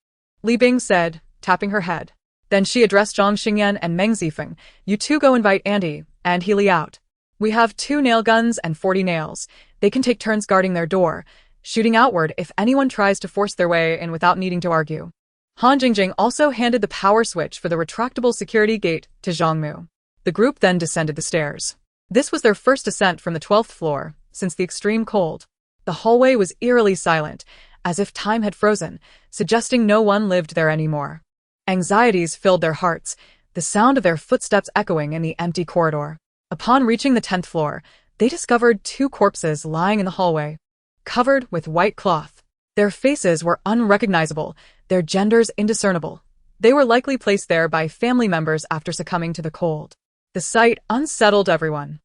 Li Bing said, tapping her head. Then she addressed Zhang Xingyan and Meng Zifeng, You two go invite Andy and Healy out. We have 2 nail guns and 40 nails. They can take turns guarding their door, shooting outward if anyone tries to force their way in without needing to argue. Han Jingjing also handed the power switch for the retractable security gate to Zhang Mu. The group then descended the stairs. This was their first ascent from the 12th floor since the extreme cold. The hallway was eerily silent, as if time had frozen, suggesting no one lived there anymore. Anxieties filled their hearts, the sound of their footsteps echoing in the empty corridor. Upon reaching the 10th floor, they discovered 2 corpses lying in the hallway, covered with white cloth. Their faces were unrecognizable, their genders indiscernible. They were likely placed there by family members after succumbing to the cold. The sight unsettled everyone.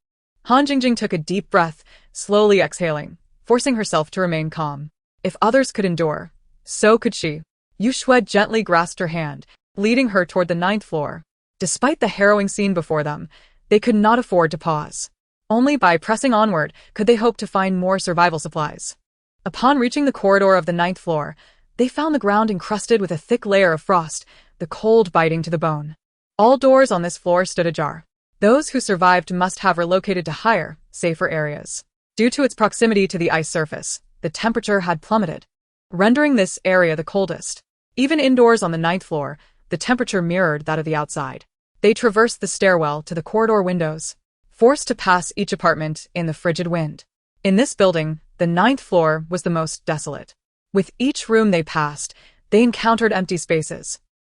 Han Jingjing took a deep breath, slowly exhaling, forcing herself to remain calm. If others could endure, so could she. Yu Shui gently grasped her hand, leading her toward the 9th floor. Despite the harrowing scene before them, they could not afford to pause. Only by pressing onward could they hope to find more survival supplies. Upon reaching the corridor of the 9th floor, they found the ground encrusted with a thick layer of frost, the cold biting to the bone. All doors on this floor stood ajar. Those who survived must have relocated to higher, safer areas. Due to its proximity to the ice surface, the temperature had plummeted, rendering this area the coldest. Even indoors on the 9th floor, the temperature mirrored that of the outside. They traversed the stairwell to the corridor windows, forced to pass each apartment in the frigid wind. In this building, the 9th floor was the most desolate. With each room they passed, they encountered empty spaces.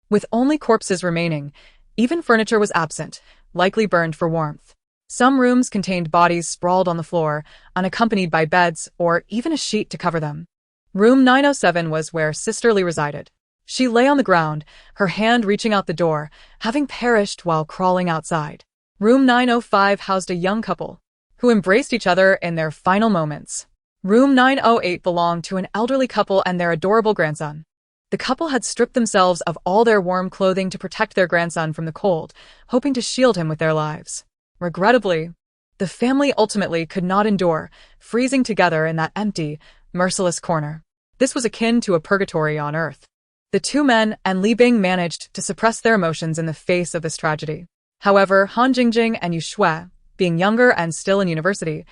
With only corpses remaining, even furniture was absent, likely burned for warmth. Some rooms contained bodies sprawled on the floor, unaccompanied by beds or even a sheet to cover them. Room 907 was where Sister Li resided. She lay on the ground, her hand reaching out the door, having perished while crawling outside. Room 905 housed a young couple, who embraced each other in their final moments. Room 908 belonged to an elderly couple and their adorable grandson. The couple had stripped themselves of all their warm clothing to protect their grandson from the cold, hoping to shield him with their lives. Regrettably, the family ultimately could not endure, freezing together in that empty, merciless corner. This was akin to a purgatory on Earth. The 2 men and Li Bing managed to suppress their emotions in the face of this tragedy. However, Han Jingjing and Yu Shui, being younger and still in university,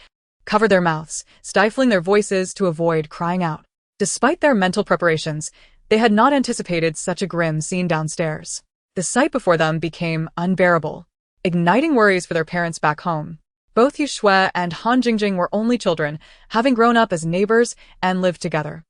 covered their mouths, stifling their voices to avoid crying out. Despite their mental preparations, they had not anticipated such a grim scene downstairs. The sight before them became unbearable, igniting worries for their parents back home. Both Yu Shui and Han Jingjing were only children, having grown up as neighbors and lived together.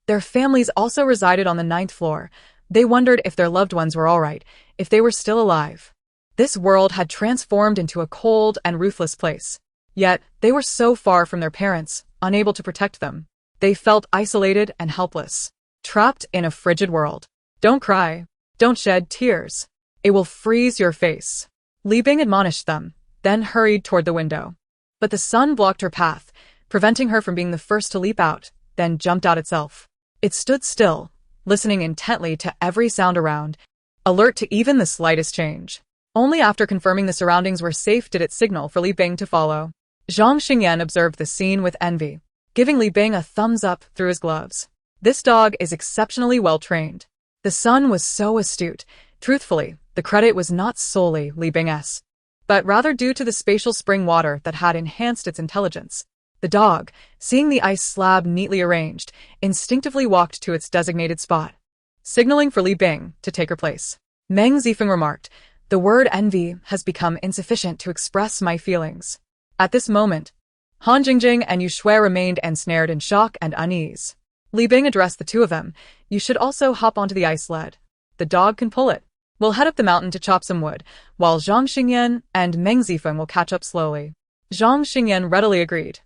Their families also resided on the 9th floor. They wondered if their loved ones were all right, if they were still alive. This world had transformed into a cold and ruthless place. Yet, they were so far from their parents, unable to protect them. They felt isolated and helpless, trapped in a frigid world. Don't cry. Don't shed tears. It will freeze your face. Li Bing admonished them, then hurried toward the window. But the sun blocked her path, preventing her from being the first to leap out, then jumped out itself. It stood still, listening intently to every sound around, alert to even the slightest change. Only after confirming the surroundings were safe did it signal for Li Bing to follow. Zhang Xingyan observed the scene with envy, giving Li Bing a thumbs up through his gloves. This dog is exceptionally well trained. The son was so astute. Truthfully, the credit was not solely Li Bing's, but rather due to the spatial spring water that had enhanced its intelligence. The dog, seeing the ice slab neatly arranged, instinctively walked to its designated spot, signaling for Li Bing to take her place. Meng Zifeng remarked, The word envy has become insufficient to express my feelings. At this moment, Han Jingjing and Yu Shui remained ensnared in shock and unease. Li Bing addressed the 2 of them. You should also hop onto the ice sled. The dog can pull it. We'll head up the mountain to chop some wood, while Zhang Xingyan and Meng Zifeng will catch up slowly. Zhang Xingyan readily agreed.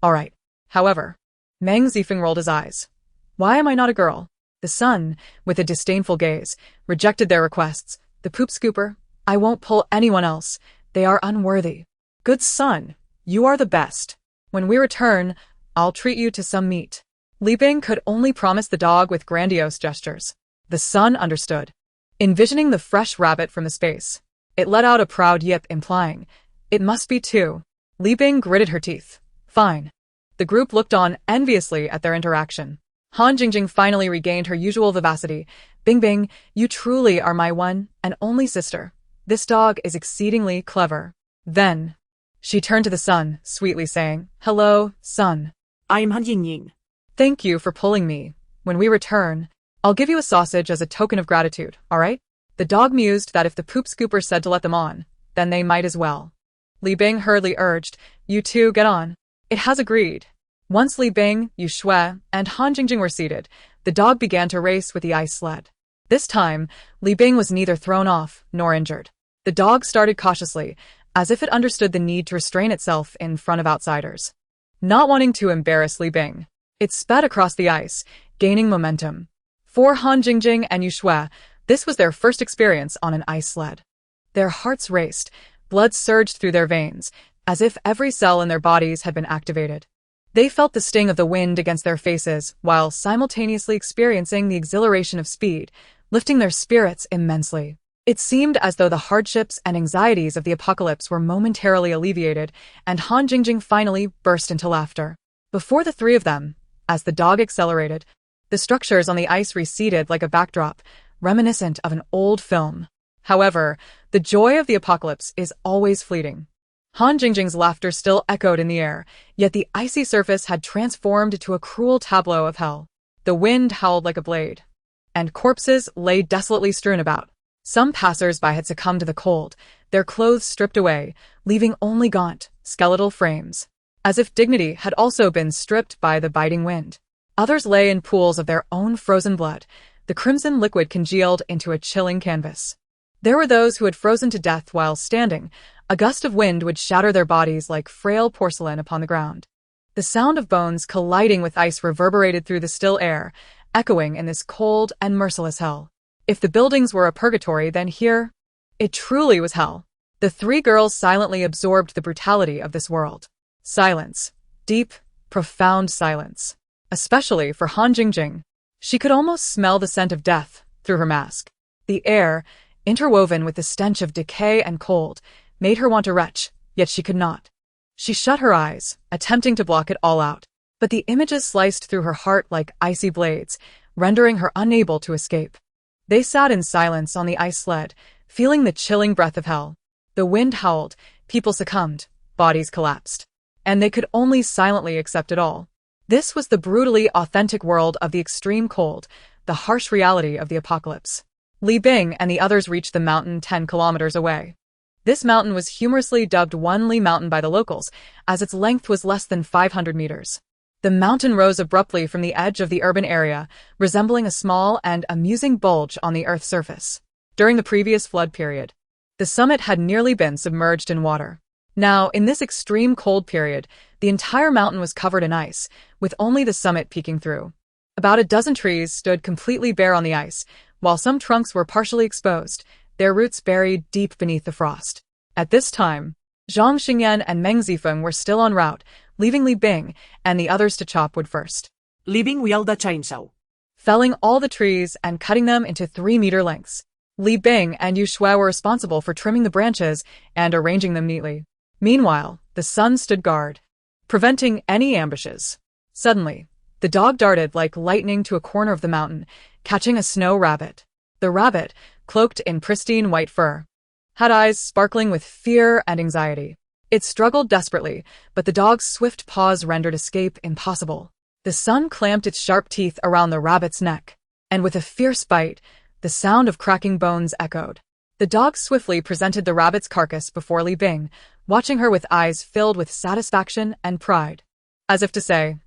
All right. However, Meng Zifeng rolled his eyes. Why am I not a girl? The son, with a disdainful gaze, rejected their requests. The poop scooper, I won't pull anyone else. They are unworthy. Good son, you are the best. When we return, I'll treat you to some meat. Li Bing could only promise the dog with grandiose gestures. The son understood. Envisioning the fresh rabbit from the space, it let out a proud yip implying, it must be two. Li Bing gritted her teeth. Fine. The group looked on enviously at their interaction. Han Jingjing finally regained her usual vivacity. Bing Bing, you truly are my one and only sister. This dog is exceedingly clever. Then, she turned to the son, sweetly saying, Hello, son. I'm Han Yingying. Thank you for pulling me. When we return, I'll give you a sausage as a token of gratitude, all right? The dog mused that if the poop scooper said to let them on, then they might as well. Li Bing hurriedly urged, You two get on. It has agreed. Once Li Bing, Yu Shui, and Han Jingjing were seated, the dog began to race with the ice sled. This time, Li Bing was neither thrown off nor injured. The dog started cautiously, as if it understood the need to restrain itself in front of outsiders. Not wanting to embarrass Li Bing, it sped across the ice, gaining momentum. For Han Jingjing and Yu Shui, this was their first experience on an ice sled. Their hearts raced, blood surged through their veins, as if every cell in their bodies had been activated. They felt the sting of the wind against their faces while simultaneously experiencing the exhilaration of speed, lifting their spirits immensely. It seemed as though the hardships and anxieties of the apocalypse were momentarily alleviated, and Han Jingjing finally burst into laughter. Before the three of them, as the dog accelerated, the structures on the ice receded like a backdrop, reminiscent of an old film. However, the joy of the apocalypse is always fleeting. Han Jingjing's laughter still echoed in the air, yet the icy surface had transformed into a cruel tableau of hell. The wind howled like a blade, and corpses lay desolately strewn about. Some passers-by had succumbed to the cold, their clothes stripped away, leaving only gaunt, skeletal frames, as if dignity had also been stripped by the biting wind. Others lay in pools of their own frozen blood, the crimson liquid congealed into a chilling canvas. There were those who had frozen to death while standing. A gust of wind would shatter their bodies like frail porcelain upon the ground. The sound of bones colliding with ice reverberated through the still air, echoing in this cold and merciless hell. If the buildings were a purgatory, then here, it truly was hell. The three girls silently absorbed the brutality of this world. Silence. Deep, profound silence. Especially for Han Jingjing. She could almost smell the scent of death through her mask. The air, interwoven with the stench of decay and cold, made her want to retch, yet she could not. She shut her eyes, attempting to block it all out, but the images sliced through her heart like icy blades, rendering her unable to escape. They sat in silence on the ice sled, feeling the chilling breath of hell. The wind howled, people succumbed, bodies collapsed, and they could only silently accept it all. This was the brutally authentic world of the extreme cold, the harsh reality of the apocalypse. Li Bing and the others reached the mountain 10 kilometers away. This mountain was humorously dubbed One Li Mountain by the locals, as its length was less than 500 meters. The mountain rose abruptly from the edge of the urban area, resembling a small and amusing bulge on the Earth's surface. During the previous flood period, the summit had nearly been submerged in water. Now, in this extreme cold period, the entire mountain was covered in ice, with only the summit peeking through. About a dozen trees stood completely bare on the ice, while some trunks were partially exposed, their roots buried deep beneath the frost. At this time, Zhang Xingyan and Meng Zifeng were still en route, leaving Li Bing and the others to chop wood first. Li Bing wielded the chainsaw, felling all the trees and cutting them into 3-meter lengths. Li Bing and Yu Shui were responsible for trimming the branches and arranging them neatly. Meanwhile, the sun stood guard, preventing any ambushes. Suddenly, the dog darted like lightning to a corner of the mountain, catching a snow rabbit. The rabbit, cloaked in pristine white fur, had eyes sparkling with fear and anxiety. It struggled desperately, but the dog's swift paws rendered escape impossible. The sun clamped its sharp teeth around the rabbit's neck, and with a fierce bite, the sound of cracking bones echoed. The dog swiftly presented the rabbit's carcass before Li Bing, watching her with eyes filled with satisfaction and pride. As if to say,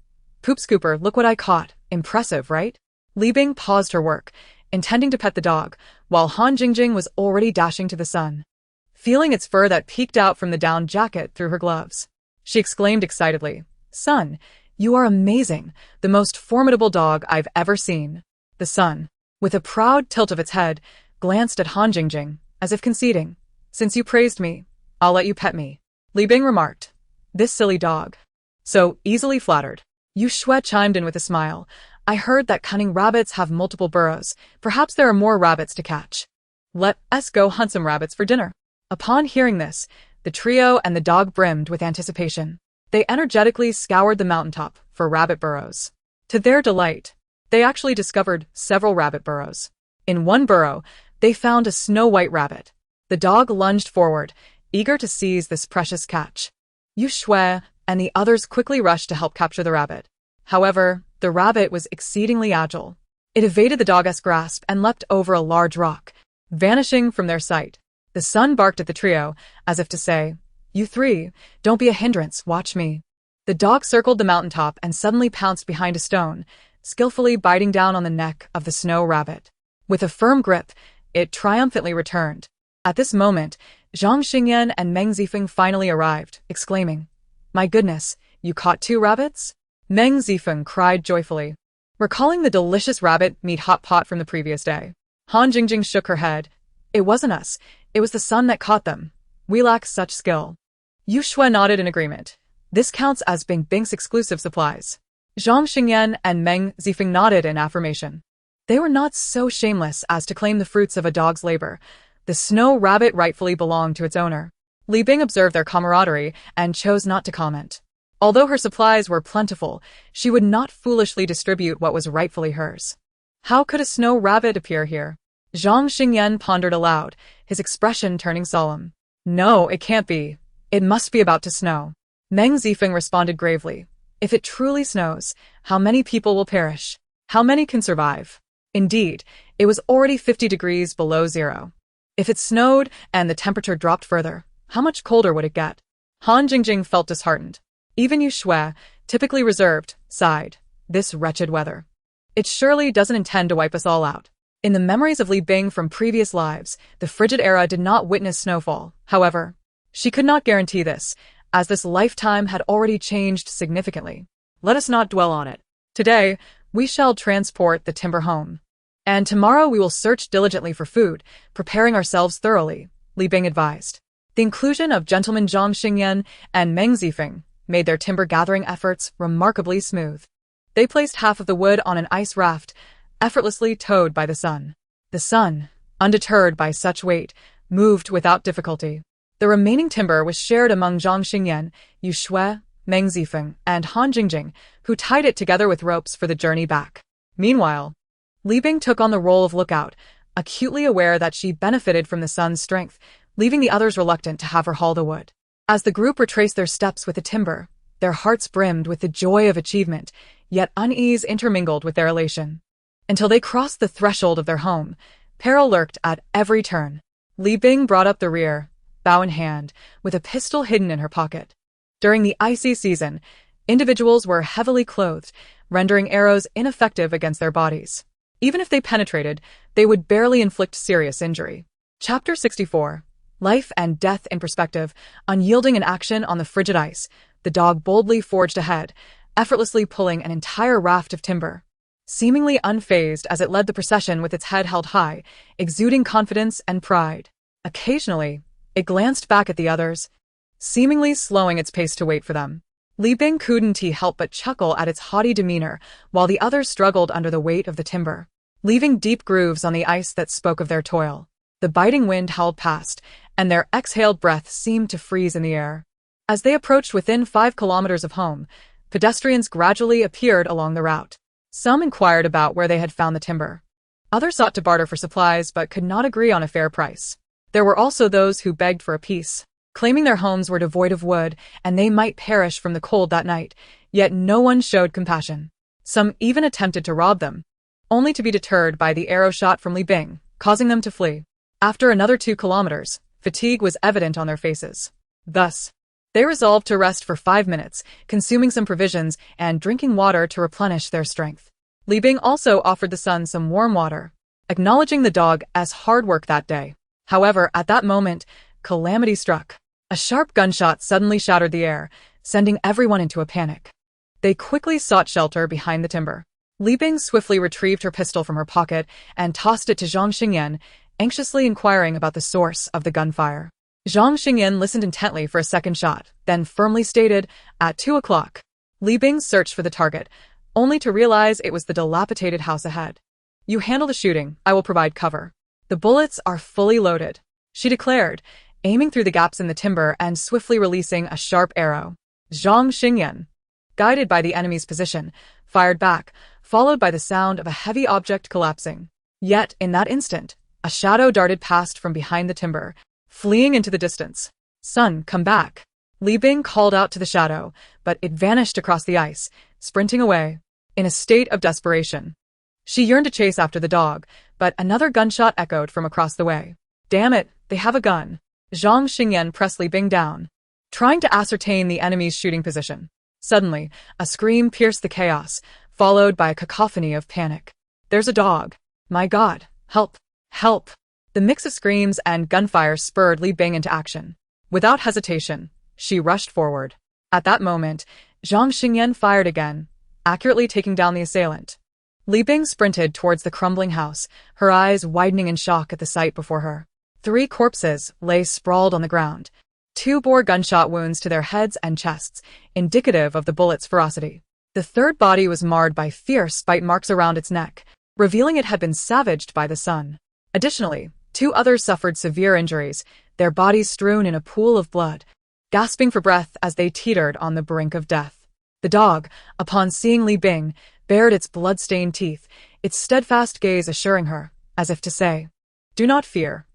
"Poop scooper, look what I caught. Impressive, right?" Li Bing paused her work, intending to pet the dog, while Han Jingjing was already dashing to the sun. Feeling its fur that peeked out from the down jacket through her gloves, she exclaimed excitedly, "Sun, you are amazing, the most formidable dog I've ever seen." The sun, with a proud tilt of its head, glanced at Han Jingjing, as if conceding, "Since you praised me, I'll let you pet me." Li Bing remarked, "This silly dog. So easily flattered." Yu Shui chimed in with a smile, "I heard that cunning rabbits have multiple burrows. Perhaps there are more rabbits to catch. Let us go hunt some rabbits for dinner." Upon hearing this, the trio and the dog brimmed with anticipation. They energetically scoured the mountaintop for rabbit burrows. To their delight, they actually discovered several rabbit burrows. In one burrow, they found a snow-white rabbit. The dog lunged forward, eager to seize this precious catch. Yu Shui and the others quickly rushed to help capture the rabbit. However, the rabbit was exceedingly agile. It evaded the dog's grasp and leapt over a large rock, vanishing from their sight. The sun barked at the trio, as if to say, "You three, don't be a hindrance, watch me." The dog circled the mountaintop and suddenly pounced behind a stone, skillfully biting down on the neck of the snow rabbit. With a firm grip, it triumphantly returned. At this moment, Zhang Xingyan and Meng Zifeng finally arrived, exclaiming, "My goodness, you caught 2 rabbits?" Meng Zifeng cried joyfully, recalling the delicious rabbit meat hot pot from the previous day. Han Jingjing shook her head. "It wasn't us, it was the sun that caught them. We lack such skill." Yu Shui nodded in agreement. "This counts as Bing Bing's exclusive supplies." Zhang Xingyan and Meng Zifeng nodded in affirmation. They were not so shameless as to claim the fruits of a dog's labor. The snow rabbit rightfully belonged to its owner. Li Bing observed their camaraderie and chose not to comment. Although her supplies were plentiful, she would not foolishly distribute what was rightfully hers. How could a snow rabbit appear here? Zhang Xingyan pondered aloud, his expression turning solemn. "No, it can't be. It must be about to snow." Meng Zifeng responded gravely. "If it truly snows, how many people will perish? How many can survive?" Indeed, it was already 50 degrees below zero. If it snowed and the temperature dropped further, how much colder would it get? Han Jingjing felt disheartened. Even Yu Shui, typically reserved, sighed. This wretched weather. It surely doesn't intend to wipe us all out. In the memories of Li Bing from previous lives, the frigid era did not witness snowfall. However, she could not guarantee this, as this lifetime had already changed significantly. Let us not dwell on it. Today, we shall transport the timber home. And tomorrow we will search diligently for food, preparing ourselves thoroughly, Li Bing advised. The inclusion of gentlemen Zhang Xingyan and Meng Zifeng made their timber-gathering efforts remarkably smooth. They placed half of the wood on an ice raft, effortlessly towed by the sun. The sun, undeterred by such weight, moved without difficulty. The remaining timber was shared among Zhang Xingyan, Yu Shui, Meng Zifeng, and Han Jingjing, who tied it together with ropes for the journey back. Meanwhile, Li Bing took on the role of lookout, acutely aware that she benefited from the sun's strength, leaving the others reluctant to have her haul the wood. As the group retraced their steps with the timber, their hearts brimmed with the joy of achievement, yet unease intermingled with their elation. Until they crossed the threshold of their home, peril lurked at every turn. Li Bing brought up the rear, bow in hand, with a pistol hidden in her pocket. During the icy season, individuals were heavily clothed, rendering arrows ineffective against their bodies. Even if they penetrated, they would barely inflict serious injury. Chapter 64. Life and Death in Perspective. Unyielding in action on the frigid ice, the dog boldly forged ahead, effortlessly pulling an entire raft of timber. Seemingly unfazed as it led the procession with its head held high, exuding confidence and pride. Occasionally, it glanced back at the others, seemingly slowing its pace to wait for them. Li Bing couldn't help but chuckle at its haughty demeanor, while the others struggled under the weight of the timber, leaving deep grooves on the ice that spoke of their toil. The biting wind howled past, and their exhaled breath seemed to freeze in the air. As they approached within 5 kilometers of home, pedestrians gradually appeared along the route. Some inquired about where they had found the timber. Others sought to barter for supplies but could not agree on a fair price. There were also those who begged for a peace, claiming their homes were devoid of wood and they might perish from the cold that night, yet no one showed compassion. Some even attempted to rob them, only to be deterred by the arrow shot from Li Bing, causing them to flee. After another 2 kilometers, fatigue was evident on their faces. Thus, they resolved to rest for 5 minutes, consuming some provisions and drinking water to replenish their strength. Li Bing also offered the sun some warm water, acknowledging the dog as hard work that day. However, at that moment, calamity struck. A sharp gunshot suddenly shattered the air, sending everyone into a panic. They quickly sought shelter behind the timber. Li Bing swiftly retrieved her pistol from her pocket and tossed it to Zhang Xingyan, anxiously inquiring about the source of the gunfire. Zhang Xingyan listened intently for a second shot, then firmly stated, "At 2 o'clock." Li Bing searched for the target, only to realize it was the dilapidated house ahead. "You handle the shooting, I will provide cover. The bullets are fully loaded," she declared, aiming through the gaps in the timber and swiftly releasing a sharp arrow. Zhang Xingyan, guided by the enemy's position, fired back, followed by the sound of a heavy object collapsing. Yet, in that instant, a shadow darted past from behind the timber, fleeing into the distance. "Son, come back." Li Bing called out to the shadow, but it vanished across the ice, sprinting away. In a state of desperation, she yearned to chase after the dog, but another gunshot echoed from across the way. "Damn it, they have a gun." Zhang Xingyan pressed Li Bing down, trying to ascertain the enemy's shooting position. Suddenly, a scream pierced the chaos, followed by a cacophony of panic. "There's a dog. My God, help, help." The mix of screams and gunfire spurred Li Bing into action. Without hesitation, she rushed forward. At that moment, Zhang Xingyan fired again, accurately taking down the assailant. Li Bing sprinted towards the crumbling house, her eyes widening in shock at the sight before her. 3 corpses lay sprawled on the ground. 2 bore gunshot wounds to their heads and chests, indicative of the bullet's ferocity. The third body was marred by fierce bite marks around its neck, revealing it had been savaged by the sun. Additionally, 2 others suffered severe injuries, their bodies strewn in a pool of blood, gasping for breath as they teetered on the brink of death. The dog, upon seeing Li Bing, bared its blood-stained teeth, its steadfast gaze assuring her, as if to say, "Do not fear.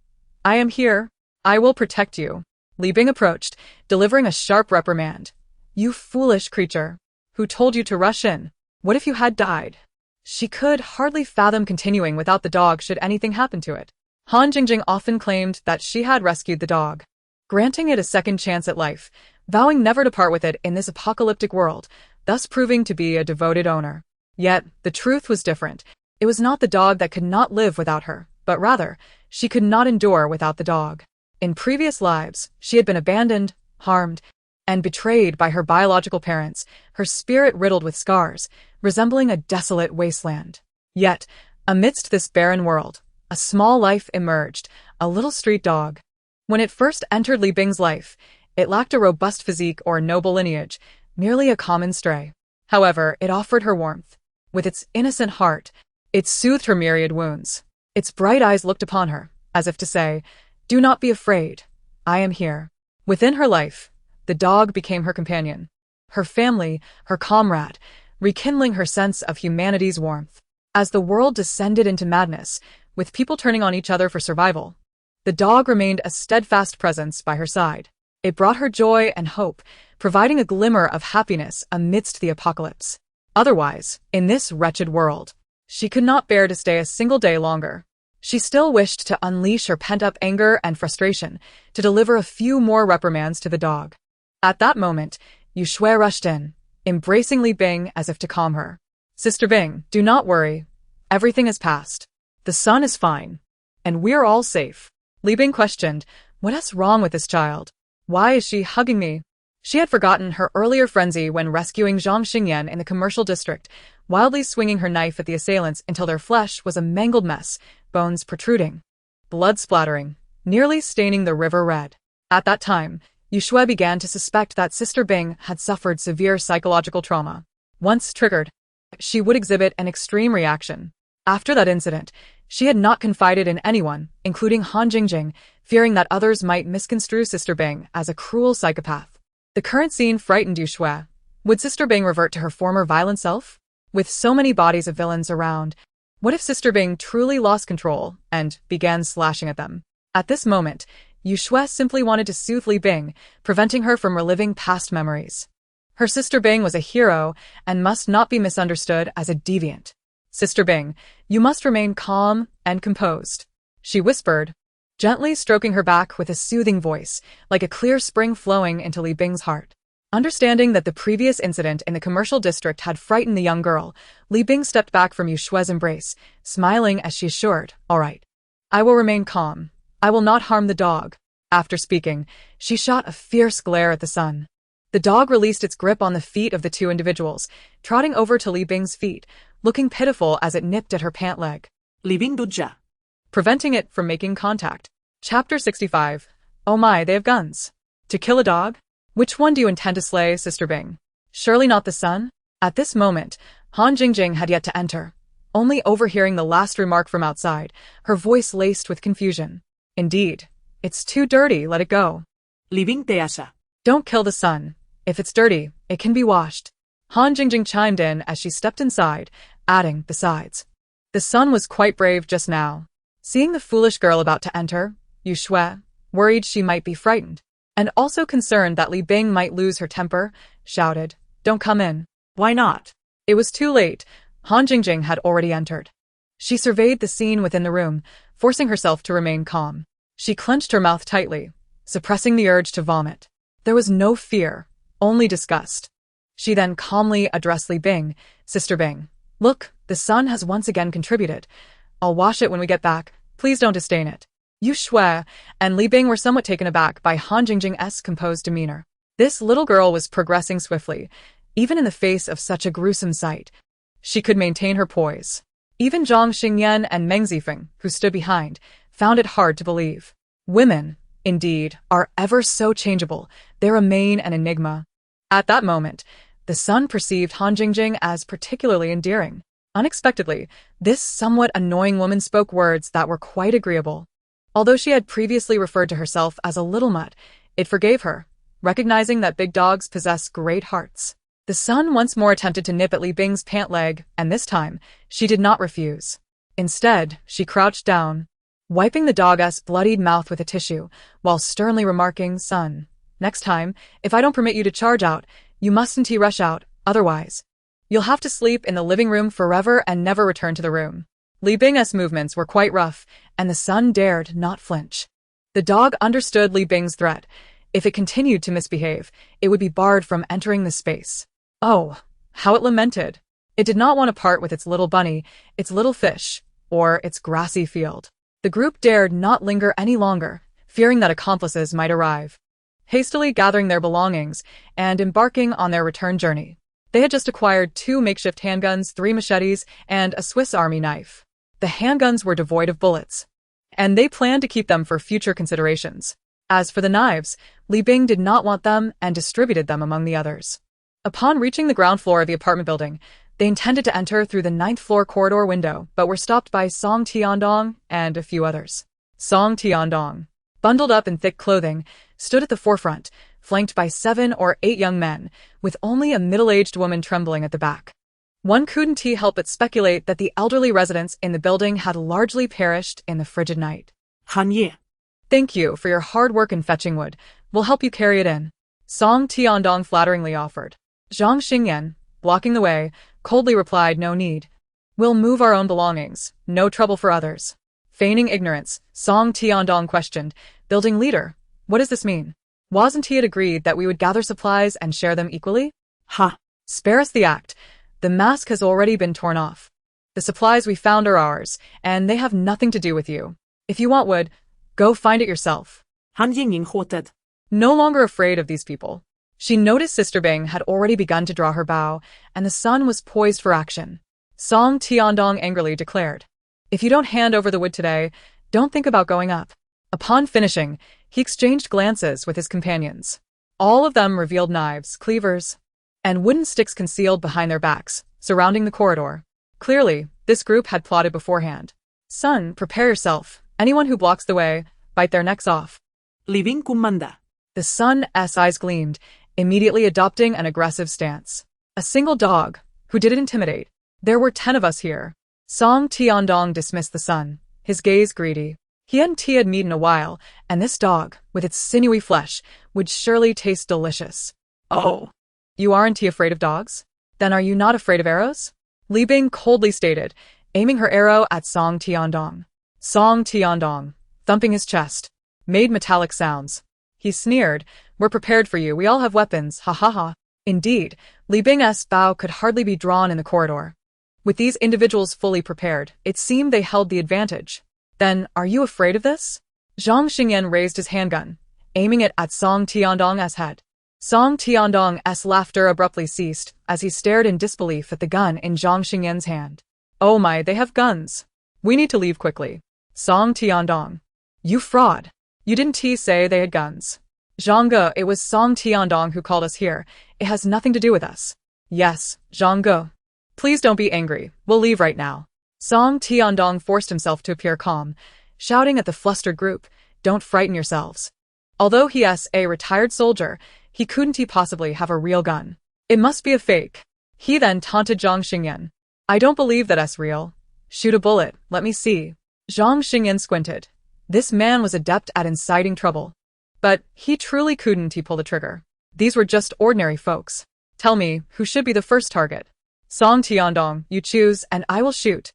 I am here. I will protect you." Li Bing approached, delivering a sharp reprimand. "You foolish creature. Who told you to rush in? What if you had died?" She could hardly fathom continuing without the dog should anything happen to it. Han Jingjing often claimed that she had rescued the dog, granting it a second chance at life, vowing never to part with it in this apocalyptic world, thus proving to be a devoted owner. Yet, the truth was different. It was not the dog that could not live without her, but rather, she could not endure without the dog. In previous lives, she had been abandoned, harmed, and betrayed by her biological parents, her spirit riddled with scars, resembling a desolate wasteland. Yet, amidst this barren world, a small life emerged, a little street dog. When it first entered Li Bing's life, it lacked a robust physique or noble lineage, merely a common stray. However, it offered her warmth. With its innocent heart, it soothed her myriad wounds. Its bright eyes looked upon her, as if to say, "Do not be afraid. I am here." Within her life, the dog became her companion, her family, her comrade, rekindling her sense of humanity's warmth. As the world descended into madness, with people turning on each other for survival, the dog remained a steadfast presence by her side. It brought her joy and hope, providing a glimmer of happiness amidst the apocalypse. Otherwise, in this wretched world, she could not bear to stay a single day longer. She still wished to unleash her pent-up anger and frustration, to deliver a few more reprimands to the dog. At that moment, Yu Shui rushed in, embracing Li Bing as if to calm her. "Sister Bing, do not worry. Everything has passed. The sun is fine, and we're all safe." Li Bing questioned, "What is wrong with this child? Why is she hugging me?" She had forgotten her earlier frenzy when rescuing Zhang Xingyan in the commercial district, wildly swinging her knife at the assailants until their flesh was a mangled mess, bones protruding, blood splattering, nearly staining the river red. At that time, Yu Shui began to suspect that Sister Bing had suffered severe psychological trauma. Once triggered, she would exhibit an extreme reaction. After that incident, she had not confided in anyone, including Han Jingjing, fearing that others might misconstrue Sister Bing as a cruel psychopath. The current scene frightened Yu Shui. Would Sister Bing revert to her former violent self? With so many bodies of villains around, what if Sister Bing truly lost control and began slashing at them? At this moment, Yu Shui simply wanted to soothe Li Bing, preventing her from reliving past memories. Her Sister Bing was a hero and must not be misunderstood as a deviant. "Sister Bing, you must remain calm and composed," she whispered, gently stroking her back with a soothing voice, like a clear spring flowing into Li Bing's heart. Understanding that the previous incident in the commercial district had frightened the young girl, Li Bing stepped back from Yu Shue's embrace, smiling as she assured, "All right. I will remain calm. I will not harm the dog." After speaking, she shot a fierce glare at the sun. The dog released its grip on the feet of the two individuals, trotting over to Li Bing's feet, looking pitiful as it nipped at her pant leg, Li Bing duja. preventing it from making contact. Chapter 65. Oh my, they have guns. To kill a dog? Which one do you intend to slay, Sister Bing? Surely not the son? At this moment, Han Jingjing had yet to enter. Only overhearing the last remark from outside, her voice laced with confusion. Indeed, it's too dirty, let it go. Li Bing teasa. Don't kill the son. If it's dirty, it can be washed. Han Jingjing chimed in as she stepped inside, adding, besides, the son was quite brave just now. Seeing the foolish girl about to enter, Yu Shui, worried she might be frightened, and also concerned that Li Bing might lose her temper, shouted, "Don't come in." Why not? It was too late. Han Jingjing had already entered. She surveyed the scene within the room, forcing herself to remain calm. She clenched her mouth tightly, suppressing the urge to vomit. There was no fear, only disgust. She then calmly addressed Li Bing, "Sister Bing, look, the sun has once again contributed. I'll wash it when we get back. Please don't disdain it." Yu Shui and Li Bing were somewhat taken aback by Han Jingjing's composed demeanor. This little girl was progressing swiftly, even in the face of such a gruesome sight. She could maintain her poise. Even Zhang Xingyan and Meng Zifeng, who stood behind, found it hard to believe. Women, indeed, are ever so changeable. They remain an enigma. At that moment, the sun perceived Han Jingjing as particularly endearing. Unexpectedly, this somewhat annoying woman spoke words that were quite agreeable. Although she had previously referred to herself as a little mutt, it forgave her, recognizing that big dogs possess great hearts. The sun once more attempted to nip at Li Bing's pant leg, and this time, she did not refuse. Instead, she crouched down, wiping the dog's bloodied mouth with a tissue, while sternly remarking, "Son, next time, if I don't permit you to charge out, you mustn't rush out, otherwise you'll have to sleep in the living room forever and never return to the room." Li Bing's movements were quite rough, and the son dared not flinch. The dog understood Li Bing's threat. If it continued to misbehave, it would be barred from entering the space. Oh, how it lamented. It did not want to part with its little bunny, its little fish, or its grassy field. The group dared not linger any longer, fearing that accomplices might arrive. Hastily gathering their belongings and embarking on their return journey, they had just acquired 2 makeshift handguns, 3 machetes, and a Swiss Army knife. The handguns were devoid of bullets, and they planned to keep them for future considerations. As for the knives, Li Bing did not want them and distributed them among the others. Upon reaching the ground floor of the apartment building, they intended to enter through the 9th floor corridor window, but were stopped by Song Tiandong and a few others. Song Tiandong, bundled up in thick clothing, stood at the forefront, flanked by 7 or 8 young men, with only a middle-aged woman trembling at the back. One couldn't help but speculate that the elderly residents in the building had largely perished in the frigid night. Han Ye. "Thank you for your hard work in fetching wood. We'll help you carry it in," Song Tiandong flatteringly offered. Zhang Xingyan, blocking the way, coldly replied, "No need. We'll move our own belongings, no trouble for others." Feigning ignorance, Song Tiandong questioned, "Building leader, what does this mean? Wasn't he agreed that we would gather supplies and share them equally?" Ha. "Spare us the act. The mask has already been torn off. The supplies we found are ours, and they have nothing to do with you. If you want wood, go find it yourself." Han Yingying hoarded. No longer afraid of these people, she noticed Sister Bing had already begun to draw her bow, and the sun was poised for action. Song Tiandong angrily declared, "If you don't hand over the wood today, don't think about going up." Upon finishing, he exchanged glances with his companions. All of them revealed knives, cleavers, and wooden sticks concealed behind their backs, surrounding the corridor. Clearly, this group had plotted beforehand. "Son, prepare yourself. Anyone who blocks the way, bite their necks off." Li Bing kumanda. The sun's eyes gleamed, immediately adopting an aggressive stance. "A single dog? Who did it intimidate? There were 10 of us here." Song Tiandong dismissed the sun, his gaze greedy. He hadn't had meat in a while, and this dog, with its sinewy flesh, would surely taste delicious. Oh. "You aren't afraid of dogs? Then are you not afraid of arrows?" Li Bing coldly stated, aiming her arrow at Song Tiandong. Song Tiandong, thumping his chest, made metallic sounds. He sneered, We're prepared for you, we all have weapons, ha ha ha. Indeed, Li Bing's bow could hardly be drawn in the corridor. With these individuals fully prepared, it seemed they held the advantage. Then, are you afraid of this? Zhang Xingyan raised his handgun, aiming it at Song Tiandong's head. Song Tiandong's laughter abruptly ceased as he stared in disbelief at the gun in Zhang Xingyan's hand. Oh my, they have guns. We need to leave quickly. Song Tiandong. You fraud. You didn't say they had guns. Zhang Ge, it was Song Tiandong who called us here. It has nothing to do with us. Yes, Zhang Ge. Please don't be angry. We'll leave right now. Song Tiandong forced himself to appear calm, shouting at the flustered group, don't frighten yourselves. Although he is a retired soldier, he couldn't possibly have a real gun. It must be a fake. He then taunted Zhang Xingyan. I don't believe that's real. Shoot a bullet, let me see. Zhang Xingyan squinted. This man was adept at inciting trouble. But he truly couldn't pull the trigger. These were just ordinary folks. Tell me, who should be the first target? Song Tiandong, you choose and I will shoot.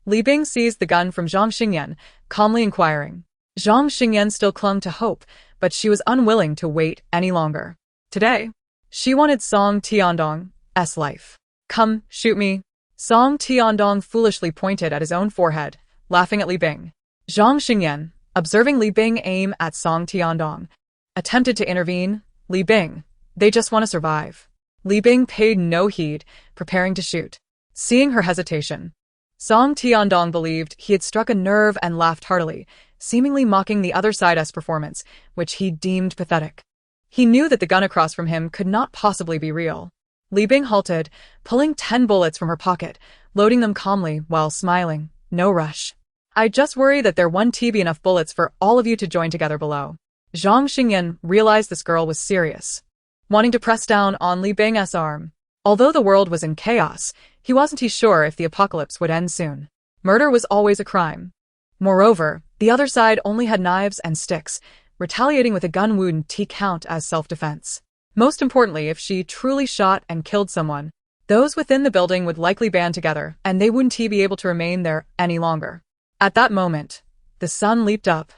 Li Bing seized the gun from Zhang Xingyan, calmly inquiring. Zhang Xingyan still clung to hope, but she was unwilling to wait any longer. Today, she wanted Song Tiandong's life. Come, shoot me. Song Tiandong foolishly pointed at his own forehead, laughing at Li Bing. Zhang Xingyan, observing Li Bing aim at Song Tiandong, attempted to intervene. Li Bing, they just want to survive. Li Bing paid no heed, preparing to shoot. Seeing her hesitation, Song Tiandong believed he had struck a nerve and laughed heartily, seemingly mocking the other side's performance, which he deemed pathetic. He knew that the gun across from him could not possibly be real. Li Bing halted, pulling 10 bullets from her pocket, loading them calmly while smiling. No rush. I just worry that there won't be enough bullets for all of you to join together below. Zhang Xingyan realized this girl was serious, wanting to press down on Li Bing's arm. Although the world was in chaos, he wasn't sure if the apocalypse would end soon. Murder was always a crime. Moreover, the other side only had knives and sticks. Retaliating with a gun wouldn't count as self-defense. Most importantly, if she truly shot and killed someone, those within the building would likely band together, and they wouldn't be able to remain there any longer. At that moment, the sun leaped up,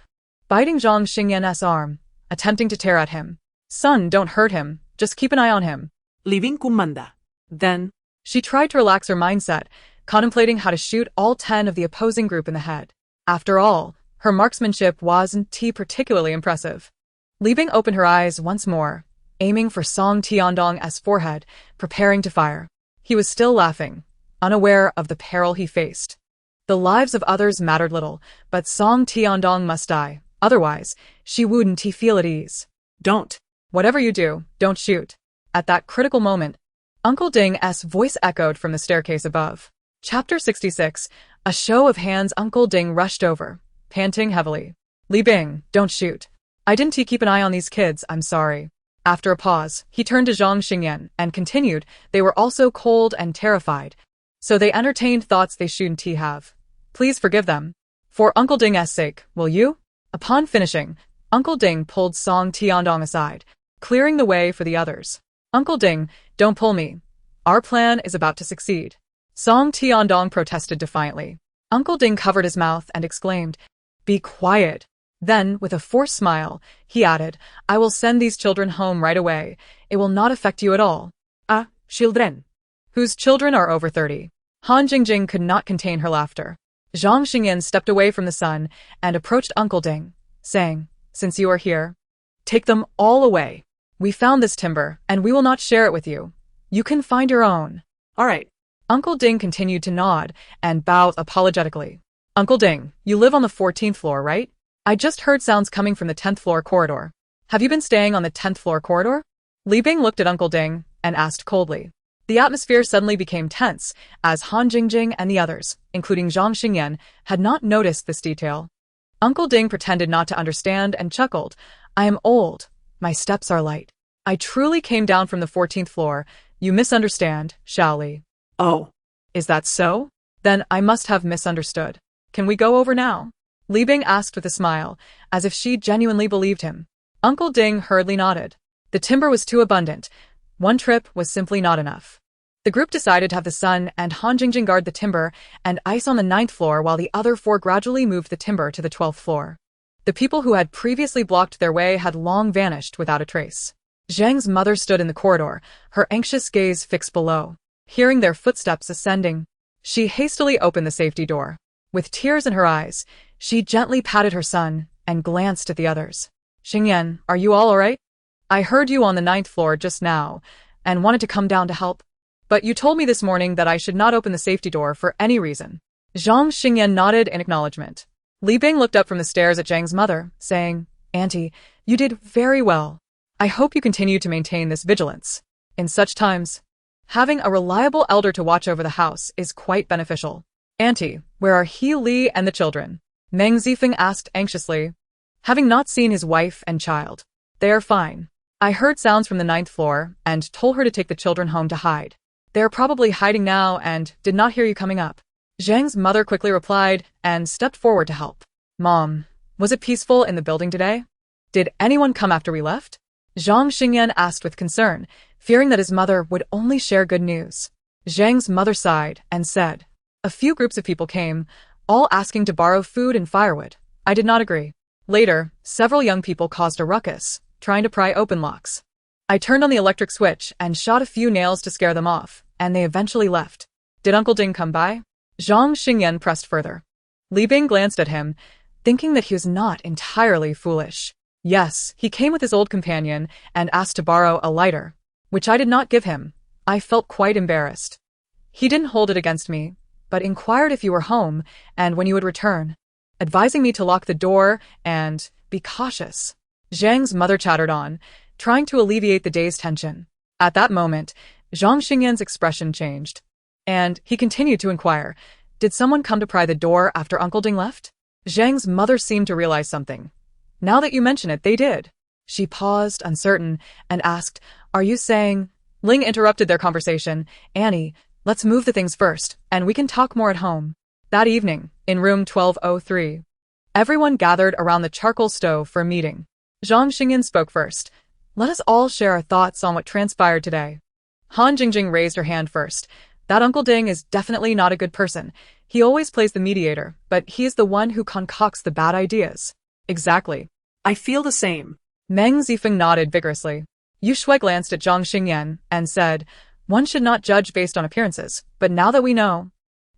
biting Zhang Xingyan's arm, attempting to tear at him. Son, don't hurt him, just keep an eye on him. Li Bing kumanda. Then, she tried to relax her mindset, contemplating how to shoot all 10 of the opposing group in the head. After all, her marksmanship wasn't particularly impressive. Li Bing opened her eyes once more, aiming for Song Tiandong's forehead, preparing to fire. He was still laughing, unaware of the peril he faced. The lives of others mattered little, but Song Tiandong must die. Otherwise, she wouldn't feel at ease. Don't. Whatever you do, don't shoot. At that critical moment, Uncle Ding's voice echoed from the staircase above. Chapter 66, a show of hands. Uncle Ding rushed over, panting heavily. Li Bing, don't shoot. I didn't keep an eye on these kids, I'm sorry. After a pause, he turned to Zhang Xingyan and continued, they were also cold and terrified, so they entertained thoughts they shouldn't have. Please forgive them. For Uncle Ding's sake, will you? Upon finishing, Uncle Ding pulled Song Tiandong aside, clearing the way for the others. Uncle Ding, don't pull me. Our plan is about to succeed. Song Tiandong protested defiantly. Uncle Ding covered his mouth and exclaimed, be quiet. Then, with a forced smile, he added, I will send these children home right away. It will not affect you at all. Ah, children. Whose children are over 30. Han Jingjing could not contain her laughter. Zhang Xingyan stepped away from the sun and approached Uncle Ding, saying, since you are here, take them all away. We found this timber, and we will not share it with you. You can find your own. All right. Uncle Ding continued to nod and bow apologetically. Uncle Ding, you live on the 14th floor, right? I just heard sounds coming from the 10th floor corridor. Have you been staying on the 10th floor corridor? Li Bing looked at Uncle Ding and asked coldly. The atmosphere suddenly became tense, as Han Jingjing and the others, including Zhang Xingyan, had not noticed this detail. Uncle Ding pretended not to understand and chuckled. I am old. My steps are light. I truly came down from the 14th floor. You misunderstand, Xiao Li. Oh. Is that so? Then I must have misunderstood. Can we go over now? Li Bing asked with a smile, as if she genuinely believed him. Uncle Ding hurriedly nodded. The timber was too abundant. One trip was simply not enough. The group decided to have the sun and Han Jingjing guard the timber and ice on the 9th floor while the other 4 gradually moved the timber to the 12th floor. The people who had previously blocked their way had long vanished without a trace. Zhang's mother stood in the corridor, her anxious gaze fixed below. Hearing their footsteps ascending, she hastily opened the safety door. With tears in her eyes, she gently patted her son and glanced at the others. Xingyan, are you all alright? I heard you on the 9th floor just now and wanted to come down to help. But you told me this morning that I should not open the safety door for any reason. Zhang Xingyan nodded in acknowledgement. Li Bing looked up from the stairs at Zhang's mother, saying, Auntie, you did very well. I hope you continue to maintain this vigilance. In such times, having a reliable elder to watch over the house is quite beneficial. Auntie, where are He Li and the children? Meng Zifeng asked anxiously, having not seen his wife and child. They are fine. I heard sounds from the 9th floor and told her to take the children home to hide. They are probably hiding now and did not hear you coming up. Zhang's mother quickly replied and stepped forward to help. Mom, was it peaceful in the building today? Did anyone come after we left? Zhang Xingyan asked with concern, fearing that his mother would only share good news. Zhang's mother sighed and said, a few groups of people came, all asking to borrow food and firewood. I did not agree. Later, several young people caused a ruckus, trying to pry open locks. I turned on the electric switch and shot a few nails to scare them off, and they eventually left. Did Uncle Ding come by? Zhang Xingyan pressed further. Li Bing glanced at him, thinking that he was not entirely foolish. Yes, he came with his old companion and asked to borrow a lighter, which I did not give him. I felt quite embarrassed. He didn't hold it against me, but inquired if you were home and when you would return, advising me to lock the door and be cautious. Zhang's mother chattered on, trying to alleviate the day's tension. At that moment, Zhang Xingyan's expression changed, and he continued to inquire, did someone come to pry the door after Uncle Ding left? Zhang's mother seemed to realize something. Now that you mention it, they did. She paused, uncertain, and asked, are you saying? Ling interrupted their conversation. Annie, let's move the things first, and we can talk more at home. That evening, in room 1203, everyone gathered around the charcoal stove for a meeting. Zhang Xingyan spoke first. Let us all share our thoughts on what transpired today. Han Jingjing raised her hand first. That Uncle Ding is definitely not a good person. He always plays the mediator, but he is the one who concocts the bad ideas. Exactly. I feel the same. Meng Zifeng nodded vigorously. Yu Shui glanced at Zhang Xingyan and said, one should not judge based on appearances, but now that we know,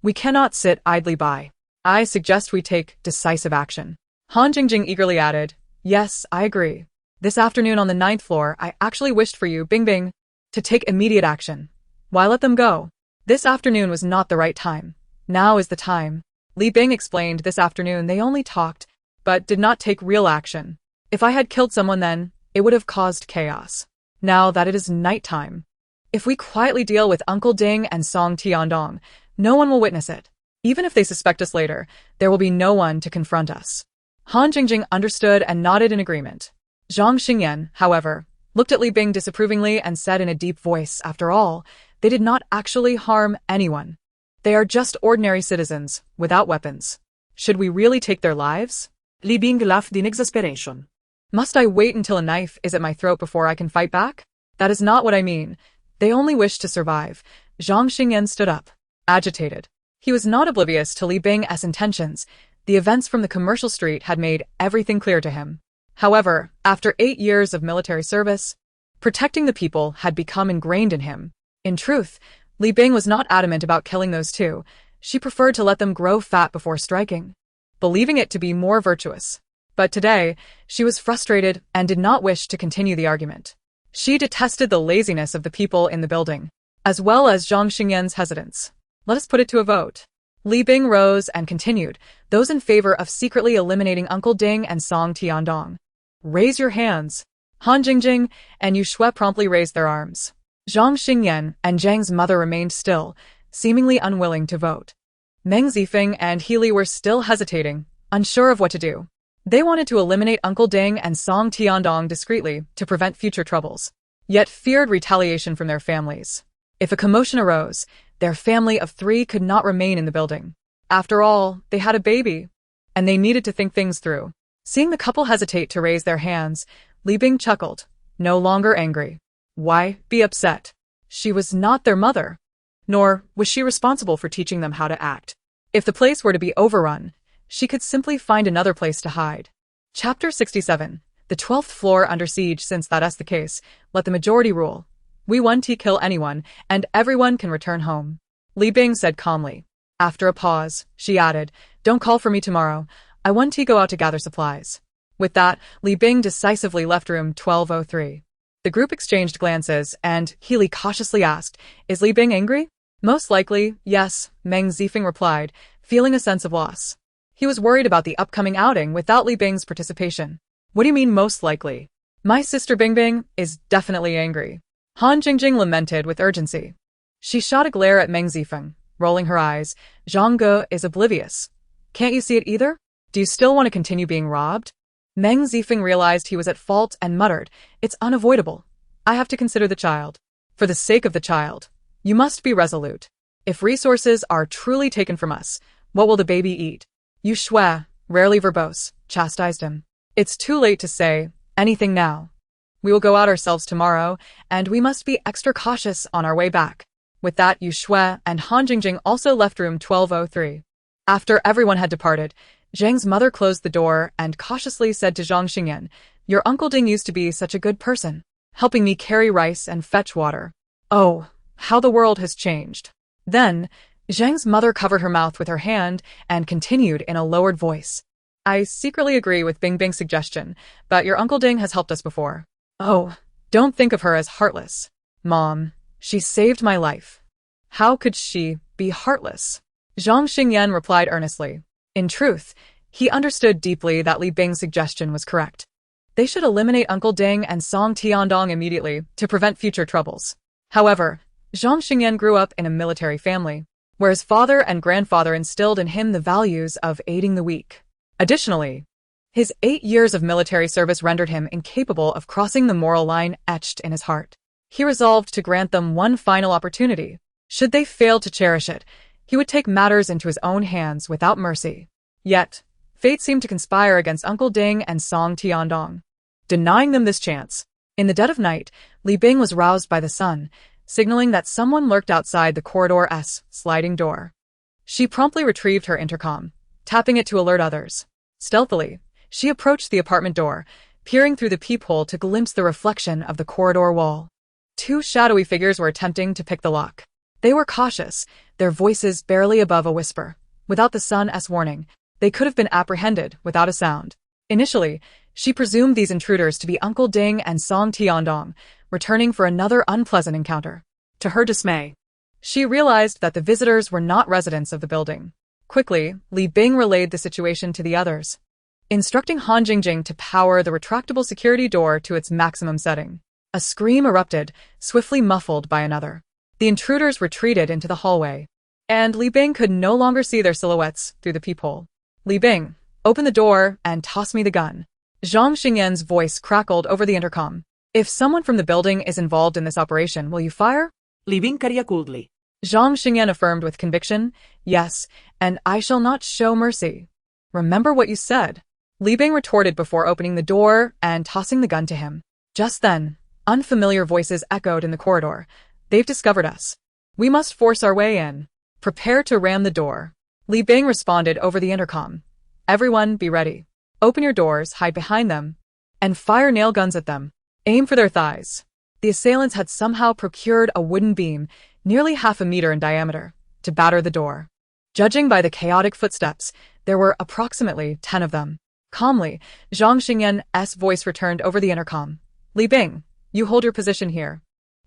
we cannot sit idly by. I suggest we take decisive action. Han Jingjing eagerly added, yes, I agree. This afternoon on the 9th floor, I actually wished for you, Bing Bing, to take immediate action. Why let them go? This afternoon was not the right time. Now is the time. Li Bing explained this afternoon they only talked, but did not take real action. If I had killed someone then, it would have caused chaos. Now that it is nighttime, if we quietly deal with Uncle Ding and Song Tiandong, no one will witness it. Even if they suspect us later, there will be no one to confront us. Han Jingjing understood and nodded in agreement. Zhang Xingyan, however, looked at Li Bing disapprovingly and said in a deep voice, after all, they did not actually harm anyone. They are just ordinary citizens, without weapons. Should we really take their lives? Li Bing laughed in exasperation. Must I wait until a knife is at my throat before I can fight back? That is not what I mean. They only wish to survive. Zhang Xingyan stood up, agitated. He was not oblivious to Li Bing's intentions. The events from the commercial street had made everything clear to him. However, after 8 years of military service, protecting the people had become ingrained in him. In truth, Li Bing was not adamant about killing those two. She preferred to let them grow fat before striking, believing it to be more virtuous. But today, she was frustrated and did not wish to continue the argument. She detested the laziness of the people in the building, as well as Zhang Xingyan's hesitance. Let us put it to a vote. Li Bing rose and continued, those in favor of secretly eliminating Uncle Ding and Song Tiandong, raise your hands. Han Jingjing and Yu Shui promptly raised their arms. Zhang Xingyan and Zhang's mother remained still, seemingly unwilling to vote. Meng Zifeng and He Li were still hesitating, unsure of what to do. They wanted to eliminate Uncle Ding and Song Tiandong discreetly to prevent future troubles, yet feared retaliation from their families. If a commotion arose, their family of 3 could not remain in the building. After all, they had a baby, and they needed to think things through. Seeing the couple hesitate to raise their hands, Li Bing chuckled, no longer angry. Why be upset? She was not their mother, nor was she responsible for teaching them how to act. If the place were to be overrun, she could simply find another place to hide. Chapter 67. The 12th floor under siege. Since that's the case, let the majority rule. We want to kill anyone, and everyone can return home. Li Bing said calmly. After a pause, she added, don't call for me tomorrow. I want to go out to gather supplies. With that, Li Bing decisively left room 1203. The group exchanged glances, and Healy cautiously asked, is Li Bing angry? Most likely, yes, Meng Zifeng replied, feeling a sense of loss. He was worried about the upcoming outing without Li Bing's participation. What do you mean most likely? My sister Bingbing is definitely angry. Han Jingjing lamented with urgency. She shot a glare at Meng Zifeng, rolling her eyes. Zhang Ge is oblivious. Can't you see it either? Do you still want to continue being robbed? Meng Zifeng realized he was at fault and muttered, it's unavoidable. I have to consider the child. For the sake of the child, you must be resolute. If resources are truly taken from us, what will the baby eat? Yu Shui, rarely verbose, chastised him. It's too late to say anything now. We will go out ourselves tomorrow, and we must be extra cautious on our way back. With that, Yu Shui and Han Jingjing also left room 1203. After everyone had departed, Zhang's mother closed the door and cautiously said to Zhang Xingyan, your Uncle Ding used to be such a good person, helping me carry rice and fetch water. Oh, how the world has changed. Then, Zhang's mother covered her mouth with her hand and continued in a lowered voice. I secretly agree with Bingbing's suggestion, but your Uncle Ding has helped us before. Oh, don't think of her as heartless. Mom, she saved my life. How could she be heartless? Zhang Xingyan replied earnestly. In truth, he understood deeply that Li Bing's suggestion was correct. They should eliminate Uncle Ding and Song Tiandong immediately to prevent future troubles. However, Zhang Xingyan grew up in a military family, where his father and grandfather instilled in him the values of aiding the weak. Additionally, his 8 years of military service rendered him incapable of crossing the moral line etched in his heart. He resolved to grant them one final opportunity. Should they fail to cherish it, he would take matters into his own hands without mercy. Yet, fate seemed to conspire against Uncle Ding and Song Tiandong, denying them this chance. In the dead of night, Li Bing was roused by the sun, signaling that someone lurked outside the corridor's sliding door. She promptly retrieved her intercom, tapping it to alert others. Stealthily, she approached the apartment door, peering through the peephole to glimpse the reflection of the corridor wall. 2 shadowy figures were attempting to pick the lock. They were cautious, their voices barely above a whisper. Without the sun's warning, they could have been apprehended without a sound. Initially, she presumed these intruders to be Uncle Ding and Song Tiandong, returning for another unpleasant encounter. To her dismay, she realized that the visitors were not residents of the building. Quickly, Li Bing relayed the situation to the others, instructing Han Jingjing to power the retractable security door to its maximum setting. A scream erupted, swiftly muffled by another. The intruders retreated into the hallway, and Li Bing could no longer see their silhouettes through the peephole. Li Bing, open the door and toss me the gun. Zhang Xingyan's voice crackled over the intercom. If someone from the building is involved in this operation, will you fire? Li Bing caria coldly. Zhang Xingyan affirmed with conviction, yes, and I shall not show mercy. Remember what you said. Li Bing retorted before opening the door and tossing the gun to him. Just then, unfamiliar voices echoed in the corridor. They've discovered us. We must force our way in. Prepare to ram the door. Li Bing responded over the intercom. Everyone be ready. Open your doors, hide behind them, and fire nail guns at them. Aim for their thighs. The assailants had somehow procured a wooden beam, nearly half a meter in diameter, to batter the door. Judging by the chaotic footsteps, there were approximately 10 of them. Calmly, Zhang Xingyan's voice returned over the intercom. Li Bing, you hold your position here.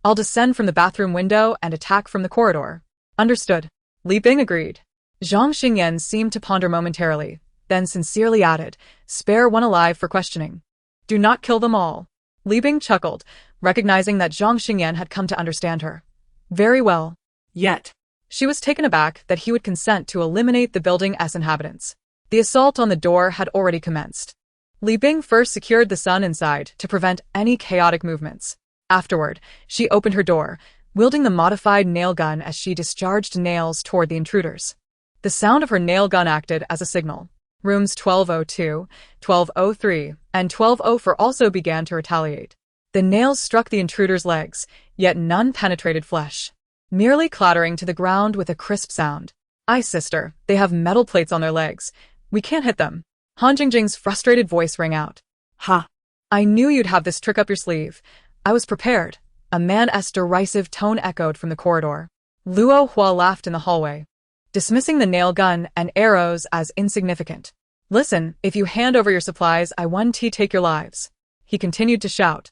I'll descend from the bathroom window and attack from the corridor. Understood. Li Bing agreed. Zhang Xingyan seemed to ponder momentarily, then sincerely added, spare one alive for questioning. Do not kill them all. Li Bing chuckled, recognizing that Zhang Xingyan had come to understand her. Very well. Yet, she was taken aback that he would consent to eliminate the building's inhabitants. The assault on the door had already commenced. Li Bing first secured the sun inside to prevent any chaotic movements. Afterward, she opened her door, wielding the modified nail gun as she discharged nails toward the intruders. The sound of her nail gun acted as a signal. Rooms 1202, 1203, and 1204 also began to retaliate. The nails struck the intruders' legs, yet none penetrated flesh, merely clattering to the ground with a crisp sound. Sister, they have metal plates on their legs. We can't hit them. Han Jingjing's frustrated voice rang out. Ha! I knew you'd have this trick up your sleeve. I was prepared. A man's derisive tone echoed from the corridor. Luo Hua laughed in the hallway, dismissing the nail gun and arrows as insignificant. Listen, if you hand over your supplies, I won't take your lives. He continued to shout.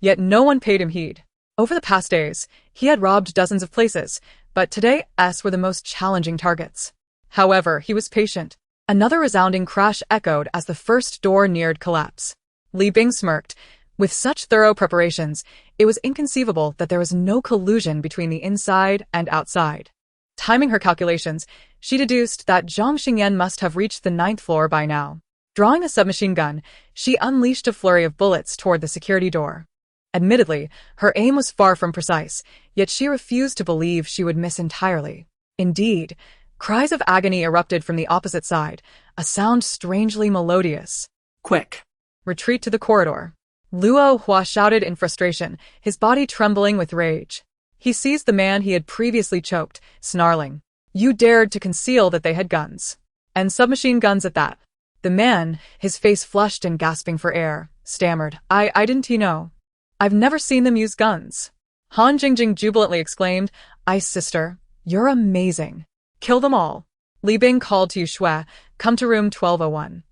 Yet no one paid him heed. Over the past days, he had robbed dozens of places, but today's were the most challenging targets. However, he was patient. Another resounding crash echoed as the first door neared collapse. Li Bing smirked. With such thorough preparations, it was inconceivable that there was no collusion between the inside and outside. Timing her calculations, she deduced that Zhang Xingyan must have reached the 9th floor by now. Drawing a submachine gun, she unleashed a flurry of bullets toward the security door. Admittedly, her aim was far from precise, yet she refused to believe she would miss entirely. Indeed, cries of agony erupted from the opposite side, a sound strangely melodious. Quick! Retreat to the corridor. Luo Hua shouted in frustration, his body trembling with rage. He seized the man he had previously choked, snarling. You dared to conceal that they had guns. And submachine guns at that. The man, his face flushed and gasping for air, stammered, I didn't know. I've never seen them use guns. Han Jingjing jubilantly exclaimed, sister, you're amazing. Kill them all. Li Bing called to Yushui, come to room 1201.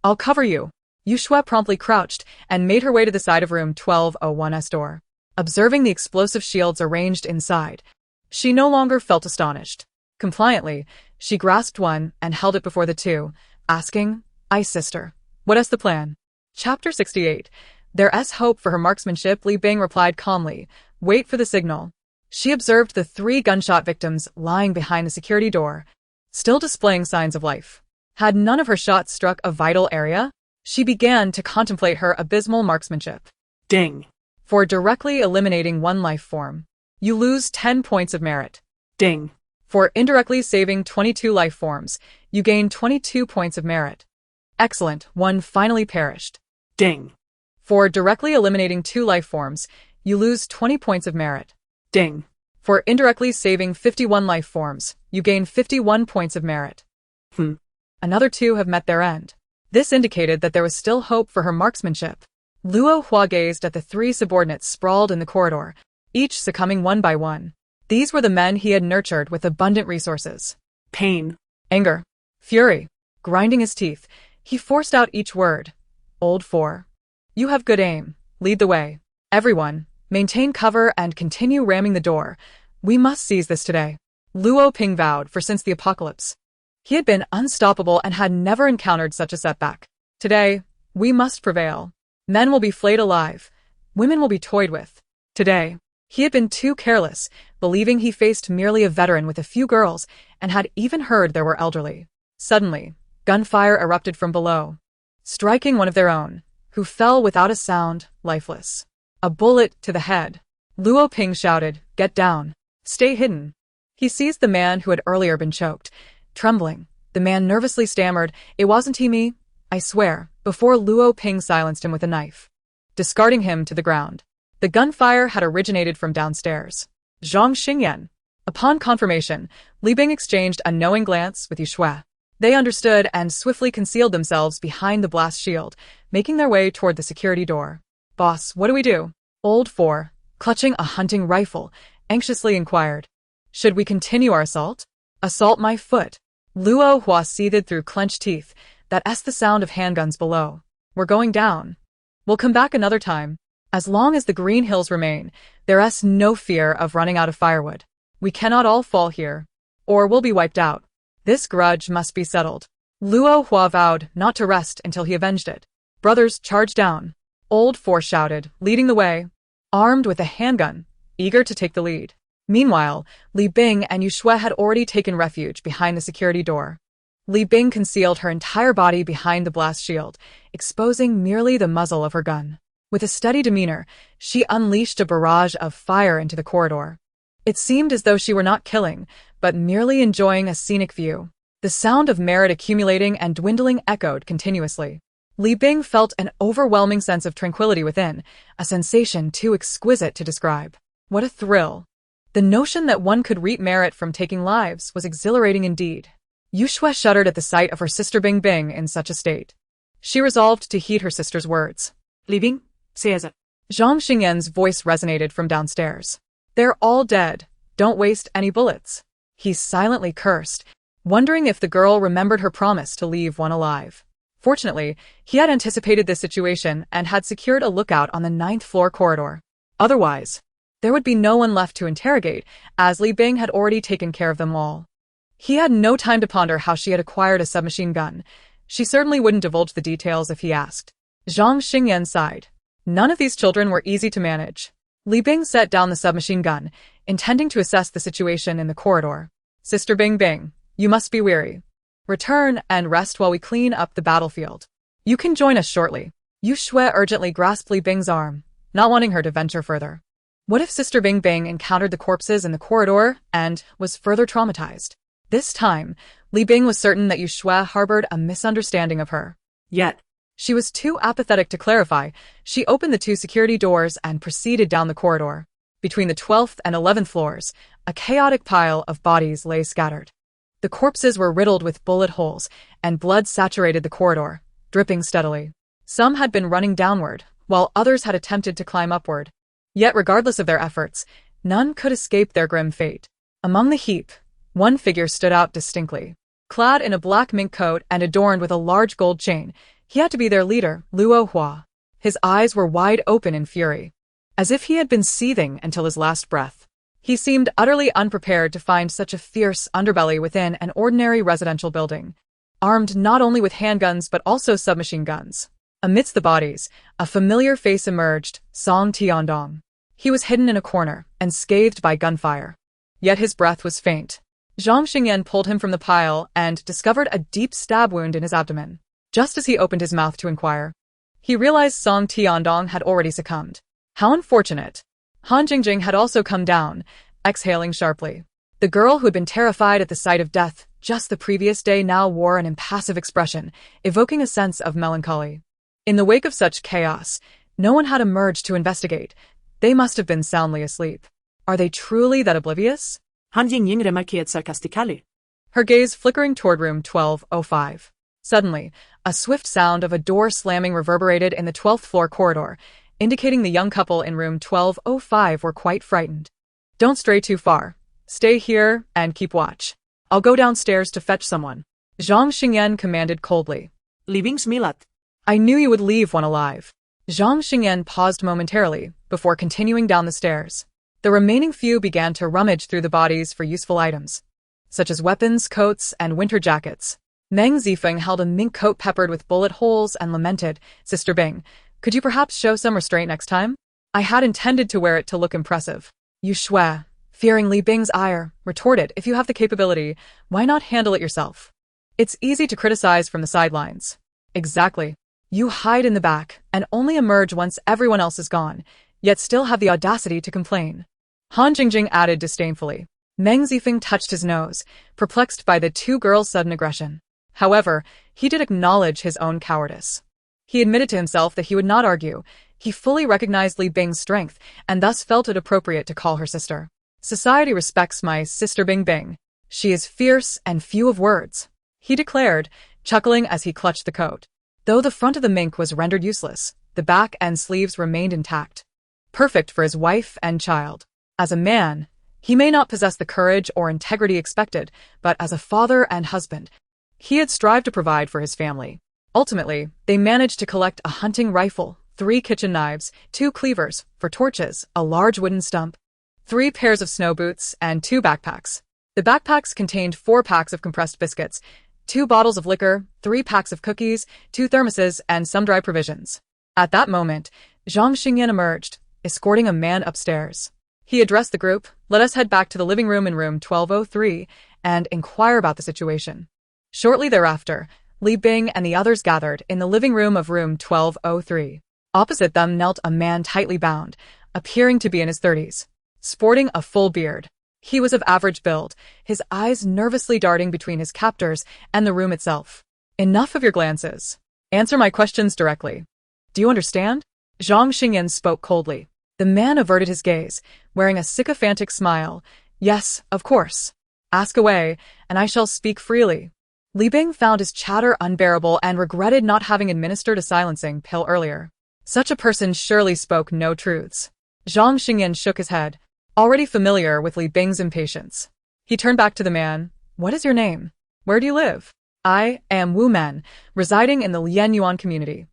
I'll cover you. Yushui promptly crouched and made her way to the side of room 1201's door. Observing the explosive shields arranged inside, she no longer felt astonished. Compliantly, she grasped one and held it before the two, asking, sister, what is the plan? Chapter 68. There's hope for her marksmanship, Li Bing replied calmly. Wait for the signal. She observed the 3 gunshot victims lying behind the security door, still displaying signs of life. Had none of her shots struck a vital area? She began to contemplate her abysmal marksmanship. Ding! For directly eliminating 1 life form, you lose 10 points of merit. Ding! For indirectly saving 22 life forms, you gain 22 points of merit. Excellent, 1 finally perished. Ding! For directly eliminating 2 life forms, you lose 20 points of merit. Ding! For indirectly saving 51 life forms, you gain 51 points of merit. Another 2 have met their end. This indicated that there was still hope for her marksmanship. Luo Hua gazed at the 3 subordinates sprawled in the corridor, each succumbing one by one. These were the men he had nurtured with abundant resources. Pain. Anger. Fury. Grinding his teeth, he forced out each word. Old 4. You have good aim. Lead the way. Everyone, maintain cover and continue ramming the door. We must seize this today. Luo Ping vowed, for since the apocalypse, he had been unstoppable and had never encountered such a setback. Today, we must prevail. Men will be flayed alive. Women will be toyed with. Today, he had been too careless, believing he faced merely a veteran with a few girls, and had even heard there were elderly. Suddenly, gunfire erupted from below, striking one of their own, who fell without a sound, lifeless. A bullet to the head. Luo Ping shouted, "Get down. Stay hidden." He seized the man who had earlier been choked. Trembling, the man nervously stammered, "It wasn't me, I swear," before Luo Ping silenced him with a knife, discarding him to the ground. The gunfire had originated from downstairs. Zhang Xingyan. Upon confirmation, Li Bing exchanged a knowing glance with Yushui. They understood and swiftly concealed themselves behind the blast shield, making their way toward the security door. "Boss, what do we do?" Old 4, clutching a hunting rifle, anxiously inquired. "Should we continue our assault?" "Assault my foot." Luo Hua seethed through clenched teeth. That's the sound of handguns below. "We're going down. We'll come back another time. As long as the green hills remain, there's no fear of running out of firewood. We cannot all fall here, or we'll be wiped out. This grudge must be settled." Luo Hua vowed not to rest until he avenged it. "Brothers, charge down." Old 4 shouted, leading the way, armed with a handgun, eager to take the lead. Meanwhile, Li Bing and Yushui had already taken refuge behind the security door. Li Bing concealed her entire body behind the blast shield, exposing merely the muzzle of her gun. With a steady demeanor, she unleashed a barrage of fire into the corridor. It seemed as though she were not killing, but merely enjoying a scenic view. The sound of merit accumulating and dwindling echoed continuously. Li Bing felt an overwhelming sense of tranquility within, a sensation too exquisite to describe. What a thrill! The notion that one could reap merit from taking lives was exhilarating indeed. Yushui shuddered at the sight of her sister Bing Bing in such a state. She resolved to heed her sister's words. Leaving? Says it. Zhang Xingyan's voice resonated from downstairs. They're all dead. Don't waste any bullets. He silently cursed, wondering if the girl remembered her promise to leave one alive. Fortunately, he had anticipated this situation and had secured a lookout on the 9th floor corridor. Otherwise, there would be no one left to interrogate, as Li Bing had already taken care of them all. He had no time to ponder how she had acquired a submachine gun. She certainly wouldn't divulge the details if he asked. Zhang Xingyan sighed. None of these children were easy to manage. Li Bing set down the submachine gun, intending to assess the situation in the corridor. Sister Bing Bing, you must be weary. Return and rest while we clean up the battlefield. You can join us shortly. Yu Shui urgently grasped Li Bing's arm, not wanting her to venture further. What if Sister Bing Bing encountered the corpses in the corridor and was further traumatized? This time, Li Bing was certain that Yu Shui harbored a misunderstanding of her. Yet, she was too apathetic to clarify. She opened the 2 security doors and proceeded down the corridor. Between the 12th and 11th floors, a chaotic pile of bodies lay scattered. The corpses were riddled with bullet holes, and blood saturated the corridor, dripping steadily. Some had been running downward, while others had attempted to climb upward. Yet regardless of their efforts, none could escape their grim fate. Among the heap, one figure stood out distinctly. Clad in a black mink coat and adorned with a large gold chain, he had to be their leader, Luo Hua. His eyes were wide open in fury, as if he had been seething until his last breath. He seemed utterly unprepared to find such a fierce underbelly within an ordinary residential building, armed not only with handguns but also submachine guns. Amidst the bodies, a familiar face emerged, Song Tiandong. He was hidden in a corner and scathed by gunfire. Yet his breath was faint. Zhang Xingyan pulled him from the pile and discovered a deep stab wound in his abdomen. Just as he opened his mouth to inquire, he realized Song Tiandong had already succumbed. How unfortunate. Han Jingjing had also come down, exhaling sharply. The girl who had been terrified at the sight of death just the previous day now wore an impassive expression, evoking a sense of melancholy. In the wake of such chaos, no one had emerged to investigate. They must have been soundly asleep. Are they truly that oblivious? Han Jingjing remarqued sarcastically. Her gaze flickering toward room 1205. Suddenly, a swift sound of a door slamming reverberated in the 12th floor corridor, indicating the young couple in room 1205 were quite frightened. Don't stray too far. Stay here and keep watch. I'll go downstairs to fetch someone. Zhang Xingyan commanded coldly. Leaving Smilat. I knew you would leave one alive. Zhang Xingyan paused momentarily before continuing down the stairs. The remaining few began to rummage through the bodies for useful items, such as weapons, coats, and winter jackets. Meng Zifeng held a mink coat peppered with bullet holes and lamented, Sister Bing, could you perhaps show some restraint next time? I had intended to wear it to look impressive. Yu Shui, fearing Li Bing's ire, retorted, if you have the capability, why not handle it yourself? It's easy to criticize from the sidelines. Exactly. You hide in the back and only emerge once everyone else is gone, yet still have the audacity to complain. Han Jingjing added disdainfully. Meng Zifeng touched his nose, perplexed by the 2 girls' sudden aggression. However, he did acknowledge his own cowardice. He admitted to himself that he would not argue. He fully recognized Li Bing's strength and thus felt it appropriate to call her sister. Society respects my Sister Bing Bing. She is fierce and few of words, he declared, chuckling as he clutched the coat. Though the front of the mink was rendered useless, the back and sleeves remained intact. Perfect for his wife and child. As a man, he may not possess the courage or integrity expected, but as a father and husband, he had strived to provide for his family. Ultimately, they managed to collect a hunting rifle, 3 kitchen knives, 2 cleavers for torches, a large wooden stump, 3 pairs of snow boots, and 2 backpacks. The backpacks contained 4 packs of compressed biscuits, 2 bottles of liquor, 3 packs of cookies, 2 thermoses, and some dry provisions. At that moment, Zhang Xingyan emerged, escorting a man upstairs. He addressed the group, let us head back to the living room in room 1203 and inquire about the situation. Shortly thereafter, Li Bing and the others gathered in the living room of room 1203. Opposite them knelt a man tightly bound, appearing to be in his 30s, sporting a full beard. He was of average build, his eyes nervously darting between his captors and the room itself. Enough of your glances. Answer my questions directly. Do you understand? Zhang Xingyan spoke coldly. The man averted his gaze, wearing a sycophantic smile. Yes, of course. Ask away, and I shall speak freely. Li Bing found his chatter unbearable and regretted not having administered a silencing pill earlier. Such a person surely spoke no truths. Zhang Xingyan shook his head, already familiar with Li Bing's impatience. He turned back to the man. What is your name? Where do you live? I am Wu Men, residing in the Lianyuan community.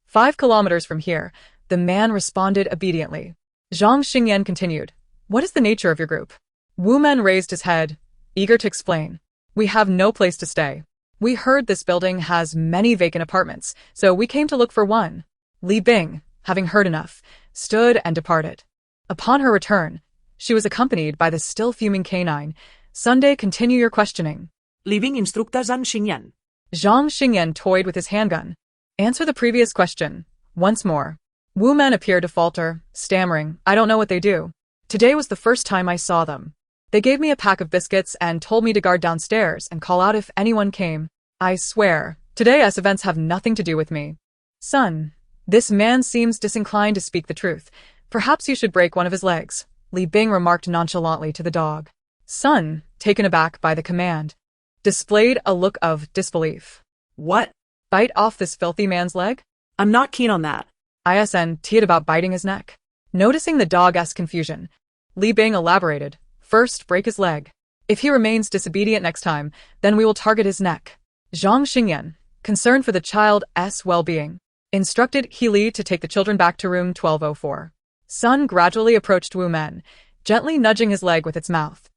5 kilometers from here, the man responded obediently. Zhang Xingyan continued. What is the nature of your group? Wu Men raised his head, eager to explain. We have no place to stay. We heard this building has many vacant apartments, so we came to look for one. Li Bing, having heard enough, stood and departed. Upon her return, she was accompanied by the still fuming canine. Sunday, continue your questioning. Li Bing instructa Zhang Xingyan. Zhang Xingyan toyed with his handgun. Answer the previous question. Once more. Wu Men appeared to falter, stammering, I don't know what they do. Today was the first time I saw them. They gave me a pack of biscuits and told me to guard downstairs and call out if anyone came. I swear, today's events have nothing to do with me. Son, this man seems disinclined to speak the truth. Perhaps you should break one of his legs, Li Bing remarked nonchalantly to the dog. Son, taken aback by the command, displayed a look of disbelief. What? Bite off this filthy man's leg? I'm not keen on that. ISN teed about biting his neck. Noticing the dog's confusion, Li Bing elaborated. First, break his leg. If he remains disobedient next time, then we will target his neck. Zhang Xingyan, concerned for the child's well-being, instructed He Li to take the children back to room 1204. Sun gradually approached Wu Men, gently nudging his leg with its mouth,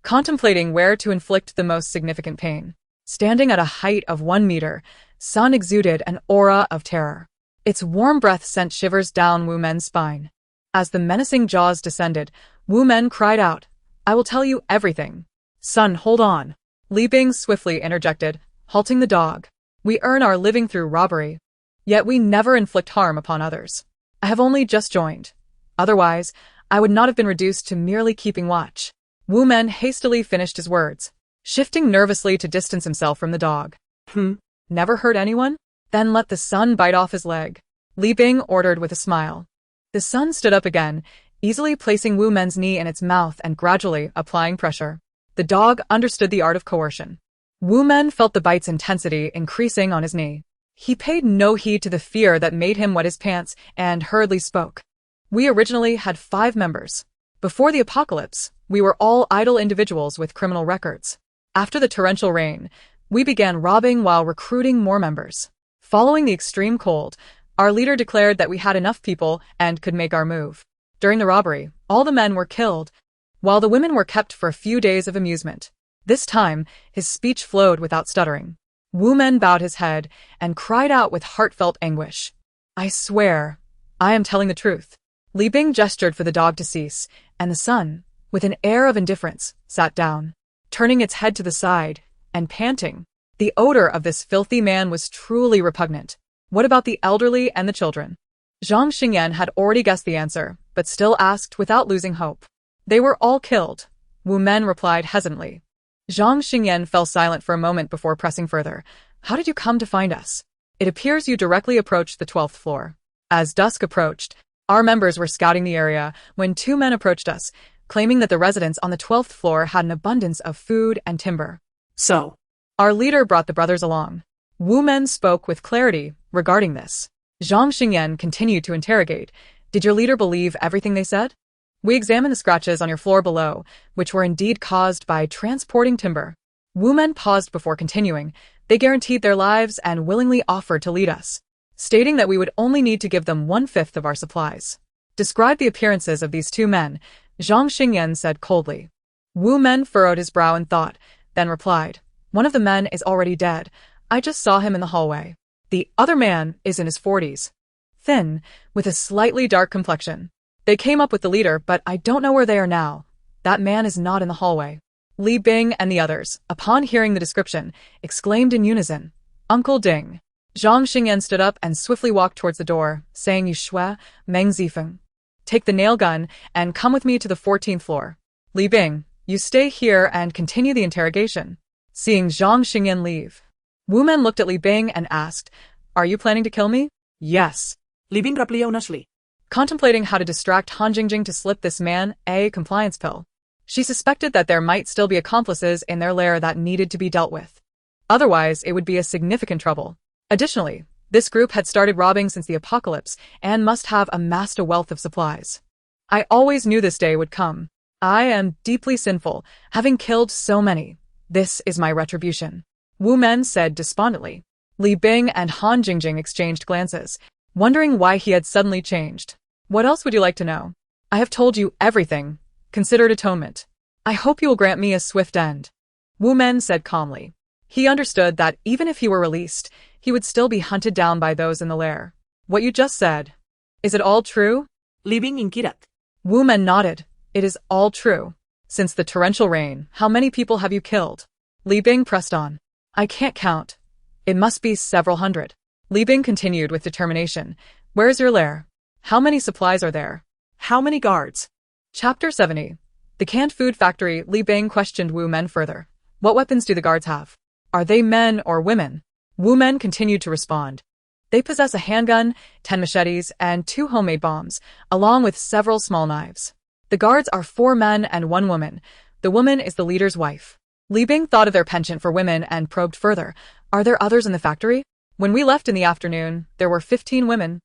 contemplating where to inflict the most significant pain. Standing at a height of 1 meter, Sun exuded an aura of terror. Its warm breath sent shivers down Wu Men's spine. As the menacing jaws descended, Wu Men cried out, I will tell you everything. Son, hold on. Li Bing swiftly interjected, halting the dog. We earn our living through robbery. Yet we never inflict harm upon others. I have only just joined. Otherwise, I would not have been reduced to merely keeping watch. Wu Men hastily finished his words, shifting nervously to distance himself from the dog. Never hurt anyone? Then let the son bite off his leg. Li Bing ordered with a smile. The son stood up again, easily placing Wu Men's knee in its mouth and gradually applying pressure. The dog understood the art of coercion. Wu Men felt the bite's intensity increasing on his knee. He paid no heed to the fear that made him wet his pants and hurriedly spoke. We originally had 5 members. Before the apocalypse, we were all idle individuals with criminal records. After the torrential rain, we began robbing while recruiting more members. Following the extreme cold, our leader declared that we had enough people and could make our move. During the robbery, all the men were killed, while the women were kept for a few days of amusement. This time, his speech flowed without stuttering. Wu Men bowed his head and cried out with heartfelt anguish. I swear, I am telling the truth. Li Bing gestured for the dog to cease, and the son, with an air of indifference, sat down, turning its head to the side and panting. The odor of this filthy man was truly repugnant. What about the elderly and the children? Zhang Xingyan had already guessed the answer, but still asked without losing hope. They were all killed, Wu Men replied hesitantly. Zhang Xingyan fell silent for a moment before pressing further. How did you come to find us? It appears you directly approached the 12th floor. As dusk approached, our members were scouting the area when 2 men approached us, claiming that the residents on the 12th floor had an abundance of food and timber. So, our leader brought the brothers along. Wu Men spoke with clarity regarding this. Zhang Xingyan continued to interrogate. Did your leader believe everything they said? We examined the scratches on your floor below, which were indeed caused by transporting timber. Wu Men paused before continuing. They guaranteed their lives and willingly offered to lead us, stating that we would only need to give them 1/5 of our supplies. Describe the appearances of these 2 men, Zhang Xingyan said coldly. Wu Men furrowed his brow in thought, then replied, One of the men is already dead. I just saw him in the hallway. The other man is in his 40s. Thin, with a slightly dark complexion. They came up with the leader, but I don't know where they are now. That man is not in the hallway. Li Bing and the others, upon hearing the description, exclaimed in unison, Uncle Ding. Zhang Xingyan stood up and swiftly walked towards the door, saying Yu Shui, Meng Zifeng. Take the nail gun and come with me to the 14th floor. Li Bing, you stay here and continue the interrogation. Seeing Zhang Xingyan leave, Wu Men looked at Li Bing and asked, Are you planning to kill me? Yes. Li Bing replied honestly, contemplating how to distract Han Jingjing to slip this man a compliance pill. She suspected that there might still be accomplices in their lair that needed to be dealt with. Otherwise, it would be a significant trouble. Additionally, this group had started robbing since the apocalypse and must have amassed a wealth of supplies. I always knew this day would come. I am deeply sinful, having killed so many. This is my retribution. Wu Men said despondently. Li Bing and Han Jingjing exchanged glances, wondering why he had suddenly changed. What else would you like to know? I have told you everything. Consider it atonement. I hope you will grant me a swift end. Wu Men said calmly. He understood that even if he were released, he would still be hunted down by those in the lair. What you just said. Is it all true? Li Bing inquired. Wu Men nodded. It is all true. Since the torrential rain, how many people have you killed? Li Bing pressed on. I can't count. It must be several hundred. Li Bing continued with determination. Where's your lair? How many supplies are there? How many guards? Chapter 70. The canned food factory. Li Bing questioned Wu Men further. What weapons do the guards have? Are they men or women? Wu Men continued to respond. They possess a handgun, 10 machetes, and 2 homemade bombs, along with several small knives. The guards are 4 men and 1 woman. The woman is the leader's wife. Li Bing thought of their penchant for women and probed further. Are there others in the factory? When we left in the afternoon, there were 15 women,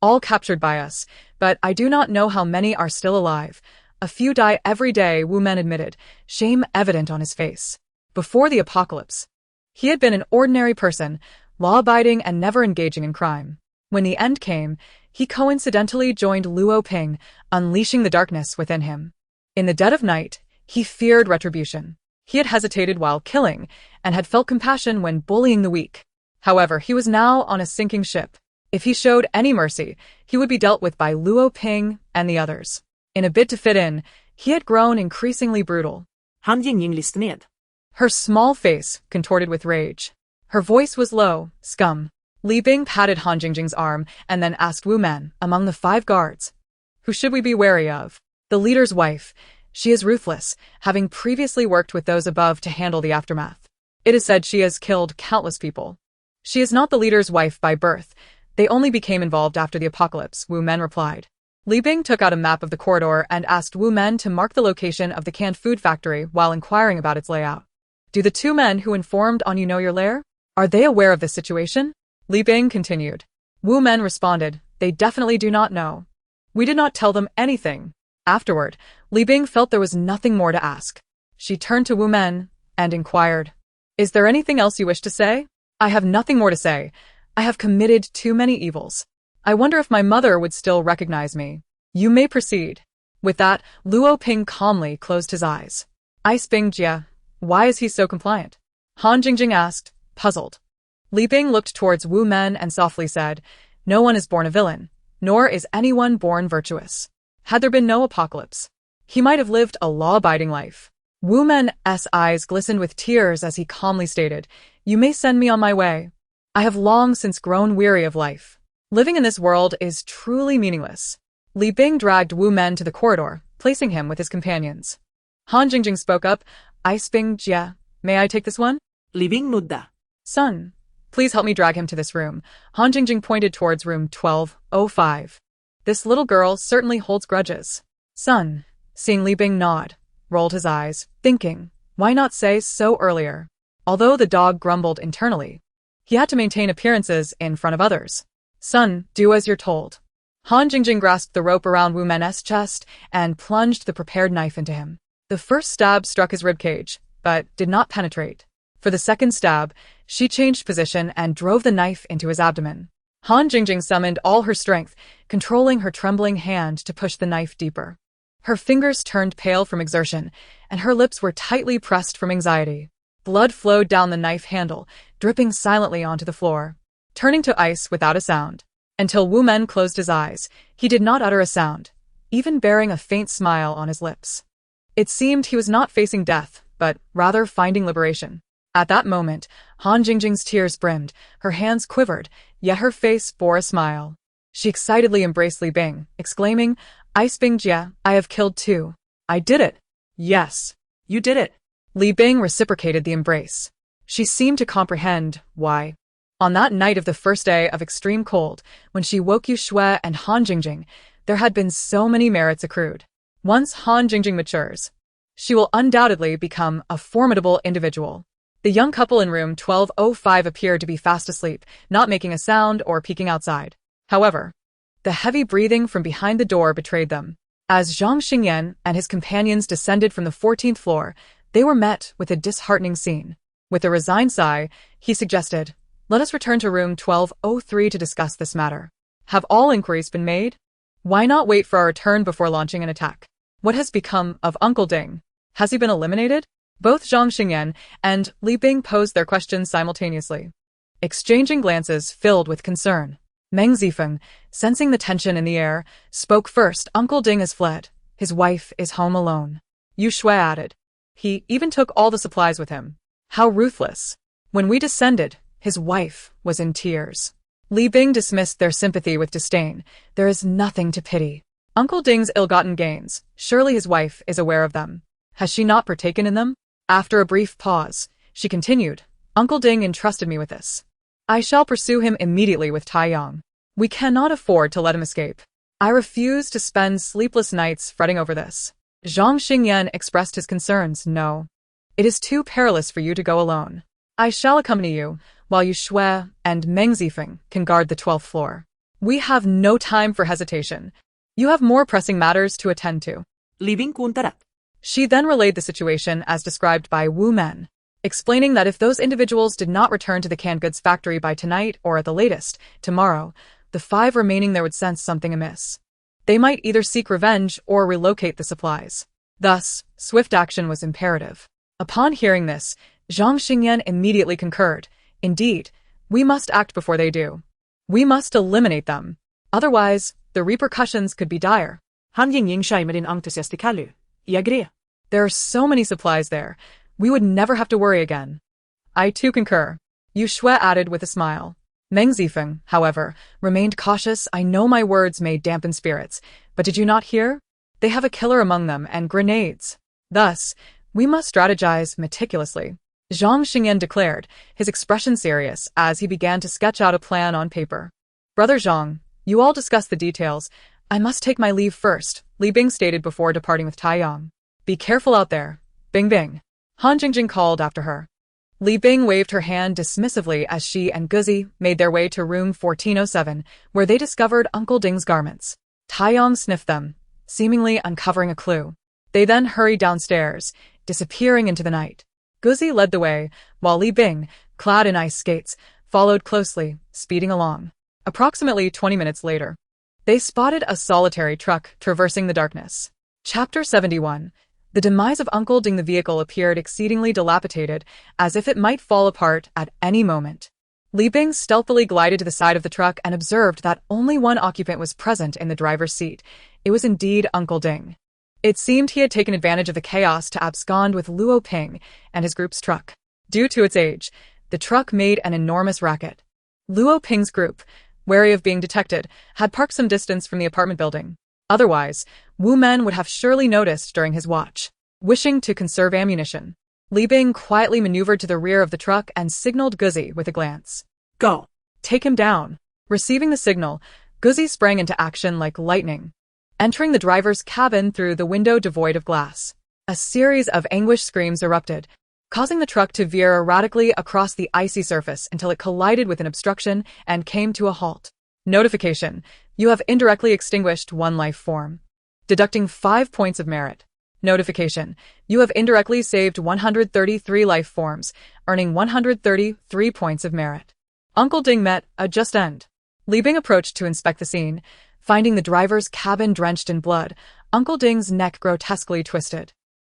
all captured by us, but I do not know how many are still alive. A few die every day, Wu Men admitted, shame evident on his face. Before the apocalypse, he had been an ordinary person, law-abiding and never engaging in crime. When the end came, he coincidentally joined Luo Ping, unleashing the darkness within him. In the dead of night, he feared retribution. He had hesitated while killing, and had felt compassion when bullying the weak. However, he was now on a sinking ship. If he showed any mercy, he would be dealt with by Luo Ping and the others. In a bid to fit in, he had grown increasingly brutal. Han Jingjing lyste ned. Her small face contorted with rage. Her voice was low. Scum. Li Bing patted Han Jingjing's arm and then asked Wu Men, among the 5 guards, who should we be wary of? The leader's wife. She is ruthless, having previously worked with those above to handle the aftermath. It is said she has killed countless people. She is not the leader's wife by birth. They only became involved after the apocalypse, Wu Men replied. Li Bing took out a map of the corridor and asked Wu Men to mark the location of the canned food factory while inquiring about its layout. Do the 2 men who informed on you know your lair? Are they aware of this situation? Li Bing continued. Wu Men responded, they definitely do not know. We did not tell them anything. Afterward, Li Bing felt there was nothing more to ask. She turned to Wu Men and inquired, is there anything else you wish to say? I have nothing more to say. I have committed too many evils. I wonder if my mother would still recognize me. You may proceed. With that, Luo Ping calmly closed his eyes. Ice Bing Jia, why is he so compliant? Han Jingjing asked, puzzled. Li Bing looked towards Wu Men and softly said, no one is born a villain, nor is anyone born virtuous. Had there been no apocalypse, he might have lived a law-abiding life. Wu Men's eyes glistened with tears as he calmly stated, you may send me on my way. I have long since grown weary of life. Living in this world is truly meaningless. Li Bing dragged Wu Men to the corridor, placing him with his companions. Han Jingjing spoke up, Ice Bing Jia, may I take this one? Li Bing nudda. Son, please help me drag him to this room. Han Jingjing pointed towards room 1205. This little girl certainly holds grudges. Son, seeing Li Bing nod, rolled his eyes, thinking, why not say so earlier? Although the dog grumbled internally, he had to maintain appearances in front of others. Son, do as you're told. Han Jingjing grasped the rope around Wu Men's chest and plunged the prepared knife into him. The first stab struck his ribcage, but did not penetrate. For the second stab, she changed position and drove the knife into his abdomen. Han Jingjing summoned all her strength, controlling her trembling hand to push the knife deeper. Her fingers turned pale from exertion, and her lips were tightly pressed from anxiety. Blood flowed down the knife handle, dripping silently onto the floor, turning to ice without a sound. Until Wu Men closed his eyes, he did not utter a sound, even bearing a faint smile on his lips. It seemed he was not facing death, but rather finding liberation. At that moment, Han Jingjing's tears brimmed, her hands quivered, yet her face bore a smile. She excitedly embraced Li Bing, exclaiming, Ice Bing Jia, I have killed 2. I did it. Yes, You did it. Li Bing reciprocated the embrace. She seemed to comprehend why. On that night of the first day of extreme cold, when she woke Yu Shui and Han Jingjing, there had been so many merits accrued. Once Han Jingjing matures, she will undoubtedly become a formidable individual. The young couple in room 1205 appeared to be fast asleep, not making a sound or peeking outside. However, the heavy breathing from behind the door betrayed them. As Zhang Xingyan and his companions descended from the 14th floor, they were met with a disheartening scene. With a resigned sigh, he suggested, "Let us return to room 1203 to discuss this matter. Have all inquiries been made? Why not wait for our return before launching an attack? What has become of Uncle Ding? Has he been eliminated?" Both Zhang Xingyan and Li Bing posed their questions simultaneously, exchanging glances filled with concern. Meng Zifeng, sensing the tension in the air, spoke first. "Uncle Ding has fled. His wife is home alone." Yu Shui added, "He even took all the supplies with him. How ruthless. When we descended, his wife was in tears." Li Bing dismissed their sympathy with disdain. "There is nothing to pity. Uncle Ding's ill-gotten gains, surely his wife is aware of them. Has she not partaken in them?" After a brief pause, she continued, "Uncle Ding entrusted me with this. I shall pursue him immediately with Taiyang. We cannot afford to let him escape. I refuse to spend sleepless nights fretting over this." Zhang Xingyan expressed his concerns. "No. It is too perilous for you to go alone. I shall accompany you, while Yu Shui and Meng Zifeng can guard the 12th floor. We have no time for hesitation. You have more pressing matters to attend to." Li Bing kuntarat. She then relayed the situation as described by Wu Men, explaining that if those individuals did not return to the canned goods factory by tonight or at the latest, tomorrow, the 5 remaining there would sense something amiss. They might either seek revenge or relocate the supplies. Thus, swift action was imperative. Upon hearing this, Zhang Xingyan immediately concurred. "Indeed, we must act before they do. We must eliminate them. Otherwise, the repercussions could be dire." Han Yingying siya med din entusiastikalu. I agree. "There are so many supplies there. We would never have to worry again." "I too concur," Yu Shui added with a smile. Meng Zifeng, however, remained cautious. "I know my words may dampen spirits, but did you not hear? They have a killer among them and grenades. Thus, we must strategize meticulously," Zhang Xingyan declared, his expression serious as he began to sketch out a plan on paper. "Brother Zhang, you all discuss the details. I must take my leave first," Li Bing stated before departing with Taiyang. "Be careful out there, Bing Bing," Han Jingjing called after her. Li Bing waved her hand dismissively as she and Guzi made their way to room 1407, where they discovered Uncle Ding's garments. Taiyang sniffed them, seemingly uncovering a clue. They then hurried downstairs, disappearing into the night. Guzi led the way, while Li Bing, clad in ice skates, followed closely, speeding along. Approximately 20 minutes later, they spotted a solitary truck traversing the darkness. Chapter 71. The demise of Uncle Ding. The vehicle appeared exceedingly dilapidated, as if it might fall apart at any moment. Li Bing stealthily glided to the side of the truck and observed that only one occupant was present in the driver's seat. It was indeed Uncle Ding. It seemed he had taken advantage of the chaos to abscond with Luo Ping and his group's truck. Due to its age, the truck made an enormous racket. Luo Ping's group, wary of being detected, had parked some distance from the apartment building. Otherwise, Wu Men would have surely noticed during his watch. Wishing to conserve ammunition, Li Bing quietly maneuvered to the rear of the truck and signaled Guzi with a glance. Go. Take him down. Receiving the signal, Guzi sprang into action like lightning, entering the driver's cabin through the window devoid of glass. A series of anguished screams erupted, causing the truck to veer erratically across the icy surface until it collided with an obstruction and came to a halt. Notification: you have indirectly extinguished 1 life form, deducting 5 points of merit. Notification: you have indirectly saved 133 life forms, earning 133 points of merit. Uncle Ding met a just end. Li Bing approached to inspect the scene. Finding the driver's cabin drenched in blood, Uncle Ding's neck grotesquely twisted.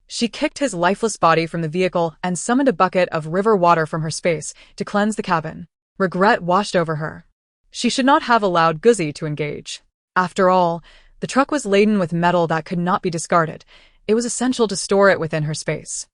She kicked his lifeless body from the vehicle and summoned a bucket of river water from her space to cleanse the cabin. Regret washed over her. She should not have allowed Guzi to engage. After all, the truck was laden with metal that could not be discarded. It was essential to store it within her space.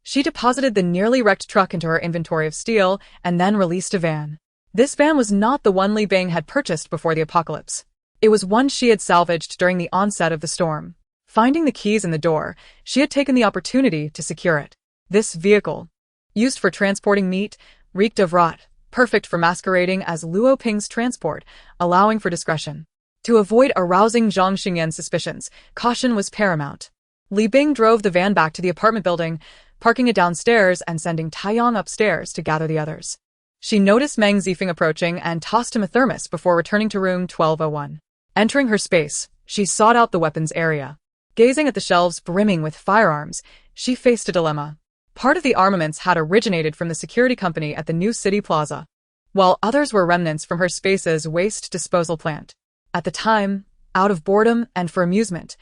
She deposited the nearly wrecked truck into her inventory of steel and then released a van. This van was not the one Li Bing had purchased before the apocalypse. It was one she had salvaged during the onset of the storm. Finding the keys in the door, she had taken the opportunity to secure it. This vehicle, used for transporting meat, reeked of rot, perfect for masquerading as Luo Ping's transport, allowing for discretion. To avoid arousing Zhang Xingyan's suspicions, caution was paramount. Li Bing drove the van back to the apartment building, parking it downstairs and sending Taeyong upstairs to gather the others. She noticed Meng Zifeng approaching and tossed him a thermos before returning to room 1201. Entering her space, she sought out the weapons area. Gazing at the shelves brimming with firearms, she faced a dilemma. Part of the armaments had originated from the security company at the New City Plaza, while others were remnants from her space's waste disposal plant. At the time, out of boredom and for amusement,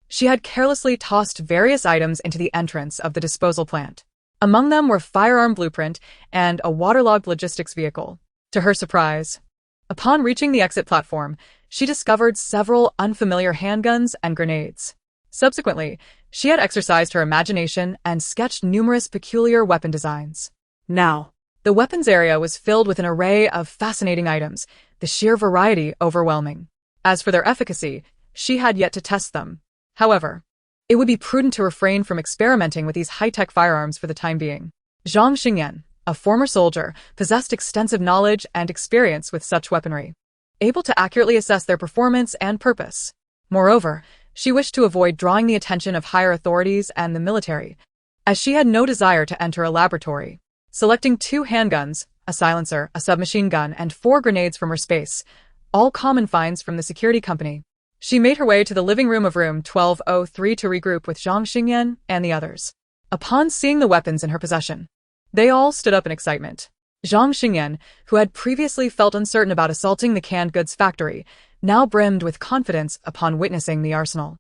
she had carelessly tossed various items into the entrance of the disposal plant. Among them were firearm blueprint and a waterlogged logistics vehicle. To her surprise, upon reaching the exit platform, she discovered several unfamiliar handguns and grenades. Subsequently, she had exercised her imagination and sketched numerous peculiar weapon designs. Now, The weapons area was filled with an array of fascinating items, the sheer variety overwhelming. As for their efficacy, she had yet to test them. However, it would be prudent to refrain from experimenting with these high-tech firearms for the time being. Zhang Xingyan, a former soldier, possessed extensive knowledge and experience with such weaponry, able to accurately assess their performance and purpose. Moreover, she wished to avoid drawing the attention of higher authorities and the military, as she had no desire to enter a laboratory. Selecting 2 handguns, a silencer, a submachine gun, and 4 grenades from her space, all common finds from the security company, she made her way to the living room of room 1203 to regroup with Zhang Xingyan and the others. Upon seeing the weapons in her possession, they all stood up in excitement. Zhang Xingyan, who had previously felt uncertain about assaulting the canned goods factory, now brimmed with confidence upon witnessing the arsenal.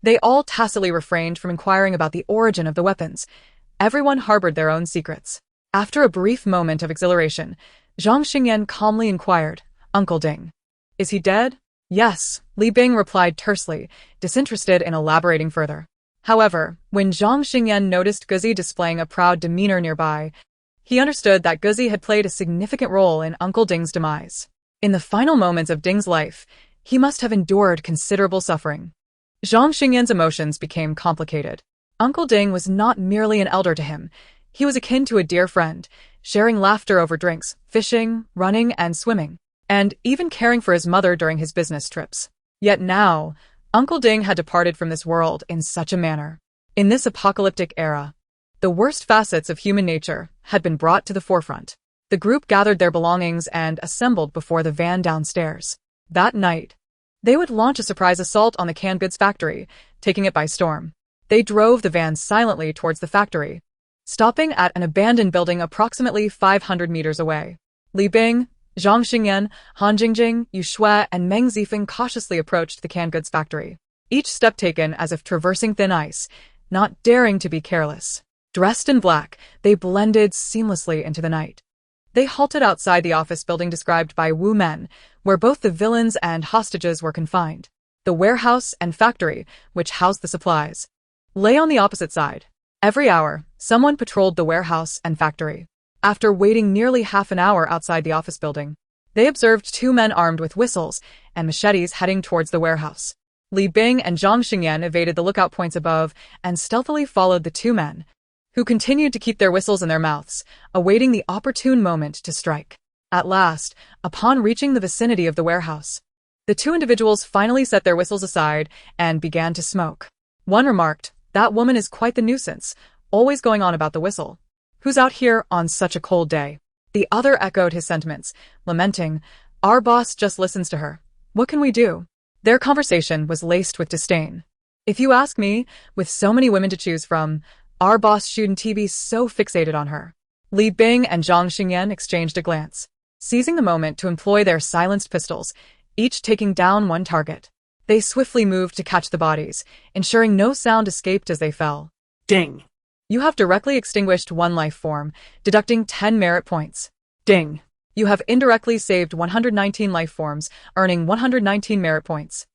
They all tacitly refrained from inquiring about the origin of the weapons. Everyone harbored their own secrets. After a brief moment of exhilaration, Zhang Xingyan calmly inquired, "Uncle Ding, is he dead?" "Yes," Li Bing replied tersely, disinterested in elaborating further. However, when Zhang Xingyan noticed Guzi displaying a proud demeanor nearby, he understood that Guzi had played a significant role in Uncle Ding's demise. In the final moments of Ding's life, he must have endured considerable suffering. Zhang Xingyan's emotions became complicated. Uncle Ding was not merely an elder to him. He was akin to a dear friend, sharing laughter over drinks, fishing, running, and swimming, and even caring for his mother during his business trips. Yet now, Uncle Ding had departed from this world in such a manner. In this apocalyptic era, the worst facets of human nature had been brought to the forefront. The group gathered their belongings and assembled before the van downstairs. That night, they would launch a surprise assault on the canned goods factory, taking it by storm. They drove the van silently towards the factory, stopping at an abandoned building approximately 500 meters away. Li Bing, Zhang Xingyan, Han Jingjing, Yu Shui, and Meng Zifeng cautiously approached the canned goods factory, each step taken as if traversing thin ice, not daring to be careless. Dressed in black, they blended seamlessly into the night. They halted outside the office building described by Wu Men, where both the villains and hostages were confined. The warehouse and factory, which housed the supplies, lay on the opposite side. Every hour, someone patrolled the warehouse and factory. After waiting nearly half an hour outside the office building, they observed 2 men armed with whistles and machetes heading towards the warehouse. Li Bing and Zhang Xingyan evaded the lookout points above and stealthily followed the 2 men, who continued to keep their whistles in their mouths, awaiting the opportune moment to strike. At last, upon reaching the vicinity of the warehouse, the 2 individuals finally set their whistles aside and began to smoke. One remarked, "That woman is quite the nuisance, always going on about the whistle. Who's out here on such a cold day?" The other echoed his sentiments, lamenting, "Our boss just listens to her. What can we do?" Their conversation was laced with disdain. "If you ask me, with so many women to choose from, our boss shouldn't be so fixated on her." Li Bing and Zhang Xingyan exchanged a glance, seizing the moment to employ their silenced pistols, each taking down one target. They swiftly moved to catch the bodies, ensuring no sound escaped as they fell. Ding. You have directly extinguished 1 life form, deducting 10 merit points. Ding. You have indirectly saved 119 life forms, earning 119 merit points.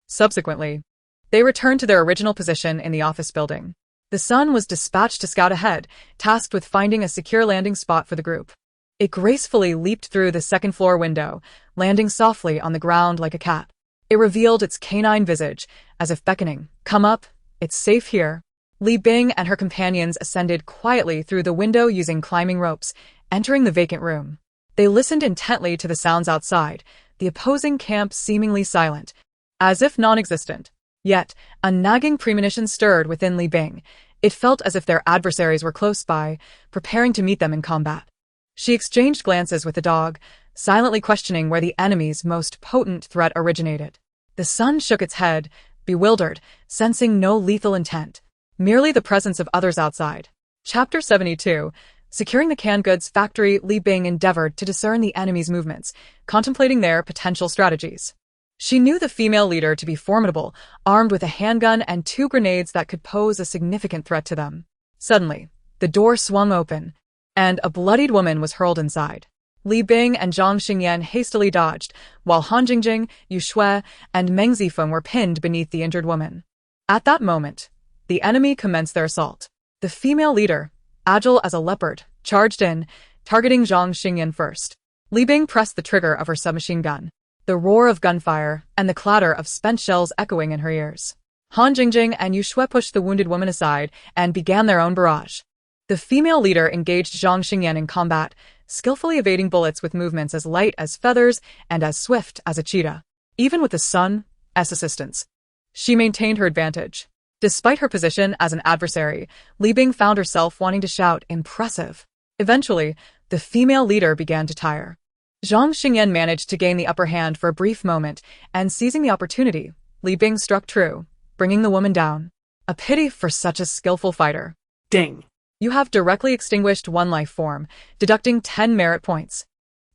Subsequently, they returned to their original position in the office building. The Sun was dispatched to scout ahead, tasked with finding a secure landing spot for the group. It gracefully leaped through the second-floor window, landing softly on the ground like a cat. It revealed its canine visage, as if beckoning, "Come up, it's safe here." Li Bing and her companions ascended quietly through the window using climbing ropes, entering the vacant room. They listened intently to the sounds outside, the opposing camp seemingly silent, as if non-existent. Yet, a nagging premonition stirred within Li Bing, It felt as if their adversaries were close by, preparing to meet them in combat. She exchanged glances with the dog, silently questioning where the enemy's most potent threat originated. The sun shook its head, bewildered, sensing no lethal intent, merely the presence of others outside. Chapter 72. Securing the canned goods factory, Li Bing endeavored to discern the enemy's movements, contemplating their potential strategies. She knew the female leader to be formidable, armed with a handgun and 2 grenades that could pose a significant threat to them. Suddenly, the door swung open, and a bloodied woman was hurled inside. Li Bing and Zhang Xingyan hastily dodged, while Han Jingjing, Yu Shui, and Meng Zifeng were pinned beneath the injured woman. At that moment, the enemy commenced their assault. The female leader, agile as a leopard, charged in, targeting Zhang Xingyan first. Li Bing pressed the trigger of her submachine gun, the roar of gunfire and the clatter of spent shells echoing in her ears. Han Jingjing and Yu Shui pushed the wounded woman aside and began their own barrage. The female leader engaged Zhang Xingyan in combat, skillfully evading bullets with movements as light as feathers and as swift as a cheetah. Even with the sun's assistance, she maintained her advantage. Despite her position as an adversary, Li Bing found herself wanting to shout, "Impressive." Eventually, the female leader began to tire. Zhang Xingyan managed to gain the upper hand for a brief moment, and seizing the opportunity, Li Bing struck true, bringing the woman down. A pity for such a skillful fighter. Ding. You have directly extinguished 1 life form, deducting 10 merit points.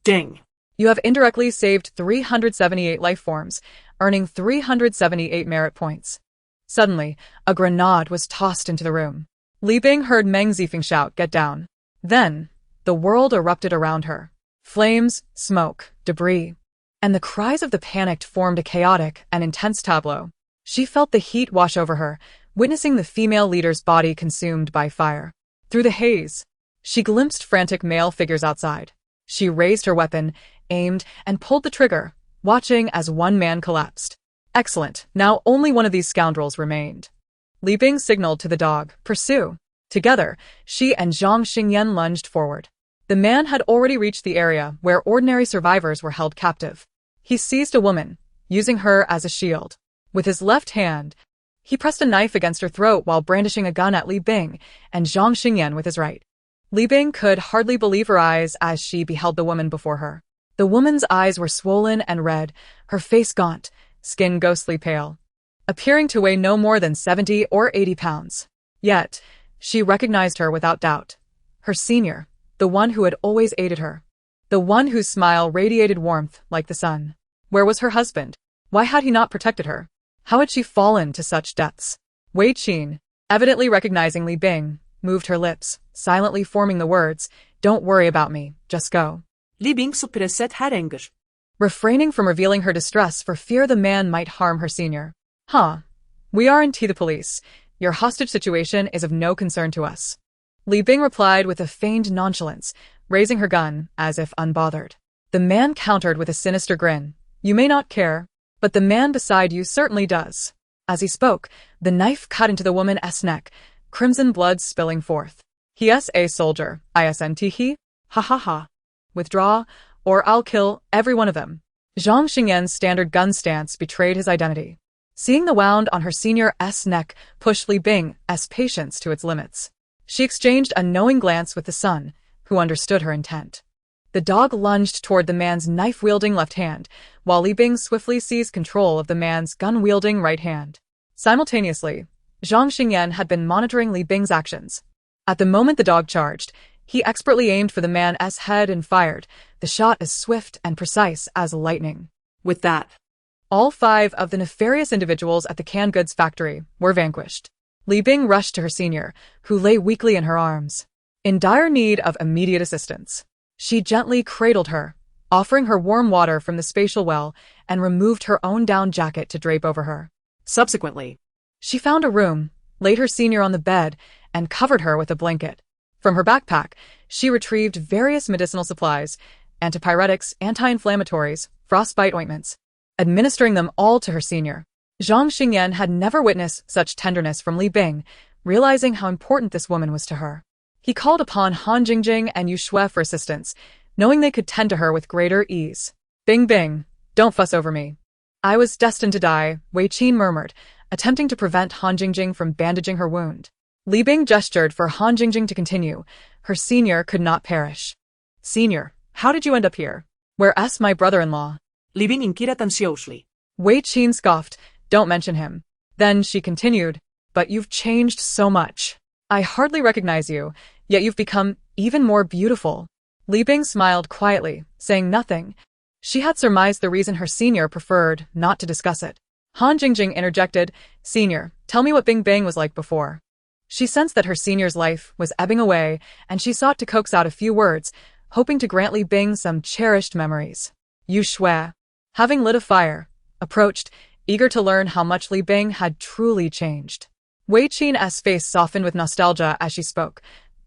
Ding. You have indirectly saved 378 life forms, earning 378 merit points. Suddenly, a grenade was tossed into the room. Li Bing heard Meng Zifeng shout, "Get down." Then, the world erupted around her. Flames, smoke, debris, and the cries of the panicked formed a chaotic and intense tableau. She felt the heat wash over her, witnessing the female leader's body consumed by fire. Through the haze, she glimpsed frantic male figures outside. She raised her weapon, aimed, and pulled the trigger, watching as one man collapsed. Excellent, now only one of these scoundrels remained. Li Bing signaled to the dog, "Pursue." Together, she and Zhang Xingyan lunged forward. The man had already reached the area where ordinary survivors were held captive. He seized a woman, using her as a shield. With his left hand, he pressed a knife against her throat while brandishing a gun at Li Bing and Zhang Xingyan with his right. Li Bing could hardly believe her eyes as she beheld the woman before her. The woman's eyes were swollen and red, her face gaunt, skin ghostly pale, appearing to weigh no more than 70 or 80 pounds. Yet, she recognized her without doubt. Her senior, the one who had always aided her. The one whose smile radiated warmth like the sun. Where was her husband? Why had he not protected her? How had she fallen to such depths? Wei Qin, evidently recognizing Li Bing, moved her lips, silently forming the words, "Don't worry about me, just go." Li Bing suppressed her anger, refraining from revealing her distress for fear the man might harm her senior. We aren't the police. Your hostage situation is of no concern to us." Li Bing replied with a feigned nonchalance, raising her gun, as if unbothered. The man countered with a sinister grin. "You may not care, but the man beside you certainly does." As he spoke, the knife cut into the woman's neck, crimson blood spilling forth. "He is a soldier, isn't he? Ha ha ha. Withdraw, or I'll kill every one of them." Zhang Xingyan's standard gun stance betrayed his identity. Seeing the wound on her senior's neck pushed Li Bing's patience to its limits. She exchanged a knowing glance with the son, who understood her intent. The dog lunged toward the man's knife-wielding left hand, while Li Bing swiftly seized control of the man's gun-wielding right hand. Simultaneously, Zhang Xingyan had been monitoring Li Bing's actions. At the moment the dog charged, he expertly aimed for the man's head and fired, the shot as swift and precise as lightning. With that, all 5 of the nefarious individuals at the canned goods factory were vanquished. Li Bing rushed to her senior, who lay weakly in her arms, in dire need of immediate assistance. She gently cradled her, offering her warm water from the spatial well, and removed her own down jacket to drape over her. Subsequently, she found a room, laid her senior on the bed, and covered her with a blanket. From her backpack, she retrieved various medicinal supplies, antipyretics, anti-inflammatories, frostbite ointments, administering them all to her senior. Zhang Xingyan had never witnessed such tenderness from Li Bing, realizing how important this woman was to her. He called upon Han Jingjing and Yu Shui for assistance, knowing they could tend to her with greater ease. "Bing Bing, don't fuss over me. I was destined to die," Wei Qin murmured, attempting to prevent Han Jingjing from bandaging her wound. Li Bing gestured for Han Jingjing to continue. Her senior could not perish. Senior, how did you end up here? Where's my brother-in-law? Li Bing inquired anxiously. Wei Qin scoffed. Don't mention him. Then she continued. But you've changed so much. I hardly recognize you, yet you've become even more beautiful. Li Bing smiled quietly, saying nothing. She had surmised the reason her senior preferred not to discuss it. Han Jingjing interjected, Senior, tell me what Bing Bing was like before. She sensed that her senior's life was ebbing away, and she sought to coax out a few words, hoping to grant Li Bing some cherished memories. Yu Shui, having lit a fire, approached, eager to learn how much Li Bing had truly changed. Wei Qin's face softened with nostalgia as she spoke.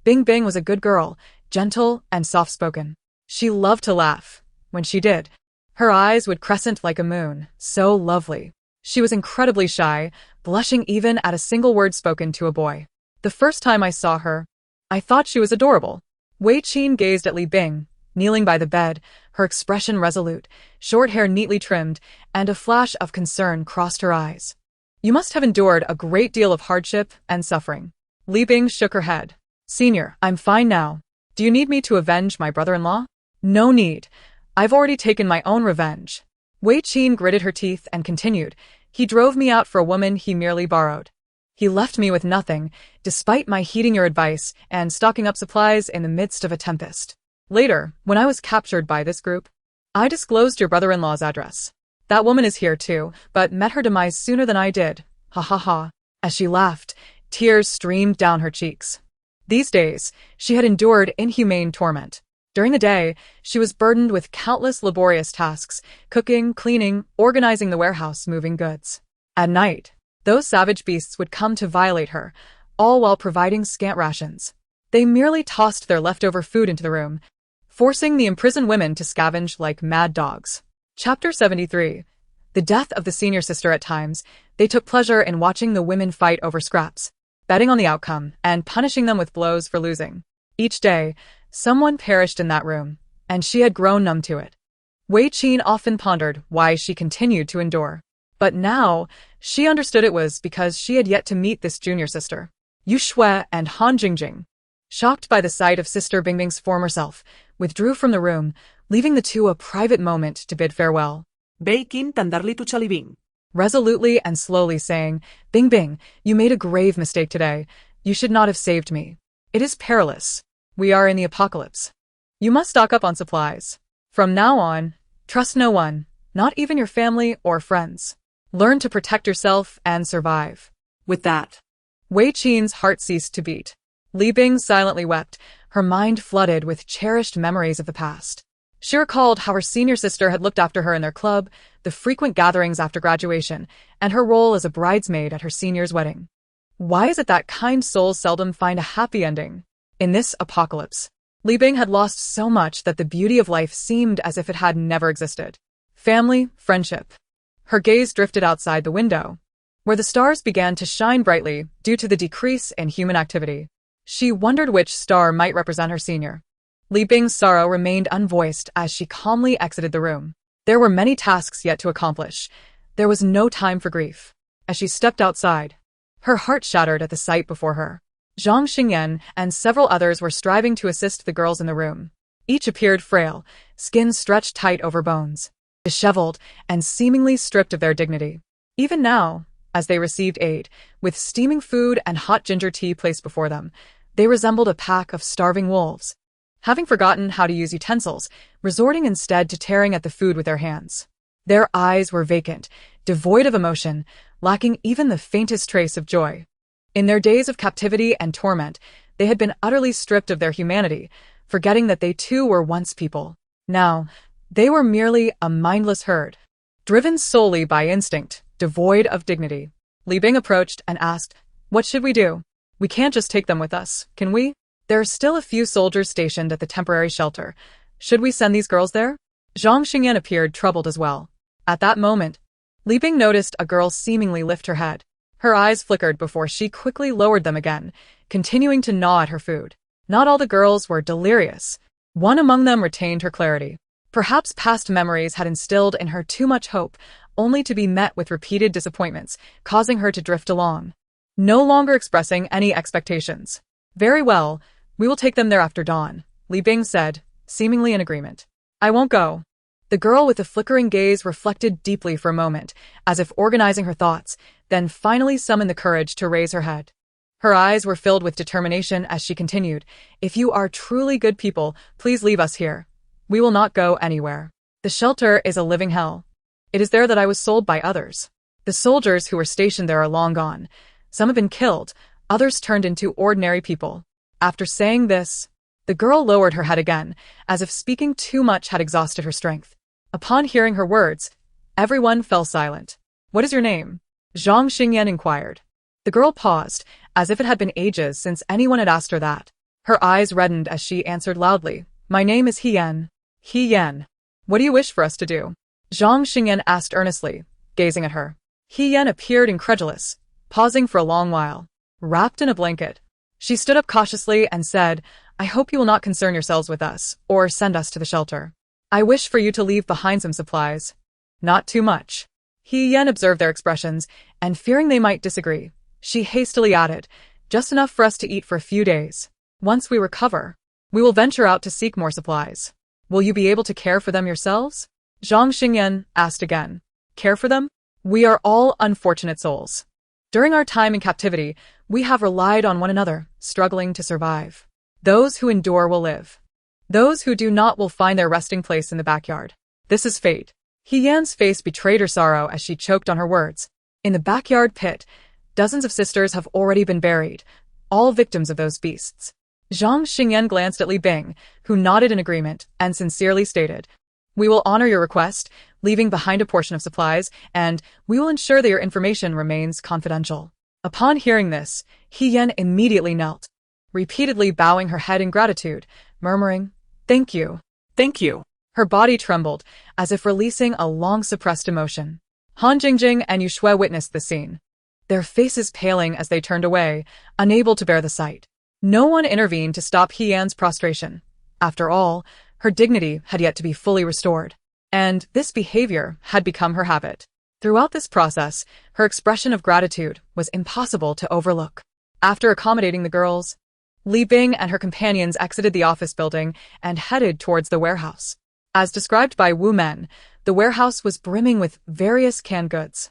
Bing Bing was a good girl, gentle and soft-spoken. She loved to laugh. When she did, her eyes would crescent like a moon, so lovely. She was incredibly shy, blushing even at a single word spoken to a boy. The first time I saw her, I thought she was adorable. Wei Qin gazed at Li Bing, kneeling by the bed, her expression resolute, short hair neatly trimmed, and a flash of concern crossed her eyes. You must have endured a great deal of hardship and suffering. Li Bing shook her head. Senior, I'm fine now. Do you need me to avenge my brother-in-law? No need. I've already taken my own revenge. Wei Qin gritted her teeth and continued. He drove me out for a woman he merely borrowed. He left me with nothing, despite my heeding your advice and stocking up supplies in the midst of a tempest. Later, when I was captured by this group, I disclosed your brother-in-law's address. That woman is here too, but met her demise sooner than I did. Ha ha ha. As she laughed, tears streamed down her cheeks. These days, she had endured inhumane torment. During the day, she was burdened with countless laborious tasks, cooking, cleaning, organizing the warehouse, moving goods. At night, those savage beasts would come to violate her, all while providing scant rations. They merely tossed their leftover food into the room, forcing the imprisoned women to scavenge like mad dogs. Chapter 73. The death of the senior sister. At times, they took pleasure in watching the women fight over scraps, betting on the outcome, and punishing them with blows for losing. Each day, someone perished in that room, and she had grown numb to it. Wei Qin often pondered why she continued to endure. But now, she understood it was because she had yet to meet this junior sister. Yu Shui and Han Jingjing, shocked by the sight of Sister Bingbing's former self, withdrew from the room, leaving the two a private moment to bid farewell. Wei Qin tenderly to Li Bing, Resolutely and slowly saying, Bing Bing, you made a grave mistake today. You should not have saved me. It is perilous. We are in the apocalypse. You must stock up on supplies. From now on, trust no one, not even your family or friends. Learn to protect yourself and survive. With that, Wei Qin's heart ceased to beat. Li Bing silently wept, her mind flooded with cherished memories of the past. She recalled how her senior sister had looked after her in their club, the frequent gatherings after graduation, and her role as a bridesmaid at her senior's wedding. Why is it that kind souls seldom find a happy ending? In this apocalypse, Li Bing had lost so much that the beauty of life seemed as if it had never existed. Family, friendship. Her gaze drifted outside the window, where the stars began to shine brightly due to the decrease in human activity. She wondered which star might represent her senior. Li Bing's sorrow remained unvoiced as she calmly exited the room. There were many tasks yet to accomplish. There was no time for grief. As she stepped outside, her heart shattered at the sight before her. Zhang Xingyan and several others were striving to assist the girls in the room. Each appeared frail, skin stretched tight over bones, disheveled, and seemingly stripped of their dignity. Even now, as they received aid, with steaming food and hot ginger tea placed before them, they resembled a pack of starving wolves, having forgotten how to use utensils, resorting instead to tearing at the food with their hands. Their eyes were vacant, devoid of emotion, lacking even the faintest trace of joy. In their days of captivity and torment, they had been utterly stripped of their humanity, forgetting that they too were once people. Now, they were merely a mindless herd, driven solely by instinct, devoid of dignity. Li Bing approached and asked, What should we do? We can't just take them with us, can we? There are still a few soldiers stationed at the temporary shelter. Should we send these girls there? Zhang Xingyan appeared troubled as well. At that moment, Li Bing noticed a girl seemingly lift her head. Her eyes flickered before she quickly lowered them again, continuing to gnaw at her food. Not all the girls were delirious. One among them retained her clarity. Perhaps past memories had instilled in her too much hope, only to be met with repeated disappointments, causing her to drift along. no longer expressing any expectations. Very well, we will take them there after dawn, Li Bing said, seemingly in agreement. I won't go. The girl with the flickering gaze reflected deeply for a moment, as if organizing her thoughts, then finally summoned the courage to raise her head. Her eyes were filled with determination as she continued, If you are truly good people, please leave us here. We will not go anywhere. The shelter is a living hell. It is there that I was sold by others. The soldiers who were stationed there are long gone. Some have been killed, others turned into ordinary people. After saying this, the girl lowered her head again, as if speaking too much had exhausted her strength. Upon hearing her words, everyone fell silent. What is your name? Zhang Xingyan inquired. The girl paused, as if it had been ages since anyone had asked her that. Her eyes reddened as she answered loudly, My name is He Yan. He Yan. What do you wish for us to do? Zhang Xingyan asked earnestly, gazing at her. He Yan appeared incredulous, pausing for a long while. Wrapped in a blanket, she stood up cautiously and said, I hope you will not concern yourselves with us, or send us to the shelter. I wish for you to leave behind some supplies. Not too much. He Yan observed their expressions, and fearing they might disagree, she hastily added, just enough for us to eat for a few days. Once we recover, we will venture out to seek more supplies. Will you be able to care for them yourselves? Zhang Xingyan asked again. Care for them? We are all unfortunate souls. During our time in captivity, we have relied on one another, struggling to survive. Those who endure will live. Those who do not will find their resting place in the backyard. This is fate. He Yan's face betrayed her sorrow as she choked on her words. In the backyard pit, dozens of sisters have already been buried, all victims of those beasts. Zhang Xingyan glanced at Li Bing, who nodded in agreement and sincerely stated, We will honor your request, leaving behind a portion of supplies, and we will ensure that your information remains confidential. Upon hearing this, He Yan immediately knelt, repeatedly bowing her head in gratitude, murmuring, Thank you. Thank you. Her body trembled, as if releasing a long-suppressed emotion. Han Jingjing and Yu Shui witnessed the scene, their faces paling as they turned away, unable to bear the sight. No one intervened to stop He Yan's prostration. After all, her dignity had yet to be fully restored, and this behavior had become her habit. Throughout this process, her expression of gratitude was impossible to overlook. After accommodating the girls, Li Bing and her companions exited the office building and headed towards the warehouse. As described by Wu Men, the warehouse was brimming with various canned goods.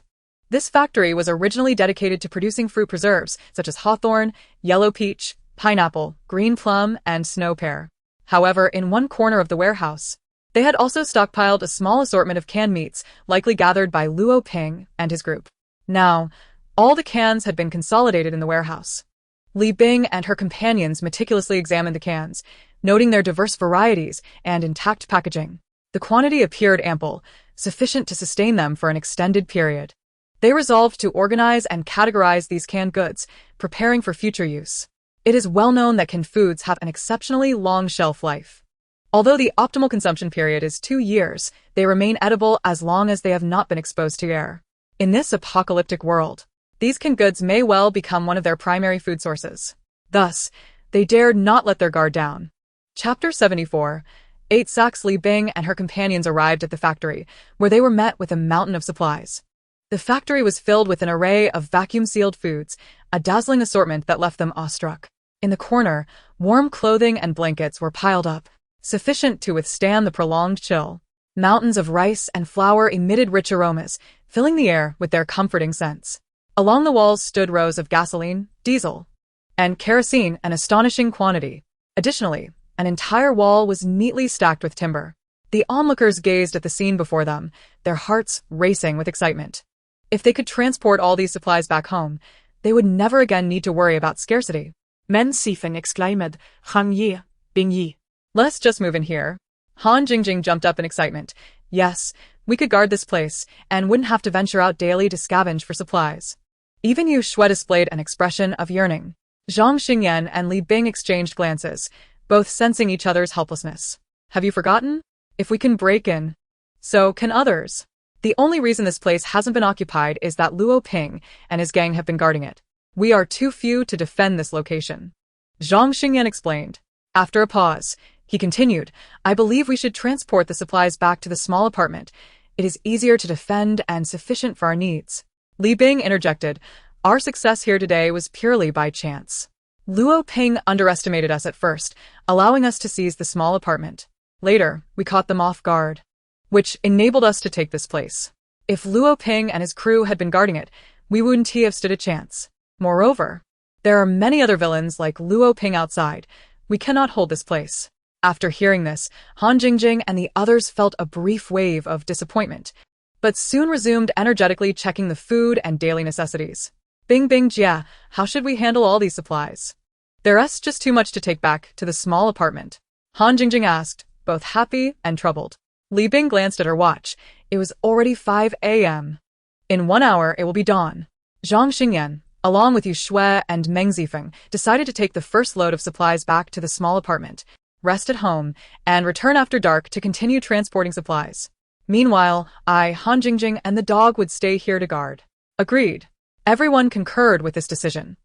This factory was originally dedicated to producing fruit preserves such as hawthorn, yellow peach, pineapple, green plum, and snow pear. However, in one corner of the warehouse, they had also stockpiled a small assortment of canned meats likely gathered by Luo Ping and his group. Now, all the cans had been consolidated in the warehouse. Li Bing and her companions meticulously examined the cans, noting their diverse varieties and intact packaging. The quantity appeared ample, sufficient to sustain them for an extended period. They resolved to organize and categorize these canned goods, preparing for future use. It is well known that canned foods have an exceptionally long shelf life. Although the optimal consumption period is 2 years, they remain edible as long as they have not been exposed to air. In this apocalyptic world, these canned goods may well become one of their primary food sources. Thus, they dared not let their guard down. Chapter 74. 8 sacks. Li Bing and her companions arrived at the factory, where they were met with a mountain of supplies. The factory was filled with an array of vacuum-sealed foods, a dazzling assortment that left them awestruck. In the corner, warm clothing and blankets were piled up, sufficient to withstand the prolonged chill. Mountains of rice and flour emitted rich aromas, filling the air with their comforting scents. Along the walls stood rows of gasoline, diesel, and kerosene, an astonishing quantity. Additionally, an entire wall was neatly stacked with timber. The onlookers gazed at the scene before them, their hearts racing with excitement. If they could transport all these supplies back home, they would never again need to worry about scarcity. Men Sifeng exclaimed, Han Yi, Bing Yi. Let's just move in here. Han Jingjing jumped up in excitement. Yes, we could guard this place, and wouldn't have to venture out daily to scavenge for supplies. Even Yu Shui displayed an expression of yearning. Zhang Xingyan and Li Bing exchanged glances, both sensing each other's helplessness. Have you forgotten? If we can break in, so can others. The only reason this place hasn't been occupied is that Luo Ping and his gang have been guarding it. We are too few to defend this location. Zhang Xingyan explained. After a pause, he continued, I believe we should transport the supplies back to the small apartment. It is easier to defend and sufficient for our needs. Li Bing interjected, Our success here today was purely by chance. Luo Ping underestimated us at first, allowing us to seize the small apartment. Later, we caught them off guard, which enabled us to take this place. If Luo Ping and his crew had been guarding it, we wouldn't have stood a chance. Moreover, there are many other villains like Luo Ping outside. We cannot hold this place. After hearing this, Han Jingjing and the others felt a brief wave of disappointment, but soon resumed energetically checking the food and daily necessities. Bing Bing Jia, how should we handle all these supplies? There's just too much to take back to the small apartment. Han Jingjing asked, both happy and troubled. Li Bing glanced at her watch. It was already 5 a.m. In 1 hour, it will be dawn. Zhang Xingyan, along with Yu Shui and Meng Zifeng, decided to take the first load of supplies back to the small apartment, rest at home, and return after dark to continue transporting supplies. Meanwhile, Han Jingjing, and the dog would stay here to guard. Agreed. Everyone concurred with this decision,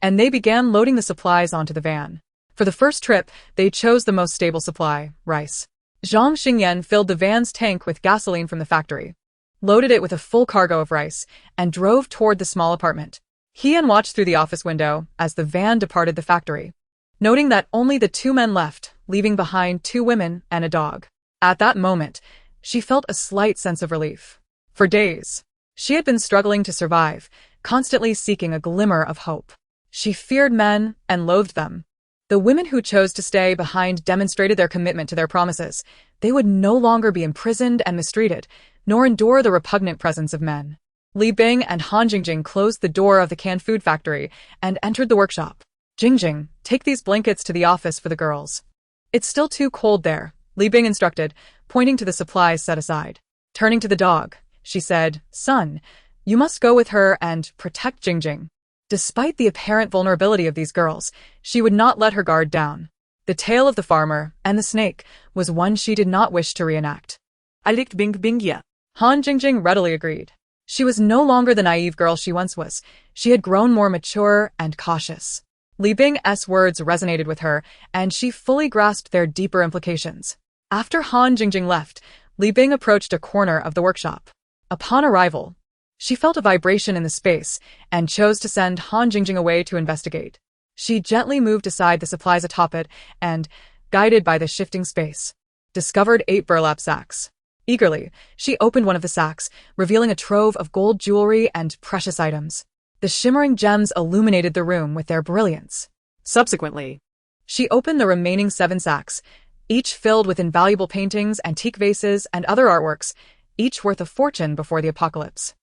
and they began loading the supplies onto the van. For the first trip, they chose the most stable supply, rice. Zhang Xingyan filled the van's tank with gasoline from the factory, loaded it with a full cargo of rice, and drove toward the small apartment. He watched through the office window as the van departed the factory, noting that only the 2 men left, leaving behind 2 women and a dog. At that moment, she felt a slight sense of relief. For days, she had been struggling to survive, constantly seeking a glimmer of hope. She feared men and loathed them. The women who chose to stay behind demonstrated their commitment to their promises. They would no longer be imprisoned and mistreated, nor endure the repugnant presence of men. Li Bing and Han Jingjing closed the door of the canned food factory and entered the workshop. Jingjing, take these blankets to the office for the girls. It's still too cold there, Li Bing instructed, pointing to the supplies set aside. Turning to the dog, she said, son, you must go with her and protect Jingjing. Despite the apparent vulnerability of these girls, she would not let her guard down. The tale of the farmer and the snake was one she did not wish to reenact. I liked Bing Bing Jia. Han Jingjing readily agreed. She was no longer the naive girl she once was. She had grown more mature and cautious. Li Bing's words resonated with her, and she fully grasped their deeper implications. After Han Jingjing left, Li Bing approached a corner of the workshop. Upon arrival, she felt a vibration in the space and chose to send Han Jingjing away to investigate. She gently moved aside the supplies atop it and, guided by the shifting space, discovered 8 burlap sacks. Eagerly, she opened one of the sacks, revealing a trove of gold jewelry and precious items. The shimmering gems illuminated the room with their brilliance. Subsequently, she opened the remaining 7 sacks, each filled with invaluable paintings, antique vases, and other artworks, each worth a fortune before the apocalypse.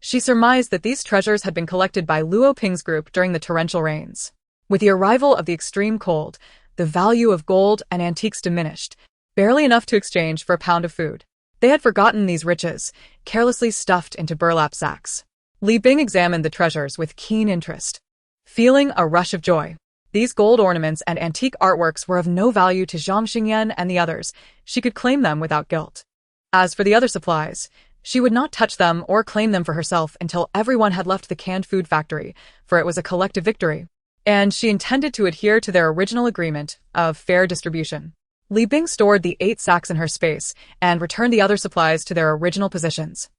She surmised that these treasures had been collected by Luo Ping's group during the torrential rains. With the arrival of the extreme cold, the value of gold and antiques diminished, barely enough to exchange for a pound of food. They had forgotten these riches, carelessly stuffed into burlap sacks. Li Bing examined the treasures with keen interest, feeling a rush of joy. These gold ornaments and antique artworks were of no value to Zhang Xingyan and the others. She could claim them without guilt. As for the other supplies, she would not touch them or claim them for herself until everyone had left the canned food factory, for it was a collective victory, and she intended to adhere to their original agreement of fair distribution. Li Bing stored the 8 sacks in her space and returned the other supplies to their original positions.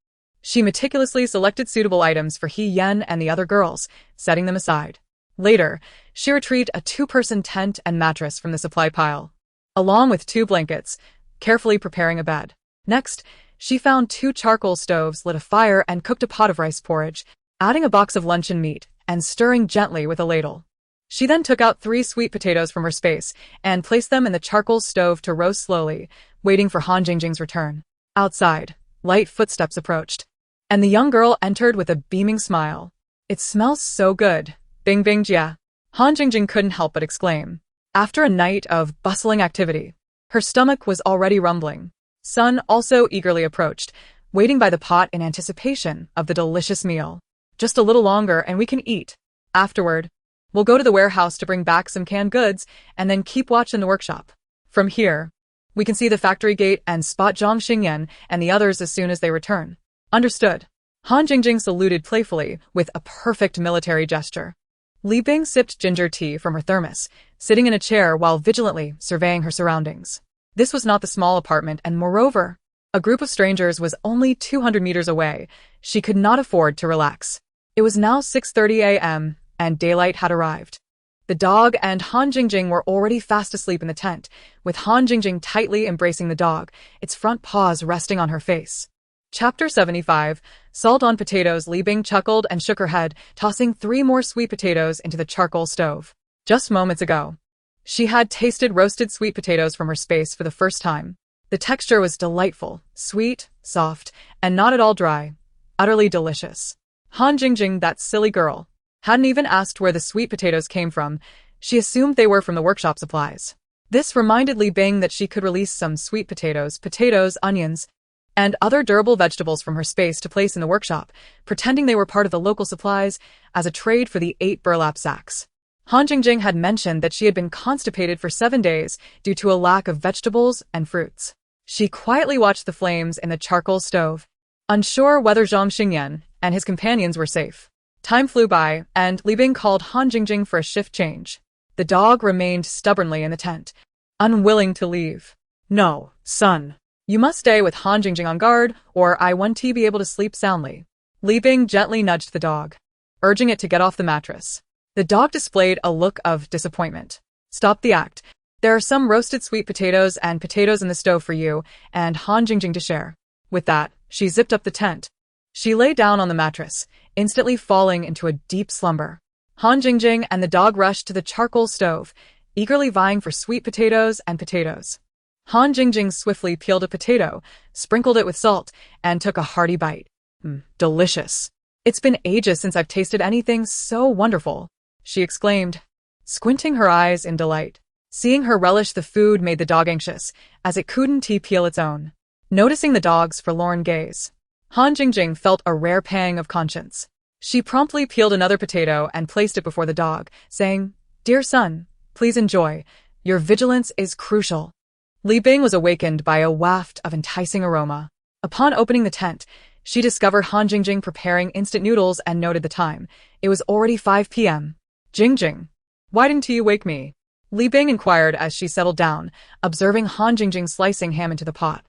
She meticulously selected suitable items for He Yen and the other girls, setting them aside. Later, she retrieved a 2-person tent and mattress from the supply pile, along with 2 blankets, carefully preparing a bed. Next, she found 2 charcoal stoves, lit a fire, and cooked a pot of rice porridge, adding a box of luncheon meat and stirring gently with a ladle. She then took out 3 sweet potatoes from her space and placed them in the charcoal stove to roast slowly, waiting for Han Jingjing's return. Outside, light footsteps approached, and the young girl entered with a beaming smile. It smells so good, Bing Bing Jia. Han Jingjing couldn't help but exclaim. After a night of bustling activity, her stomach was already rumbling. Sun also eagerly approached, waiting by the pot in anticipation of the delicious meal. Just a little longer and we can eat. Afterward, we'll go to the warehouse to bring back some canned goods and then keep watch in the workshop. From here, we can see the factory gate and spot Zhang Xingyan and the others as soon as they return. Understood. Han Jingjing saluted playfully with a perfect military gesture. Li Bing sipped ginger tea from her thermos, sitting in a chair while vigilantly surveying her surroundings. This was not the small apartment, and moreover, a group of strangers was only 200 meters away. She could not afford to relax. It was now 6:30 a.m., and daylight had arrived. The dog and Han Jingjing were already fast asleep in the tent, with Han Jingjing tightly embracing the dog, its front paws resting on her face. Chapter 75, Salt on Potatoes. Li Bing chuckled and shook her head, tossing 3 more sweet potatoes into the charcoal stove. Just moments ago, she had tasted roasted sweet potatoes from her space for the first time. The texture was delightful, sweet, soft, and not at all dry. Utterly delicious. Han Jingjing, that silly girl, hadn't even asked where the sweet potatoes came from. She assumed they were from the workshop supplies. This reminded Li Bing that she could release some sweet potatoes, onions, and other durable vegetables from her space to place in the workshop, pretending they were part of the local supplies as a trade for the 8 burlap sacks. Han Jingjing had mentioned that she had been constipated for 7 days due to a lack of vegetables and fruits. She quietly watched the flames in the charcoal stove, unsure whether Zhang Xingyan and his companions were safe. Time flew by, and Li Bing called Han Jingjing for a shift change. The dog remained stubbornly in the tent, unwilling to leave. No, son. You must stay with Han Jingjing on guard, or I won't be able to sleep soundly. Li Bing gently nudged the dog, urging it to get off the mattress. The dog displayed a look of disappointment. Stop the act. There are some roasted sweet potatoes and potatoes in the stove for you and Han Jingjing to share. With that, she zipped up the tent. She lay down on the mattress, instantly falling into a deep slumber. Han Jingjing and the dog rushed to the charcoal stove, eagerly vying for sweet potatoes and potatoes. Han Jingjing swiftly peeled a potato, sprinkled it with salt, and took a hearty bite. Delicious. It's been ages since I've tasted anything so wonderful, she exclaimed, squinting her eyes in delight. Seeing her relish the food made the dog anxious, as it couldn't peel its own. Noticing the dog's forlorn gaze, Han Jingjing felt a rare pang of conscience. She promptly peeled another potato and placed it before the dog, saying, "Dear son, please enjoy. Your vigilance is crucial." Li Bing was awakened by a waft of enticing aroma. Upon opening the tent, she discovered Han Jingjing preparing instant noodles and noted the time. It was already 5 p.m. "Jingjing, why didn't you wake me?" Li Bing inquired as she settled down, observing Han Jingjing slicing ham into the pot.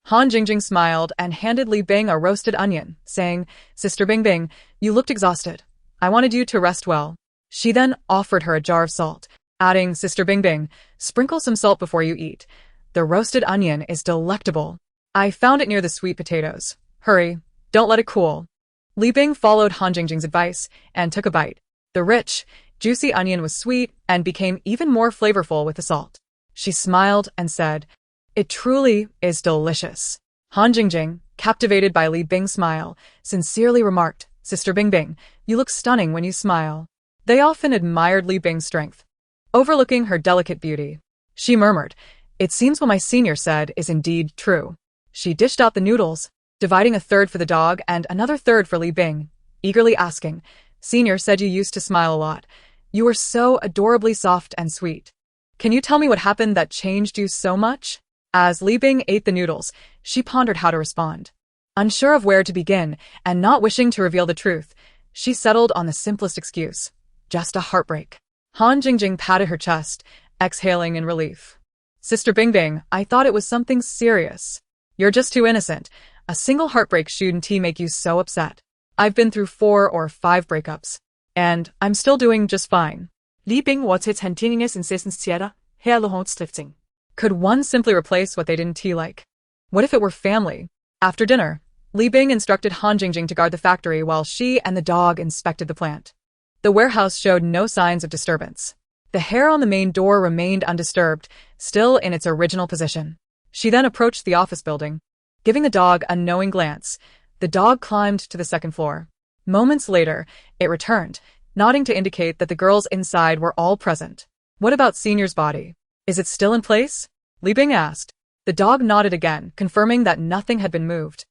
Han Jingjing smiled and handed Li Bing a roasted onion, saying, "Sister Bing Bing, you looked exhausted. I wanted you to rest well." She then offered her a jar of salt, adding, "Sister Bing Bing, sprinkle some salt before you eat. The roasted onion is delectable. I found it near the sweet potatoes. Hurry, don't let it cool." Li Bing followed Han Jingjing's advice and took a bite. The rich, juicy onion was sweet and became even more flavorful with the salt. She smiled and said, "It truly is delicious." Han Jingjing, captivated by Li Bing's smile, sincerely remarked, "Sister Bing Bing, you look stunning when you smile." They often admired Li Bing's strength, overlooking her delicate beauty. She murmured, "It seems what my senior said is indeed true." She dished out the noodles, dividing a third for the dog and another third for Li Bing, eagerly asking, "Senior said you used to smile a lot. You were so adorably soft and sweet. Can you tell me what happened that changed you so much?" As Li Bing ate the noodles, she pondered how to respond. Unsure of where to begin, and not wishing to reveal the truth, she settled on the simplest excuse. Just a heartbreak. Han Jingjing patted her chest, exhaling in relief. "Sister Bing Bing, I thought it was something serious. You're just too innocent. A single heartbreak shouldn't make you so upset. I've been through 4 or 5 breakups, and I'm still doing just fine." Li Bing var til tandtinningens incessens teater, her eller håndstifting. Could one simply replace what they didn't like? What if it were family? After dinner, Li Bing instructed Han Jingjing to guard the factory while she and the dog inspected the plant. The warehouse showed no signs of disturbance. The hair on the main door remained undisturbed, still in its original position. She then approached the office building. Giving the dog a knowing glance, the dog climbed to the 2nd floor. Moments later, it returned, nodding to indicate that the girls inside were all present. "What about Senior's body? Is it still in place?" Li Bing asked. The dog nodded again, confirming that nothing had been moved.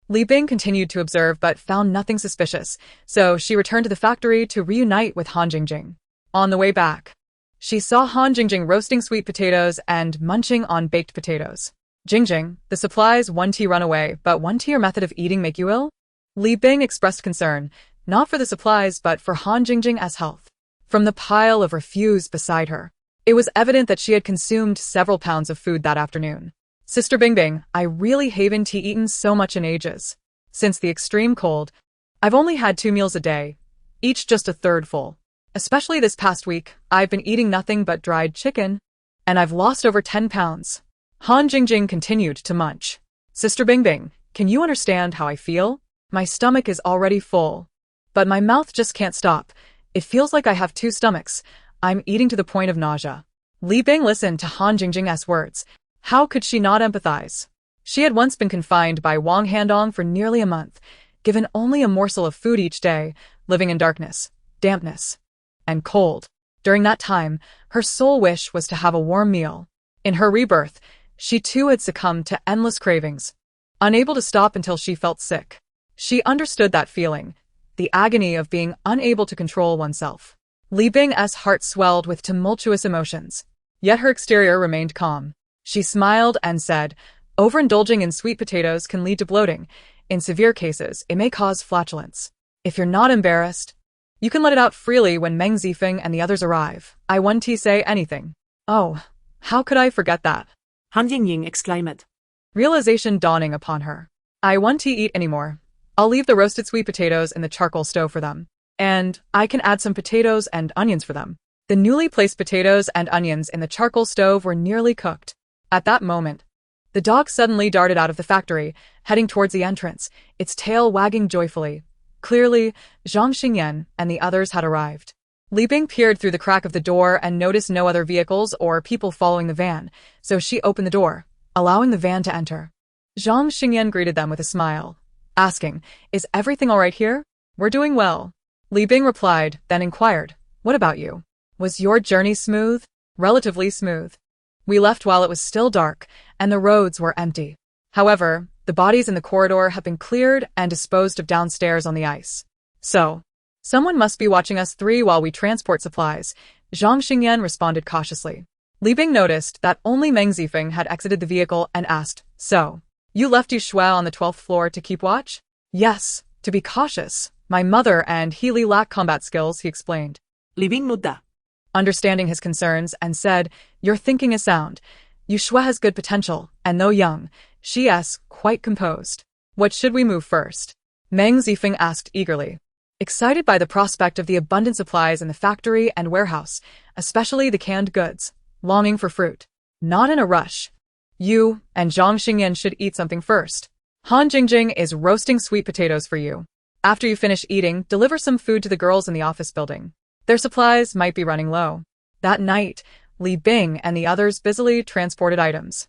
Li Bing continued to observe but found nothing suspicious, so she returned to the factory to reunite with Han Jingjing. On the way back, she saw Han Jingjing roasting sweet potatoes and munching on baked potatoes. "Jingjing, the supplies won't run away, but won't your method of eating make you ill?" Li Bing expressed concern, not for the supplies but for Han Jingjing as health. From the pile of refuse beside her, it was evident that she had consumed several pounds of food that afternoon. "Sister Bing Bing, I really haven't eaten so much in ages. Since the extreme cold, I've only had 2 meals a day, each just a third full. Especially this past week, I've been eating nothing but dried chicken, and I've lost over 10 pounds. Han Jingjing continued to munch. Sister Bingbing, can you understand how I feel? My stomach is already full, but my mouth just can't stop. It feels like I have two stomachs. I'm eating to the point of nausea. Li Bing listened to Han Jingjing's words. How could she not empathize? She had once been confined by Wang Handong for nearly a month, given only a morsel of food each day, living in darkness, dampness, and cold. During that time, her sole wish was to have a warm meal. In her rebirth, she too had succumbed to endless cravings, unable to stop until she felt sick. She understood that feeling, the agony of being unable to control oneself. Li Bing's heart swelled with tumultuous emotions, yet her exterior remained calm. She smiled and said, overindulging in sweet potatoes can lead to bloating. In severe cases, it may cause flatulence. If you're not embarrassed, you can let it out freely when Meng Zifeng and the others arrive. I won't say anything. Oh, how could I forget that? Han Jingjing exclaimed. Realization dawning upon her. I won't eat anymore. I'll leave the roasted sweet potatoes in the charcoal stove for them. And I can add some potatoes and onions for them. The newly placed potatoes and onions in the charcoal stove were nearly cooked. At that moment, the dog suddenly darted out of the factory, heading towards the entrance, its tail wagging joyfully. Clearly, Zhang Xingyan and the others had arrived. Li Bing peered through the crack of the door and noticed no other vehicles or people following the van, so she opened the door, allowing the van to enter. Zhang Xingyan greeted them with a smile, asking, is everything all right here? We're doing well. Li Bing replied, then inquired, what about you? Was your journey smooth? Relatively smooth. We left while it was still dark, and the roads were empty. However, the bodies in the corridor have been cleared and disposed of downstairs on the ice. So, someone must be watching us three while we transport supplies, Zhang Xingyan responded cautiously. Li Bing noticed that only Meng Zifeng had exited the vehicle and asked, so, you left Yushua on the 12th floor to keep watch? Yes, to be cautious. My mother and Healy lack combat skills, he explained. Li Bing nodded, Understanding his concerns, and said, your thinking is sound. Yushua has good potential, and though young, she is quite composed. What should we move first? Meng Zifeng asked eagerly, excited by the prospect of the abundant supplies in the factory and warehouse, especially the canned goods, longing for fruit. Not in a rush. You and Zhang Xingyan should eat something first. Han Jingjing is roasting sweet potatoes for you. After you finish eating, deliver some food to the girls in the office building. Their supplies might be running low. That night, Li Bing and the others busily transported items.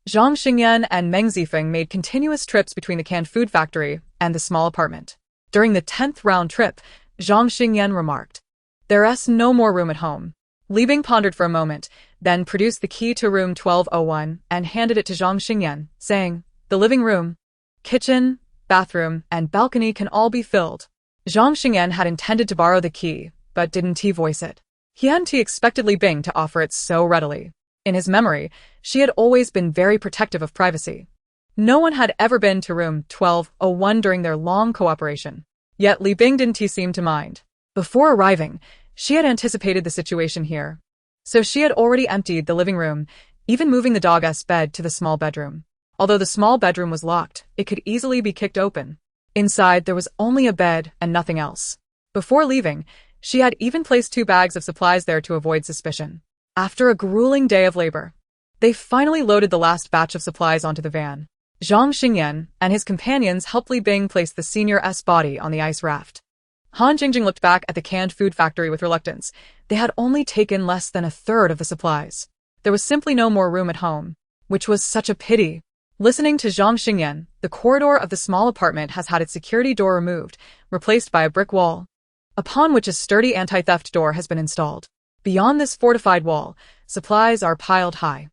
Zhang Xingyan and Meng Zifeng made continuous trips between the canned food factory and the small apartment. During the 10th round trip, Zhang Xingyan remarked, there's no more room at home. Li Bing pondered for a moment, then produced the key to room 1201 and handed it to Zhang Xingyan, saying, the living room, kitchen, bathroom, and balcony can all be filled. Zhang Xingyan had intended to borrow the key, but didn't he voice it? He hadn't expected Li Bing to offer it so readily. In his memory, she had always been very protective of privacy. No one had ever been to room 1201 during their long cooperation. Yet Li Bing didn't seem to mind. Before arriving, she had anticipated the situation here. So she had already emptied the living room, even moving the dog's bed to the small bedroom. Although the small bedroom was locked, it could easily be kicked open. Inside, there was only a bed and nothing else. Before leaving, she had even placed 2 bags of supplies there to avoid suspicion. After a grueling day of labor, they finally loaded the last batch of supplies onto the van. Zhang Xingyan and his companions helped Li Bing place the senior's body on the ice raft. Han Jingjing looked back at the canned food factory with reluctance. They had only taken less than a third of the supplies. There was simply no more room at home, which was such a pity. Listening to Zhang Xingyan, the corridor of the small apartment has had its security door removed, replaced by a brick wall, upon which a sturdy anti-theft door has been installed. Beyond this fortified wall, supplies are piled high.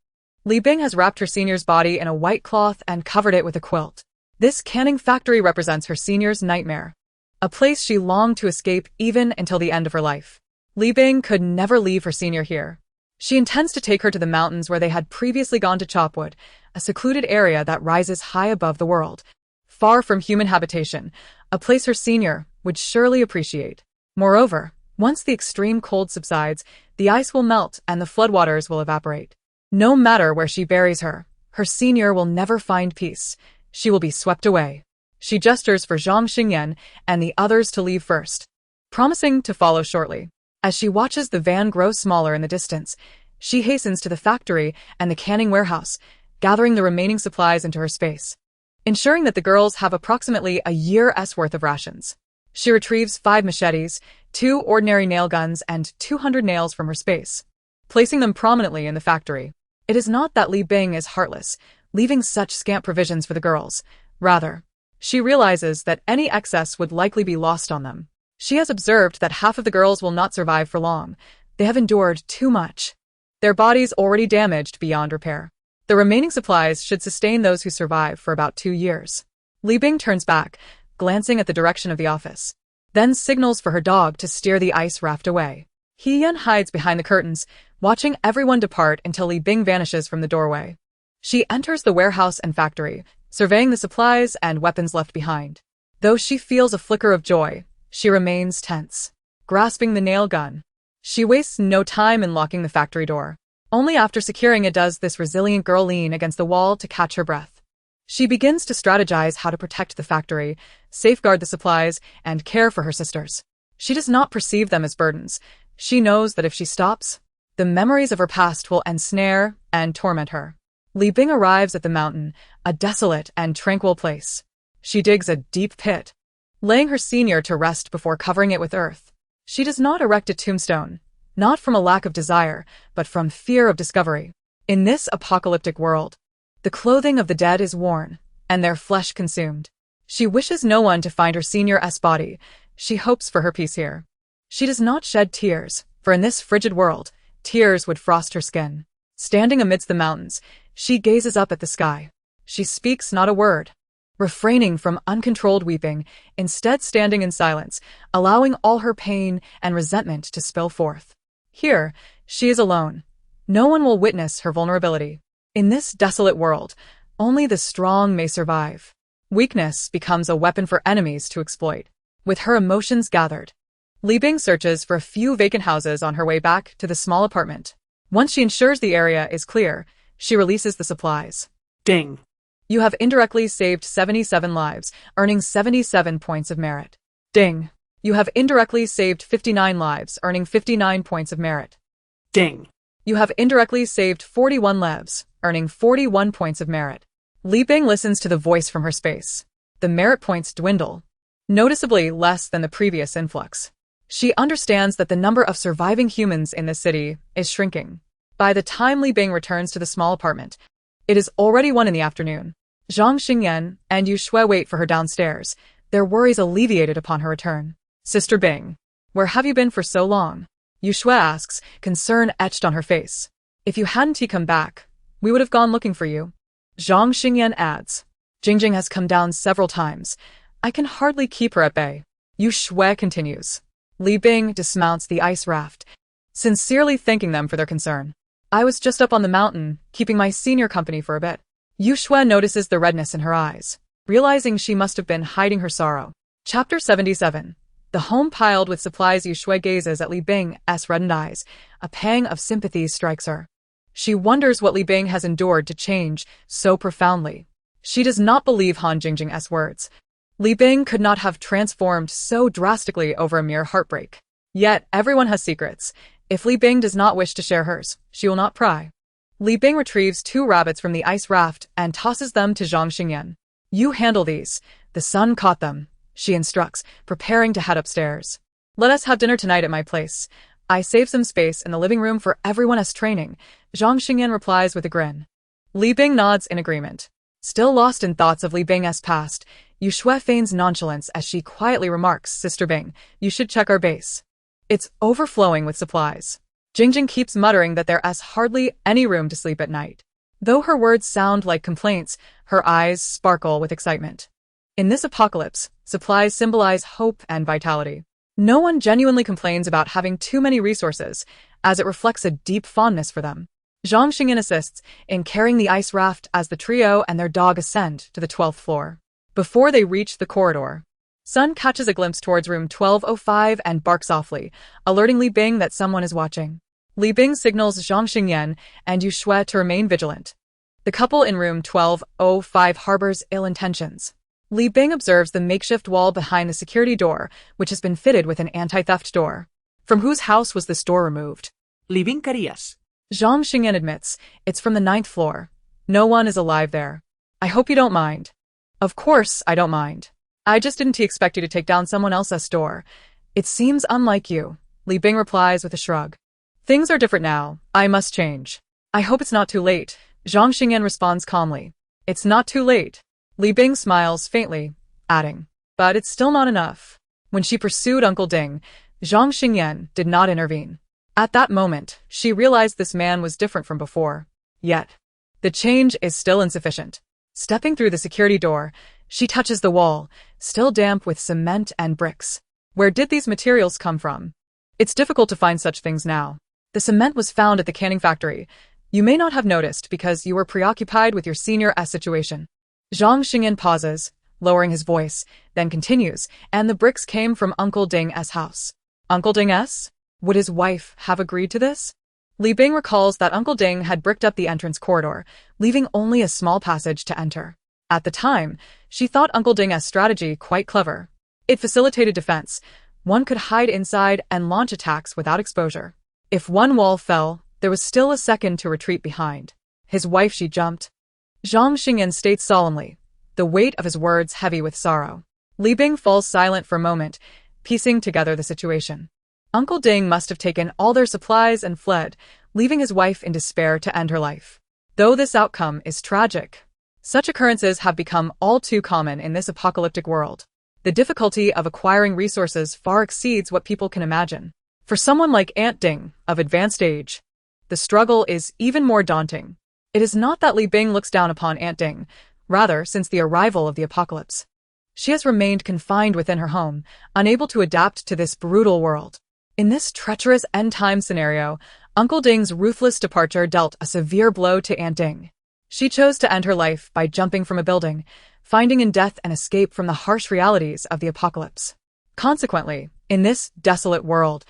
Li Bing has wrapped her senior's body in a white cloth and covered it with a quilt. This canning factory represents her senior's nightmare, a place she longed to escape even until the end of her life. Li Bing could never leave her senior here. She intends to take her to the mountains where they had previously gone to chop wood, a secluded area that rises high above the world, far from human habitation, a place her senior would surely appreciate. Moreover, once the extreme cold subsides, the ice will melt and the floodwaters will evaporate. No matter where she buries her, her senior will never find peace. She will be swept away. She gestures for Zhang Xingyan and the others to leave first. promising to follow shortly. As she watches the van grow smaller in the distance, she hastens to the factory and the canning warehouse, gathering the remaining supplies into her space, ensuring that the girls have approximately a year's worth of rations. She retrieves 5 machetes, 2 ordinary nail guns, and 200 nails from her space, placing them prominently in the factory. It is not that Li Bing is heartless, leaving such scant provisions for the girls. Rather, she realizes that any excess would likely be lost on them. She has observed that half of the girls will not survive for long. They have endured too much, their bodies already damaged beyond repair. The remaining supplies should sustain those who survive for about 2 years. Li Bing turns back, glancing at the direction of the office, then signals for her dog to steer the ice raft away. He Yan hides behind the curtains, watching everyone depart until Li Bing vanishes from the doorway. She enters the warehouse and factory, surveying the supplies and weapons left behind. Though she feels a flicker of joy, she remains tense, grasping the nail gun. She wastes no time in locking the factory door. Only after securing it does this resilient girl lean against the wall to catch her breath. She begins to strategize how to protect the factory, safeguard the supplies, and care for her sisters. She does not perceive them as burdens. She knows that if she stops, the memories of her past will ensnare and torment her. Li Bing arrives at the mountain, a desolate and tranquil place. She digs a deep pit, laying her senior to rest before covering it with earth. She does not erect a tombstone, not from a lack of desire, but from fear of discovery. In this apocalyptic world, the clothing of the dead is worn, and their flesh consumed. She wishes no one to find her senior's body. She hopes for her peace here. She does not shed tears, for in this frigid world, tears would frost her skin. Standing amidst the mountains, she gazes up at the sky. She speaks not a word, refraining from uncontrolled weeping, instead standing in silence, allowing all her pain and resentment to spill forth. Here, she is alone. No one will witness her vulnerability. In this desolate world, only the strong may survive. Weakness becomes a weapon for enemies to exploit. With her emotions gathered, Li Bing searches for a few vacant houses on her way back to the small apartment. Once she ensures the area is clear, she releases the supplies. Ding. You have indirectly saved 77 lives, earning 77 points of merit. Ding. You have indirectly saved 59 lives, earning 59 points of merit. Ding. You have indirectly saved 41 lives, earning 41 points of merit. Li Bing listens to the voice from her space. The merit points dwindle, noticeably less than the previous influx. She understands that the number of surviving humans in this city is shrinking. By the time Li Bing returns to the small apartment, it is already 1 in the afternoon. Zhang Xingyan and Yu Shui wait for her downstairs, their worries alleviated upon her return. Sister Bing, where have you been for so long? Yu Shui asks, concern etched on her face. If you hadn't come back, we would have gone looking for you. Zhang Xingyan adds, Jingjing has come down several times. I can hardly keep her at bay. Yu Shui continues. Li Bing dismounts the ice raft, sincerely thanking them for their concern. I was just up on the mountain, keeping my senior company for a bit. Yu Shui notices the redness in her eyes, realizing she must have been hiding her sorrow. Chapter 77. The home piled with supplies. Yu Shui gazes at Li Bing's reddened eyes. A pang of sympathy strikes her. She wonders what Li Bing has endured to change so profoundly. She does not believe Han Jingjing's words. Li Bing could not have transformed so drastically over a mere heartbreak. Yet everyone has secrets. If Li Bing does not wish to share hers, she will not pry. Li Bing retrieves 2 rabbits from the ice raft and tosses them to Zhang Xingyan. You handle these. The sun caught them, she instructs, preparing to head upstairs. Let us have dinner tonight at my place. I save some space in the living room for everyone's training, Zhang Xingyan replies with a grin. Li Bing nods in agreement. Still lost in thoughts of Li Bing's past, Yu Shui feigns nonchalance as she quietly remarks, Sister Bing, you should check our base. It's overflowing with supplies. Jingjing keeps muttering that there's hardly any room to sleep at night. Though her words sound like complaints, her eyes sparkle with excitement. In this apocalypse, supplies symbolize hope and vitality. No one genuinely complains about having too many resources, as it reflects a deep fondness for them. Zhang Xingyan assists in carrying the ice raft as the trio and their dog ascend to the 12th floor. Before they reach the corridor, Sun catches a glimpse towards room 1205 and barks softly, alerting Li Bing that someone is watching. Li Bing signals Zhang Xingyan and Yu Shui to remain vigilant. The couple in room 1205 harbors ill intentions. Li Bing observes the makeshift wall behind the security door, which has been fitted with an anti-theft door. From whose house was this door removed? Li Bing Carías. Zhang Xingyan admits, it's from the 9th floor. No one is alive there. I hope you don't mind. Of course I don't mind. I just didn't expect you to take down someone else's door. It seems unlike you, Li Bing replies with a shrug. Things are different now. I must change. I hope it's not too late. Zhang Xingyan responds calmly. It's not too late. Li Bing smiles faintly, adding, but it's still not enough. When she pursued Uncle Ding, Zhang Xingyan did not intervene. At that moment, she realized this man was different from before. Yet, the change is still insufficient. Stepping through the security door, she touches the wall, still damp with cement and bricks. Where did these materials come from? It's difficult to find such things now. The cement was found at the canning factory. You may not have noticed because you were preoccupied with your senior S situation. Zhang Xingyan pauses, lowering his voice, then continues, and the bricks came from Uncle Ding's house. Uncle Ding's? Would his wife have agreed to this? Li Bing recalls that Uncle Ding had bricked up the entrance corridor, leaving only a small passage to enter. At the time, she thought Uncle Ding's strategy quite clever. It facilitated defense. One could hide inside and launch attacks without exposure. If one wall fell, there was still a second to retreat behind. His wife, she jumped. Zhang Xingyan states solemnly, the weight of his words heavy with sorrow. Li Bing falls silent for a moment, piecing together the situation. Uncle Ding must have taken all their supplies and fled, leaving his wife in despair to end her life. Though this outcome is tragic, such occurrences have become all too common in this apocalyptic world. The difficulty of acquiring resources far exceeds what people can imagine. For someone like Aunt Ding, of advanced age, the struggle is even more daunting. It is not that Li Bing looks down upon Aunt Ding, rather, since the arrival of the apocalypse, she has remained confined within her home, unable to adapt to this brutal world. In this treacherous end-time scenario, Uncle Ding's ruthless departure dealt a severe blow to Aunt Ding. She chose to end her life by jumping from a building, finding in death an escape from the harsh realities of the apocalypse. Consequently, in this desolate world,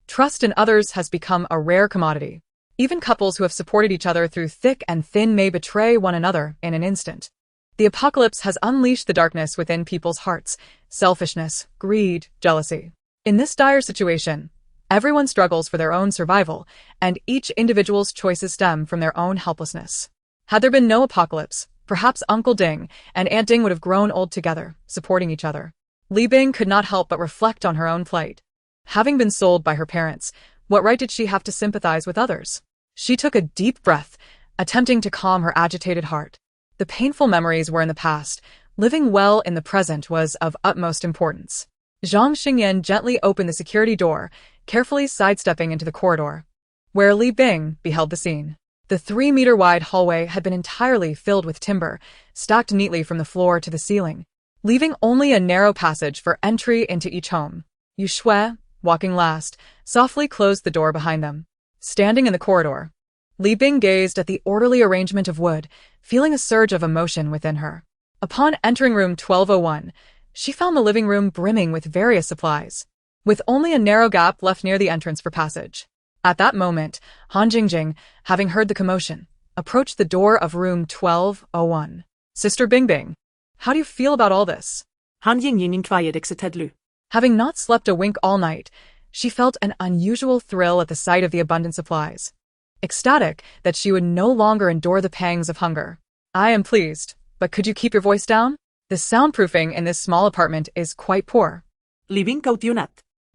trust in others has become a rare commodity. Even couples who have supported each other through thick and thin may betray one another in an instant. The apocalypse has unleashed the darkness within people's hearts, selfishness, greed, jealousy. In this dire situation, everyone struggles for their own survival, and each individual's choices stem from their own helplessness. Had there been no apocalypse, perhaps Uncle Ding and Aunt Ding would have grown old together, supporting each other. Li Bing could not help but reflect on her own plight. Having been sold by her parents, what right did she have to sympathize with others? She took a deep breath, attempting to calm her agitated heart. The painful memories were in the past. Living well in the present was of utmost importance. Zhang Xingyan gently opened the security door, carefully sidestepping into the corridor, where Li Bing beheld the scene. The 3-meter-wide hallway had been entirely filled with timber, stacked neatly from the floor to the ceiling, leaving only a narrow passage for entry into each home. Yu Shui, walking last, softly closed the door behind them. Standing in the corridor, Li Bing gazed at the orderly arrangement of wood, feeling a surge of emotion within her. Upon entering room 1201, she found the living room brimming with various supplies, with only a narrow gap left near the entrance for passage. At that moment, Han Jingjing, having heard the commotion, approached the door of room 1201. Sister Bingbing, how do you feel about all this? Han Jingjing inquired excitedly. Having not slept a wink all night, she felt an unusual thrill at the sight of the abundant supplies. Ecstatic that she would no longer endure the pangs of hunger. I am pleased, but could you keep your voice down? The soundproofing in this small apartment is quite poor. Li Bing cautionat.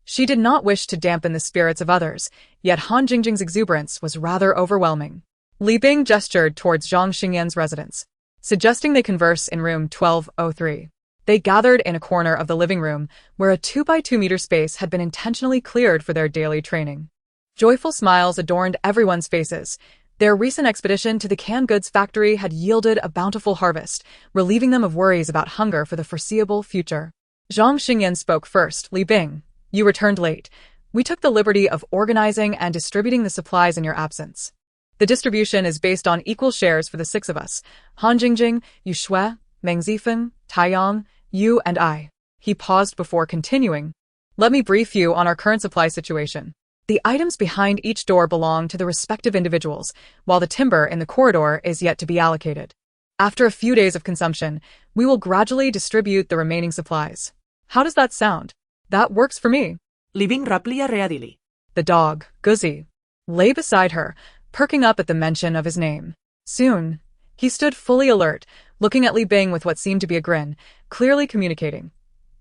She did not wish to dampen the spirits of others, yet Han Jingjing's exuberance was rather overwhelming. Li Bing gestured towards Zhang Xingyan's residence, suggesting they converse in room 1203. They gathered in a corner of the living room, where a 2-by-2-meter space had been intentionally cleared for their daily training. Joyful smiles adorned everyone's faces. Their recent expedition to the canned goods factory had yielded a bountiful harvest, relieving them of worries about hunger for the foreseeable future. Zhang Xingyan spoke first. Li Bing, you returned late. We took the liberty of organizing and distributing the supplies in your absence. The distribution is based on equal shares for the 6 of us: Han Jingjing, Yu Shui, Meng Zifeng, Taiyang, you and I. He paused before continuing. Let me brief you on our current supply situation. The items behind each door belong to the respective individuals, while the timber in the corridor is yet to be allocated. After a few days of consumption, we will gradually distribute the remaining supplies. How does that sound? That works for me. Li Bing raplia readily. The dog, Guzzi, lay beside her, perking up at the mention of his name. Soon, he stood fully alert, looking at Li Bing with what seemed to be a grin, clearly communicating.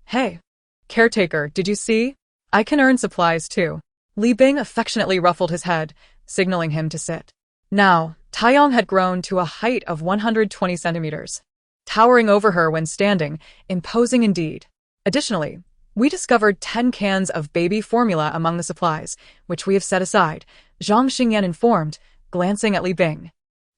Hey, caretaker, did you see? I can earn supplies too. Li Bing affectionately ruffled his head, signaling him to sit. Now, Taiyong had grown to a height of 120 centimeters, towering over her when standing, imposing indeed. Additionally, we discovered 10 cans of baby formula among the supplies, which we have set aside, Zhang Xingyan informed, glancing at Li Bing.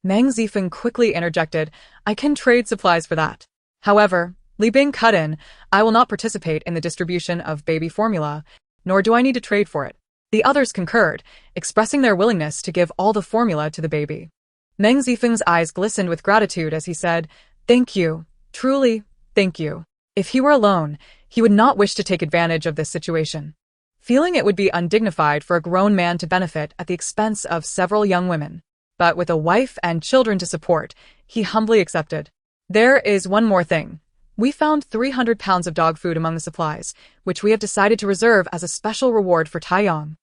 Meng Zifeng quickly interjected, I can trade supplies for that. However, Li Bing cut in, I will not participate in the distribution of baby formula, nor do I need to trade for it. The others concurred, expressing their willingness to give all the formula to the baby. Meng Zifeng's eyes glistened with gratitude as he said, Thank you, truly, thank you. If he were alone, he would not wish to take advantage of this situation. Feeling it would be undignified for a grown man to benefit at the expense of several young women, but with a wife and children to support, he humbly accepted. There is one more thing. We found 300 pounds of dog food among the supplies, which we have decided to reserve as a special reward for Taiyong.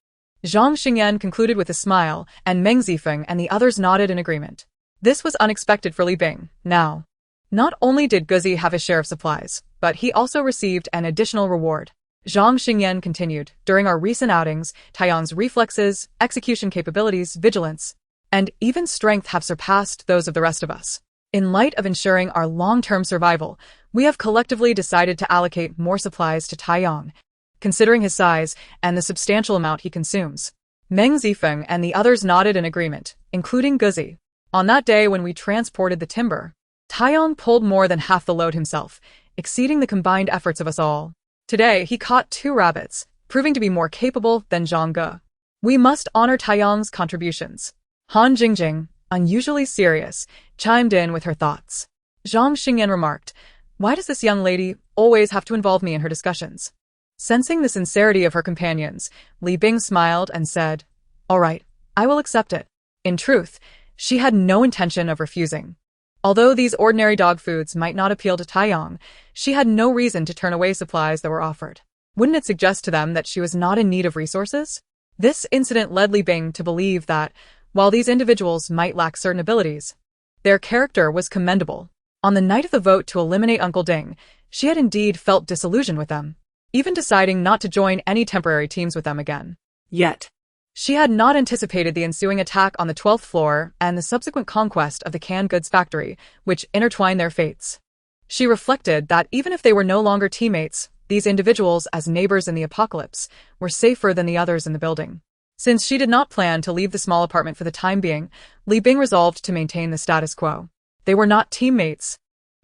Zhang Xingyan concluded with a smile, and Meng Zifeng and the others nodded in agreement. This was unexpected for Li Bing. Now, not only did Guzzi have his share of supplies, but he also received an additional reward. Zhang Xingyan continued, during our recent outings, Taiyong's reflexes, execution capabilities, vigilance, and even strength have surpassed those of the rest of us. In light of ensuring our long-term survival, we have collectively decided to allocate more supplies to Taiyong, considering his size and the substantial amount he consumes. Meng Zifeng and the others nodded in agreement, including Guzzi. On that day when we transported the timber, Taiyong pulled more than half the load himself, exceeding the combined efforts of us all. Today, he caught 2 rabbits, proving to be more capable than Zhang Ge. We must honor Taiyong's contributions. Han Jingjing, unusually serious, chimed in with her thoughts. Zhang Xingyan remarked, Why does this young lady always have to involve me in her discussions? Sensing the sincerity of her companions, Li Bing smiled and said, All right, I will accept it. In truth, she had no intention of refusing. Although these ordinary dog foods might not appeal to Taiyong, she had no reason to turn away supplies that were offered. Wouldn't it suggest to them that she was not in need of resources? This incident led Li Bing to believe that, while these individuals might lack certain abilities, their character was commendable. On the night of the vote to eliminate Uncle Ding, she had indeed felt disillusioned with them, even deciding not to join any temporary teams with them again. Yet, she had not anticipated the ensuing attack on the 12th floor and the subsequent conquest of the canned goods factory, which intertwined their fates. She reflected that even if they were no longer teammates, these individuals, as neighbors in the apocalypse, were safer than the others in the building. Since she did not plan to leave the small apartment for the time being, Li Bing resolved to maintain the status quo. They were not teammates,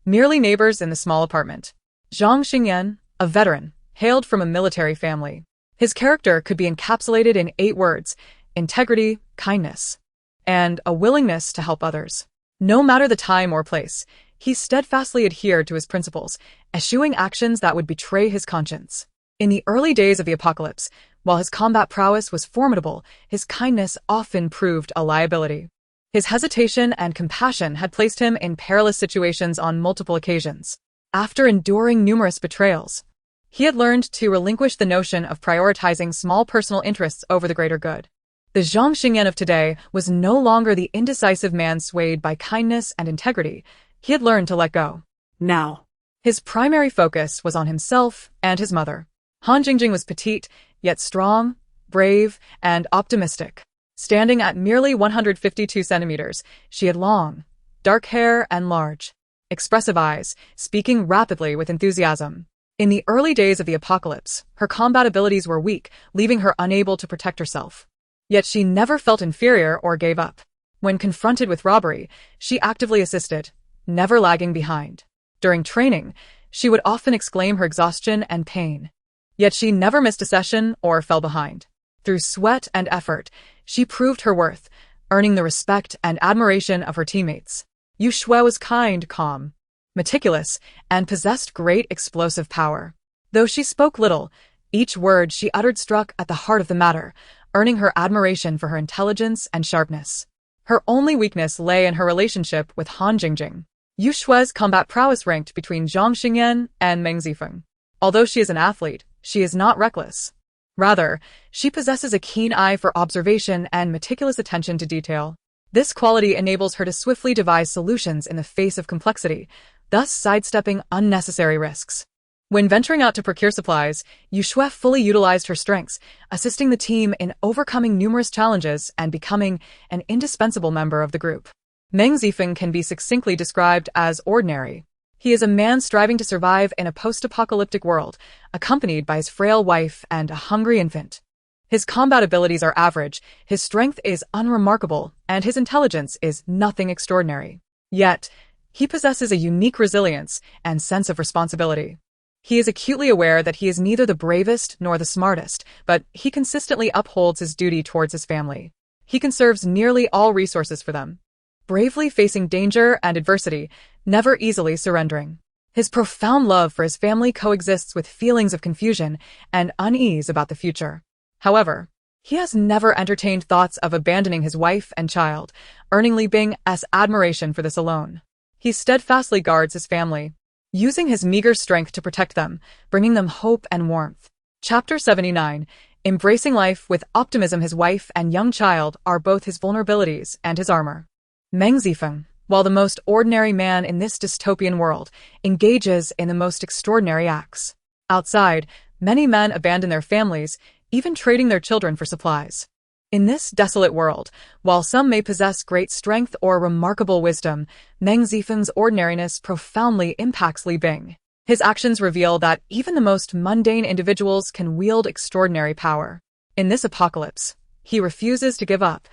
merely neighbors in the small apartment. Zhang Xingyan, a veteran, hailed from a military family. His character could be encapsulated in 8 words: integrity, kindness, and a willingness to help others. No matter the time or place, he steadfastly adhered to his principles, eschewing actions that would betray his conscience. In the early days of the apocalypse, while his combat prowess was formidable, his kindness often proved a liability. His hesitation and compassion had placed him in perilous situations on multiple occasions. After enduring numerous betrayals, he had learned to relinquish the notion of prioritizing small personal interests over the greater good. The Zhang Xingyan of today was no longer the indecisive man swayed by kindness and integrity. He had learned to let go. Now, his primary focus was on himself and his mother. Han Jingjing was petite, yet strong, brave, and optimistic. Standing at merely 152 centimeters, she had long, dark hair and large, expressive eyes, speaking rapidly with enthusiasm. In the early days of the apocalypse, her combat abilities were weak, leaving her unable to protect herself. Yet she never felt inferior or gave up. When confronted with robbery, she actively assisted, never lagging behind. During training, she would often exclaim her exhaustion and pain. Yet she never missed a session or fell behind. Through sweat and effort, she proved her worth, earning the respect and admiration of her teammates. Yu Shui was kind, calm, meticulous, and possessed great explosive power. Though she spoke little, each word she uttered struck at the heart of the matter, earning her admiration for her intelligence and sharpness. Her only weakness lay in her relationship with Han Jingjing. Yu Shue's combat prowess ranked between Zhang Xingyan and Meng Zifeng. Although she is an athlete, she is not reckless. Rather, she possesses a keen eye for observation and meticulous attention to detail. This quality enables her to swiftly devise solutions in the face of complexity, thus sidestepping unnecessary risks. When venturing out to procure supplies, Yu Shue fully utilized her strengths, assisting the team in overcoming numerous challenges and becoming an indispensable member of the group. Meng Zifeng can be succinctly described as ordinary. He is a man striving to survive in a post-apocalyptic world, accompanied by his frail wife and a hungry infant. His combat abilities are average, his strength is unremarkable, and his intelligence is nothing extraordinary. Yet, he possesses a unique resilience and sense of responsibility. He is acutely aware that he is neither the bravest nor the smartest, but he consistently upholds his duty towards his family. He conserves nearly all resources for them, bravely facing danger and adversity, never easily surrendering. His profound love for his family coexists with feelings of confusion and unease about the future. However, he has never entertained thoughts of abandoning his wife and child, earning Li Bing's admiration for this alone. He steadfastly guards his family, using his meager strength to protect them, bringing them hope and warmth. Chapter 79. Embracing life with optimism. His wife and young child are both his vulnerabilities and his armor. Meng Zifeng, while the most ordinary man in this dystopian world, engages in the most extraordinary acts. Outside, many men abandon their families, even trading their children for supplies. In this desolate world, while some may possess great strength or remarkable wisdom, Meng Zifeng's ordinariness profoundly impacts Li Bing. His actions reveal that even the most mundane individuals can wield extraordinary power. In this apocalypse, he refuses to give up,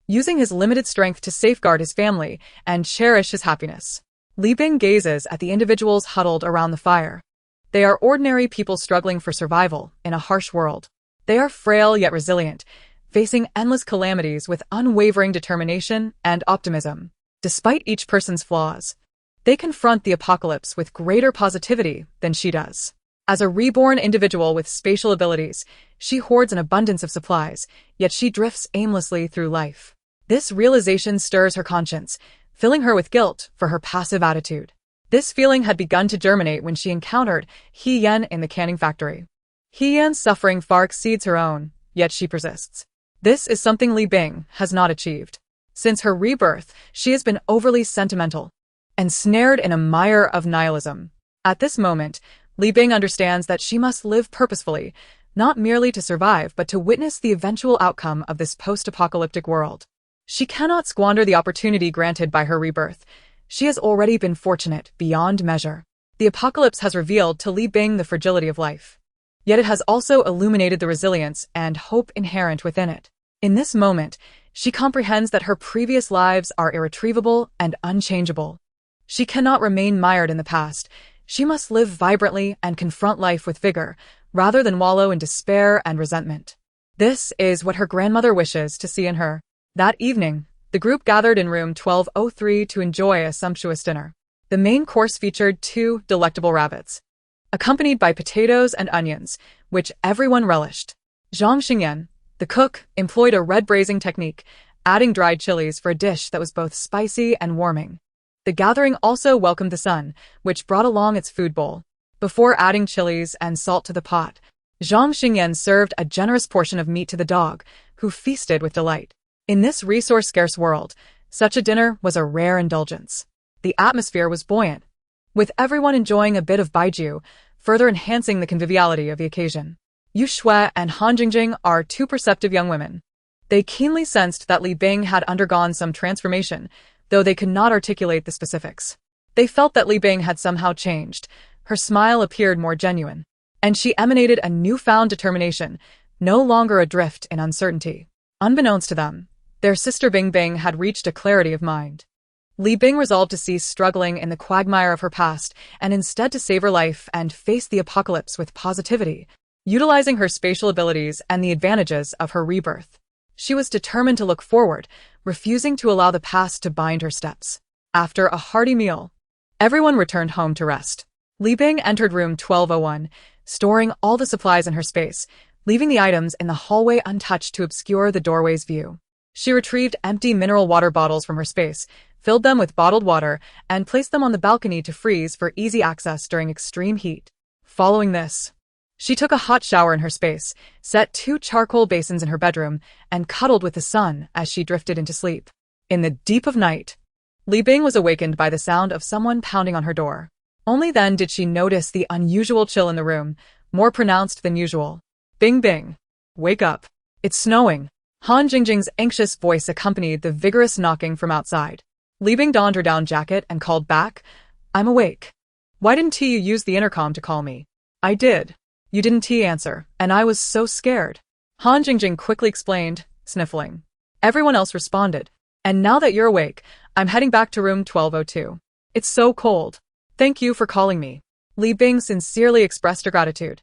using his limited strength to safeguard his family and cherish his happiness. Li Bing gazes at the individuals huddled around the fire. They are ordinary people struggling for survival in a harsh world. They are frail yet resilient, facing endless calamities with unwavering determination and optimism. Despite each person's flaws, they confront the apocalypse with greater positivity than she does. As a reborn individual with spatial abilities, she hoards an abundance of supplies, yet she drifts aimlessly through life. This realization stirs her conscience, filling her with guilt for her passive attitude. This feeling had begun to germinate when she encountered He Yan in the canning factory. He Yan's suffering far exceeds her own, yet she persists. This is something Li Bing has not achieved. Since her rebirth, she has been overly sentimental, ensnared in a mire of nihilism. At this moment, Li Bing understands that she must live purposefully, not merely to survive but to witness the eventual outcome of this post-apocalyptic world. She cannot squander the opportunity granted by her rebirth. She has already been fortunate beyond measure. The apocalypse has revealed to Li Bing the fragility of life. Yet it has also illuminated the resilience and hope inherent within it. In this moment, she comprehends that her previous lives are irretrievable and unchangeable. She cannot remain mired in the past. She must live vibrantly and confront life with vigor, rather than wallow in despair and resentment. This is what her grandmother wishes to see in her. That evening, the group gathered in room 1203 to enjoy a sumptuous dinner. The main course featured 2 delectable rabbits, accompanied by potatoes and onions, which everyone relished. Zhang Xingyan, the cook, employed a red braising technique, adding dried chilies for a dish that was both spicy and warming. The gathering also welcomed the sun, which brought along its food bowl. Before adding chilies and salt to the pot, Zhang Xingyan served a generous portion of meat to the dog, who feasted with delight. In this resource-scarce world, such a dinner was a rare indulgence. The atmosphere was buoyant, with everyone enjoying a bit of baijiu, further enhancing the conviviality of the occasion. Yu Shui and Han Jingjing are 2 perceptive young women. They keenly sensed that Li Bing had undergone some transformation, though they could not articulate the specifics. They felt that Li Bing had somehow changed. Her smile appeared more genuine, and she emanated a newfound determination, no longer adrift in uncertainty. Unbeknownst to them, their sister Bing Bing had reached a clarity of mind. Li Bing resolved to cease struggling in the quagmire of her past and instead to savor life and face the apocalypse with positivity, utilizing her spatial abilities and the advantages of her rebirth. She was determined to look forward, refusing to allow the past to bind her steps. After a hearty meal, everyone returned home to rest. Li Bing entered room 1201, storing all the supplies in her space, leaving the items in the hallway untouched to obscure the doorway's view. She retrieved empty mineral water bottles from her space, filled them with bottled water, and placed them on the balcony to freeze for easy access during extreme heat. Following this, she took a hot shower in her space, set 2 charcoal basins in her bedroom, and cuddled with the sun as she drifted into sleep. In the deep of night, Li Bing was awakened by the sound of someone pounding on her door. Only then did she notice the unusual chill in the room, more pronounced than usual. Bing Bing. Wake up. It's snowing. Han Jingjing's anxious voice accompanied the vigorous knocking from outside. Li Bing donned her down jacket and called back, I'm awake. Why didn't you use the intercom to call me? I did. You didn't answer, and I was so scared. Han Jingjing quickly explained, sniffling. Everyone else responded. And now that you're awake, I'm heading back to room 1202. It's so cold. Thank you for calling me. Li Bing sincerely expressed her gratitude.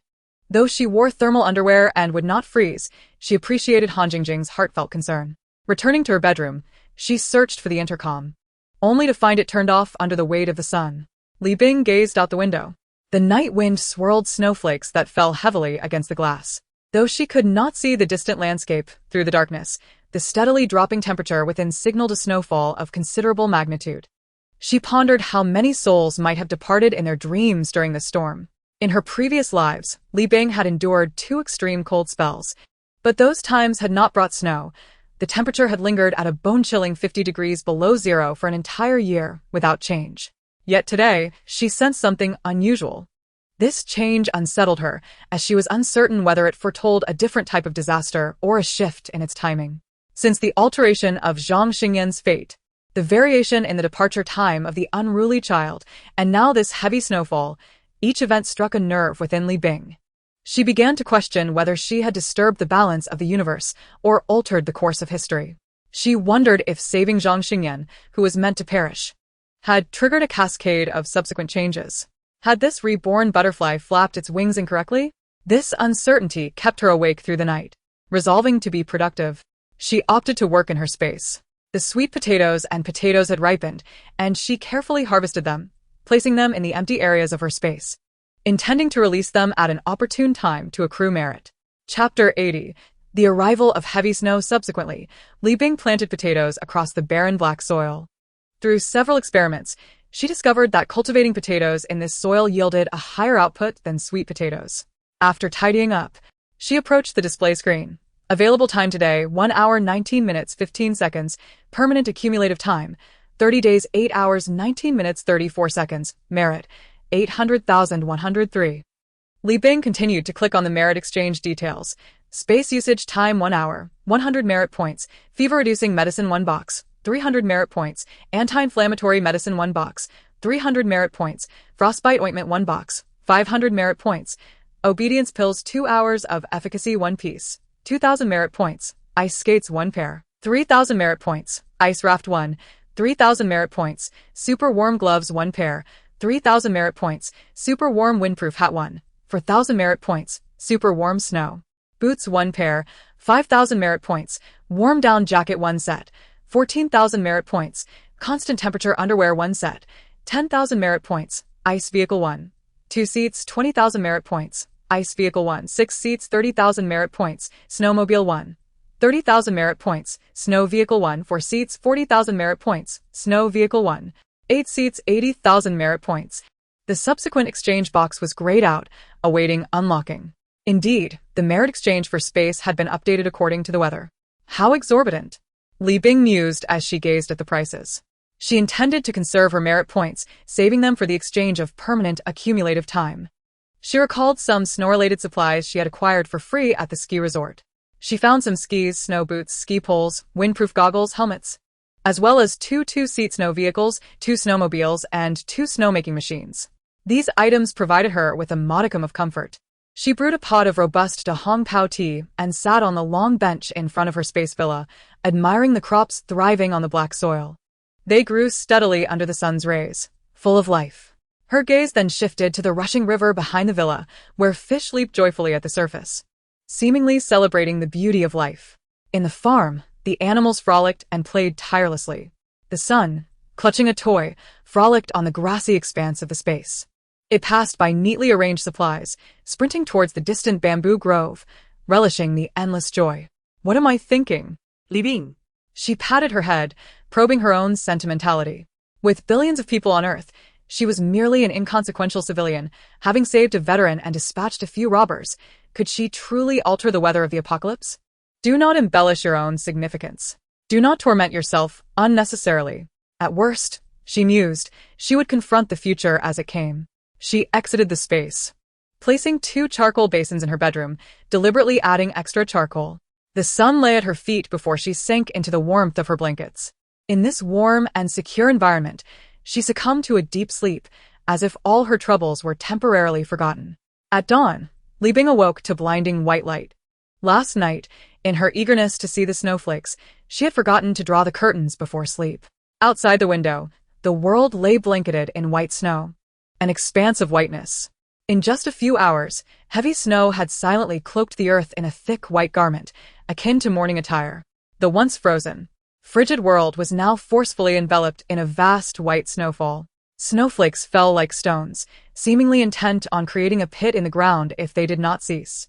Though she wore thermal underwear and would not freeze, she appreciated Han Jingjing's heartfelt concern. Returning to her bedroom, she searched for the intercom, only to find it turned off under the weight of the sun. Li Bing gazed out the window. The night wind swirled snowflakes that fell heavily against the glass. Though she could not see the distant landscape through the darkness, the steadily dropping temperature within signaled a snowfall of considerable magnitude. She pondered how many souls might have departed in their dreams during the storm. In her previous lives, Li Bing had endured 2 extreme cold spells, but those times had not brought snow. The temperature had lingered at a bone-chilling 50 degrees below zero for an entire year without change. Yet today, she sensed something unusual. This change unsettled her, as she was uncertain whether it foretold a different type of disaster or a shift in its timing. Since the alteration of Zhang Xingyan's fate, the variation in the departure time of the unruly child, and now this heavy snowfall, each event struck a nerve within Li Bing. She began to question whether she had disturbed the balance of the universe or altered the course of history. She wondered if saving Zhang Xingyan, who was meant to perish, had triggered a cascade of subsequent changes. Had this reborn butterfly flapped its wings incorrectly? This uncertainty kept her awake through the night. Resolving to be productive, she opted to work in her space. The sweet potatoes had ripened, and she carefully harvested them, placing them in the empty areas of her space, intending to release them at an opportune time to accrue merit. Chapter 80. The arrival of heavy snow. Subsequently, Li Bing planted potatoes across the barren black soil. Through several experiments, she discovered that cultivating potatoes in this soil yielded a higher output than sweet potatoes. After tidying up, she approached the display screen. Available time today, 1 hour 19 minutes 15 seconds, permanent accumulative time, 30 days 8 hours 19 minutes 34 seconds, merit, 800,103. Li Bing continued to click on the merit exchange details. Space usage time 1 hour, 100 merit points, fever-reducing medicine 1 box, 300 merit points, anti-inflammatory medicine 1 box, 300 merit points, frostbite ointment 1 box, 500 merit points, obedience pills 2 hours of efficacy 1 piece, 2,000 merit points, ice skates 1 pair, 3,000 merit points, ice raft 1, 3,000 merit points, super warm gloves 1 pair, 3,000 merit points, super warm windproof hat 1, 4,000 merit points, super warm snow boots 1 pair, 5,000 merit points, warm down jacket 1 set, 14,000 merit points, constant temperature underwear 1 set, 10,000 merit points, ice vehicle 1, 2 seats 20,000 merit points, ice vehicle 1, 6 seats 30,000 merit points, snowmobile 1, 30,000 merit points, snow vehicle 1, 4 seats 40,000 merit points, snow vehicle 1, 8 seats 80,000 merit points. The subsequent exchange box was grayed out, awaiting unlocking. Indeed, the merit exchange for space had been updated according to the weather. How exorbitant! Li Bing mused as she gazed at the prices. She intended to conserve her merit points, saving them for the exchange of permanent accumulative time. She recalled some snow-related supplies she had acquired for free at the ski resort. She found some skis, snow boots, ski poles, windproof goggles, helmets, as well as 2 two-seat snow vehicles, 2 snowmobiles, and 2 snowmaking machines. These items provided her with a modicum of comfort. She brewed a pot of robust Da Hong Pao tea and sat on the long bench in front of her space villa, admiring the crops thriving on the black soil. They grew steadily under the sun's rays, full of life. Her gaze then shifted to the rushing river behind the villa, where fish leaped joyfully at the surface, seemingly celebrating the beauty of life. In the farm, the animals frolicked and played tirelessly. The sun, clutching a toy, frolicked on the grassy expanse of the space. It passed by neatly arranged supplies, sprinting towards the distant bamboo grove, relishing the endless joy. What am I thinking? Li Bing. She patted her head, probing her own sentimentality. With billions of people on Earth, she was merely an inconsequential civilian, having saved a veteran and dispatched a few robbers. Could she truly alter the weather of the apocalypse? Do not embellish your own significance. Do not torment yourself unnecessarily. At worst, she mused, she would confront the future as it came. She exited the space, placing 2 charcoal basins in her bedroom, deliberately adding extra charcoal. The sun lay at her feet before she sank into the warmth of her blankets. In this warm and secure environment, she succumbed to a deep sleep, as if all her troubles were temporarily forgotten. At dawn, Li Bing awoke to blinding white light. Last night, in her eagerness to see the snowflakes, she had forgotten to draw the curtains before sleep. Outside the window, the world lay blanketed in white snow, an expanse of whiteness. In just a few hours, heavy snow had silently cloaked the earth in a thick white garment, akin to morning attire. The once frozen, frigid world was now forcefully enveloped in a vast white snowfall. Snowflakes fell like stones, seemingly intent on creating a pit in the ground if they did not cease.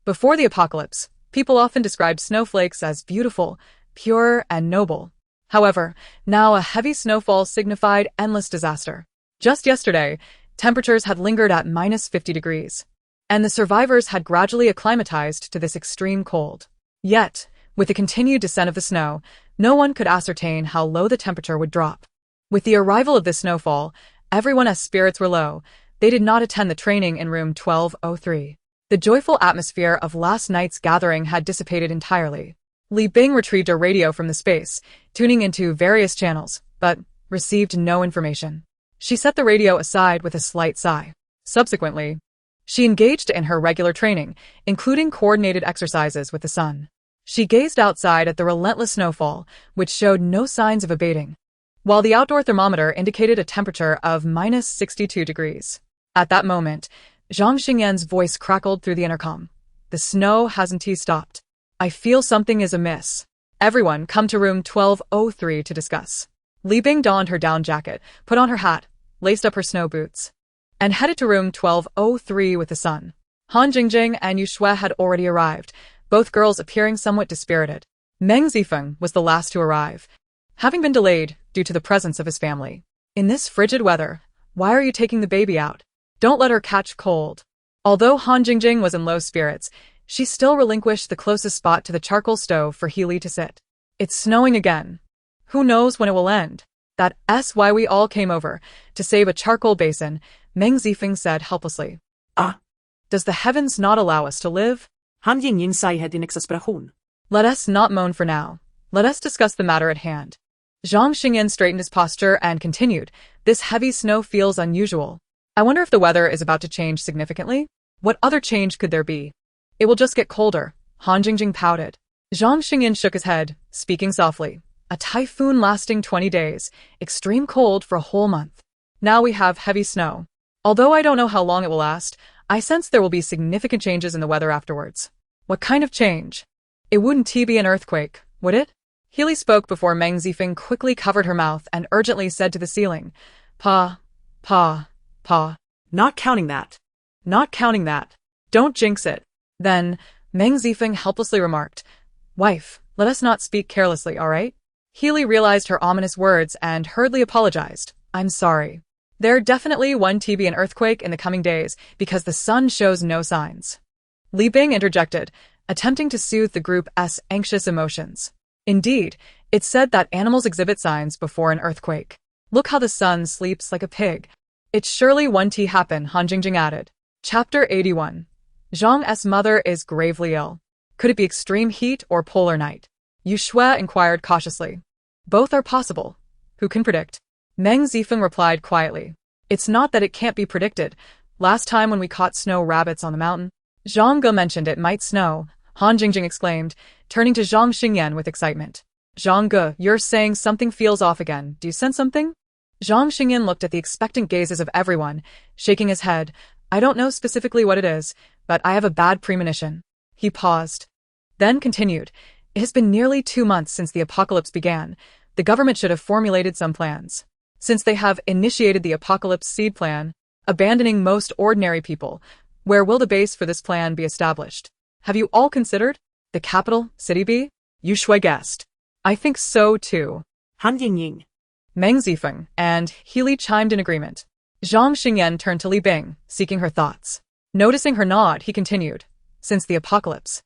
Before the apocalypse, people often described snowflakes as beautiful, pure, and noble. However, now a heavy snowfall signified endless disaster. Just yesterday, temperatures had lingered at -50 degrees, and the survivors had gradually acclimatized to this extreme cold. Yet, with the continued descent of the snow, no one could ascertain how low the temperature would drop. With the arrival of this snowfall, everyone's spirits were low. They did not attend the training in room 1203. The joyful atmosphere of last night's gathering had dissipated entirely. Li Bing retrieved a radio from the space, tuning into various channels, but received no information. She set the radio aside with a slight sigh. Subsequently, she engaged in her regular training, including coordinated exercises with the sun. She gazed outside at the relentless snowfall, which showed no signs of abating, while the outdoor thermometer indicated a temperature of -62 degrees. At that moment, Zhang Xingyan's voice crackled through the intercom. The snow hasn't stopped. I feel something is amiss. Everyone come to room 1203 to discuss. Li Bing donned her down jacket, put on her hat, laced up her snow boots, and headed to room 1203 with the sun. Han Jingjing and Yu Shui had already arrived, both girls appearing somewhat dispirited. Meng Zifeng was the last to arrive, having been delayed due to the presence of his family. In this frigid weather, why are you taking the baby out? Don't let her catch cold. Although Han Jingjing was in low spirits, she still relinquished the closest spot to the charcoal stove for Healy to sit. It's snowing again. Who knows when it will end? That's why we all came over, to save a charcoal basin, Meng Zifeng said helplessly. Does the heavens not allow us to live? Han Yingying sighed in exasperation. Let us not moan for now. Let us discuss the matter at hand. Zhang Xingyan straightened his posture and continued, this heavy snow feels unusual. I wonder if the weather is about to change significantly? What other change could there be? It will just get colder, Han Jingjing pouted. Zhang Xingyan shook his head, speaking softly. A typhoon lasting 20 days, extreme cold for a whole month. Now we have heavy snow. Although I don't know how long it will last, I sense there will be significant changes in the weather afterwards. What kind of change? It wouldn't be an earthquake, would it? Healy spoke before Meng Zifeng quickly covered her mouth and urgently said to the ceiling, Pa, Pa, Pa. Not counting that. Not counting that. Don't jinx it. Then, Meng Zifeng helplessly remarked, Wife, let us not speak carelessly, all right? Healy realized her ominous words and hurriedly apologized. I'm sorry. There definitely won't be an earthquake in the coming days because the sun shows no signs. Li Bing interjected, attempting to soothe the group's anxious emotions. Indeed, it's said that animals exhibit signs before an earthquake. Look how the sun sleeps like a pig. It surely won't happen, Han Jingjing added. Chapter 81. Zhang's mother is gravely ill. Could it be extreme heat or polar night? Yu Shui inquired cautiously. Both are possible. Who can predict? Meng Zifeng replied quietly. It's not that it can't be predicted. Last time when we caught snow rabbits on the mountain, Zhang Ge mentioned it might snow, Han Jingjing exclaimed, turning to Zhang Xingyan with excitement. Zhang Ge, you're saying something feels off again. Do you sense something? Zhang Xingyan looked at the expectant gazes of everyone, shaking his head. I don't know specifically what it is, but I have a bad premonition. He paused, then continued. It has been nearly 2 months since the apocalypse began. The government should have formulated some plans. Since they have initiated the apocalypse seed plan, abandoning most ordinary people, where will the base for this plan be established? Have you all considered? The capital, city be? Yu Shui guessed. I think so too. Han Yingying. Meng Zifeng and Healy chimed in agreement. Zhang Xingyan turned to Li Bing, seeking her thoughts. Noticing her nod, he continued. Since the apocalypse,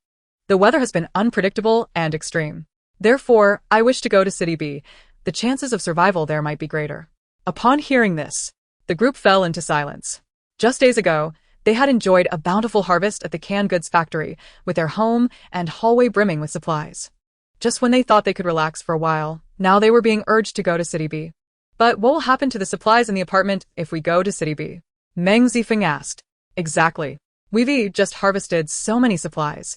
the weather has been unpredictable and extreme. Therefore, I wish to go to City B. The chances of survival there might be greater. Upon hearing this, the group fell into silence. Just days ago, they had enjoyed a bountiful harvest at the canned goods factory, with their home and hallway brimming with supplies. Just when they thought they could relax for a while, now they were being urged to go to City B. But what will happen to the supplies in the apartment if we go to City B? Meng Zifeng asked. Exactly. We've just harvested so many supplies.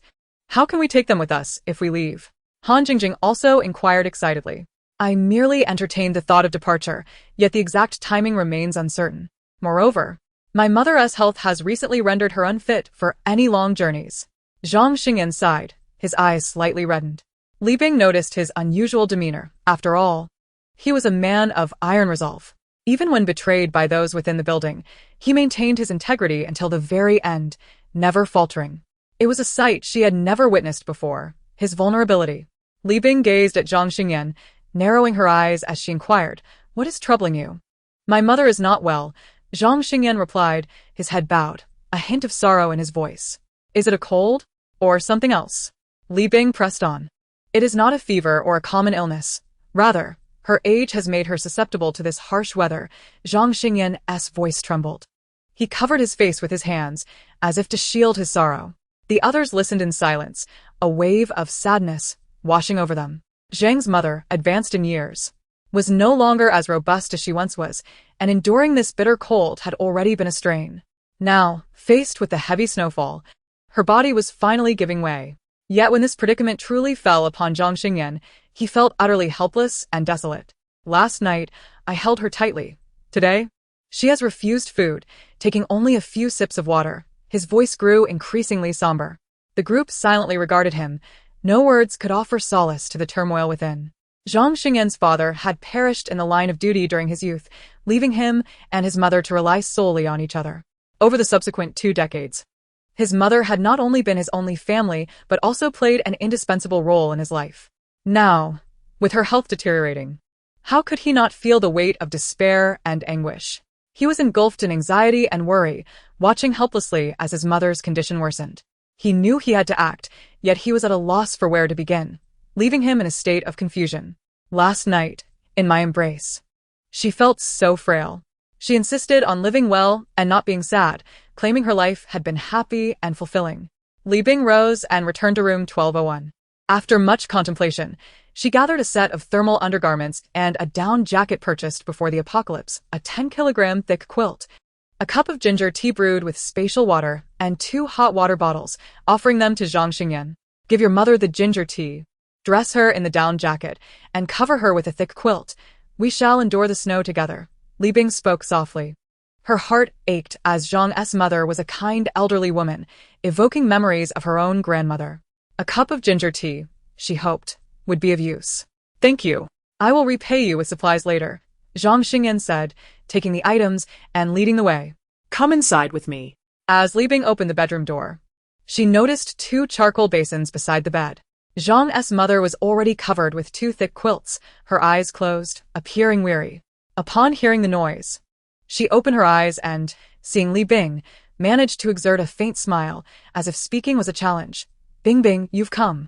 How can we take them with us if we leave? Han Jingjing also inquired excitedly. I merely entertained the thought of departure, yet the exact timing remains uncertain. Moreover, my mother's health has recently rendered her unfit for any long journeys. Zhang Xingyan sighed, his eyes slightly reddened. Li Bing noticed his unusual demeanor. After all, he was a man of iron resolve. Even when betrayed by those within the building, he maintained his integrity until the very end, never faltering. It was a sight she had never witnessed before, his vulnerability. Li Bing gazed at Zhang Xingyan, narrowing her eyes as she inquired, What is troubling you? My mother is not well, Zhang Xingyan replied, his head bowed, a hint of sorrow in his voice. Is it a cold? Or something else? Li Bing pressed on. It is not a fever or a common illness. Rather, her age has made her susceptible to this harsh weather. Zhang Xingyan's voice trembled. He covered his face with his hands, as if to shield his sorrow. The others listened in silence, a wave of sadness washing over them. Zhang's mother, advanced in years, was no longer as robust as she once was, and enduring this bitter cold had already been a strain. Now, faced with the heavy snowfall, her body was finally giving way. Yet when this predicament truly fell upon Zhang Xingyan, he felt utterly helpless and desolate. Last night, I held her tightly. Today, she has refused food, taking only a few sips of water. His voice grew increasingly somber. The group silently regarded him. No words could offer solace to the turmoil within. Zhang Xingyan's father had perished in the line of duty during his youth, leaving him and his mother to rely solely on each other. Over the subsequent 2 decades, his mother had not only been his only family, but also played an indispensable role in his life. Now, with her health deteriorating, how could he not feel the weight of despair and anguish? He was engulfed in anxiety and worry, watching helplessly as his mother's condition worsened. He knew he had to act, yet he was at a loss for where to begin, leaving him in a state of confusion. Last night, in my embrace, she felt so frail. She insisted on living well and not being sad, claiming her life had been happy and fulfilling. Li Bing rose and returned to room 1201. After much contemplation, she gathered a set of thermal undergarments and a down jacket purchased before the apocalypse, a 10-kilogram thick quilt, a cup of ginger tea brewed with spatial water, and 2 hot water bottles, offering them to Zhang Xingyan. Give your mother the ginger tea, dress her in the down jacket, and cover her with a thick quilt. We shall endure the snow together. Li Bing spoke softly. Her heart ached as Zhang's mother was a kind elderly woman, evoking memories of her own grandmother. A cup of ginger tea, she hoped, would be of use. Thank you. I will repay you with supplies later, Zhang Xingyan said, taking the items and leading the way. Come inside with me. As Li Bing opened the bedroom door, she noticed 2 charcoal basins beside the bed. Zhang's mother was already covered with 2 thick quilts, her eyes closed, appearing weary. Upon hearing the noise, she opened her eyes and, seeing Li Bing, managed to exert a faint smile, as if speaking was a challenge. Bing Bing, you've come.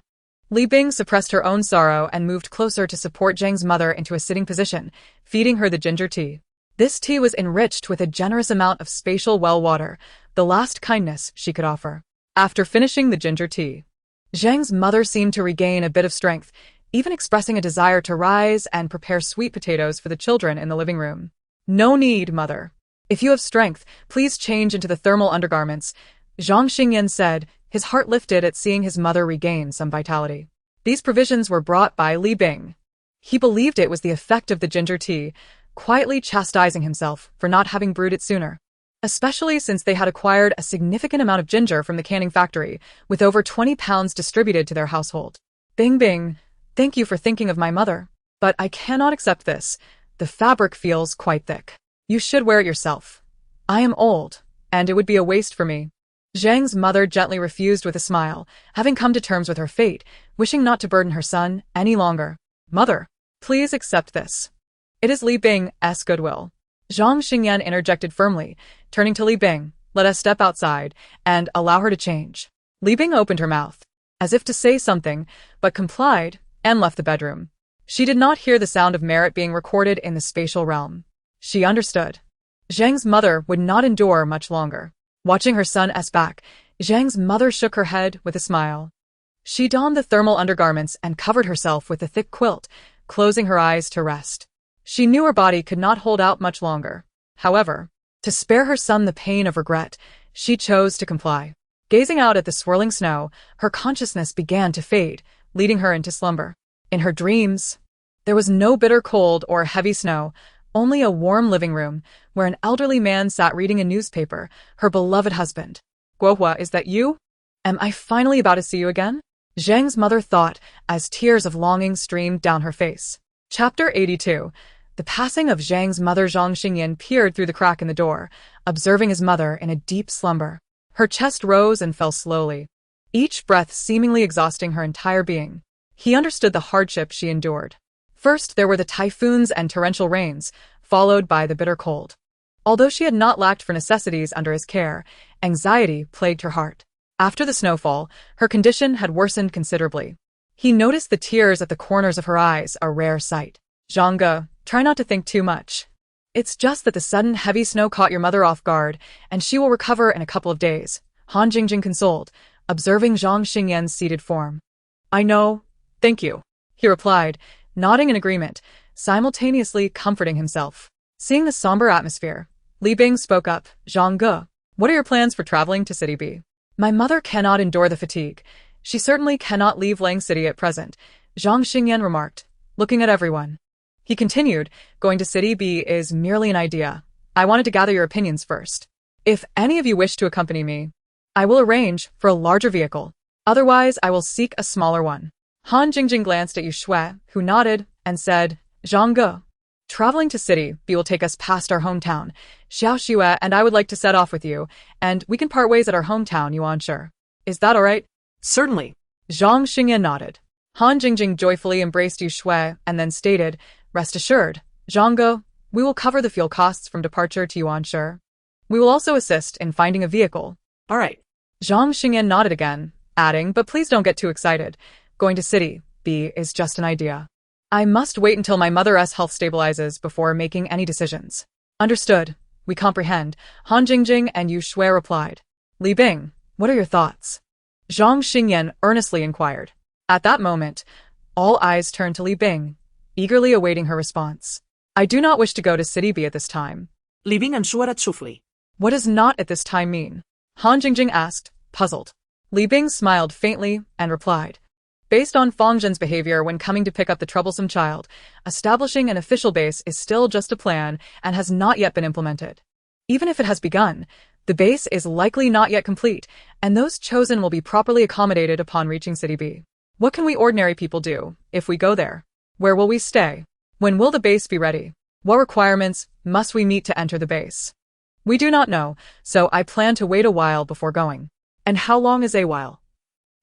Li Bing suppressed her own sorrow and moved closer to support Zhang's mother into a sitting position, feeding her the ginger tea. This tea was enriched with a generous amount of spatial well water, the last kindness she could offer. After finishing the ginger tea, Zhang's mother seemed to regain a bit of strength, even expressing a desire to rise and prepare sweet potatoes for the children in the living room. No need, mother. If you have strength, please change into the thermal undergarments, Zhang Xingyan said, his heart lifted at seeing his mother regain some vitality. These provisions were brought by Li Bing. He believed it was the effect of the ginger tea, quietly chastising himself for not having brewed it sooner, especially since they had acquired a significant amount of ginger from the canning factory, with over 20 pounds distributed to their household. Bing Bing, thank you for thinking of my mother, but I cannot accept this. The fabric feels quite thick. You should wear it yourself. I am old, and it would be a waste for me. Zhang's mother gently refused with a smile, having come to terms with her fate, wishing not to burden her son any longer. Mother, please accept this. It is Li Bing's goodwill. Zhang Xingyan interjected firmly, turning to Li Bing. Let us step outside and allow her to change. Li Bing opened her mouth, as if to say something, but complied and left the bedroom. She did not hear the sound of merit being recorded in the spatial realm. She understood. Zhang's mother would not endure much longer. Watching her son's back, Zhang's mother shook her head with a smile. She donned the thermal undergarments and covered herself with a thick quilt, closing her eyes to rest. She knew her body could not hold out much longer. However, to spare her son the pain of regret, she chose to comply. Gazing out at the swirling snow, her consciousness began to fade, leading her into slumber. In her dreams, there was no bitter cold or heavy snow, only a warm living room where an elderly man sat reading a newspaper, her beloved husband. Guohua, is that you? Am I finally about to see you again? Zhang's mother thought as tears of longing streamed down her face. Chapter 82. The passing of Zhang's mother. Zhang Xingyan peered through the crack in the door, observing his mother in a deep slumber. Her chest rose and fell slowly, each breath seemingly exhausting her entire being. He understood the hardship she endured. First, there were the typhoons and torrential rains, followed by the bitter cold. Although she had not lacked for necessities under his care, anxiety plagued her heart. After the snowfall, her condition had worsened considerably. He noticed the tears at the corners of her eyes, a rare sight. Zhangge, try not to think too much. It's just that the sudden heavy snow caught your mother off guard, and she will recover in a couple of days. Han Jingjing consoled, observing Zhang Xingyan's seated form. I know, thank you, he replied, nodding in agreement, simultaneously comforting himself. Seeing the somber atmosphere, Li Bing spoke up. Zhangge, what are your plans for traveling to City B? My mother cannot endure the fatigue. She certainly cannot leave Lang City at present, Zhang Xingyan remarked, looking at everyone. He continued, going to City B is merely an idea. I wanted to gather your opinions first. If any of you wish to accompany me, I will arrange for a larger vehicle. Otherwise, I will seek a smaller one. Han Jingjing glanced at Yu Shui, who nodded, and said, Zhangge, traveling to City B will take us past our hometown. Xiao Xue and I would like to set off with you, and we can part ways at our hometown, Yuanshe. Is that all right? Certainly. Zhang Xingyan nodded. Han Jingjing joyfully embraced Yu Shui and then stated, Rest assured, Zhangge, we will cover the fuel costs from departure to Yuanshe. We will also assist in finding a vehicle. All right. Zhang Xingyan nodded again, adding, but please don't get too excited. Going to City B is just an idea. I must wait until my mother's health stabilizes before making any decisions. Understood. We comprehend, Han Jingjing and Yu Shui replied. Li Bing, what are your thoughts? Zhang Xingyan earnestly inquired. At that moment, all eyes turned to Li Bing, eagerly awaiting her response. I do not wish to go to City B at this time. Li Bing answered truthfully. What does not at this time mean? Han Jingjing asked, puzzled. Li Bing smiled faintly and replied. Based on Fang Zhen's behavior when coming to pick up the troublesome child, establishing an official base is still just a plan and has not yet been implemented. Even if it has begun, the base is likely not yet complete, and those chosen will be properly accommodated upon reaching City B. What can we ordinary people do if we go there? Where will we stay? When will the base be ready? What requirements must we meet to enter the base? We do not know, so I plan to wait a while before going. And how long is a while?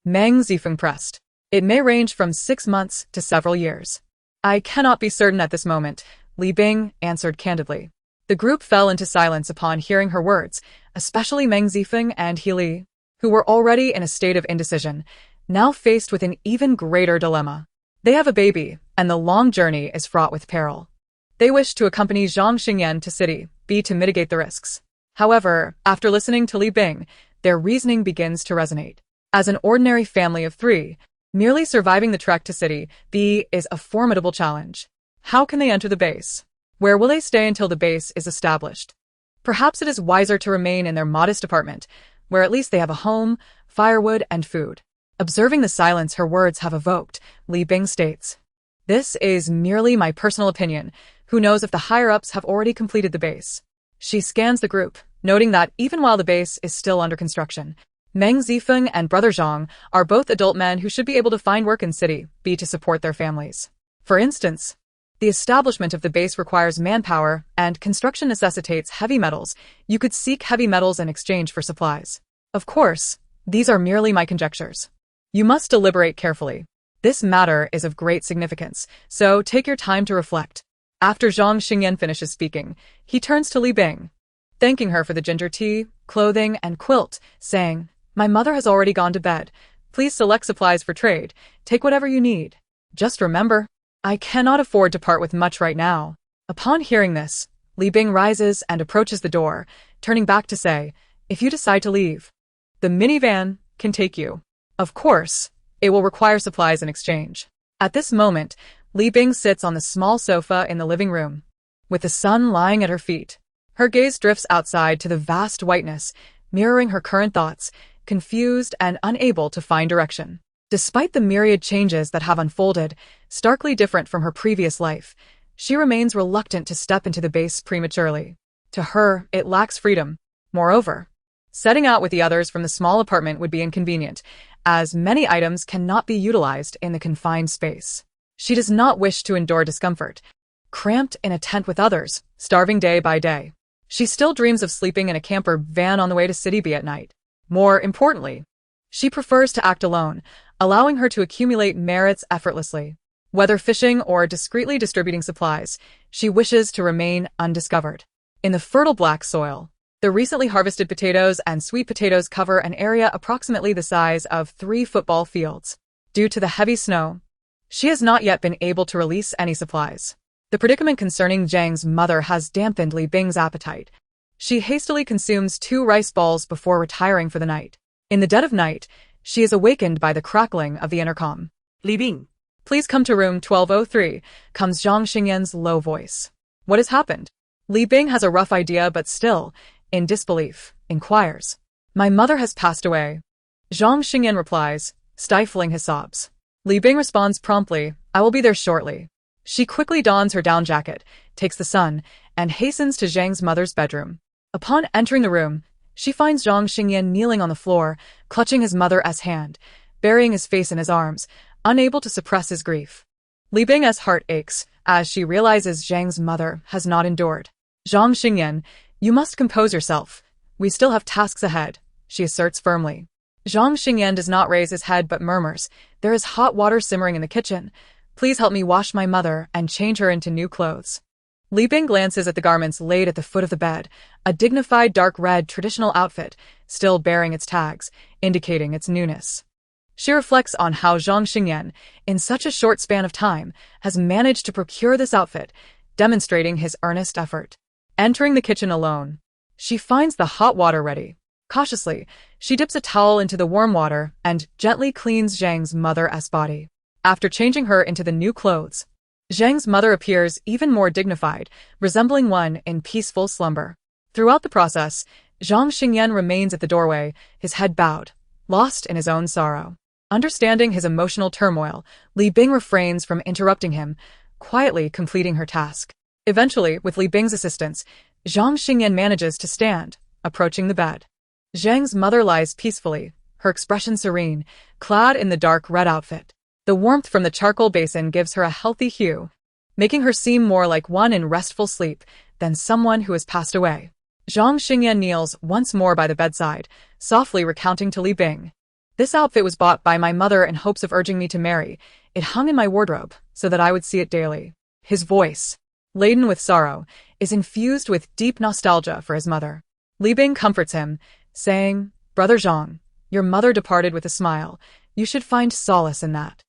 Meng Zifeng pressed. It may range from 6 months to several years. I cannot be certain at this moment, Li Bing answered candidly. The group fell into silence upon hearing her words, especially Meng Zifeng and He Li, who were already in a state of indecision, now faced with an even greater dilemma. They have a baby, and the long journey is fraught with peril. They wish to accompany Zhang Xingyan to City B to mitigate the risks. However, after listening to Li Bing, their reasoning begins to resonate. As an ordinary family of 3, merely surviving the trek to City B is a formidable challenge. How can they enter the base? Where will they stay until the base is established? Perhaps it is wiser to remain in their modest apartment, where at least they have a home, firewood, and food. Observing the silence her words have evoked, Li Bing states, This is merely my personal opinion. Who knows if the higher-ups have already completed the base? She scans the group, noting that even while the base is still under construction, Meng Zifeng and brother Zhang are both adult men who should be able to find work in City B to support their families. For instance, the establishment of the base requires manpower, and construction necessitates heavy metals. You could seek heavy metals in exchange for supplies. Of course, these are merely my conjectures. You must deliberate carefully. This matter is of great significance, so take your time to reflect. After Zhang Xingyan finishes speaking, he turns to Li Bing, thanking her for the ginger tea, clothing, and quilt, saying, "My mother has already gone to bed. Please select supplies for trade. Take whatever you need. Just remember, I cannot afford to part with much right now." Upon hearing this, Li Bing rises and approaches the door, turning back to say, "If you decide to leave, the minivan can take you. Of course, it will require supplies in exchange." At this moment, Li Bing sits on the small sofa in the living room, with the sun lying at her feet. Her gaze drifts outside to the vast whiteness, mirroring her current thoughts, confused and unable to find direction. Despite the myriad changes that have unfolded, starkly different from her previous life, she remains reluctant to step into the base prematurely. To her, it lacks freedom. Moreover, setting out with the others from the small apartment would be inconvenient, as many items cannot be utilized in the confined space. She does not wish to endure discomfort, cramped in a tent with others, starving day by day. She still dreams of sleeping in a camper van on the way to City B at night. More importantly, she prefers to act alone, allowing her to accumulate merits effortlessly. Whether fishing or discreetly distributing supplies, she wishes to remain undiscovered. In the fertile black soil, the recently harvested potatoes and sweet potatoes cover an area approximately the size of 3 football fields. Due to the heavy snow, she has not yet been able to release any supplies. The predicament concerning Zhang's mother has dampened Li Bing's appetite. She hastily consumes 2 rice balls before retiring for the night. In the dead of night, she is awakened by the crackling of the intercom. Li Bing. "Please come to room 1203, comes Zhang Xingyan's low voice. What has happened? Li Bing has a rough idea but still, in disbelief, inquires. "My mother has passed away," Zhang Xingyan replies, stifling his sobs. Li Bing responds promptly, "I will be there shortly." She quickly dons her down jacket, takes the sun, and hastens to Zhang's mother's bedroom. Upon entering the room, she finds Zhang Xingyan kneeling on the floor, clutching his mother's hand, burying his face in his arms, unable to suppress his grief. Li Bing's heart aches as she realizes Zhang's mother has not endured. "Zhang Xingyan, you must compose yourself. We still have tasks ahead," she asserts firmly. Zhang Xingyan does not raise his head but murmurs, "There is hot water simmering in the kitchen. Please help me wash my mother and change her into new clothes." Li Bing glances at the garments laid at the foot of the bed, a dignified dark red traditional outfit, still bearing its tags, indicating its newness. She reflects on how Zhang Xingyan, in such a short span of time, has managed to procure this outfit, demonstrating his earnest effort. Entering the kitchen alone, she finds the hot water ready. Cautiously, she dips a towel into the warm water and gently cleans Zhang's mother's body. After changing her into the new clothes, Zhang's mother appears even more dignified, resembling one in peaceful slumber. Throughout the process, Zhang Xingyan remains at the doorway, his head bowed, lost in his own sorrow. Understanding his emotional turmoil, Li Bing refrains from interrupting him, quietly completing her task. Eventually, with Li Bing's assistance, Zhang Xingyan manages to stand, approaching the bed. Zhang's mother lies peacefully, her expression serene, clad in the dark red outfit. The warmth from the charcoal basin gives her a healthy hue, making her seem more like one in restful sleep than someone who has passed away. Zhang Xingyan kneels once more by the bedside, softly recounting to Li Bing. "This outfit was bought by my mother in hopes of urging me to marry. It hung in my wardrobe so that I would see it daily." His voice, laden with sorrow, is infused with deep nostalgia for his mother. Li Bing comforts him, saying, "Brother Zhang, your mother departed with a smile. You should find solace in that.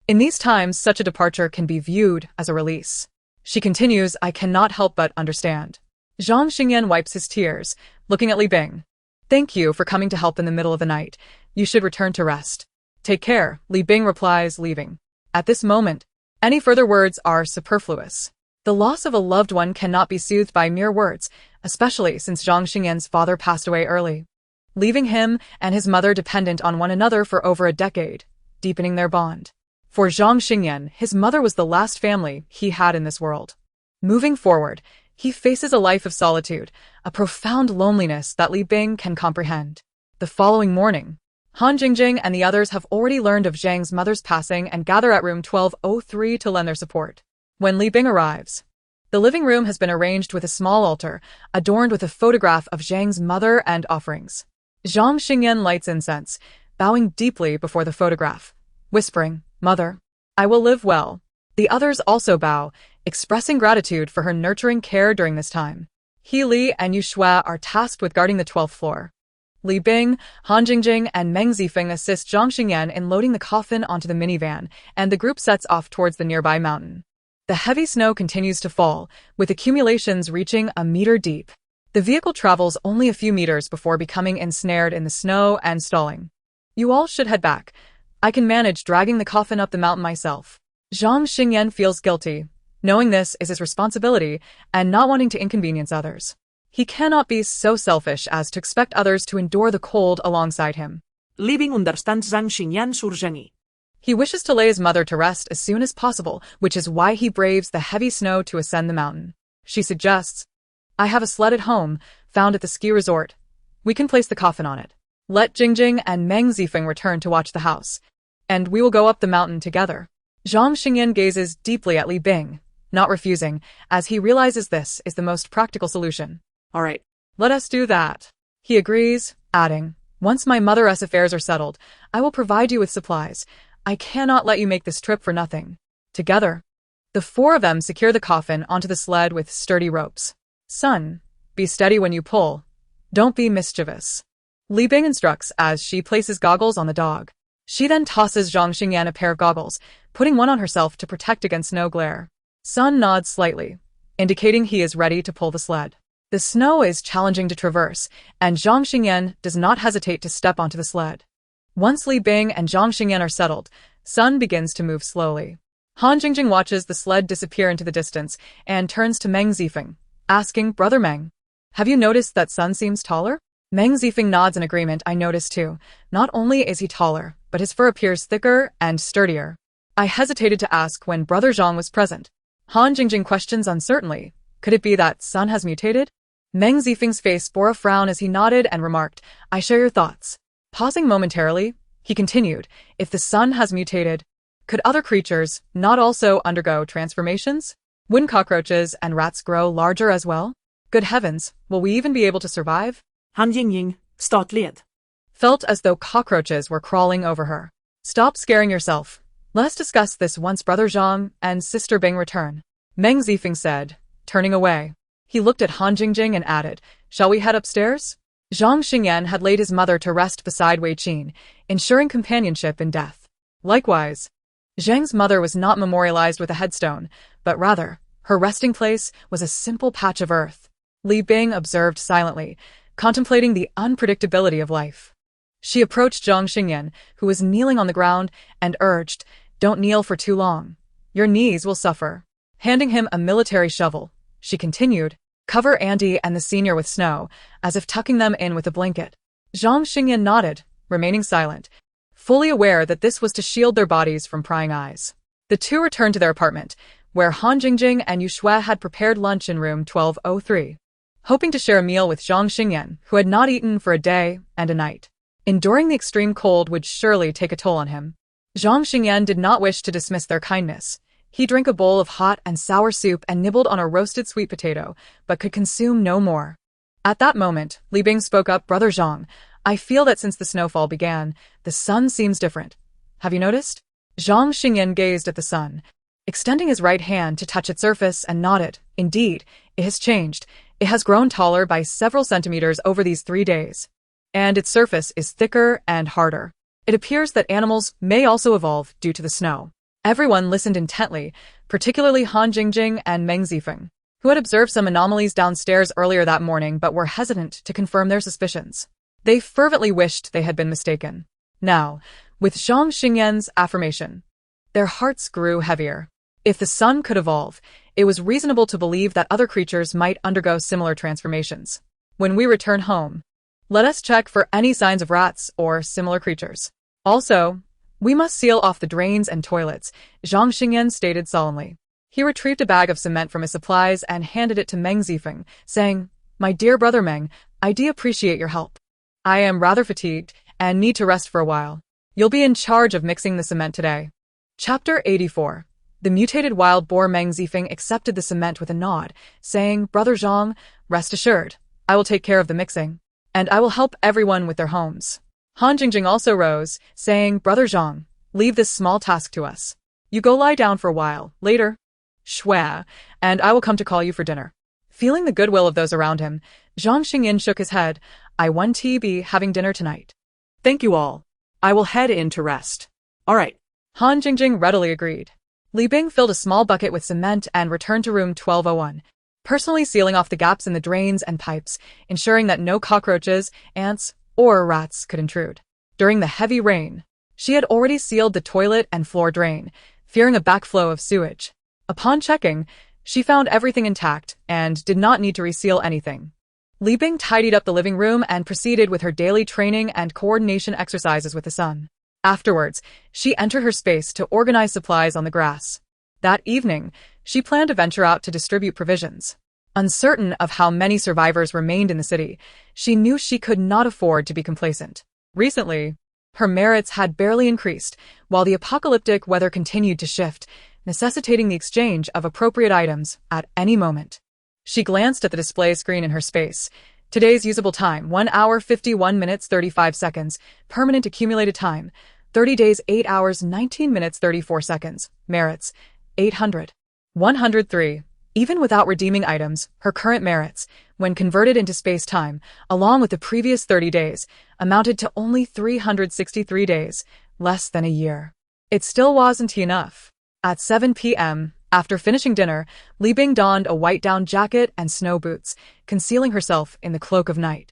In these times, such a departure can be viewed as a release." She continues, "I cannot help but understand." Zhang Xingyan wipes his tears, looking at Li Bing. "Thank you for coming to help in the middle of the night. You should return to rest." "Take care," Li Bing replies, leaving. At this moment, any further words are superfluous. The loss of a loved one cannot be soothed by mere words, especially since Zhang Xingyan's father passed away early, leaving him and his mother dependent on one another for over a decade, deepening their bond. For Zhang Xingyan, his mother was the last family he had in this world. Moving forward, he faces a life of solitude, a profound loneliness that Li Bing can comprehend. The following morning, Han Jingjing and the others have already learned of Zhang's mother's passing and gather at room 1203 to lend their support. When Li Bing arrives, the living room has been arranged with a small altar, adorned with a photograph of Zhang's mother and offerings. Zhang Xingyan lights incense, bowing deeply before the photograph, whispering, "Mother, I will live well. The others also bow, expressing gratitude for her nurturing care during this time. He Li and Yu Shui are tasked with guarding the 12th floor. Li Bing, Han Jingjing, and Meng Zifeng assist Zhang Xingyan in loading the coffin onto the minivan, and the group sets off towards the nearby mountain. The heavy snow continues to fall, with accumulations reaching a meter deep. The vehicle travels only a few meters before becoming ensnared in the snow and stalling. You all should head back. I can manage dragging the coffin up the mountain myself. Zhang Xingyan feels guilty, knowing this is his responsibility and not wanting to inconvenience others. He cannot be so selfish as to expect others to endure the cold alongside him. Li Bing understands Zhang Xingyan's urgent. He wishes to lay his mother to rest as soon as possible, which is why he braves the heavy snow to ascend the mountain. She suggests, I have a sled at home, found at the ski resort. We can place the coffin on it. Let Jingjing and Meng Zifeng return to watch the house, and we will go up the mountain together. Zhang Xingyan gazes deeply at Li Bing, not refusing, as he realizes this is the most practical solution. All right. Let us do that. He agrees, adding, once my mother's affairs are settled, I will provide you with supplies. I cannot let you make this trip for nothing. Together, the four of them secure the coffin onto the sled with sturdy ropes. Son, be steady when you pull. Don't be mischievous. Li Bing instructs as she places goggles on the dog. She then tosses Zhang Xingyan a pair of goggles, putting one on herself to protect against snow glare. Son nods slightly, indicating he is ready to pull the sled. The snow is challenging to traverse, and Zhang Xingyan does not hesitate to step onto the sled. Once Li Bing and Zhang Xingyan are settled, Sun begins to move slowly. Han Jingjing watches the sled disappear into the distance and turns to Meng Zifeng, asking, Brother Meng, have you noticed that Sun seems taller? Meng Zifeng nods in agreement. I noticed too. Not only is he taller, but his fur appears thicker and sturdier. I hesitated to ask when Brother Zhang was present. Han Jingjing questions uncertainly. Could it be that Sun has mutated? Meng Zifeng's face bore a frown as he nodded and remarked, I share your thoughts. Pausing momentarily, he continued, if the Sun has mutated, could other creatures not also undergo transformations? Wouldn't cockroaches and rats grow larger as well? Good heavens, will we even be able to survive? Han Jingjing, startled. Felt as though cockroaches were crawling over her. Stop scaring yourself. Let's discuss this once Brother Zhang and Sister Bing return. Meng Zifeng said, turning away. He looked at Han Jingjing and added, shall we head upstairs? Zhang Xingyan had laid his mother to rest beside Wei Qin, ensuring companionship in death. Likewise, Zhang's mother was not memorialized with a headstone, but rather, her resting place was a simple patch of earth. Li Bing observed silently, contemplating the unpredictability of life. She approached Zhang Xingyan, who was kneeling on the ground, and urged, don't kneel for too long. Your knees will suffer. Handing him a military shovel, she continued, cover Andy and the senior with snow, as if tucking them in with a blanket. Zhang Xingyan nodded, remaining silent, fully aware that this was to shield their bodies from prying eyes. The two returned to their apartment, where Han Jingjing and Yu Shui had prepared lunch in room 1203. Hoping to share a meal with Zhang Xingyan, who had not eaten for a day and a night. Enduring the extreme cold would surely take a toll on him. Zhang Xingyan did not wish to dismiss their kindness. He drank a bowl of hot and sour soup and nibbled on a roasted sweet potato, but could consume no more. At that moment, Li Bing spoke up, Brother Zhang, I feel that since the snowfall began, the sun seems different. Have you noticed? Zhang Xingyan gazed at the sun, extending his right hand to touch its surface and nodded. Indeed, it has changed. It has grown taller by several centimeters over these 3 days. And its surface is thicker and harder. It appears that animals may also evolve due to the snow. Everyone listened intently, particularly Han Jingjing and Meng Zifeng, who had observed some anomalies downstairs earlier that morning but were hesitant to confirm their suspicions. They fervently wished they had been mistaken. Now, with Zhang Xingyan's affirmation, their hearts grew heavier. If the sun could evolve, it was reasonable to believe that other creatures might undergo similar transformations. When we return home, let us check for any signs of rats or similar creatures. Also, we must seal off the drains and toilets, Zhang Xingyan stated solemnly. He retrieved a bag of cement from his supplies and handed it to Meng Zifeng, saying, My dear brother Meng, I do appreciate your help. I am rather fatigued and need to rest for a while. You'll be in charge of mixing the cement today. Chapter 84. The mutated wild boar. Meng Zifeng accepted the cement with a nod, saying, Brother Zhang, rest assured, I will take care of the mixing, and I will help everyone with their homes. Han Jingjing also rose, saying, Brother Zhang, leave this small task to us. You go lie down for a while. Later, schwa, and I will come to call you for dinner. Feeling the goodwill of those around him, Zhang Xingyin shook his head. I want to be having dinner tonight. Thank you all. I will head in to rest. All right. Han Jingjing readily agreed. Li Bing filled a small bucket with cement and returned to room 1201, personally sealing off the gaps in the drains and pipes, ensuring that no cockroaches, ants, or rats could intrude. During the heavy rain, she had already sealed the toilet and floor drain, fearing a backflow of sewage. Upon checking, she found everything intact and did not need to reseal anything. Li Bing tidied up the living room and proceeded with her daily training and coordination exercises with the son. Afterwards, she entered her space to organize supplies on the grass. That evening, she planned to venture out to distribute provisions. Uncertain of how many survivors remained in the city, she knew she could not afford to be complacent. Recently, her merits had barely increased, while the apocalyptic weather continued to shift, necessitating the exchange of appropriate items at any moment. She glanced at the display screen in her space. Today's usable time, 1 hour 51 minutes 35 seconds. Permanent accumulated time, 30 days 8 hours 19 minutes 34 seconds. Merits, 800. 103. Even without redeeming items, her current merits, when converted into space-time, along with the previous 30 days, amounted to only 363 days, less than a year. It still wasn't enough. At 7 p.m., after finishing dinner, Li Bing donned a white down jacket and snow boots, concealing herself in the cloak of night.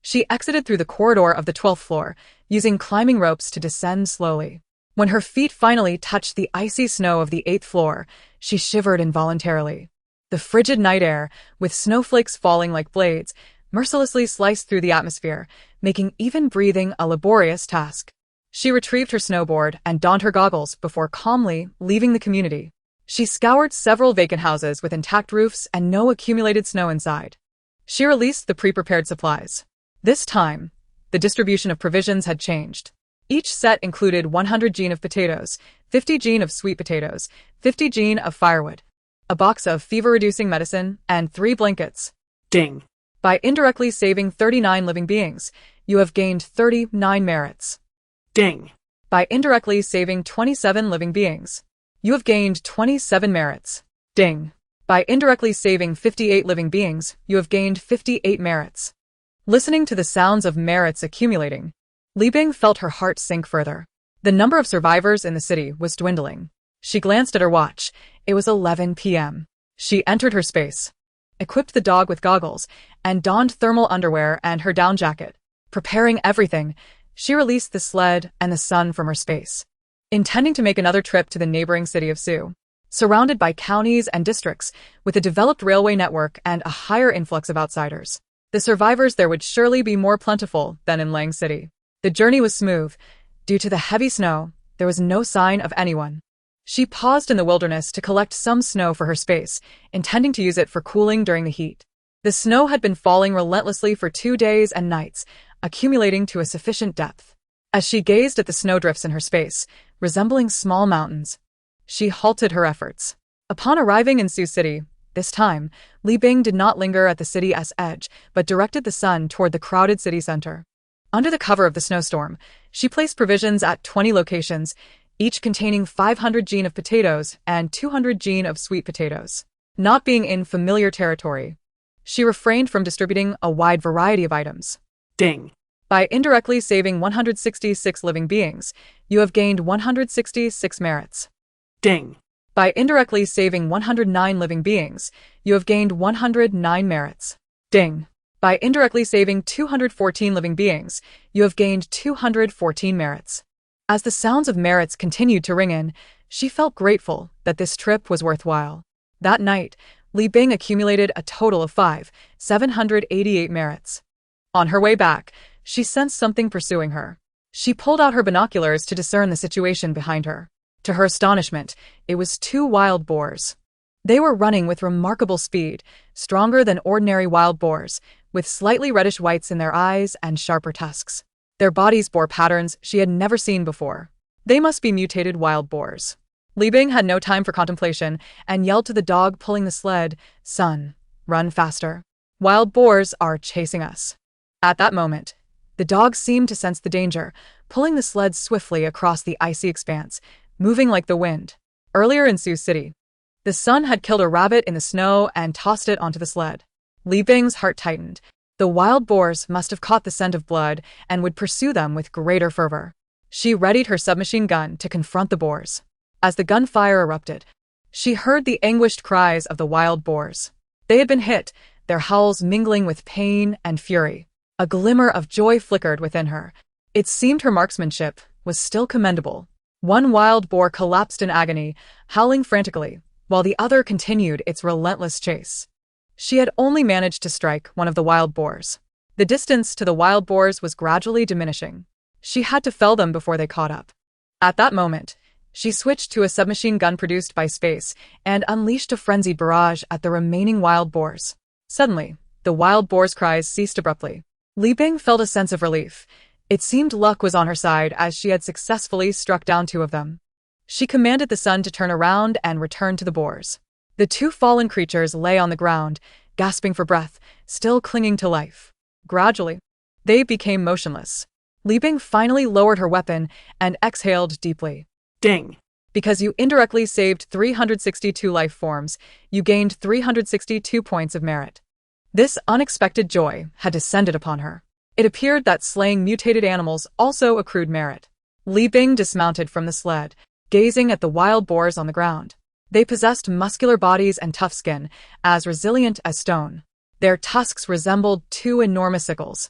She exited through the corridor of the 12th floor, using climbing ropes to descend slowly. When her feet finally touched the icy snow of the 8th floor, she shivered involuntarily. The frigid night air, with snowflakes falling like blades, mercilessly sliced through the atmosphere, making even breathing a laborious task. She retrieved her snowboard and donned her goggles before calmly leaving the community. She scoured several vacant houses with intact roofs and no accumulated snow inside. She released the pre-prepared supplies. This time, the distribution of provisions had changed. Each set included 100 gene of potatoes, 50 gene of sweet potatoes, 50 gene of firewood, a box of fever-reducing medicine, and 3 blankets. Ding. By indirectly saving 39 living beings, you have gained 39 merits. Ding. By indirectly saving 27 living beings, you have gained 27 merits. Ding. By indirectly saving 58 living beings, you have gained 58 merits. Listening to the sounds of merits accumulating, Li Bing felt her heart sink further. The number of survivors in the city was dwindling. She glanced at her watch. It was 11 p.m. She entered her space, equipped the dog with goggles, and donned thermal underwear and her down jacket. Preparing everything, she released the sled and the sun from her space, intending to make another trip to the neighboring city of Su. Surrounded by counties and districts, with a developed railway network and a higher influx of outsiders, the survivors there would surely be more plentiful than in Lang City. The journey was smooth. Due to the heavy snow, there was no sign of anyone. She paused in the wilderness to collect some snow for her space, intending to use it for cooling during the heat. The snow had been falling relentlessly for 2 days and nights, accumulating to a sufficient depth. As she gazed at the snowdrifts in her space, resembling small mountains, she halted her efforts. Upon arriving in Sioux City, this time, Li Bing did not linger at the city's edge, but directed the sun toward the crowded city center. Under the cover of the snowstorm, she placed provisions at 20 locations, each containing 500 gene of potatoes and 200 gene of sweet potatoes. Not being in familiar territory, she refrained from distributing a wide variety of items. Ding. By indirectly saving 166 living beings, you have gained 166 merits. Ding. By indirectly saving 109 living beings, you have gained 109 merits. Ding. By indirectly saving 214 living beings, you have gained 214 merits. As the sounds of merits continued to ring in, she felt grateful that this trip was worthwhile. That night, Li Bing accumulated a total of 788 merits. On her way back, she sensed something pursuing her. She pulled out her binoculars to discern the situation behind her. To her astonishment, it was 2 wild boars. They were running with remarkable speed, stronger than ordinary wild boars, with slightly reddish whites in their eyes and sharper tusks. Their bodies bore patterns she had never seen before. They must be mutated wild boars. Li Bing had no time for contemplation and yelled to the dog pulling the sled, "Son, run faster. Wild boars are chasing us." At that moment, the dog seemed to sense the danger, pulling the sled swiftly across the icy expanse, moving like the wind. Earlier in Sioux City, the Sun had killed a rabbit in the snow and tossed it onto the sled. Li Bing's heart tightened. The wild boars must have caught the scent of blood and would pursue them with greater fervor. She readied her submachine gun to confront the boars. As the gunfire erupted, she heard the anguished cries of the wild boars. They had been hit, their howls mingling with pain and fury. A glimmer of joy flickered within her. It seemed her marksmanship was still commendable. One wild boar collapsed in agony, howling frantically, while the other continued its relentless chase. She had only managed to strike one of the wild boars. The distance to the wild boars was gradually diminishing. She had to fell them before they caught up. At that moment, she switched to a submachine gun produced by space and unleashed a frenzied barrage at the remaining wild boars. Suddenly, the wild boars' cries ceased abruptly. Li Bing felt a sense of relief. It seemed luck was on her side as she had successfully struck down two of them. She commanded the Sun to turn around and return to the boars. The two fallen creatures lay on the ground, gasping for breath, still clinging to life. Gradually, they became motionless. Li Bing finally lowered her weapon and exhaled deeply. Ding. Because you indirectly saved 362 life forms, you gained 362 points of merit. This unexpected joy had descended upon her. It appeared that slaying mutated animals also accrued merit. Li Bing dismounted from the sled, gazing at the wild boars on the ground. They possessed muscular bodies and tough skin, as resilient as stone. Their tusks resembled two enormous sickles,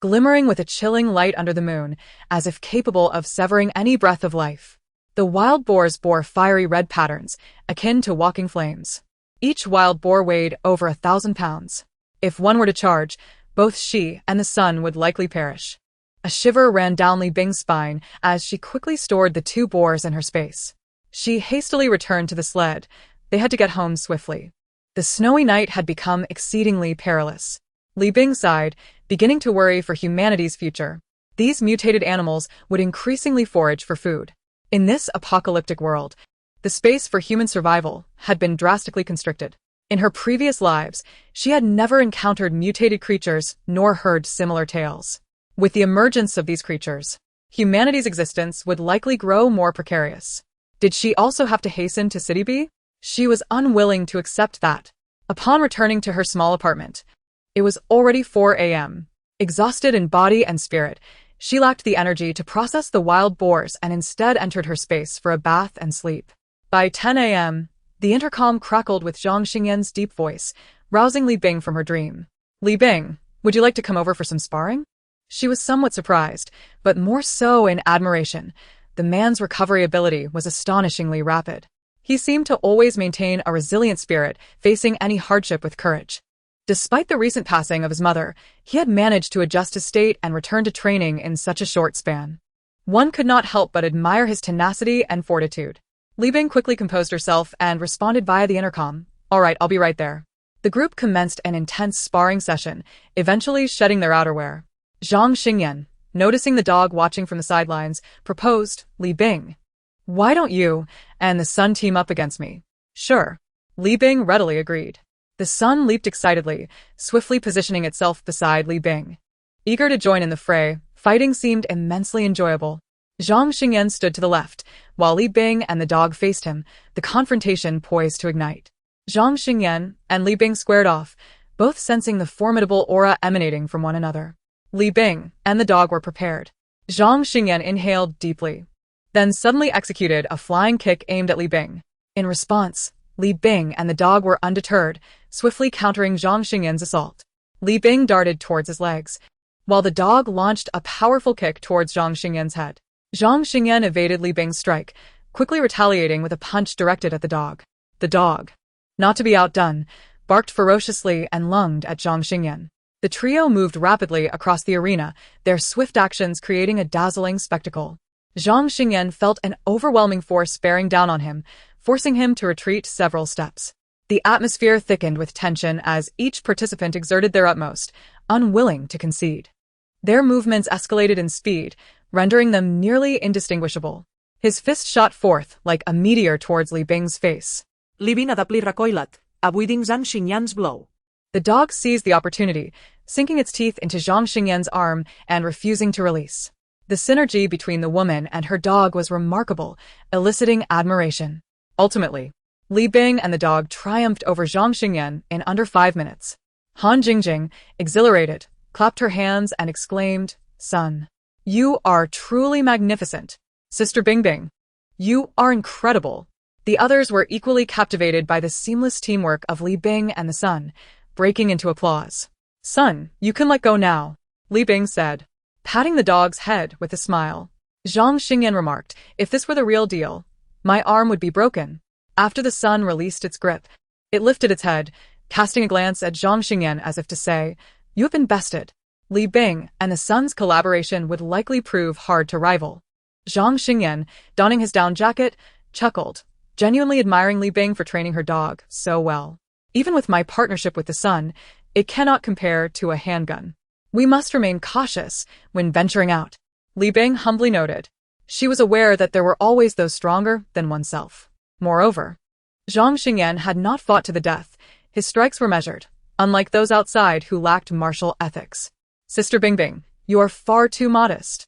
glimmering with a chilling light under the moon, as if capable of severing any breath of life. The wild boars bore fiery red patterns, akin to walking flames. Each wild boar weighed over 1,000 pounds. If one were to charge, both she and the Sun would likely perish. A shiver ran down Li Bing's spine as she quickly stored the two boars in her space. She hastily returned to the sled. They had to get home swiftly. The snowy night had become exceedingly perilous. Li Bing sighed, beginning to worry for humanity's future. These mutated animals would increasingly forage for food. In this apocalyptic world, the space for human survival had been drastically constricted. In her previous lives, she had never encountered mutated creatures nor heard similar tales. With the emergence of these creatures, humanity's existence would likely grow more precarious. Did she also have to hasten to City B? She was unwilling to accept that. Upon returning to her small apartment, it was already 4 a.m. Exhausted in body and spirit, she lacked the energy to process the wild boars and instead entered her space for a bath and sleep. By 10 a.m., the intercom crackled with Zhang Xingyan's deep voice, rousing Li Bing from her dream. Li Bing, would you like to come over for some sparring? She was somewhat surprised, but more so in admiration. The man's recovery ability was astonishingly rapid. He seemed to always maintain a resilient spirit, facing any hardship with courage. Despite the recent passing of his mother, he had managed to adjust his state and return to training in such a short span. One could not help but admire his tenacity and fortitude. Li Bing quickly composed herself and responded via the intercom. All right, I'll be right there. The group commenced an intense sparring session, eventually shedding their outerwear. Zhang Xingyan, noticing the dog watching from the sidelines, proposed, Li Bing, why don't you and the Sun team up against me? Sure. Li Bing readily agreed. The Sun leaped excitedly, swiftly positioning itself beside Li Bing. Eager to join in the fray, fighting seemed immensely enjoyable. Zhang Xingyan stood to the left, while Li Bing and the dog faced him, the confrontation poised to ignite. Zhang Xingyan and Li Bing squared off, both sensing the formidable aura emanating from one another. Li Bing and the dog were prepared. Zhang Xingyan inhaled deeply, then suddenly executed a flying kick aimed at Li Bing. In response, Li Bing and the dog were undeterred, swiftly countering Zhang Xingyan's assault. Li Bing darted towards his legs, while the dog launched a powerful kick towards Zhang Xingyan's head. Zhang Xingyan evaded Li Bing's strike, quickly retaliating with a punch directed at the dog. The dog, not to be outdone, barked ferociously and lunged at Zhang Xingyan. The trio moved rapidly across the arena, their swift actions creating a dazzling spectacle. Zhang Xingyan felt an overwhelming force bearing down on him, forcing him to retreat several steps. The atmosphere thickened with tension as each participant exerted their utmost, unwilling to concede. Their movements escalated in speed, rendering them nearly indistinguishable. His fist shot forth like a meteor towards Li Bing's face. Li Bing adaptly recoilat, avoiding Zhang Xingyan's blow. The dog seized the opportunity, sinking its teeth into Zhang Xingyan's arm and refusing to release. The synergy between the woman and her dog was remarkable, eliciting admiration. Ultimately, Li Bing and the dog triumphed over Zhang Xingyan in under 5 minutes. Han Jingjing, exhilarated, clapped her hands and exclaimed, "Son, you are truly magnificent. Sister Bingbing, you are incredible." The others were equally captivated by the seamless teamwork of Li Bing and the son, breaking into applause. "Son, you can let go now," Li Bing said, patting the dog's head with a smile. Zhang Xingyan remarked, "If this were the real deal, my arm would be broken." After the son released its grip, it lifted its head, casting a glance at Zhang Xingyan as if to say, "You have been bested." Li Bing and the son's collaboration would likely prove hard to rival. Zhang Xingyan, donning his down jacket, chuckled, genuinely admiring Li Bing for training her dog so well. "Even with my partnership with the son, it cannot compare to a handgun. We must remain cautious when venturing out," Li Bing humbly noted. She was aware that there were always those stronger than oneself. Moreover, Zhang Xingyan had not fought to the death. His strikes were measured, unlike those outside who lacked martial ethics. "Sister Bingbing, you are far too modest.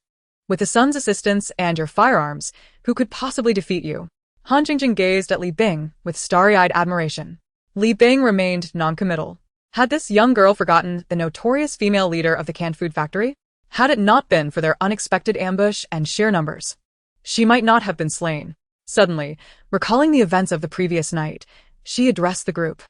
With the son's assistance and your firearms, who could possibly defeat you?" Han Jingjing gazed at Li Bing with starry-eyed admiration. Li Bing remained noncommittal. Had this young girl forgotten the notorious female leader of the canned food factory? Had it not been for their unexpected ambush and sheer numbers, she might not have been slain. Suddenly, recalling the events of the previous night, she addressed the group.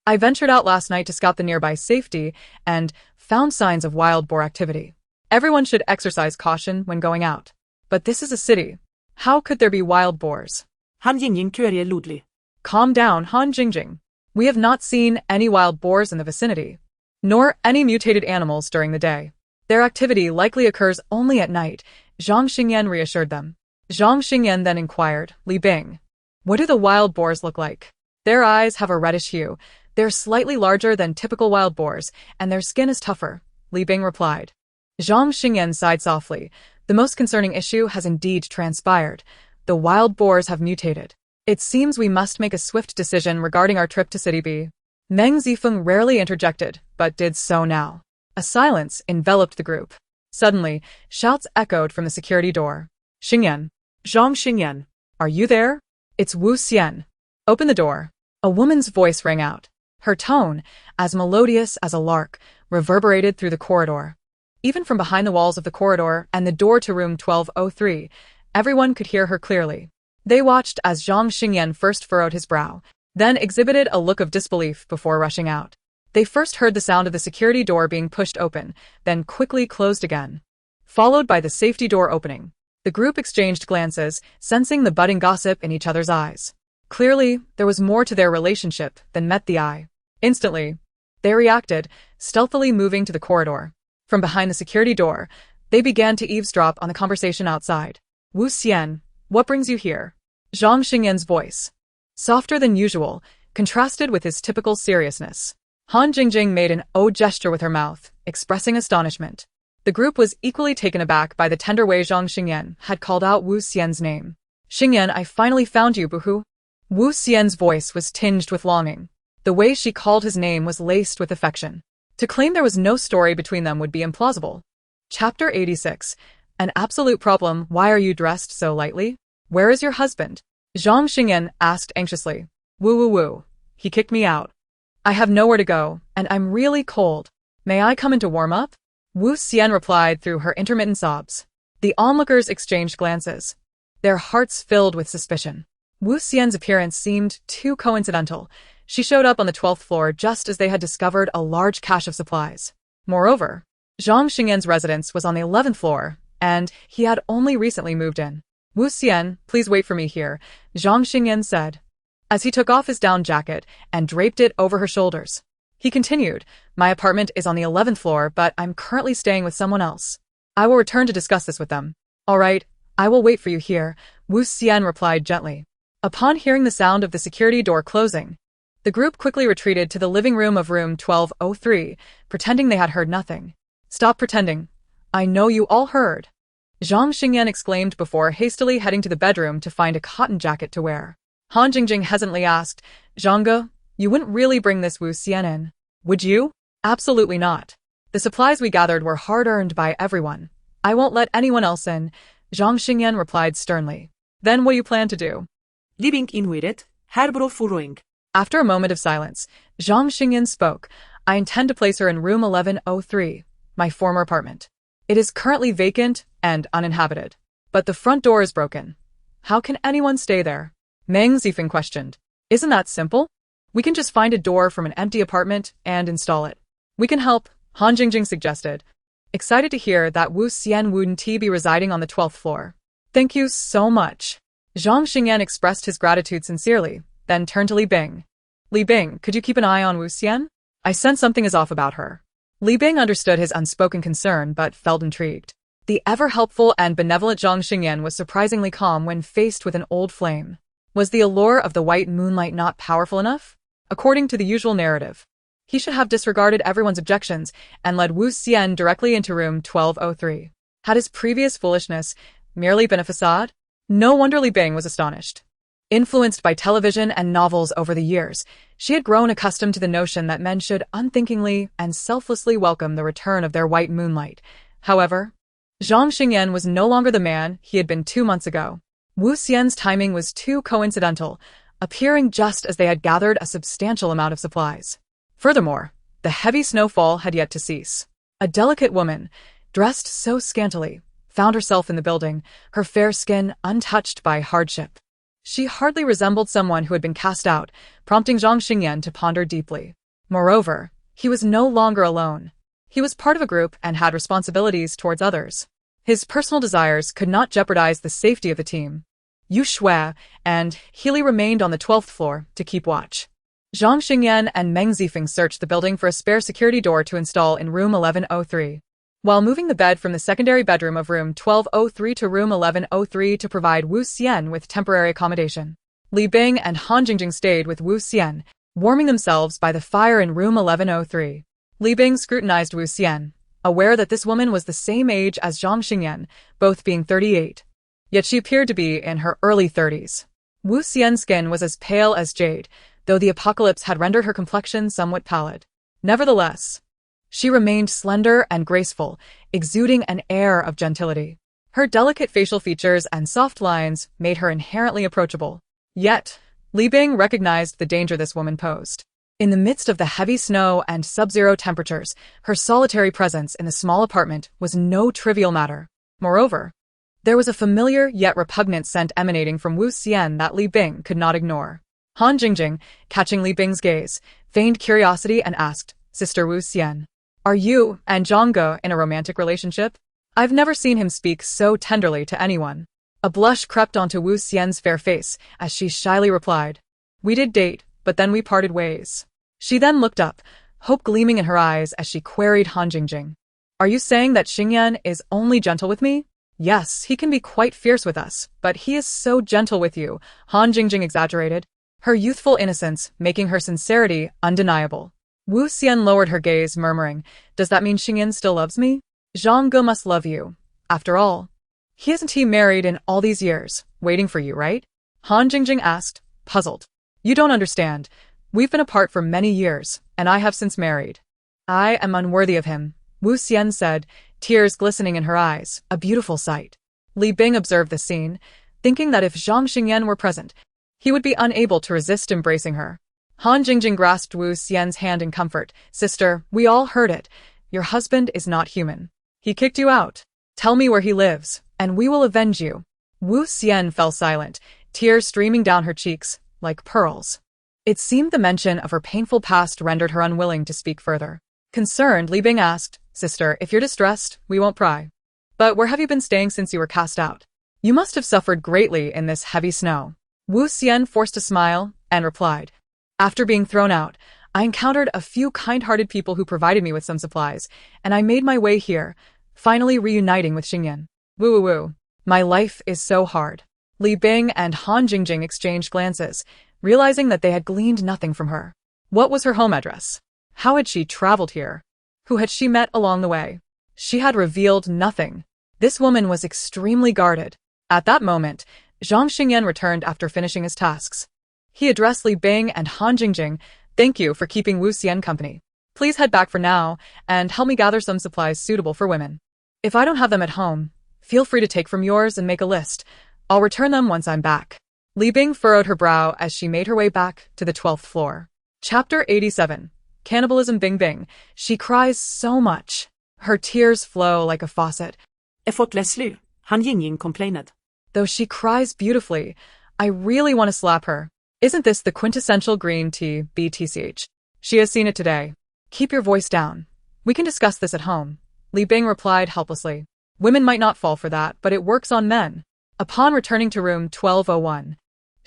"I ventured out last night to scout the nearby safety and found signs of wild boar activity. Everyone should exercise caution when going out. But this is a city. How could there be wild boars?" Han Jingjing queried rudely. "Calm down, Han Jingjing. We have not seen any wild boars in the vicinity, nor any mutated animals during the day. Their activity likely occurs only at night," Zhang Xingyan reassured them. Zhang Xingyan then inquired, "Li Bing, what do the wild boars look like?" "Their eyes have a reddish hue. They're slightly larger than typical wild boars, and their skin is tougher," Li Bing replied. Zhang Xingyan sighed softly. The most concerning issue has indeed transpired. The wild boars have mutated. It seems we must make a swift decision regarding our trip to City B. Meng Zifeng rarely interjected, but did so now. A silence enveloped the group. Suddenly, shouts echoed from the security door. "Xingyan! Zhang Xingyan. Are you there? It's Wu Xian. Open the door." A woman's voice rang out. Her tone, as melodious as a lark, reverberated through the corridor. Even from behind the walls of the corridor and the door to room 1203, everyone could hear her clearly. They watched as Zhang Xingyan first furrowed his brow, then exhibited a look of disbelief before rushing out. They first heard the sound of the security door being pushed open, then quickly closed again, followed by the safety door opening. The group exchanged glances, sensing the budding gossip in each other's eyes. Clearly, there was more to their relationship than met the eye. Instantly, they reacted, stealthily moving to the corridor. From behind the security door, they began to eavesdrop on the conversation outside. "Wu Xian, what brings you here?" Zhang Xingyan's voice, softer than usual, contrasted with his typical seriousness. Han Jingjing made an O gesture with her mouth, expressing astonishment. The group was equally taken aback by the tender way Zhang Xingyan had called out Wu Xian's name. "Xingyan, I finally found you, Buhu." Wu Xian's voice was tinged with longing. The way she called his name was laced with affection. To claim there was no story between them would be implausible. Chapter 86. An absolute problem. "Why are you dressed so lightly? Where is your husband?" Zhang Xingyan asked anxiously. Woo. He kicked me out. I have nowhere to go, and I'm really cold. May I come in to warm up?" Wu Xian replied through her intermittent sobs. The onlookers exchanged glances, their hearts filled with suspicion. Wu Xian's appearance seemed too coincidental. She showed up on the 12th floor just as they had discovered a large cache of supplies. Moreover, Zhang Xingyan's residence was on the 11th floor, and he had only recently moved in. "Wu Xian, please wait for me here," Zhang Xingyan said, as he took off his down jacket and draped it over her shoulders. He continued, "My apartment is on the 11th floor, but I'm currently staying with someone else. I will return to discuss this with them." "All right, I will wait for you here," Wu Xian replied gently. Upon hearing the sound of the security door closing, the group quickly retreated to the living room of room 1203, pretending they had heard nothing. "Stop pretending. I know you all heard," Zhang Xingyan exclaimed before hastily heading to the bedroom to find a cotton jacket to wear. Han Jingjing hesitantly asked, "Zhangge, you wouldn't really bring this Wu Xian in, would you?" "Absolutely not. The supplies we gathered were hard-earned by everyone. I won't let anyone else in," Zhang Xingyan replied sternly. "Then what do you plan to do?" living in with it, herbal following. After a moment of silence, Zhang Xingyan spoke. I intend to place her in room 1103, my former apartment. It is currently vacant and uninhabited. But the front door is broken. How can anyone stay there? Meng Zifeng questioned. Isn't that simple? We can just find a door from an empty apartment and install it. We can help, Han Jingjing suggested. Excited to hear that Wu Xian wouldn't be residing on the 12th floor. Thank you so much. Zhang Xingyan expressed his gratitude sincerely, then turned to Li Bing. Li Bing, could you keep an eye on Wu Xian? I sense something is off about her. Li Bing understood his unspoken concern but felt intrigued. The ever-helpful and benevolent Zhang Xingyan was surprisingly calm when faced with an old flame. Was the allure of the white moonlight not powerful enough? According to the usual narrative, he should have disregarded everyone's objections and led Wu Xian directly into room 1203. Had his previous foolishness merely been a facade? No wonder Li Bing was astonished. Influenced by television and novels over the years, she had grown accustomed to the notion that men should unthinkingly and selflessly welcome the return of their white moonlight. However, Zhang Xingyan was no longer the man he had been 2 months ago. Wu Xian's timing was too coincidental, appearing just as they had gathered a substantial amount of supplies. Furthermore, the heavy snowfall had yet to cease. A delicate woman, dressed so scantily, found herself in the building, her fair skin untouched by hardship. She hardly resembled someone who had been cast out, prompting Zhang Xingyan to ponder deeply. Moreover, he was no longer alone. He was part of a group and had responsibilities towards others. His personal desires could not jeopardize the safety of the team. Yu Shui and Healy remained on the 12th floor to keep watch. Zhang Xingyan and Meng Zifeng searched the building for a spare security door to install in room 1103. While moving the bed from the secondary bedroom of room 1203 to room 1103 to provide Wu Xian with temporary accommodation, Li Bing and Han Jingjing stayed with Wu Xian, warming themselves by the fire in room 1103. Li Bing scrutinized Wu Xian, aware that this woman was the same age as Zhang Xingyan, both being 38. Yet she appeared to be in her early 30s. Wu Xian's skin was as pale as jade, though the apocalypse had rendered her complexion somewhat pallid. Nevertheless, she remained slender and graceful, exuding an air of gentility. Her delicate facial features and soft lines made her inherently approachable. Yet, Li Bing recognized the danger this woman posed. In the midst of the heavy snow and sub-zero temperatures, her solitary presence in the small apartment was no trivial matter. Moreover, there was a familiar yet repugnant scent emanating from Wu Xian that Li Bing could not ignore. Han Jingjing, catching Li Bing's gaze, feigned curiosity and asked, Sister Wu Xian, are you and Zhang Ge in a romantic relationship? I've never seen him speak so tenderly to anyone. A blush crept onto Wu Xian's fair face as she shyly replied, We did date, but then we parted ways. She then looked up, hope gleaming in her eyes as she queried Han Jingjing. Are you saying that Xingyan is only gentle with me? Yes, he can be quite fierce with us, but he is so gentle with you, Han Jingjing exaggerated, her youthful innocence making her sincerity undeniable. Wu Xian lowered her gaze, murmuring, Does that mean Xingyan still loves me? Zhang Ge must love you. After all, isn't he married in all these years, waiting for you, right? Han Jingjing asked, puzzled. You don't understand. We've been apart for many years, and I have since married. I am unworthy of him, Wu Xian said, tears glistening in her eyes, a beautiful sight. Li Bing observed the scene, thinking that if Zhang Xingyan were present, he would be unable to resist embracing her. Han Jingjing grasped Wu Xian's hand in comfort. Sister, we all heard it. Your husband is not human. He kicked you out. Tell me where he lives, and we will avenge you. Wu Xian fell silent, tears streaming down her cheeks, like pearls. It seemed the mention of her painful past rendered her unwilling to speak further. Concerned, Li Bing asked, Sister, if you're distressed, we won't pry. But where have you been staying since you were cast out? You must have suffered greatly in this heavy snow. Wu Xian forced a smile and replied, After being thrown out, I encountered a few kind-hearted people who provided me with some supplies, and I made my way here, finally reuniting with Xingyan. Woo. My life is so hard. Li Bing and Han Jingjing exchanged glances, realizing that they had gleaned nothing from her. What was her home address? How had she traveled here? Who had she met along the way? She had revealed nothing. This woman was extremely guarded. At that moment, Zhang Xingyan returned after finishing his tasks. He addressed Li Bing and Han Jingjing, Thank you for keeping Wu Xian company. Please head back for now, and help me gather some supplies suitable for women. If I don't have them at home, feel free to take from yours and make a list. I'll return them once I'm back. Li Bing furrowed her brow as she made her way back to the 12th floor. Chapter 87. Cannibalism. Bing Bing. She cries so much. Her tears flow like a faucet. Effortlessly, Han Yingying complained. Though she cries beautifully, I really want to slap her. Isn't this the quintessential green tea, BTCH? She has seen it today. Keep your voice down. We can discuss this at home. Li Bing replied helplessly. Women might not fall for that, but it works on men. Upon returning to room 1201,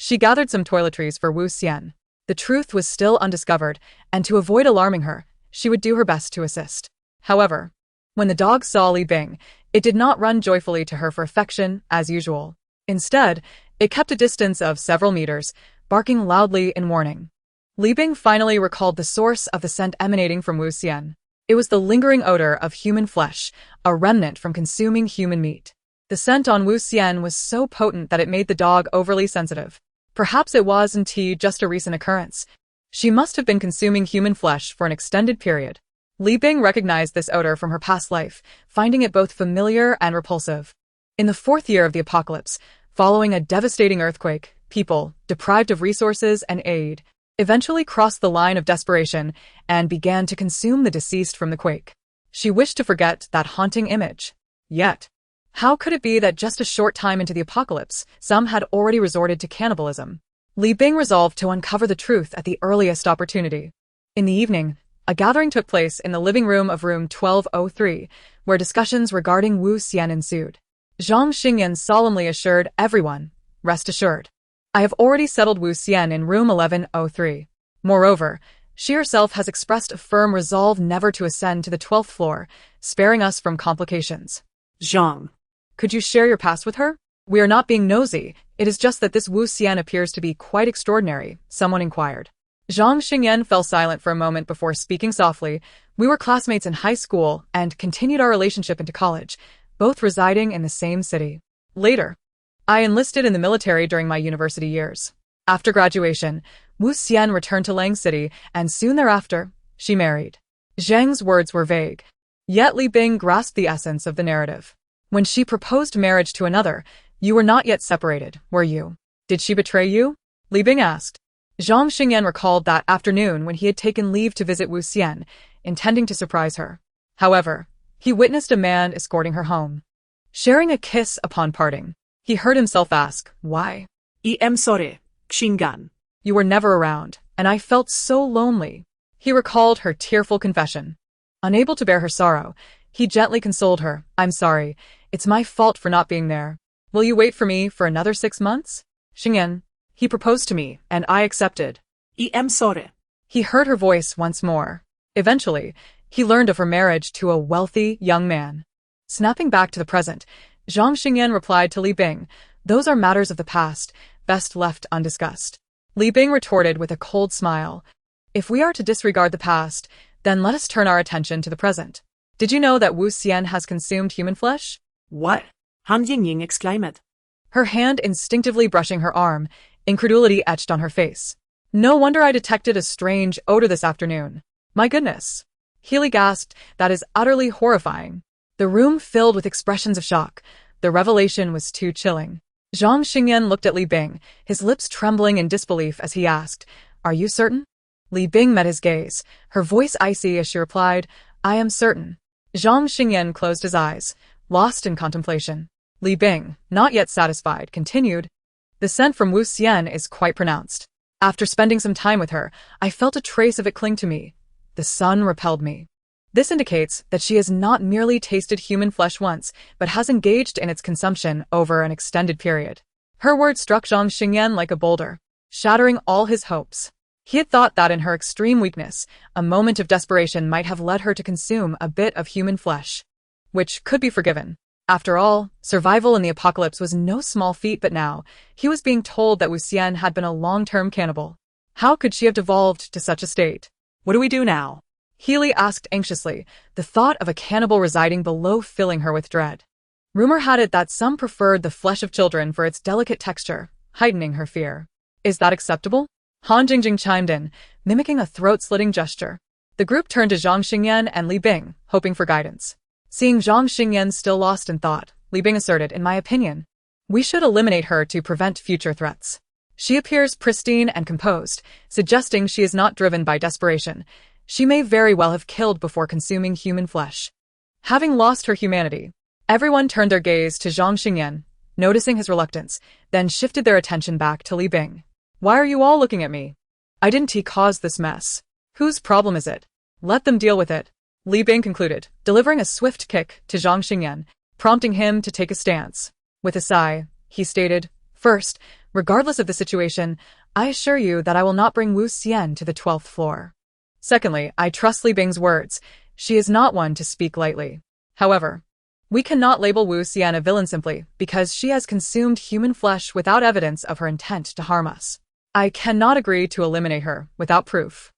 she gathered some toiletries for Wu Xian. The truth was still undiscovered, and to avoid alarming her, she would do her best to assist. However, when the dog saw Li Bing, it did not run joyfully to her for affection, as usual. Instead, it kept a distance of several meters, barking loudly in warning. Li Bing finally recalled the source of the scent emanating from Wu Xian. It was the lingering odor of human flesh, a remnant from consuming human meat. The scent on Wu Xian was so potent that it made the dog overly sensitive. Perhaps it was indeed just a recent occurrence. She must have been consuming human flesh for an extended period. Li Bing recognized this odor from her past life, finding it both familiar and repulsive. In the 4th year of the apocalypse, following a devastating earthquake, people, deprived of resources and aid, eventually crossed the line of desperation and began to consume the deceased from the quake. She wished to forget that haunting image. Yet, how could it be that just a short time into the apocalypse, some had already resorted to cannibalism? Li Bing resolved to uncover the truth at the earliest opportunity. In the evening, a gathering took place in the living room of room 1203, where discussions regarding Wu Xian ensued. Zhang Xingyan solemnly assured everyone, "Rest assured. I have already settled Wu Xian in room 1103. Moreover, she herself has expressed a firm resolve never to ascend to the 12th floor, sparing us from complications." Zhang. Could you share your past with her? We are not being nosy, it is just that this Wu Xian appears to be quite extraordinary, someone inquired. Zhang Xingyan fell silent for a moment before speaking softly. We were classmates in high school and continued our relationship into college, both residing in the same city. Later, I enlisted in the military during my university years. After graduation, Wu Xian returned to Lang City, and soon thereafter, she married. Zhang's words were vague, yet Li Bing grasped the essence of the narrative. When she proposed marriage to another, you were not yet separated, were you? Did she betray you? Li Bing asked. Zhang Xingyan recalled that afternoon when he had taken leave to visit Wu Xian, intending to surprise her. However, he witnessed a man escorting her home. Sharing a kiss upon parting, he heard himself ask, "Why?" I'm sorry, Xingyan. You were never around, and I felt so lonely. He recalled her tearful confession. Unable to bear her sorrow, he gently consoled her. "I'm sorry. It's my fault for not being there. Will you wait for me for another 6 months?" Xingyan. He proposed to me, and I accepted. I'm sorry. He heard her voice once more. Eventually, he learned of her marriage to a wealthy young man. Snapping back to the present, Zhang Xingyan replied to Li Bing, "Those are matters of the past, best left undiscussed." Li Bing retorted with a cold smile, "If we are to disregard the past, then let us turn our attention to the present. Did you know that Wu Xian has consumed human flesh?" What? Han Yingying exclaimed. Her hand instinctively brushing her arm, incredulity etched on her face. "No wonder I detected a strange odor this afternoon. My goodness." Healy gasped, "That is utterly horrifying." The room filled with expressions of shock. The revelation was too chilling. Zhang Xingyan looked at Li Bing, his lips trembling in disbelief as he asked, "Are you certain?" Li Bing met his gaze, her voice icy as she replied, "I am certain." Zhang Xingyan closed his eyes, lost in contemplation. Li Bing, not yet satisfied, continued, "The scent from Wu Xian is quite pronounced. After spending some time with her, I felt a trace of it cling to me. The sun repelled me. This indicates that she has not merely tasted human flesh once, but has engaged in its consumption over an extended period." Her words struck Zhang Xingyan like a boulder, shattering all his hopes. He had thought that in her extreme weakness, a moment of desperation might have led her to consume a bit of human flesh, which could be forgiven. After all, survival in the apocalypse was no small feat, but now, he was being told that Wu Xian had been a long-term cannibal. How could she have devolved to such a state? What do we do now? Healy asked anxiously, the thought of a cannibal residing below filling her with dread. Rumor had it that some preferred the flesh of children for its delicate texture, heightening her fear. "Is that acceptable?" Han Jingjing chimed in, mimicking a throat-slitting gesture. The group turned to Zhang Xingyan and Li Bing, hoping for guidance. Seeing Zhang Xingyan still lost in thought, Li Bing asserted, "In my opinion, we should eliminate her to prevent future threats." She appears pristine and composed, suggesting she is not driven by desperation. She may very well have killed before consuming human flesh. Having lost her humanity, everyone turned their gaze to Zhang Xingyan, noticing his reluctance, then shifted their attention back to Li Bing. Why are you all looking at me? I didn't cause this mess. Whose problem is it? Let them deal with it. Li Bing concluded, delivering a swift kick to Zhang Xingyan, prompting him to take a stance. With a sigh, he stated, First, regardless of the situation, I assure you that I will not bring Wu Xian to the 12th floor. Secondly, I trust Li Bing's words. She is not one to speak lightly. However, we cannot label Wu Xian a villain simply because she has consumed human flesh without evidence of her intent to harm us. I cannot agree to eliminate her without proof.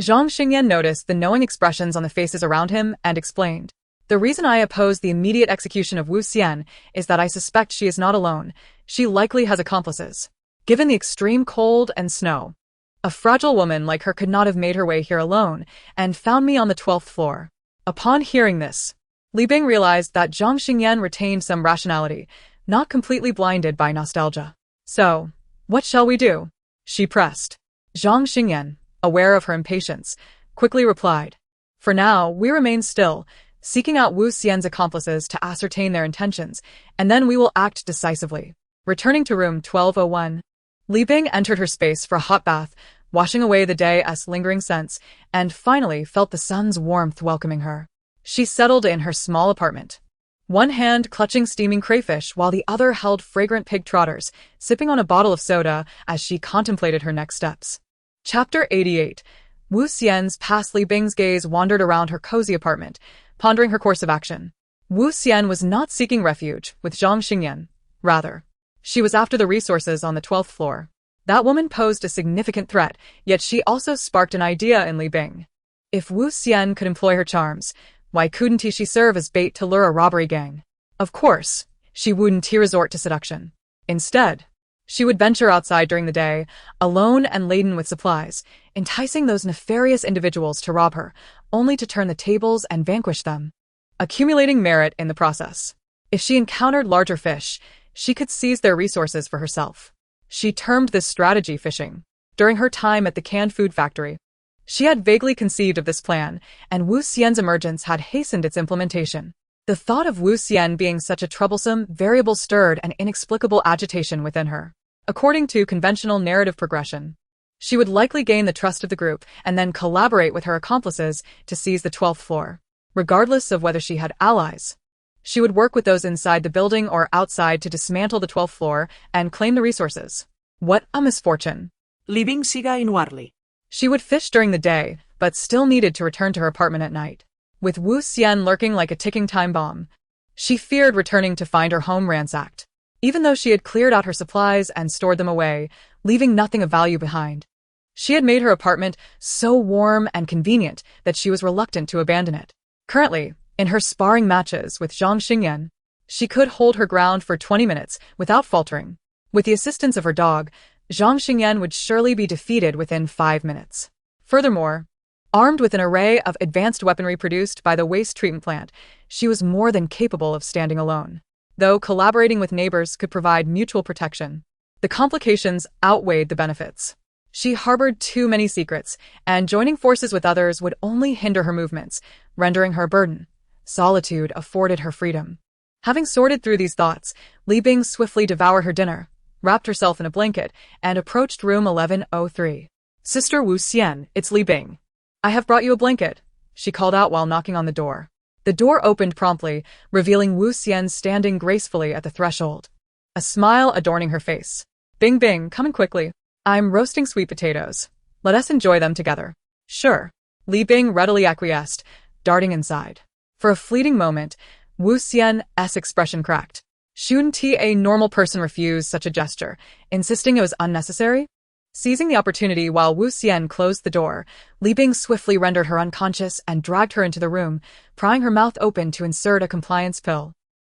Zhang Xingyan noticed the knowing expressions on the faces around him and explained, The reason I oppose the immediate execution of Wu Xian is that I suspect she is not alone. She likely has accomplices. Given the extreme cold and snow, a fragile woman like her could not have made her way here alone and found me on the 12th floor. Upon hearing this, Li Bing realized that Zhang Xingyan retained some rationality, not completely blinded by nostalgia. So, what shall we do? She pressed. Zhang Xingyan, aware of her impatience, quickly replied. For now, we remain still, seeking out Wu Xian's accomplices to ascertain their intentions, and then we will act decisively. Returning to room 1201, Li Bing entered her space for a hot bath, washing away the day's lingering scents, and finally felt the sun's warmth welcoming her. She settled in her small apartment, one hand clutching steaming crayfish while the other held fragrant pig trotters, sipping on a bottle of soda as she contemplated her next steps. Chapter 88. Wu Xian's past. Li Bing's gaze wandered around her cozy apartment, pondering her course of action. Wu Xian was not seeking refuge with Zhang Xingyan. Rather, she was after the resources on the 12th floor. That woman posed a significant threat, yet she also sparked an idea in Li Bing. If Wu Xian could employ her charms, why couldn't she serve as bait to lure a robbery gang? Of course, she wouldn't resort to seduction. Instead, she would venture outside during the day, alone and laden with supplies, enticing those nefarious individuals to rob her, only to turn the tables and vanquish them, accumulating merit in the process. If she encountered larger fish, she could seize their resources for herself. She termed this strategy fishing. During her time at the canned food factory, she had vaguely conceived of this plan, and Wu Xian's emergence had hastened its implementation. The thought of Wu Xian being such a troublesome variable stirred an inexplicable agitation within her. According to conventional narrative progression, she would likely gain the trust of the group and then collaborate with her accomplices to seize the 12th floor. Regardless of whether she had allies, she would work with those inside the building or outside to dismantle the 12th floor and claim the resources. What a misfortune! Li Bing siga inwardly. She would fish during the day, but still needed to return to her apartment at night. With Wu Xian lurking like a ticking time bomb, she feared returning to find her home ransacked, even though she had cleared out her supplies and stored them away, leaving nothing of value behind. She had made her apartment so warm and convenient that she was reluctant to abandon it. Currently, in her sparring matches with Zhang Xingyan, she could hold her ground for 20 minutes without faltering. With the assistance of her dog, Zhang Xingyan would surely be defeated within 5 minutes. Furthermore, armed with an array of advanced weaponry produced by the waste treatment plant, she was more than capable of standing alone. Though collaborating with neighbors could provide mutual protection, the complications outweighed the benefits. She harbored too many secrets, and joining forces with others would only hinder her movements, rendering her a burden. Solitude afforded her freedom. Having sorted through these thoughts, Li Bing swiftly devoured her dinner, wrapped herself in a blanket, and approached room 1103. Sister Wu Xian, it's Li Bing. I have brought you a blanket, she called out while knocking on the door. The door opened promptly, revealing Wu Xian standing gracefully at the threshold, a smile adorning her face. Bing Bing, come in quickly. I'm roasting sweet potatoes. Let us enjoy them together. Sure. Li Bing readily acquiesced, darting inside. For a fleeting moment, Wu Xian's expression cracked. Shouldn't a normal person refuse such a gesture, insisting it was unnecessary? Seizing the opportunity while Wu Xian closed the door, Li Bing swiftly rendered her unconscious and dragged her into the room, prying her mouth open to insert a compliance pill.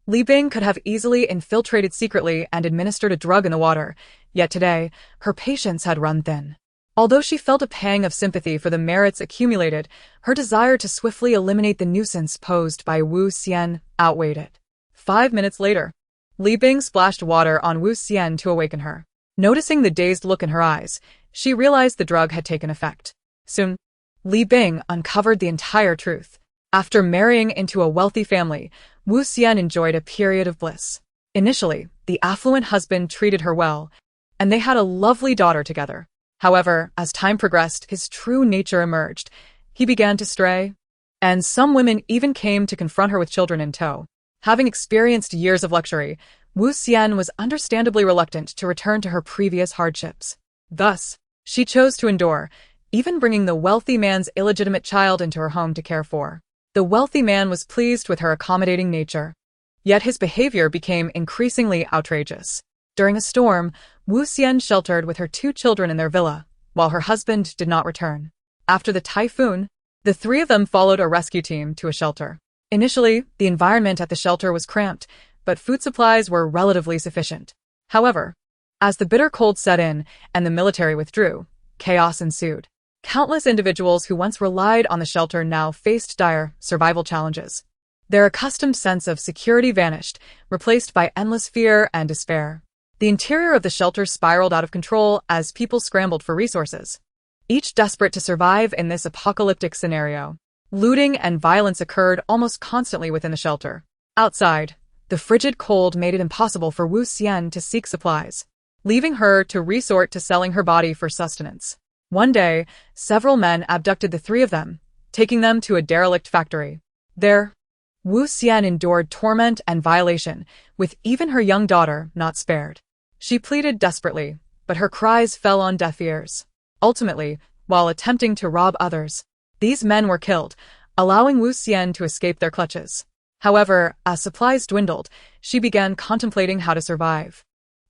Li Bing could have easily infiltrated secretly and administered a drug in the water, yet today, her patience had run thin. Although she felt a pang of sympathy for the merits accumulated, her desire to swiftly eliminate the nuisance posed by Wu Xian outweighed it. 5 minutes later, Li Bing splashed water on Wu Xian to awaken her. Noticing the dazed look in her eyes, she realized the drug had taken effect. Soon, Li Bing uncovered the entire truth. After marrying into a wealthy family, Wu Xian enjoyed a period of bliss. Initially, the affluent husband treated her well, and they had a lovely daughter together. However, as time progressed, his true nature emerged. He began to stray, and some women even came to confront her with children in tow. Having experienced years of luxury, Wu Xian was understandably reluctant to return to her previous hardships. Thus, she chose to endure, even bringing the wealthy man's illegitimate child into her home to care for. The wealthy man was pleased with her accommodating nature. Yet his behavior became increasingly outrageous. During a storm, Wu Xian sheltered with her 2 children in their villa, while her husband did not return. After the typhoon, the 3 of them followed a rescue team to a shelter. Initially, the environment at the shelter was cramped, but food supplies were relatively sufficient. However, as the bitter cold set in and the military withdrew, chaos ensued. Countless individuals who once relied on the shelter now faced dire survival challenges. Their accustomed sense of security vanished, replaced by endless fear and despair. The interior of the shelter spiraled out of control as people scrambled for resources, each desperate to survive in this apocalyptic scenario. Looting and violence occurred almost constantly within the shelter. Outside, the frigid cold made it impossible for Wu Xian to seek supplies, leaving her to resort to selling her body for sustenance. One day, several men abducted the 3 of them, taking them to a derelict factory. There, Wu Xian endured torment and violation, with even her young daughter not spared. She pleaded desperately, but her cries fell on deaf ears. Ultimately, while attempting to rob others, these men were killed, allowing Wu Xian to escape their clutches. However, as supplies dwindled, she began contemplating how to survive.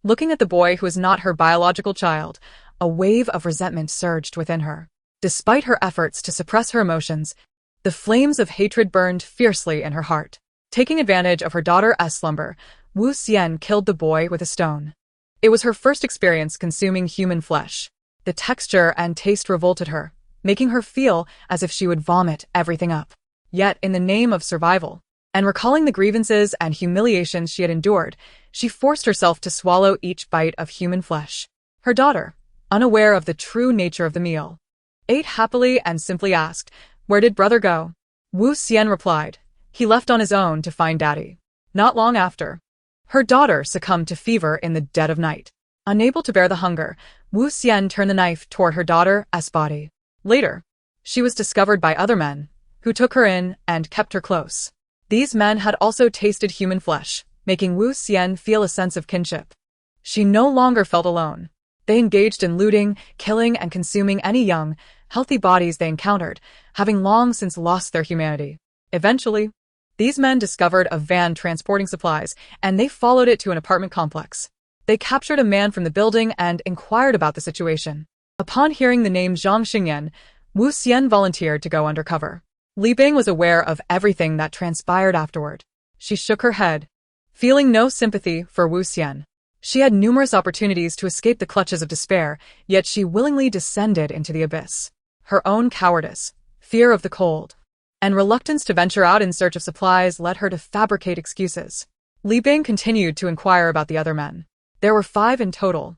Looking at the boy who was not her biological child, a wave of resentment surged within her. Despite her efforts to suppress her emotions, the flames of hatred burned fiercely in her heart. Taking advantage of her daughter's slumber, Wu Xian killed the boy with a stone. It was her first experience consuming human flesh. The texture and taste revolted her, making her feel as if she would vomit everything up. Yet, in the name of survival, and recalling the grievances and humiliations she had endured, she forced herself to swallow each bite of human flesh. Her daughter, unaware of the true nature of the meal, ate happily and simply asked, "Where did brother go?" Wu Xian replied, "He left on his own to find daddy." Not long after, her daughter succumbed to fever in the dead of night. Unable to bear the hunger, Wu Xian turned the knife toward her daughter's body. Later, she was discovered by other men, who took her in and kept her close. These men had also tasted human flesh, making Wu Xian feel a sense of kinship. She no longer felt alone. They engaged in looting, killing, and consuming any young, healthy bodies they encountered, having long since lost their humanity. Eventually, these men discovered a van transporting supplies, and they followed it to an apartment complex. They captured a man from the building and inquired about the situation. Upon hearing the name Zhang Xingyan, Wu Xian volunteered to go undercover. Li Bing was aware of everything that transpired afterward. She shook her head, feeling no sympathy for Wu Xian. She had numerous opportunities to escape the clutches of despair, yet she willingly descended into the abyss. Her own cowardice, fear of the cold, and reluctance to venture out in search of supplies led her to fabricate excuses. Li Bing continued to inquire about the other men. There were 5 in total,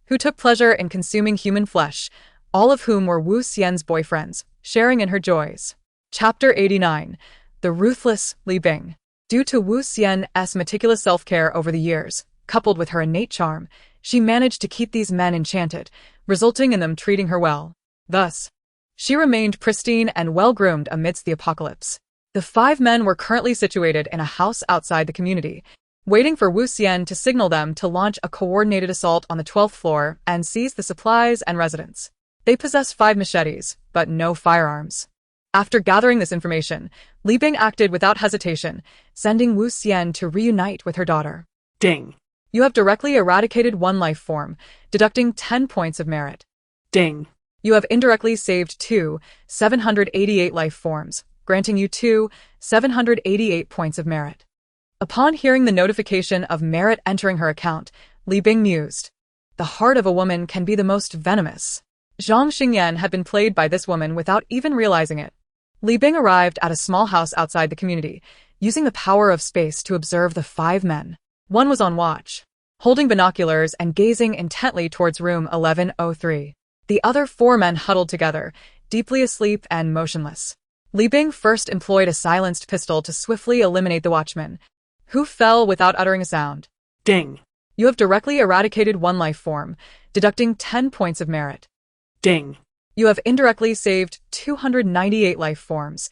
who took pleasure in consuming human flesh, all of whom were Wu Xian's boyfriends, sharing in her joys. Chapter 89. The Ruthless Li Bing. Due to Wu Xian's meticulous self-care over the years, coupled with her innate charm, she managed to keep these men enchanted, resulting in them treating her well. Thus, she remained pristine and well-groomed amidst the apocalypse. The 5 men were currently situated in a house outside the community, waiting for Wu Xian to signal them to launch a coordinated assault on the 12th floor and seize the supplies and residents. They possessed 5 machetes, but no firearms. After gathering this information, Li Bing acted without hesitation, sending Wu Xian to reunite with her daughter. Ding. You have directly eradicated 1 life form, deducting 10 points of merit. Ding. You have indirectly saved 2, 788 life forms, granting you 2, 788 points of merit. Upon hearing the notification of merit entering her account, Li Bing mused. The heart of a woman can be the most venomous. Zhang Xingyan had been played by this woman without even realizing it. Li Bing arrived at a small house outside the community, using the power of space to observe the 5 men. One was on watch. holding binoculars and gazing intently towards room 1103. The other 4 men huddled together, deeply asleep and motionless. Li Bing first employed a silenced pistol to swiftly eliminate the watchman, who fell without uttering a sound. Ding. You have directly eradicated 1 life form, deducting 10 points of merit. Ding. You have indirectly saved 298 life forms,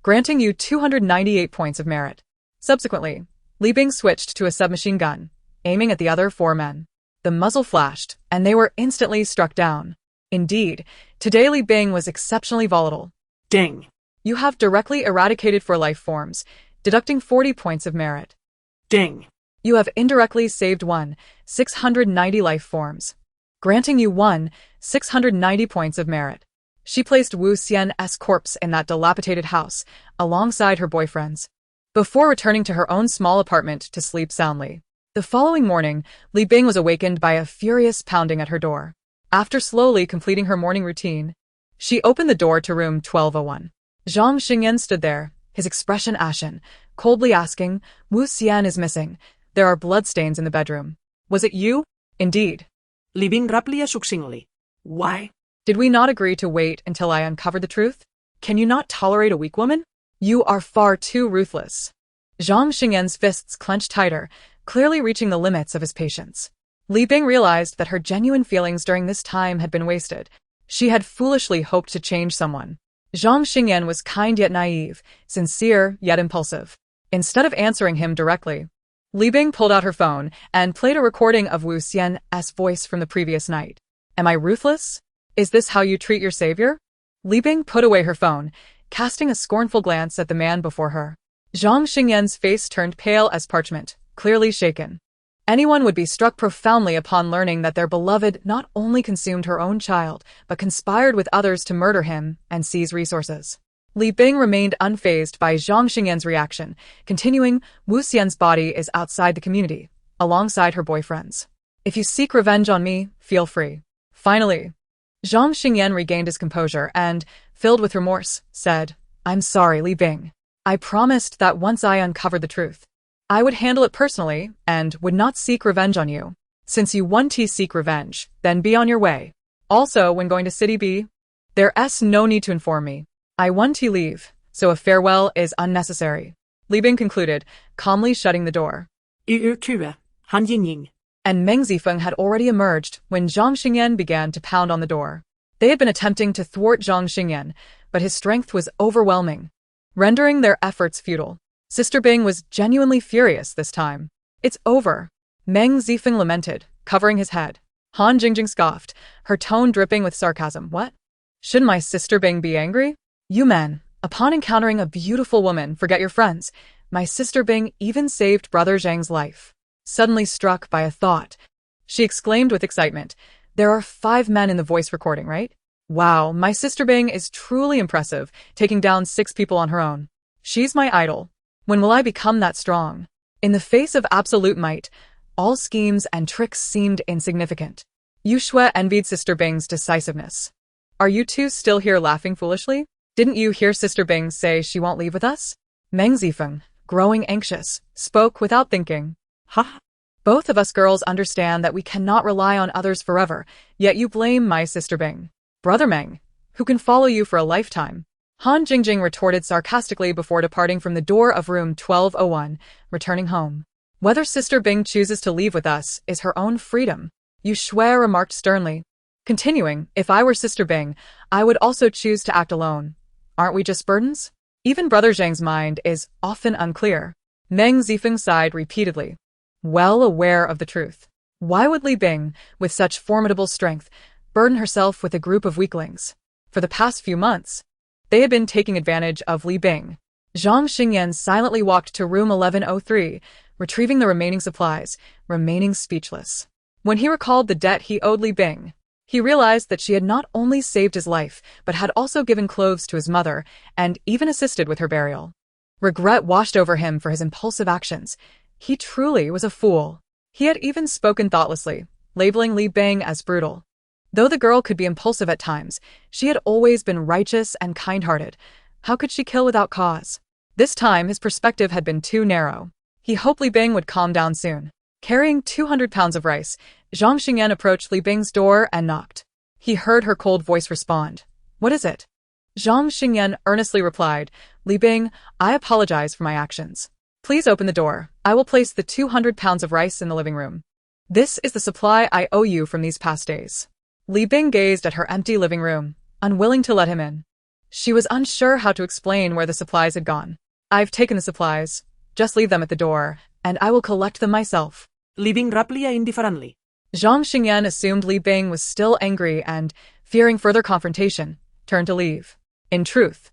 granting you 298 points of merit. Subsequently, Li Bing switched to a submachine gun, aiming at the other 4 men. The muzzle flashed, and they were instantly struck down. Indeed, today Li Bing was exceptionally volatile. Ding. You have directly eradicated 4 life forms, deducting 40 points of merit. Ding. You have indirectly saved 690 life forms, granting you 690 points of merit. She placed Wu Xian's corpse in that dilapidated house, alongside her boyfriend's, before returning to her own small apartment to sleep soundly. The following morning, Li Bing was awakened by a furious pounding at her door. After slowly completing her morning routine, she opened the door to room 1201. Zhang Xingyan stood there, his expression ashen, coldly asking, "Wu Xian is missing. There are bloodstains in the bedroom. Was it you?" "Indeed." Li Bing rapidly succinctly. Why? "Did we not agree to wait until I uncovered the truth? Can you not tolerate a weak woman? You are far too ruthless." Zhang Xingyan's fists clenched tighter, clearly reaching the limits of his patience. Li Bing realized that her genuine feelings during this time had been wasted. She had foolishly hoped to change someone. Zhang Xingyan was kind yet naive, sincere yet impulsive. Instead of answering him directly, Li Bing pulled out her phone and played a recording of Wu Xian's voice from the previous night. "Am I ruthless? Is this how you treat your savior?" Li Bing put away her phone, casting a scornful glance at the man before her. Zhang Xingyan's face turned pale as parchment, clearly shaken. Anyone would be struck profoundly upon learning that their beloved not only consumed her own child, but conspired with others to murder him and seize resources. Li Bing remained unfazed by Zhang Xingyan's reaction, continuing, "Wu Xian's body is outside the community, alongside her boyfriend's. If you seek revenge on me, feel free." Finally, Zhang Xingyan regained his composure and, filled with remorse, said, "I'm sorry, Li Bing. I promised that once I uncovered the truth, I would handle it personally and would not seek revenge on you. Since you want to seek revenge, then be on your way. Also, when going to City B, there's no need to inform me. I want to leave, so a farewell is unnecessary." Li Bing concluded, calmly shutting the door. Han Yingying. And Meng Zifeng had already emerged when Zhang Xingyan began to pound on the door. They had been attempting to thwart Zhang Xingyan, but his strength was overwhelming, rendering their efforts futile. Sister Bing was genuinely furious this time. "It's over," Meng Zifeng lamented, covering his head. Han Jingjing scoffed, her tone dripping with sarcasm. "What? Shouldn't my Sister Bing be angry? You men, upon encountering a beautiful woman, forget your friends. My Sister Bing even saved Brother Zhang's life." Suddenly struck by a thought, she exclaimed with excitement, "There are 5 men in the voice recording, right? Wow, my Sister Bing is truly impressive, taking down 6 people on her own. She's my idol. When will I become that strong?" In the face of absolute might, all schemes and tricks seemed insignificant. Yu Shui envied Sister Bing's decisiveness. "Are you two still here laughing foolishly? Didn't you hear Sister Bing say she won't leave with us?" Meng Zifeng, growing anxious, spoke without thinking. Ha! "Both of us girls understand that we cannot rely on others forever, yet you blame my Sister Bing. Brother Meng, who can follow you for a lifetime." Han Jingjing retorted sarcastically before departing from the door of room 1201, returning home. "Whether Sister Bing chooses to leave with us is her own freedom," Yu Shui remarked sternly. Continuing, "If I were Sister Bing, I would also choose to act alone. Aren't we just burdens?" Even Brother Zhang's mind is often unclear. Meng Zifeng sighed repeatedly, well aware of the truth. Why would Li Bing, with such formidable strength, burden herself with a group of weaklings? For the past few months, they had been taking advantage of Li Bing. Zhang Xingyan silently walked to room 1103, retrieving the remaining supplies, remaining speechless. When he recalled the debt he owed Li Bing, he realized that she had not only saved his life, but had also given clothes to his mother, and even assisted with her burial. Regret washed over him for his impulsive actions. He truly was a fool. He had even spoken thoughtlessly, labeling Li Bing as brutal. Though the girl could be impulsive at times, she had always been righteous and kind-hearted. How could she kill without cause? This time, his perspective had been too narrow. He hoped Li Bing would calm down soon. Carrying 200 pounds of rice, Zhang Xingyan approached Li Bing's door and knocked. He heard her cold voice respond. What is it? Zhang Xingyan earnestly replied, Li Bing, I apologize for my actions. Please open the door. I will place the 200 pounds of rice in the living room. This is the supply I owe you from these past days. Li Bing gazed at her empty living room, unwilling to let him in. She was unsure how to explain where the supplies had gone. I've taken the supplies. Just leave them at the door, and I will collect them myself. Li Bing rapidly indifferently. Zhang Xingyan assumed Li Bing was still angry and, fearing further confrontation, turned to leave. In truth,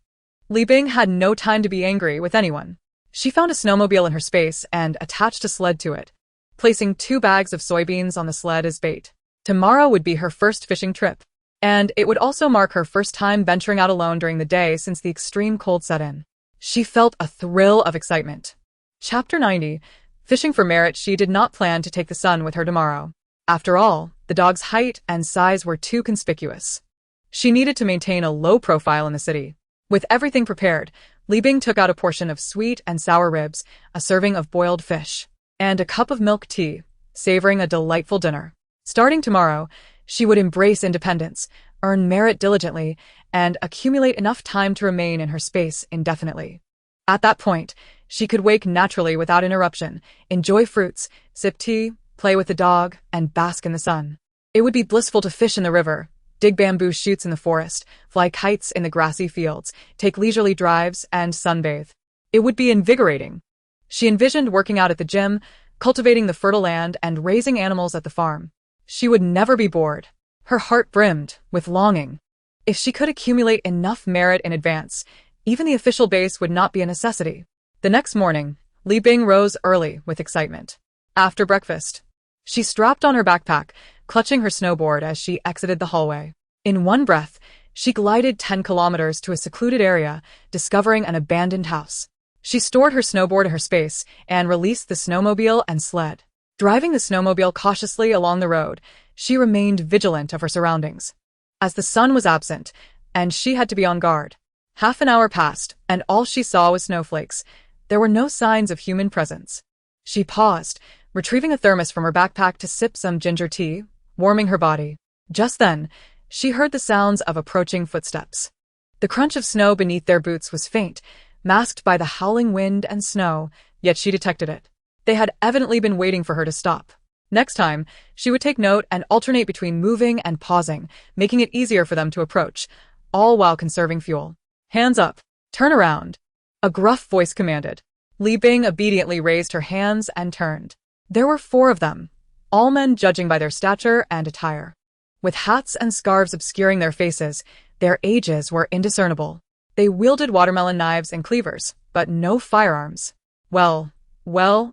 Li Bing had no time to be angry with anyone. She found a snowmobile in her space and attached a sled to it, placing 2 bags of soybeans on the sled as bait. Tomorrow would be her first fishing trip, and it would also mark her first time venturing out alone during the day since the extreme cold set in. She felt a thrill of excitement. Chapter 90. Fishing for merit. She did not plan to take the sun with her tomorrow. After all, the dog's height and size were too conspicuous. She needed to maintain a low profile in the city. With everything prepared, Li Bing took out a portion of sweet and sour ribs, a serving of boiled fish, and a cup of milk tea, savoring a delightful dinner. Starting tomorrow, she would embrace independence, earn merit diligently, and accumulate enough time to remain in her space indefinitely. At that point, she could wake naturally without interruption, enjoy fruits, sip tea, play with the dog, and bask in the sun. It would be blissful to fish in the river, dig bamboo shoots in the forest, fly kites in the grassy fields, take leisurely drives, and sunbathe. It would be invigorating. She envisioned working out at the gym, cultivating the fertile land, and raising animals at the farm. She would never be bored. Her heart brimmed with longing. If she could accumulate enough merit in advance, even the official base would not be a necessity. The next morning, Li Bing rose early with excitement. After breakfast, she strapped on her backpack, clutching her snowboard as she exited the hallway. In one breath, she glided 10 kilometers to a secluded area, discovering an abandoned house. She stored her snowboard in her space and released the snowmobile and sled. Driving the snowmobile cautiously along the road, she remained vigilant of her surroundings. As the sun was absent, and she had to be on guard. Half an hour passed, and all she saw was snowflakes. There were no signs of human presence. She paused, retrieving a thermos from her backpack to sip some ginger tea, warming her body. Just then, she heard the sounds of approaching footsteps. The crunch of snow beneath their boots was faint, masked by the howling wind and snow, yet she detected it. They had evidently been waiting for her to stop. Next time, she would take note and alternate between moving and pausing, making it easier for them to approach, all while conserving fuel. Hands up. Turn around. A gruff voice commanded. Li Bing obediently raised her hands and turned. There were 4 of them, all men judging by their stature and attire. With hats and scarves obscuring their faces, their ages were indiscernible. They wielded watermelon knives and cleavers, but no firearms. Well,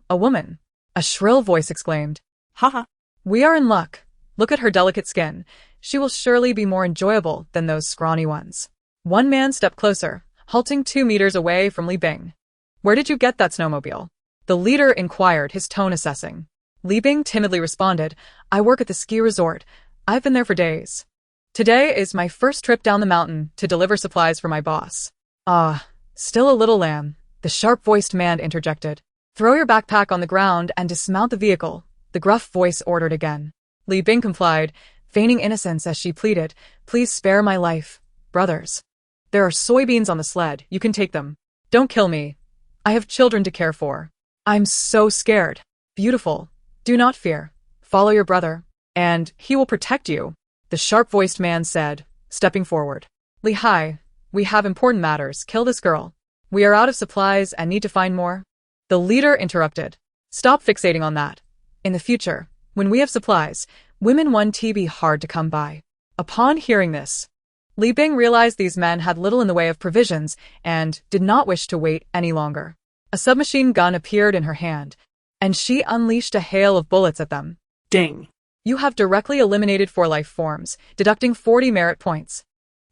a woman. A shrill voice exclaimed. Haha. We are in luck. Look at her delicate skin. She will surely be more enjoyable than those scrawny ones. One man stepped closer, halting 2 meters away from Li Bing. Where did you get that snowmobile? The leader inquired, his tone assessing. Li Bing timidly responded, I work at the ski resort. I've been there for days. Today is my first trip down the mountain to deliver supplies for my boss. Ah, still a little lamb, the sharp-voiced man interjected. Throw your backpack on the ground and dismount the vehicle, the gruff voice ordered again. Li Bing complied, feigning innocence as she pleaded, please spare my life, brothers. There are soybeans on the sled, you can take them. Don't kill me. I have children to care for. I'm so scared. Beautiful. Do not fear. Follow your brother, and he will protect you, the sharp-voiced man said, stepping forward. Li Hai, we have important matters. Kill this girl. We are out of supplies and need to find more. The leader interrupted. Stop fixating on that. In the future, when we have supplies, women want to be hard to come by. Upon hearing this, Li Bing realized these men had little in the way of provisions and did not wish to wait any longer. A submachine gun appeared in her hand, and she unleashed a hail of bullets at them. Ding. You have directly eliminated 4 life forms, deducting 40 merit points.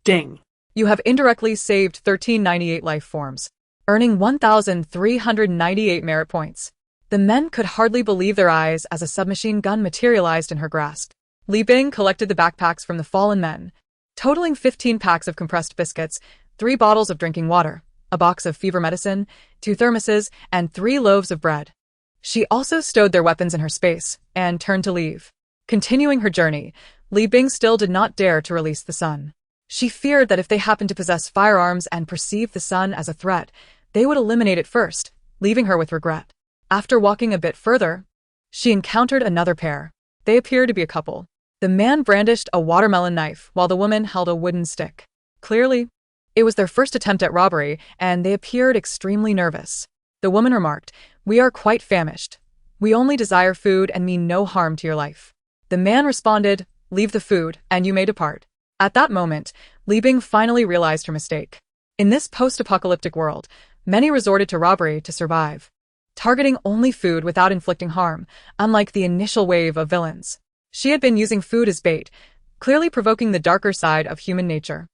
Ding. You have indirectly saved 1398 life forms, earning 1,398 merit points. The men could hardly believe their eyes as a submachine gun materialized in her grasp. Li Bing collected the backpacks from the fallen men, totaling 15 packs of compressed biscuits, 3 bottles of drinking water, a box of fever medicine, 2 thermoses, and 3 loaves of bread. She also stowed their weapons in her space and turned to leave. Continuing her journey, Li Bing still did not dare to release the sun. She feared that if they happened to possess firearms and perceived the sun as a threat, they would eliminate it first, leaving her with regret. After walking a bit further, she encountered another pair. They appeared to be a couple. The man brandished a watermelon knife while the woman held a wooden stick. Clearly, it was their first attempt at robbery, and they appeared extremely nervous. The woman remarked, "We are quite famished. We only desire food and mean no harm to your life." The man responded, "Leave the food, and you may depart." At that moment, Li Bing finally realized her mistake. In this post-apocalyptic world, many resorted to robbery to survive, targeting only food without inflicting harm, unlike the initial wave of villains. She had been using food as bait, clearly provoking the darker side of human nature.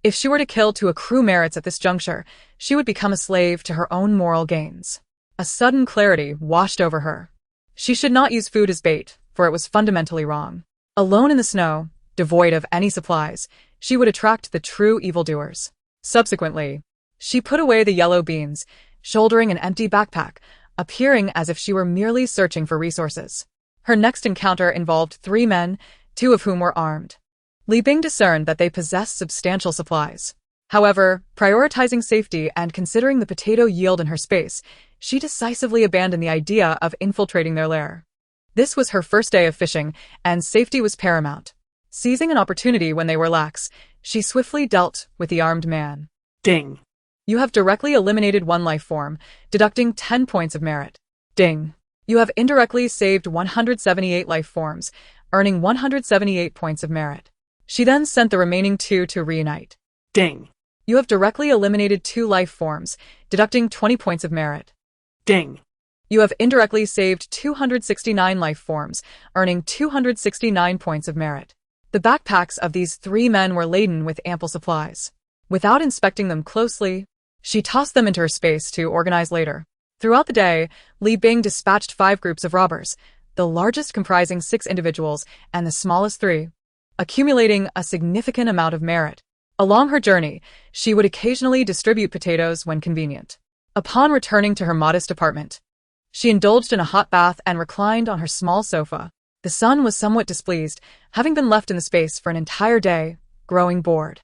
If she were to kill to accrue merits at this juncture, she would become a slave to her own moral gains. A sudden clarity washed over her. She should not use food as bait, for it was fundamentally wrong. Alone in the snow, devoid of any supplies, she would attract the true evildoers. Subsequently, she put away the yellow beans, shouldering an empty backpack, appearing as if she were merely searching for resources. Her next encounter involved 3 men, 2 of whom were armed. Li Bing discerned that they possessed substantial supplies. However, prioritizing safety and considering the potato yield in her space, she decisively abandoned the idea of infiltrating their lair. This was her first day of fishing, and safety was paramount. Seizing an opportunity when they were lax, she swiftly dealt with the armed man. Ding. You have directly eliminated 1 life form, deducting 10 points of merit. Ding. You have indirectly saved 178 life forms, earning 178 points of merit. She then sent the remaining 2 to reunite. Ding. You have directly eliminated 2 life forms, deducting 20 points of merit. Ding. You have indirectly saved 269 life forms, earning 269 points of merit. The backpacks of these 3 men were laden with ample supplies. Without inspecting them closely, she tossed them into her space to organize later. Throughout the day, Li Bing dispatched 5 groups of robbers, the largest comprising 6 individuals and the smallest 3, accumulating a significant amount of merit. Along her journey, she would occasionally distribute potatoes when convenient. Upon returning to her modest apartment, she indulged in a hot bath and reclined on her small sofa. The sun was somewhat displeased, having been left in the space for an entire day, growing bored.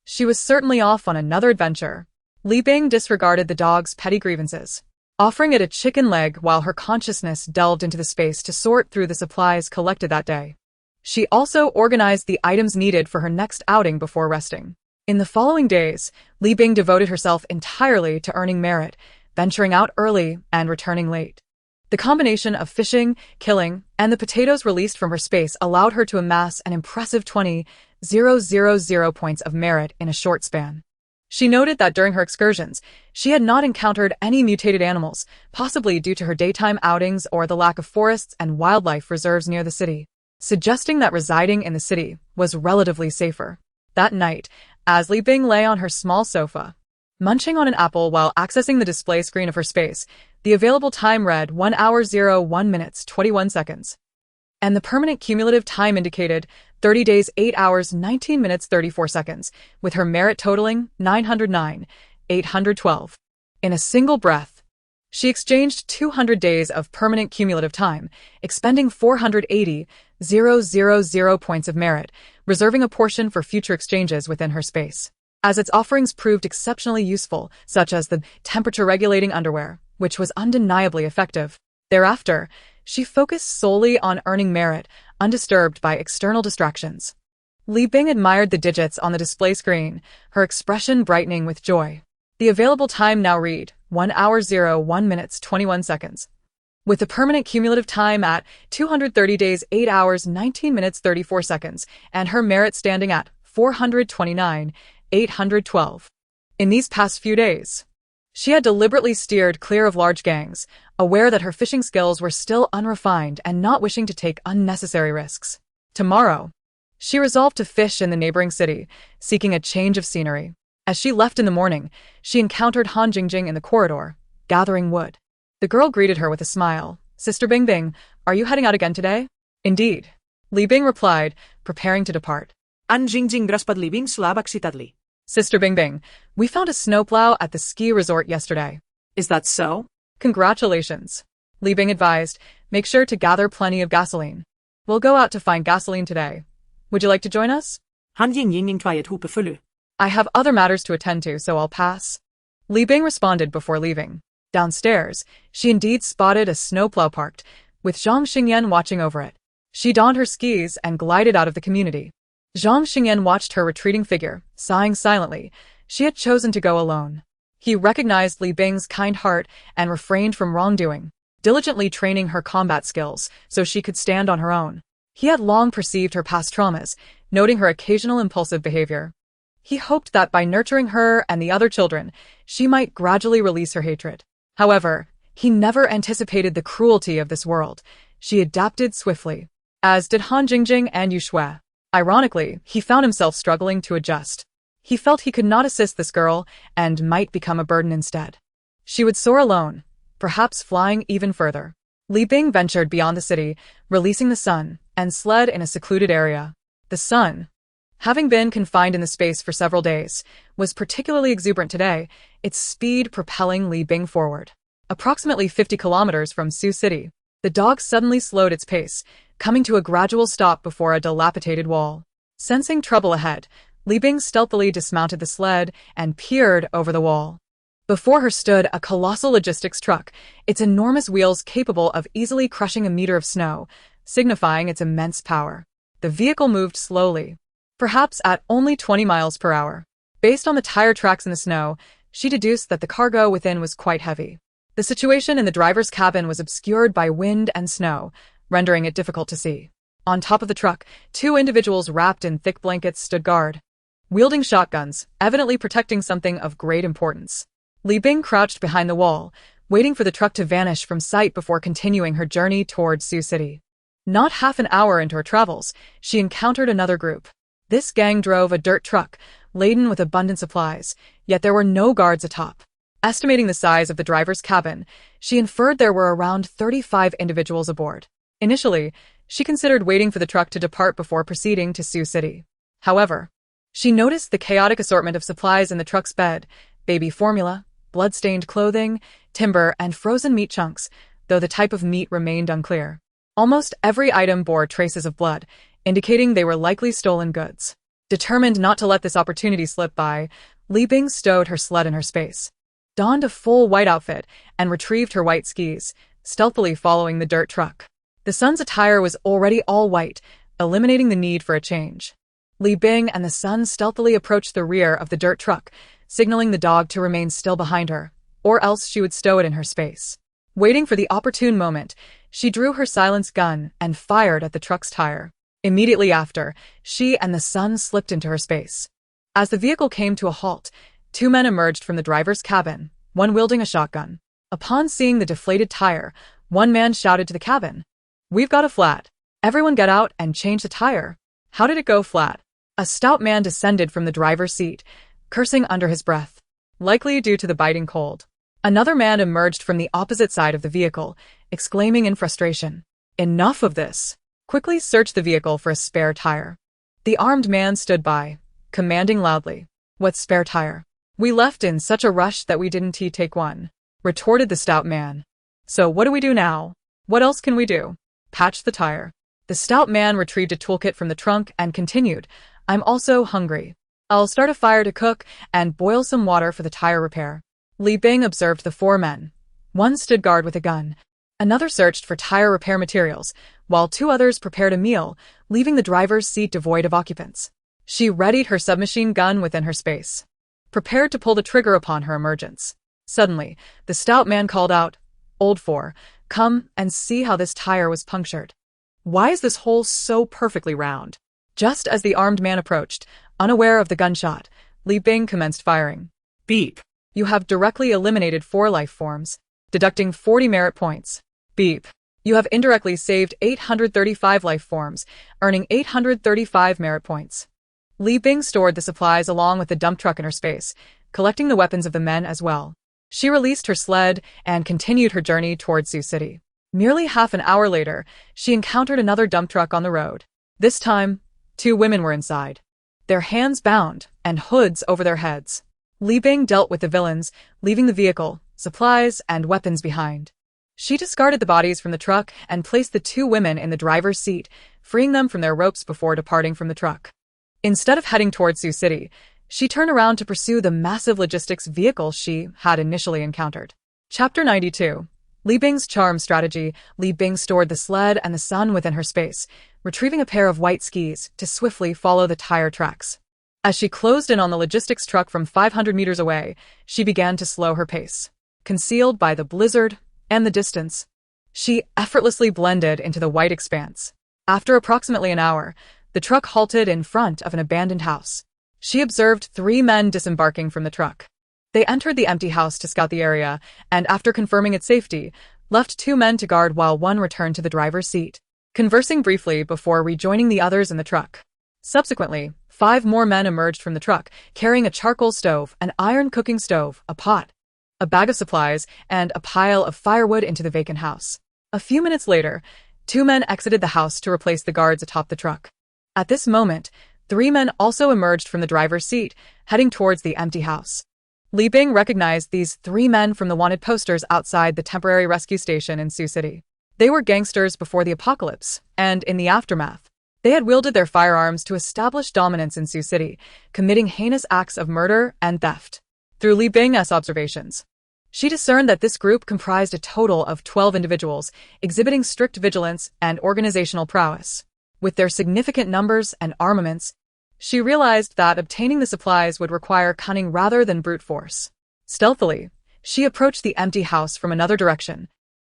She was certainly off on another adventure. Li Bing disregarded the dog's petty grievances, offering it a chicken leg while her consciousness delved into the space to sort through the supplies collected that day. She also organized the items needed for her next outing before resting. In the following days, Li Bing devoted herself entirely to earning merit, venturing out early and returning late. The combination of fishing, killing, and the potatoes released from her space allowed her to amass an impressive 20,000 points of merit in a short span. She noted that during her excursions, she had not encountered any mutated animals, possibly due to her daytime outings or the lack of forests and wildlife reserves near the city, suggesting that residing in the city was relatively safer. That night, as Li Bing lay on her small sofa, munching on an apple while accessing the display screen of her space, the available time read 1 hour 01 minutes 21 seconds. And the permanent cumulative time indicated 30 days 8 hours 19 minutes 34 seconds, with her merit totaling 909,812. In a single breath, she exchanged 200 days of permanent cumulative time, expending 480,000 points of merit, reserving a portion for future exchanges within her space. As its offerings proved exceptionally useful, such as the temperature-regulating underwear, which was undeniably effective. Thereafter, she focused solely on earning merit, undisturbed by external distractions. Li Bing admired the digits on the display screen, her expression brightening with joy. The available time now read 1 hour 01 minutes 21 seconds. With the permanent cumulative time at 230 days 8 hours 19 minutes 34 seconds, and her merit standing at 429,812. In these past few days, she had deliberately steered clear of large gangs, aware that her fishing skills were still unrefined and not wishing to take unnecessary risks. Tomorrow, she resolved to fish in the neighboring city, seeking a change of scenery. As she left in the morning, she encountered Han Jingjing in the corridor, gathering wood. The girl greeted her with a smile. "Sister Bing Bing, are you heading out again today?" "Indeed," Li Bing replied, preparing to depart. Han Jingjing grasped Li Bing's slab excitedly. "Sister Bing Bing, we found a snowplow at the ski resort yesterday." Is that so? "Congratulations." Li Bing advised, make sure to gather plenty of gasoline. We'll go out to find gasoline today. Would you like to join us? Han Ying try et hope fulle. I have other matters to attend to, so I'll pass. Li Bing responded before leaving. Downstairs, she indeed spotted a snowplow parked, with Zhang Xingyan watching over it. She donned her skis and glided out of the community. Zhang Xingyan watched her retreating figure, sighing silently. She had chosen to go alone. He recognized Li Bing's kind heart and refrained from wrongdoing, diligently training her combat skills so she could stand on her own. He had long perceived her past traumas, noting her occasional impulsive behavior. He hoped that by nurturing her and the other children, she might gradually release her hatred. However, he never anticipated the cruelty of this world. She adapted swiftly, as did Han Jingjing and Yu Shui. Ironically, he found himself struggling to adjust. He felt he could not assist this girl and might become a burden instead. She would soar alone, perhaps flying even further. Li Bing ventured beyond the city, releasing the sun, and sled in a secluded area. The sun, having been confined in the space for several days, was particularly exuberant today, its speed propelling Li Bing forward. Approximately 50 kilometers from Sioux City, the dog suddenly slowed its pace, coming to a gradual stop before a dilapidated wall. Sensing trouble ahead, Li Bing stealthily dismounted the sled and peered over the wall. Before her stood a colossal logistics truck, its enormous wheels capable of easily crushing a meter of snow, signifying its immense power. The vehicle moved slowly, perhaps at only 20 miles per hour. Based on the tire tracks in the snow, she deduced that the cargo within was quite heavy. The situation in the driver's cabin was obscured by wind and snow, rendering it difficult to see. On top of the truck, two individuals wrapped in thick blankets stood guard, wielding shotguns, evidently protecting something of great importance. Li Bing crouched behind the wall, waiting for the truck to vanish from sight before continuing her journey toward Sioux City. Not half an hour into her travels, she encountered another group. This gang drove a dirt truck, laden with abundant supplies, yet there were no guards atop. Estimating the size of the driver's cabin, she inferred there were around 35 individuals aboard. Initially, she considered waiting for the truck to depart before proceeding to Sioux City. However, she noticed the chaotic assortment of supplies in the truck's bed: baby formula, blood-stained clothing, timber, and frozen meat chunks, though the type of meat remained unclear. Almost every item bore traces of blood, indicating they were likely stolen goods. Determined not to let this opportunity slip by, Li Bing stowed her sled in her space, donned a full white outfit, and retrieved her white skis, stealthily following the dirt truck. The son's attire was already all white, eliminating the need for a change. Li Bing and the son stealthily approached the rear of the dirt truck, signaling the dog to remain still behind her, or else she would stow it in her space. Waiting for the opportune moment, she drew her silenced gun and fired at the truck's tire. Immediately after, she and the son slipped into her space. As the vehicle came to a halt, two men emerged from the driver's cabin, one wielding a shotgun. Upon seeing the deflated tire, one man shouted to the cabin, "We've got a flat. Everyone get out and change the tire." "How did it go flat?" A stout man descended from the driver's seat, cursing under his breath, likely due to the biting cold. Another man emerged from the opposite side of the vehicle, exclaiming in frustration, "Enough of this. Quickly search the vehicle for a spare tire." The armed man stood by, commanding loudly, "What spare tire? We left in such a rush that we didn't take one," retorted the stout man. "So what do we do now? What else can we do?" "Patch the tire." The stout man retrieved a toolkit from the trunk and continued, "I'm also hungry. I'll start a fire to cook and boil some water for the tire repair." Li Bing observed the four men. One stood guard with a gun. Another searched for tire repair materials, while two others prepared a meal, leaving the driver's seat devoid of occupants. She readied her submachine gun within her space, prepared to pull the trigger upon her emergence. Suddenly, the stout man called out, "Old Four, come and see how this tire was punctured. Why is this hole so perfectly round?" Just as the armed man approached, unaware of the gunshot, Li Bing commenced firing. Beep. You have directly eliminated 4 life forms, deducting 40 merit points. Beep. You have indirectly saved 835 life forms, earning 835 merit points. Li Bing stored the supplies along with the dump truck in her space, collecting the weapons of the men as well. She released her sled and continued her journey towards Sioux City. Nearly half an hour later, she encountered another dump truck on the road. This time, 2 women were inside, their hands bound and hoods over their heads. Li Bing dealt with the villains, leaving the vehicle, supplies, and weapons behind. She discarded the bodies from the truck and placed the two women in the driver's seat, freeing them from their ropes before departing from the truck. Instead of heading towards Sioux City, she turned around to pursue the massive logistics vehicle she had initially encountered. Chapter 92. Li Bing's charm strategy. Li Bing stored the sled and the sun within her space, retrieving a pair of white skis to swiftly follow the tire tracks. As she closed in on the logistics truck from 500 meters away, she began to slow her pace. Concealed by the blizzard and the distance, she effortlessly blended into the white expanse. After approximately an hour, the truck halted in front of an abandoned house. She observed 3 men disembarking from the truck. They entered the empty house to scout the area, and after confirming its safety, left 2 men to guard while one returned to the driver's seat, conversing briefly before rejoining the others in the truck. Subsequently, 5 more men emerged from the truck, carrying a charcoal stove, an iron cooking stove, a pot, a bag of supplies, and a pile of firewood into the vacant house. A few minutes later, 2 men exited the house to replace the guards atop the truck. At this moment, 3 men also emerged from the driver's seat, heading towards the empty house. Li Bing recognized these 3 men from the wanted posters outside the temporary rescue station in Sioux City. They were gangsters before the apocalypse, and in the aftermath, they had wielded their firearms to establish dominance in Sioux City, committing heinous acts of murder and theft. Through Li Bing's observations, she discerned that this group comprised a total of 12 individuals, exhibiting strict vigilance and organizational prowess. With their significant numbers and armaments, she realized that obtaining the supplies would require cunning rather than brute force. Stealthily, she approached the empty house from another direction,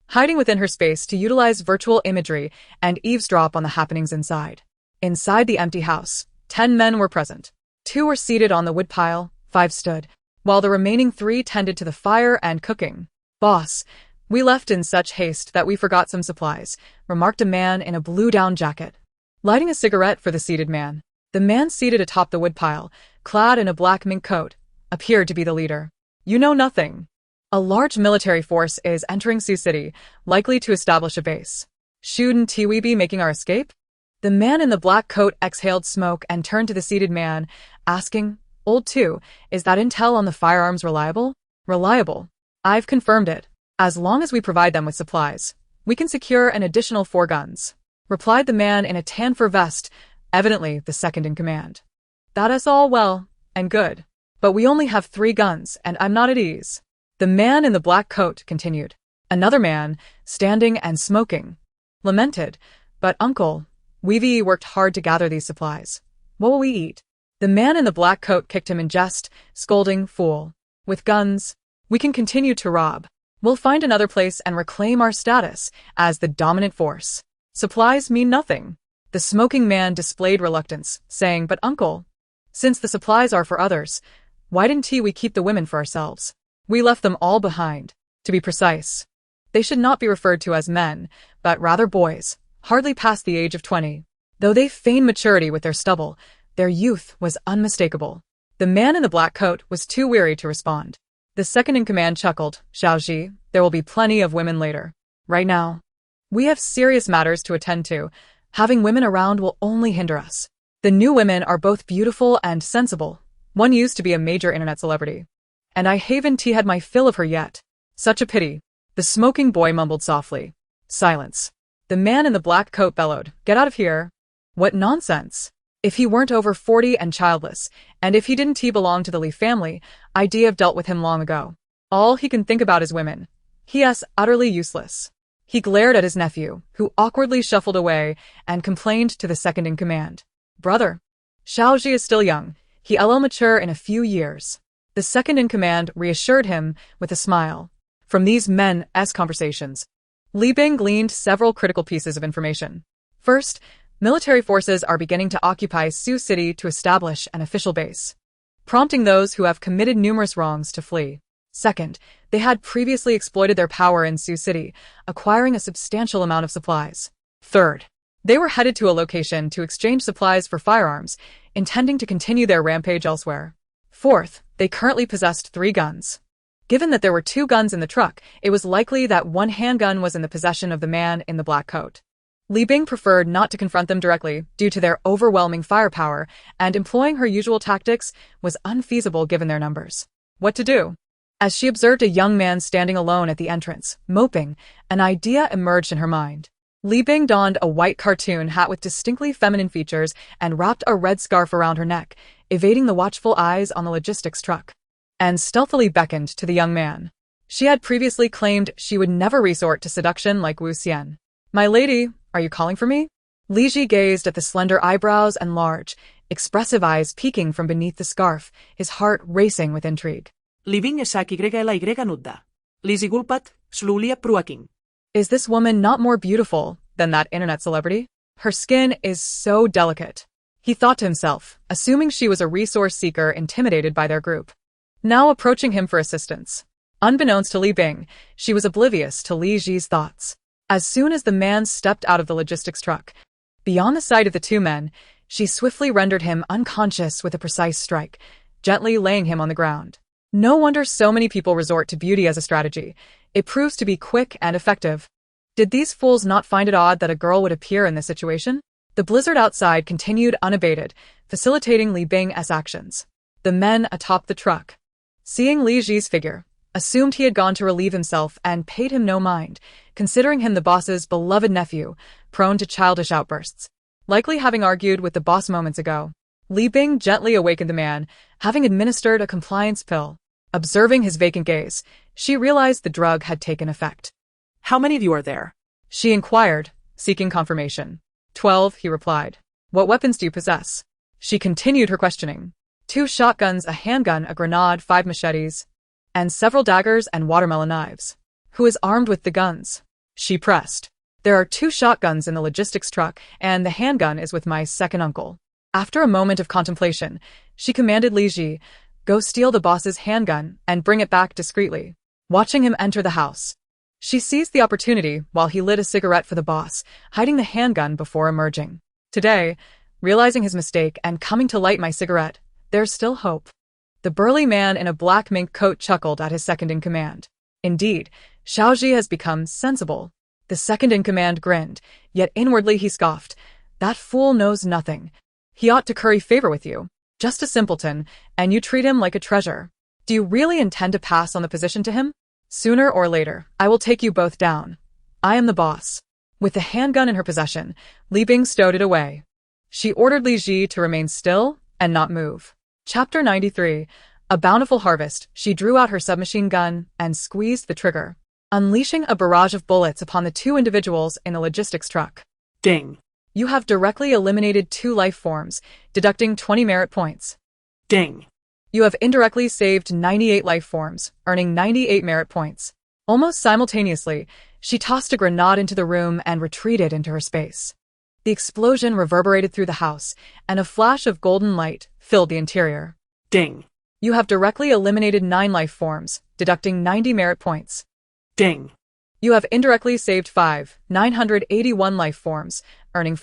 hiding within her space to utilize virtual imagery and eavesdrop on the happenings inside. Inside the empty house, 10 men were present. 2 were seated on the woodpile, 5 stood, while the remaining 3 tended to the fire and cooking. "Boss, we left in such haste that we forgot some supplies," remarked a man in a blue down jacket, lighting a cigarette for the seated man. The man seated atop the woodpile, clad in a black mink coat, appeared to be the leader. "You know nothing. A large military force is entering Sioux City, likely to establish a base. Shouldn't we be making our escape?" The man in the black coat exhaled smoke and turned to the seated man, asking, "Old 2, is that intel on the firearms reliable?" "Reliable. I've confirmed it. As long as we provide them with supplies, we can secure an additional 4 guns," replied the man in a tan fur vest, evidently the second in command. "That is all well and good, but we only have 3 guns and I'm not at ease," the man in the black coat continued. Another man, standing and smoking, lamented, "But uncle, we've worked hard to gather these supplies. What will we eat?" The man in the black coat kicked him in jest, scolding, "Fool. With guns, we can continue to rob. We'll find another place and reclaim our status as the dominant force. Supplies mean nothing." The smoking man displayed reluctance, saying, "But uncle, since the supplies are for others, why didn't we keep the women for ourselves? We left them all behind. To be precise, they should not be referred to as men, but rather boys, hardly past the age of 20. Though they feigned maturity with their stubble, their youth was unmistakable." The man in the black coat was too weary to respond. The second-in-command chuckled, "Xiaoji, there will be plenty of women later. Right now, we have serious matters to attend to. Having women around will only hinder us. The new women are both beautiful and sensible. One used to be a major internet celebrity, and I haven't had my fill of her yet. Such a pity." The smoking boy mumbled softly. Silence. The man in the black coat bellowed, "Get out of here." "What nonsense. If he weren't over 40 and childless, and if he didn't belong to the Lee family, I'd have dealt with him long ago. All he can think about is women. He is utterly useless." He glared at his nephew, who awkwardly shuffled away, and complained to the second-in-command. "Brother, Xiaoji is still young. He'll mature in a few years." The second-in-command reassured him with a smile. From these men's conversations, Li Bing gleaned several critical pieces of information. First, military forces are beginning to occupy Sioux City to establish an official base, prompting those who have committed numerous wrongs to flee. Second, they had previously exploited their power in Sioux City, acquiring a substantial amount of supplies. Third, they were headed to a location to exchange supplies for firearms, intending to continue their rampage elsewhere. Fourth, they currently possessed 3 guns. Given that there were 2 guns in the truck, it was likely that 1 handgun was in the possession of the man in the black coat. Li Bing preferred not to confront them directly due to their overwhelming firepower, and employing her usual tactics was unfeasible given their numbers. What to do? As she observed a young man standing alone at the entrance, moping, an idea emerged in her mind. Li Bing donned a white cartoon hat with distinctly feminine features and wrapped a red scarf around her neck, evading the watchful eyes on the logistics truck, and stealthily beckoned to the young man. She had previously claimed she would never resort to seduction like Wu Xian. "My lady, are you calling for me?" Li Ji gazed at the slender eyebrows and large, expressive eyes peeking from beneath the scarf, his heart racing with intrigue. Living esak YLY nudda. Lizzie gulpat, slulia pruaking. Is this woman not more beautiful than that internet celebrity? Her skin is so delicate. He thought to himself, assuming she was a resource seeker intimidated by their group. Now approaching him for assistance. Unbeknownst to Li Bing, she was oblivious to Li Ji's thoughts. As soon as the man stepped out of the logistics truck, beyond the sight of the two men, she swiftly rendered him unconscious with a precise strike, gently laying him on the ground. No wonder so many people resort to beauty as a strategy. It proves to be quick and effective. Did these fools not find it odd that a girl would appear in this situation? The blizzard outside continued unabated, facilitating Li Bing's actions. The men atop the truck, seeing Li Ji's figure, assumed he had gone to relieve himself and paid him no mind, considering him the boss's beloved nephew, prone to childish outbursts. Likely having argued with the boss moments ago, Li Bing gently awakened the man, having administered a compliance pill. Observing his vacant gaze, she realized the drug had taken effect. How many of you are there? She inquired, seeking confirmation. 12, he replied. What weapons do you possess? She continued her questioning. 2 shotguns, a handgun, a grenade, 5 machetes, and several daggers and watermelon knives. Who is armed with the guns? She pressed. There are 2 shotguns in the logistics truck, and the handgun is with my second uncle. After a moment of contemplation, she commanded Li Ji, go steal the boss's handgun and bring it back discreetly. Watching him enter the house, she seized the opportunity while he lit a cigarette for the boss, hiding the handgun before emerging. Today, realizing his mistake and coming to light my cigarette, there's still hope. The burly man in a black mink coat chuckled at his second-in-command. Indeed, Xiaoji has become sensible. The second-in-command grinned, yet inwardly he scoffed. That fool knows nothing. He ought to curry favor with you. Just a simpleton, and you treat him like a treasure. Do you really intend to pass on the position to him? Sooner or later, I will take you both down. I am the boss. With the handgun in her possession, Li Bing stowed it away. She ordered Li Ji to remain still and not move. Chapter 93. A bountiful harvest. She drew out her submachine gun and squeezed the trigger, unleashing a barrage of bullets upon the 2 individuals in the logistics truck. Ding. You have directly eliminated 2 life forms, deducting 20 merit points. Ding. You have indirectly saved 98 life forms, earning 98 merit points. Almost simultaneously, she tossed a grenade into the room and retreated into her space. The explosion reverberated through the house, and a flash of golden light filled the interior. Ding. You have directly eliminated 9 life forms, deducting 90 merit points. Ding. You have indirectly saved 981 life forms, earning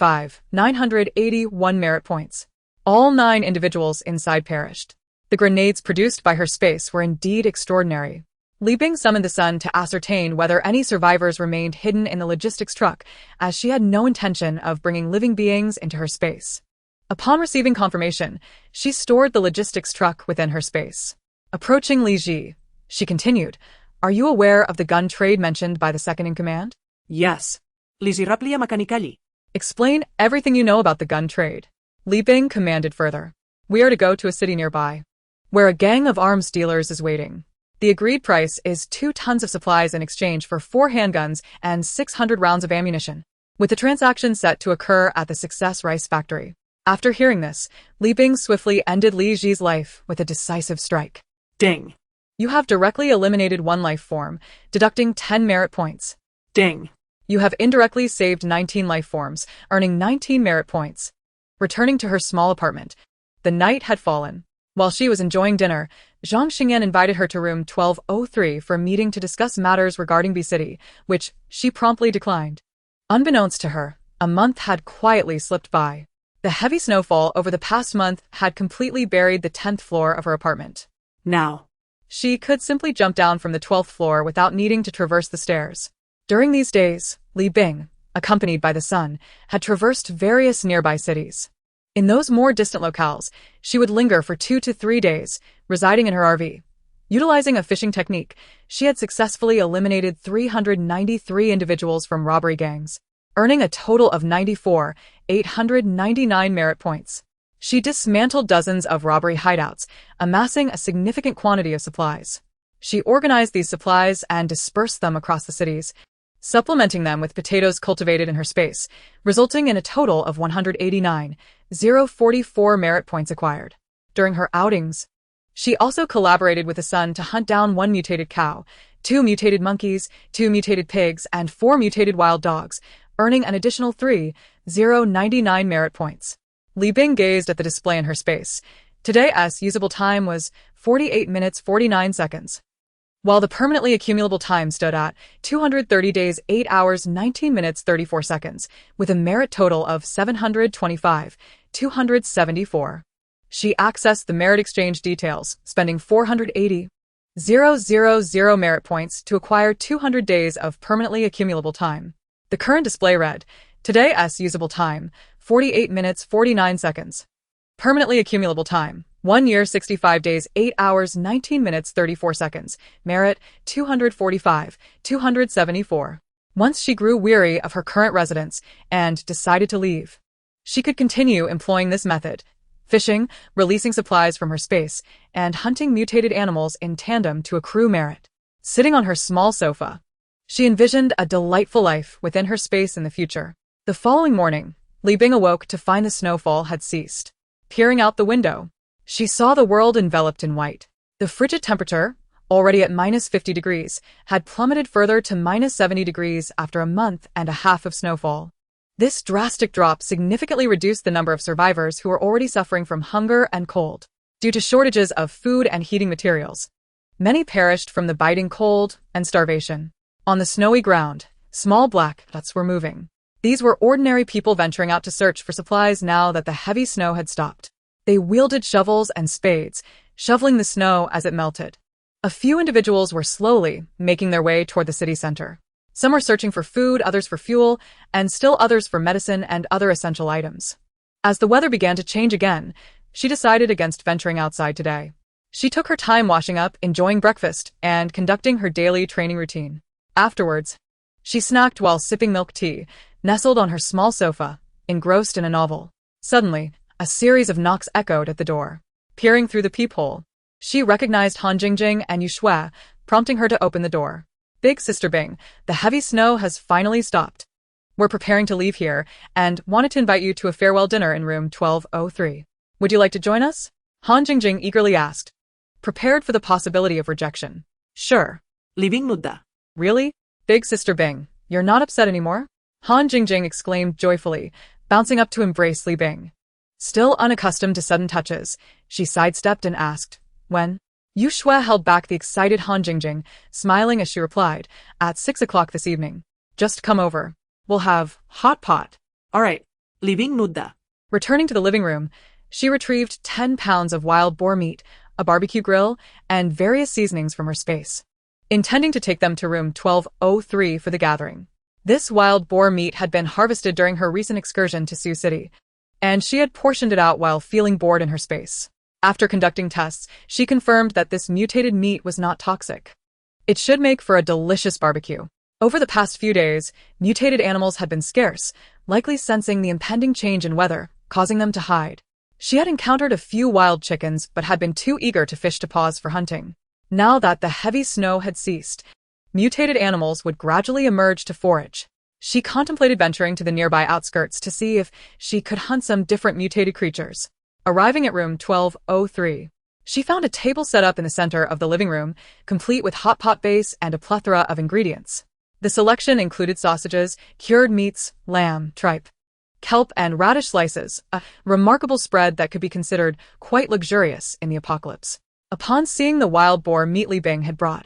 981 merit points. All 9 individuals inside perished. The grenades produced by her space were indeed extraordinary. Li Bing summoned the sun to ascertain whether any survivors remained hidden in the logistics truck, as she had no intention of bringing living beings into her space. Upon receiving confirmation, she stored the logistics truck within her space. Approaching Li Ji, she continued, Are you aware of the gun trade mentioned by the second-in-command? Yes. Lizzie raplia mechanically. Explain everything you know about the gun trade. Li Bing commanded further. We are to go to a city nearby, where a gang of arms dealers is waiting. The agreed price is 2 tons of supplies in exchange for 4 handguns and 600 rounds of ammunition, with the transaction set to occur at the Success Rice Factory. After hearing this, Li Bing swiftly ended Li Ji's life with a decisive strike. Ding. You have directly eliminated 1 life form, deducting 10 merit points. Ding. You have indirectly saved 19 life forms, earning 19 merit points. Returning to her small apartment, the night had fallen. While she was enjoying dinner, Zhang Xingyan invited her to room 1203 for a meeting to discuss matters regarding B City, which she promptly declined. Unbeknownst to her, a month had quietly slipped by. The heavy snowfall over the past month had completely buried the 10th floor of her apartment. Now, she could simply jump down from the 12th floor without needing to traverse the stairs. During these days, Li Bing, accompanied by the sun, had traversed various nearby cities. In those more distant locales, she would linger for 2 to 3 days, residing in her RV. Utilizing a fishing technique, she had successfully eliminated 393 individuals from robbery gangs, earning a total of 94,899 merit points. She dismantled dozens of robbery hideouts, amassing a significant quantity of supplies. She organized these supplies and dispersed them across the cities, supplementing them with potatoes cultivated in her space, resulting in a total of 189,044 merit points acquired. During her outings, she also collaborated with the sun to hunt down 1 mutated cow, 2 mutated monkeys, 2 mutated pigs, and 4 mutated wild dogs, earning an additional 3,099 merit points. Li Bing gazed at the display in her space. Today's usable time was 48 minutes 49 seconds, while the permanently accumulable time stood at 230 days 8 hours 19 minutes 34 seconds, with a merit total of 725,274. She accessed the merit exchange details, spending 480,000 merit points to acquire 200 days of permanently accumulable time. The current display read, today's usable time, 48 minutes 49 seconds. Permanently accumulable time, 1 year 65 days 8 hours 19 minutes 34 seconds. Merit, 245,274. Once she grew weary of her current residence and decided to leave, she could continue employing this method, fishing, releasing supplies from her space, and hunting mutated animals in tandem to accrue merit. Sitting on her small sofa, she envisioned a delightful life within her space in the future. The following morning, Li Bing awoke to find the snowfall had ceased. Peering out the window, she saw the world enveloped in white. The frigid temperature, already at -50 degrees, had plummeted further to -70 degrees after a month and a half of snowfall. This drastic drop significantly reduced the number of survivors who were already suffering from hunger and cold. Due to shortages of food and heating materials, many perished from the biting cold and starvation. On the snowy ground, small black dots were moving. These were ordinary people venturing out to search for supplies now that the heavy snow had stopped. They wielded shovels and spades, shoveling the snow as it melted. A few individuals were slowly making their way toward the city center. Some were searching for food, others for fuel, and still others for medicine and other essential items. As the weather began to change again, she decided against venturing outside today. She took her time washing up, enjoying breakfast, and conducting her daily training routine. Afterwards, she snacked while sipping milk tea, nestled on her small sofa, engrossed in a novel. Suddenly, a series of knocks echoed at the door. Peering through the peephole, she recognized Han Jingjing and Yu Shui, prompting her to open the door. Big Sister Bing, the heavy snow has finally stopped. We're preparing to leave here, and wanted to invite you to a farewell dinner in room 1203. Would you like to join us? Han Jingjing eagerly asked, prepared for the possibility of rejection. Sure. Li Bing nudda. Really? Big Sister Bing, you're not upset anymore? Han Jingjing exclaimed joyfully, bouncing up to embrace Li Bing. Still unaccustomed to sudden touches, she sidestepped and asked, when? Yu Shui held back the excited Han Jingjing, smiling as she replied, at 6 o'clock this evening. Just come over. We'll have hot pot. All right. Li Bing nudda. Returning to the living room, she retrieved 10 pounds of wild boar meat, a barbecue grill, and various seasonings from her space, intending to take them to room 1203 for the gathering. This wild boar meat had been harvested during her recent excursion to Sioux City, and she had portioned it out while feeling bored in her space. After conducting tests, she confirmed that this mutated meat was not toxic. It should make for a delicious barbecue. Over the past few days, mutated animals had been scarce, likely sensing the impending change in weather, causing them to hide. She had encountered a few wild chickens but had been too eager to fish to pause for hunting. Now that the heavy snow had ceased, mutated animals would gradually emerge to forage. She contemplated venturing to the nearby outskirts to see if she could hunt some different mutated creatures. Arriving at room 1203, she found a table set up in the center of the living room, complete with hot pot base and a plethora of ingredients. The selection included sausages, cured meats, lamb, tripe, kelp, and radish slices, a remarkable spread that could be considered quite luxurious in the apocalypse. Upon seeing the wild boar meat Li Bing had brought,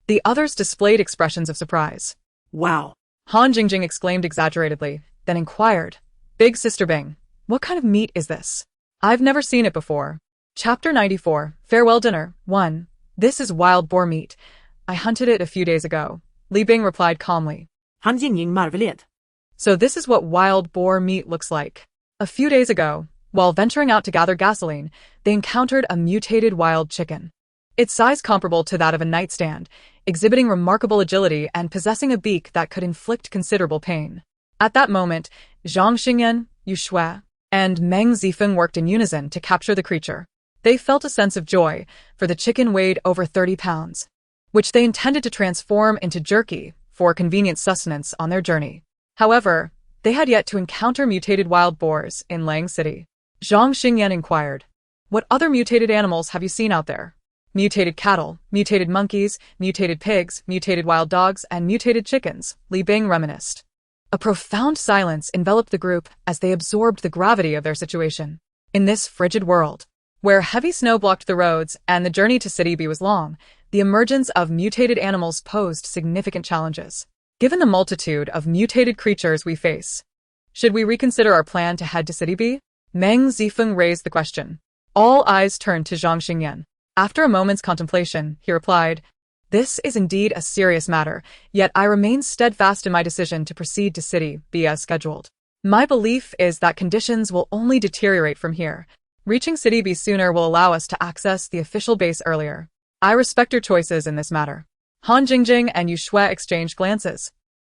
the others displayed expressions of surprise. Wow. Han Jingjing exclaimed exaggeratedly, then inquired, Big Sister Bing, what kind of meat is this? I've never seen it before. Chapter 94, Farewell Dinner, 1. This is wild boar meat. I hunted it a few days ago. Li Bing replied calmly. Han Jingjing marveled. So this is what wild boar meat looks like. A few days ago, while venturing out to gather gasoline, they encountered a mutated wild chicken. its size comparable to that of a nightstand, exhibiting remarkable agility and possessing a beak that could inflict considerable pain. At that moment, Zhang Xingyan, Yu Shui, and Meng Zifeng worked in unison to capture the creature. They felt a sense of joy, for the chicken weighed over 30 pounds, which they intended to transform into jerky for convenient sustenance on their journey. However, they had yet to encounter mutated wild boars in Lang City. Zhang Xingyan inquired, "What other mutated animals have you seen out there?" "Mutated cattle, mutated monkeys, mutated pigs, mutated wild dogs, and mutated chickens," Li Bing reminisced. A profound silence enveloped the group as they absorbed the gravity of their situation. In this frigid world, where heavy snow blocked the roads and the journey to City B was long, the emergence of mutated animals posed significant challenges. Given the multitude of mutated creatures we face, should we reconsider our plan to head to City B? Meng Zifeng raised the question. All eyes turned to Zhang Xingyan. After a moment's contemplation, he replied, "This is indeed a serious matter, yet I remain steadfast in my decision to proceed to City B as scheduled. My belief is that conditions will only deteriorate from here. Reaching City B sooner will allow us to access the official base earlier. I respect your choices in this matter." Han Jingjing and Yu Shui exchanged glances,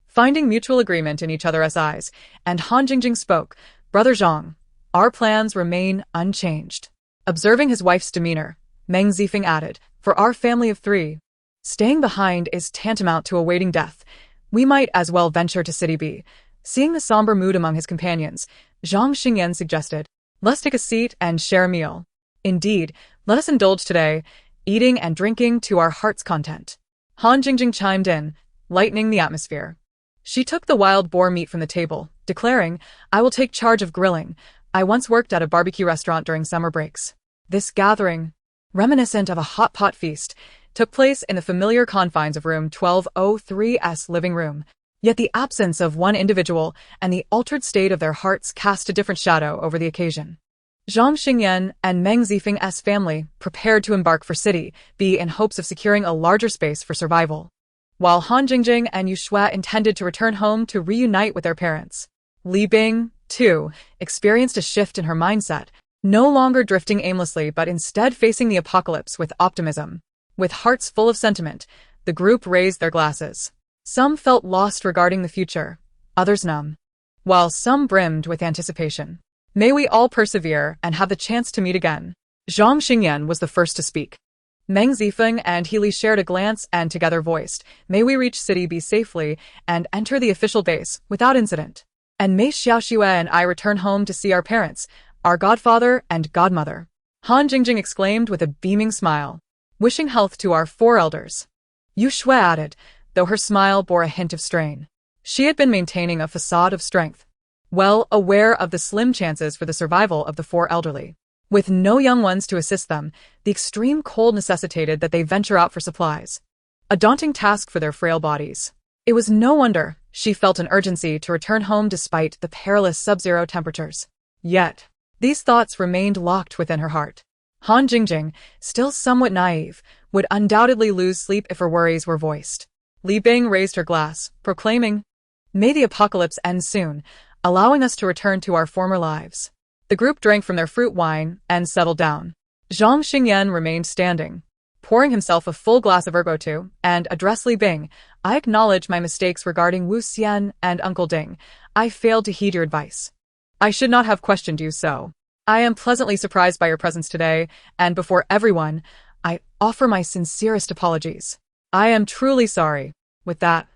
finding mutual agreement in each other's eyes, and Han Jingjing spoke, "Brother Zhang, our plans remain unchanged." Observing his wife's demeanor, Meng Zifeng added, "For our family of 3, staying behind is tantamount to awaiting death. We might as well venture to City B." Seeing the somber mood among his companions, Zhang Xingyan suggested, "Let's take a seat and share a meal. Indeed, let us indulge today, eating and drinking to our heart's content." Han Jingjing chimed in, lightening the atmosphere. She took the wild boar meat from the table, declaring, "I will take charge of grilling. I once worked at a barbecue restaurant during summer breaks." This gathering, reminiscent of a hot pot feast, took place in the familiar confines of room 1203's living room, yet the absence of one individual and the altered state of their hearts cast a different shadow over the occasion. Zhang Xingyan and Meng Zifeng's family prepared to embark for City B in hopes of securing a larger space for survival, while Han Jingjing and Yu Shui intended to return home to reunite with their parents. Li Bing, too, experienced a shift in her mindset, no longer drifting aimlessly but instead facing the apocalypse with optimism. With hearts full of sentiment, the group raised their glasses. Some felt lost regarding the future, others numb, while some brimmed with anticipation. "May we all persevere and have the chance to meet again." Zhang Xingyan was the first to speak. Meng Zifeng and He Li shared a glance and together voiced, "May we reach City B safely and enter the official base without incident. And may Xiaoxue and I return home to see our parents, our godfather and godmother." Han Jingjing exclaimed with a beaming smile, "Wishing health to our 4 elders." Yu Shui added, though her smile bore a hint of strain. She had been maintaining a facade of strength, well aware of the slim chances for the survival of the 4 elderly. With no young ones to assist them, the extreme cold necessitated that they venture out for supplies, a daunting task for their frail bodies. It was no wonder she felt an urgency to return home despite the perilous sub-zero temperatures. Yet, these thoughts remained locked within her heart. Han Jingjing, still somewhat naive, would undoubtedly lose sleep if her worries were voiced. Li Bing raised her glass, proclaiming, "May the apocalypse end soon, allowing us to return to our former lives." The group drank from their fruit wine and settled down. Zhang Xingyan remained standing, pouring himself a full glass of ergo too, and addressed Li Bing, "I acknowledge my mistakes regarding Wu Xian and Uncle Ding. I failed to heed your advice. I should not have questioned you so. I am pleasantly surprised by your presence today, and before everyone, I offer my sincerest apologies. I am truly sorry." With that,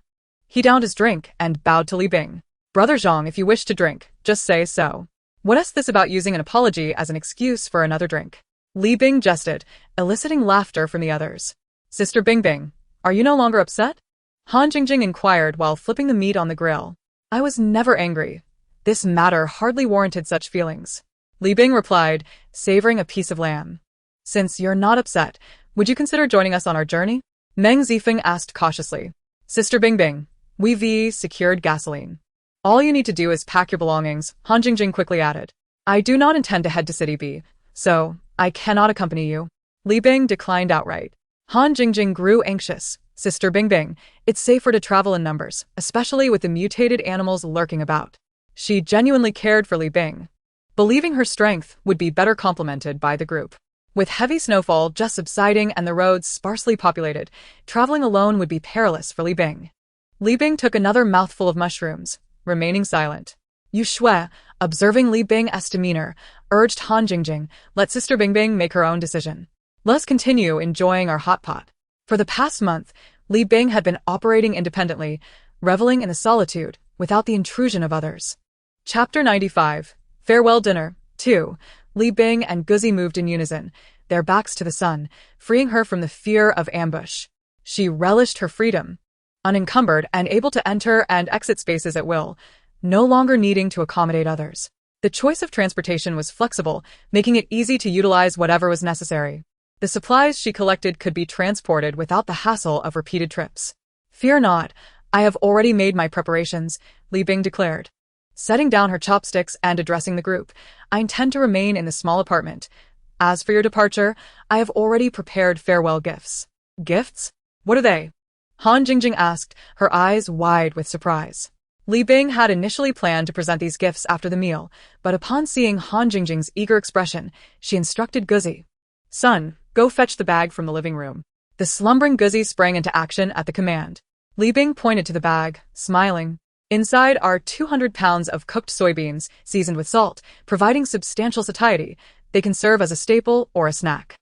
he downed his drink and bowed to Li Bing. "Brother Zhang, if you wish to drink, just say so. What is this about using an apology as an excuse for another drink?" Li Bing jested, eliciting laughter from the others. "Sister Bingbing, are you no longer upset?" Han Jingjing inquired while flipping the meat on the grill. "I was never angry. This matter hardly warranted such feelings." Li Bing replied, savoring a piece of lamb. "Since you're not upset, would you consider joining us on our journey?" Meng Zifeng asked cautiously. "Sister Bingbing, we've secured gasoline. All you need to do is pack your belongings," Han Jingjing quickly added. "I do not intend to head to City B, so I cannot accompany you." Li Bing declined outright. Han Jingjing grew anxious. "Sister Bingbing, it's safer to travel in numbers, especially with the mutated animals lurking about." She genuinely cared for Li Bing, believing her strength would be better complemented by the group. With heavy snowfall just subsiding and the roads sparsely populated, traveling alone would be perilous for Li Bing. Li Bing took another mouthful of mushrooms, remaining silent. Yu Shui, observing Li Bing's demeanor, urged Han Jingjing, let Sister Bingbing make her own decision. Let's continue enjoying our hot pot. For the past month, Li Bing had been operating independently, reveling in the solitude, without the intrusion of others. Chapter 95. Farewell Dinner. 2. Li Bing and Guzi moved in unison, their backs to the sun, freeing her from the fear of ambush. She relished her freedom, unencumbered and able to enter and exit spaces at will, no longer needing to accommodate others. The choice of transportation was flexible, making it easy to utilize whatever was necessary. The supplies she collected could be transported without the hassle of repeated trips. Fear not, I have already made my preparations, Li Bing declared. Setting down her chopsticks and addressing the group, I intend to remain in the small apartment. As for your departure, I have already prepared farewell gifts. Gifts? What are they? Han Jingjing asked, her eyes wide with surprise. Li Bing had initially planned to present these gifts after the meal, but upon seeing Han Jingjing's eager expression, she instructed Guzi. Son, go fetch the bag from the living room. The slumbering Guzi sprang into action at the command. Li Bing pointed to the bag, smiling. Inside are 200 pounds of cooked soybeans, seasoned with salt, providing substantial satiety. They can serve as a staple or a snack.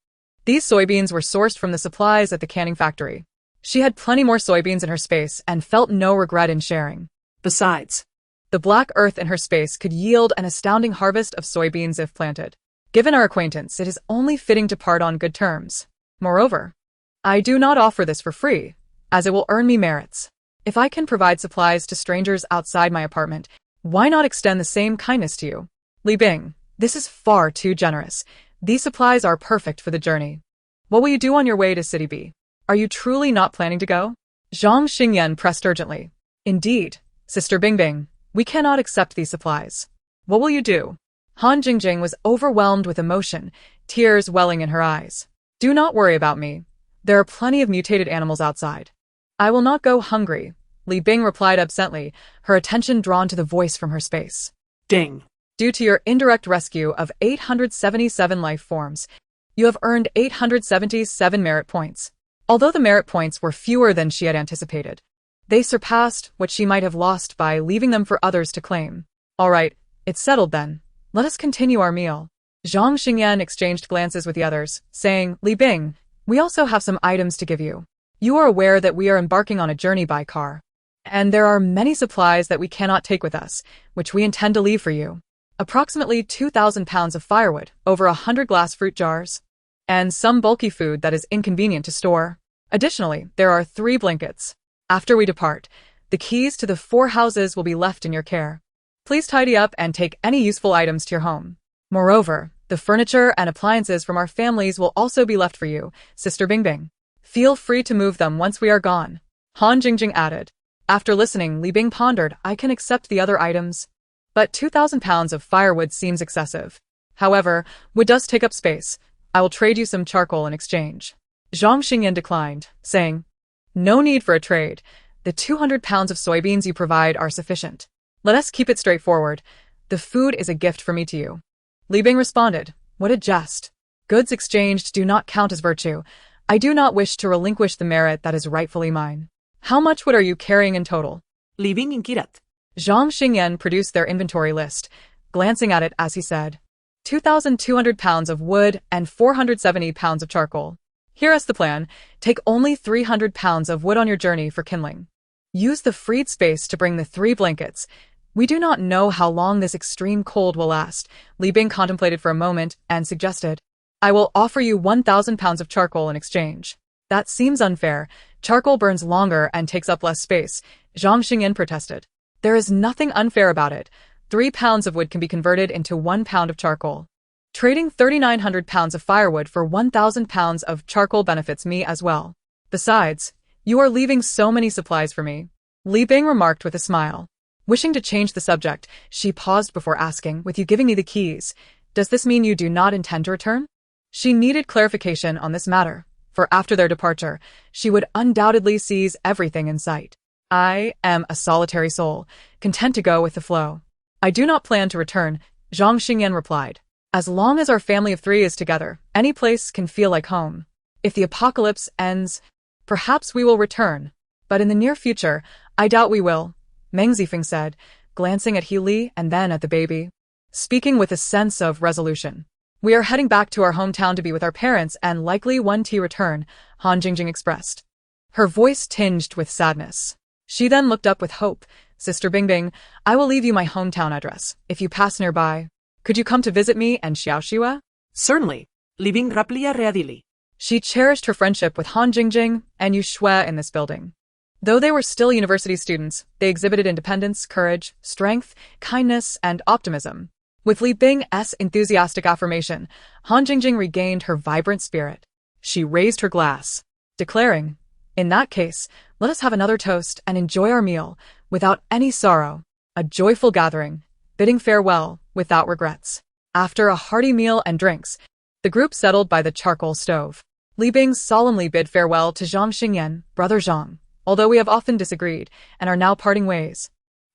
These soybeans were sourced from the supplies at the canning factory. She had plenty more soybeans in her space and felt no regret in sharing. Besides, the black earth in her space could yield an astounding harvest of soybeans if planted. Given our acquaintance, it is only fitting to part on good terms. Moreover, I do not offer this for free, as it will earn me merits. If I can provide supplies to strangers outside my apartment, why not extend the same kindness to you? Li Bing, this is far too generous. These supplies are perfect for the journey. What will you do on your way to City B? Are you truly not planning to go? Zhang Xingyan pressed urgently. Indeed, Sister Bingbing, we cannot accept these supplies. What will you do? Han Jingjing was overwhelmed with emotion, tears welling in her eyes. Do not worry about me. There are plenty of mutated animals outside. I will not go hungry, Li Bing replied absently, her attention drawn to the voice from her space. Ding. Due to your indirect rescue of 877 life forms, you have earned 877 merit points. Although the merit points were fewer than she had anticipated, they surpassed what she might have lost by leaving them for others to claim. All right, it's settled then. Let us continue our meal. Zhang Xingyan exchanged glances with the others, saying, Li Bing, we also have some items to give you. You are aware that we are embarking on a journey by car, and there are many supplies that we cannot take with us, which we intend to leave for you. Approximately 2,000 pounds of firewood, over 100 glass fruit jars, and some bulky food that is inconvenient to store. Additionally, there are 3 blankets. After we depart, the keys to the 4 houses will be left in your care. Please tidy up and take any useful items to your home. Moreover, the furniture and appliances from our families will also be left for you, Sister Bingbing. Feel free to move them once we are gone. Han Jingjing added. After listening, Li Bing pondered, I can accept the other items, but 2,000 pounds of firewood seems excessive. However, wood does take up space. I will trade you some charcoal in exchange. Zhang Xingyan declined, saying, No need for a trade. The 200 pounds of soybeans you provide are sufficient. Let us keep it straightforward. The food is a gift from me to you. Li Bing responded, What a jest. Goods exchanged do not count as virtue. I do not wish to relinquish the merit that is rightfully mine. How much wood are you carrying in total? Li Bing inquirat. Zhang Xingyan produced their inventory list, glancing at it as he said, 2,200 pounds of wood and 470 pounds of charcoal. Here is the plan. Take only 300 pounds of wood on your journey for kindling. Use the freed space to bring the 3 blankets. We do not know how long this extreme cold will last. Li Bing contemplated for a moment and suggested, I will offer you 1,000 pounds of charcoal in exchange. That seems unfair. Charcoal burns longer and takes up less space, Zhang Xingyan protested. There is nothing unfair about it. 3 pounds of wood can be converted into 1 pound of charcoal. Trading 3,900 pounds of firewood for 1,000 pounds of charcoal benefits me as well. Besides, you are leaving so many supplies for me, Li Bing remarked with a smile. Wishing to change the subject, she paused before asking, With you giving me the keys, does this mean you do not intend to return? She needed clarification on this matter, for after their departure, she would undoubtedly seize everything in sight. I am a solitary soul, content to go with the flow. I do not plan to return, Zhang Xingyan replied. As long as our family of 3 is together, any place can feel like home. If the apocalypse ends, perhaps we will return. But in the near future, I doubt we will, Meng Zifeng said, glancing at He Li and then at the baby. Speaking with a sense of resolution. We are heading back to our hometown to be with our parents and likely one tea return, Han Jingjing expressed. Her voice tinged with sadness. She then looked up with hope. Sister Bingbing, I will leave you my hometown address. If you pass nearby, could you come to visit me and Xiaoxiwa? Certainly. Living raplia readily. She cherished her friendship with Han Jingjing and Yu Shui in this building. Though they were still university students, they exhibited independence, courage, strength, kindness, and optimism. With Li Bing's enthusiastic affirmation, Han Jingjing regained her vibrant spirit. She raised her glass, declaring, in that case, let us have another toast and enjoy our meal, without any sorrow. A joyful gathering, bidding farewell, without regrets. After a hearty meal and drinks, the group settled by the charcoal stove. Li Bing solemnly bid farewell to Zhang Xingyan, brother Zhang, although we have often disagreed and are now parting ways.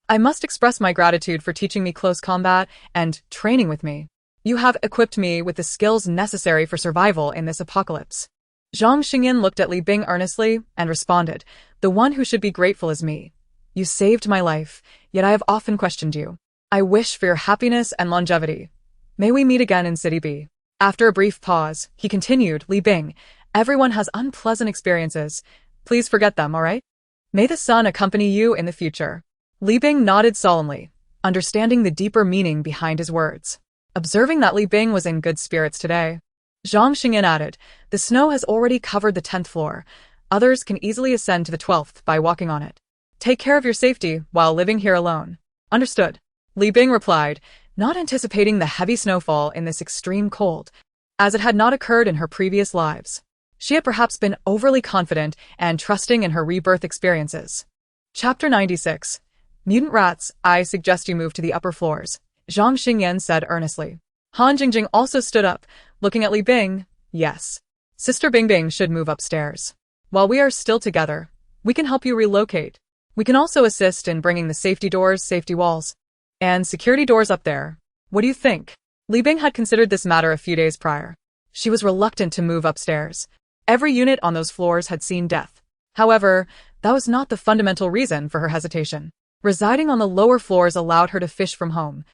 I must express my gratitude for teaching me close combat and training with me. You have equipped me with the skills necessary for survival in this apocalypse. Zhang Xingyan looked at Li Bing earnestly and responded, the one who should be grateful is me. You saved my life, yet I have often questioned you. I wish for your happiness and longevity. May we meet again in City B. After a brief pause, he continued, Li Bing, everyone has unpleasant experiences. Please forget them, all right? May the sun accompany you in the future. Li Bing nodded solemnly, understanding the deeper meaning behind his words. Observing that Li Bing was in good spirits today, Zhang Xingyan added, the snow has already covered the 10th floor. Others can easily ascend to the 12th by walking on it. Take care of your safety while living here alone. Understood. Li Bing replied, not anticipating the heavy snowfall in this extreme cold, as it had not occurred in her previous lives. She had perhaps been overly confident and trusting in her rebirth experiences. Chapter 96. Mutant rats, I suggest you move to the upper floors, Zhang Xingyan said earnestly. Han Jingjing also stood up, looking at Li Bing. Yes. Sister Bingbing should move upstairs. While we are still together, we can help you relocate. We can also assist in bringing the safety doors, safety walls, and security doors up there. What do you think? Li Bing had considered this matter a few days prior. She was reluctant to move upstairs. Every unit on those floors had seen death. However, that was not the fundamental reason for her hesitation. Residing on the lower floors allowed her to fish from home,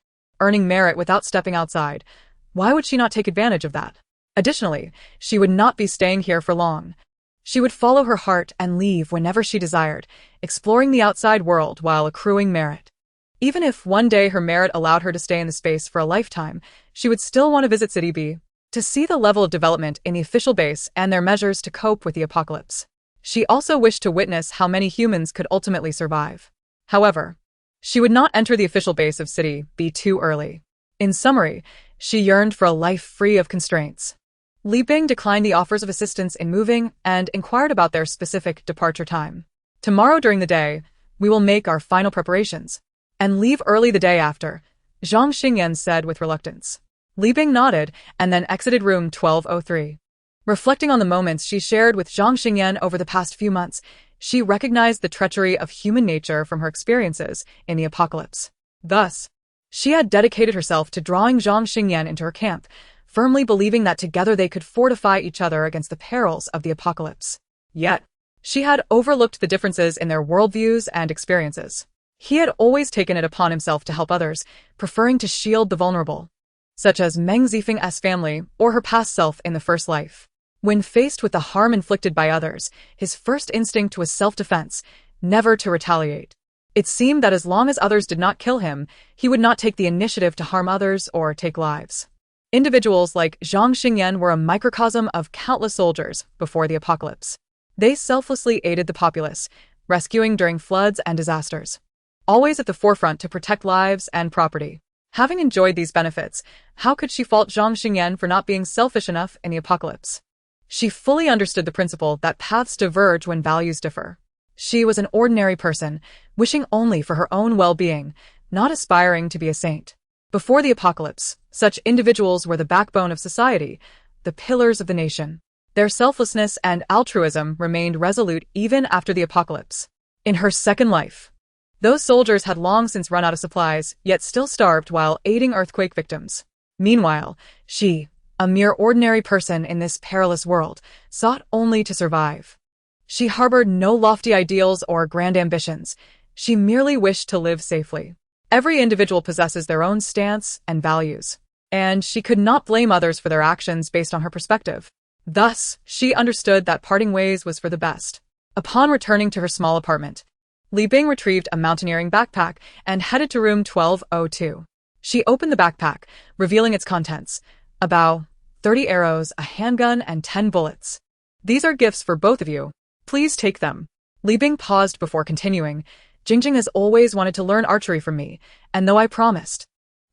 earning merit without stepping outside. Why would she not take advantage of that? Additionally, she would not be staying here for long. She would follow her heart and leave whenever she desired, exploring the outside world while accruing merit. Even if one day her merit allowed her to stay in the space for a lifetime, she would still want to visit City B, to see the level of development in the official base and their measures to cope with the apocalypse. She also wished to witness how many humans could ultimately survive. However, she would not enter the official base of City B too early. In summary, she yearned for a life free of constraints. Li Bing declined the offers of assistance in moving and inquired about their specific departure time. Tomorrow during the day, we will make our final preparations and leave early the day after, Zhang Xingyan said with reluctance. Li Bing nodded and then exited room 1203. Reflecting on the moments she shared with Zhang Xingyan over the past few months, she recognized the treachery of human nature from her experiences in the apocalypse. Thus, she had dedicated herself to drawing Zhang Xingyan into her camp, firmly believing that together they could fortify each other against the perils of the apocalypse. Yet, she had overlooked the differences in their worldviews and experiences. He had always taken it upon himself to help others, preferring to shield the vulnerable, such as Meng Zifeng's family or her past self in the first life. When faced with the harm inflicted by others, his first instinct was self-defense, never to retaliate. It seemed that as long as others did not kill him, he would not take the initiative to harm others or take lives. Individuals like Zhang Xingyan were a microcosm of countless soldiers before the apocalypse. They selflessly aided the populace, rescuing during floods and disasters, always at the forefront to protect lives and property. Having enjoyed these benefits, how could she fault Zhang Xingyan for not being selfish enough in the apocalypse? She fully understood the principle that paths diverge when values differ. She was an ordinary person, wishing only for her own well-being, not aspiring to be a saint. Before the apocalypse, such individuals were the backbone of society, the pillars of the nation. Their selflessness and altruism remained resolute even after the apocalypse. In her second life, those soldiers had long since run out of supplies, yet still starved while aiding earthquake victims. Meanwhile, she, a mere ordinary person in this perilous world, sought only to survive. She harbored no lofty ideals or grand ambitions. She merely wished to live safely. Every individual possesses their own stance and values, and she could not blame others for their actions based on her perspective. Thus, she understood that parting ways was for the best. Upon returning to her small apartment, Li Bing retrieved a mountaineering backpack and headed to room 1202. She opened the backpack, revealing its contents: a bow, 30 arrows, a handgun, and 10 bullets. These are gifts for both of you. Please take them. Li Bing paused before continuing. Jingjing has always wanted to learn archery from me, and though I promised,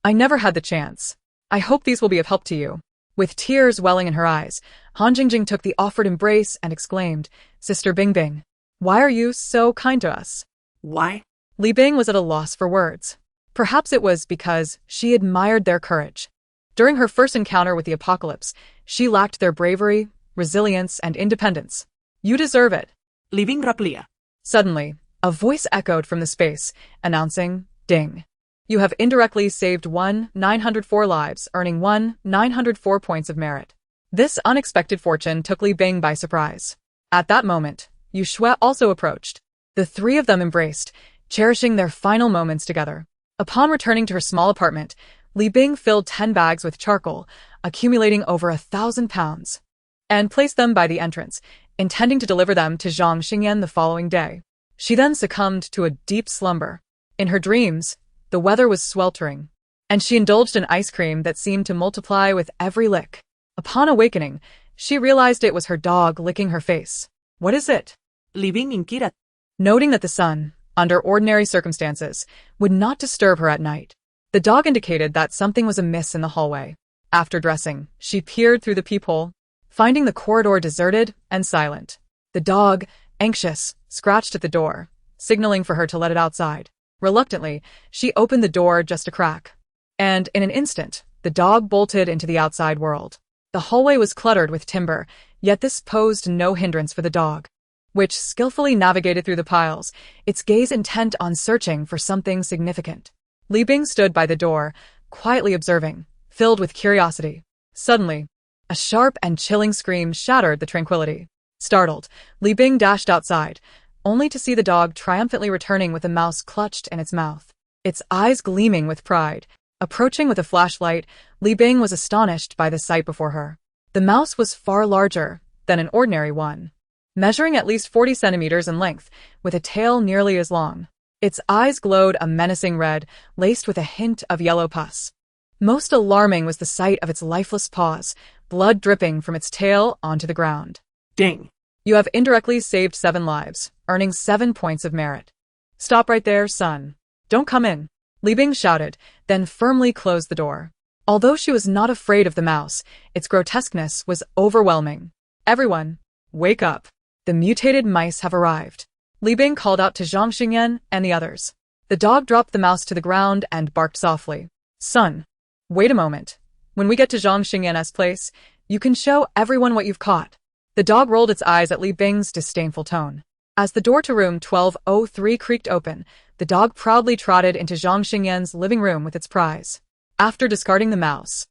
I never had the chance. I hope these will be of help to you. With tears welling in her eyes, Han Jingjing took the offered embrace and exclaimed, Sister Bingbing, why are you so kind to us? Why? Li Bing was at a loss for words. Perhaps it was because she admired their courage. During her first encounter with the apocalypse, she lacked their bravery, resilience, and independence. You deserve it. Li Bing replia. Suddenly, a voice echoed from the space, announcing, Ding. You have indirectly saved 904 lives, earning 904 points of merit. This unexpected fortune took Li Bing by surprise. At that moment, Yu Shui also approached. The three of them embraced, cherishing their final moments together. Upon returning to her small apartment, Li Bing filled 10 bags with charcoal, accumulating over 1,000 pounds, and placed them by the entrance, intending to deliver them to Zhang Xingyan the following day. She then succumbed to a deep slumber. In her dreams, the weather was sweltering, and she indulged in ice cream that seemed to multiply with every lick. Upon awakening, she realized it was her dog licking her face. What is it? Li Bing inquired. Noting that the sun, under ordinary circumstances, would not disturb her at night, the dog indicated that something was amiss in the hallway. After dressing, she peered through the peephole, finding the corridor deserted and silent. The dog, anxious, scratched at the door, signaling for her to let it outside. Reluctantly, she opened the door just a crack, and in an instant, the dog bolted into the outside world. The hallway was cluttered with timber, yet this posed no hindrance for the dog, which skillfully navigated through the piles, its gaze intent on searching for something significant. Li Bing stood by the door, quietly observing, filled with curiosity. Suddenly, a sharp and chilling scream shattered the tranquility. Startled, Li Bing dashed outside, only to see the dog triumphantly returning with a mouse clutched in its mouth, its eyes gleaming with pride. Approaching with a flashlight, Li Bing was astonished by the sight before her. The mouse was far larger than an ordinary one, measuring at least 40 centimeters in length, with a tail nearly as long. Its eyes glowed a menacing red, laced with a hint of yellow pus. Most alarming was the sight of its lifeless paws, blood dripping from its tail onto the ground. Ding. You have indirectly saved 7 lives, earning 7 points of merit. Stop right there, son. Don't come in. Li Bing shouted, then firmly closed the door. Although she was not afraid of the mouse, its grotesqueness was overwhelming. Everyone, wake up. The mutated mice have arrived. Li Bing called out to Zhang Xingyan and the others. The dog dropped the mouse to the ground and barked softly. Son, wait a moment. When we get to Zhang Xingyan's place, you can show everyone what you've caught. The dog rolled its eyes at Li Bing's disdainful tone. As the door to room 1203 creaked open, the dog proudly trotted into Zhang Xingyan's living room with its prize. After discarding the mouse,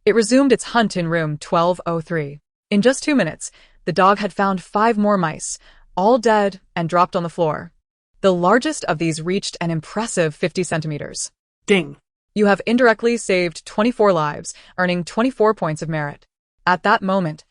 it resumed its hunt in room 1203. In just 2 minutes, the dog had found 5 more mice, all dead and dropped on the floor. The largest of these reached an impressive 50 centimeters. Ding. You have indirectly saved 24 lives, earning 24 points of merit. At that moment,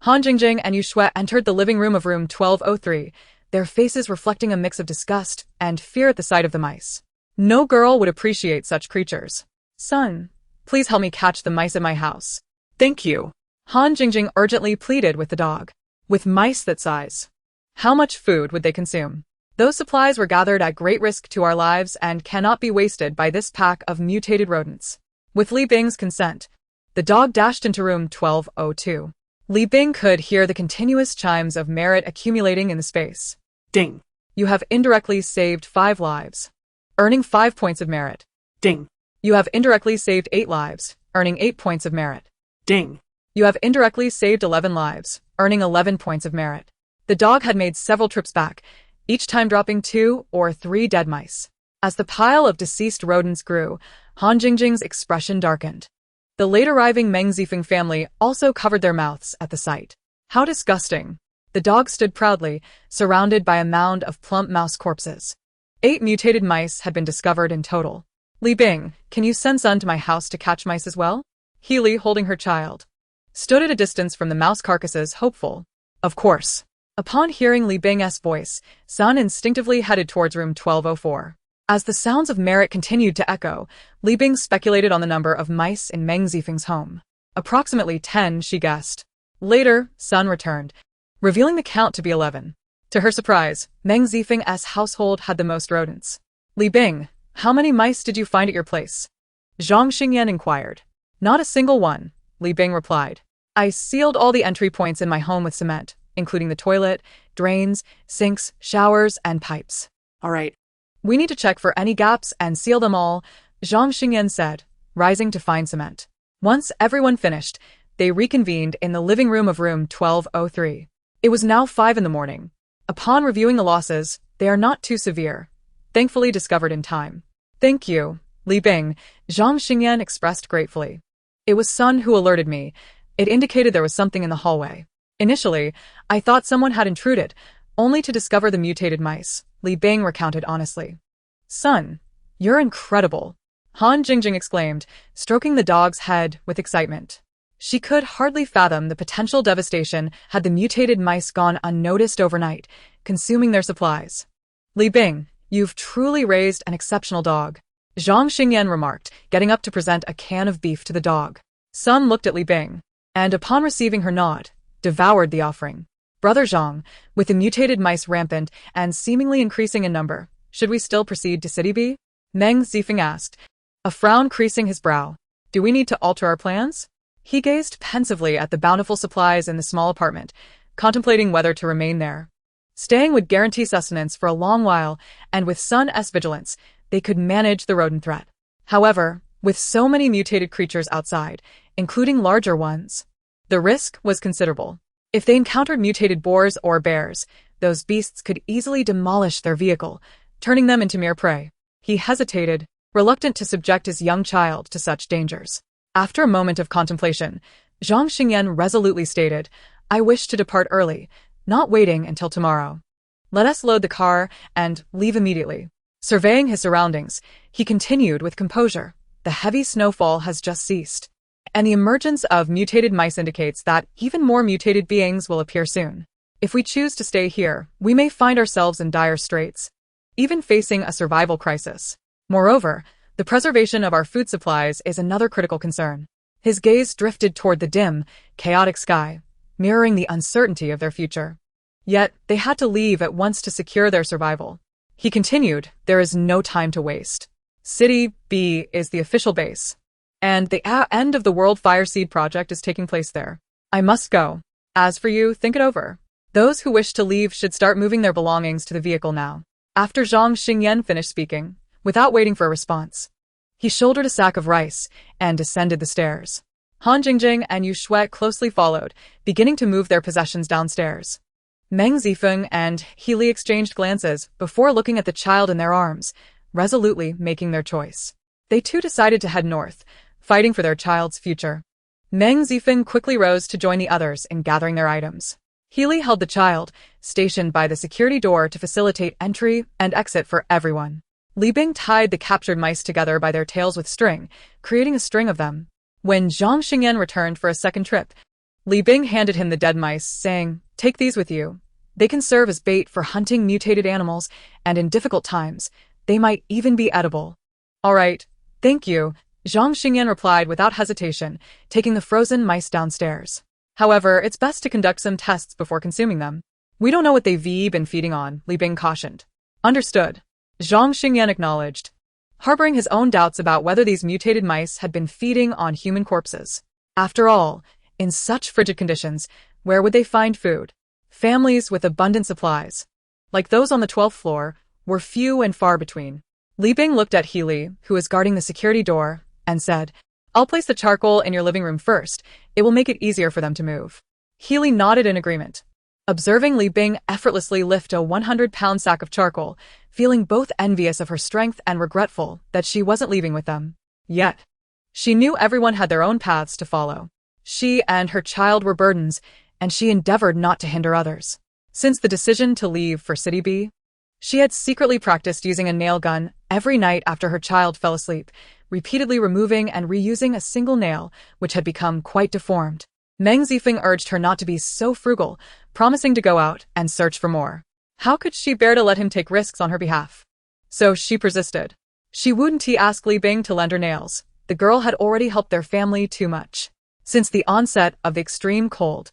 Han Jingjing and Yu Shui entered the living room of room 1203, their faces reflecting a mix of disgust and fear at the sight of the mice. No girl would appreciate such creatures. Son, please help me catch the mice in my house. Thank you. Han Jingjing urgently pleaded with the dog. With mice that size, how much food would they consume? Those supplies were gathered at great risk to our lives and cannot be wasted by this pack of mutated rodents. With Li Bing's consent, the dog dashed into room 1202. Li Bing could hear the continuous chimes of merit accumulating in the space. Ding. You have indirectly saved 5 lives, earning 5 points of merit. Ding. You have indirectly saved 8 lives, earning 8 points of merit. Ding. You have indirectly saved 11 lives, earning 11 points of merit. The dog had made several trips back, each time dropping 2 or 3 dead mice. As the pile of deceased rodents grew, Han Jingjing's expression darkened. The late-arriving Meng Zifeng family also covered their mouths at the sight. How disgusting. The dog stood proudly, surrounded by a mound of plump mouse corpses. 8 mutated mice had been discovered in total. Li Bing, can you send Sun to my house to catch mice as well? Healy, holding her child, stood at a distance from the mouse carcasses, hopeful. Of course. Upon hearing Li Bing's voice, Sun instinctively headed towards room 1204. As the sounds of merit continued to echo, Li Bing speculated on the number of mice in Meng Zifeng's home. Approximately 10, she guessed. Later, Sun returned, revealing the count to be 11. To her surprise, Meng Zifeng's household had the most rodents. Li Bing, how many mice did you find at your place? Zhang Xingyan inquired. Not a single one, Li Bing replied. I sealed all the entry points in my home with cement, including the toilet, drains, sinks, showers, and pipes. All right. We need to check for any gaps and seal them all, Zhang Xingyan said, rising to find cement. Once everyone finished, they reconvened in the living room of room 1203. It was now 5 in the morning. Upon reviewing the losses, they are not too severe, thankfully discovered in time. Thank you, Li Bing, Zhang Xingyan expressed gratefully. It was Sun who alerted me. It indicated there was something in the hallway. Initially, I thought someone had intruded, only to discover the mutated mice, Li Bing recounted honestly. Sun, you're incredible, Han Jingjing exclaimed, stroking the dog's head with excitement. She could hardly fathom the potential devastation had the mutated mice gone unnoticed overnight, consuming their supplies. Li Bing, you've truly raised an exceptional dog, Zhang Xingyan remarked, getting up to present a can of beef to the dog. Sun looked at Li Bing, and upon receiving her nod, devoured the offering. Brother Zhang, with the mutated mice rampant and seemingly increasing in number, should we still proceed to City B? Meng Zifeng asked, a frown creasing his brow. Do we need to alter our plans? He gazed pensively at the bountiful supplies in the small apartment, contemplating whether to remain there. Staying would guarantee sustenance for a long while, and with Sun's vigilance, they could manage the rodent threat. However, with so many mutated creatures outside, including larger ones, the risk was considerable. If they encountered mutated boars or bears, those beasts could easily demolish their vehicle, turning them into mere prey. He hesitated, reluctant to subject his young child to such dangers. After a moment of contemplation, Zhang Xingyan resolutely stated, I wish to depart early, not waiting until tomorrow. Let us load the car and leave immediately. Surveying his surroundings, he continued with composure. The heavy snowfall has just ceased, and the emergence of mutated mice indicates that even more mutated beings will appear soon. If we choose to stay here, we may find ourselves in dire straits, even facing a survival crisis. Moreover, the preservation of our food supplies is another critical concern. His gaze drifted toward the dim, chaotic sky, mirroring the uncertainty of their future. Yet, they had to leave at once to secure their survival. He continued, there is no time to waste. City B is the official base, and the end of the World Fire Seed project is taking place there. I must go. As for you, think it over. Those who wish to leave should start moving their belongings to the vehicle now. After Zhang Xingyan finished speaking, without waiting for a response, he shouldered a sack of rice and descended the stairs. Han Jingjing and Yu Shui closely followed, beginning to move their possessions downstairs. Meng Zifeng and Healy exchanged glances before looking at the child in their arms, resolutely making their choice. They too decided to head north, fighting for their child's future. Meng Zifeng quickly rose to join the others in gathering their items. Healy held the child, stationed by the security door to facilitate entry and exit for everyone. Li Bing tied the captured mice together by their tails with string, creating a string of them. When Zhang Xingyan returned for a second trip, Li Bing handed him the dead mice, saying, take these with you. They can serve as bait for hunting mutated animals, and in difficult times, they might even be edible. All right, thank you, Zhang Xingyan replied without hesitation, taking the frozen mice downstairs. However, it's best to conduct some tests before consuming them. We don't know what they've been feeding on, Li Bing cautioned. Understood. Zhang Xingyan acknowledged, harboring his own doubts about whether these mutated mice had been feeding on human corpses. After all, in such frigid conditions, where would they find food? Families with abundant supplies, like those on the 12th floor, were few and far between. Li Bing looked at Healy, who was guarding the security door, and said, I'll place the charcoal in your living room first. It will make it easier for them to move. Healy nodded in agreement, observing Li Bing effortlessly lift a 100-pound sack of charcoal, feeling both envious of her strength and regretful that she wasn't leaving with them. Yet, She knew everyone had their own paths to follow. She and her child were burdens, and she endeavored not to hinder others. Since the decision to leave for City B, she had secretly practiced using a nail gun every night after her child fell asleep, repeatedly removing and reusing a single nail, which had become quite deformed. Meng Zifeng urged her not to be so frugal, promising to go out and search for more. How could she bear to let him take risks on her behalf? So she persisted. She wouldn't ask Li Bing to lend her nails. The girl had already helped their family too much. Since the onset of the extreme cold,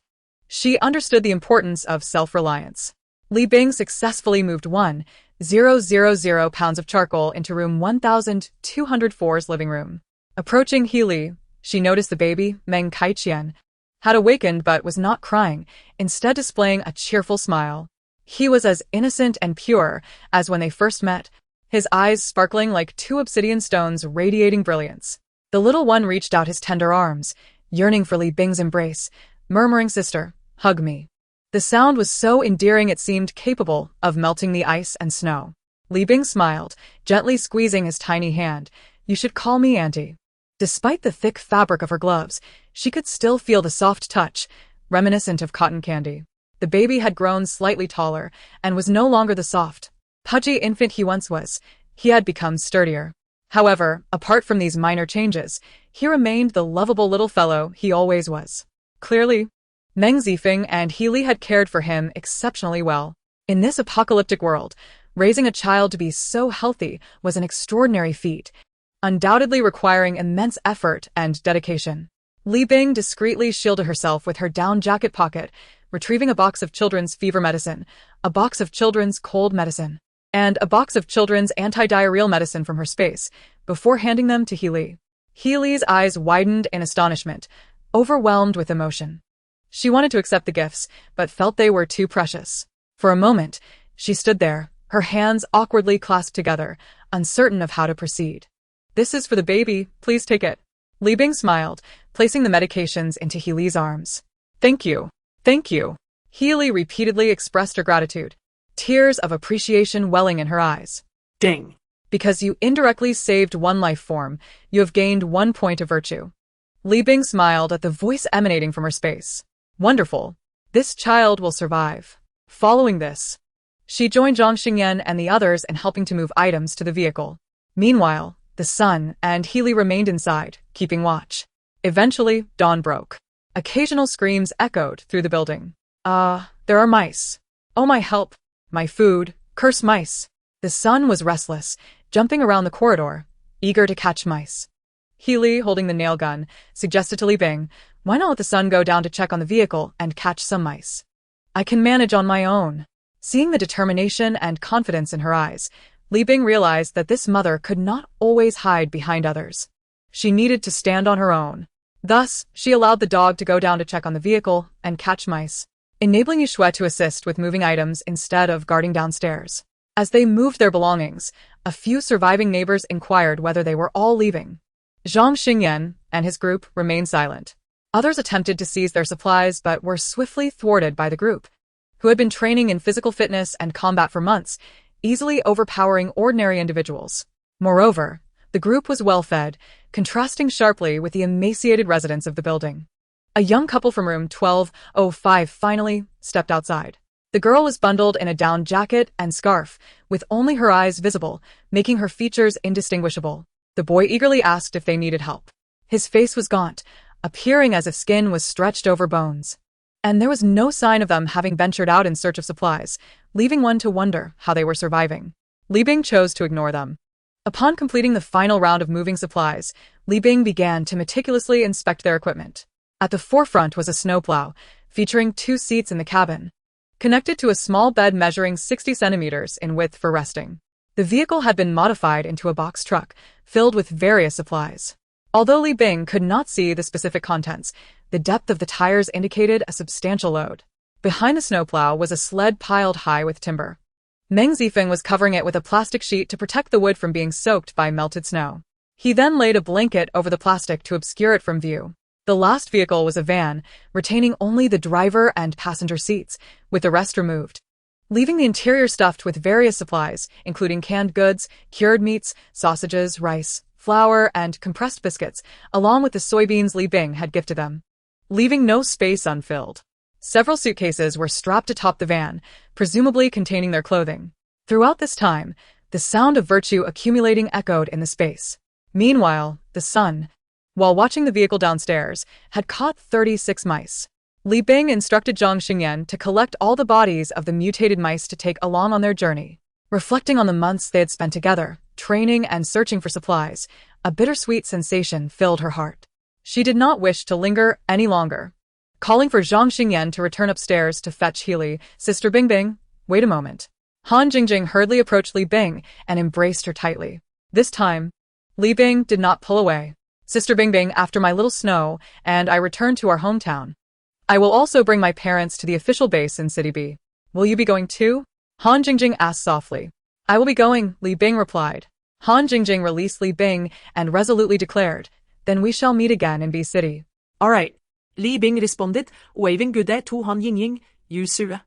she understood the importance of self-reliance. Li Bing successfully moved 1,000 pounds of charcoal into room 1204's living room. Approaching Healy, she noticed the baby, Meng Kaiqian, had awakened but was not crying, instead displaying a cheerful smile. He was as innocent and pure as when they first met, his eyes sparkling like two obsidian stones radiating brilliance. The little one reached out his tender arms, yearning for Li Bing's embrace, murmuring, "Sister, hug me." The sound was so endearing it seemed capable of melting the ice and snow. Li Bing smiled, gently squeezing his tiny hand. "You should call me Auntie." Despite the thick fabric of her gloves, she could still feel the soft touch, reminiscent of cotton candy. The baby had grown slightly taller and was no longer the soft, pudgy infant he once was. He had become sturdier. However, apart from these minor changes, he remained the lovable little fellow he always was. Clearly, Meng Zifeng and Healy had cared for him exceptionally well. In this apocalyptic world, raising a child to be so healthy was an extraordinary feat, undoubtedly requiring immense effort and dedication. Li Bing discreetly shielded herself with her down jacket pocket, retrieving a box of children's fever medicine, a box of children's cold medicine, and a box of children's anti-diarrheal medicine from her space, before handing them to Healy. Healy's eyes widened in astonishment, overwhelmed with emotion. She wanted to accept the gifts, but felt they were too precious. For a moment, she stood there, her hands awkwardly clasped together, uncertain of how to proceed. "This is for the baby, please take it." Li Bing smiled, placing the medications into Healy's arms. "Thank you. Thank you." Healy repeatedly expressed her gratitude, tears of appreciation welling in her eyes. Ding. "Because you indirectly saved one life form, you have gained 1 point of virtue." Li Bing smiled at the voice emanating from her space. "Wonderful. This child will survive." Following this, she joined Zhang Xingyan and the others in helping to move items to the vehicle. Meanwhile, the son and Healy remained inside, keeping watch. Eventually, dawn broke. Occasional screams echoed through the building. There are mice. Oh, my help. My food. Curse mice." The son was restless, jumping around the corridor, eager to catch mice. Healy, holding the nail gun, suggested to Li Bing, "Why not let the son go down to check on the vehicle and catch some mice? I can manage on my own." Seeing the determination and confidence in her eyes, Li Bing realized that this mother could not always hide behind others. She needed to stand on her own. Thus, she allowed the dog to go down to check on the vehicle and catch mice, enabling Yushui to assist with moving items instead of guarding downstairs. As they moved their belongings, a few surviving neighbors inquired whether they were all leaving. Zhang Xingyan and his group remained silent. Others attempted to seize their supplies but were swiftly thwarted by the group, who had been training in physical fitness and combat for months, easily overpowering ordinary individuals. Moreover, the group was well-fed, contrasting sharply with the emaciated residents of the building. A young couple from room 1205 finally stepped outside. The girl was bundled in a down jacket and scarf, with only her eyes visible, making her features indistinguishable. The boy eagerly asked if they needed help. His face was gaunt, appearing as if skin was stretched over bones. And there was no sign of them having ventured out in search of supplies, leaving one to wonder how they were surviving. Li Bing chose to ignore them. Upon completing the final round of moving supplies, Li Bing began to meticulously inspect their equipment. At the forefront was a snowplow, featuring 2 seats in the cabin, connected to a small bed measuring 60 centimeters in width for resting. The vehicle had been modified into a box truck, filled with various supplies. Although Li Bing could not see the specific contents, the depth of the tires indicated a substantial load. Behind the snowplow was a sled piled high with timber. Meng Zifeng was covering it with a plastic sheet to protect the wood from being soaked by melted snow. He then laid a blanket over the plastic to obscure it from view. The last vehicle was a van, retaining only the driver and passenger seats, with the rest removed, leaving the interior stuffed with various supplies, including canned goods, cured meats, sausages, rice, flour, and compressed biscuits, along with the soybeans Li Bing had gifted them, leaving no space unfilled. Several suitcases were strapped atop the van, presumably containing their clothing. Throughout this time, the sound of virtue accumulating echoed in the space. Meanwhile, the sun, while watching the vehicle downstairs, had caught 36 mice. Li Bing instructed Zhang Xingyan to collect all the bodies of the mutated mice to take along on their journey. Reflecting on the months they had spent together, training and searching for supplies, a bittersweet sensation filled her heart. She did not wish to linger any longer. Calling for Zhang Xingyan to return upstairs to fetch Healy, Sister Bingbing, wait a moment. Han Jingjing hurriedly approached Li Bing and embraced her tightly. This time, Li Bing did not pull away. Sister Bingbing, after my little snow, and I return to our hometown. I will also bring my parents to the official base in City B. Will you be going too? Han Jingjing asked softly. I will be going, Li Bing replied. Han Jingjing released Li Bing and resolutely declared, then we shall meet again in B City. All right, Li Bing responded, waving good day to Han Jingjing, you sure.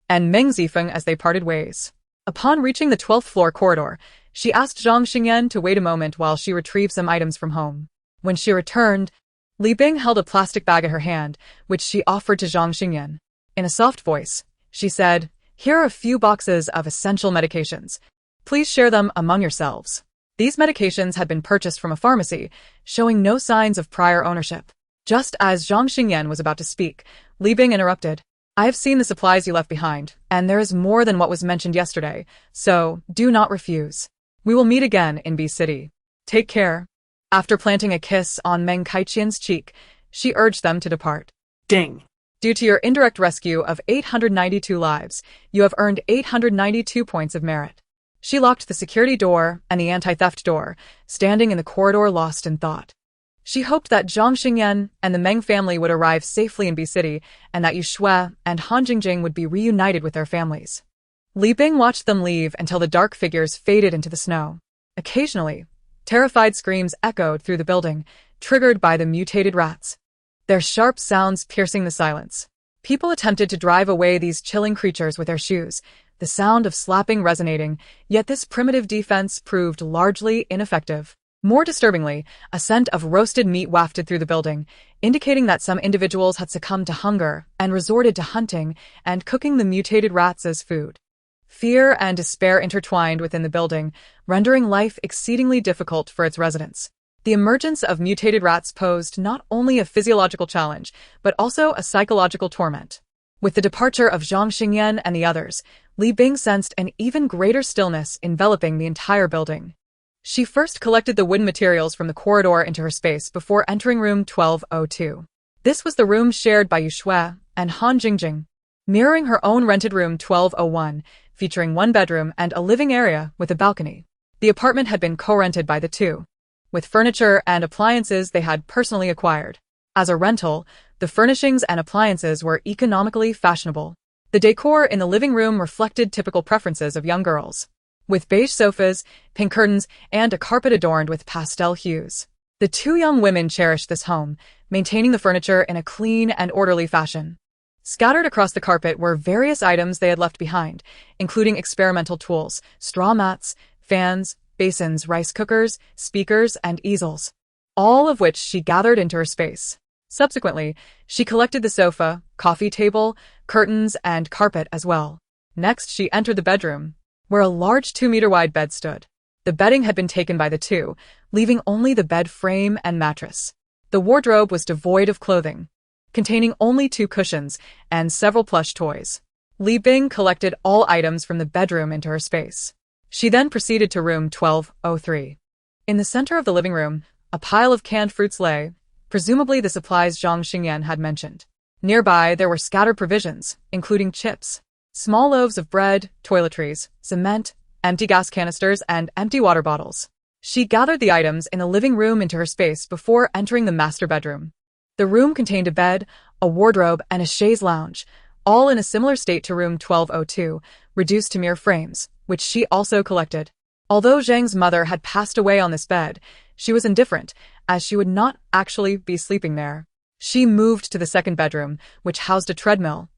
And Meng Zifeng as they parted ways. Upon reaching the 12th floor corridor, she asked Zhang Xingyan to wait a moment while she retrieved some items from home. When she returned, Li Bing held a plastic bag in her hand, which she offered to Zhang Xingyan. In a soft voice, she said, here are a few boxes of essential medications. Please share them among yourselves. These medications had been purchased from a pharmacy, showing no signs of prior ownership. Just as Zhang Xingyan was about to speak, Li Bing interrupted. I have seen the supplies you left behind, and there is more than what was mentioned yesterday, so do not refuse. We will meet again in B City. Take care. After planting a kiss on Meng Kaiqian's cheek, she urged them to depart. Ding. Due to your indirect rescue of 892 lives, you have earned 892 points of merit. She locked the security door and the anti-theft door, standing in the corridor lost in thought. She hoped that Zhang Xingyan and the Meng family would arrive safely in B City, and that Yu Shui and Han Jingjing would be reunited with their families. Li Bing watched them leave until the dark figures faded into the snow. Occasionally, terrified screams echoed through the building, triggered by the mutated rats, their sharp sounds piercing the silence. People attempted to drive away these chilling creatures with their shoes, the sound of slapping resonating, yet this primitive defense proved largely ineffective. More disturbingly, a scent of roasted meat wafted through the building, indicating that some individuals had succumbed to hunger and resorted to hunting and cooking the mutated rats as food. Fear and despair intertwined within the building, rendering life exceedingly difficult for its residents. The emergence of mutated rats posed not only a physiological challenge, but also a psychological torment. With the departure of Zhang Xingyan and the others, Li Bing sensed an even greater stillness enveloping the entire building. She first collected the wooden materials from the corridor into her space before entering room 1202. This was the room shared by Yu Shui and Han Jingjing, mirroring her own rented room 1201, featuring one bedroom and a living area with a balcony. The apartment had been co-rented by the two, with furniture and appliances they had personally acquired. As a rental, the furnishings and appliances were economically fashionable. The decor in the living room reflected typical preferences of young girls, with beige sofas, pink curtains, and a carpet adorned with pastel hues. The two young women cherished this home, maintaining the furniture in a clean and orderly fashion. Scattered across the carpet were various items they had left behind, including experimental tools, straw mats, fans, basins, rice cookers, speakers, and easels, all of which she gathered into her space. Subsequently, she collected the sofa, coffee table, curtains, and carpet as well. Next, she entered the bedroom, where a large 2-meter-wide bed stood. The bedding had been taken by the two, leaving only the bed frame and mattress. The wardrobe was devoid of clothing, containing only 2 cushions and several plush toys. Li Bing collected all items from the bedroom into her space. She then proceeded to room 1203. In the center of the living room, a pile of canned fruits lay, presumably the supplies Zhang Xingyan had mentioned. Nearby, there were scattered provisions, including chips, small loaves of bread, toiletries, cement, empty gas canisters, and empty water bottles. She gathered the items in the living room into her space before entering the master bedroom. The room contained a bed, a wardrobe, and a chaise lounge, all in a similar state to room 1202, reduced to mere frames, which she also collected. Although Zhang's mother had passed away on this bed, she was indifferent, as she would not actually be sleeping there. She moved to the second bedroom, which housed a treadmill,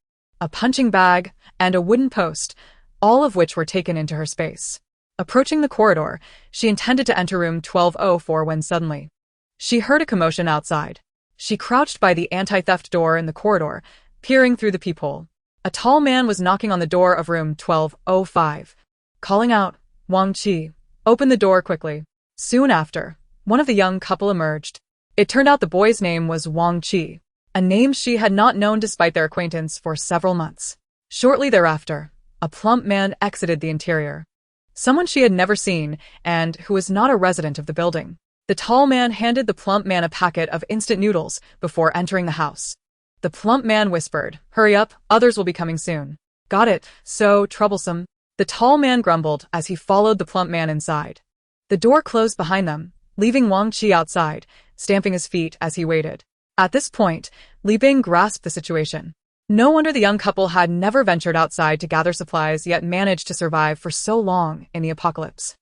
a punching bag, and a wooden post, all of which were taken into her space. Approaching the corridor, she intended to enter room 1204 when suddenly she heard a commotion outside. She crouched by the anti-theft door in the corridor, peering through the peephole. A tall man was knocking on the door of room 1205, calling out, "Wang Qi, open the door quickly." Soon after, one of the young couple emerged. It turned out the boy's name was Wang Qi, a name she had not known despite their acquaintance for several months. Shortly thereafter, a plump man exited the interior. Someone she had never seen and who was not a resident of the building. The tall man handed the plump man a packet of instant noodles before entering the house. The plump man whispered, "Hurry up, others will be coming soon." "Got it, so troublesome," the tall man grumbled as he followed the plump man inside. The door closed behind them, leaving Wang Qi outside, stamping his feet as he waited. At this point, Li Bing grasped the situation. No wonder the young couple had never ventured outside to gather supplies yet managed to survive for so long in the apocalypse.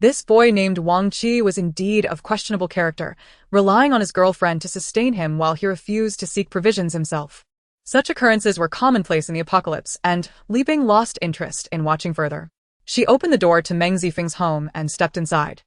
This boy named Wang Qi was indeed of questionable character, relying on his girlfriend to sustain him while he refused to seek provisions himself. Such occurrences were commonplace in the apocalypse, and Li Bing lost interest in watching further. She opened the door to Meng Zifeng's home and stepped inside.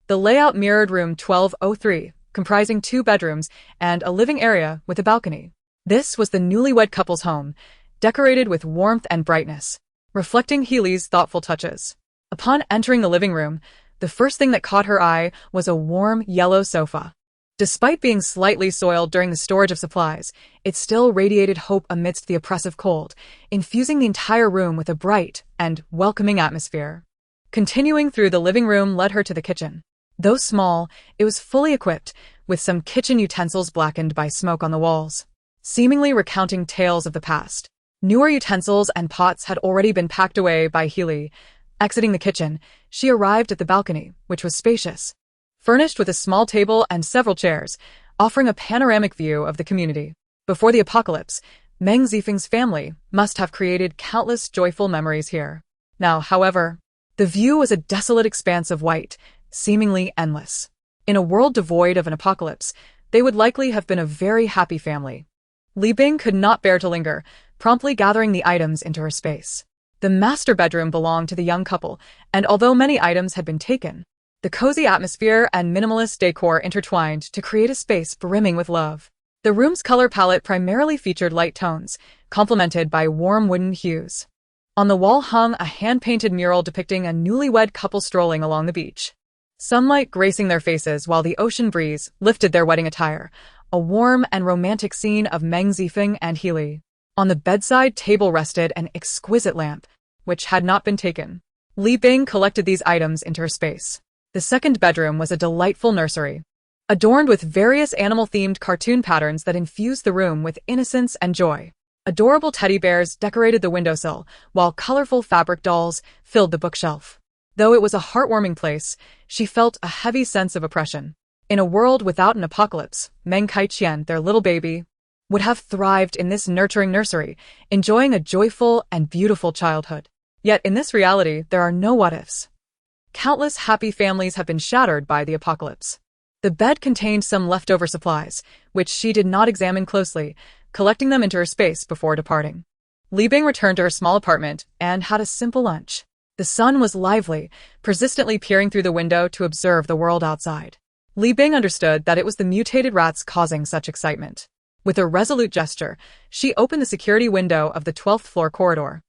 The layout mirrored room 1203, comprising 2 bedrooms and a living area with a balcony. This was the newlywed couple's home, decorated with warmth and brightness, reflecting Healy's thoughtful touches. Upon entering the living room, the first thing that caught her eye was a warm, yellow sofa. Despite being slightly soiled during the storage of supplies, it still radiated hope amidst the oppressive cold, infusing the entire room with a bright and welcoming atmosphere. Continuing through the living room led her to the kitchen. Though small, it was fully equipped, with some kitchen utensils blackened by smoke on the walls, seemingly recounting tales of the past. Newer utensils and pots had already been packed away by Healy. Exiting the kitchen, she arrived at the balcony, which was spacious, furnished with a small table and several chairs, offering a panoramic view of the community. Before the apocalypse, Meng Zifeng's family must have created countless joyful memories here. Now, however, the view was a desolate expanse of white, seemingly endless. In a world devoid of an apocalypse, they would likely have been a very happy family. Li Bing could not bear to linger, promptly gathering the items into her space. The master bedroom belonged to the young couple, and although many items had been taken, the cozy atmosphere and minimalist decor intertwined to create a space brimming with love. The room's color palette primarily featured light tones, complemented by warm wooden hues. On the wall hung a hand-painted mural depicting a newlywed couple strolling along the beach, sunlight gracing their faces while the ocean breeze lifted their wedding attire, a warm and romantic scene of Meng Zifeng and Healy. On the bedside table rested an exquisite lamp, which had not been taken. Li Bing collected these items into her space. The second bedroom was a delightful nursery, adorned with various animal-themed cartoon patterns that infused the room with innocence and joy. Adorable teddy bears decorated the windowsill, while colorful fabric dolls filled the bookshelf. Though it was a heartwarming place, she felt a heavy sense of oppression. In a world without an apocalypse, Meng Kaiqian, their little baby, would have thrived in this nurturing nursery, enjoying a joyful and beautiful childhood. Yet in this reality, there are no what-ifs. Countless happy families have been shattered by the apocalypse. The bed contained some leftover supplies, which she did not examine closely, collecting them into her space before departing. Li Bing returned to her small apartment and had a simple lunch. The sun was lively, persistently peering through the window to observe the world outside. Li Bing understood that it was the mutated rats causing such excitement. With a resolute gesture, she opened the security window of the 12th floor corridor,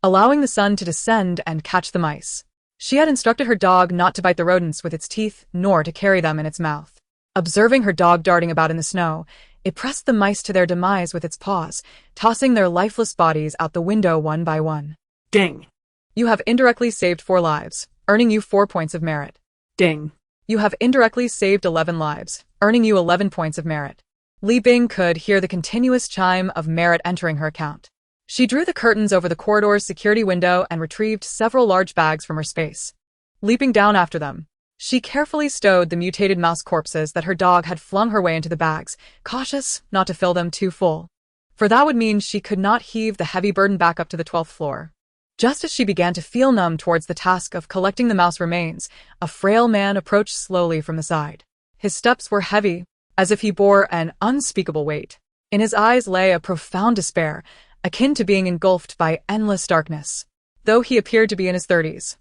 allowing the sun to descend and catch the mice. She had instructed her dog not to bite the rodents with its teeth, nor to carry them in its mouth. Observing her dog darting about in the snow, it pressed the mice to their demise with its paws, tossing their lifeless bodies out the window one by one. Ding. You have indirectly saved 4 lives, earning you 4 points of merit. Ding. You have indirectly saved 11 lives, earning you 11 points of merit. Li Bing could hear the continuous chime of merit entering her account. She drew the curtains over the corridor's security window and retrieved several large bags from her space. Leaping down after them, she carefully stowed the mutated mouse corpses that her dog had flung her way into the bags, cautious not to fill them too full, for that would mean she could not heave the heavy burden back up to the 12th floor. Just as she began to feel numb towards the task of collecting the mouse remains, a frail man approached slowly from the side. His steps were heavy, as if he bore an unspeakable weight. In his eyes lay a profound despair, akin to being engulfed by endless darkness. Though he appeared to be in his 30s,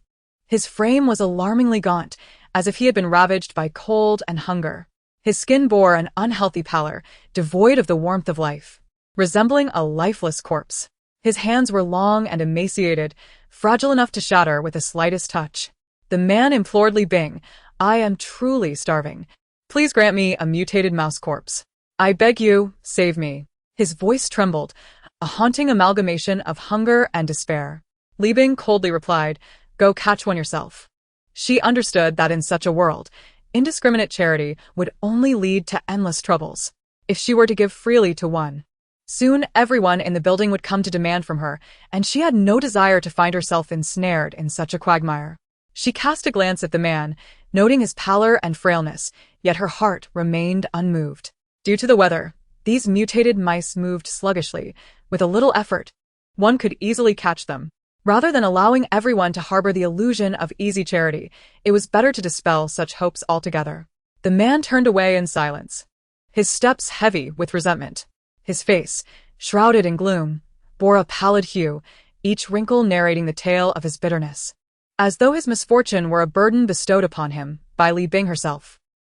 His frame was alarmingly gaunt, as if he had been ravaged by cold and hunger. His skin bore an unhealthy pallor, devoid of the warmth of life, resembling a lifeless corpse. His hands were long and emaciated, fragile enough to shatter with the slightest touch. The man implored Li Bing, "I am truly starving. Please grant me a mutated mouse corpse. I beg you, save me." His voice trembled, a haunting amalgamation of hunger and despair. Li Bing coldly replied, "Go catch one yourself." She understood that in such a world, indiscriminate charity would only lead to endless troubles. If she were to give freely to one, soon everyone in the building would come to demand from her, and she had no desire to find herself ensnared in such a quagmire. She cast a glance at the man, noting his pallor and frailness, yet her heart remained unmoved. Due to the weather, these mutated mice moved sluggishly. With a little effort, one could easily catch them. Rather than allowing everyone to harbor the illusion of easy charity, it was better to dispel such hopes altogether. The man turned away in silence, his steps heavy with resentment. His face, shrouded in gloom, bore a pallid hue, each wrinkle narrating the tale of his bitterness, as though his misfortune were a burden bestowed upon him by Li Bing herself.